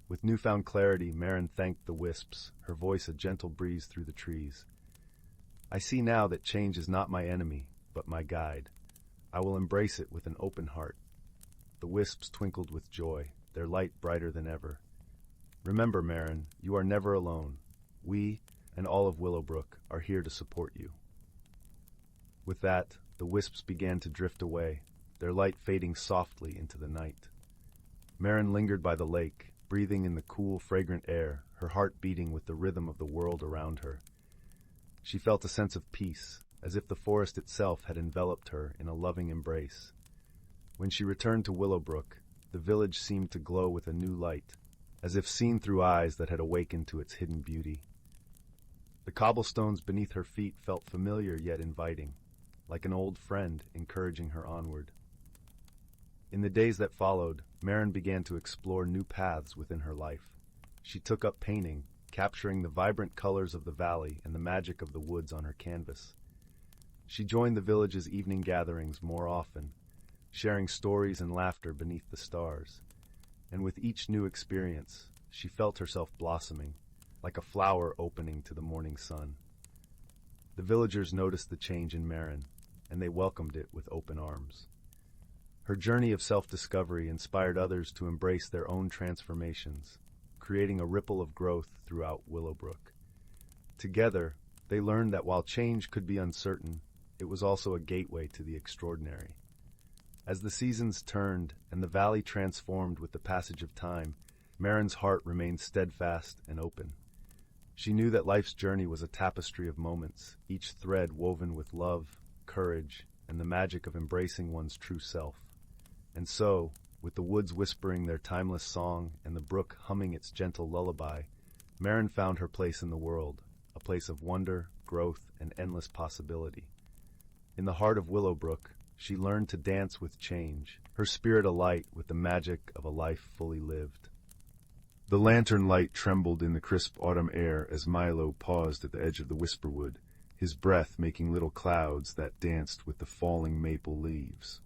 With newfound clarity, Marin thanked the wisps, her voice a gentle breeze through the trees. "I see now that change is not my enemy, but my guide. I will embrace it with an open heart." The wisps twinkled with joy, their light brighter than ever. "Remember, Marin, you are never alone. We, and all of Willowbrook, are here to support you." With that, the wisps began to drift away, their light fading softly into the night. Marin lingered by the lake, breathing in the cool, fragrant air, her heart beating with the rhythm of the world around her. She felt a sense of peace, as if the forest itself had enveloped her in a loving embrace. When she returned to Willowbrook, the village seemed to glow with a new light, as if seen through eyes that had awakened to its hidden beauty. The cobblestones beneath her feet felt familiar yet inviting, like an old friend encouraging her onward. In the days that followed, Marin began to explore new paths within her life. She took up painting, capturing the vibrant colors of the valley and the magic of the woods on her canvas. She joined the village's evening gatherings more often, sharing stories and laughter beneath the stars. And with each new experience, she felt herself blossoming, like a flower opening to the morning sun. The villagers noticed the change in Marin, and they welcomed it with open arms. Her journey of self-discovery inspired others to embrace their own transformations, creating a ripple of growth throughout Willowbrook. Together, they learned that while change could be uncertain, it was also a gateway to the extraordinary. As the seasons turned and the valley transformed with the passage of time, Marin's heart remained steadfast and open. She knew that life's journey was a tapestry of moments, each thread woven with love, courage, and the magic of embracing one's true self. And so, with the woods whispering their timeless song and the brook humming its gentle lullaby, Marin found her place in the world, a place of wonder, growth, and endless possibility. In the heart of Willowbrook, she learned to dance with change, her spirit alight with the magic of a life fully lived. The lantern light trembled in the crisp autumn air as Milo paused at the edge of the whisperwood, his breath making little clouds that danced with the falling maple leaves.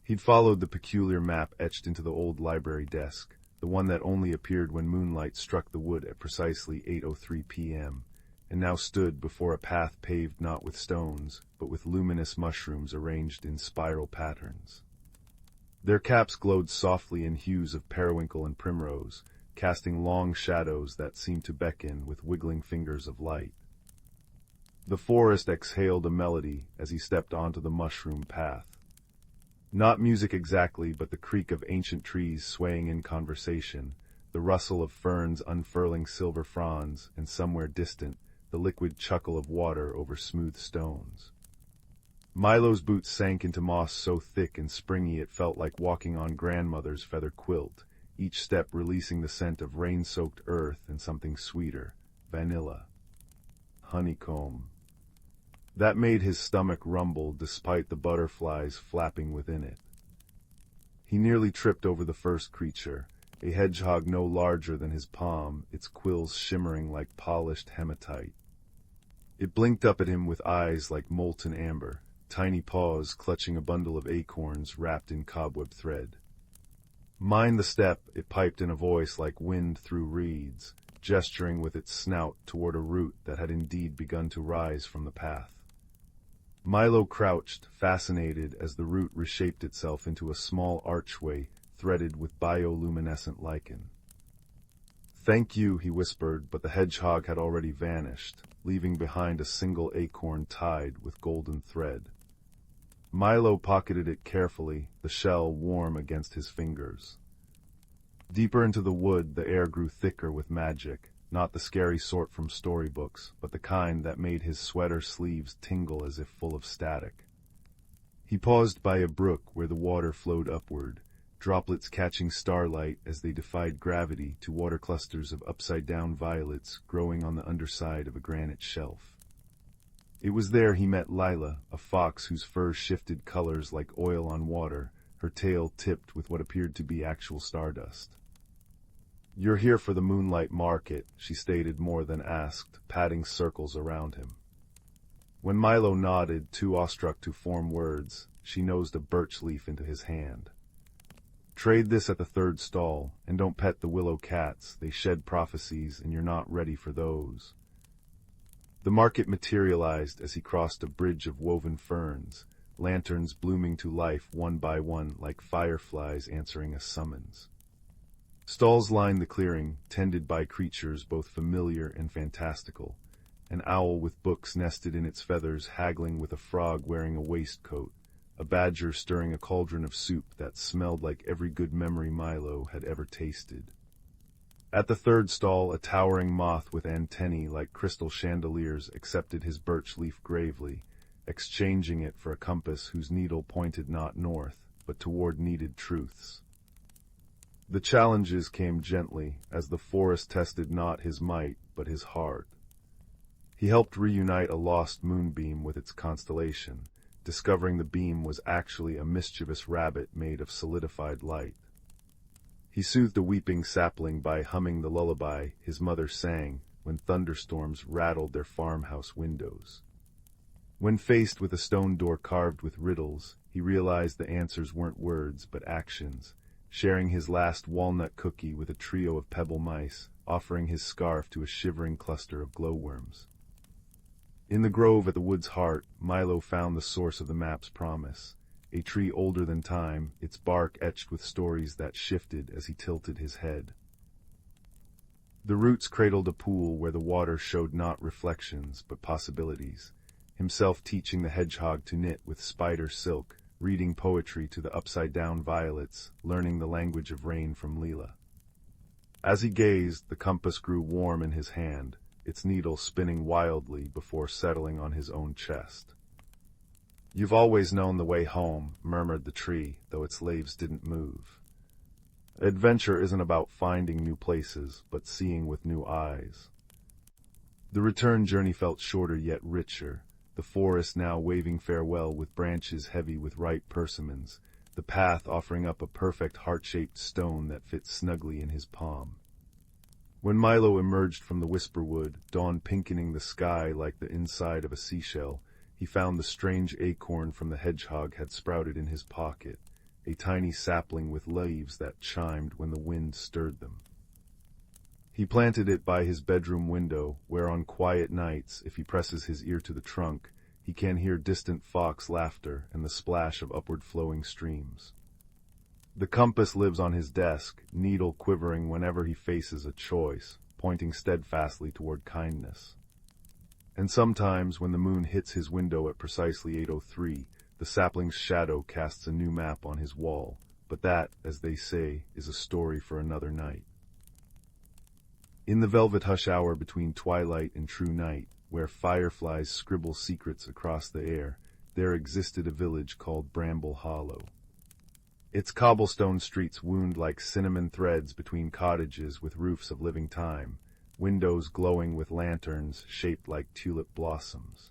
He'd followed the peculiar map etched into the old library desk, the one that only appeared when moonlight struck the wood at precisely 8:03 p.m., and now stood before a path paved not with stones, but with luminous mushrooms arranged in spiral patterns. Their caps glowed softly in hues of periwinkle and primrose, casting long shadows that seemed to beckon with wiggling fingers of light. The forest exhaled a melody as he stepped onto the mushroom path. Not music exactly, but the creak of ancient trees swaying in conversation, the rustle of ferns unfurling silver fronds, and somewhere distant, the liquid chuckle of water over smooth stones. Milo's boots sank into moss so thick and springy it felt like walking on grandmother's feather quilt, each step releasing the scent of rain-soaked earth and something sweeter, vanilla, honeycomb. That made his stomach rumble despite the butterflies flapping within it. He nearly tripped over the first creature, a hedgehog no larger than his palm, its quills shimmering like polished hematite. It blinked up at him with eyes like molten amber, tiny paws clutching a bundle of acorns wrapped in cobweb thread. "Mind the step," it piped in a voice like wind through reeds, gesturing with its snout toward a root that had indeed begun to rise from the path. Milo crouched, fascinated, as the root reshaped itself into a small archway threaded with bioluminescent lichen. "Thank you," he whispered, but the hedgehog had already vanished, leaving behind a single acorn tied with golden thread. Milo pocketed it carefully, the shell warm against his fingers. Deeper into the wood, the air grew thicker with magic, not the scary sort from storybooks, but the kind that made his sweater sleeves tingle as if full of static. He paused by a brook where the water flowed upward, droplets catching starlight as they defied gravity to water clusters of upside-down violets growing on the underside of a granite shelf. It was there he met Lila, a fox whose fur shifted colors like oil on water, her tail tipped with what appeared to be actual stardust. "You're here for the moonlight market," she stated more than asked, patting circles around him. When Milo nodded, too awestruck to form words, she nosed a birch leaf into his hand. "Trade this at the third stall, and don't pet the willow cats, they shed prophecies and you're not ready for those." The market materialized as he crossed a bridge of woven ferns, lanterns blooming to life one by one like fireflies answering a summons. Stalls lined the clearing, tended by creatures both familiar and fantastical, an owl with books nested in its feathers haggling with a frog wearing a waistcoat, a badger stirring a cauldron of soup that smelled like every good memory Milo had ever tasted. At the third stall, a towering moth with antennae like crystal chandeliers accepted his birch leaf gravely, exchanging it for a compass whose needle pointed not north, but toward needed truths. The challenges came gently, as the forest tested not his might, but his heart. He helped reunite a lost moonbeam with its constellation, discovering the beam was actually a mischievous rabbit made of solidified light. He soothed a weeping sapling by humming the lullaby his mother sang when thunderstorms rattled their farmhouse windows. When faced with a stone door carved with riddles, he realized the answers weren't words but actions, sharing his last walnut cookie with a trio of pebble mice, offering his scarf to a shivering cluster of glowworms. In the grove at the wood's heart, Milo found the source of the map's promise, a tree older than time, its bark etched with stories that shifted as he tilted his head. The roots cradled a pool where the water showed not reflections but possibilities, himself teaching the hedgehog to knit with spider silk, reading poetry to the upside-down violets, learning the language of rain from Leela. As he gazed, the compass grew warm in his hand, its needle spinning wildly before settling on his own chest. "You've always known the way home," murmured the tree, though its leaves didn't move. Adventure isn't about finding new places, but seeing with new eyes. The return journey felt shorter yet richer, the forest now waving farewell with branches heavy with ripe persimmons, the path offering up a perfect heart-shaped stone that fit snugly in his palm. When Milo emerged from the whisperwood, dawn pinkening the sky like the inside of a seashell, he found the strange acorn from the hedgehog had sprouted in his pocket, a tiny sapling with leaves that chimed when the wind stirred them. He planted it by his bedroom window, where on quiet nights, if he presses his ear to the trunk, he can hear distant fox laughter and the splash of upward-flowing streams. The compass lives on his desk, needle quivering whenever he faces a choice, pointing steadfastly toward kindness. And sometimes, when the moon hits his window at precisely 8:03, the sapling's shadow casts a new map on his wall, but that, as they say, is a story for another night. In the velvet hush hour between twilight and true night, where fireflies scribble secrets across the air, there existed a village called Bramble Hollow. Its cobblestone streets wound like cinnamon threads between cottages with roofs of living time, windows glowing with lanterns shaped like tulip blossoms.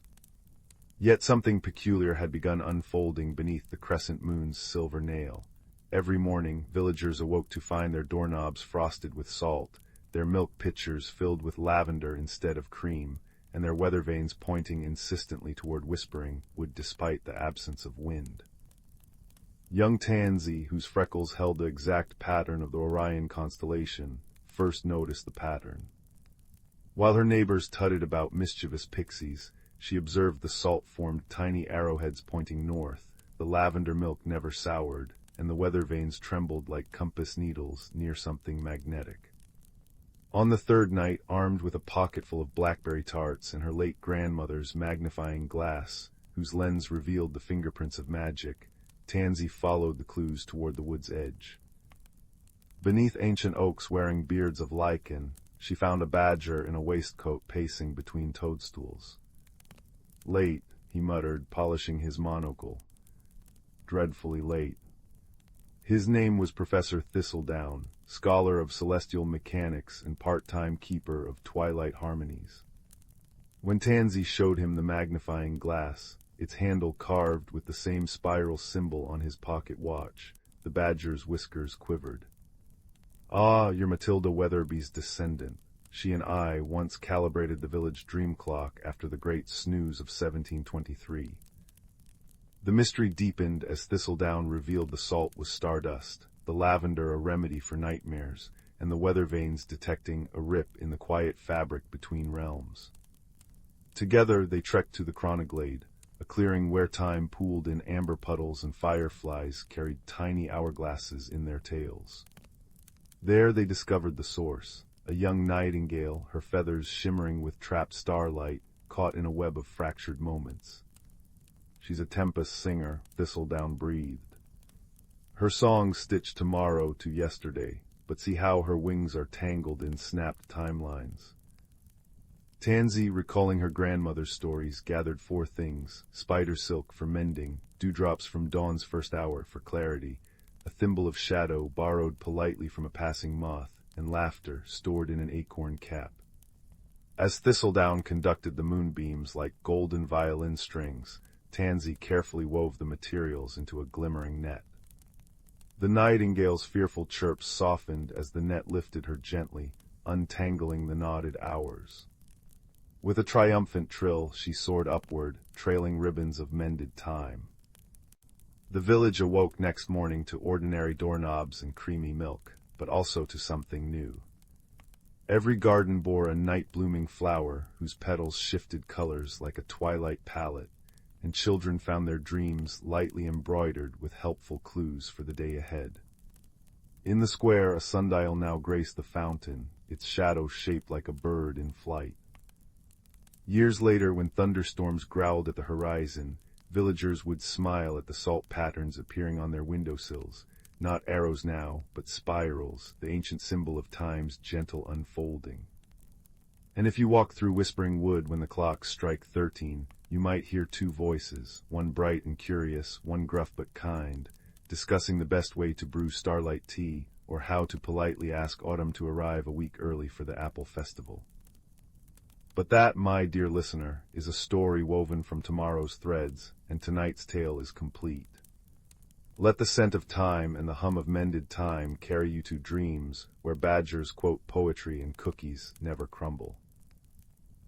Yet something peculiar had begun unfolding beneath the crescent moon's silver nail. Every morning, villagers awoke to find their doorknobs frosted with salt, their milk pitchers filled with lavender instead of cream, and their weather vanes pointing insistently toward whispering wood despite the absence of wind. Young Tansy, whose freckles held the exact pattern of the Orion constellation, first noticed the pattern. While her neighbors tutted about mischievous pixies, she observed the salt-formed tiny arrowheads pointing north, the lavender milk never soured, and the weather vanes trembled like compass needles near something magnetic. On the third night, armed with a pocketful of blackberry tarts and her late grandmother's magnifying glass, whose lens revealed the fingerprints of magic, Tansy followed the clues toward the wood's edge. Beneath ancient oaks wearing beards of lichen, she found a badger in a waistcoat pacing between toadstools. "Late," he muttered, polishing his monocle. "Dreadfully late." His name was Professor Thistledown, scholar of celestial mechanics and part-time keeper of twilight harmonies. When Tansy showed him the magnifying glass, its handle carved with the same spiral symbol on his pocket watch, the badger's whiskers quivered. "Ah, you're Matilda Weatherby's descendant. She and I once calibrated the village dream clock after the great snooze of 1723. The mystery deepened as Thistledown revealed the salt was stardust, the lavender a remedy for nightmares, and the weather vanes detecting a rip in the quiet fabric between realms. Together they trekked to the Chronoglade, a clearing where time pooled in amber puddles and fireflies carried tiny hourglasses in their tails. There they discovered the source, a young nightingale, her feathers shimmering with trapped starlight, caught in a web of fractured moments. "She's a tempest singer," Thistledown breathed. "Her songs stitch tomorrow to yesterday, but see how her wings are tangled in snapped timelines." Tansy, recalling her grandmother's stories, gathered four things: spider silk for mending, dewdrops from dawn's first hour for clarity, a thimble of shadow borrowed politely from a passing moth, and laughter stored in an acorn cap. As thistledown conducted the moonbeams like golden violin strings, Tansy carefully wove the materials into a glimmering net. The nightingale's fearful chirps softened as the net lifted her gently, untangling the knotted hours. With a triumphant trill, she soared upward, trailing ribbons of mended time. The village awoke next morning to ordinary doorknobs and creamy milk, but also to something new. Every garden bore a night-blooming flower whose petals shifted colors like a twilight palette, and children found their dreams lightly embroidered with helpful clues for the day ahead. In the square, a sundial now graced the fountain, its shadow shaped like a bird in flight. Years later, when thunderstorms growled at the horizon, villagers would smile at the salt patterns appearing on their windowsills, not arrows now, but spirals, the ancient symbol of time's gentle unfolding. And if you walk through Whispering Wood when the clocks strike 13, you might hear two voices, one bright and curious, one gruff but kind, discussing the best way to brew starlight tea, or how to politely ask autumn to arrive a week early for the apple festival. But that, my dear listener, is a story woven from tomorrow's threads, and tonight's tale is complete. Let the scent of time and the hum of mended time carry you to dreams where badgers quote poetry and cookies never crumble.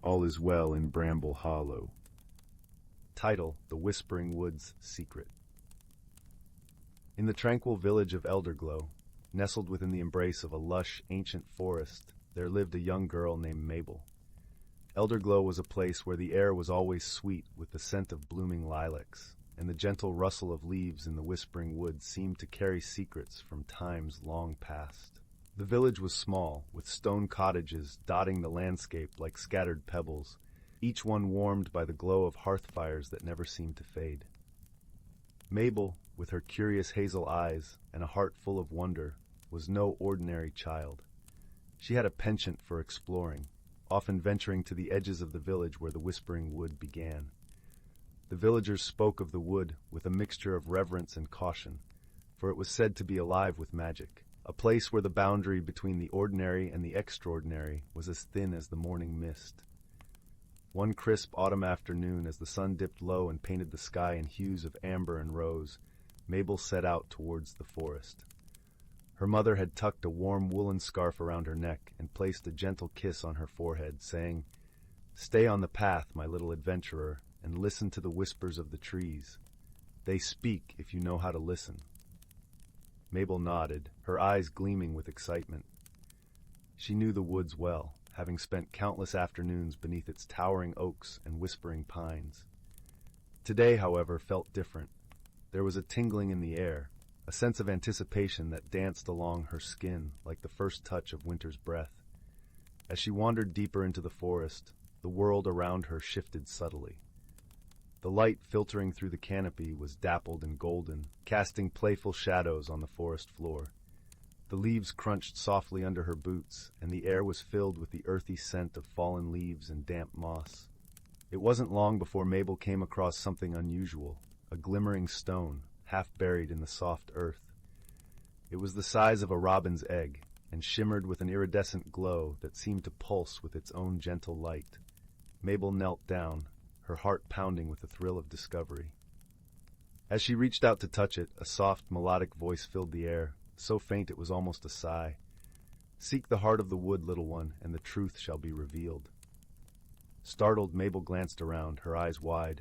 All is well in Bramble Hollow. Title: The Whispering Wood's Secret. In the tranquil village of Elderglow, nestled within the embrace of a lush, ancient forest, there lived a young girl named Mabel. Elderglow was a place where the air was always sweet with the scent of blooming lilacs, and the gentle rustle of leaves in the whispering wood seemed to carry secrets from times long past. The village was small, with stone cottages dotting the landscape like scattered pebbles, each one warmed by the glow of hearth fires that never seemed to fade. Mabel, with her curious hazel eyes and a heart full of wonder, was no ordinary child. She had a penchant for exploring, often venturing to the edges of the village where the whispering wood began. The villagers spoke of the wood with a mixture of reverence and caution, for it was said to be alive with magic, a place where the boundary between the ordinary and the extraordinary was as thin as the morning mist. One crisp autumn afternoon, as the sun dipped low and painted the sky in hues of amber and rose, Mabel set out towards the forest. Her mother had tucked a warm woolen scarf around her neck and placed a gentle kiss on her forehead, saying, "Stay on the path, my little adventurer, and listen to the whispers of the trees. They speak if you know how to listen." Mabel nodded, her eyes gleaming with excitement. She knew the woods well, having spent countless afternoons beneath its towering oaks and whispering pines. Today, however, felt different. There was a tingling in the air, a sense of anticipation that danced along her skin like the first touch of winter's breath. As she wandered deeper into the forest, the world around her shifted subtly. The light filtering through the canopy was dappled and golden, casting playful shadows on the forest floor. The leaves crunched softly under her boots, and the air was filled with the earthy scent of fallen leaves and damp moss. It wasn't long before Mabel came across something unusual, a glimmering stone, half buried in the soft earth. It was the size of a robin's egg, and shimmered with an iridescent glow that seemed to pulse with its own gentle light. Mabel knelt down, her heart pounding with the thrill of discovery. As she reached out to touch it, a soft, melodic voice filled the air, so faint it was almost a sigh. "Seek the heart of the wood, little one, and the truth shall be revealed." Startled, Mabel glanced around, her eyes wide.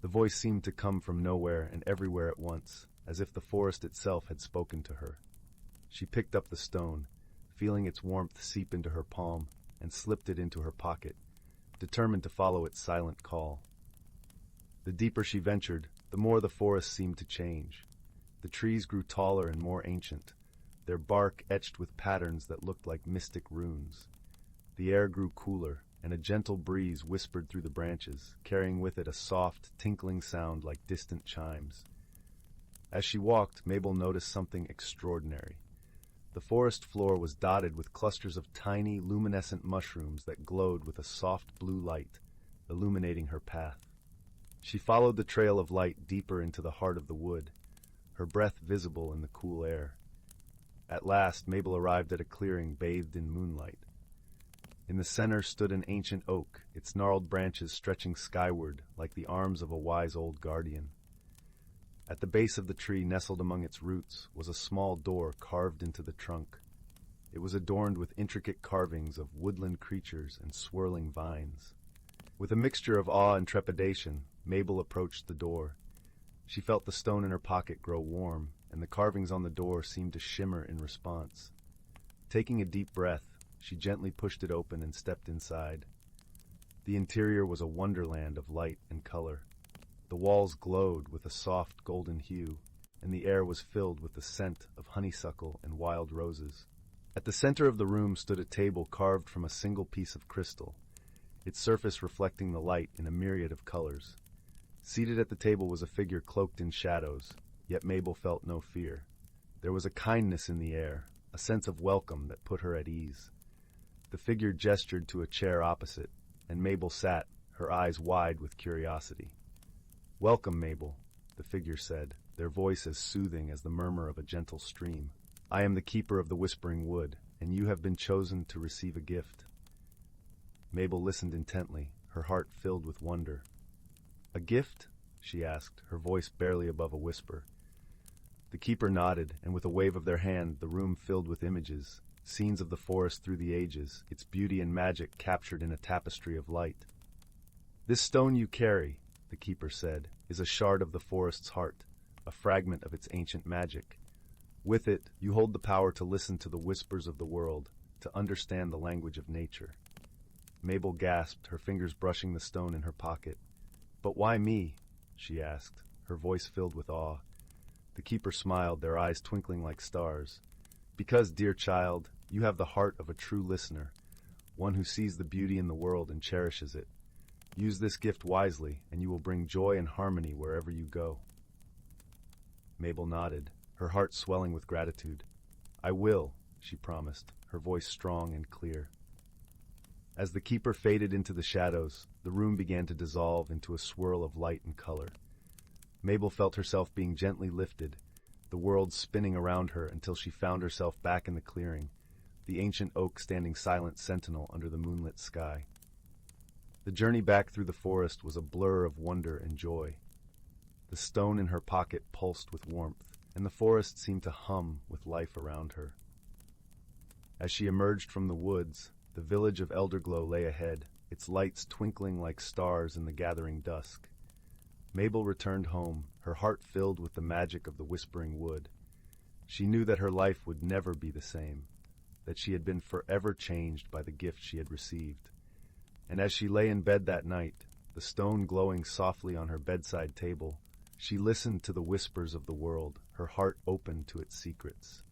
The voice seemed to come from nowhere and everywhere at once, as if the forest itself had spoken to her. She picked up the stone, feeling its warmth seep into her palm, and slipped it into her pocket, determined to follow its silent call. The deeper she ventured, the more the forest seemed to change. The trees grew taller and more ancient, their bark etched with patterns that looked like mystic runes. The air grew cooler, and a gentle breeze whispered through the branches, carrying with it a soft, tinkling sound like distant chimes. As she walked, Mabel noticed something extraordinary. The forest floor was dotted with clusters of tiny, luminescent mushrooms that glowed with a soft blue light, illuminating her path. She followed the trail of light deeper into the heart of the wood, her breath visible in the cool air. At last, Mabel arrived at a clearing bathed in moonlight. In the center stood an ancient oak, its gnarled branches stretching skyward like the arms of a wise old guardian. At the base of the tree, nestled among its roots, was a small door carved into the trunk. It was adorned with intricate carvings of woodland creatures and swirling vines. With a mixture of awe and trepidation, Mabel approached the door. She felt the stone in her pocket grow warm, and the carvings on the door seemed to shimmer in response. Taking a deep breath, she gently pushed it open and stepped inside. The interior was a wonderland of light and color. The walls glowed with a soft golden hue, and the air was filled with the scent of honeysuckle and wild roses. At the center of the room stood a table carved from a single piece of crystal, its surface reflecting the light in a myriad of colors. Seated at the table was a figure cloaked in shadows, yet Mabel felt no fear. There was a kindness in the air, a sense of welcome that put her at ease. The figure gestured to a chair opposite, and Mabel sat, her eyes wide with curiosity. "Welcome, Mabel," the figure said, their voice as soothing as the murmur of a gentle stream. "I am the keeper of the Whispering Wood, and you have been chosen to receive a gift." Mabel listened intently, her heart filled with wonder. "A gift?" she asked, her voice barely above a whisper. The keeper nodded, and with a wave of their hand, the room filled with images, scenes of the forest through the ages, its beauty and magic captured in a tapestry of light. "This stone you carry," the keeper said, "is a shard of the forest's heart, a fragment of its ancient magic. With it, you hold the power to listen to the whispers of the world, to understand the language of nature." Mabel gasped, her fingers brushing the stone in her pocket. "But why me?" she asked, her voice filled with awe. The keeper smiled, their eyes twinkling like stars. "Because, dear child, you have the heart of a true listener, one who sees the beauty in the world and cherishes it. Use this gift wisely, and you will bring joy and harmony wherever you go." Mabel nodded, her heart swelling with gratitude. "I will," she promised, her voice strong and clear. As the keeper faded into the shadows, the room began to dissolve into a swirl of light and color. Mabel felt herself being gently lifted, the world spinning around her until she found herself back in the clearing, the ancient oak standing silent sentinel under the moonlit sky. The journey back through the forest was a blur of wonder and joy. The stone in her pocket pulsed with warmth, and the forest seemed to hum with life around her. As she emerged from the woods, the village of Elderglow lay ahead, its lights twinkling like stars in the gathering dusk. Mabel returned home, her heart filled with the magic of the Whispering Wood. She knew that her life would never be the same, that she had been forever changed by the gift she had received. And as she lay in bed that night, the stone glowing softly on her bedside table, she listened to the whispers of the world, her heart open to its secrets.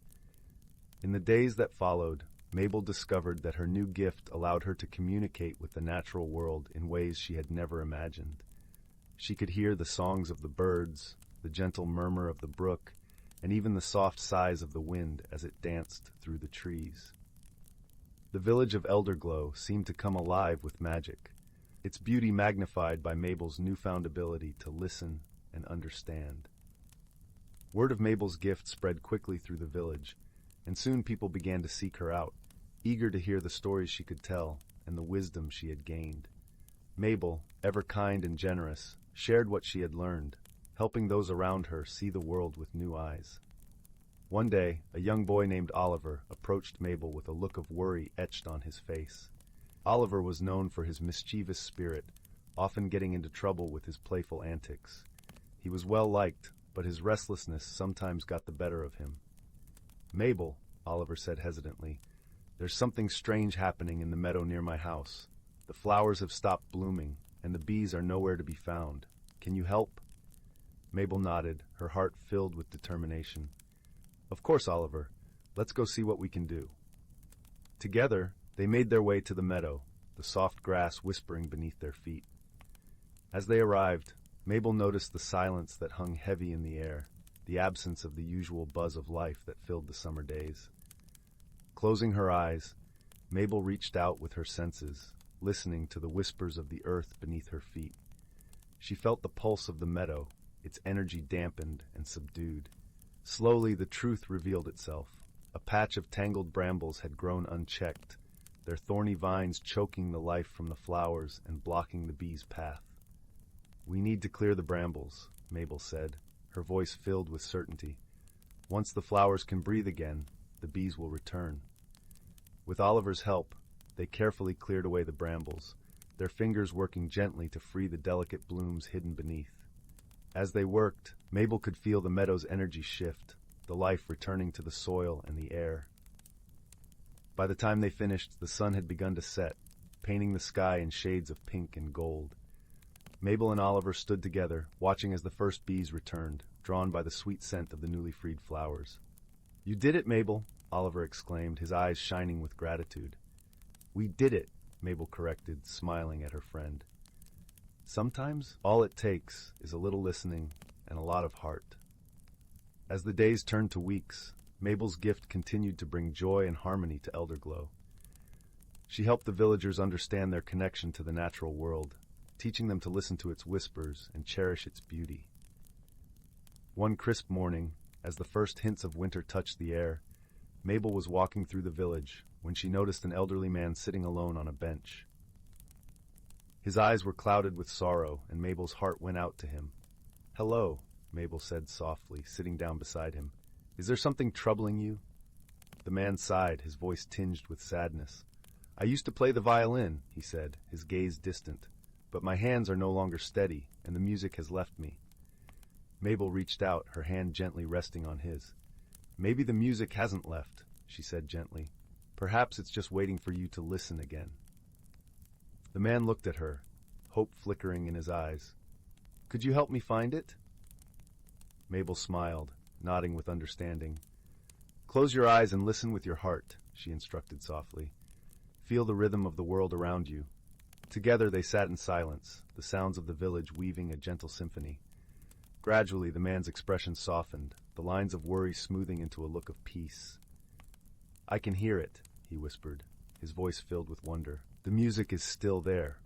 In the days that followed, Mabel discovered that her new gift allowed her to communicate with the natural world in ways she had never imagined. She could hear the songs of the birds, the gentle murmur of the brook, and even the soft sighs of the wind as it danced through the trees. The village of Elderglow seemed to come alive with magic, its beauty magnified by Mabel's newfound ability to listen and understand. Word of Mabel's gift spread quickly through the village, and soon people began to seek her out, eager to hear the stories she could tell and the wisdom she had gained. Mabel, ever kind and generous, shared what she had learned, helping those around her see the world with new eyes. One day, a young boy named Oliver approached Mabel with a look of worry etched on his face. Oliver was known for his mischievous spirit, often getting into trouble with his playful antics. He was well liked, but his restlessness sometimes got the better of him. "Mabel," Oliver said hesitantly, "there's something strange happening in the meadow near my house. The flowers have stopped blooming, and the bees are nowhere to be found. Can you help?" Mabel nodded, her heart filled with determination. "Of course, Oliver. Let's go see what we can do." Together, they made their way to the meadow, the soft grass whispering beneath their feet. As they arrived, Mabel noticed the silence that hung heavy in the air, the absence of the usual buzz of life that filled the summer days. Closing her eyes, Mabel reached out with her senses, listening to the whispers of the earth beneath her feet. She felt the pulse of the meadow, its energy dampened and subdued. Slowly the truth revealed itself. A patch of tangled brambles had grown unchecked, their thorny vines choking the life from the flowers and blocking the bees' path. "We need to clear the brambles," Mabel said, her voice filled with certainty. "Once the flowers can breathe again, the bees will return." With Oliver's help, they carefully cleared away the brambles, their fingers working gently to free the delicate blooms hidden beneath. As they worked, Mabel could feel the meadow's energy shift, the life returning to the soil and the air. By the time they finished, the sun had begun to set, painting the sky in shades of pink and gold. Mabel and Oliver stood together, watching as the first bees returned, drawn by the sweet scent of the newly freed flowers. "You did it, Mabel," Oliver exclaimed, his eyes shining with gratitude. "We did it," Mabel corrected, smiling at her friend. Sometimes all it takes is a little listening and a lot of heart. As the days turned to weeks, Mabel's gift continued to bring joy and harmony to Elderglow. She helped the villagers understand their connection to the natural world, teaching them to listen to its whispers and cherish its beauty. One crisp morning, as the first hints of winter touched the air, Mabel was walking through the village when she noticed an elderly man sitting alone on a bench. His eyes were clouded with sorrow, and Mabel's heart went out to him. "Hello," Mabel said softly, sitting down beside him. "Is there something troubling you?" The man sighed, his voice tinged with sadness. "I used to play the violin," he said, his gaze distant, "but my hands are no longer steady, and the music has left me." Mabel reached out, her hand gently resting on his. "Maybe the music hasn't left," she said gently. "Perhaps it's just waiting for you to listen again." The man looked at her, hope flickering in his eyes. "Could you help me find it?" Mabel smiled, nodding with understanding. "Close your eyes and listen with your heart," she instructed softly. "Feel the rhythm of the world around you." Together they sat in silence, the sounds of the village weaving a gentle symphony. Gradually the man's expression softened, the lines of worry smoothing into a look of peace. "I can hear it," he whispered, his voice filled with wonder. "The music is still there."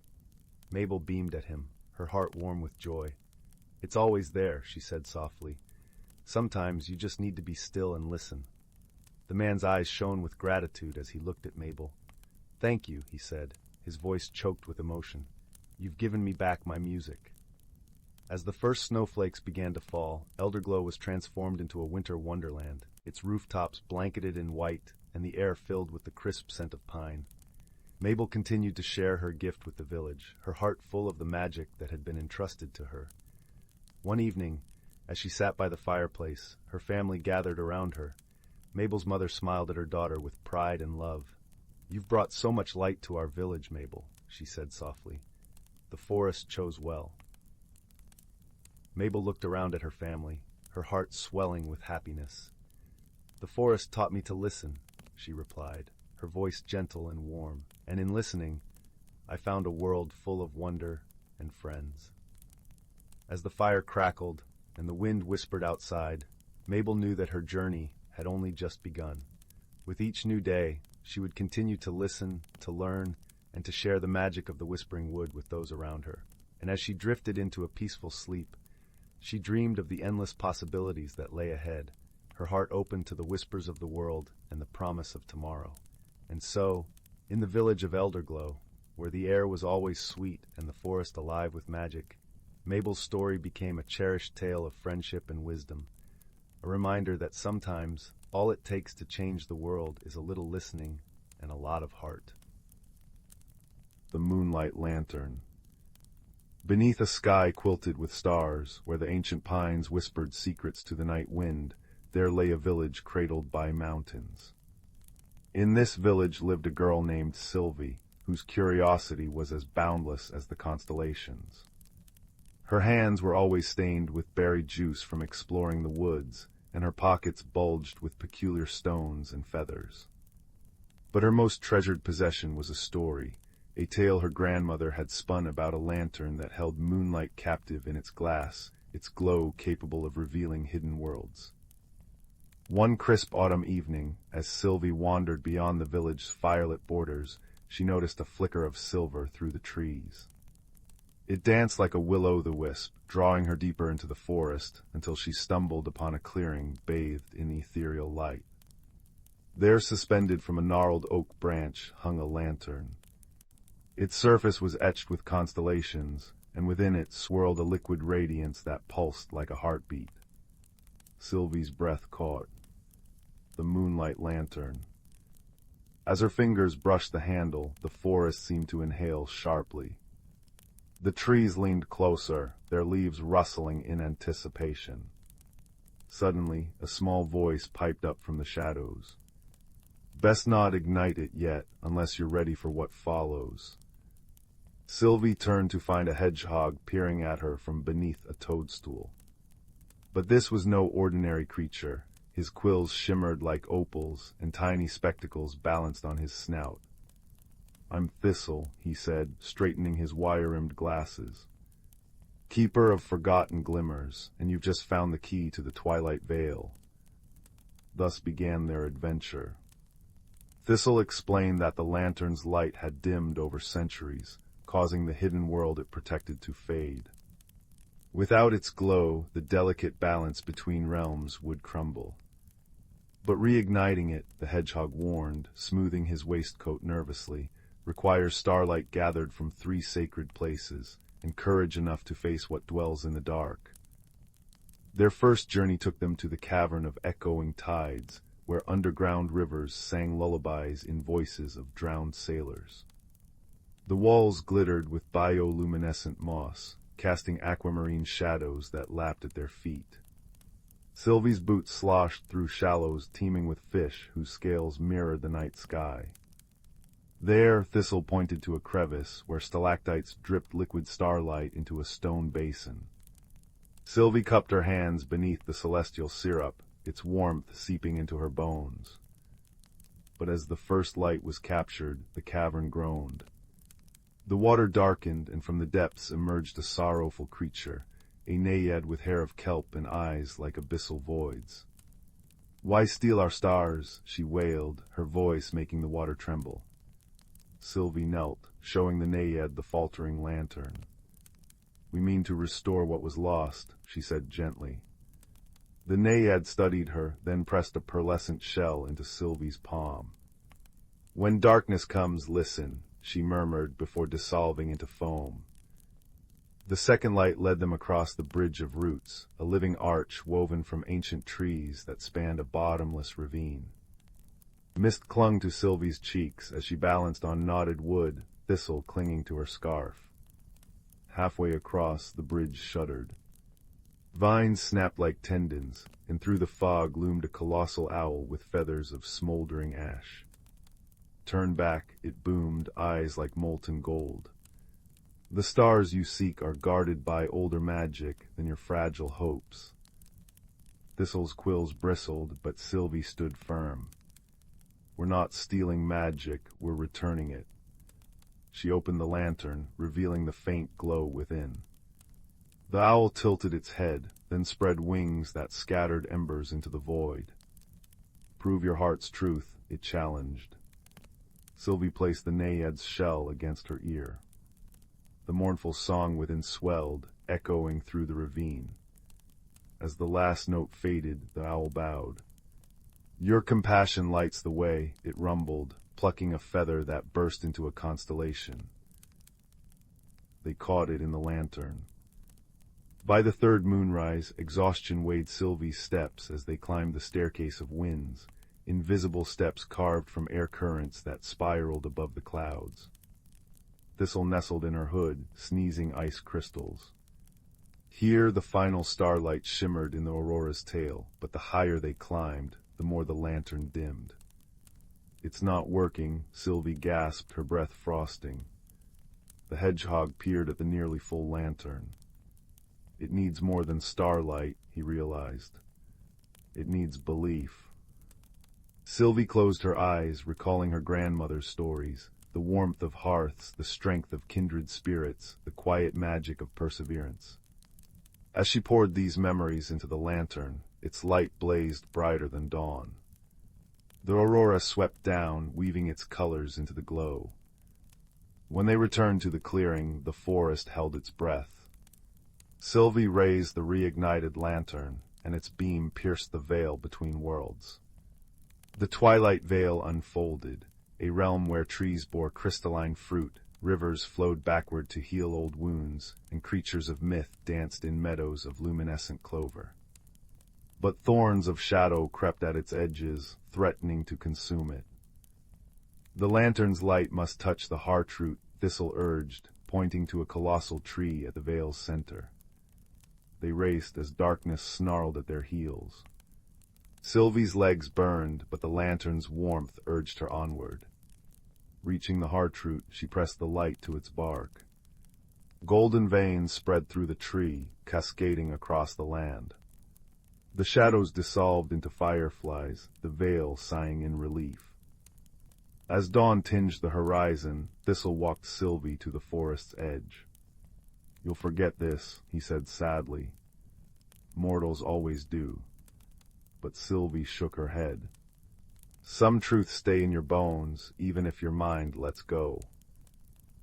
Mabel beamed at him, her heart warm with joy. "It's always there," she said softly. "Sometimes you just need to be still and listen." The man's eyes shone with gratitude as he looked at Mabel. "Thank you," he said, his voice choked with emotion. "You've given me back my music." As the first snowflakes began to fall, Elderglow was transformed into a winter wonderland, its rooftops blanketed in white and the air filled with the crisp scent of pine. Mabel continued to share her gift with the village, her heart full of the magic that had been entrusted to her. One evening, as she sat by the fireplace, her family gathered around her. Mabel's mother smiled at her daughter with pride and love. "You've brought so much light to our village, Mabel," she said softly. "The forest chose well." Mabel looked around at her family, her heart swelling with happiness. "The forest taught me to listen," she replied, her voice gentle and warm, "and in listening, I found a world full of wonder and friends." As the fire crackled and the wind whispered outside, Mabel knew that her journey had only just begun. With each new day, she would continue to listen, to learn, and to share the magic of the Whispering Wood with those around her. And as she drifted into a peaceful sleep, she dreamed of the endless possibilities that lay ahead, her heart open to the whispers of the world and the promise of tomorrow. And so, in the village of Elderglow, where the air was always sweet and the forest alive with magic, Mabel's story became a cherished tale of friendship and wisdom, a reminder that sometimes all it takes to change the world is a little listening and a lot of heart. The Moonlight Lantern. Beneath a sky quilted with stars, where the ancient pines whispered secrets to the night wind, there lay a village cradled by mountains. In this village lived a girl named Sylvie, whose curiosity was as boundless as the constellations. Her hands were always stained with berry juice from exploring the woods, and her pockets bulged with peculiar stones and feathers. But her most treasured possession was a story, a tale her grandmother had spun about a lantern that held moonlight captive in its glass, its glow capable of revealing hidden worlds. One crisp autumn evening, as Sylvie wandered beyond the village's firelit borders, she noticed a flicker of silver through the trees. It danced like a will-o'-the-wisp, drawing her deeper into the forest, until she stumbled upon a clearing bathed in ethereal light. There, suspended from a gnarled oak branch, hung a lantern. Its surface was etched with constellations, and within it swirled a liquid radiance that pulsed like a heartbeat. Sylvie's breath caught. The moonlight lantern. As her fingers brushed the handle, the forest seemed to inhale sharply. The trees leaned closer, their leaves rustling in anticipation. Suddenly, a small voice piped up from the shadows. Best not ignite it yet, unless you're ready for what follows. Sylvie turned to find a hedgehog peering at her from beneath a toadstool. But this was no ordinary creature. His quills shimmered like opals, and tiny spectacles balanced on his snout. "I'm Thistle," he said, straightening his wire-rimmed glasses. "Keeper of forgotten glimmers, and you've just found the key to the Twilight Vale." Thus began their adventure. Thistle explained that the lantern's light had dimmed over centuries, causing the hidden world it protected to fade. Without its glow, the delicate balance between realms would crumble. But reigniting it, the hedgehog warned, smoothing his waistcoat nervously, requires starlight gathered from 3 sacred places, and courage enough to face what dwells in the dark. Their first journey took them to the cavern of echoing tides, where underground rivers sang lullabies in voices of drowned sailors. The walls glittered with bioluminescent moss, casting aquamarine shadows that lapped at their feet. Sylvie's boots sloshed through shallows teeming with fish whose scales mirrored the night sky. There, Thistle pointed to a crevice where stalactites dripped liquid starlight into a stone basin. Sylvie cupped her hands beneath the celestial syrup, its warmth seeping into her bones. But as the first light was captured, the cavern groaned. The water darkened, and from the depths emerged a sorrowful creature, a naiad with hair of kelp and eyes like abyssal voids. "Why steal our stars?" she wailed, her voice making the water tremble. Sylvie knelt, showing the naiad the faltering lantern. "We mean to restore what was lost," she said gently. The naiad studied her, then pressed a pearlescent shell into Sylvie's palm. "When darkness comes, listen," she murmured before dissolving into foam. The second light led them across the bridge of roots, a living arch woven from ancient trees that spanned a bottomless ravine. Mist clung to Sylvie's cheeks as she balanced on knotted wood, Thistle clinging to her scarf. Halfway across, the bridge shuddered. Vines snapped like tendons, and through the fog loomed a colossal owl with feathers of smoldering ash. "Turn back," it boomed, eyes like molten gold. "The stars you seek are guarded by older magic than your fragile hopes." Thistle's quills bristled, but Sylvie stood firm. "We're not stealing magic, we're returning it." She opened the lantern, revealing the faint glow within. The owl tilted its head, then spread wings that scattered embers into the void. "Prove your heart's truth," it challenged. Sylvie placed the naiad's shell against her ear. The mournful song within swelled, echoing through the ravine. As the last note faded, the owl bowed. "Your compassion lights the way," it rumbled, plucking a feather that burst into a constellation. They caught it in the lantern. By the third moonrise, exhaustion weighed Sylvie's steps as they climbed the staircase of winds, invisible steps carved from air currents that spiraled above the clouds. Thistle nestled in her hood, sneezing ice crystals. Here the final starlight shimmered in the aurora's tail, but the higher they climbed, the more the lantern dimmed. "It's not working," Sylvie gasped, her breath frosting. The hedgehog peered at the nearly full lantern. "It needs more than starlight," he realized. "It needs belief." Sylvie closed her eyes, recalling her grandmother's stories, the warmth of hearths, the strength of kindred spirits, the quiet magic of perseverance. As she poured these memories into the lantern, Its light blazed brighter than dawn. The aurora swept down, weaving its colors into the glow. When they returned to the clearing, the forest held its breath. Sylvie raised the reignited lantern, and its beam pierced the veil between worlds. The twilight veil unfolded, a realm where trees bore crystalline fruit, rivers flowed backward to heal old wounds, and creatures of myth danced in meadows of luminescent clover. But thorns of shadow crept at its edges, threatening to consume it. The lantern's light must touch the heartroot, Thistle urged, pointing to a colossal tree at the veil's center. They raced as darkness snarled at their heels. Sylvie's legs burned, but the lantern's warmth urged her onward. Reaching the heartroot, she pressed the light to its bark. Golden veins spread through the tree, cascading across the land. The shadows dissolved into fireflies, the veil sighing in relief. As dawn tinged the horizon, Thistle walked Sylvie to the forest's edge. "You'll forget this," he said sadly. "Mortals always do." But Sylvie shook her head. "Some truths stay in your bones, even if your mind lets go."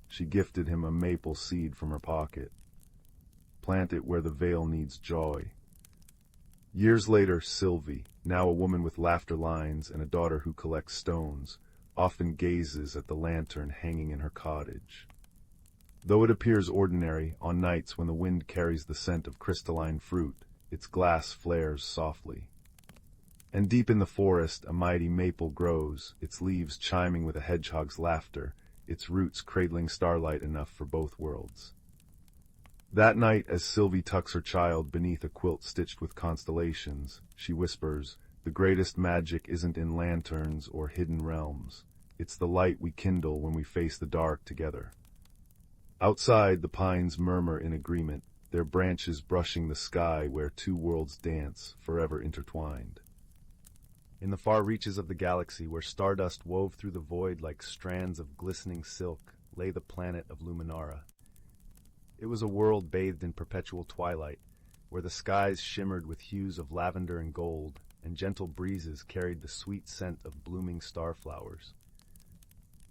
She gifted him a maple seed from her pocket. "Plant it where the veil needs joy." Years later, Sylvie, now a woman with laughter lines and a daughter who collects stones, often gazes at the lantern hanging in her cottage. Though it appears ordinary, on nights when the wind carries the scent of crystalline fruit, its glass flares softly. And deep in the forest, a mighty maple grows, its leaves chiming with a hedgehog's laughter, its roots cradling starlight enough for both worlds. That night, as Sylvie tucks her child beneath a quilt stitched with constellations, she whispers, "The greatest magic isn't in lanterns or hidden realms. It's the light we kindle when we face the dark together." Outside, the pines murmur in agreement, their branches brushing the sky where two worlds dance, forever intertwined. In the far reaches of the galaxy, where stardust wove through the void like strands of glistening silk, lay the planet of Luminara. It was a world bathed in perpetual twilight, where the skies shimmered with hues of lavender and gold, and gentle breezes carried the sweet scent of blooming starflowers.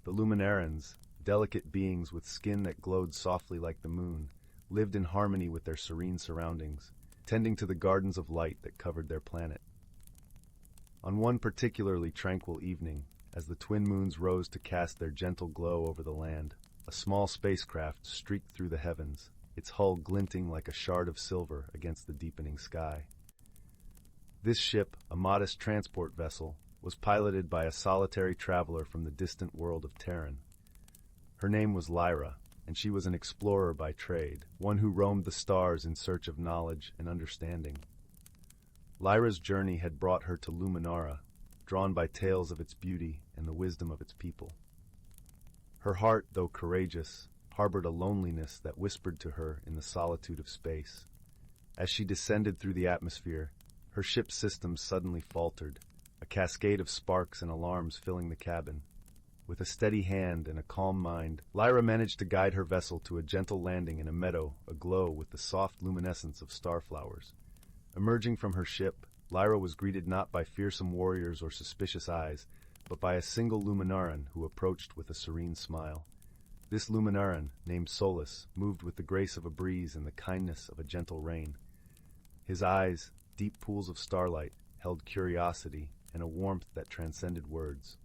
The Luminarans, delicate beings with skin that glowed softly like the moon, lived in harmony with their serene surroundings, tending to the gardens of light that covered their planet. On one particularly tranquil evening, as the twin moons rose to cast their gentle glow over the land, a small spacecraft streaked through the heavens, its hull glinting like a shard of silver against the deepening sky. This ship, a modest transport vessel, was piloted by a solitary traveler from the distant world of Terran. Her name was Lyra, and she was an explorer by trade, one who roamed the stars in search of knowledge and understanding. Lyra's journey had brought her to Luminara, drawn by tales of its beauty and the wisdom of its people. Her heart, though courageous, harbored a loneliness that whispered to her in the solitude of space. As she descended through the atmosphere, her ship's systems suddenly faltered, a cascade of sparks and alarms filling the cabin. With a steady hand and a calm mind, Lyra managed to guide her vessel to a gentle landing in a meadow aglow with the soft luminescence of starflowers. Emerging from her ship, Lyra was greeted not by fearsome warriors or suspicious eyes, but by a single Luminaran who approached with a serene smile. This Luminaran, named Solus, moved with the grace of a breeze and the kindness of a gentle rain. His eyes, deep pools of starlight, held curiosity and a warmth that transcended words.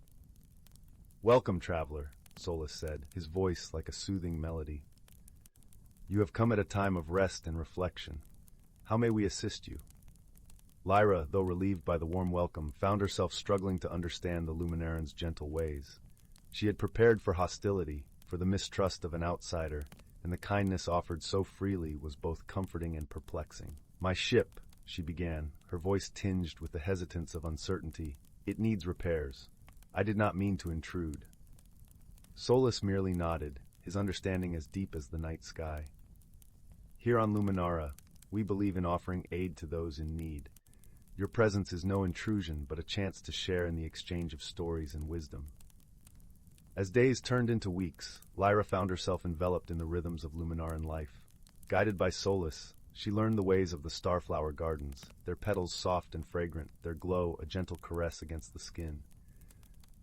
"Welcome, traveler," Solus said, his voice like a soothing melody. "You have come at a time of rest and reflection. How may we assist you?" Lyra, though relieved by the warm welcome, found herself struggling to understand the Luminaran's gentle ways. She had prepared for hostility, for the mistrust of an outsider, and the kindness offered so freely was both comforting and perplexing. "My ship," she began, her voice tinged with the hesitance of uncertainty, "it needs repairs. I did not mean to intrude." Solus merely nodded, his understanding as deep as the night sky. "Here on Luminara, we believe in offering aid to those in need. Your presence is no intrusion, but a chance to share in the exchange of stories and wisdom." As days turned into weeks, Lyra found herself enveloped in the rhythms of Luminaran life. Guided by Solus, she learned the ways of the starflower gardens, their petals soft and fragrant, their glow a gentle caress against the skin.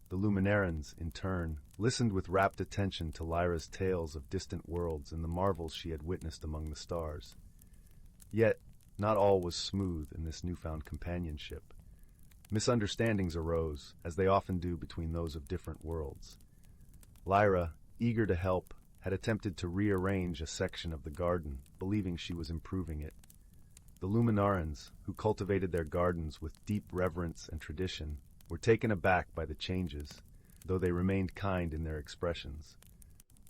The Luminarans, in turn, listened with rapt attention to Lyra's tales of distant worlds and the marvels she had witnessed among the stars. Yet, not all was smooth in this newfound companionship. Misunderstandings arose, as they often do between those of different worlds. Lyra, eager to help, had attempted to rearrange a section of the garden, believing she was improving it. The Luminarans, who cultivated their gardens with deep reverence and tradition, were taken aback by the changes, though they remained kind in their expressions.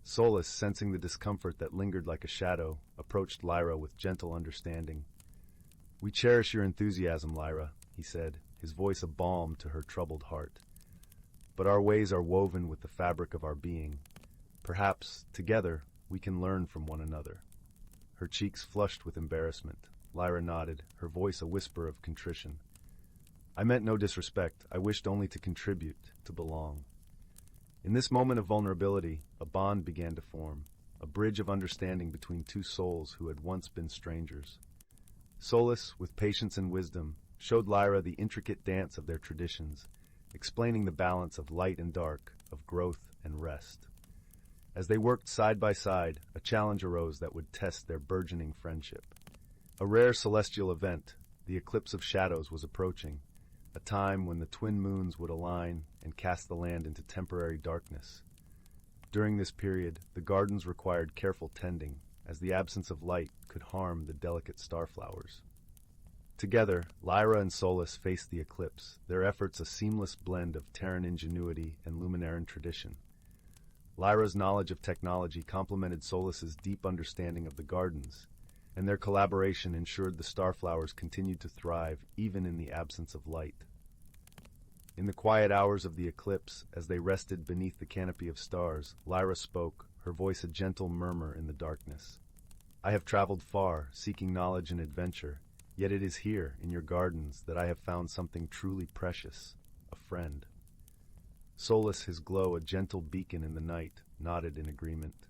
Solus, sensing the discomfort that lingered like a shadow, approached Lyra with gentle understanding. "We cherish your enthusiasm, Lyra," he said, his voice a balm to her troubled heart. "But our ways are woven with the fabric of our being. Perhaps, together, we can learn from one another." Her cheeks flushed with embarrassment. Lyra nodded, her voice a whisper of contrition. "I meant no disrespect. I wished only to contribute, to belong." In this moment of vulnerability, a bond began to form, a bridge of understanding between two souls who had once been strangers. Solus, with patience and wisdom, showed Lyra the intricate dance of their traditions, explaining the balance of light and dark, of growth and rest. As they worked side by side, a challenge arose that would test their burgeoning friendship. A rare celestial event, the eclipse of shadows, was approaching, a time when the twin moons would align and cast the land into temporary darkness. During this period, the gardens required careful tending, as the absence of light could harm the delicate starflowers. Together, Lyra and Solus faced the eclipse, their efforts a seamless blend of Terran ingenuity and Luminaran tradition. Lyra's knowledge of technology complemented Solus's deep understanding of the gardens, and their collaboration ensured the starflowers continued to thrive even in the absence of light. In the quiet hours of the eclipse, as they rested beneath the canopy of stars, Lyra spoke, her voice a gentle murmur in the darkness. "I have traveled far, seeking knowledge and adventure, yet it is here, in your gardens, that I have found something truly precious, a friend." Solus, his glow a gentle beacon in the night, nodded in agreement.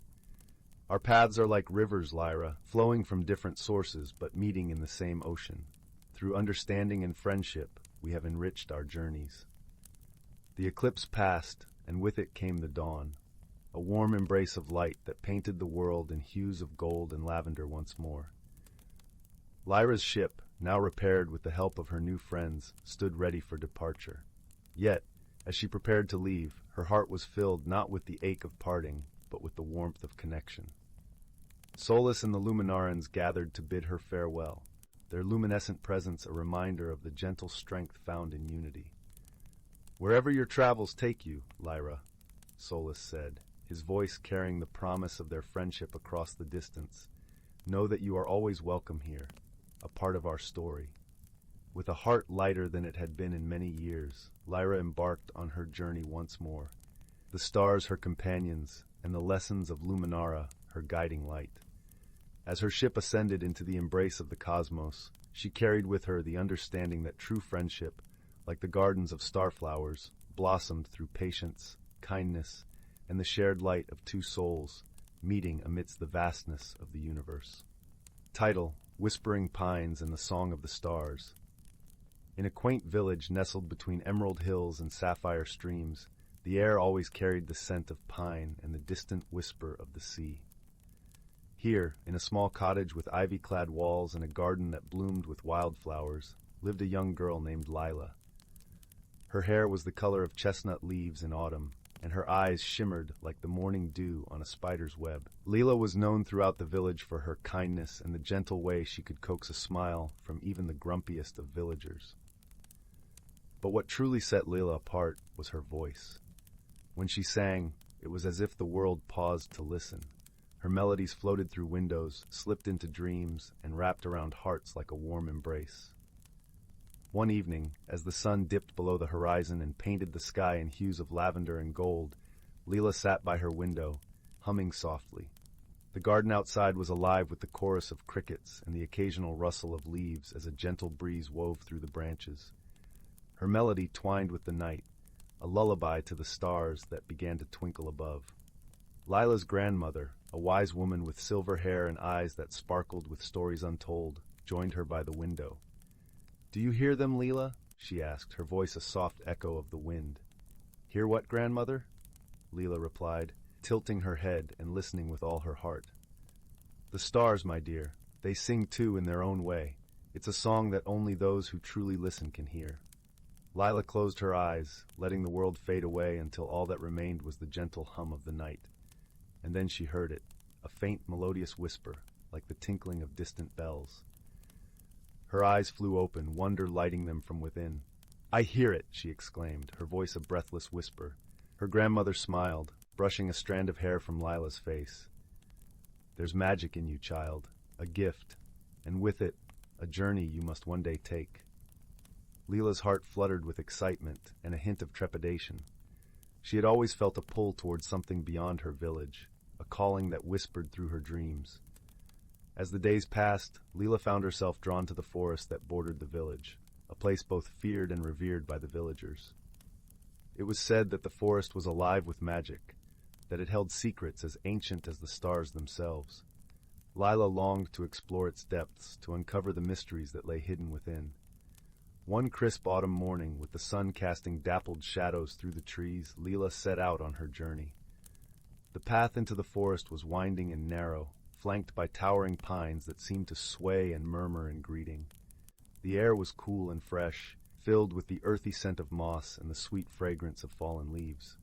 "Our paths are like rivers, Lyra, flowing from different sources but meeting in the same ocean. Through understanding and friendship, we have enriched our journeys." The eclipse passed, and with it came the dawn, a warm embrace of light that painted the world in hues of gold and lavender once more. Lyra's ship, now repaired with the help of her new friends, stood ready for departure. Yet, as she prepared to leave, her heart was filled not with the ache of parting, but with the warmth of connection. Solus and the Luminarans gathered to bid her farewell, their luminescent presence a reminder of the gentle strength found in unity. "Wherever your travels take you, Lyra," Solus said, his voice carrying the promise of their friendship across the distance, "know that you are always welcome here, a part of our story." With a heart lighter than it had been in many years, Lyra embarked on her journey once more, the stars her companions, and the lessons of Luminara her guiding light. As her ship ascended into the embrace of the cosmos, she carried with her the understanding that true friendship, like the gardens of starflowers, blossomed through patience, kindness, and the shared light of two souls, meeting amidst the vastness of the universe. Title: Whispering Pines and the Song of the Stars. In a quaint village nestled between emerald hills and sapphire streams, the air always carried the scent of pine and the distant whisper of the sea. Here, in a small cottage with ivy-clad walls and a garden that bloomed with wildflowers, lived a young girl named Lila. Her hair was the color of chestnut leaves in autumn, and her eyes shimmered like the morning dew on a spider's web. Lila was known throughout the village for her kindness and the gentle way she could coax a smile from even the grumpiest of villagers. But what truly set Lila apart was her voice. When she sang, it was as if the world paused to listen. Her melodies floated through windows, slipped into dreams, and wrapped around hearts like a warm embrace. One evening, as the sun dipped below the horizon and painted the sky in hues of lavender and gold, Lila sat by her window, humming softly. The garden outside was alive with the chorus of crickets and the occasional rustle of leaves as a gentle breeze wove through the branches. Her melody twined with the night, a lullaby to the stars that began to twinkle above. Lila's grandmother, a wise woman with silver hair and eyes that sparkled with stories untold, joined her by the window. "Do you hear them, Lila?" she asked, her voice a soft echo of the wind. "Hear what, grandmother?" Lila replied, tilting her head and listening with all her heart. "The stars, my dear. They sing too in their own way. It's a song that only those who truly listen can hear." Lila closed her eyes, letting the world fade away until all that remained was the gentle hum of the night. And then she heard it, a faint melodious whisper, like the tinkling of distant bells. Her eyes flew open, wonder lighting them from within. "I hear it!" she exclaimed, her voice a breathless whisper. Her grandmother smiled, brushing a strand of hair from Lila's face. "There's magic in you, child, a gift, and with it, a journey you must one day take." Lila's heart fluttered with excitement and a hint of trepidation. She had always felt a pull towards something beyond her village, a calling that whispered through her dreams. As the days passed, Lila found herself drawn to the forest that bordered the village, a place both feared and revered by the villagers. It was said that the forest was alive with magic, that it held secrets as ancient as the stars themselves. Lila longed to explore its depths, to uncover the mysteries that lay hidden within. One crisp autumn morning, with the sun casting dappled shadows through the trees, Lila set out on her journey. The path into the forest was winding and narrow, flanked by towering pines that seemed to sway and murmur in greeting. The air was cool and fresh, filled with the earthy scent of moss and the sweet fragrance of fallen leaves.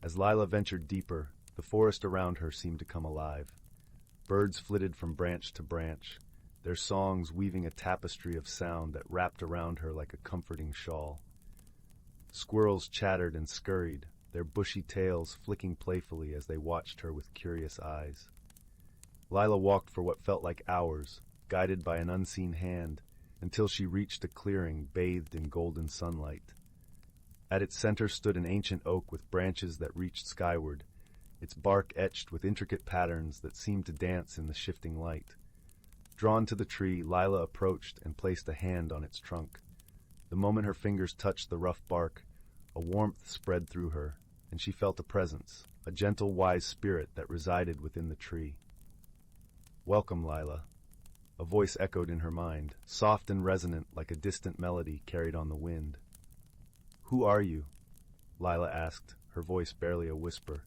As Lila ventured deeper, the forest around her seemed to come alive. Birds flitted from branch to branch, their songs weaving a tapestry of sound that wrapped around her like a comforting shawl. Squirrels chattered and scurried, their bushy tails flicking playfully as they watched her with curious eyes. Lila walked for what felt like hours, guided by an unseen hand, until she reached a clearing bathed in golden sunlight. At its center stood an ancient oak with branches that reached skyward, its bark etched with intricate patterns that seemed to dance in the shifting light. Drawn to the tree, Lila approached and placed a hand on its trunk. The moment her fingers touched the rough bark, a warmth spread through her, and she felt a presence, a gentle, wise spirit that resided within the tree. "Welcome, Lila," a voice echoed in her mind, soft and resonant like a distant melody carried on the wind. "Who are you?" Lila asked, her voice barely a whisper.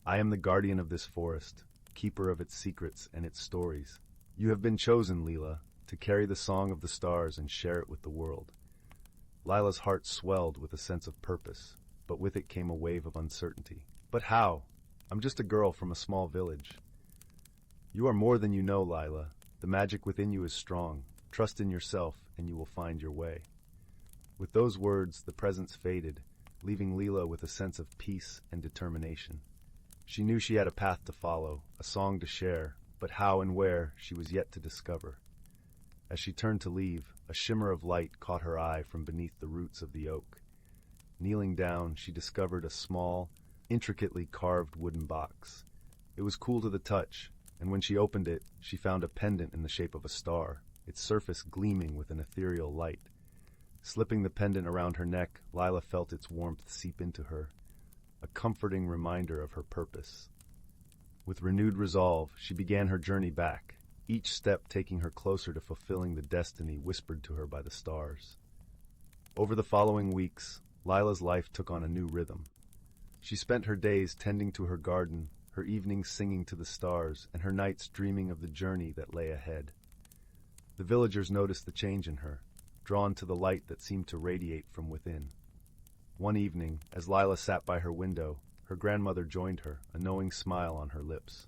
"I am the guardian of this forest, keeper of its secrets and its stories. You have been chosen, Lila, to carry the song of the stars and share it with the world." Lila's heart swelled with a sense of purpose, but with it came a wave of uncertainty. "But how? I'm just a girl from a small village." "You are more than you know, Lila. The magic within you is strong. Trust in yourself, and you will find your way." With those words, the presence faded, leaving Lila with a sense of peace and determination. She knew she had a path to follow, a song to share, but how and where she was yet to discover. As she turned to leave, a shimmer of light caught her eye from beneath the roots of the oak. Kneeling down, she discovered a small, intricately carved wooden box. It was cool to the touch, and when she opened it, she found a pendant in the shape of a star, its surface gleaming with an ethereal light. Slipping the pendant around her neck, Lila felt its warmth seep into her, a comforting reminder of her purpose. With renewed resolve, she began her journey back, each step taking her closer to fulfilling the destiny whispered to her by the stars. Over the following weeks, Lila's life took on a new rhythm. She spent her days tending to her garden, her evenings singing to the stars, and her nights dreaming of the journey that lay ahead. The villagers noticed the change in her, drawn to the light that seemed to radiate from within. One evening, as Lila sat by her window, her grandmother joined her, a knowing smile on her lips.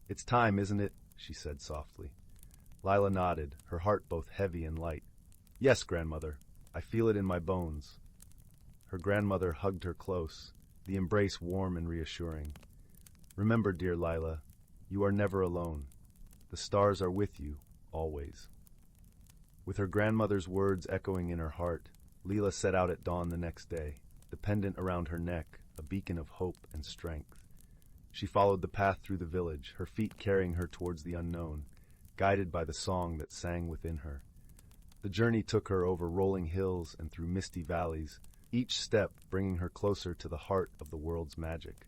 "It's time, isn't it?" she said softly. Lila nodded, her heart both heavy and light. "Yes, grandmother. I feel it in my bones." Her grandmother hugged her close, the embrace warm and reassuring. "Remember, dear Lila, you are never alone. The stars are with you, always." With her grandmother's words echoing in her heart, Lila set out at dawn the next day, the pendant around her neck, a beacon of hope and strength. She followed the path through the village, her feet carrying her towards the unknown, guided by the song that sang within her. The journey took her over rolling hills and through misty valleys, each step bringing her closer to the heart of the world's magic.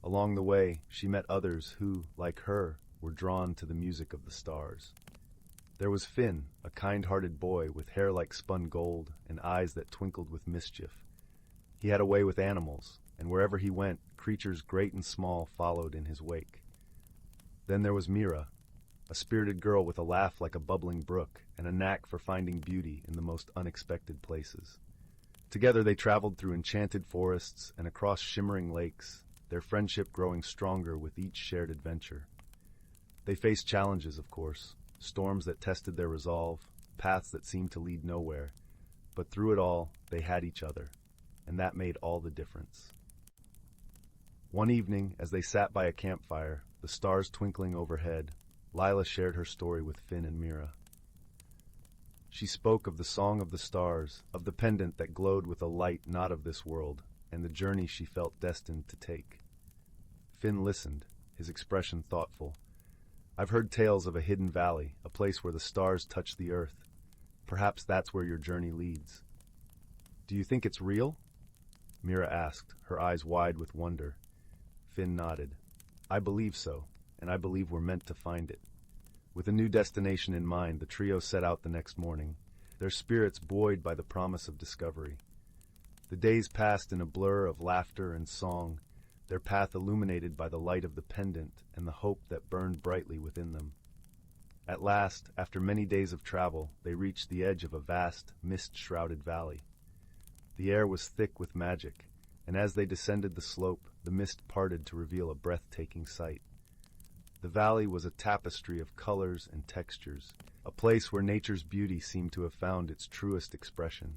Along the way, she met others who, like her, were drawn to the music of the stars. There was Finn, a kind-hearted boy with hair like spun gold and eyes that twinkled with mischief. He had a way with animals, and wherever he went, creatures great and small followed in his wake. Then there was Mira, a spirited girl with a laugh like a bubbling brook and a knack for finding beauty in the most unexpected places. Together they traveled through enchanted forests and across shimmering lakes, their friendship growing stronger with each shared adventure. They faced challenges, of course, storms that tested their resolve, paths that seemed to lead nowhere, but through it all, they had each other, and that made all the difference. One evening, as they sat by a campfire, the stars twinkling overhead, Lila shared her story with Finn and Mira. She spoke of the song of the stars, of the pendant that glowed with a light not of this world, and the journey she felt destined to take. Finn listened, his expression thoughtful. "I've heard tales of a hidden valley, a place where the stars touch the earth. Perhaps that's where your journey leads." "Do you think it's real?" Mira asked, her eyes wide with wonder. Finn nodded. "I believe so, and I believe we're meant to find it." With a new destination in mind, the trio set out the next morning, their spirits buoyed by the promise of discovery. The days passed in a blur of laughter and song, their path illuminated by the light of the pendant and the hope that burned brightly within them. At last, after many days of travel, they reached the edge of a vast, mist-shrouded valley. The air was thick with magic, and as they descended the slope, the mist parted to reveal a breathtaking sight. The valley was a tapestry of colors and textures, a place where nature's beauty seemed to have found its truest expression.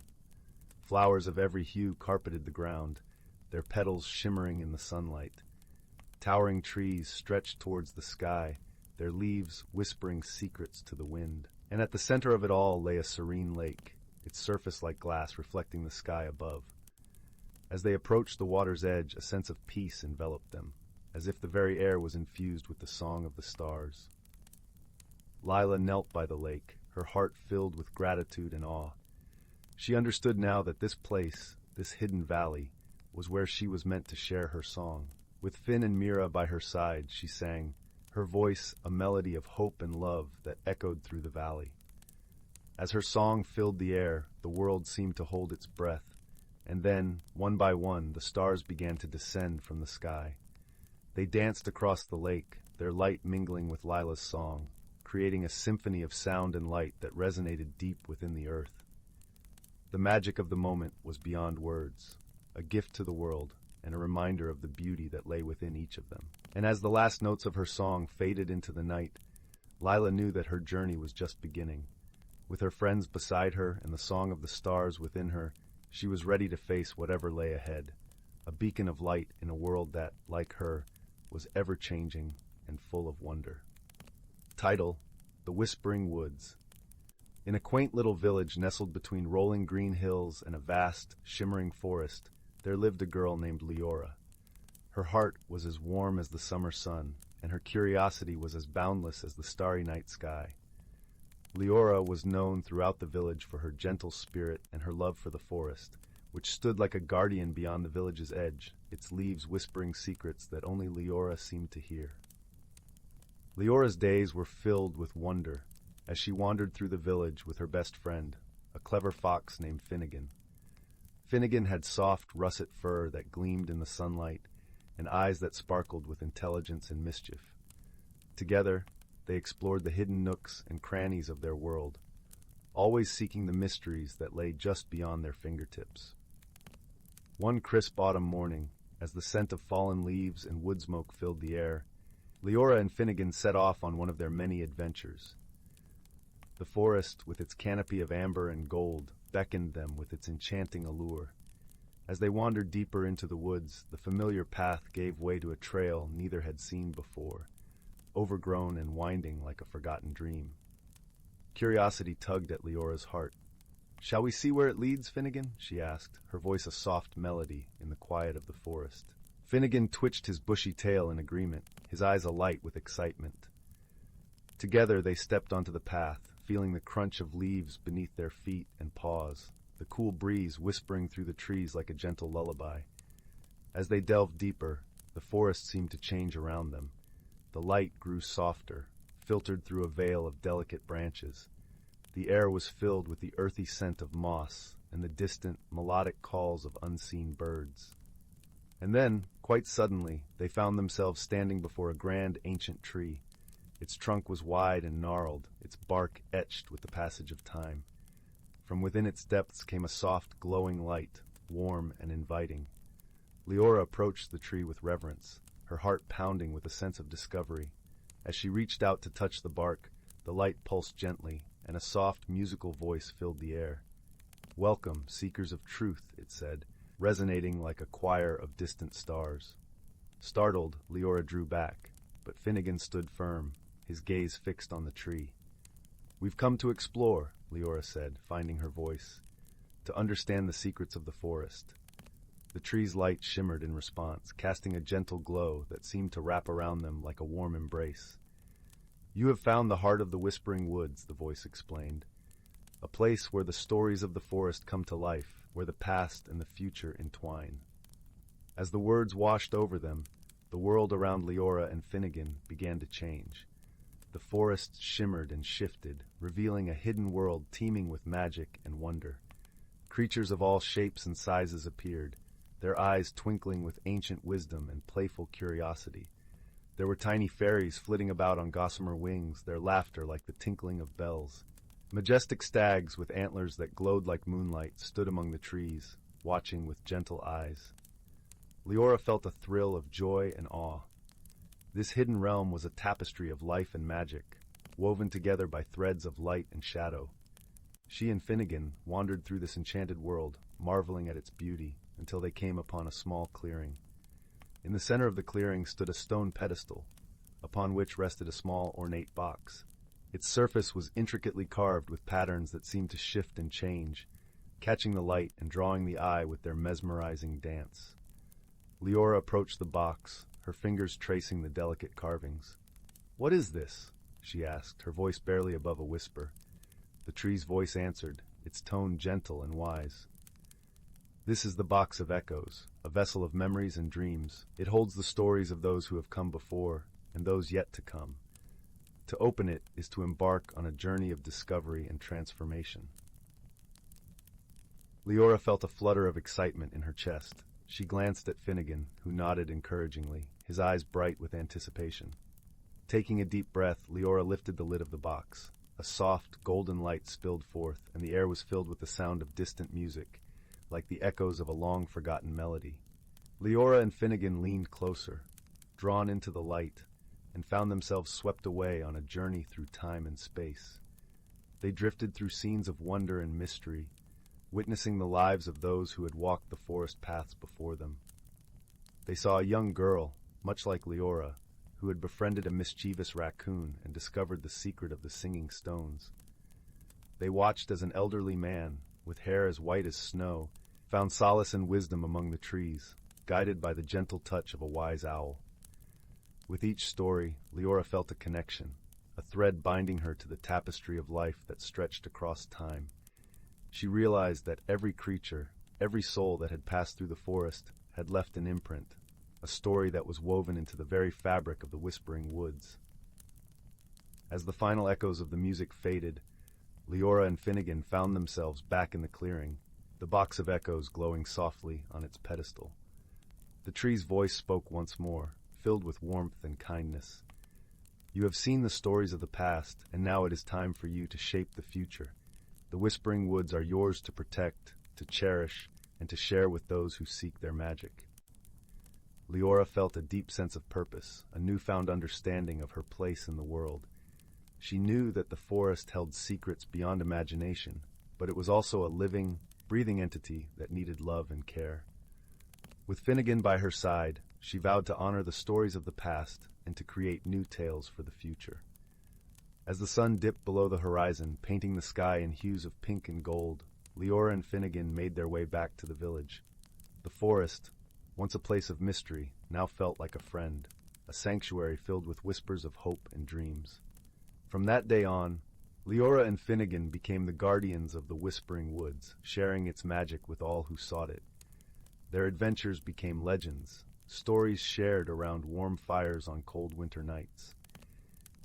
Flowers of every hue carpeted the ground, their petals shimmering in the sunlight. Towering trees stretched towards the sky, their leaves whispering secrets to the wind. And at the center of it all lay a serene lake, its surface like glass reflecting the sky above. As they approached the water's edge, a sense of peace enveloped them, as if the very air was infused with the song of the stars. Lila knelt by the lake, her heart filled with gratitude and awe. She understood now that this place, this hidden valley, was where she was meant to share her song. With Finn and Mira by her side, she sang, her voice a melody of hope and love that echoed through the valley. As her song filled the air, the world seemed to hold its breath, and then, one by one, the stars began to descend from the sky. They danced across the lake, their light mingling with Lila's song, creating a symphony of sound and light that resonated deep within the earth. The magic of the moment was beyond words, a gift to the world, and a reminder of the beauty that lay within each of them. And as the last notes of her song faded into the night, Lila knew that her journey was just beginning. With her friends beside her and the song of the stars within her, she was ready to face whatever lay ahead, a beacon of light in a world that, like her, was ever-changing and full of wonder. Title: The Whispering Woods. In a quaint little village nestled between rolling green hills and a vast, shimmering forest, there lived a girl named Leora. Her heart was as warm as the summer sun, and her curiosity was as boundless as the starry night sky. Leora was known throughout the village for her gentle spirit and her love for the forest, which stood like a guardian beyond the village's edge, its leaves whispering secrets that only Leora seemed to hear. Leora's days were filled with wonder as she wandered through the village with her best friend, a clever fox named Finnegan. Finnegan had soft, russet fur that gleamed in the sunlight and eyes that sparkled with intelligence and mischief. Together, they explored the hidden nooks and crannies of their world, always seeking the mysteries that lay just beyond their fingertips. One crisp autumn morning, as the scent of fallen leaves and wood smoke filled the air, Leora and Finnegan set off on one of their many adventures. The forest, with its canopy of amber and gold, beckoned them with its enchanting allure. As they wandered deeper into the woods, the familiar path gave way to a trail neither had seen before, overgrown and winding like a forgotten dream. Curiosity tugged at Leora's heart. "Shall we see where it leads, Finnegan?" she asked, her voice a soft melody in the quiet of the forest. Finnegan twitched his bushy tail in agreement, his eyes alight with excitement. Together they stepped onto the path, feeling the crunch of leaves beneath their feet and paws, the cool breeze whispering through the trees like a gentle lullaby. As they delved deeper, The forest seemed to change around them. The light grew softer, filtered through a veil of delicate branches. The air was filled with the earthy scent of moss and the distant, melodic calls of unseen birds. And then, quite suddenly, they found themselves standing before a grand ancient tree. Its trunk was wide and gnarled, its bark etched with the passage of time. From within its depths came a soft, glowing light, warm and inviting. Leora approached the tree with reverence, her heart pounding with a sense of discovery. As she reached out to touch the bark, the light pulsed gently, and a soft, musical voice filled the air. "Welcome, seekers of truth," it said, resonating like a choir of distant stars. Startled, Leora drew back, but Finnegan stood firm, his gaze fixed on the tree. "We've come to explore," Leora said, finding her voice, "to understand the secrets of the forest." The tree's light shimmered in response, casting a gentle glow that seemed to wrap around them like a warm embrace. "You have found the heart of the Whispering Woods," the voice explained. "A place where the stories of the forest come to life, where the past and the future entwine." As the words washed over them, the world around Leora and Finnegan began to change. The forest shimmered and shifted, revealing a hidden world teeming with magic and wonder. Creatures of all shapes and sizes appeared, their eyes twinkling with ancient wisdom and playful curiosity. There were tiny fairies flitting about on gossamer wings, their laughter like the tinkling of bells. Majestic stags with antlers that glowed like moonlight stood among the trees, watching with gentle eyes. Leora felt a thrill of joy and awe. This hidden realm was a tapestry of life and magic, woven together by threads of light and shadow. She and Finnegan wandered through this enchanted world, marveling at its beauty, until they came upon a small clearing. In the center of the clearing stood a stone pedestal, upon which rested a small ornate box. Its surface was intricately carved with patterns that seemed to shift and change, catching the light and drawing the eye with their mesmerizing dance. Leora approached the box, her fingers tracing the delicate carvings. "What is this?" she asked, her voice barely above a whisper. The tree's voice answered, its tone gentle and wise. "This is the Box of Echoes, a vessel of memories and dreams. It holds the stories of those who have come before and those yet to come. To open it is to embark on a journey of discovery and transformation." Leora felt a flutter of excitement in her chest. She glanced at Finnegan, who nodded encouragingly, his eyes bright with anticipation. Taking a deep breath, Leora lifted the lid of the box. A soft, golden light spilled forth, and the air was filled with the sound of distant music, like the echoes of a long-forgotten melody. Leora and Finnegan leaned closer, drawn into the light, and found themselves swept away on a journey through time and space. They drifted through scenes of wonder and mystery, witnessing the lives of those who had walked the forest paths before them. They saw a young girl, much like Leora, who had befriended a mischievous raccoon and discovered the secret of the singing stones. They watched as an elderly man, with hair as white as snow, found solace and wisdom among the trees, guided by the gentle touch of a wise owl. With each story, Leora felt a connection, a thread binding her to the tapestry of life that stretched across time. She realized that every creature, every soul that had passed through the forest, had left an imprint, a story that was woven into the very fabric of the Whispering Woods. As the final echoes of the music faded, Leora and Finnegan found themselves back in the clearing, the Box of Echoes glowing softly on its pedestal. The tree's voice spoke once more, filled with warmth and kindness. "You have seen the stories of the past, and now it is time for you to shape the future. The Whispering Woods are yours to protect, to cherish, and to share with those who seek their magic." Leora felt a deep sense of purpose, a newfound understanding of her place in the world. She knew that the forest held secrets beyond imagination, but it was also a living, breathing entity that needed love and care. With Finnegan by her side, she vowed to honor the stories of the past and to create new tales for the future. As the sun dipped below the horizon, painting the sky in hues of pink and gold, Leora and Finnegan made their way back to the village. The forest, once a place of mystery, now felt like a friend, a sanctuary filled with whispers of hope and dreams. From that day on, Leora and Finnegan became the guardians of the Whispering Woods, sharing its magic with all who sought it. Their adventures became legends, stories shared around warm fires on cold winter nights.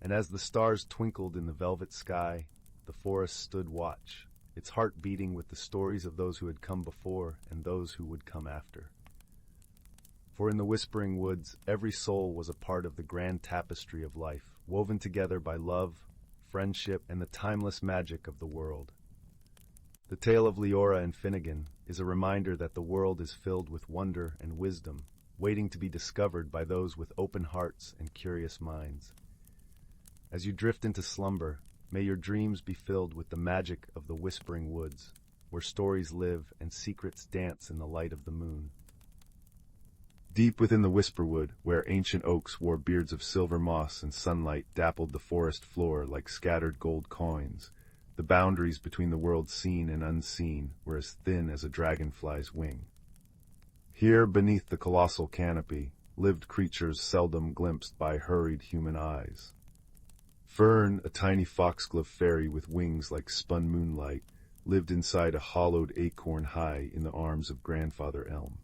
And as the stars twinkled in the velvet sky, the forest stood watch, its heart beating with the stories of those who had come before and those who would come after. For in the whispering woods, every soul was a part of the grand tapestry of life, woven together by love, friendship, and the timeless magic of the world. The tale of Leora and Finnegan is a reminder that the world is filled with wonder and wisdom, waiting to be discovered by those with open hearts and curious minds. As you drift into slumber, may your dreams be filled with the magic of the whispering woods, where stories live and secrets dance in the light of the moon. Deep within the whisperwood, where ancient oaks wore beards of silver moss and sunlight dappled the forest floor like scattered gold coins, the boundaries between the world seen and unseen were as thin as a dragonfly's wing. Here, beneath the colossal canopy, lived creatures seldom glimpsed by hurried human eyes. Fern, a tiny foxglove fairy with wings like spun moonlight, lived inside a hollowed acorn high in the arms of Grandfather Elm.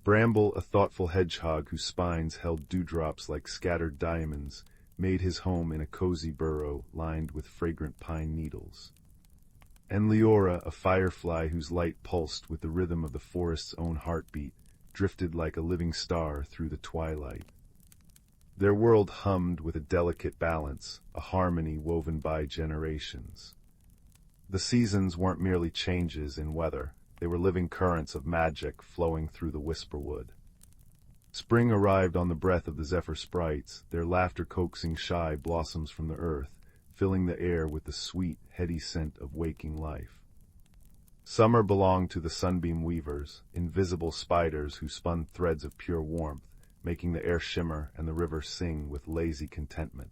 Bramble, a thoughtful hedgehog whose spines held dewdrops like scattered diamonds, made his home in a cozy burrow lined with fragrant pine needles. And Leora, a firefly whose light pulsed with the rhythm of the forest's own heartbeat, drifted like a living star through the twilight. Their world hummed with a delicate balance, a harmony woven by generations. The seasons weren't merely changes in weather, they were living currents of magic flowing through the whisperwood. Spring arrived on the breath of the zephyr sprites, their laughter coaxing shy blossoms from the earth, filling the air with the sweet, heady scent of waking life. Summer belonged to the sunbeam weavers, invisible spiders who spun threads of pure warmth, making the air shimmer and the river sing with lazy contentment.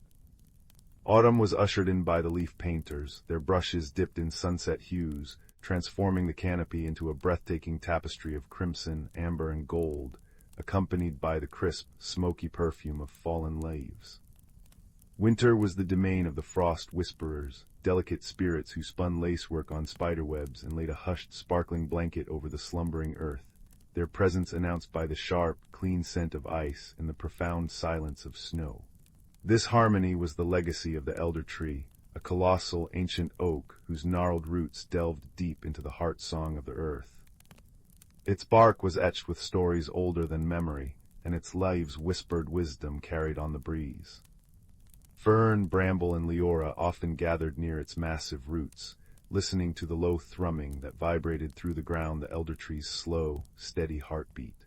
Autumn was ushered in by the leaf painters, their brushes dipped in sunset hues, transforming the canopy into a breathtaking tapestry of crimson, amber, and gold, accompanied by the crisp, smoky perfume of fallen leaves. Winter was the domain of the frost whisperers, delicate spirits who spun lacework on spiderwebs and laid a hushed, sparkling blanket over the slumbering earth, their presence announced by the sharp, clean scent of ice and the profound silence of snow. This harmony was the legacy of the elder tree, a colossal, ancient oak whose gnarled roots delved deep into the heart song of the earth. Its bark was etched with stories older than memory, and its leaves whispered wisdom carried on the breeze. Fern, bramble, and Leora often gathered near its massive roots, listening to the low thrumming that vibrated through the ground the elder tree's slow, steady heartbeat.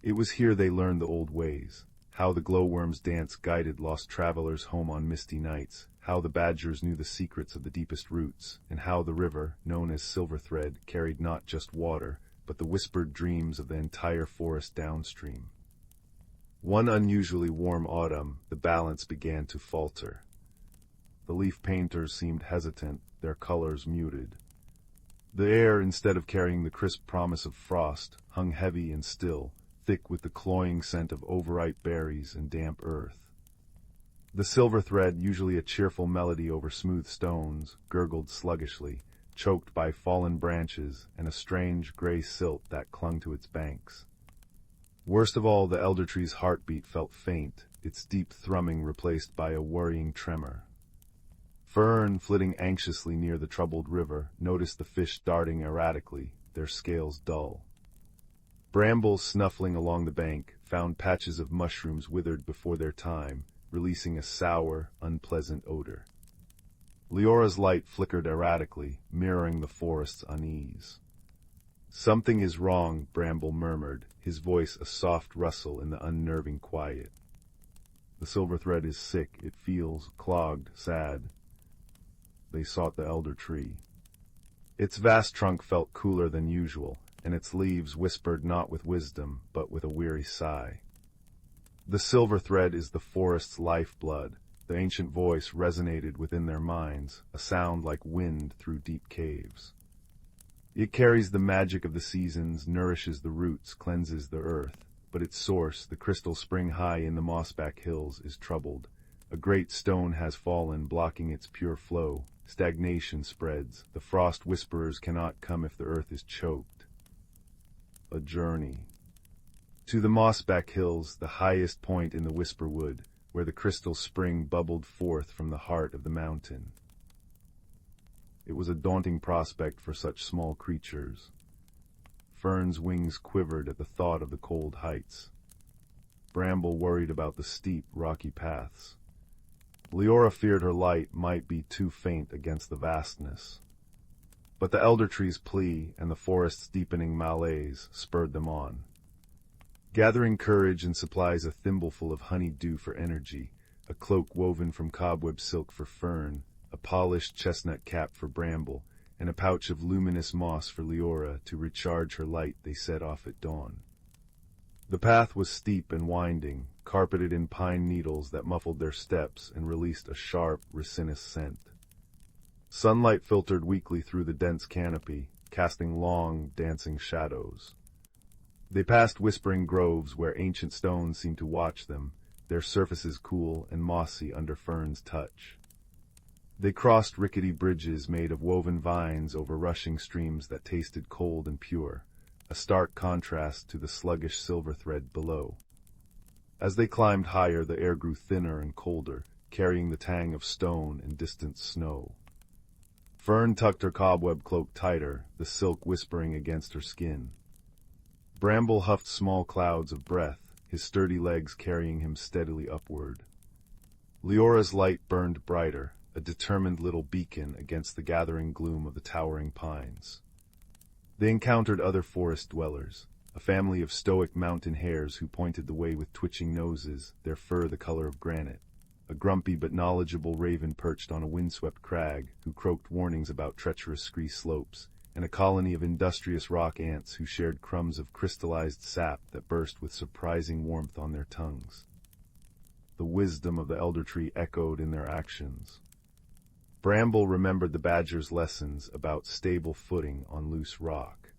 It was here they learned the old ways, how the glowworm's dance guided lost travelers home on misty nights, how the badgers knew the secrets of the deepest roots, and how the river, known as Silver Thread, carried not just water, but the whispered dreams of the entire forest downstream. One unusually warm autumn, the balance began to falter. The leaf painters seemed hesitant, their colors muted. The air, instead of carrying the crisp promise of frost, hung heavy and still, thick with the cloying scent of overripe berries and damp earth. The silver thread, usually a cheerful melody over smooth stones, gurgled sluggishly, choked by fallen branches and a strange gray silt that clung to its banks. Worst of all, the elder tree's heartbeat felt faint, its deep thrumming replaced by a worrying tremor. Fern, flitting anxiously near the troubled river, noticed the fish darting erratically, their scales dull. Bramble, snuffling along the bank, found patches of mushrooms withered before their time, releasing a sour, unpleasant odor. Leora's light flickered erratically, mirroring the forest's unease. "Something is wrong," Bramble murmured, his voice a soft rustle in the unnerving quiet. "The silver thread is sick, it feels clogged, sad." They sought the elder tree. Its vast trunk felt cooler than usual, and its leaves whispered not with wisdom, but with a weary sigh. "The silver thread is the forest's lifeblood," the ancient voice resonated within their minds, a sound like wind through deep caves. "It carries the magic of the seasons, nourishes the roots, cleanses the earth, but its source, the crystal spring high in the mossback hills, is troubled. A great stone has fallen, blocking its pure flow. Stagnation spreads. The frost whisperers cannot come if the earth is choked. A journey. To the mossback hills, the highest point in the Whisper Wood, where the crystal spring bubbled forth from the heart of the mountain. It was a daunting prospect for such small creatures. Fern's wings quivered at the thought of the cold heights. Bramble worried about the steep, rocky paths. Leora feared her light might be too faint against the vastness. But the elder tree's plea and the forest's deepening malaise spurred them on. Gathering courage and supplies a thimbleful of honey-dew for energy, a cloak woven from cobweb silk for Fern, a polished chestnut cap for Bramble, and a pouch of luminous moss for Leora to recharge her light, they set off at dawn. The path was steep and winding, carpeted in pine needles that muffled their steps and released a sharp, resinous scent. Sunlight filtered weakly through the dense canopy, casting long, dancing shadows. They passed whispering groves where ancient stones seemed to watch them, their surfaces cool and mossy under Fern's touch. They crossed rickety bridges made of woven vines over rushing streams that tasted cold and pure, a stark contrast to the sluggish silver thread below. As they climbed higher, the air grew thinner and colder, carrying the tang of stone and distant snow. Fern tucked her cobweb cloak tighter, the silk whispering against her skin. Bramble huffed small clouds of breath, his sturdy legs carrying him steadily upward. Leora's light burned brighter, a determined little beacon against the gathering gloom of the towering pines. They encountered other forest dwellers, a family of stoic mountain hares who pointed the way with twitching noses, their fur the color of granite, a grumpy but knowledgeable raven perched on a windswept crag who croaked warnings about treacherous scree slopes, and a colony of industrious rock ants who shared crumbs of crystallized sap that burst with surprising warmth on their tongues. The wisdom of the elder tree echoed in their actions. Bramble remembered the badger's lessons about stable footing on loose rock.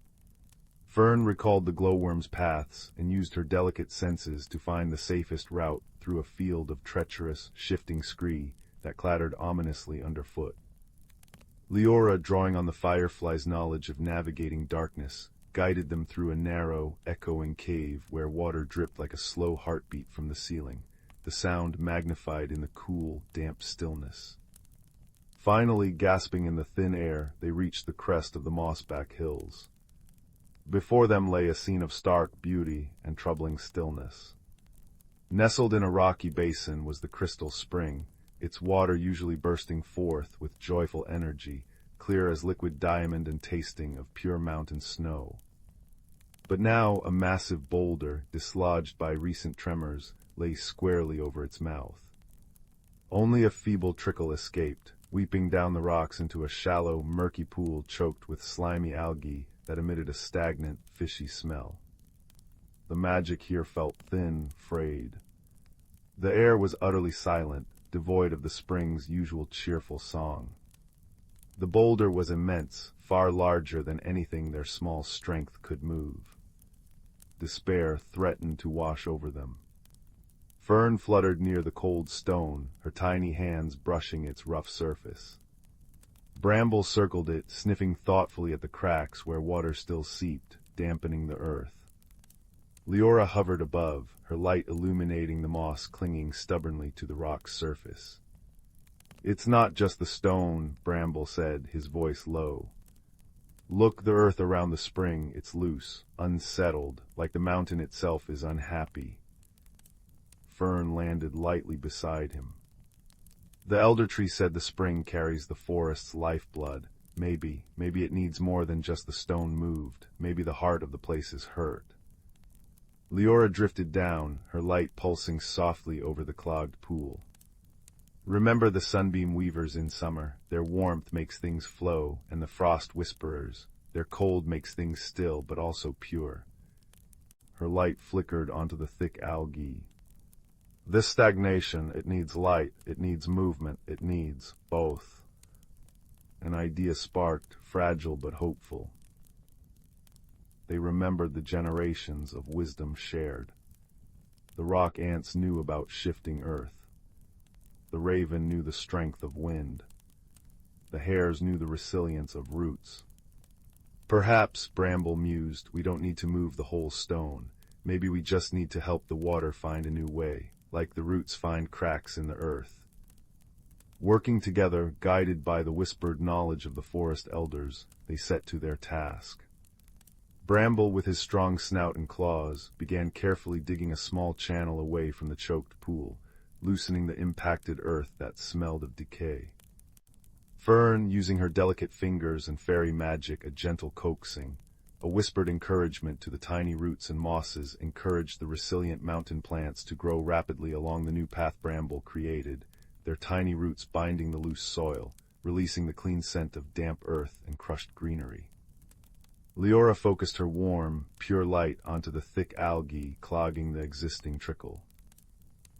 Fern recalled the glowworm's paths and used her delicate senses to find the safest route through a field of treacherous, shifting scree that clattered ominously underfoot. Leora, drawing on the firefly's knowledge of navigating darkness, guided them through a narrow, echoing cave where water dripped like a slow heartbeat from the ceiling, the sound magnified in the cool, damp stillness. Finally, gasping in the thin air, they reached the crest of the mossback hills. Before them lay a scene of stark beauty and troubling stillness. Nestled in a rocky basin was the crystal spring, its water usually bursting forth with joyful energy, clear as liquid diamond and tasting of pure mountain snow. But now a massive boulder, dislodged by recent tremors, lay squarely over its mouth. Only a feeble trickle escaped, weeping down the rocks into a shallow, murky pool choked with slimy algae that emitted a stagnant, fishy smell. The magic here felt thin, frayed. The air was utterly silent, devoid of the spring's usual cheerful song. The boulder was immense, far larger than anything their small strength could move. Despair threatened to wash over them. Fern fluttered near the cold stone, her tiny hands brushing its rough surface. Bramble circled it, sniffing thoughtfully at the cracks where water still seeped, dampening the earth. Leora hovered above, her light illuminating the moss clinging stubbornly to the rock's surface. "It's not just the stone," Bramble said, his voice low. "Look, the earth around the spring, it's loose, unsettled, like the mountain itself is unhappy." Fern landed lightly beside him. "The elder tree said the spring carries the forest's lifeblood. Maybe it needs more than just the stone moved. Maybe the heart of the place is hurt." Leora drifted down, her light pulsing softly over the clogged pool. "Remember the sunbeam weavers in summer. Their warmth makes things flow, and the frost whisperers. Their cold makes things still, but also pure." Her light flickered onto the thick algae. "This stagnation, it needs light, it needs movement, it needs both." An idea sparked, fragile but hopeful. They remembered the generations of wisdom shared. The rock ants knew about shifting earth. The raven knew the strength of wind. The hares knew the resilience of roots. "Perhaps," Bramble mused, "we don't need to move the whole stone. Maybe we just need to help the water find a new way, like the roots find cracks in the earth. Working together, guided by the whispered knowledge of the forest elders, they set to their task. Bramble, with his strong snout and claws, began carefully digging a small channel away from the choked pool, loosening the impacted earth that smelled of decay. Fern, using her delicate fingers and fairy magic, a gentle coaxing, a whispered encouragement to the tiny roots and mosses, encouraged the resilient mountain plants to grow rapidly along the new path Bramble created, their tiny roots binding the loose soil, releasing the clean scent of damp earth and crushed greenery. Leora focused her warm, pure light onto the thick algae clogging the existing trickle.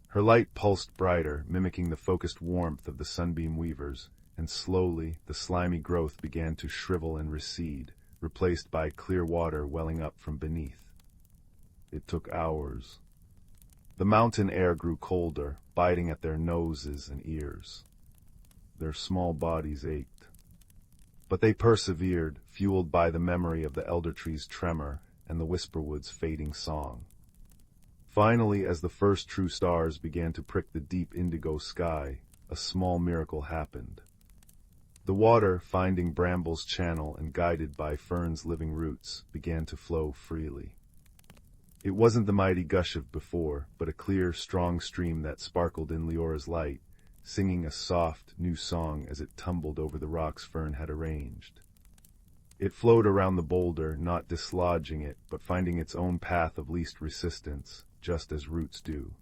Her light pulsed brighter, mimicking the focused warmth of the sunbeam weavers, and slowly the slimy growth began to shrivel and recede, replaced by clear water welling up from beneath. It took hours. The mountain air grew colder, biting at their noses and ears. Their small bodies ached. But they persevered, fueled by the memory of the elder tree's tremor and the whisperwood's fading song. Finally, as the first true stars began to prick the deep indigo sky, a small miracle happened. The water, finding Bramble's channel and guided by Fern's living roots, began to flow freely. It wasn't the mighty gush of before, but a clear, strong stream that sparkled in Leora's light, singing a soft, new song as it tumbled over the rocks Fern had arranged. It flowed around the boulder, not dislodging it, but finding its own path of least resistance, just as roots do.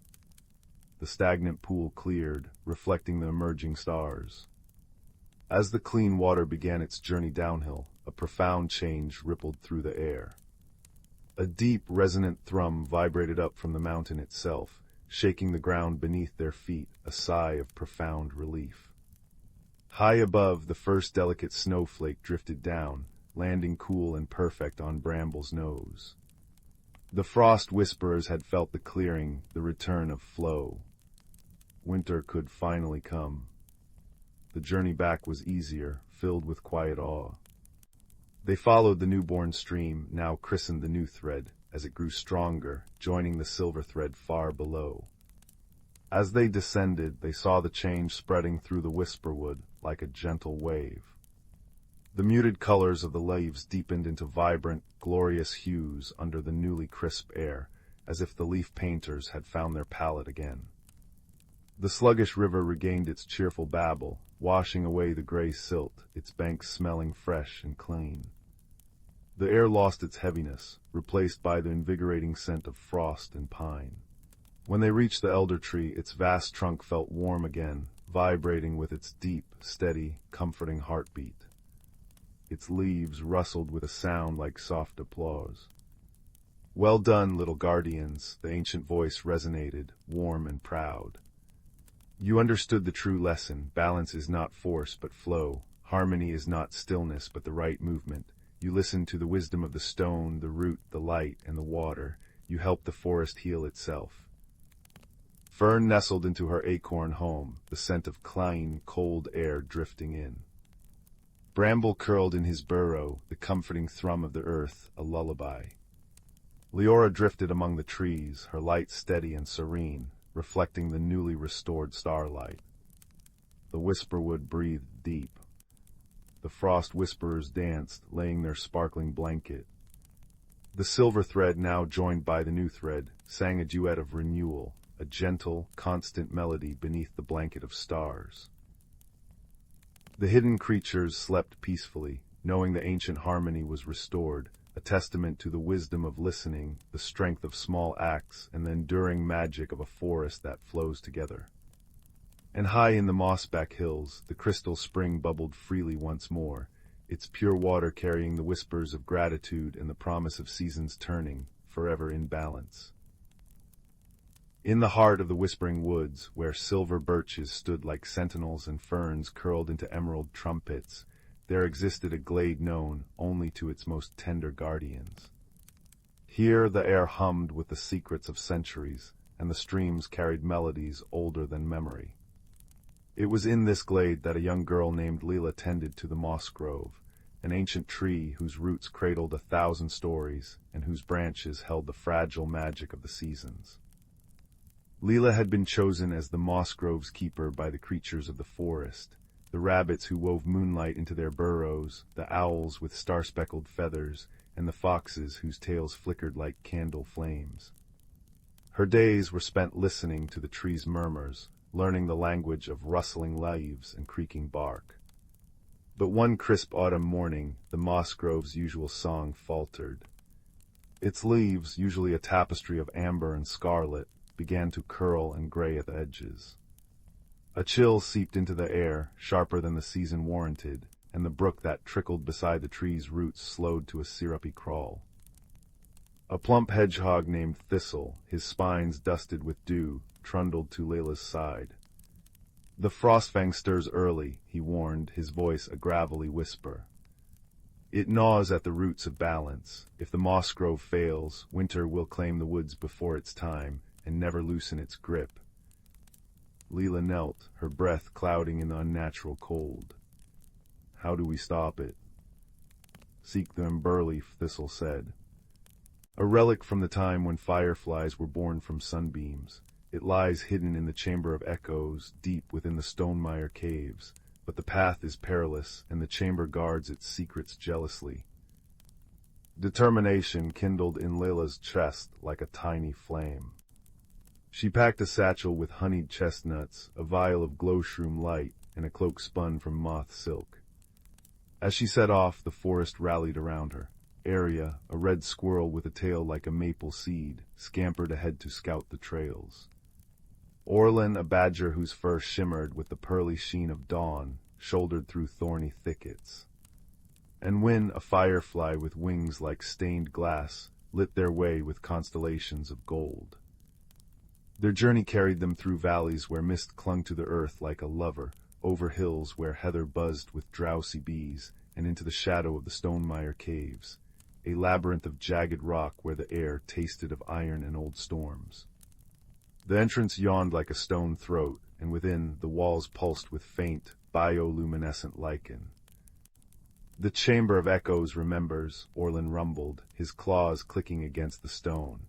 The stagnant pool cleared, reflecting the emerging stars. As the clean water began its journey downhill, a profound change rippled through the air. A deep, resonant thrum vibrated up from the mountain itself, shaking the ground beneath their feet, a sigh of profound relief. High above, the first delicate snowflake drifted down, landing cool and perfect on Bramble's nose. The frost whisperers had felt the clearing, the return of flow. Winter could finally come. The journey back was easier, filled with quiet awe. They followed the newborn stream, now christened the new thread, as it grew stronger, joining the silver thread far below. As they descended, they saw the change spreading through the whisperwood like a gentle wave. The muted colors of the leaves deepened into vibrant, glorious hues under the newly crisp air, as if the leaf painters had found their palette again. The sluggish river regained its cheerful babble, washing away the gray silt, its banks smelling fresh and clean. The air lost its heaviness, replaced by the invigorating scent of frost and pine. When they reached the elder tree, its vast trunk felt warm again, vibrating with its deep, steady, comforting heartbeat. Its leaves rustled with a sound like soft applause. "Well done, little guardians," the ancient voice resonated, warm and proud. "You understood the true lesson. Balance is not force but flow. Harmony is not stillness but the right movement. You listened to the wisdom of the stone, the root, the light, and the water. You helped the forest heal itself." Fern nestled into her acorn home, the scent of clean, cold air drifting in. Bramble curled in his burrow, the comforting thrum of the earth, a lullaby. Leora drifted among the trees, her light steady and serene, reflecting the newly restored starlight. The whisperwood breathed deep. The frost whisperers danced, laying their sparkling blanket. The silver thread, now joined by the new thread, sang a duet of renewal, a gentle, constant melody beneath the blanket of stars. The hidden creatures slept peacefully, knowing the ancient harmony was restored, a testament to the wisdom of listening, the strength of small acts, and the enduring magic of a forest that flows together. And high in the mossback hills, the crystal spring bubbled freely once more, its pure water carrying the whispers of gratitude and the promise of seasons turning, forever in balance. In the heart of the whispering woods, where silver birches stood like sentinels and ferns curled into emerald trumpets, there existed a glade known only to its most tender guardians. Here the air hummed with the secrets of centuries, and the streams carried melodies older than memory. It was in this glade that a young girl named Leela tended to the moss grove, an ancient tree whose roots cradled 1,000 stories and whose branches held the fragile magic of the seasons. Leela had been chosen as the moss grove's keeper by the creatures of the forest, the rabbits who wove moonlight into their burrows, the owls with star-speckled feathers, and the foxes whose tails flickered like candle flames. Her days were spent listening to the tree's murmurs, learning the language of rustling leaves and creaking bark. But one crisp autumn morning, the moss grove's usual song faltered. Its leaves, usually a tapestry of amber and scarlet, began to curl and gray at the edges. A chill seeped into the air, sharper than the season warranted, and the brook that trickled beside the tree's roots slowed to a syrupy crawl. A plump hedgehog named Thistle, his spines dusted with dew, trundled to Layla's side. "The frostfang stirs early," he warned, his voice a gravelly whisper. "It gnaws at the roots of balance. If the moss grove fails, winter will claim the woods before its time, and never loosen its grip." Leela knelt, her breath clouding in the unnatural cold. "How do we stop it?" "Seek the emberleaf," Thistle said. "A relic from the time when fireflies were born from sunbeams. It lies hidden in the Chamber of Echoes, deep within the Stonemire caves, but the path is perilous, and the chamber guards its secrets jealously." Determination kindled in Layla's chest like a tiny flame. She packed a satchel with honeyed chestnuts, a vial of glowshroom light, and a cloak spun from moth silk. As she set off, the forest rallied around her. Arya, a red squirrel with a tail like a maple seed, scampered ahead to scout the trails. Orlin, a badger whose fur shimmered with the pearly sheen of dawn, shouldered through thorny thickets. And Wynn, a firefly with wings like stained glass, lit their way with constellations of gold. Their journey carried them through valleys where mist clung to the earth like a lover, over hills where heather buzzed with drowsy bees, and into the shadow of the Stonemire caves, a labyrinth of jagged rock where the air tasted of iron and old storms. The entrance yawned like a stone throat, and within, the walls pulsed with faint, bioluminescent lichen. "The Chamber of Echoes remembers," Orlin rumbled, his claws clicking against the stone.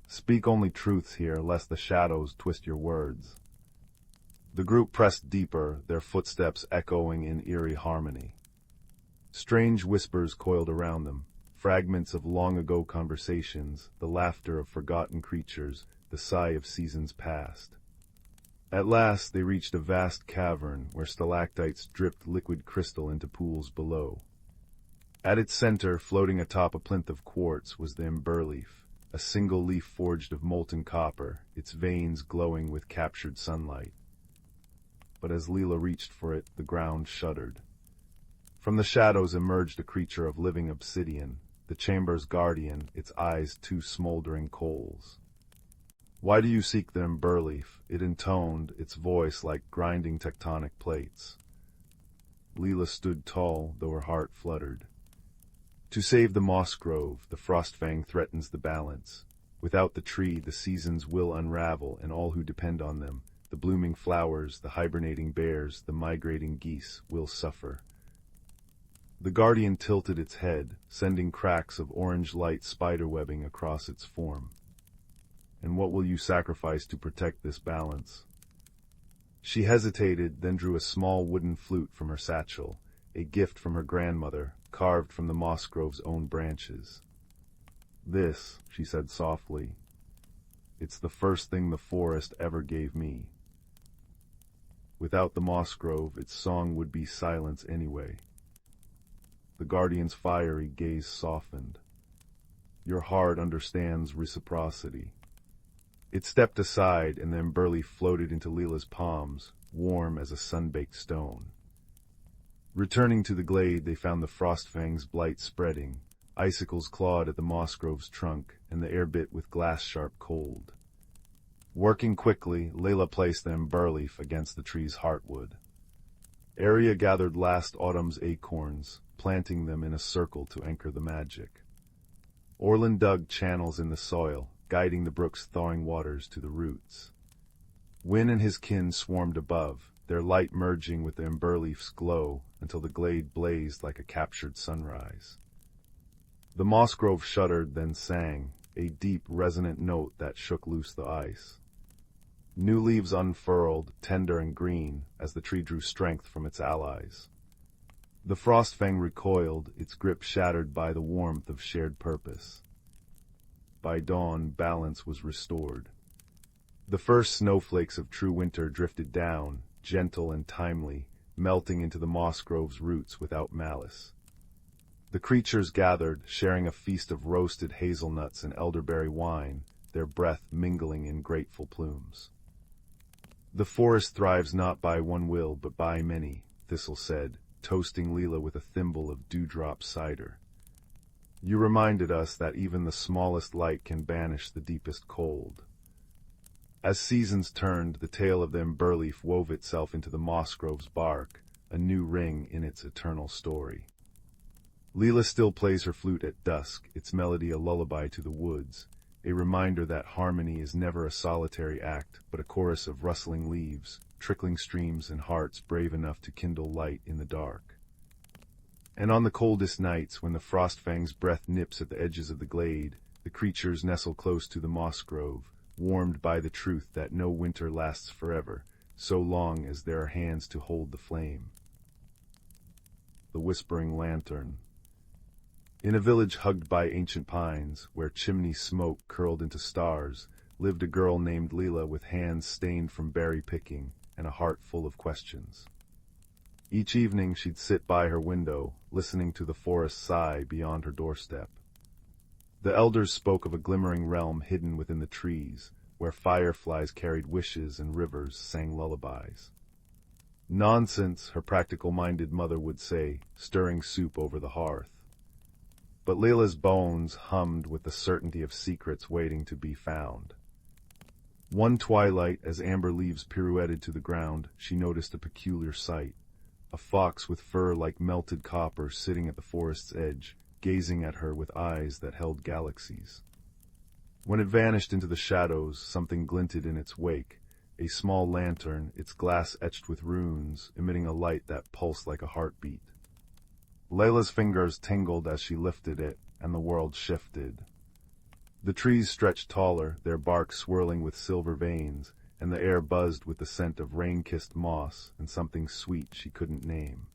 "Speak only truths here, lest the shadows twist your words." The group pressed deeper, their footsteps echoing in eerie harmony. Strange whispers coiled around them, fragments of long-ago conversations, the laughter of forgotten creatures, the sigh of seasons past. At last they reached a vast cavern where stalactites dripped liquid crystal into pools below. At its center, floating atop a plinth of quartz, was the emberleaf, a single leaf forged of molten copper, its veins glowing with captured sunlight. But as Leela reached for it, the ground shuddered. From the shadows emerged a creature of living obsidian, the chamber's guardian, its eyes two smoldering coals. "Why do you seek the emberleaf?" it intoned, its voice like grinding tectonic plates. Leela stood tall, though her heart fluttered. "To save the moss grove, the frostfang threatens the balance. Without the tree, the seasons will unravel, and all who depend on them, the blooming flowers, the hibernating bears, the migrating geese, will suffer." The guardian tilted its head, sending cracks of orange light spiderwebbing across its form. "And what will you sacrifice to protect this balance?" She hesitated, then drew a small wooden flute from her satchel, a gift from her grandmother, carved from the moss grove's own branches. "This," she said softly, "it's the first thing the forest ever gave me. Without the moss grove, its song would be silence anyway." The guardian's fiery gaze softened. "Your heart understands reciprocity." It stepped aside, and the emberleaf floated into Leela's palms, warm as a sun-baked stone. Returning to the glade, they found the frostfang's blight spreading. Icicles clawed at the moss grove's trunk, and the air bit with glass-sharp cold. Working quickly, Layla placed the emberleaf against the tree's heartwood. Arya gathered last autumn's acorns, planting them in a circle to anchor the magic. Orlin dug channels in the soil, guiding the brook's thawing waters to the roots. Wynn and his kin swarmed above, their light merging with the emberleaf's glow until the glade blazed like a captured sunrise. The moss grove shuddered, then sang, a deep, resonant note that shook loose the ice. New leaves unfurled, tender and green, as the tree drew strength from its allies. The frostfang recoiled, its grip shattered by the warmth of shared purpose. By dawn, balance was restored. The first snowflakes of true winter drifted down, gentle and timely, melting into the moss grove's roots without malice. The creatures gathered, sharing a feast of roasted hazelnuts and elderberry wine, their breath mingling in grateful plumes. The forest thrives not by one will, but by many, Thistle said, toasting Leela with a thimble of dewdrop cider. You reminded us that even the smallest light can banish the deepest cold. As seasons turned, the tale of the emberleaf wove itself into the moss grove's bark, a new ring in its eternal story. Leela still plays her flute at dusk, its melody a lullaby to the woods, a reminder that harmony is never a solitary act, but a chorus of rustling leaves, trickling streams and hearts brave enough to kindle light in the dark. And on the coldest nights, when the frostfang's breath nips at the edges of the glade, the creatures nestle close to the moss grove, warmed by the truth that no winter lasts forever, so long as there are hands to hold the flame. The Whispering Lantern. In a village hugged by ancient pines, where chimney smoke curled into stars, lived a girl named Leela with hands stained from berry picking and a heart full of questions. Each evening she'd sit by her window, listening to the forest sigh beyond her doorstep. The elders spoke of a glimmering realm hidden within the trees, where fireflies carried wishes and rivers sang lullabies. Nonsense, her practical-minded mother would say, stirring soup over the hearth. But Leela's bones hummed with the certainty of secrets waiting to be found. One twilight, as amber leaves pirouetted to the ground, she noticed a peculiar sight. A fox with fur like melted copper sitting at the forest's edge, gazing at her with eyes that held galaxies. When it vanished into the shadows, something glinted in its wake, a small lantern, its glass etched with runes, emitting a light that pulsed like a heartbeat. Layla's fingers tingled as she lifted it, and the world shifted. The trees stretched taller, their bark swirling with silver veins, and the air buzzed with the scent of rain-kissed moss and something sweet she couldn't name.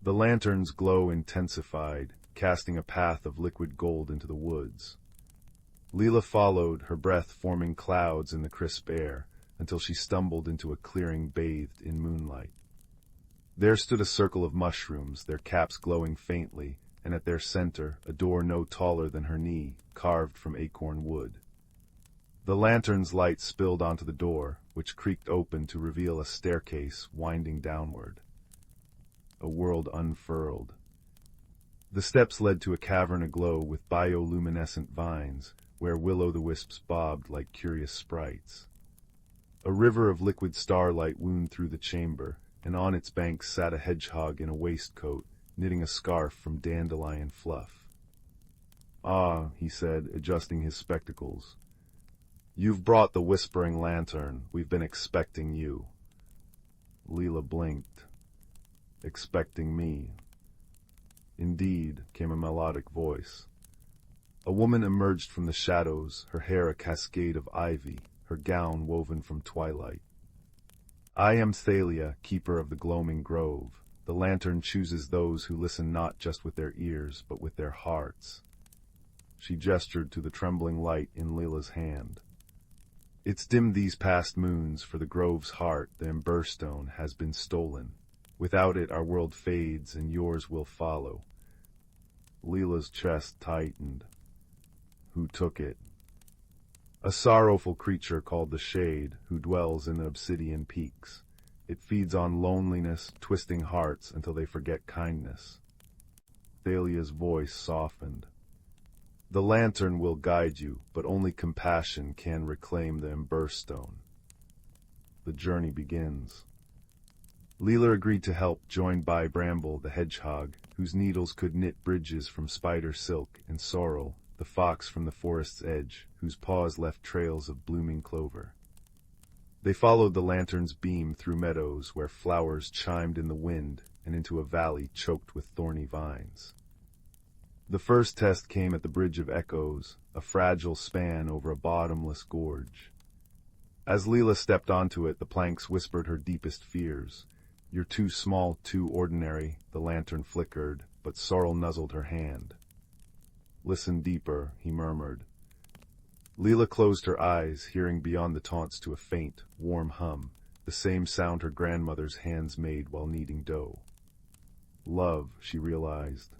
The lantern's glow intensified, casting a path of liquid gold into the woods. Leela followed, her breath forming clouds in the crisp air, until she stumbled into a clearing bathed in moonlight. There stood a circle of mushrooms, their caps glowing faintly, and at their center, a door no taller than her knee, carved from acorn wood. The lantern's light spilled onto the door, which creaked open to reveal a staircase winding downward. A world unfurled. The steps led to a cavern aglow with bioluminescent vines, where will-o'-the-wisps bobbed like curious sprites. A river of liquid starlight wound through the chamber, and on its banks sat a hedgehog in a waistcoat, knitting a scarf from dandelion fluff. "Ah," he said, adjusting his spectacles. "You've brought the Whispering Lantern. We've been expecting you." Leela blinked. "Expecting me." "Indeed," came a melodic voice. A woman emerged from the shadows, her hair a cascade of ivy, her gown woven from twilight. "I am Thalia, keeper of the gloaming grove. The lantern chooses those who listen not just with their ears, but with their hearts." She gestured to the trembling light in Leela's hand. "It's dimmed these past moons, for the grove's heart, the emberstone, has been stolen. Without it our world fades, and yours will follow." Leela's chest tightened. "Who took it?" "A sorrowful creature called the Shade, who dwells in the obsidian peaks. It feeds on loneliness, twisting hearts until they forget kindness." Thalia's voice softened. "The lantern will guide you, but only compassion can reclaim the emberstone. The journey begins." Leela agreed to help, joined by Bramble the hedgehog, whose needles could knit bridges from spider silk, and Sorrel, the fox from the forest's edge, whose paws left trails of blooming clover. They followed the lantern's beam through meadows where flowers chimed in the wind and into a valley choked with thorny vines. The first test came at the Bridge of Echoes, a fragile span over a bottomless gorge. As Leela stepped onto it, the planks whispered her deepest fears. "You're too small, too ordinary," the lantern flickered, but Sorrel nuzzled her hand. "Listen deeper," he murmured. Leela closed her eyes, hearing beyond the taunts to a faint, warm hum, the same sound her grandmother's hands made while kneading dough. Love, she realized.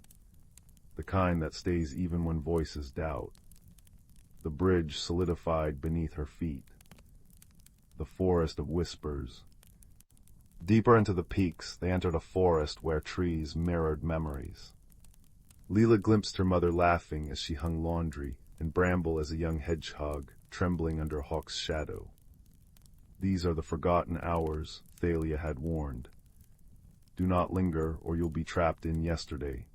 The kind that stays even when voices doubt. The bridge solidified beneath her feet. The forest of whispers. Deeper into the peaks, they entered a forest where trees mirrored memories. Leela glimpsed her mother laughing as she hung laundry, and Bramble as a young hedgehog, trembling under a hawk's shadow. "These are the forgotten hours," Thalia had warned. "Do not linger, or you'll be trapped in yesterday."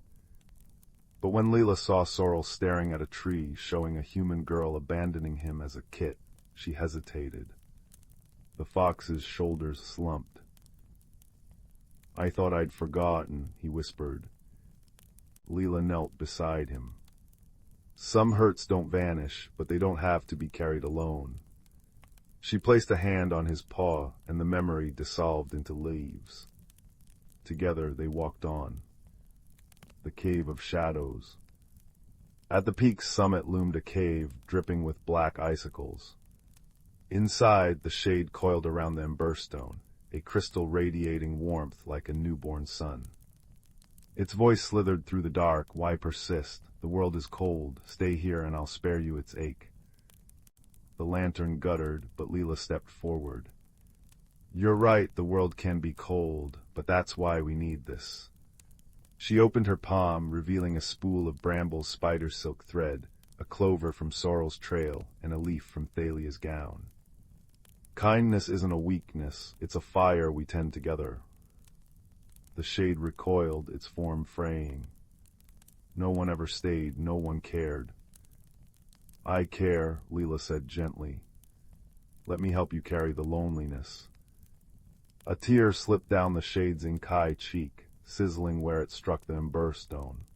But when Leela saw Sorrel staring at a tree, showing a human girl abandoning him as a kit, she hesitated. The fox's shoulders slumped. "I thought I'd forgotten," he whispered. Leela knelt beside him. "Some hurts don't vanish, but they don't have to be carried alone." She placed a hand on his paw, and the memory dissolved into leaves. Together they walked on. The Cave of Shadows. At the peak's summit loomed a cave dripping with black icicles. Inside, the shade coiled around the emberstone, a crystal radiating warmth like a newborn sun. Its voice slithered through the dark. "Why persist? The world is cold. Stay here and I'll spare you its ache." The lantern guttered, but Leela stepped forward. "You're right, the world can be cold, but that's why we need this." She opened her palm, revealing a spool of Bramble's spider silk thread, a clover from Sorrel's trail, and a leaf from Thalia's gown. "Kindness isn't a weakness, it's a fire we tend together." The shade recoiled, its form fraying. No one ever stayed, no one cared. "I care," Leela said gently. "Let me help you carry the loneliness." A tear slipped down the shade's Inkai cheek, sizzling where it struck the emberstone.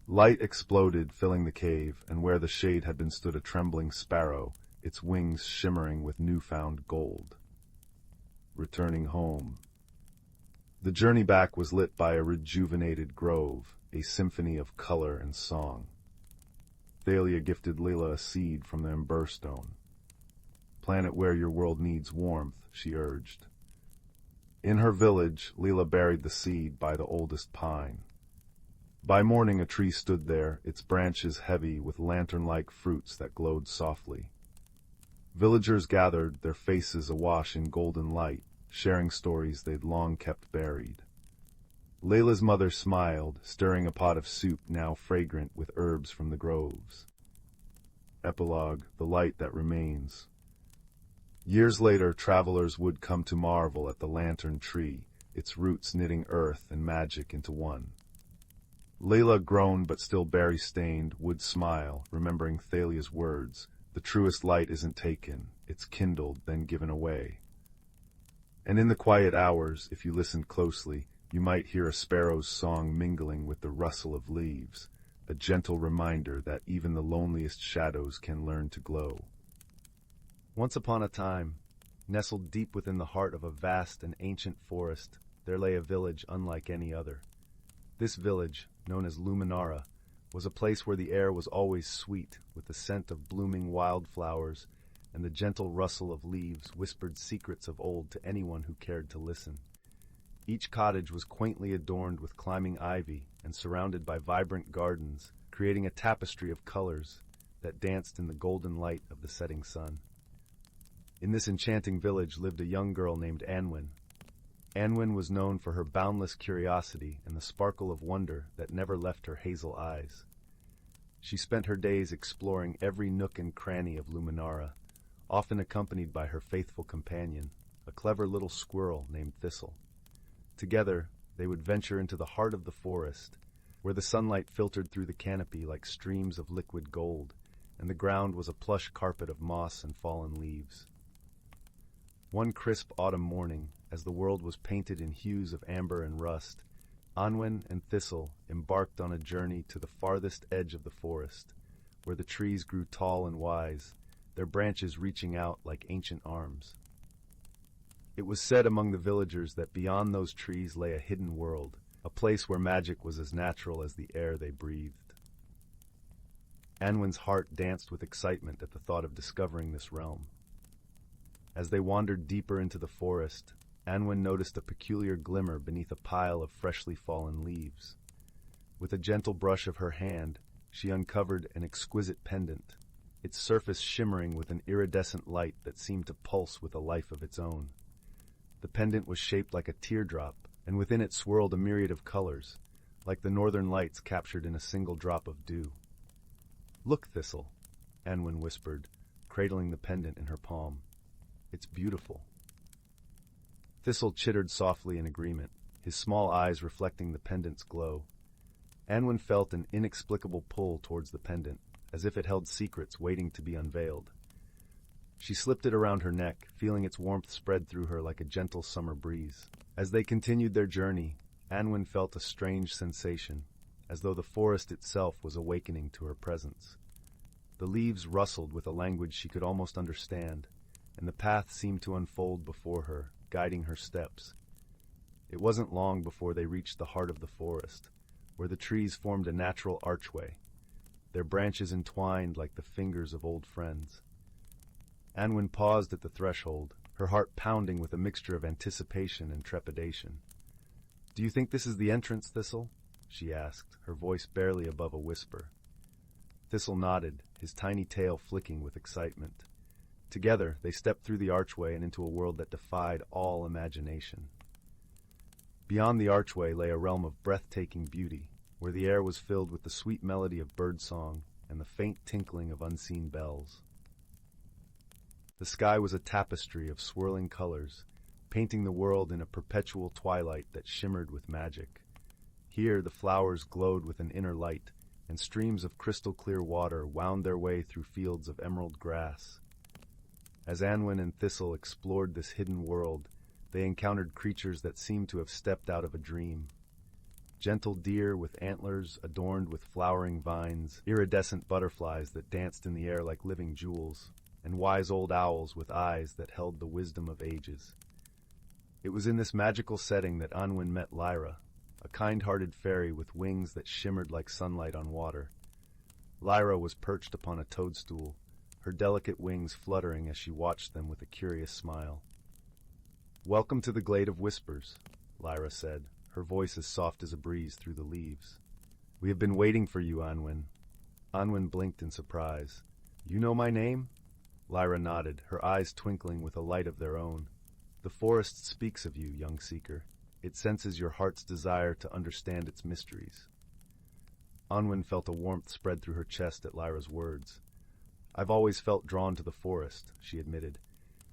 Light exploded, filling the cave, and where the shade had been stood a trembling sparrow, its wings shimmering with newfound gold. Returning home. The journey back was lit by a rejuvenated grove, a symphony of color and song. Thalia gifted Leela a seed from the emberstone. "Plant it where your world needs warmth," she urged. In her village, Leela buried the seed by the oldest pine. By morning a tree stood there, its branches heavy with lantern-like fruits that glowed softly. Villagers gathered, their faces awash in golden light, sharing stories they'd long kept buried. Layla's mother smiled, stirring a pot of soup now fragrant with herbs from the groves. Epilogue, the light that remains. Years later, travelers would come to marvel at the lantern tree, its roots knitting earth and magic into one. Layla, grown but still berry-stained, would smile, remembering Thalia's words, "The truest light isn't taken, it's kindled, then given away." And in the quiet hours, if you listened closely, you might hear a sparrow's song mingling with the rustle of leaves, a gentle reminder that even the loneliest shadows can learn to glow. Once upon a time, nestled deep within the heart of a vast and ancient forest, there lay a village unlike any other. This village, known as Luminara, was a place where the air was always sweet, with the scent of blooming wildflowers, and the gentle rustle of leaves whispered secrets of old to anyone who cared to listen. Each cottage was quaintly adorned with climbing ivy and surrounded by vibrant gardens, creating a tapestry of colors that danced in the golden light of the setting sun. In this enchanting village lived a young girl named Anwen. Anwen was known for her boundless curiosity and the sparkle of wonder that never left her hazel eyes. She spent her days exploring every nook and cranny of Luminara, often accompanied by her faithful companion, a clever little squirrel named Thistle. Together, they would venture into the heart of the forest, where the sunlight filtered through the canopy like streams of liquid gold, and the ground was a plush carpet of moss and fallen leaves. One crisp autumn morning, as the world was painted in hues of amber and rust, Anwen and Thistle embarked on a journey to the farthest edge of the forest, where the trees grew tall and wise, their branches reaching out like ancient arms. It was said among the villagers that beyond those trees lay a hidden world, a place where magic was as natural as the air they breathed. Anwen's heart danced with excitement at the thought of discovering this realm. As they wandered deeper into the forest, Anwen noticed a peculiar glimmer beneath a pile of freshly fallen leaves. With a gentle brush of her hand, she uncovered an exquisite pendant, its surface shimmering with an iridescent light that seemed to pulse with a life of its own. The pendant was shaped like a teardrop, and within it swirled a myriad of colors, like the northern lights captured in a single drop of dew. "Look, Thistle," Anwen whispered, cradling the pendant in her palm. "It's beautiful." Thistle chittered softly in agreement, his small eyes reflecting the pendant's glow. Anwen felt an inexplicable pull towards the pendant, as if it held secrets waiting to be unveiled. She slipped it around her neck, feeling its warmth spread through her like a gentle summer breeze. As they continued their journey, Anwen felt a strange sensation, as though the forest itself was awakening to her presence. The leaves rustled with a language she could almost understand, and the path seemed to unfold before her, guiding her steps. It wasn't long before they reached the heart of the forest, where the trees formed a natural archway, their branches entwined like the fingers of old friends. Anwen paused at the threshold, her heart pounding with a mixture of anticipation and trepidation. "Do you think this is the entrance, Thistle?" she asked, her voice barely above a whisper. Thistle nodded, his tiny tail flicking with excitement. Together, they stepped through the archway and into a world that defied all imagination. Beyond the archway lay a realm of breathtaking beauty, where the air was filled with the sweet melody of birdsong and the faint tinkling of unseen bells. The sky was a tapestry of swirling colors, painting the world in a perpetual twilight that shimmered with magic. Here the flowers glowed with an inner light, and streams of crystal-clear water wound their way through fields of emerald grass. As Anwen and Thistle explored this hidden world, they encountered creatures that seemed to have stepped out of a dream. Gentle deer with antlers adorned with flowering vines, iridescent butterflies that danced in the air like living jewels, and wise old owls with eyes that held the wisdom of ages. It was in this magical setting that Anwen met Lyra, a kind-hearted fairy with wings that shimmered like sunlight on water. Lyra was perched upon a toadstool, her delicate wings fluttering as she watched them with a curious smile. "Welcome to the Glade of Whispers," Lyra said, her voice as soft as a breeze through the leaves. "We have been waiting for you, Anwen." Anwen blinked in surprise. "You know my name?" Lyra nodded, her eyes twinkling with a light of their own. "The forest speaks of you, young seeker. It senses your heart's desire to understand its mysteries." Anwen felt a warmth spread through her chest at Lyra's words. "I've always felt drawn to the forest," she admitted.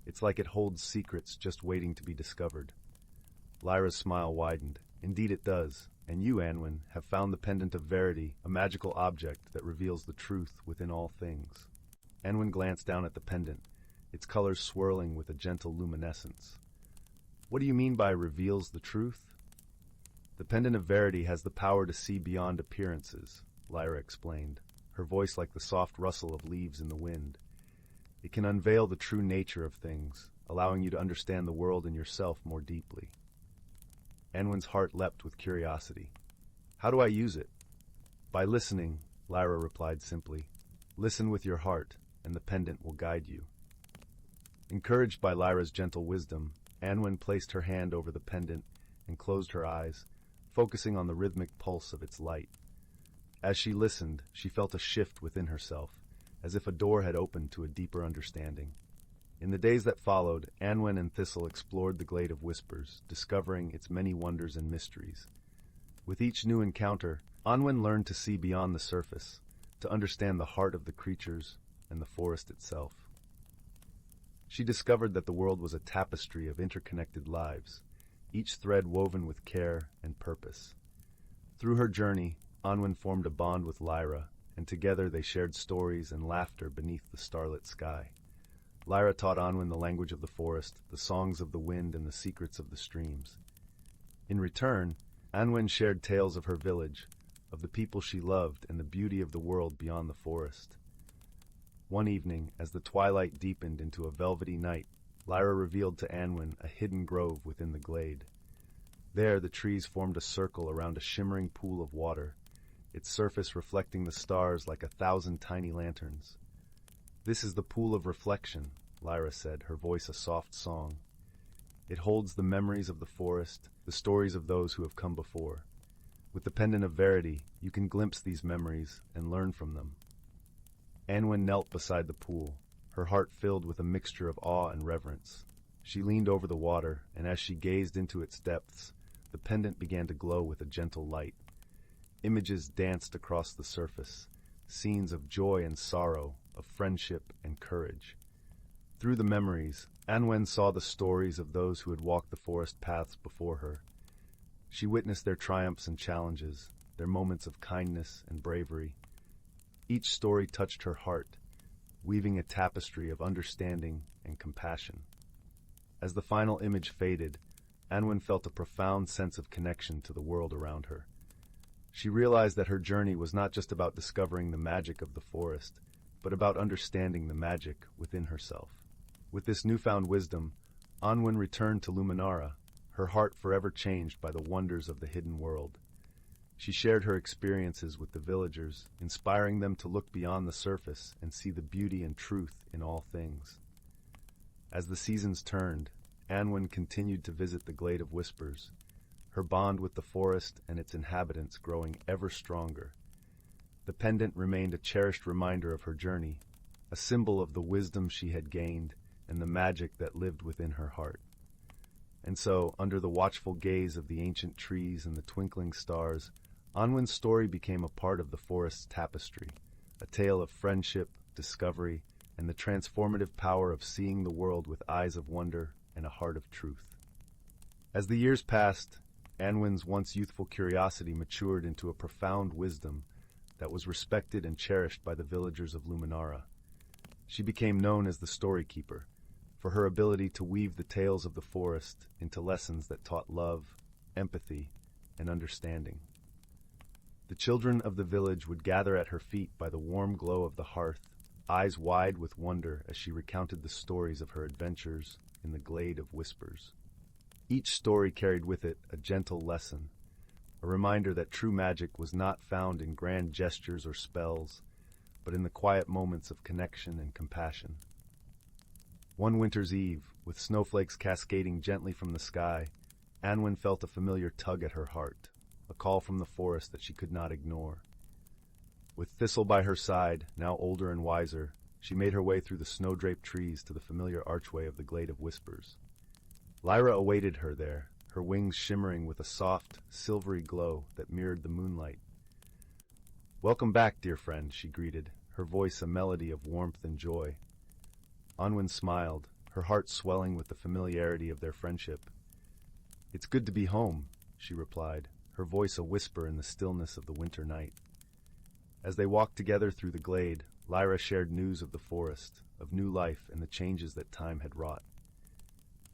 "It's like it holds secrets just waiting to be discovered." Lyra's smile widened. "Indeed it does, and you, Anwen, have found the Pendant of Verity, a magical object that reveals the truth within all things." Anwen glanced down at the pendant, its colors swirling with a gentle luminescence. "What do you mean by reveals the truth?" "The Pendant of Verity has the power to see beyond appearances," Lyra explained, her voice like the soft rustle of leaves in the wind. "It can unveil the true nature of things, allowing you to understand the world and yourself more deeply." Anwen's heart leapt with curiosity. "How do I use it?" "By listening," Lyra replied simply. "Listen with your heart, and the pendant will guide you." Encouraged by Lyra's gentle wisdom, Anwen placed her hand over the pendant and closed her eyes, focusing on the rhythmic pulse of its light. As she listened, she felt a shift within herself, as if a door had opened to a deeper understanding. In the days that followed, Anwen and Thistle explored the Glade of Whispers, discovering its many wonders and mysteries. With each new encounter, Anwen learned to see beyond the surface, to understand the heart of the creatures and the forest itself. She discovered that the world was a tapestry of interconnected lives, each thread woven with care and purpose. Through her journey, Anwen formed a bond with Lyra, and together they shared stories and laughter beneath the starlit sky. Lyra taught Anwen the language of the forest, the songs of the wind, and the secrets of the streams. In return, Anwen shared tales of her village, of the people she loved, and the beauty of the world beyond the forest. One evening, as the twilight deepened into a velvety night, Lyra revealed to Anwen a hidden grove within the glade. There, the trees formed a circle around a shimmering pool of water, its surface reflecting the stars like 1,000 tiny lanterns. "This is the pool of reflection," Lyra said, her voice a soft song. "It holds the memories of the forest, the stories of those who have come before. With the pendant of verity, you can glimpse these memories and learn from them." Anwen knelt beside the pool, her heart filled with a mixture of awe and reverence. She leaned over the water, and as she gazed into its depths, the pendant began to glow with a gentle light. Images danced across the surface, scenes of joy and sorrow, of friendship and courage. Through the memories, Anwen saw the stories of those who had walked the forest paths before her. She witnessed their triumphs and challenges, their moments of kindness and bravery. Each story touched her heart, weaving a tapestry of understanding and compassion. As the final image faded, Anwen felt a profound sense of connection to the world around her. She realized that her journey was not just about discovering the magic of the forest, but about understanding the magic within herself. With this newfound wisdom, Anwen returned to Luminara, her heart forever changed by the wonders of the hidden world. She shared her experiences with the villagers, inspiring them to look beyond the surface and see the beauty and truth in all things. As the seasons turned, Anwen continued to visit the Glade of Whispers, her bond with the forest and its inhabitants growing ever stronger. The pendant remained a cherished reminder of her journey, a symbol of the wisdom she had gained and the magic that lived within her heart. And so, under the watchful gaze of the ancient trees and the twinkling stars, Anwen's story became a part of the forest's tapestry, a tale of friendship, discovery, and the transformative power of seeing the world with eyes of wonder and a heart of truth. As the years passed, Anwen's once youthful curiosity matured into a profound wisdom that was respected and cherished by the villagers of Luminara. She became known as the Story Keeper, for her ability to weave the tales of the forest into lessons that taught love, empathy, and understanding. The children of the village would gather at her feet by the warm glow of the hearth, eyes wide with wonder as she recounted the stories of her adventures in the Glade of Whispers. Each story carried with it a gentle lesson, a reminder that true magic was not found in grand gestures or spells, but in the quiet moments of connection and compassion. One winter's eve, with snowflakes cascading gently from the sky, Anwen felt a familiar tug at her heart, a call from the forest that she could not ignore. With Thistle by her side, now older and wiser, she made her way through the snow-draped trees to the familiar archway of the Glade of Whispers. Lyra awaited her there, her wings shimmering with a soft, silvery glow that mirrored the moonlight. "Welcome back, dear friend," she greeted, her voice a melody of warmth and joy. Anwen smiled, her heart swelling with the familiarity of their friendship. "It's good to be home," she replied, her voice a whisper in the stillness of the winter night. As they walked together through the glade, Lyra shared news of the forest, of new life and the changes that time had wrought.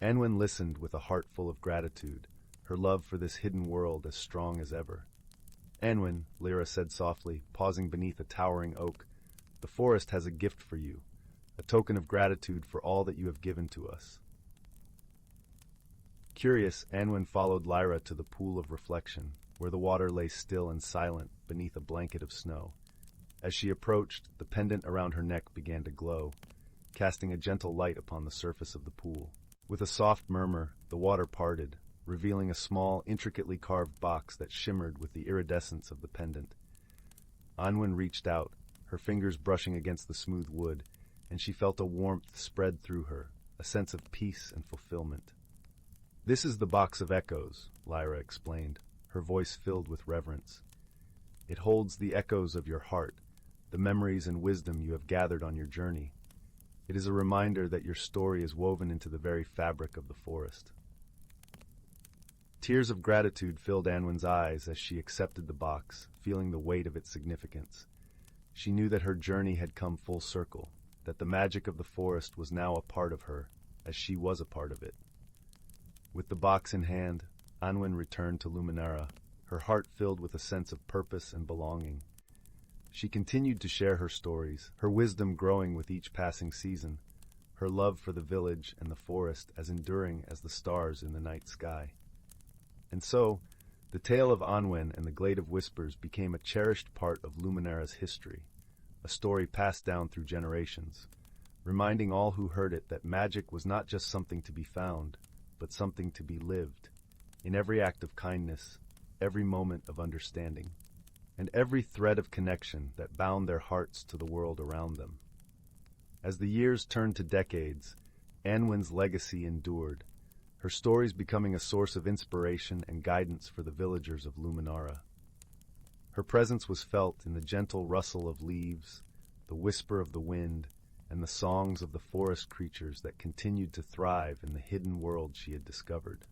Anwen listened with a heart full of gratitude, her love for this hidden world as strong as ever. "Anwen," Lyra said softly, pausing beneath a towering oak, "the forest has a gift for you, a token of gratitude for all that you have given to us." Curious, Anwen followed Lyra to the pool of reflection, where the water lay still and silent beneath a blanket of snow. As she approached, the pendant around her neck began to glow, casting a gentle light upon the surface of the pool. With a soft murmur, the water parted, revealing a small, intricately carved box that shimmered with the iridescence of the pendant. Anwen reached out, her fingers brushing against the smooth wood, and she felt a warmth spread through her, a sense of peace and fulfillment. "This is the box of echoes," Lyra explained, her voice filled with reverence. "It holds the echoes of your heart, the memories and wisdom you have gathered on your journey. It is a reminder that your story is woven into the very fabric of the forest." Tears of gratitude filled Anwen's eyes as she accepted the box, feeling the weight of its significance. She knew that her journey had come full circle, that the magic of the forest was now a part of her, as she was a part of it. With the box in hand, Anwen returned to Luminara, her heart filled with a sense of purpose and belonging. She continued to share her stories, her wisdom growing with each passing season, her love for the village and the forest as enduring as the stars in the night sky. And so, the tale of Anwen and the Glade of Whispers became a cherished part of Luminara's history, a story passed down through generations, reminding all who heard it that magic was not just something to be found, but something to be lived, in every act of kindness, every moment of understanding, and every thread of connection that bound their hearts to the world around them. As the years turned to decades, Anwen's legacy endured, her stories becoming a source of inspiration and guidance for the villagers of Luminara. Her presence was felt in the gentle rustle of leaves, the whisper of the wind, and the songs of the forest creatures that continued to thrive in the hidden world she had discovered.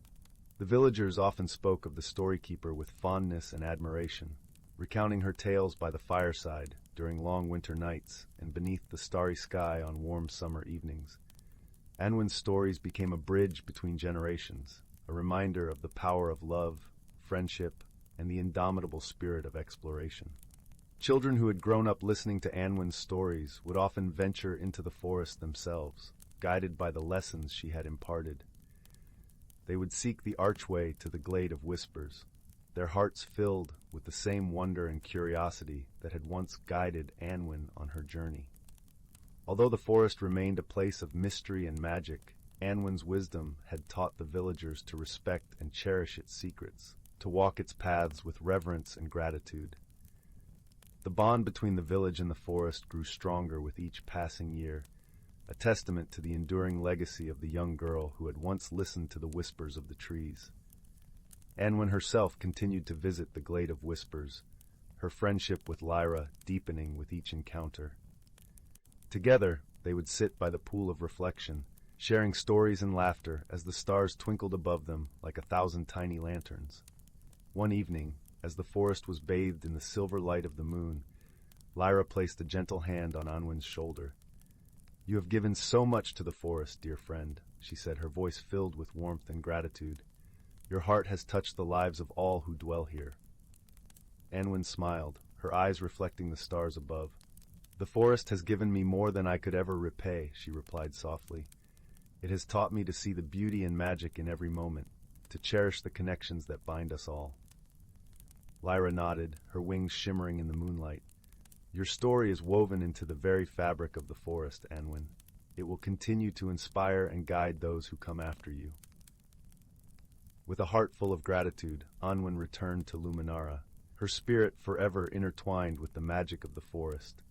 The villagers often spoke of the storykeeper with fondness and admiration, recounting her tales by the fireside during long winter nights and beneath the starry sky on warm summer evenings. Anwen's stories became a bridge between generations, a reminder of the power of love, friendship, and the indomitable spirit of exploration. Children who had grown up listening to Anwen's stories would often venture into the forest themselves, guided by the lessons she had imparted. They would seek the archway to the Glade of Whispers, their hearts filled with the same wonder and curiosity that had once guided Anwen on her journey. Although the forest remained a place of mystery and magic, Anwen's wisdom had taught the villagers to respect and cherish its secrets, to walk its paths with reverence and gratitude. The bond between the village and the forest grew stronger with each passing year, a testament to the enduring legacy of the young girl who had once listened to the whispers of the trees. Anwen herself continued to visit the Glade of Whispers, her friendship with Lyra deepening with each encounter. Together, they would sit by the pool of reflection, sharing stories and laughter as the stars twinkled above them like 1,000 tiny lanterns. One evening, as the forest was bathed in the silver light of the moon, Lyra placed a gentle hand on Anwen's shoulder. "You have given so much to the forest, dear friend," she said, her voice filled with warmth and gratitude. "Your heart has touched the lives of all who dwell here." Anwen smiled, her eyes reflecting the stars above. "The forest has given me more than I could ever repay," she replied softly. "It has taught me to see the beauty and magic in every moment, to cherish the connections that bind us all." Lyra nodded, her wings shimmering in the moonlight. "Your story is woven into the very fabric of the forest, Anwen. It will continue to inspire and guide those who come after you." With a heart full of gratitude, Anwen returned to Luminara, her spirit forever intertwined with the magic of the forest.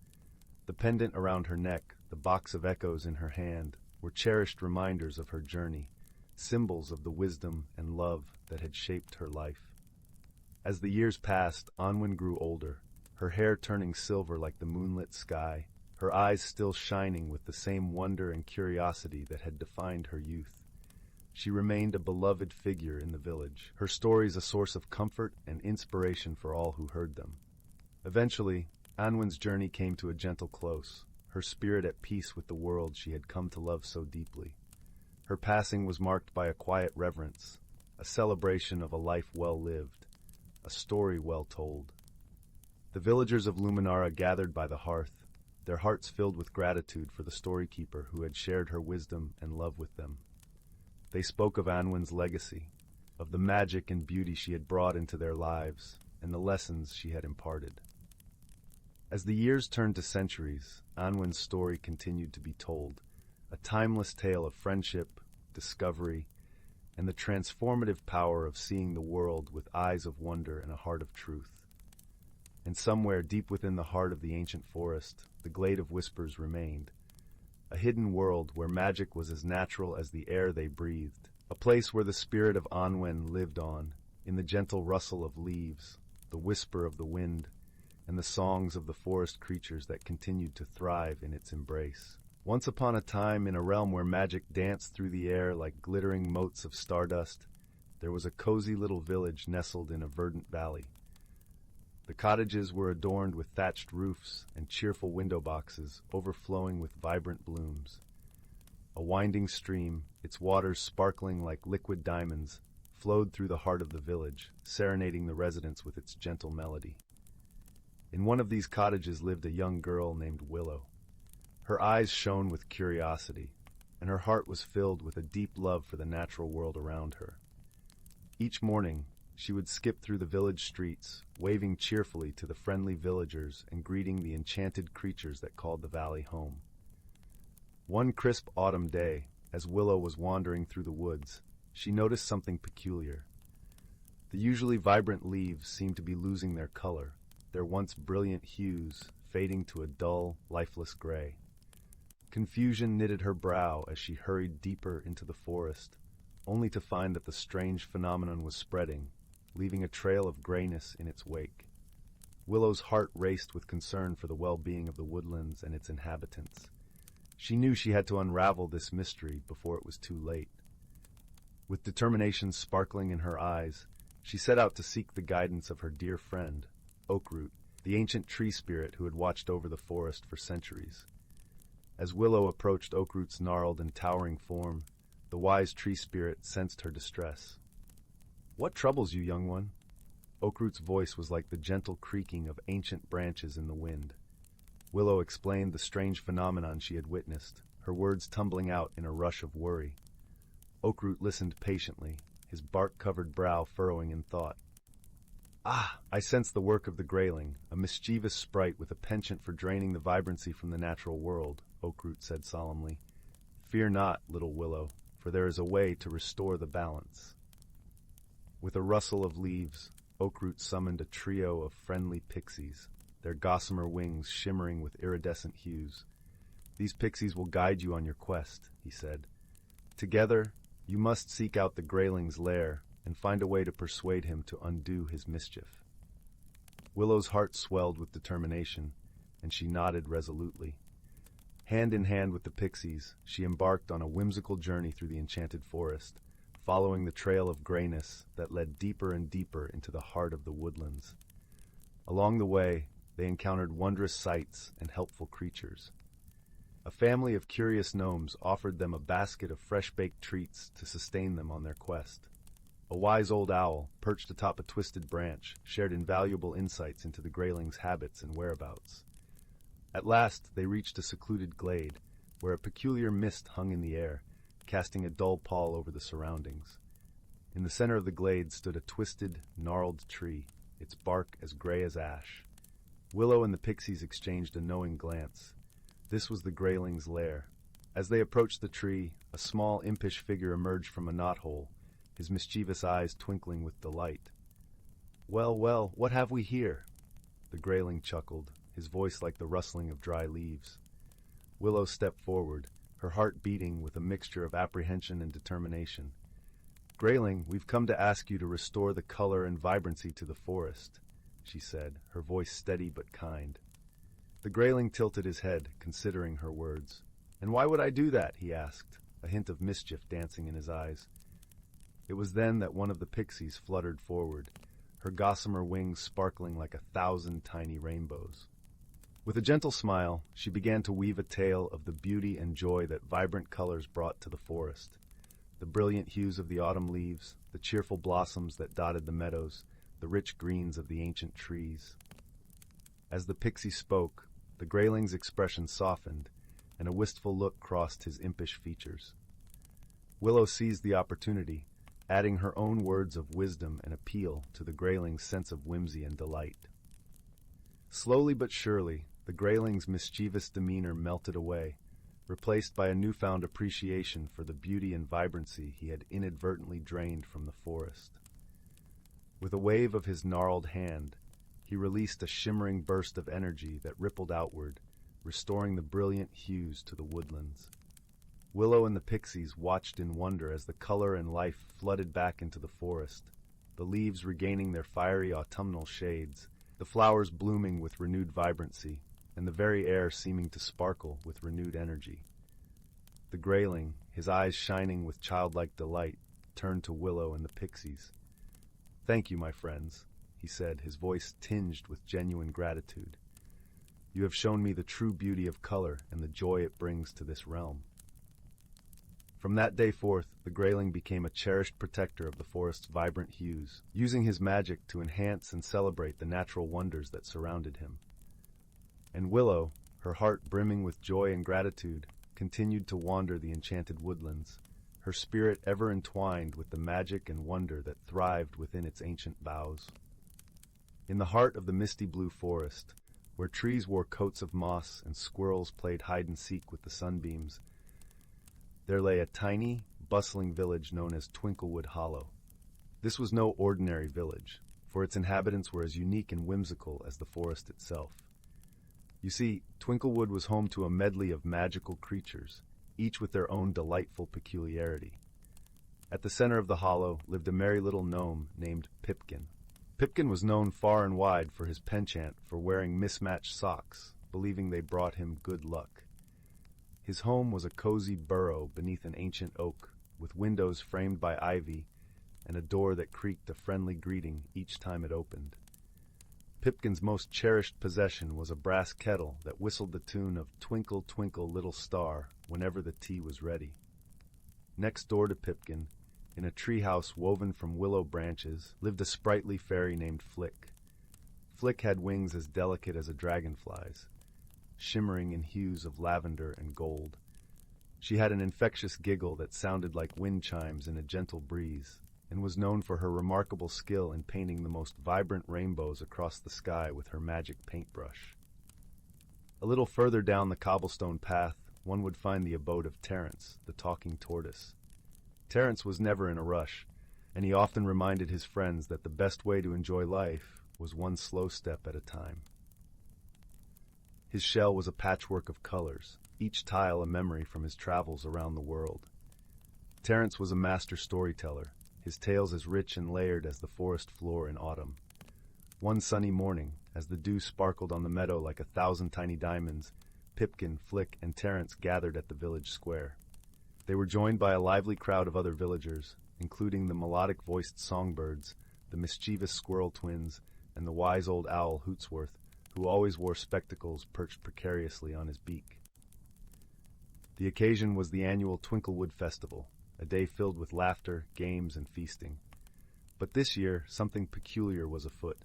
The pendant around her neck, the box of echoes in her hand, were cherished reminders of her journey, symbols of the wisdom and love that had shaped her life. As the years passed, Anwen grew older, her hair turning silver like the moonlit sky, her eyes still shining with the same wonder and curiosity that had defined her youth. She remained a beloved figure in the village, her stories a source of comfort and inspiration for all who heard them. Eventually, Anwen's journey came to a gentle close, her spirit at peace with the world she had come to love so deeply. Her passing was marked by a quiet reverence, a celebration of a life well lived, a story well told. The villagers of Luminara gathered by the hearth, their hearts filled with gratitude for the storykeeper who had shared her wisdom and love with them. They spoke of Anwen's legacy, of the magic and beauty she had brought into their lives, and the lessons she had imparted. As the years turned to centuries, Anwen's story continued to be told, a timeless tale of friendship, discovery, and the transformative power of seeing the world with eyes of wonder and a heart of truth. And somewhere deep within the heart of the ancient forest, the Glade of Whispers remained, a hidden world where magic was as natural as the air they breathed, a place where the spirit of Anwen lived on, in the gentle rustle of leaves, the whisper of the wind, and the songs of the forest creatures that continued to thrive in its embrace. Once upon a time, in a realm where magic danced through the air like glittering motes of stardust, there was a cozy little village nestled in a verdant valley. The cottages were adorned with thatched roofs and cheerful window boxes overflowing with vibrant blooms. A winding stream, its waters sparkling like liquid diamonds, flowed through the heart of the village, serenading the residents with its gentle melody. In one of these cottages lived a young girl named Willow. Her eyes shone with curiosity, and her heart was filled with a deep love for the natural world around her. Each morning, she would skip through the village streets, waving cheerfully to the friendly villagers and greeting the enchanted creatures that called the valley home. One crisp autumn day, as Willow was wandering through the woods, she noticed something peculiar. The usually vibrant leaves seemed to be losing their color, their once brilliant hues fading to a dull, lifeless gray. Confusion knitted her brow as she hurried deeper into the forest, only to find that the strange phenomenon was spreading, leaving a trail of grayness in its wake. Willow's heart raced with concern for the well-being of the woodlands and its inhabitants. She knew she had to unravel this mystery before it was too late. With determination sparkling in her eyes, she set out to seek the guidance of her dear friend, Oakroot, the ancient tree spirit who had watched over the forest for centuries. As Willow approached Oakroot's gnarled and towering form, the wise tree spirit sensed her distress. "What troubles you, young one?" Oakroot's voice was like the gentle creaking of ancient branches in the wind. Willow explained the strange phenomenon she had witnessed, her words tumbling out in a rush of worry. Oakroot listened patiently, his bark-covered brow furrowing in thought. "Ah, I sense the work of the grayling, a mischievous sprite with a penchant for draining the vibrancy from the natural world," Oakroot said solemnly. "Fear not, little Willow, for there is a way to restore the balance." With a rustle of leaves, Oakroot summoned a trio of friendly pixies, their gossamer wings shimmering with iridescent hues. "These pixies will guide you on your quest," he said. "Together, you must seek out the grayling's lair and find a way to persuade him to undo his mischief." Willow's heart swelled with determination, and she nodded resolutely. Hand in hand with the pixies, she embarked on a whimsical journey through the enchanted forest, following the trail of grayness that led deeper and deeper into the heart of the woodlands. Along the way, they encountered wondrous sights and helpful creatures. A family of curious gnomes offered them a basket of fresh-baked treats to sustain them on their quest. A wise old owl, perched atop a twisted branch, shared invaluable insights into the grayling's habits and whereabouts. At last, they reached a secluded glade, where a peculiar mist hung in the air, casting a dull pall over the surroundings. In the center of the glade stood a twisted, gnarled tree, its bark as gray as ash. Willow and the pixies exchanged a knowing glance. This was the grayling's lair. As they approached the tree, a small, impish figure emerged from a knothole, his mischievous eyes twinkling with delight. "Well, well, what have we here?" The grayling chuckled, his voice like the rustling of dry leaves. Willow stepped forward, her heart beating with a mixture of apprehension and determination. "Grayling, we've come to ask you to restore the color and vibrancy to the forest," she said, her voice steady but kind. The grayling tilted his head, considering her words. "And why would I do that?" he asked, a hint of mischief dancing in his eyes. It was then that one of the pixies fluttered forward, her gossamer wings sparkling like 1,000 tiny rainbows. With a gentle smile, she began to weave a tale of the beauty and joy that vibrant colors brought to the forest. The brilliant hues of the autumn leaves, the cheerful blossoms that dotted the meadows, the rich greens of the ancient trees. As the pixie spoke, the grayling's expression softened, and a wistful look crossed his impish features. Willow seized the opportunity, adding her own words of wisdom and appeal to the grayling's sense of whimsy and delight. Slowly but surely, the grayling's mischievous demeanor melted away, replaced by a newfound appreciation for the beauty and vibrancy he had inadvertently drained from the forest. With a wave of his gnarled hand, he released a shimmering burst of energy that rippled outward, restoring the brilliant hues to the woodlands. Willow and the pixies watched in wonder as the color and life flooded back into the forest, the leaves regaining their fiery autumnal shades, the flowers blooming with renewed vibrancy, and the very air seeming to sparkle with renewed energy. The grayling, his eyes shining with childlike delight, turned to Willow and the pixies. "Thank you, my friends," he said, his voice tinged with genuine gratitude. "You have shown me the true beauty of color and the joy it brings to this realm." From that day forth, the Greyling became a cherished protector of the forest's vibrant hues, using his magic to enhance and celebrate the natural wonders that surrounded him. And Willow, her heart brimming with joy and gratitude, continued to wander the enchanted woodlands, her spirit ever entwined with the magic and wonder that thrived within its ancient boughs. In the heart of the misty blue forest, where trees wore coats of moss and squirrels played hide-and-seek with the sunbeams, there lay a tiny, bustling village known as Twinklewood Hollow. This was no ordinary village, for its inhabitants were as unique and whimsical as the forest itself. You see, Twinklewood was home to a medley of magical creatures, each with their own delightful peculiarity. At the center of the hollow lived a merry little gnome named Pipkin. Pipkin was known far and wide for his penchant for wearing mismatched socks, believing they brought him good luck. His home was a cozy burrow beneath an ancient oak, with windows framed by ivy and a door that creaked a friendly greeting each time it opened. Pipkin's most cherished possession was a brass kettle that whistled the tune of "Twinkle, Twinkle, Little Star" whenever the tea was ready. Next door to Pipkin, in a treehouse woven from willow branches, lived a sprightly fairy named Flick. Flick had wings as delicate as a dragonfly's, shimmering in hues of lavender and gold. She had an infectious giggle that sounded like wind chimes in a gentle breeze, and was known for her remarkable skill in painting the most vibrant rainbows across the sky with her magic paintbrush. A little further down the cobblestone path, one would find the abode of Terence, the talking tortoise. Terence was never in a rush, and he often reminded his friends that the best way to enjoy life was one slow step at a time. His shell was a patchwork of colors, each tile a memory from his travels around the world. Terence was a master storyteller, his tales as rich and layered as the forest floor in autumn. One sunny morning, as the dew sparkled on the meadow like 1,000 tiny diamonds, Pipkin, Flick, and Terence gathered at the village square. They were joined by a lively crowd of other villagers, including the melodic-voiced songbirds, the mischievous squirrel twins, and the wise old owl Hootsworth, who always wore spectacles perched precariously on his beak. The occasion was the annual Twinklewood Festival, a day filled with laughter, games, and feasting. But this year, something peculiar was afoot.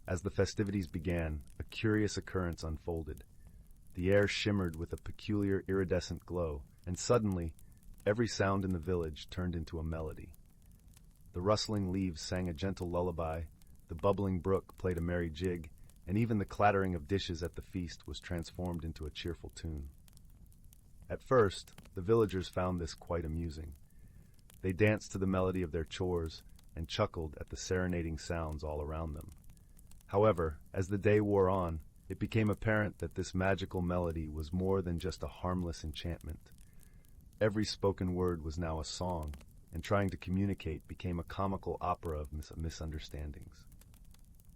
As the festivities began, a curious occurrence unfolded. The air shimmered with a peculiar iridescent glow, and suddenly, every sound in the village turned into a melody. The rustling leaves sang a gentle lullaby, the bubbling brook played a merry jig, and even the clattering of dishes at the feast was transformed into a cheerful tune. At first, the villagers found this quite amusing. They danced to the melody of their chores and chuckled at the serenading sounds all around them. However, as the day wore on, it became apparent that this magical melody was more than just a harmless enchantment. Every spoken word was now a song, and trying to communicate became a comical opera of misunderstandings.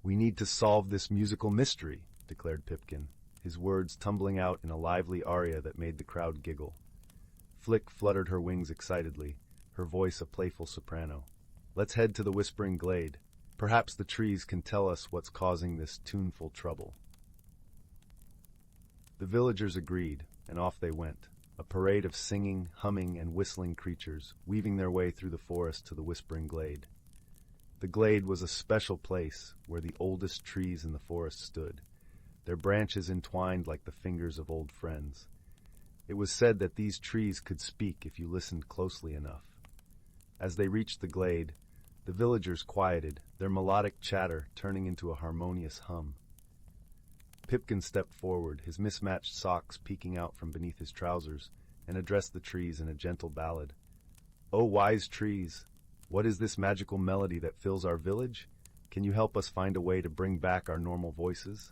"We need to solve this musical mystery," declared Pipkin, his words tumbling out in a lively aria that made the crowd giggle. Flick fluttered her wings excitedly, her voice a playful soprano. "Let's head to the Whispering Glade. Perhaps the trees can tell us what's causing this tuneful trouble." The villagers agreed, and off they went, a parade of singing, humming, and whistling creatures, weaving their way through the forest to the Whispering Glade. The glade was a special place where the oldest trees in the forest stood, their branches entwined like the fingers of old friends. It was said that these trees could speak if you listened closely enough. As they reached the glade, the villagers quieted, their melodic chatter turning into a harmonious hum. Pipkin stepped forward, his mismatched socks peeking out from beneath his trousers, and addressed the trees in a gentle ballad. "O wise trees, what is this magical melody that fills our village? Can you help us find a way to bring back our normal voices?"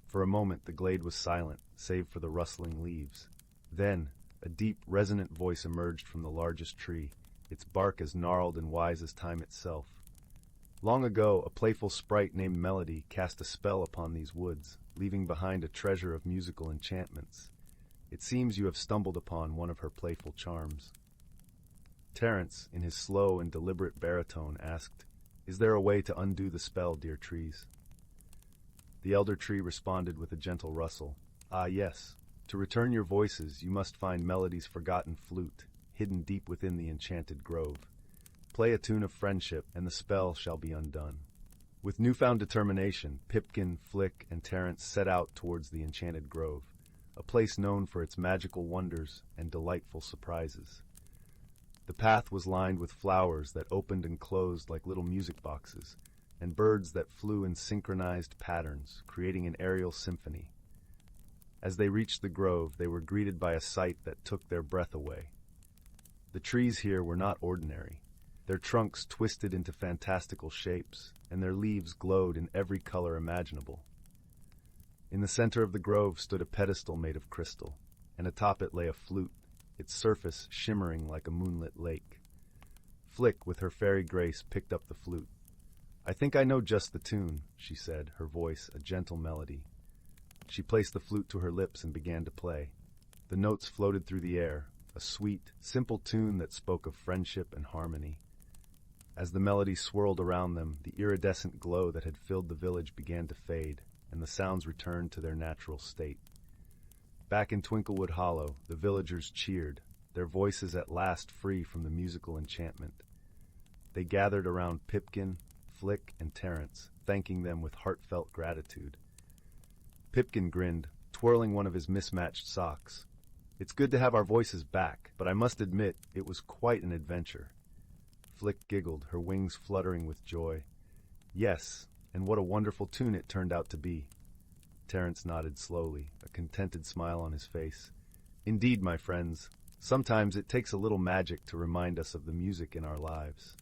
For a moment the glade was silent, save for the rustling leaves. Then, a deep, resonant voice emerged from the largest tree, its bark as gnarled and wise as time itself. Long ago, a playful sprite named Melody cast a spell upon these woods, leaving behind a treasure of musical enchantments. It seems you have stumbled upon one of her playful charms. Terence, in his slow and deliberate baritone, asked, Is there a way to undo the spell, dear trees? The elder tree responded with a gentle rustle. Ah, yes. To return your voices, you must find Melody's forgotten flute, hidden deep within the enchanted grove. Play a tune of friendship, and the spell shall be undone. With newfound determination, Pipkin, Flick, and Terence set out towards the enchanted grove, a place known for its magical wonders and delightful surprises. The path was lined with flowers that opened and closed like little music boxes, and birds that flew in synchronized patterns, creating an aerial symphony. As they reached the grove, they were greeted by a sight that took their breath away. The trees here were not ordinary. Their trunks twisted into fantastical shapes, and their leaves glowed in every color imaginable. In the center of the grove stood a pedestal made of crystal, and atop it lay a flute, its surface shimmering like a moonlit lake. Flick, with her fairy grace, picked up the flute. "I think I know just the tune," she said, her voice a gentle melody. She placed the flute to her lips and began to play. The notes floated through the air, a sweet, simple tune that spoke of friendship and harmony. As the melody swirled around them, the iridescent glow that had filled the village began to fade, and the sounds returned to their natural state. Back in Twinklewood Hollow, the villagers cheered, their voices at last free from the musical enchantment. They gathered around Pipkin, Flick, and Terence, thanking them with heartfelt gratitude. Pipkin grinned, twirling one of his mismatched socks. "It's good to have our voices back, but I must admit it was quite an adventure." Flick giggled, her wings fluttering with joy. "Yes, and what a wonderful tune it turned out to be." Terence nodded slowly, a contented smile on his face. "Indeed, my friends, sometimes it takes a little magic to remind us of the music in our lives."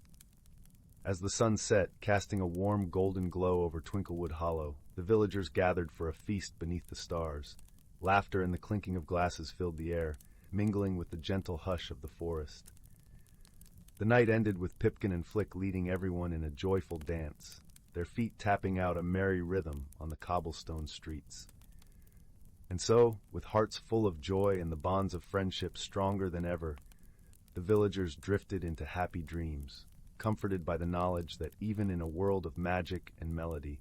As the sun set, casting a warm golden glow over Twinklewood Hollow, the villagers gathered for a feast beneath the stars. Laughter and the clinking of glasses filled the air, mingling with the gentle hush of the forest. The night ended with Pipkin and Flick leading everyone in a joyful dance, their feet tapping out a merry rhythm on the cobblestone streets. And so, with hearts full of joy and the bonds of friendship stronger than ever, the villagers drifted into happy dreams, comforted by the knowledge that even in a world of magic and melody,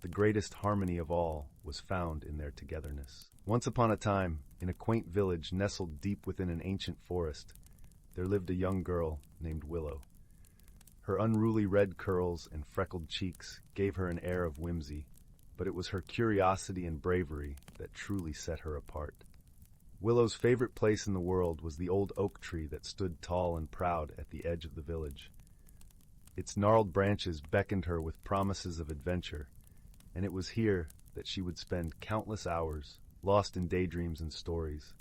the greatest harmony of all was found in their togetherness. Once upon a time, in a quaint village nestled deep within an ancient forest, there lived a young girl named Willow. Her unruly red curls and freckled cheeks gave her an air of whimsy, but it was her curiosity and bravery that truly set her apart. Willow's favorite place in the world was the old oak tree that stood tall and proud at the edge of the village. Its gnarled branches beckoned her with promises of adventure, and it was here that she would spend countless hours, lost in daydreams and stories.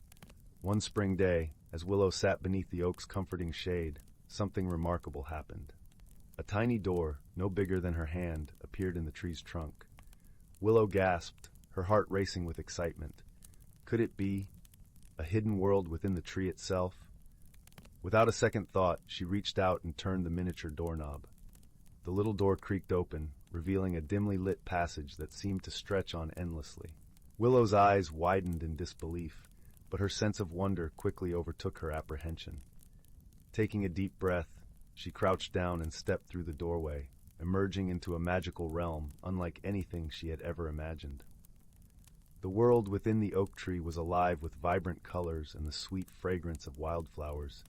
One spring day, as Willow sat beneath the oak's comforting shade, something remarkable happened. A tiny door, no bigger than her hand, appeared in the tree's trunk. Willow gasped, her heart racing with excitement. Could it be a hidden world within the tree itself? Without a second thought, she reached out and turned the miniature doorknob. The little door creaked open, revealing a dimly lit passage that seemed to stretch on endlessly. Willow's eyes widened in disbelief, but her sense of wonder quickly overtook her apprehension. Taking a deep breath, she crouched down and stepped through the doorway, emerging into a magical realm unlike anything she had ever imagined. The world within the oak tree was alive with vibrant colors and the sweet fragrance of wildflowers.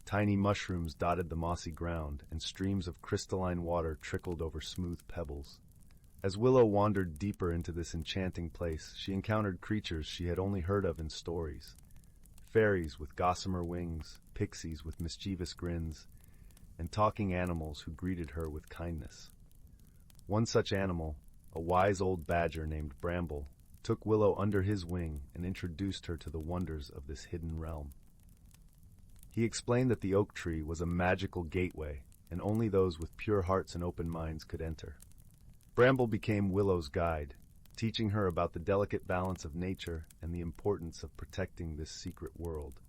Tiny mushrooms dotted the mossy ground, and streams of crystalline water trickled over smooth pebbles. As Willow wandered deeper into this enchanting place, she encountered creatures she had only heard of in stories. Fairies with gossamer wings, pixies with mischievous grins, and talking animals who greeted her with kindness. One such animal, a wise old badger named Bramble, took Willow under his wing and introduced her to the wonders of this hidden realm. He explained that the oak tree was a magical gateway, and only those with pure hearts and open minds could enter. Bramble became Willow's guide, teaching her about the delicate balance of nature and the importance of protecting this secret world.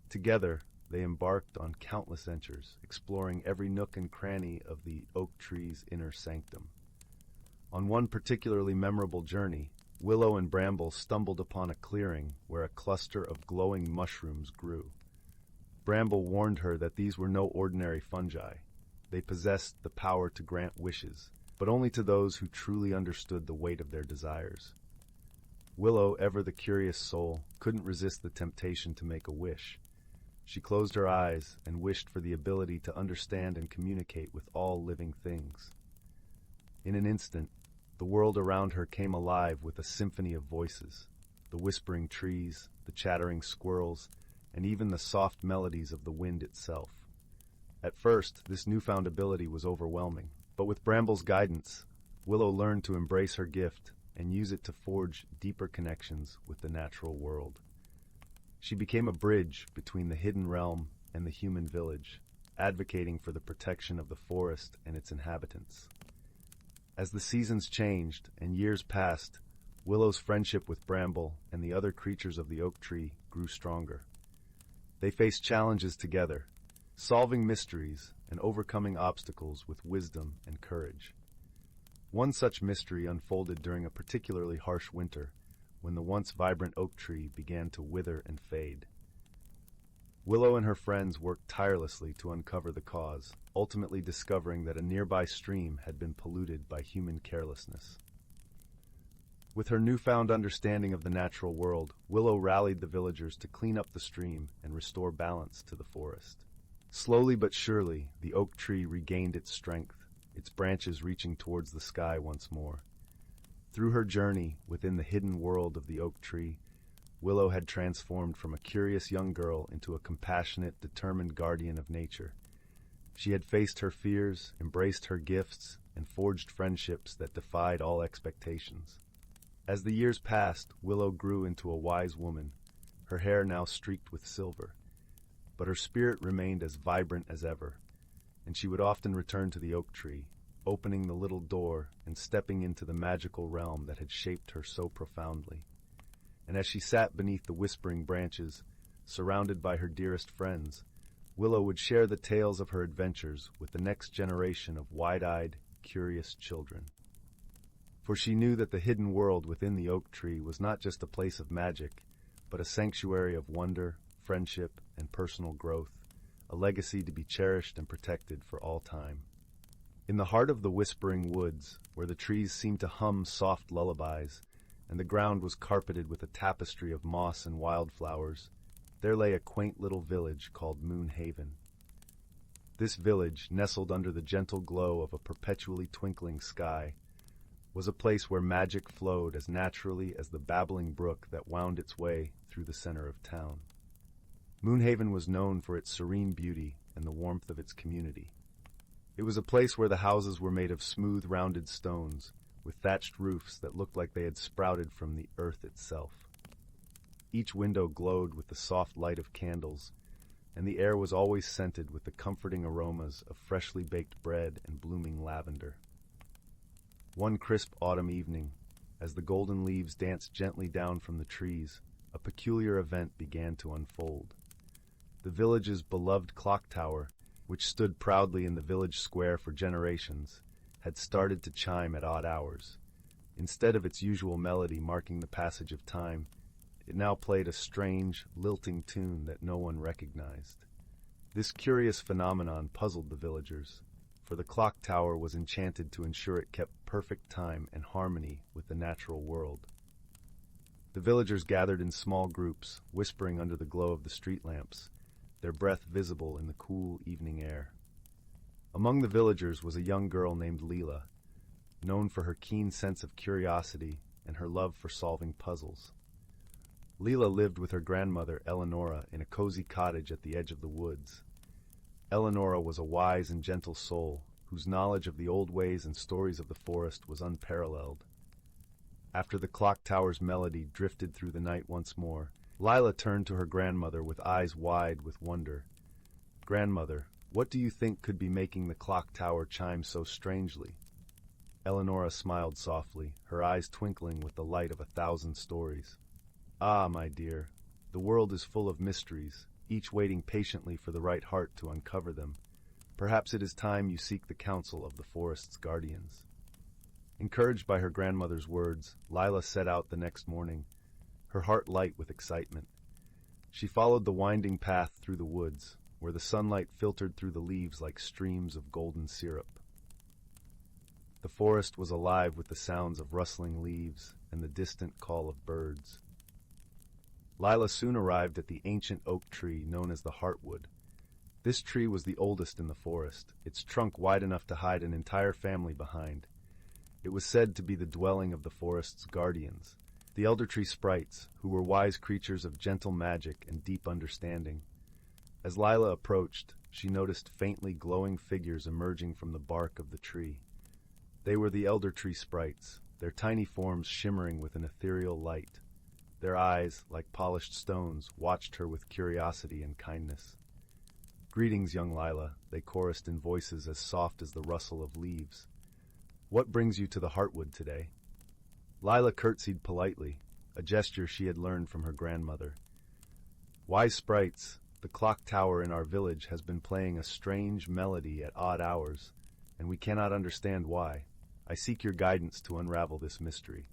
Together, they embarked on countless ventures, exploring every nook and cranny of the oak tree's inner sanctum. On one particularly memorable journey, Willow and Bramble stumbled upon a clearing where a cluster of glowing mushrooms grew. Bramble warned her that these were no ordinary fungi. They possessed the power to grant wishes, but only to those who truly understood the weight of their desires. Willow, ever the curious soul, couldn't resist the temptation to make a wish. She closed her eyes and wished for the ability to understand and communicate with all living things. In an instant, the world around her came alive with a symphony of voices, the whispering trees, the chattering squirrels, and even the soft melodies of the wind itself. At first, this newfound ability was overwhelming, but with Bramble's guidance, Willow learned to embrace her gift and use it to forge deeper connections with the natural world. She became a bridge between the hidden realm and the human village, advocating for the protection of the forest and its inhabitants. As the seasons changed and years passed, Willow's friendship with Bramble and the other creatures of the oak tree grew stronger. They faced challenges together, solving mysteries and overcoming obstacles with wisdom and courage. One such mystery unfolded during a particularly harsh winter, when the once vibrant oak tree began to wither and fade. Willow and her friends worked tirelessly to uncover the cause, ultimately discovering that a nearby stream had been polluted by human carelessness. With her newfound understanding of the natural world, Willow rallied the villagers to clean up the stream and restore balance to the forest. Slowly but surely, the oak tree regained its strength, its branches reaching towards the sky once more. Through her journey within the hidden world of the oak tree, Willow had transformed from a curious young girl into a compassionate, determined guardian of nature. She had faced her fears, embraced her gifts, and forged friendships that defied all expectations. As the years passed, Willow grew into a wise woman, her hair now streaked with silver. But her spirit remained as vibrant as ever, and she would often return to the oak tree, opening the little door and stepping into the magical realm that had shaped her so profoundly. And as she sat beneath the whispering branches, surrounded by her dearest friends, Willow would share the tales of her adventures with the next generation of wide-eyed, curious children. For she knew that the hidden world within the oak tree was not just a place of magic, but a sanctuary of wonder, friendship, and personal growth, a legacy to be cherished and protected for all time. In the heart of the whispering woods, where the trees seemed to hum soft lullabies, and the ground was carpeted with a tapestry of moss and wildflowers, there lay a quaint little village called Moonhaven. This village, nestled under the gentle glow of a perpetually twinkling sky, was a place where magic flowed as naturally as the babbling brook that wound its way through the center of town. Moonhaven was known for its serene beauty and the warmth of its community. It was a place where the houses were made of smooth, rounded stones, with thatched roofs that looked like they had sprouted from the earth itself. Each window glowed with the soft light of candles, and the air was always scented with the comforting aromas of freshly baked bread and blooming lavender. One crisp autumn evening, as the golden leaves danced gently down from the trees, a peculiar event began to unfold. The village's beloved clock tower, which stood proudly in the village square for generations, had started to chime at odd hours. Instead of its usual melody marking the passage of time, it now played a strange, lilting tune that no one recognized. This curious phenomenon puzzled the villagers, for the clock tower was enchanted to ensure it kept perfect time and harmony with the natural world. The villagers gathered in small groups, whispering under the glow of the street lamps, their breath visible in the cool evening air. Among the villagers was a young girl named Leela, known for her keen sense of curiosity and her love for solving puzzles. Leela lived with her grandmother, Eleonora, in a cozy cottage at the edge of the woods. Eleonora was a wise and gentle soul, whose knowledge of the old ways and stories of the forest was unparalleled. After the clock tower's melody drifted through the night once more, Lila turned to her grandmother with eyes wide with wonder. "Grandmother, what do you think could be making the clock tower chime so strangely?" Eleonora smiled softly, her eyes twinkling with the light of 1,000 stories. "Ah, my dear, the world is full of mysteries, each waiting patiently for the right heart to uncover them. Perhaps it is time you seek the counsel of the forest's guardians." Encouraged by her grandmother's words, Lila set out the next morning, her heart light with excitement. She followed the winding path through the woods, where the sunlight filtered through the leaves like streams of golden syrup. The forest was alive with the sounds of rustling leaves and the distant call of birds. Lila soon arrived at the ancient oak tree known as the Heartwood. This tree was the oldest in the forest, its trunk wide enough to hide an entire family behind. It was said to be the dwelling of the forest's guardians, the elder tree sprites, who were wise creatures of gentle magic and deep understanding. As Lila approached, she noticed faintly glowing figures emerging from the bark of the tree. They were the elder tree sprites, their tiny forms shimmering with an ethereal light. Their eyes, like polished stones, watched her with curiosity and kindness. "Greetings, young Lila," they chorused in voices as soft as the rustle of leaves. "What brings you to the Heartwood today?" Lila curtsied politely, a gesture she had learned from her grandmother. "Wise sprites, the clock tower in our village has been playing a strange melody at odd hours, and we cannot understand why. I seek your guidance to unravel this mystery."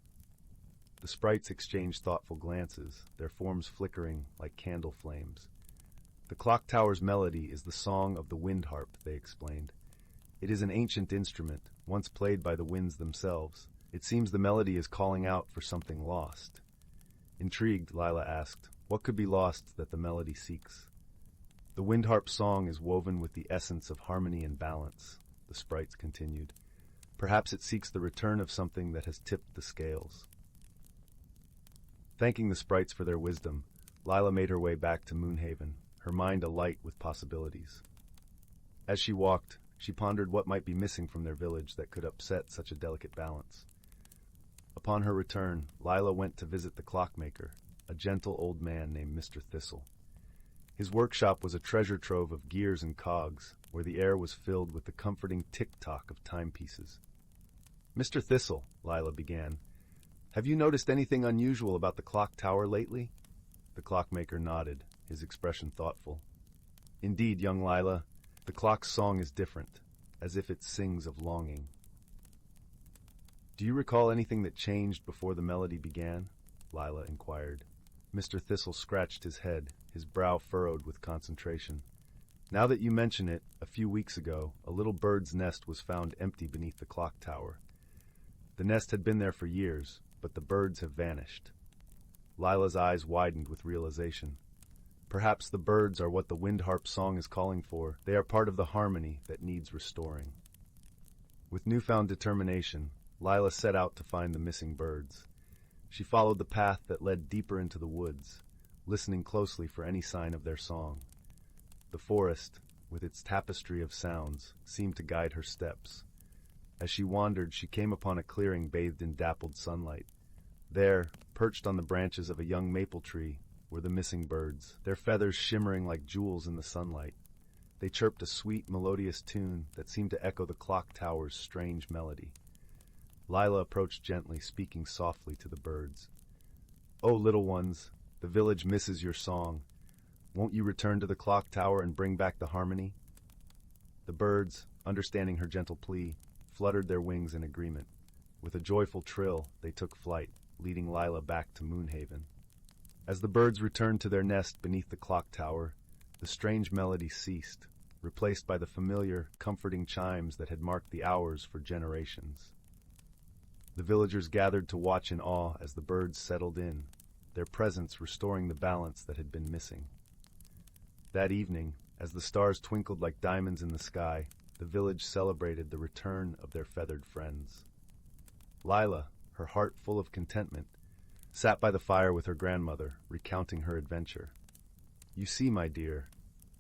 The sprites exchanged thoughtful glances, their forms flickering like candle flames. "The clock tower's melody is the song of the wind harp," they explained. "It is an ancient instrument, once played by the winds themselves. It seems the melody is calling out for something lost." Intrigued, Lila asked, "What could be lost that the melody seeks?" "The wind harp's song is woven with the essence of harmony and balance," the sprites continued. "Perhaps it seeks the return of something that has tipped the scales." Thanking the sprites for their wisdom, Lila made her way back to Moonhaven, her mind alight with possibilities. As she walked, she pondered what might be missing from their village that could upset such a delicate balance. Upon her return, Lila went to visit the clockmaker, a gentle old man named Mr. Thistle. His workshop was a treasure trove of gears and cogs, where the air was filled with the comforting tick-tock of timepieces. "Mr. Thistle," Lila began, "have you noticed anything unusual about the clock tower lately?" The clockmaker nodded, his expression thoughtful. "Indeed, young Lila, the clock's song is different, as if it sings of longing." "Do you recall anything that changed before the melody began?" Lila inquired. Mr. Thistle scratched his head, his brow furrowed with concentration. "Now that you mention it, a few weeks ago, a little bird's nest was found empty beneath the clock tower. The nest had been there for years, but the birds have vanished." Lila's eyes widened with realization. Perhaps the birds are what the wind harp song is calling for. They are part of the harmony that needs restoring. With newfound determination, Lila set out to find the missing birds. She followed the path that led deeper into the woods, listening closely for any sign of their song. The forest, with its tapestry of sounds, seemed to guide her steps. As she wandered, she came upon a clearing bathed in dappled sunlight. There, perched on the branches of a young maple tree, were the missing birds, their feathers shimmering like jewels in the sunlight. They chirped a sweet, melodious tune that seemed to echo the clock tower's strange melody. Lila approached gently, speaking softly to the birds. "Oh, little ones, the village misses your song. Won't you return to the clock tower and bring back the harmony?" The birds, understanding her gentle plea, fluttered their wings in agreement. With a joyful trill, they took flight, leading Lila back to Moonhaven. As the birds returned to their nest beneath the clock tower, the strange melody ceased, replaced by the familiar, comforting chimes that had marked the hours for generations. The villagers gathered to watch in awe as the birds settled in, their presence restoring the balance that had been missing. That evening, as the stars twinkled like diamonds in the sky, the village celebrated the return of their feathered friends. Lila, her heart full of contentment, sat by the fire with her grandmother, recounting her adventure. "You see, my dear,"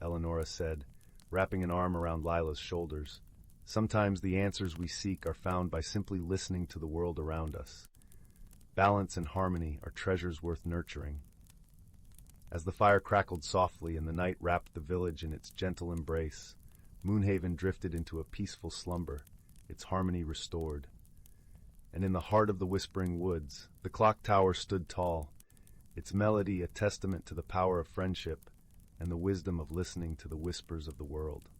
Eleonora said, wrapping an arm around Lila's shoulders, "sometimes the answers we seek are found by simply listening to the world around us. Balance and harmony are treasures worth nurturing." As the fire crackled softly and the night wrapped the village in its gentle embrace, Moonhaven drifted into a peaceful slumber, its harmony restored. And in the heart of the whispering woods, the clock tower stood tall, its melody a testament to the power of friendship and the wisdom of listening to the whispers of the world.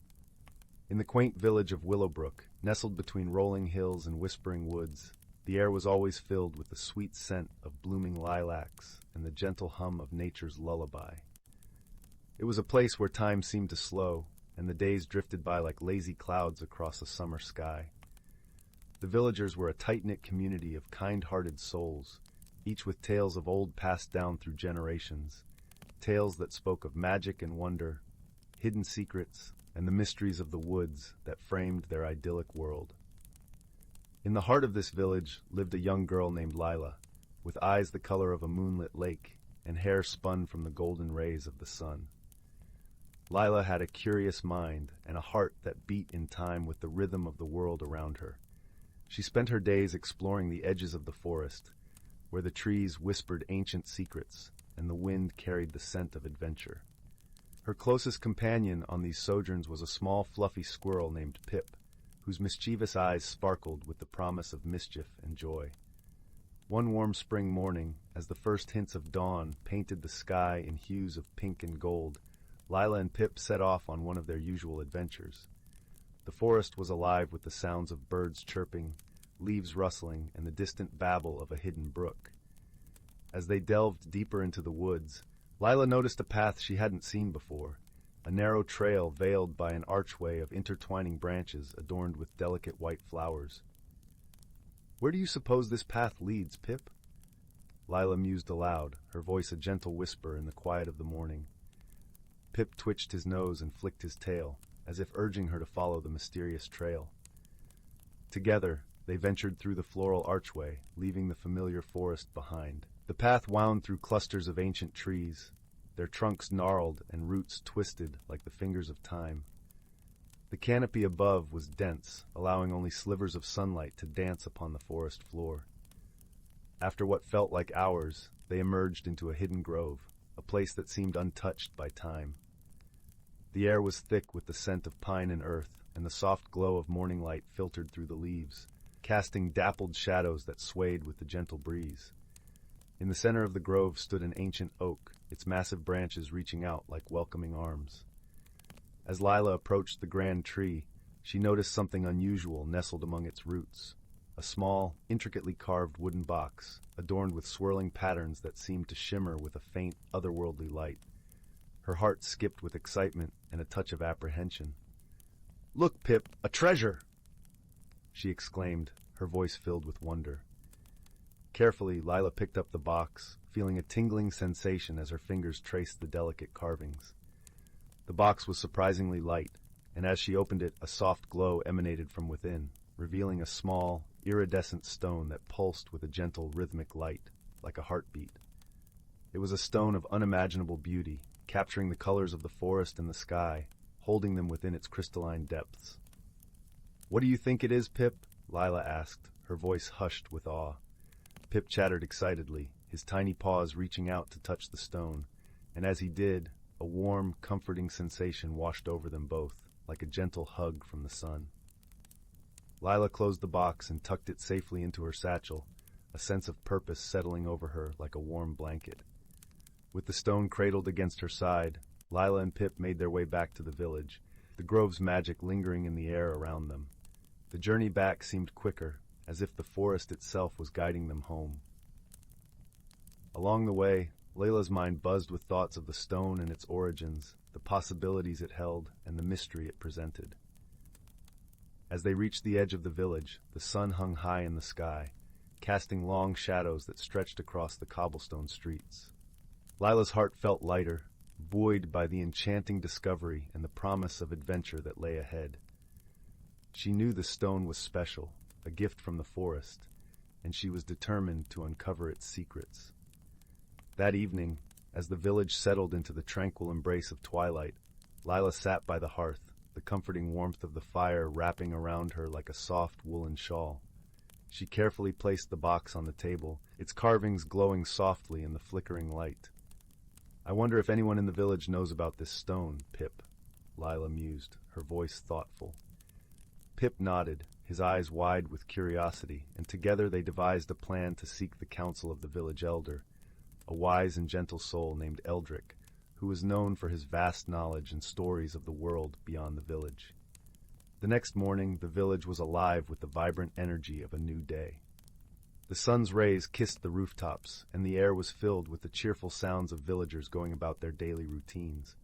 In the quaint village of Willowbrook, nestled between rolling hills and whispering woods, the air was always filled with the sweet scent of blooming lilacs and the gentle hum of nature's lullaby. It was a place where time seemed to slow, and the days drifted by like lazy clouds across a summer sky. The villagers were a tight-knit community of kind-hearted souls, each with tales of old passed down through generations, tales that spoke of magic and wonder, hidden secrets, and the mysteries of the woods that framed their idyllic world. In the heart of this village lived a young girl named Lila, with eyes the color of a moonlit lake and hair spun from the golden rays of the sun. Lila had a curious mind and a heart that beat in time with the rhythm of the world around her. She spent her days exploring the edges of the forest, where the trees whispered ancient secrets and the wind carried the scent of adventure. Her closest companion on these sojourns was a small, fluffy squirrel named Pip, whose mischievous eyes sparkled with the promise of mischief and joy. One warm spring morning, as the first hints of dawn painted the sky in hues of pink and gold, Lila and Pip set off on one of their usual adventures. The forest was alive with the sounds of birds chirping, leaves rustling, and the distant babble of a hidden brook. As they delved deeper into the woods, Lila noticed a path she hadn't seen before, a narrow trail veiled by an archway of intertwining branches adorned with delicate white flowers. "Where do you suppose this path leads, Pip?" Lila mused aloud, her voice a gentle whisper in the quiet of the morning. Pip twitched his nose and flicked his tail, as if urging her to follow the mysterious trail. Together, they ventured through the floral archway, leaving the familiar forest behind. The path wound through clusters of ancient trees, their trunks gnarled and roots twisted like the fingers of time. The canopy above was dense, allowing only slivers of sunlight to dance upon the forest floor. After what felt like hours, they emerged into a hidden grove, a place that seemed untouched by time. The air was thick with the scent of pine and earth, and the soft glow of morning light filtered through the leaves, casting dappled shadows that swayed with the gentle breeze. In the center of the grove stood an ancient oak, its massive branches reaching out like welcoming arms. As Lila approached the grand tree, she noticed something unusual nestled among its roots, a small, intricately carved wooden box, adorned with swirling patterns that seemed to shimmer with a faint, otherworldly light. Her heart skipped with excitement and a touch of apprehension. "Look, Pip, a treasure!" she exclaimed, her voice filled with wonder. Carefully, Lila picked up the box, feeling a tingling sensation as her fingers traced the delicate carvings. The box was surprisingly light, and as she opened it, a soft glow emanated from within, revealing a small, iridescent stone that pulsed with a gentle, rhythmic light, like a heartbeat. It was a stone of unimaginable beauty, capturing the colors of the forest and the sky, holding them within its crystalline depths. "What do you think it is, Pip?" Lila asked, her voice hushed with awe. Pip chattered excitedly, his tiny paws reaching out to touch the stone, and as he did, a warm, comforting sensation washed over them both, like a gentle hug from the sun. Lila closed the box and tucked it safely into her satchel, a sense of purpose settling over her like a warm blanket. With the stone cradled against her side, Lila and Pip made their way back to the village, the grove's magic lingering in the air around them. The journey back seemed quicker, as if the forest itself was guiding them home. Along the way, Layla's mind buzzed with thoughts of the stone and its origins, the possibilities it held, and the mystery it presented. As they reached the edge of the village, the sun hung high in the sky, casting long shadows that stretched across the cobblestone streets. Lila's heart felt lighter, buoyed by the enchanting discovery and the promise of adventure that lay ahead. She knew the stone was special, a gift from the forest, and she was determined to uncover its secrets. That evening, as the village settled into the tranquil embrace of twilight, Lila sat by the hearth, the comforting warmth of the fire wrapping around her like a soft woolen shawl. She carefully placed the box on the table, its carvings glowing softly in the flickering light. "I wonder if anyone in the village knows about this stone, Pip," Lila mused, her voice thoughtful. Pip nodded, his eyes wide with curiosity, and together they devised a plan to seek the counsel of the village elder, a wise and gentle soul named Eldrick, who was known for his vast knowledge and stories of the world beyond the village. The next morning, the village was alive with the vibrant energy of a new day. The sun's rays kissed the rooftops, and the air was filled with the cheerful sounds of villagers going about their daily routines.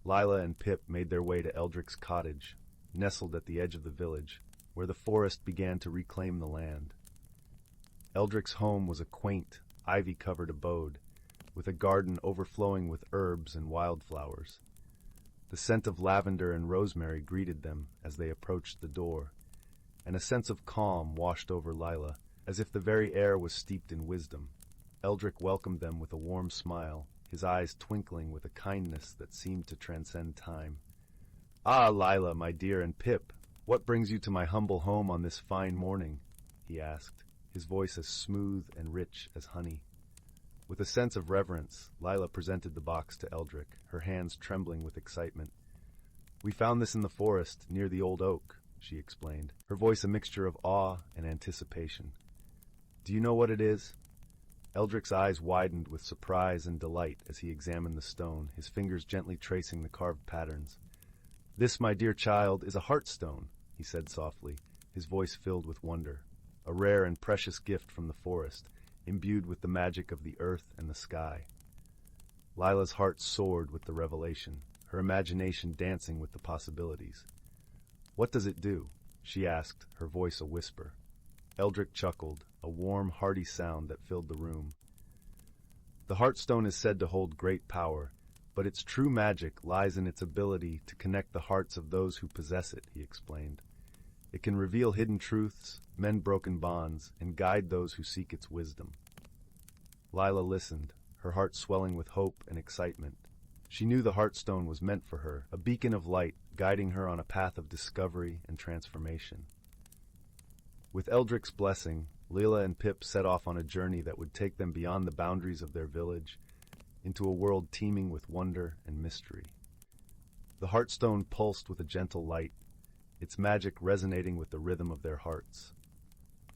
Lila and Pip made their way to Eldrick's cottage, nestled at the edge of the village, where the forest began to reclaim the land. Eldrick's home was a quaint, ivy-covered abode, with a garden overflowing with herbs and wildflowers. The scent of lavender and rosemary greeted them as they approached the door, and a sense of calm washed over Lila, as if the very air was steeped in wisdom. Eldrick welcomed them with a warm smile, his eyes twinkling with a kindness that seemed to transcend time. "Ah, Lila, my dear, and Pip, what brings you to my humble home on this fine morning?" he asked, his voice as smooth and rich as honey. With a sense of reverence, Lila presented the box to Eldrick, her hands trembling with excitement. "We found this in the forest, near the old oak," she explained, her voice a mixture of awe and anticipation. "Do you know what it is?" Eldrick's eyes widened with surprise and delight as he examined the stone, his fingers gently tracing the carved patterns. "This, my dear child, is a heartstone," he said softly, his voice filled with wonder. "A rare and precious gift from the forest, imbued with the magic of the earth and the sky." Lila's heart soared with the revelation, her imagination dancing with the possibilities. "What does it do?" she asked, her voice a whisper. Eldrick chuckled, a warm, hearty sound that filled the room. "The Heartstone is said to hold great power, but its true magic lies in its ability to connect the hearts of those who possess it," he explained. "It can reveal hidden truths, mend broken bonds, and guide those who seek its wisdom." Lila listened, her heart swelling with hope and excitement. She knew the Heartstone was meant for her, a beacon of light guiding her on a path of discovery and transformation. With Eldrick's blessing, Lila and Pip set off on a journey that would take them beyond the boundaries of their village, into a world teeming with wonder and mystery. The Heartstone pulsed with a gentle light, its magic resonating with the rhythm of their hearts.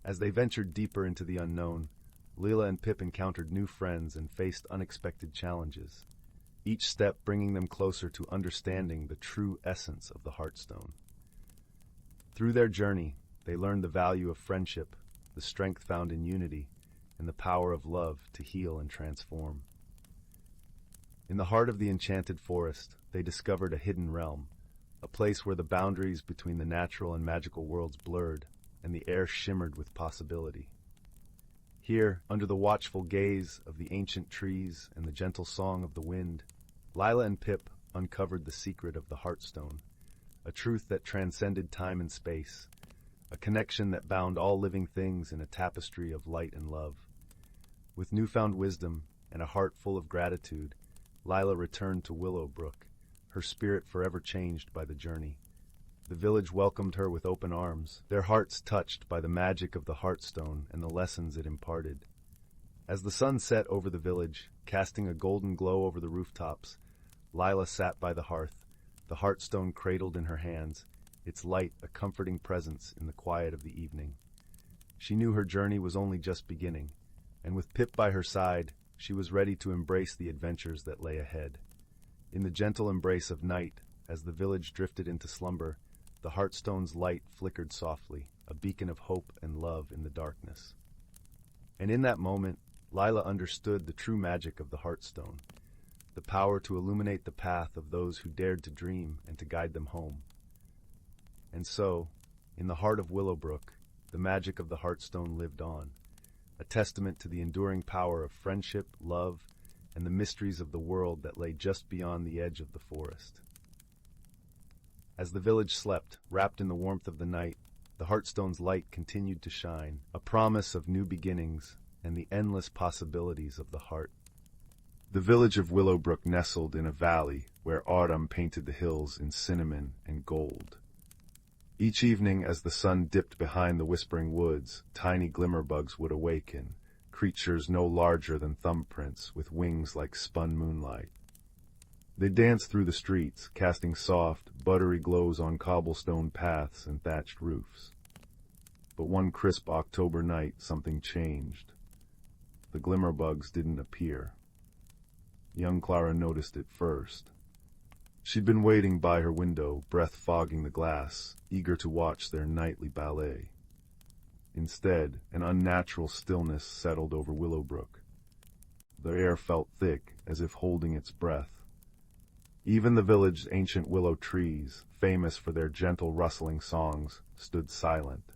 As they ventured deeper into the unknown, Lila and Pip encountered new friends and faced unexpected challenges, each step bringing them closer to understanding the true essence of the Heartstone. Through their journey, they learned the value of friendship, the strength found in unity, and the power of love to heal and transform. In the heart of the enchanted forest, they discovered a hidden realm, a place where the boundaries between the natural and magical worlds blurred, and the air shimmered with possibility. Here, under the watchful gaze of the ancient trees and the gentle song of the wind, Lila and Pip uncovered the secret of the Heartstone, a truth that transcended time and space, a connection that bound all living things in a tapestry of light and love. With newfound wisdom and a heart full of gratitude, Lila returned to Willowbrook, her spirit forever changed by the journey. The village welcomed her with open arms, their hearts touched by the magic of the Heartstone and the lessons it imparted. As the sun set over the village, casting a golden glow over the rooftops, Lila sat by the hearth, the Heartstone cradled in her hands, its light a comforting presence in the quiet of the evening. She knew her journey was only just beginning, and with Pip by her side, she was ready to embrace the adventures that lay ahead. In the gentle embrace of night, as the village drifted into slumber, the Heartstone's light flickered softly, a beacon of hope and love in the darkness. And in that moment, Lila understood the true magic of the Heartstone, the power to illuminate the path of those who dared to dream and to guide them home. And so, in the heart of Willowbrook, the magic of the Heartstone lived on, a testament to the enduring power of friendship, love, and the mysteries of the world that lay just beyond the edge of the forest. As the village slept, wrapped in the warmth of the night, the Heartstone's light continued to shine, a promise of new beginnings and the endless possibilities of the heart. The village of Willowbrook nestled in a valley where autumn painted the hills in cinnamon and gold. Each evening as the sun dipped behind the whispering woods, tiny glimmerbugs would awaken, creatures no larger than thumbprints with wings like spun moonlight. They danced through the streets, casting soft, buttery glows on cobblestone paths and thatched roofs. But one crisp October night, something changed. The glimmerbugs didn't appear. Young Clara noticed it first. She'd been waiting by her window, breath fogging the glass, eager to watch their nightly ballet. Instead, an unnatural stillness settled over Willowbrook. The air felt thick, as if holding its breath. Even the village's ancient willow trees, famous for their gentle rustling songs, stood silent.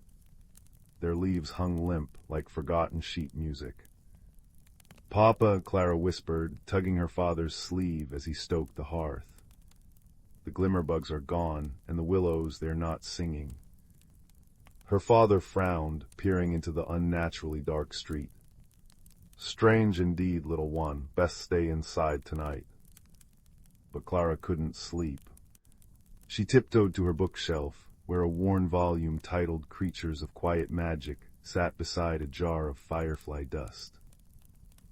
Their leaves hung limp like forgotten sheet music. "Papa," Clara whispered, tugging her father's sleeve as he stoked the hearth. "The glimmerbugs are gone, and the willows, they're not singing." Her father frowned, peering into the unnaturally dark street. "Strange indeed, little one. Best stay inside tonight." But Clara couldn't sleep. She tiptoed to her bookshelf, where a worn volume titled Creatures of Quiet Magic sat beside a jar of firefly dust.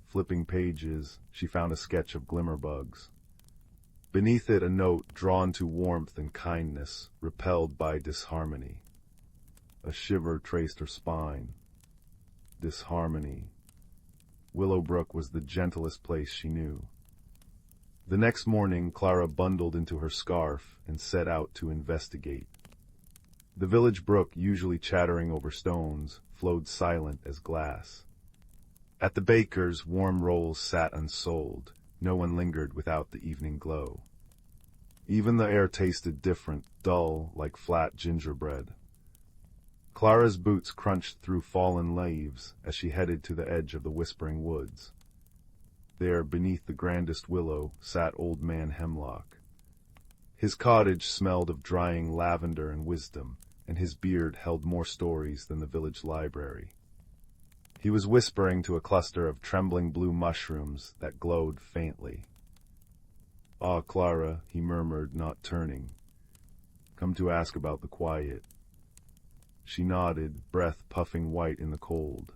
Flipping pages, she found a sketch of glimmerbugs. Beneath it, a note drawn to warmth and kindness, repelled by disharmony. A shiver traced her spine. Disharmony. Willowbrook was the gentlest place she knew. The next morning, Clara bundled into her scarf and set out to investigate. The village brook, usually chattering over stones, flowed silent as glass. At the baker's, warm rolls sat unsold. No one lingered without the evening glow. Even the air tasted different, dull, like flat gingerbread. Clara's boots crunched through fallen leaves as she headed to the edge of the whispering woods. There, beneath the grandest willow, sat Old Man Hemlock. His cottage smelled of drying lavender and wisdom, and his beard held more stories than the village library. He was whispering to a cluster of trembling blue mushrooms that glowed faintly. "Ah, Clara," he murmured, not turning. "Come to ask about the quiet." She nodded, breath puffing white in the cold.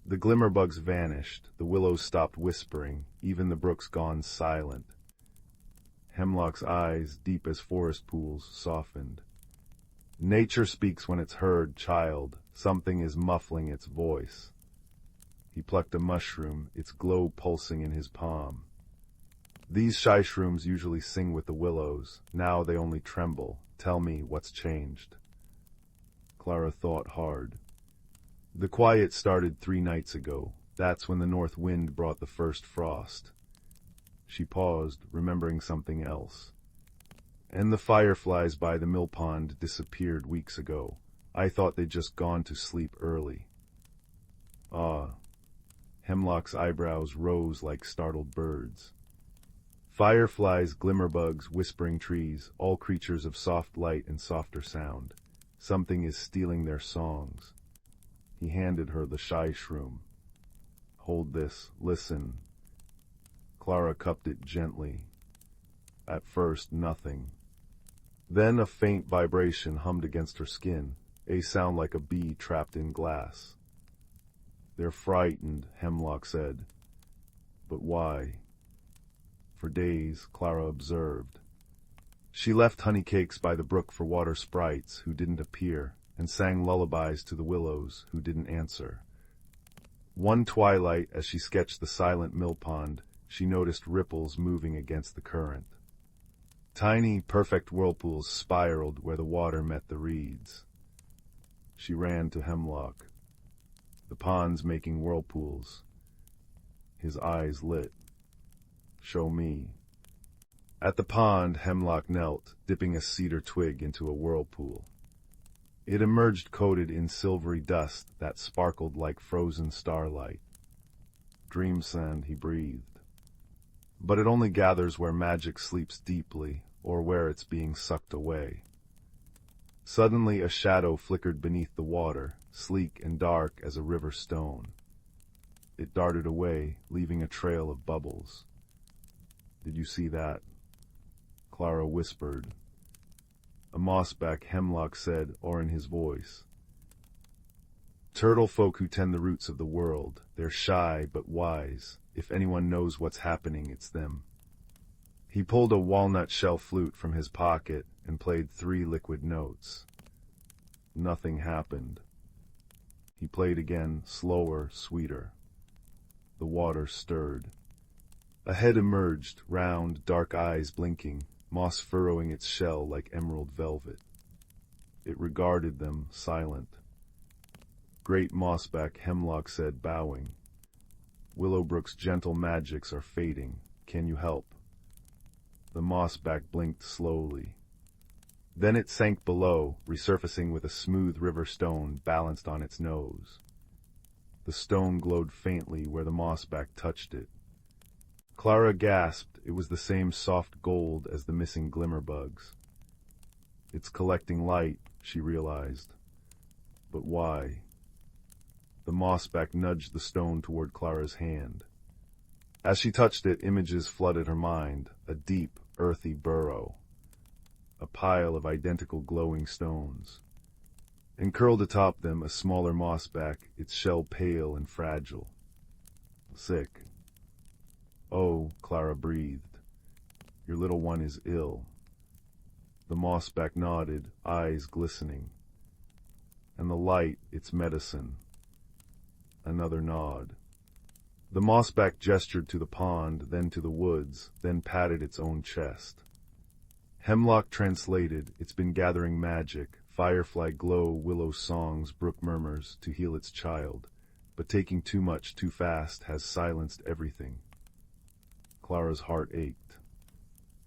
The glimmerbugs vanished, the willows stopped whispering, even the brooks gone silent. Hemlock's eyes, deep as forest pools, softened. "Nature speaks when it's heard, child. Something is muffling its voice." He plucked a mushroom, its glow pulsing in his palm. "These shy shrooms usually sing with the willows. Now they only tremble. Tell me what's changed." Clara thought hard. "The quiet started 3 nights ago. That's when the north wind brought the first frost." She paused, remembering something else. "And the fireflies by the mill pond disappeared weeks ago. I thought they'd just gone to sleep early." "Ah." Hemlock's eyebrows rose like startled birds. "Fireflies, glimmerbugs, whispering trees, all creatures of soft light and softer sound. Something is stealing their songs." He handed her the shy shroom. "Hold this, listen." Clara cupped it gently. At first, nothing. Then a faint vibration hummed against her skin, a sound like a bee trapped in glass. "They're frightened," Hemlock said. "But why?" For days, Clara observed. She left honeycakes by the brook for water sprites who didn't appear, and sang lullabies to the willows who didn't answer. One twilight, as she sketched the silent mill pond, she noticed ripples moving against the current. Tiny, perfect whirlpools spiraled where the water met the reeds. She ran to Hemlock. "The pond's making whirlpools." His eyes lit. "Show me." At the pond, Hemlock knelt, dipping a cedar twig into a whirlpool. It emerged coated in silvery dust that sparkled like frozen starlight. "Dream sand," he breathed. "But it only gathers where magic sleeps deeply, or where it's being sucked away." Suddenly a shadow flickered beneath the water, sleek and dark as a river stone. It darted away, leaving a trail of bubbles. "Did you see that?" Clara whispered. "A mossback," Hemlock said, or in his voice. "Turtle folk who tend the roots of the world. They're shy but wise. If anyone knows what's happening, it's them." He pulled a walnut shell flute from his pocket and played 3 liquid notes. Nothing happened. He played again, slower, sweeter. The water stirred. A head emerged, round, dark eyes blinking, moss furrowing its shell like emerald velvet. It regarded them, silent. "Great mossback," Hemlock said, bowing. "Willowbrook's gentle magics are fading. Can you help?" The mossback blinked slowly. Then it sank below, resurfacing with a smooth river stone balanced on its nose. The stone glowed faintly where the mossback touched it. Clara gasped. It was the same soft gold as the missing glimmerbugs. It's collecting light, she realized. But why? The mossback nudged the stone toward Clara's hand. As she touched it, images flooded her mind, a deep, earthy burrow, a pile of identical glowing stones, and curled atop them a smaller mossback, its shell pale and fragile. Sick. Oh, Clara breathed. Your little one is ill. The mossback nodded, eyes glistening. And the light, its medicine. Another nod. The mossback gestured to the pond, then to the woods, then patted its own chest. Hemlock translated, it's been gathering magic, firefly glow, willow songs, brook murmurs, to heal its child, but taking too much too fast has silenced everything. Clara's heart ached.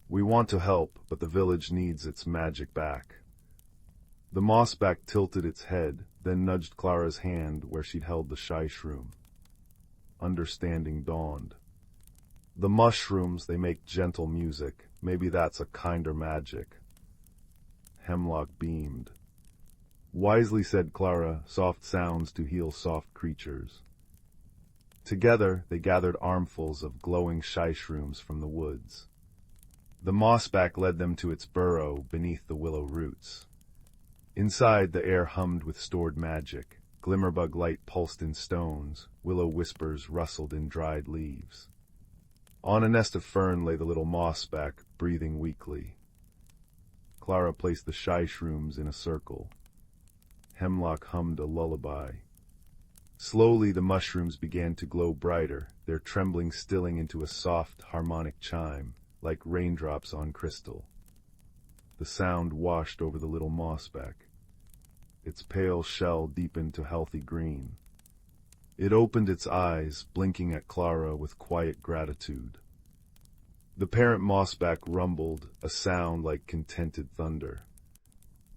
We want to help, but the village needs its magic back. The mossback tilted its head, then nudged Clara's hand where she'd held the shy shroom. Understanding dawned. The mushrooms, they make gentle music. Maybe that's a kinder magic. Hemlock beamed. Wisely said Clara, soft sounds to heal soft creatures. Together, they gathered armfuls of glowing shy shrooms from the woods. The mossback led them to its burrow beneath the willow roots. Inside, the air hummed with stored magic. Glimmerbug light pulsed in stones, willow whispers rustled in dried leaves. On a nest of fern lay the little mossback, breathing weakly. Clara placed the shy shrooms in a circle. Hemlock hummed a lullaby. Slowly the mushrooms began to glow brighter, their trembling stilling into a soft, harmonic chime, like raindrops on crystal. The sound washed over the little mossback. Its pale shell deepened to healthy green. It opened its eyes, blinking at Clara with quiet gratitude. The parent mossback rumbled, a sound like contented thunder.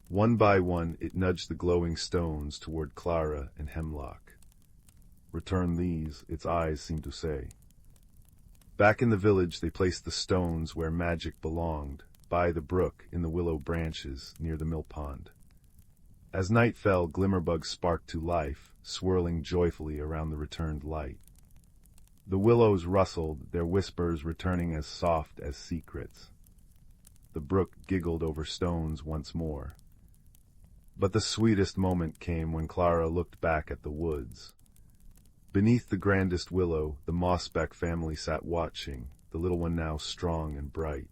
One by one, it nudged the glowing stones toward Clara and Hemlock. Return these, its eyes seemed to say. Back in the village, they placed the stones where magic belonged, by the brook, in the willow branches, near the mill pond. As night fell, glimmerbugs sparked to life, swirling joyfully around the returned light. The willows rustled, their whispers returning as soft as secrets. The brook giggled over stones once more. But the sweetest moment came when Clara looked back at the woods. Beneath the grandest willow, the mossback family sat watching, the little one now strong and bright.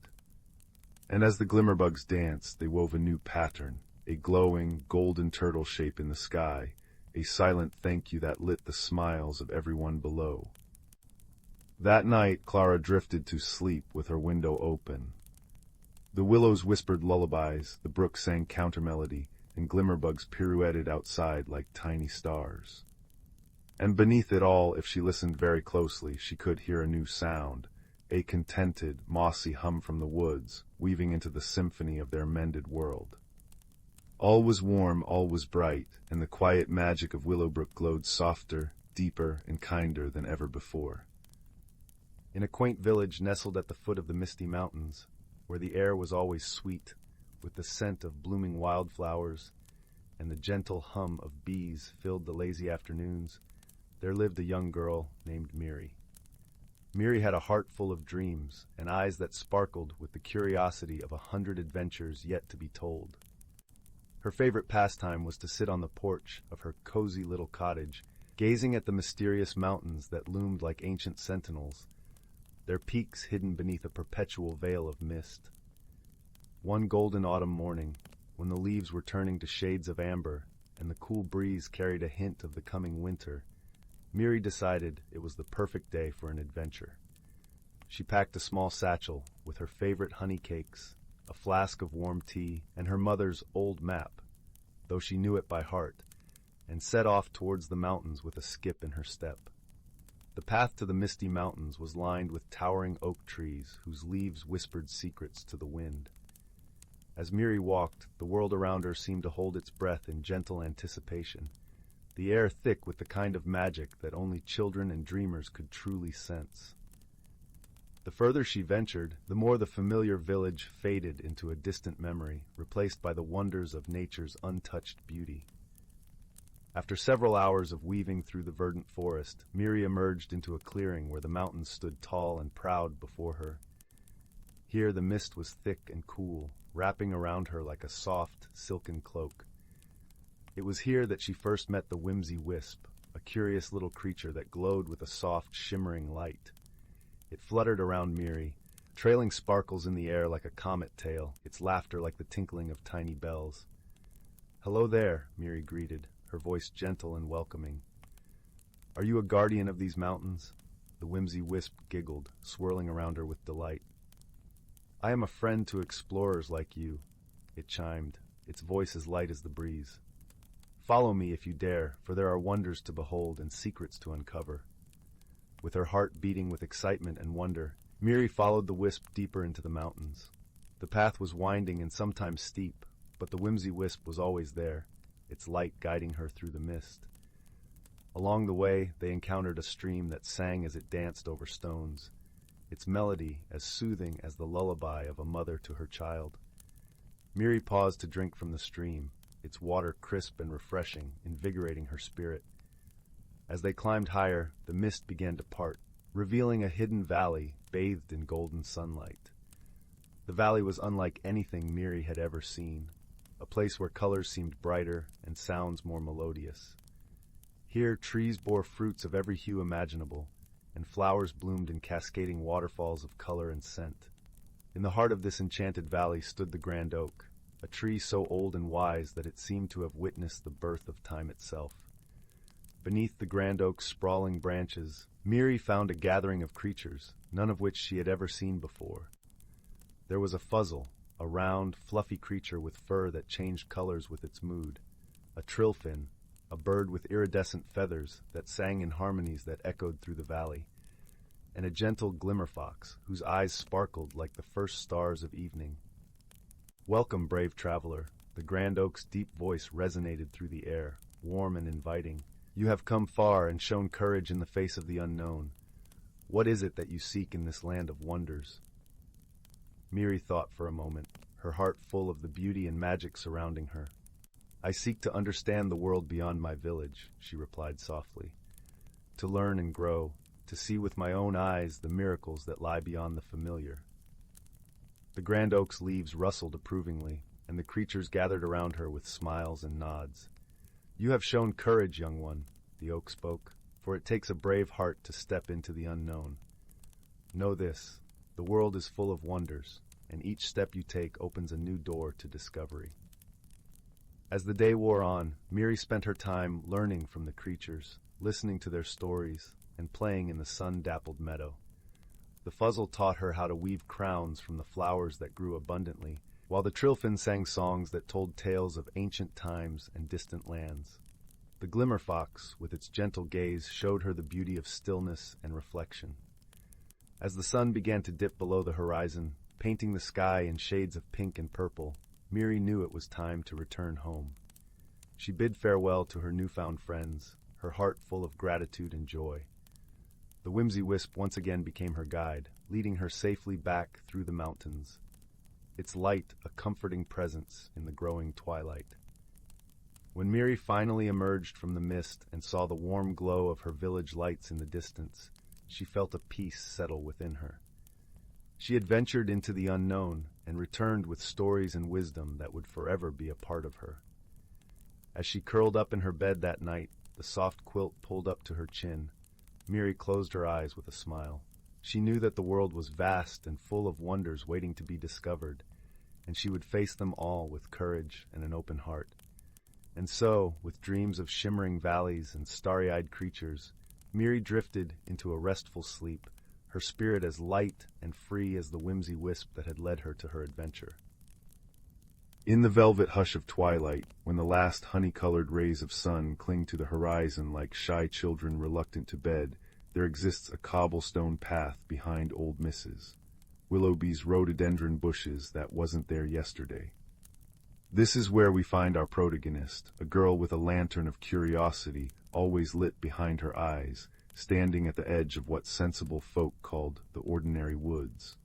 And as the glimmerbugs danced, they wove a new pattern, a glowing, golden turtle shape in the sky, a silent thank you that lit the smiles of everyone below. That night, Clara drifted to sleep with her window open. The willows whispered lullabies, the brook sang countermelody, and glimmerbugs pirouetted outside like tiny stars. And beneath it all, if she listened very closely, she could hear a new sound, a contented, mossy hum from the woods, weaving into the symphony of their mended world. All was warm, all was bright, and the quiet magic of Willowbrook glowed softer, deeper, and kinder than ever before. In a quaint village nestled at the foot of the misty mountains, where the air was always sweet, with the scent of blooming wildflowers, and the gentle hum of bees filled the lazy afternoons, there lived a young girl named Miri. Miri had a heart full of dreams, and eyes that sparkled with the curiosity of 100 adventures yet to be told. Her favorite pastime was to sit on the porch of her cozy little cottage, gazing at the mysterious mountains that loomed like ancient sentinels, their peaks hidden beneath a perpetual veil of mist. One golden autumn morning, when the leaves were turning to shades of amber and the cool breeze carried a hint of the coming winter, Miri decided it was the perfect day for an adventure. She packed a small satchel with her favorite honey cakes, a flask of warm tea, and her mother's old map, though she knew it by heart, and set off towards the mountains with a skip in her step. The path to the misty mountains was lined with towering oak trees whose leaves whispered secrets to the wind. As Miri walked, the world around her seemed to hold its breath in gentle anticipation, the air thick with the kind of magic that only children and dreamers could truly sense. The further she ventured, the more the familiar village faded into a distant memory, replaced by the wonders of nature's untouched beauty. After several hours of weaving through the verdant forest, Miri emerged into a clearing where the mountains stood tall and proud before her. Here the mist was thick and cool, wrapping around her like a soft, silken cloak. It was here that she first met the whimsy wisp, a curious little creature that glowed with a soft, shimmering light. It fluttered around Miri, trailing sparkles in the air like a comet tail, its laughter like the tinkling of tiny bells. "Hello there," Miri greeted, her voice gentle and welcoming. "Are you a guardian of these mountains?" The whimsy wisp giggled, swirling around her with delight. "I am a friend to explorers like you," it chimed, its voice as light as the breeze. "Follow me if you dare, for there are wonders to behold and secrets to uncover." With her heart beating with excitement and wonder, Miri followed the wisp deeper into the mountains. The path was winding and sometimes steep, but the whimsy wisp was always there, its light guiding her through the mist. Along the way, they encountered a stream that sang as it danced over stones, its melody as soothing as the lullaby of a mother to her child. Miri paused to drink from the stream, its water crisp and refreshing, invigorating her spirit. As they climbed higher, the mist began to part, revealing a hidden valley bathed in golden sunlight. The valley was unlike anything Miri had ever seen, a place where colors seemed brighter and sounds more melodious. Here trees bore fruits of every hue imaginable, and flowers bloomed in cascading waterfalls of color and scent. In the heart of this enchanted valley stood the grand oak, a tree so old and wise that it seemed to have witnessed the birth of time itself. Beneath the grand oak's sprawling branches, Miri found a gathering of creatures, none of which she had ever seen before. There was a fuzzle, a round, fluffy creature with fur that changed colors with its mood, a trillfin, a bird with iridescent feathers that sang in harmonies that echoed through the valley, and a gentle glimmerfox whose eyes sparkled like the first stars of evening. "Welcome, brave traveler," the grand oak's deep voice resonated through the air, warm and inviting. "You have come far and shown courage in the face of the unknown. What is it that you seek in this land of wonders?" Miri thought for a moment, her heart full of the beauty and magic surrounding her. "I seek to understand the world beyond my village," she replied softly. "To learn and grow, to see with my own eyes the miracles that lie beyond the familiar." The grand oak's leaves rustled approvingly, and the creatures gathered around her with smiles and nods. "You have shown courage, young one," the oak spoke, "for it takes a brave heart to step into the unknown. Know this, the world is full of wonders, and each step you take opens a new door to discovery." As the day wore on, Miri spent her time learning from the creatures, listening to their stories, and playing in the sun-dappled meadow. The fuzzle taught her how to weave crowns from the flowers that grew abundantly, while the trillfin sang songs that told tales of ancient times and distant lands. The glimmerfox, with its gentle gaze, showed her the beauty of stillness and reflection. As the sun began to dip below the horizon, painting the sky in shades of pink and purple, Miri knew it was time to return home. She bid farewell to her newfound friends, her heart full of gratitude and joy. The whimsy wisp once again became her guide, leading her safely back through the mountains, its light a comforting presence in the growing twilight. When Miri finally emerged from the mist and saw the warm glow of her village lights in the distance, she felt a peace settle within her. She had ventured into the unknown and returned with stories and wisdom that would forever be a part of her. As she curled up in her bed that night, the soft quilt pulled up to her chin, Miri closed her eyes with a smile. She knew that the world was vast and full of wonders waiting to be discovered, and she would face them all with courage and an open heart. And so, with dreams of shimmering valleys and starry-eyed creatures, Miri drifted into a restful sleep, her spirit as light and free as the whimsy wisp that had led her to her adventure. In the velvet hush of twilight, when the last honey-colored rays of sun cling to the horizon like shy children reluctant to bed, there exists a cobblestone path behind old Mrs. Willoughby's rhododendron bushes that wasn't there yesterday. This is where we find our protagonist, a girl with a lantern of curiosity always lit behind her eyes, standing at the edge of what sensible folk called the ordinary woods.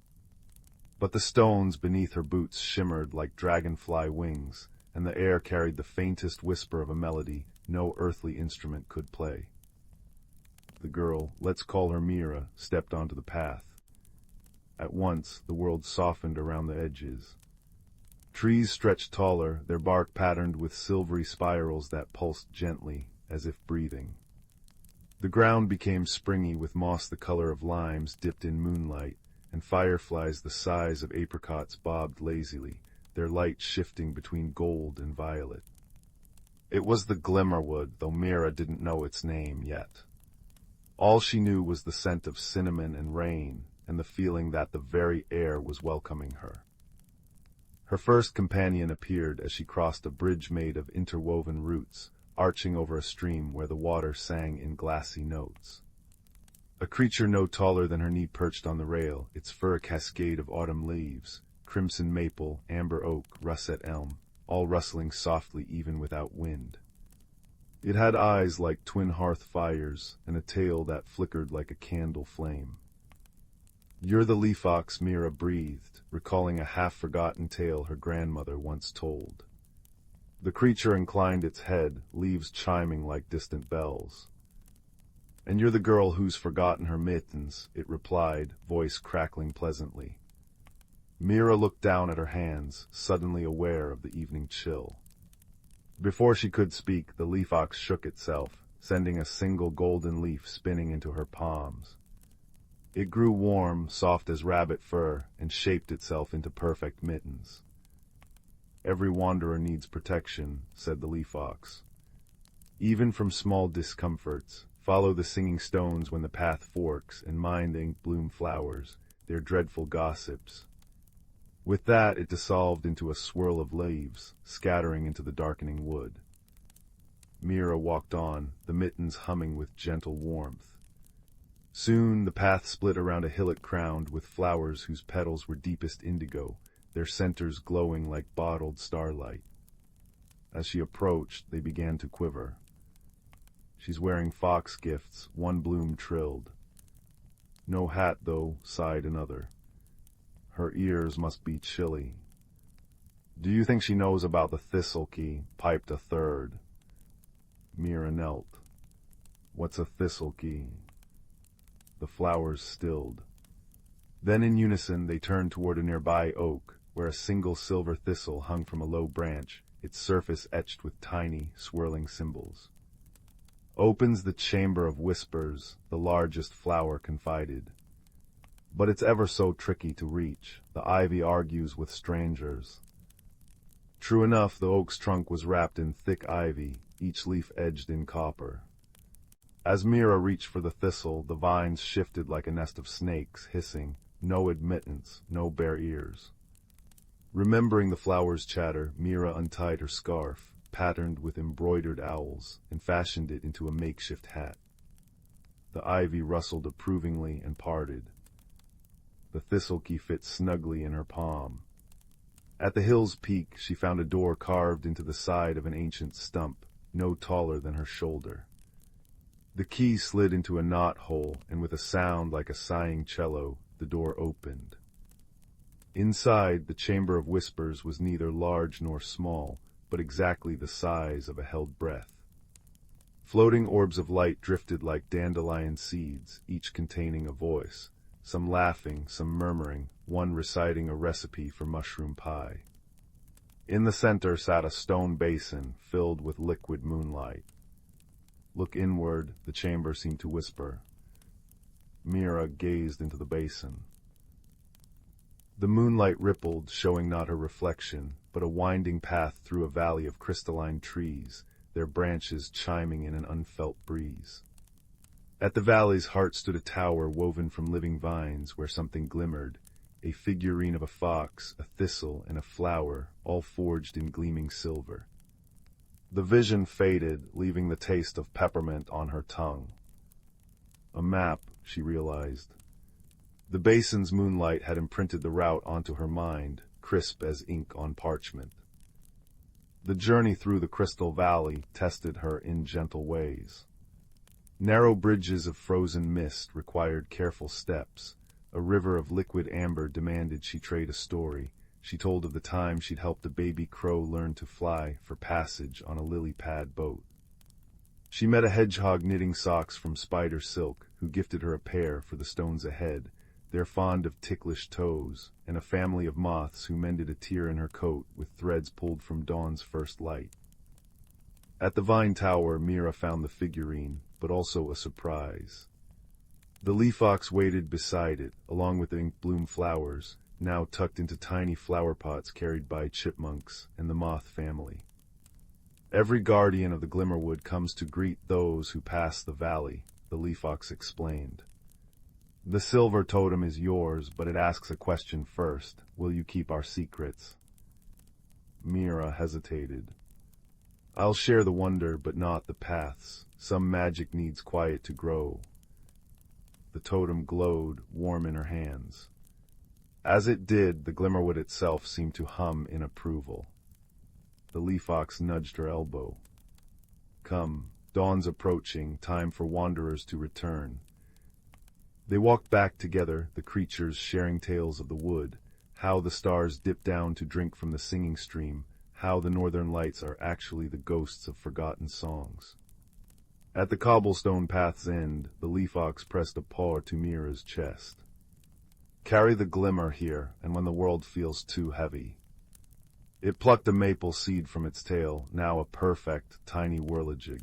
But the stones beneath her boots shimmered like dragonfly wings, and the air carried the faintest whisper of a melody no earthly instrument could play. The girl, let's call her Mira, stepped onto the path. At once, the world softened around the edges. Trees stretched taller, their bark patterned with silvery spirals that pulsed gently, as if breathing. The ground became springy with moss the color of limes dipped in moonlight, and fireflies the size of apricots bobbed lazily, their light shifting between gold and violet. It was the Glimmerwood, though Mira didn't know its name yet. All she knew was the scent of cinnamon and rain, and the feeling that the very air was welcoming her. Her first companion appeared as she crossed a bridge made of interwoven roots, arching over a stream where the water sang in glassy notes. A creature no taller than her knee perched on the rail, its fur a cascade of autumn leaves, crimson maple, amber oak, russet elm, all rustling softly even without wind. It had eyes like twin hearth fires, and a tail that flickered like a candle flame. "You're the leaf ox," Mira breathed, recalling a half-forgotten tale her grandmother once told. The creature inclined its head, leaves chiming like distant bells. "And you're the girl who's forgotten her mittens," it replied, voice crackling pleasantly. Mira looked down at her hands, suddenly aware of the evening chill. Before she could speak, the leaf ox shook itself, sending a single golden leaf spinning into her palms. It grew warm, soft as rabbit fur, and shaped itself into perfect mittens. "Every wanderer needs protection," said the leaf ox. "Even from small discomforts, follow the singing stones when the path forks, and mind the ink-bloom flowers, their dreadful gossips." With that it dissolved into a swirl of leaves, scattering into the darkening wood. Mira walked on, the mittens humming with gentle warmth. Soon the path split around a hillock crowned with flowers whose petals were deepest indigo, their centers glowing like bottled starlight. As she approached, they began to quiver. "She's wearing fox gifts," one bloom trilled. "No hat, though," sighed another. "Her ears must be chilly." "Do you think she knows about the thistle key?" piped a third. Mira knelt. "What's a thistle key?" The flowers stilled. Then in unison they turned toward a nearby oak, where a single silver thistle hung from a low branch, its surface etched with tiny, swirling symbols. "Opens the chamber of whispers," the largest flower confided. "But it's ever so tricky to reach. The ivy argues with strangers." True enough, the oak's trunk was wrapped in thick ivy, each leaf edged in copper. As Mira reached for the thistle, the vines shifted like a nest of snakes, hissing, "No admittance, no bare ears." Remembering the flower's chatter, Mira untied her scarf, patterned with embroidered owls, and fashioned it into a makeshift hat. The ivy rustled approvingly and parted. The thistle key fit snugly in her palm. At the hill's peak, she found a door carved into the side of an ancient stump, no taller than her shoulder. The key slid into a knot-hole, and with a sound like a sighing cello, the door opened. Inside, the Chamber of Whispers was neither large nor small, but exactly the size of a held breath. Floating orbs of light drifted like dandelion seeds, each containing a voice, some laughing, some murmuring, one reciting a recipe for mushroom pie. In the center sat a stone basin filled with liquid moonlight. "Look inward," the chamber seemed to whisper. Mira gazed into the basin. The moonlight rippled, showing not her reflection, but a winding path through a valley of crystalline trees, their branches chiming in an unfelt breeze. At the valley's heart stood a tower woven from living vines where something glimmered, a figurine of a fox, a thistle, and a flower, all forged in gleaming silver. The vision faded, leaving the taste of peppermint on her tongue. A map, she realized. The basin's moonlight had imprinted the route onto her mind, crisp as ink on parchment. The journey through the Crystal Valley tested her in gentle ways. Narrow bridges of frozen mist required careful steps. A river of liquid amber demanded she trade a story. She told of the time she'd helped a baby crow learn to fly for passage on a lily pad boat. She met a hedgehog knitting socks from spider silk, who gifted her a pair for the stones ahead. They're fond of ticklish toes, and a family of moths who mended a tear in her coat with threads pulled from dawn's first light. At the Vine Tower, Mira found the figurine, but also a surprise. The leaf ox waited beside it, along with the ink bloom flowers, now tucked into tiny flower pots carried by chipmunks and the moth family. Every guardian of the Glimmerwood comes to greet those who pass the valley, the leaf ox explained. The silver totem is yours, but it asks a question first. Will you keep our secrets? Mira hesitated. I'll share the wonder, but not the paths. Some magic needs quiet to grow. The totem glowed, warm in her hands. As it did, the Glimmerwood itself seemed to hum in approval. The leaf ox nudged her elbow. Come, dawn's approaching, time for wanderers to return. They walked back together, the creatures sharing tales of the wood, how the stars dip down to drink from the singing stream, how the northern lights are actually the ghosts of forgotten songs. At the cobblestone path's end, the leaf ox pressed a paw to Mira's chest. Carry the glimmer here, and when the world feels too heavy. It plucked a maple seed from its tail, now a perfect, tiny whirligig.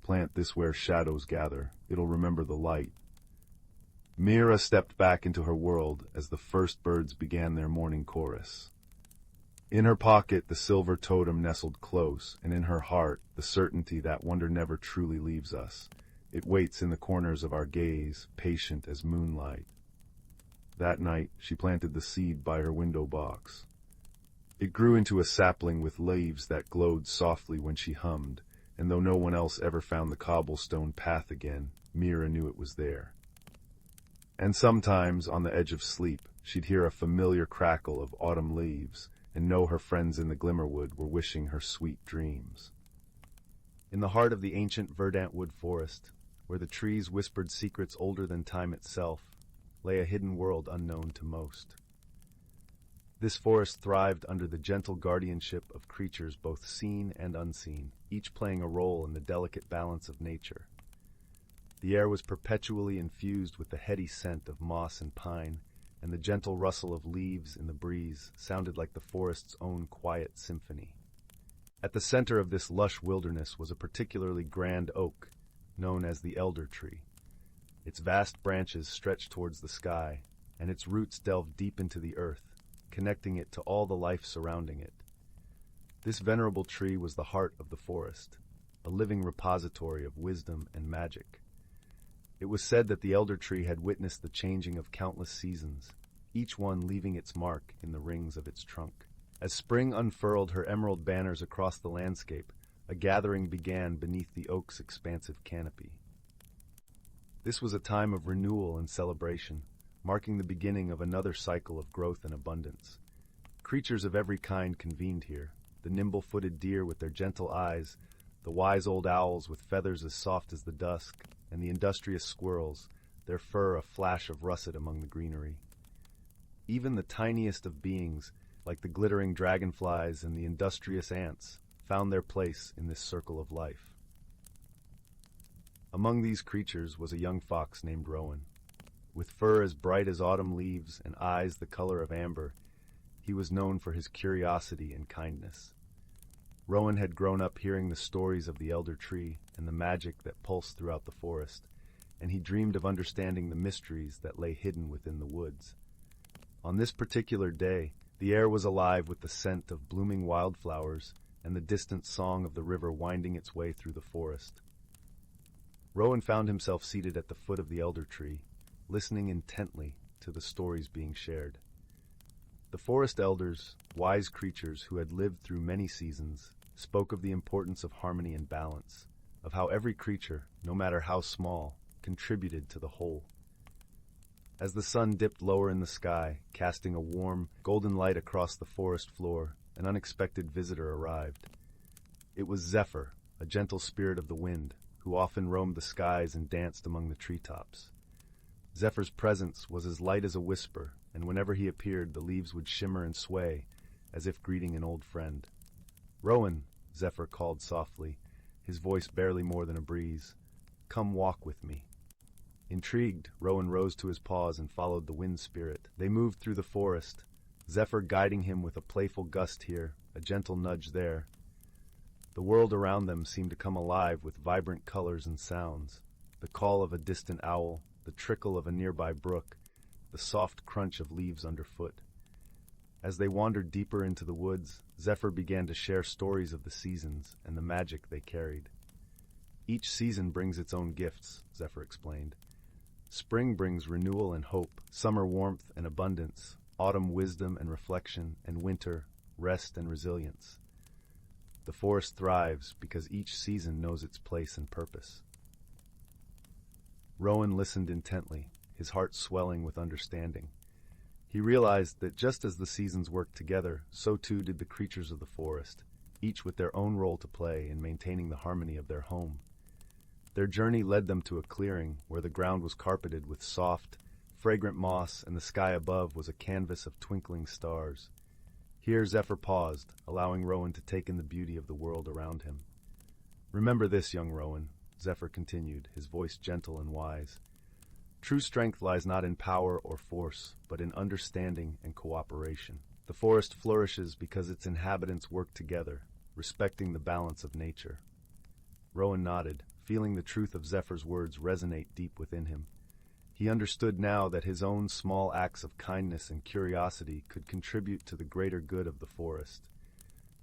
Plant this where shadows gather. It'll remember the light. Mira stepped back into her world as the first birds began their morning chorus. In her pocket, the silver totem nestled close, and in her heart, the certainty that wonder never truly leaves us. It waits in the corners of our gaze, patient as moonlight. That night, she planted the seed by her window box. It grew into a sapling with leaves that glowed softly when she hummed, and though no one else ever found the cobblestone path again, Mira knew it was there. And sometimes, on the edge of sleep, she'd hear a familiar crackle of autumn leaves, and know her friends in the Glimmerwood were wishing her sweet dreams. In the heart of the ancient verdant wood forest, where the trees whispered secrets older than time itself, lay a hidden world unknown to most. This forest thrived under the gentle guardianship of creatures both seen and unseen, each playing a role in the delicate balance of nature. The air was perpetually infused with the heady scent of moss and pine, and the gentle rustle of leaves in the breeze sounded like the forest's own quiet symphony. At the center of this lush wilderness was a particularly grand oak, known as the elder tree. Its vast branches stretched towards the sky, and its roots delved deep into the earth, connecting it to all the life surrounding it. This venerable tree was the heart of the forest, a living repository of wisdom and magic. It was said that the elder tree had witnessed the changing of countless seasons, each one leaving its mark in the rings of its trunk. As spring unfurled her emerald banners across the landscape, a gathering began beneath the oak's expansive canopy. This was a time of renewal and celebration, marking the beginning of another cycle of growth and abundance. Creatures of every kind convened here, the nimble-footed deer with their gentle eyes, the wise old owls with feathers as soft as the dusk, and the industrious squirrels, their fur a flash of russet among the greenery. Even the tiniest of beings, like the glittering dragonflies and the industrious ants, found their place in this circle of life. Among these creatures was a young fox named Rowan. With fur as bright as autumn leaves and eyes the color of amber, he was known for his curiosity and kindness. Rowan had grown up hearing the stories of the elder tree and the magic that pulsed throughout the forest, and he dreamed of understanding the mysteries that lay hidden within the woods. On this particular day, the air was alive with the scent of blooming wildflowers and the distant song of the river winding its way through the forest. Rowan found himself seated at the foot of the elder tree, listening intently to the stories being shared. The forest elders, wise creatures who had lived through many seasons, spoke of the importance of harmony and balance, of how every creature, no matter how small, contributed to the whole. As the sun dipped lower in the sky, casting a warm, golden light across the forest floor, an unexpected visitor arrived. It was Zephyr, a gentle spirit of the wind, who often roamed the skies and danced among the treetops. Zephyr's presence was as light as a whisper, and whenever he appeared, the leaves would shimmer and sway, as if greeting an old friend. "Rowan," Zephyr called softly, his voice barely more than a breeze. "Come walk with me." Intrigued, Rowan rose to his paws and followed the wind spirit. They moved through the forest, Zephyr guiding him with a playful gust here, a gentle nudge there. The world around them seemed to come alive with vibrant colors and sounds. The call of a distant owl, the trickle of a nearby brook, the soft crunch of leaves underfoot. As they wandered deeper into the woods, Zephyr began to share stories of the seasons and the magic they carried. "Each season brings its own gifts," Zephyr explained. "Spring brings renewal and hope, summer warmth and abundance, autumn wisdom and reflection, and winter rest and resilience. The forest thrives because each season knows its place and purpose." Rowan listened intently, his heart swelling with understanding. He realized that just as the seasons worked together, so too did the creatures of the forest, each with their own role to play in maintaining the harmony of their home. Their journey led them to a clearing where the ground was carpeted with soft, fragrant moss and the sky above was a canvas of twinkling stars. Here Zephyr paused, allowing Rowan to take in the beauty of the world around him. "Remember this, young Rowan," Zephyr continued, his voice gentle and wise. "True strength lies not in power or force, but in understanding and cooperation. The forest flourishes because its inhabitants work together, respecting the balance of nature." Rowan nodded, feeling the truth of Zephyr's words resonate deep within him. He understood now that his own small acts of kindness and curiosity could contribute to the greater good of the forest.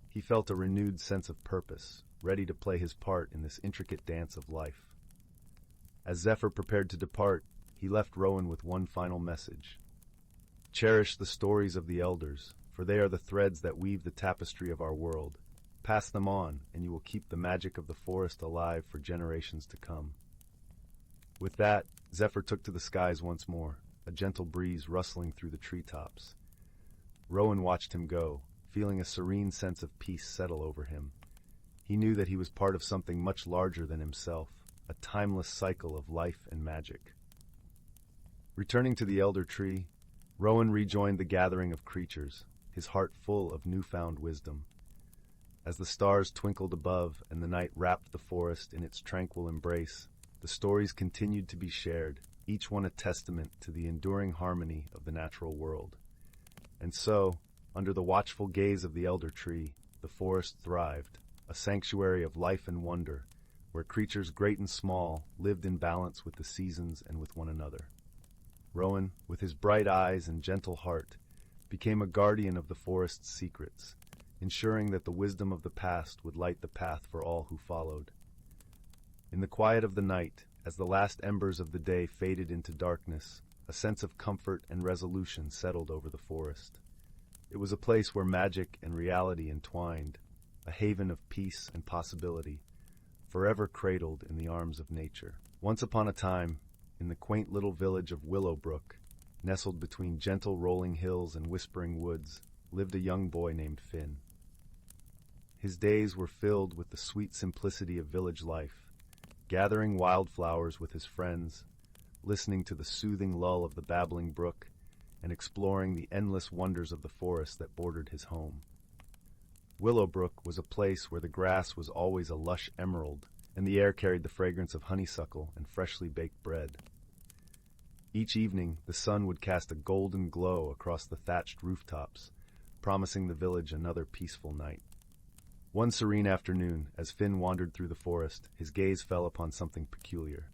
He felt a renewed sense of purpose, ready to play his part in this intricate dance of life. As Zephyr prepared to depart, he left Rowan with one final message. "Cherish the stories of the elders, for they are the threads that weave the tapestry of our world. Pass them on, and you will keep the magic of the forest alive for generations to come." With that, Zephyr took to the skies once more, a gentle breeze rustling through the treetops. Rowan watched him go, feeling a serene sense of peace settle over him. He knew that he was part of something much larger than himself, a timeless cycle of life and magic. Returning to the elder tree, Rowan rejoined the gathering of creatures, his heart full of newfound wisdom. As the stars twinkled above and the night wrapped the forest in its tranquil embrace, the stories continued to be shared, each one a testament to the enduring harmony of the natural world. And so, under the watchful gaze of the elder tree, the forest thrived, a sanctuary of life and wonder, where creatures great and small lived in balance with the seasons and with one another. Rowan, with his bright eyes and gentle heart, became a guardian of the forest's secrets, ensuring that the wisdom of the past would light the path for all who followed. In the quiet of the night, as the last embers of the day faded into darkness, a sense of comfort and resolution settled over the forest. It was a place where magic and reality entwined, a haven of peace and possibility, forever cradled in the arms of nature. Once upon a time, in the quaint little village of Willowbrook, nestled between gentle rolling hills and whispering woods, lived a young boy named Finn. His days were filled with the sweet simplicity of village life, gathering wildflowers with his friends, listening to the soothing lull of the babbling brook, and exploring the endless wonders of the forest that bordered his home. Willowbrook was a place where the grass was always a lush emerald, and the air carried the fragrance of honeysuckle and freshly baked bread. Each evening, the sun would cast a golden glow across the thatched rooftops, promising the village another peaceful night. One serene afternoon, as Finn wandered through the forest, his gaze fell upon something peculiar.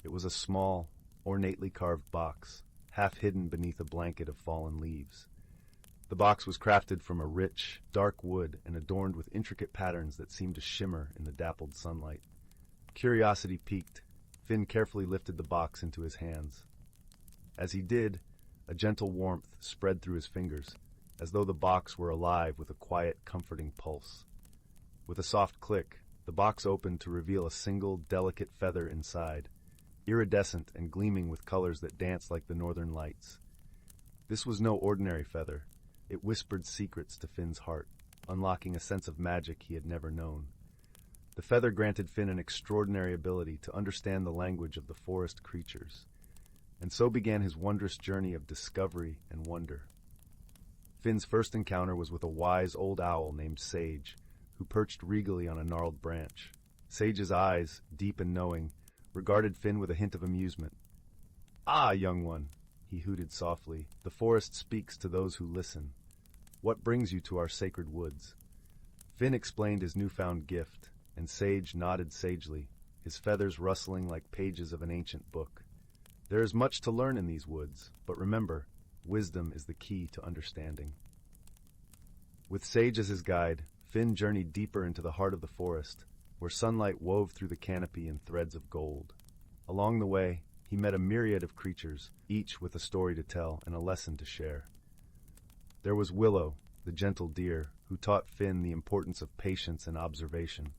It was a small, ornately carved box, half hidden beneath a blanket of fallen leaves. The box was crafted from a rich, dark wood and adorned with intricate patterns that seemed to shimmer in the dappled sunlight. Curiosity piqued, Finn carefully lifted the box into his hands. As he did, a gentle warmth spread through his fingers, as though the box were alive with a quiet, comforting pulse. With a soft click, the box opened to reveal a single, delicate feather inside, iridescent and gleaming with colors that danced like the northern lights. This was no ordinary feather. It whispered secrets to Finn's heart, unlocking a sense of magic he had never known. The feather granted Finn an extraordinary ability to understand the language of the forest creatures, and so began his wondrous journey of discovery and wonder. Finn's first encounter was with a wise old owl named Sage, who perched regally on a gnarled branch. Sage's eyes, deep and knowing, regarded Finn with a hint of amusement. "Ah, young one," he hooted softly, "the forest speaks to those who listen. What brings you to our sacred woods?" Finn explained his newfound gift, and Sage nodded sagely, his feathers rustling like pages of an ancient book. "There is much to learn in these woods, but remember, wisdom is the key to understanding." With Sage as his guide, Finn journeyed deeper into the heart of the forest, where sunlight wove through the canopy in threads of gold. Along the way, he met a myriad of creatures, each with a story to tell and a lesson to share. There was Willow, the gentle deer, who taught Finn the importance of patience and observation.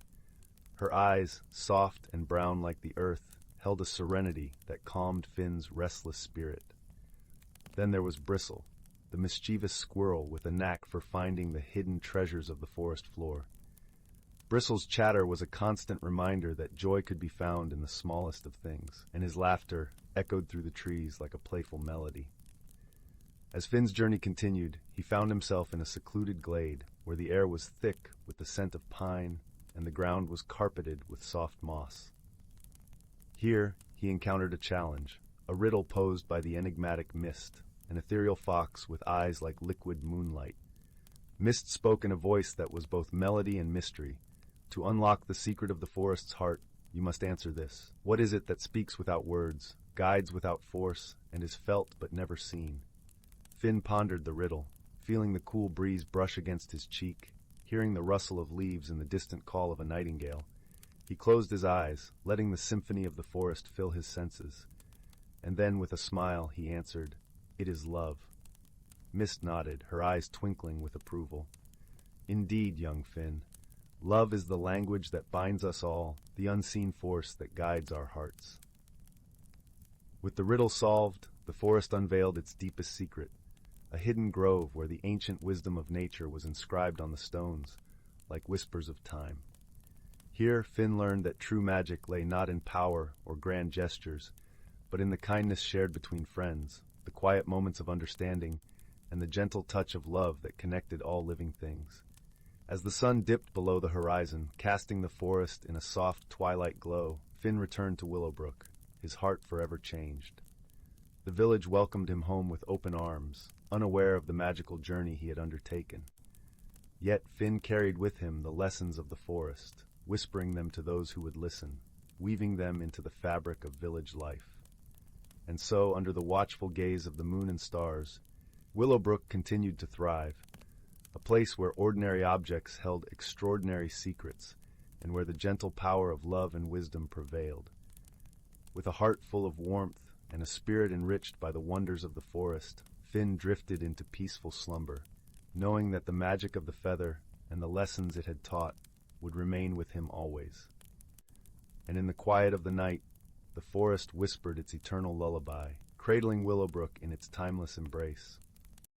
Her eyes, soft and brown like the earth, held a serenity that calmed Finn's restless spirit. Then there was Bristle, the mischievous squirrel with a knack for finding the hidden treasures of the forest floor. Bristle's chatter was a constant reminder that joy could be found in the smallest of things, and his laughter echoed through the trees like a playful melody. As Finn's journey continued, he found himself in a secluded glade where the air was thick with the scent of pine and the ground was carpeted with soft moss. Here, he encountered a challenge, a riddle posed by the enigmatic Mist, an ethereal fox with eyes like liquid moonlight. Mist spoke in a voice that was both melody and mystery. "To unlock the secret of the forest's heart, you must answer this. What is it that speaks without words, guides without force, and is felt but never seen?" Finn pondered the riddle, feeling the cool breeze brush against his cheek, hearing the rustle of leaves and the distant call of a nightingale. He closed his eyes, letting the symphony of the forest fill his senses. And then, with a smile, he answered, "It is love." Mist nodded, her eyes twinkling with approval. "Indeed, young Finn, love is the language that binds us all, the unseen force that guides our hearts." With the riddle solved, the forest unveiled its deepest secret, a hidden grove where the ancient wisdom of nature was inscribed on the stones, like whispers of time. Here, Finn learned that true magic lay not in power or grand gestures, but in the kindness shared between friends, the quiet moments of understanding, and the gentle touch of love that connected all living things. As the sun dipped below the horizon, casting the forest in a soft twilight glow, Finn returned to Willowbrook, his heart forever changed. The village welcomed him home with open arms, unaware of the magical journey he had undertaken. Yet Finn carried with him the lessons of the forest, whispering them to those who would listen, weaving them into the fabric of village life. And so, under the watchful gaze of the moon and stars, Willowbrook continued to thrive, a place where ordinary objects held extraordinary secrets, and where the gentle power of love and wisdom prevailed. With a heart full of warmth and a spirit enriched by the wonders of the forest, Finn drifted into peaceful slumber, knowing that the magic of the feather and the lessons it had taught would remain with him always. And in the quiet of the night, the forest whispered its eternal lullaby, cradling Willowbrook in its timeless embrace.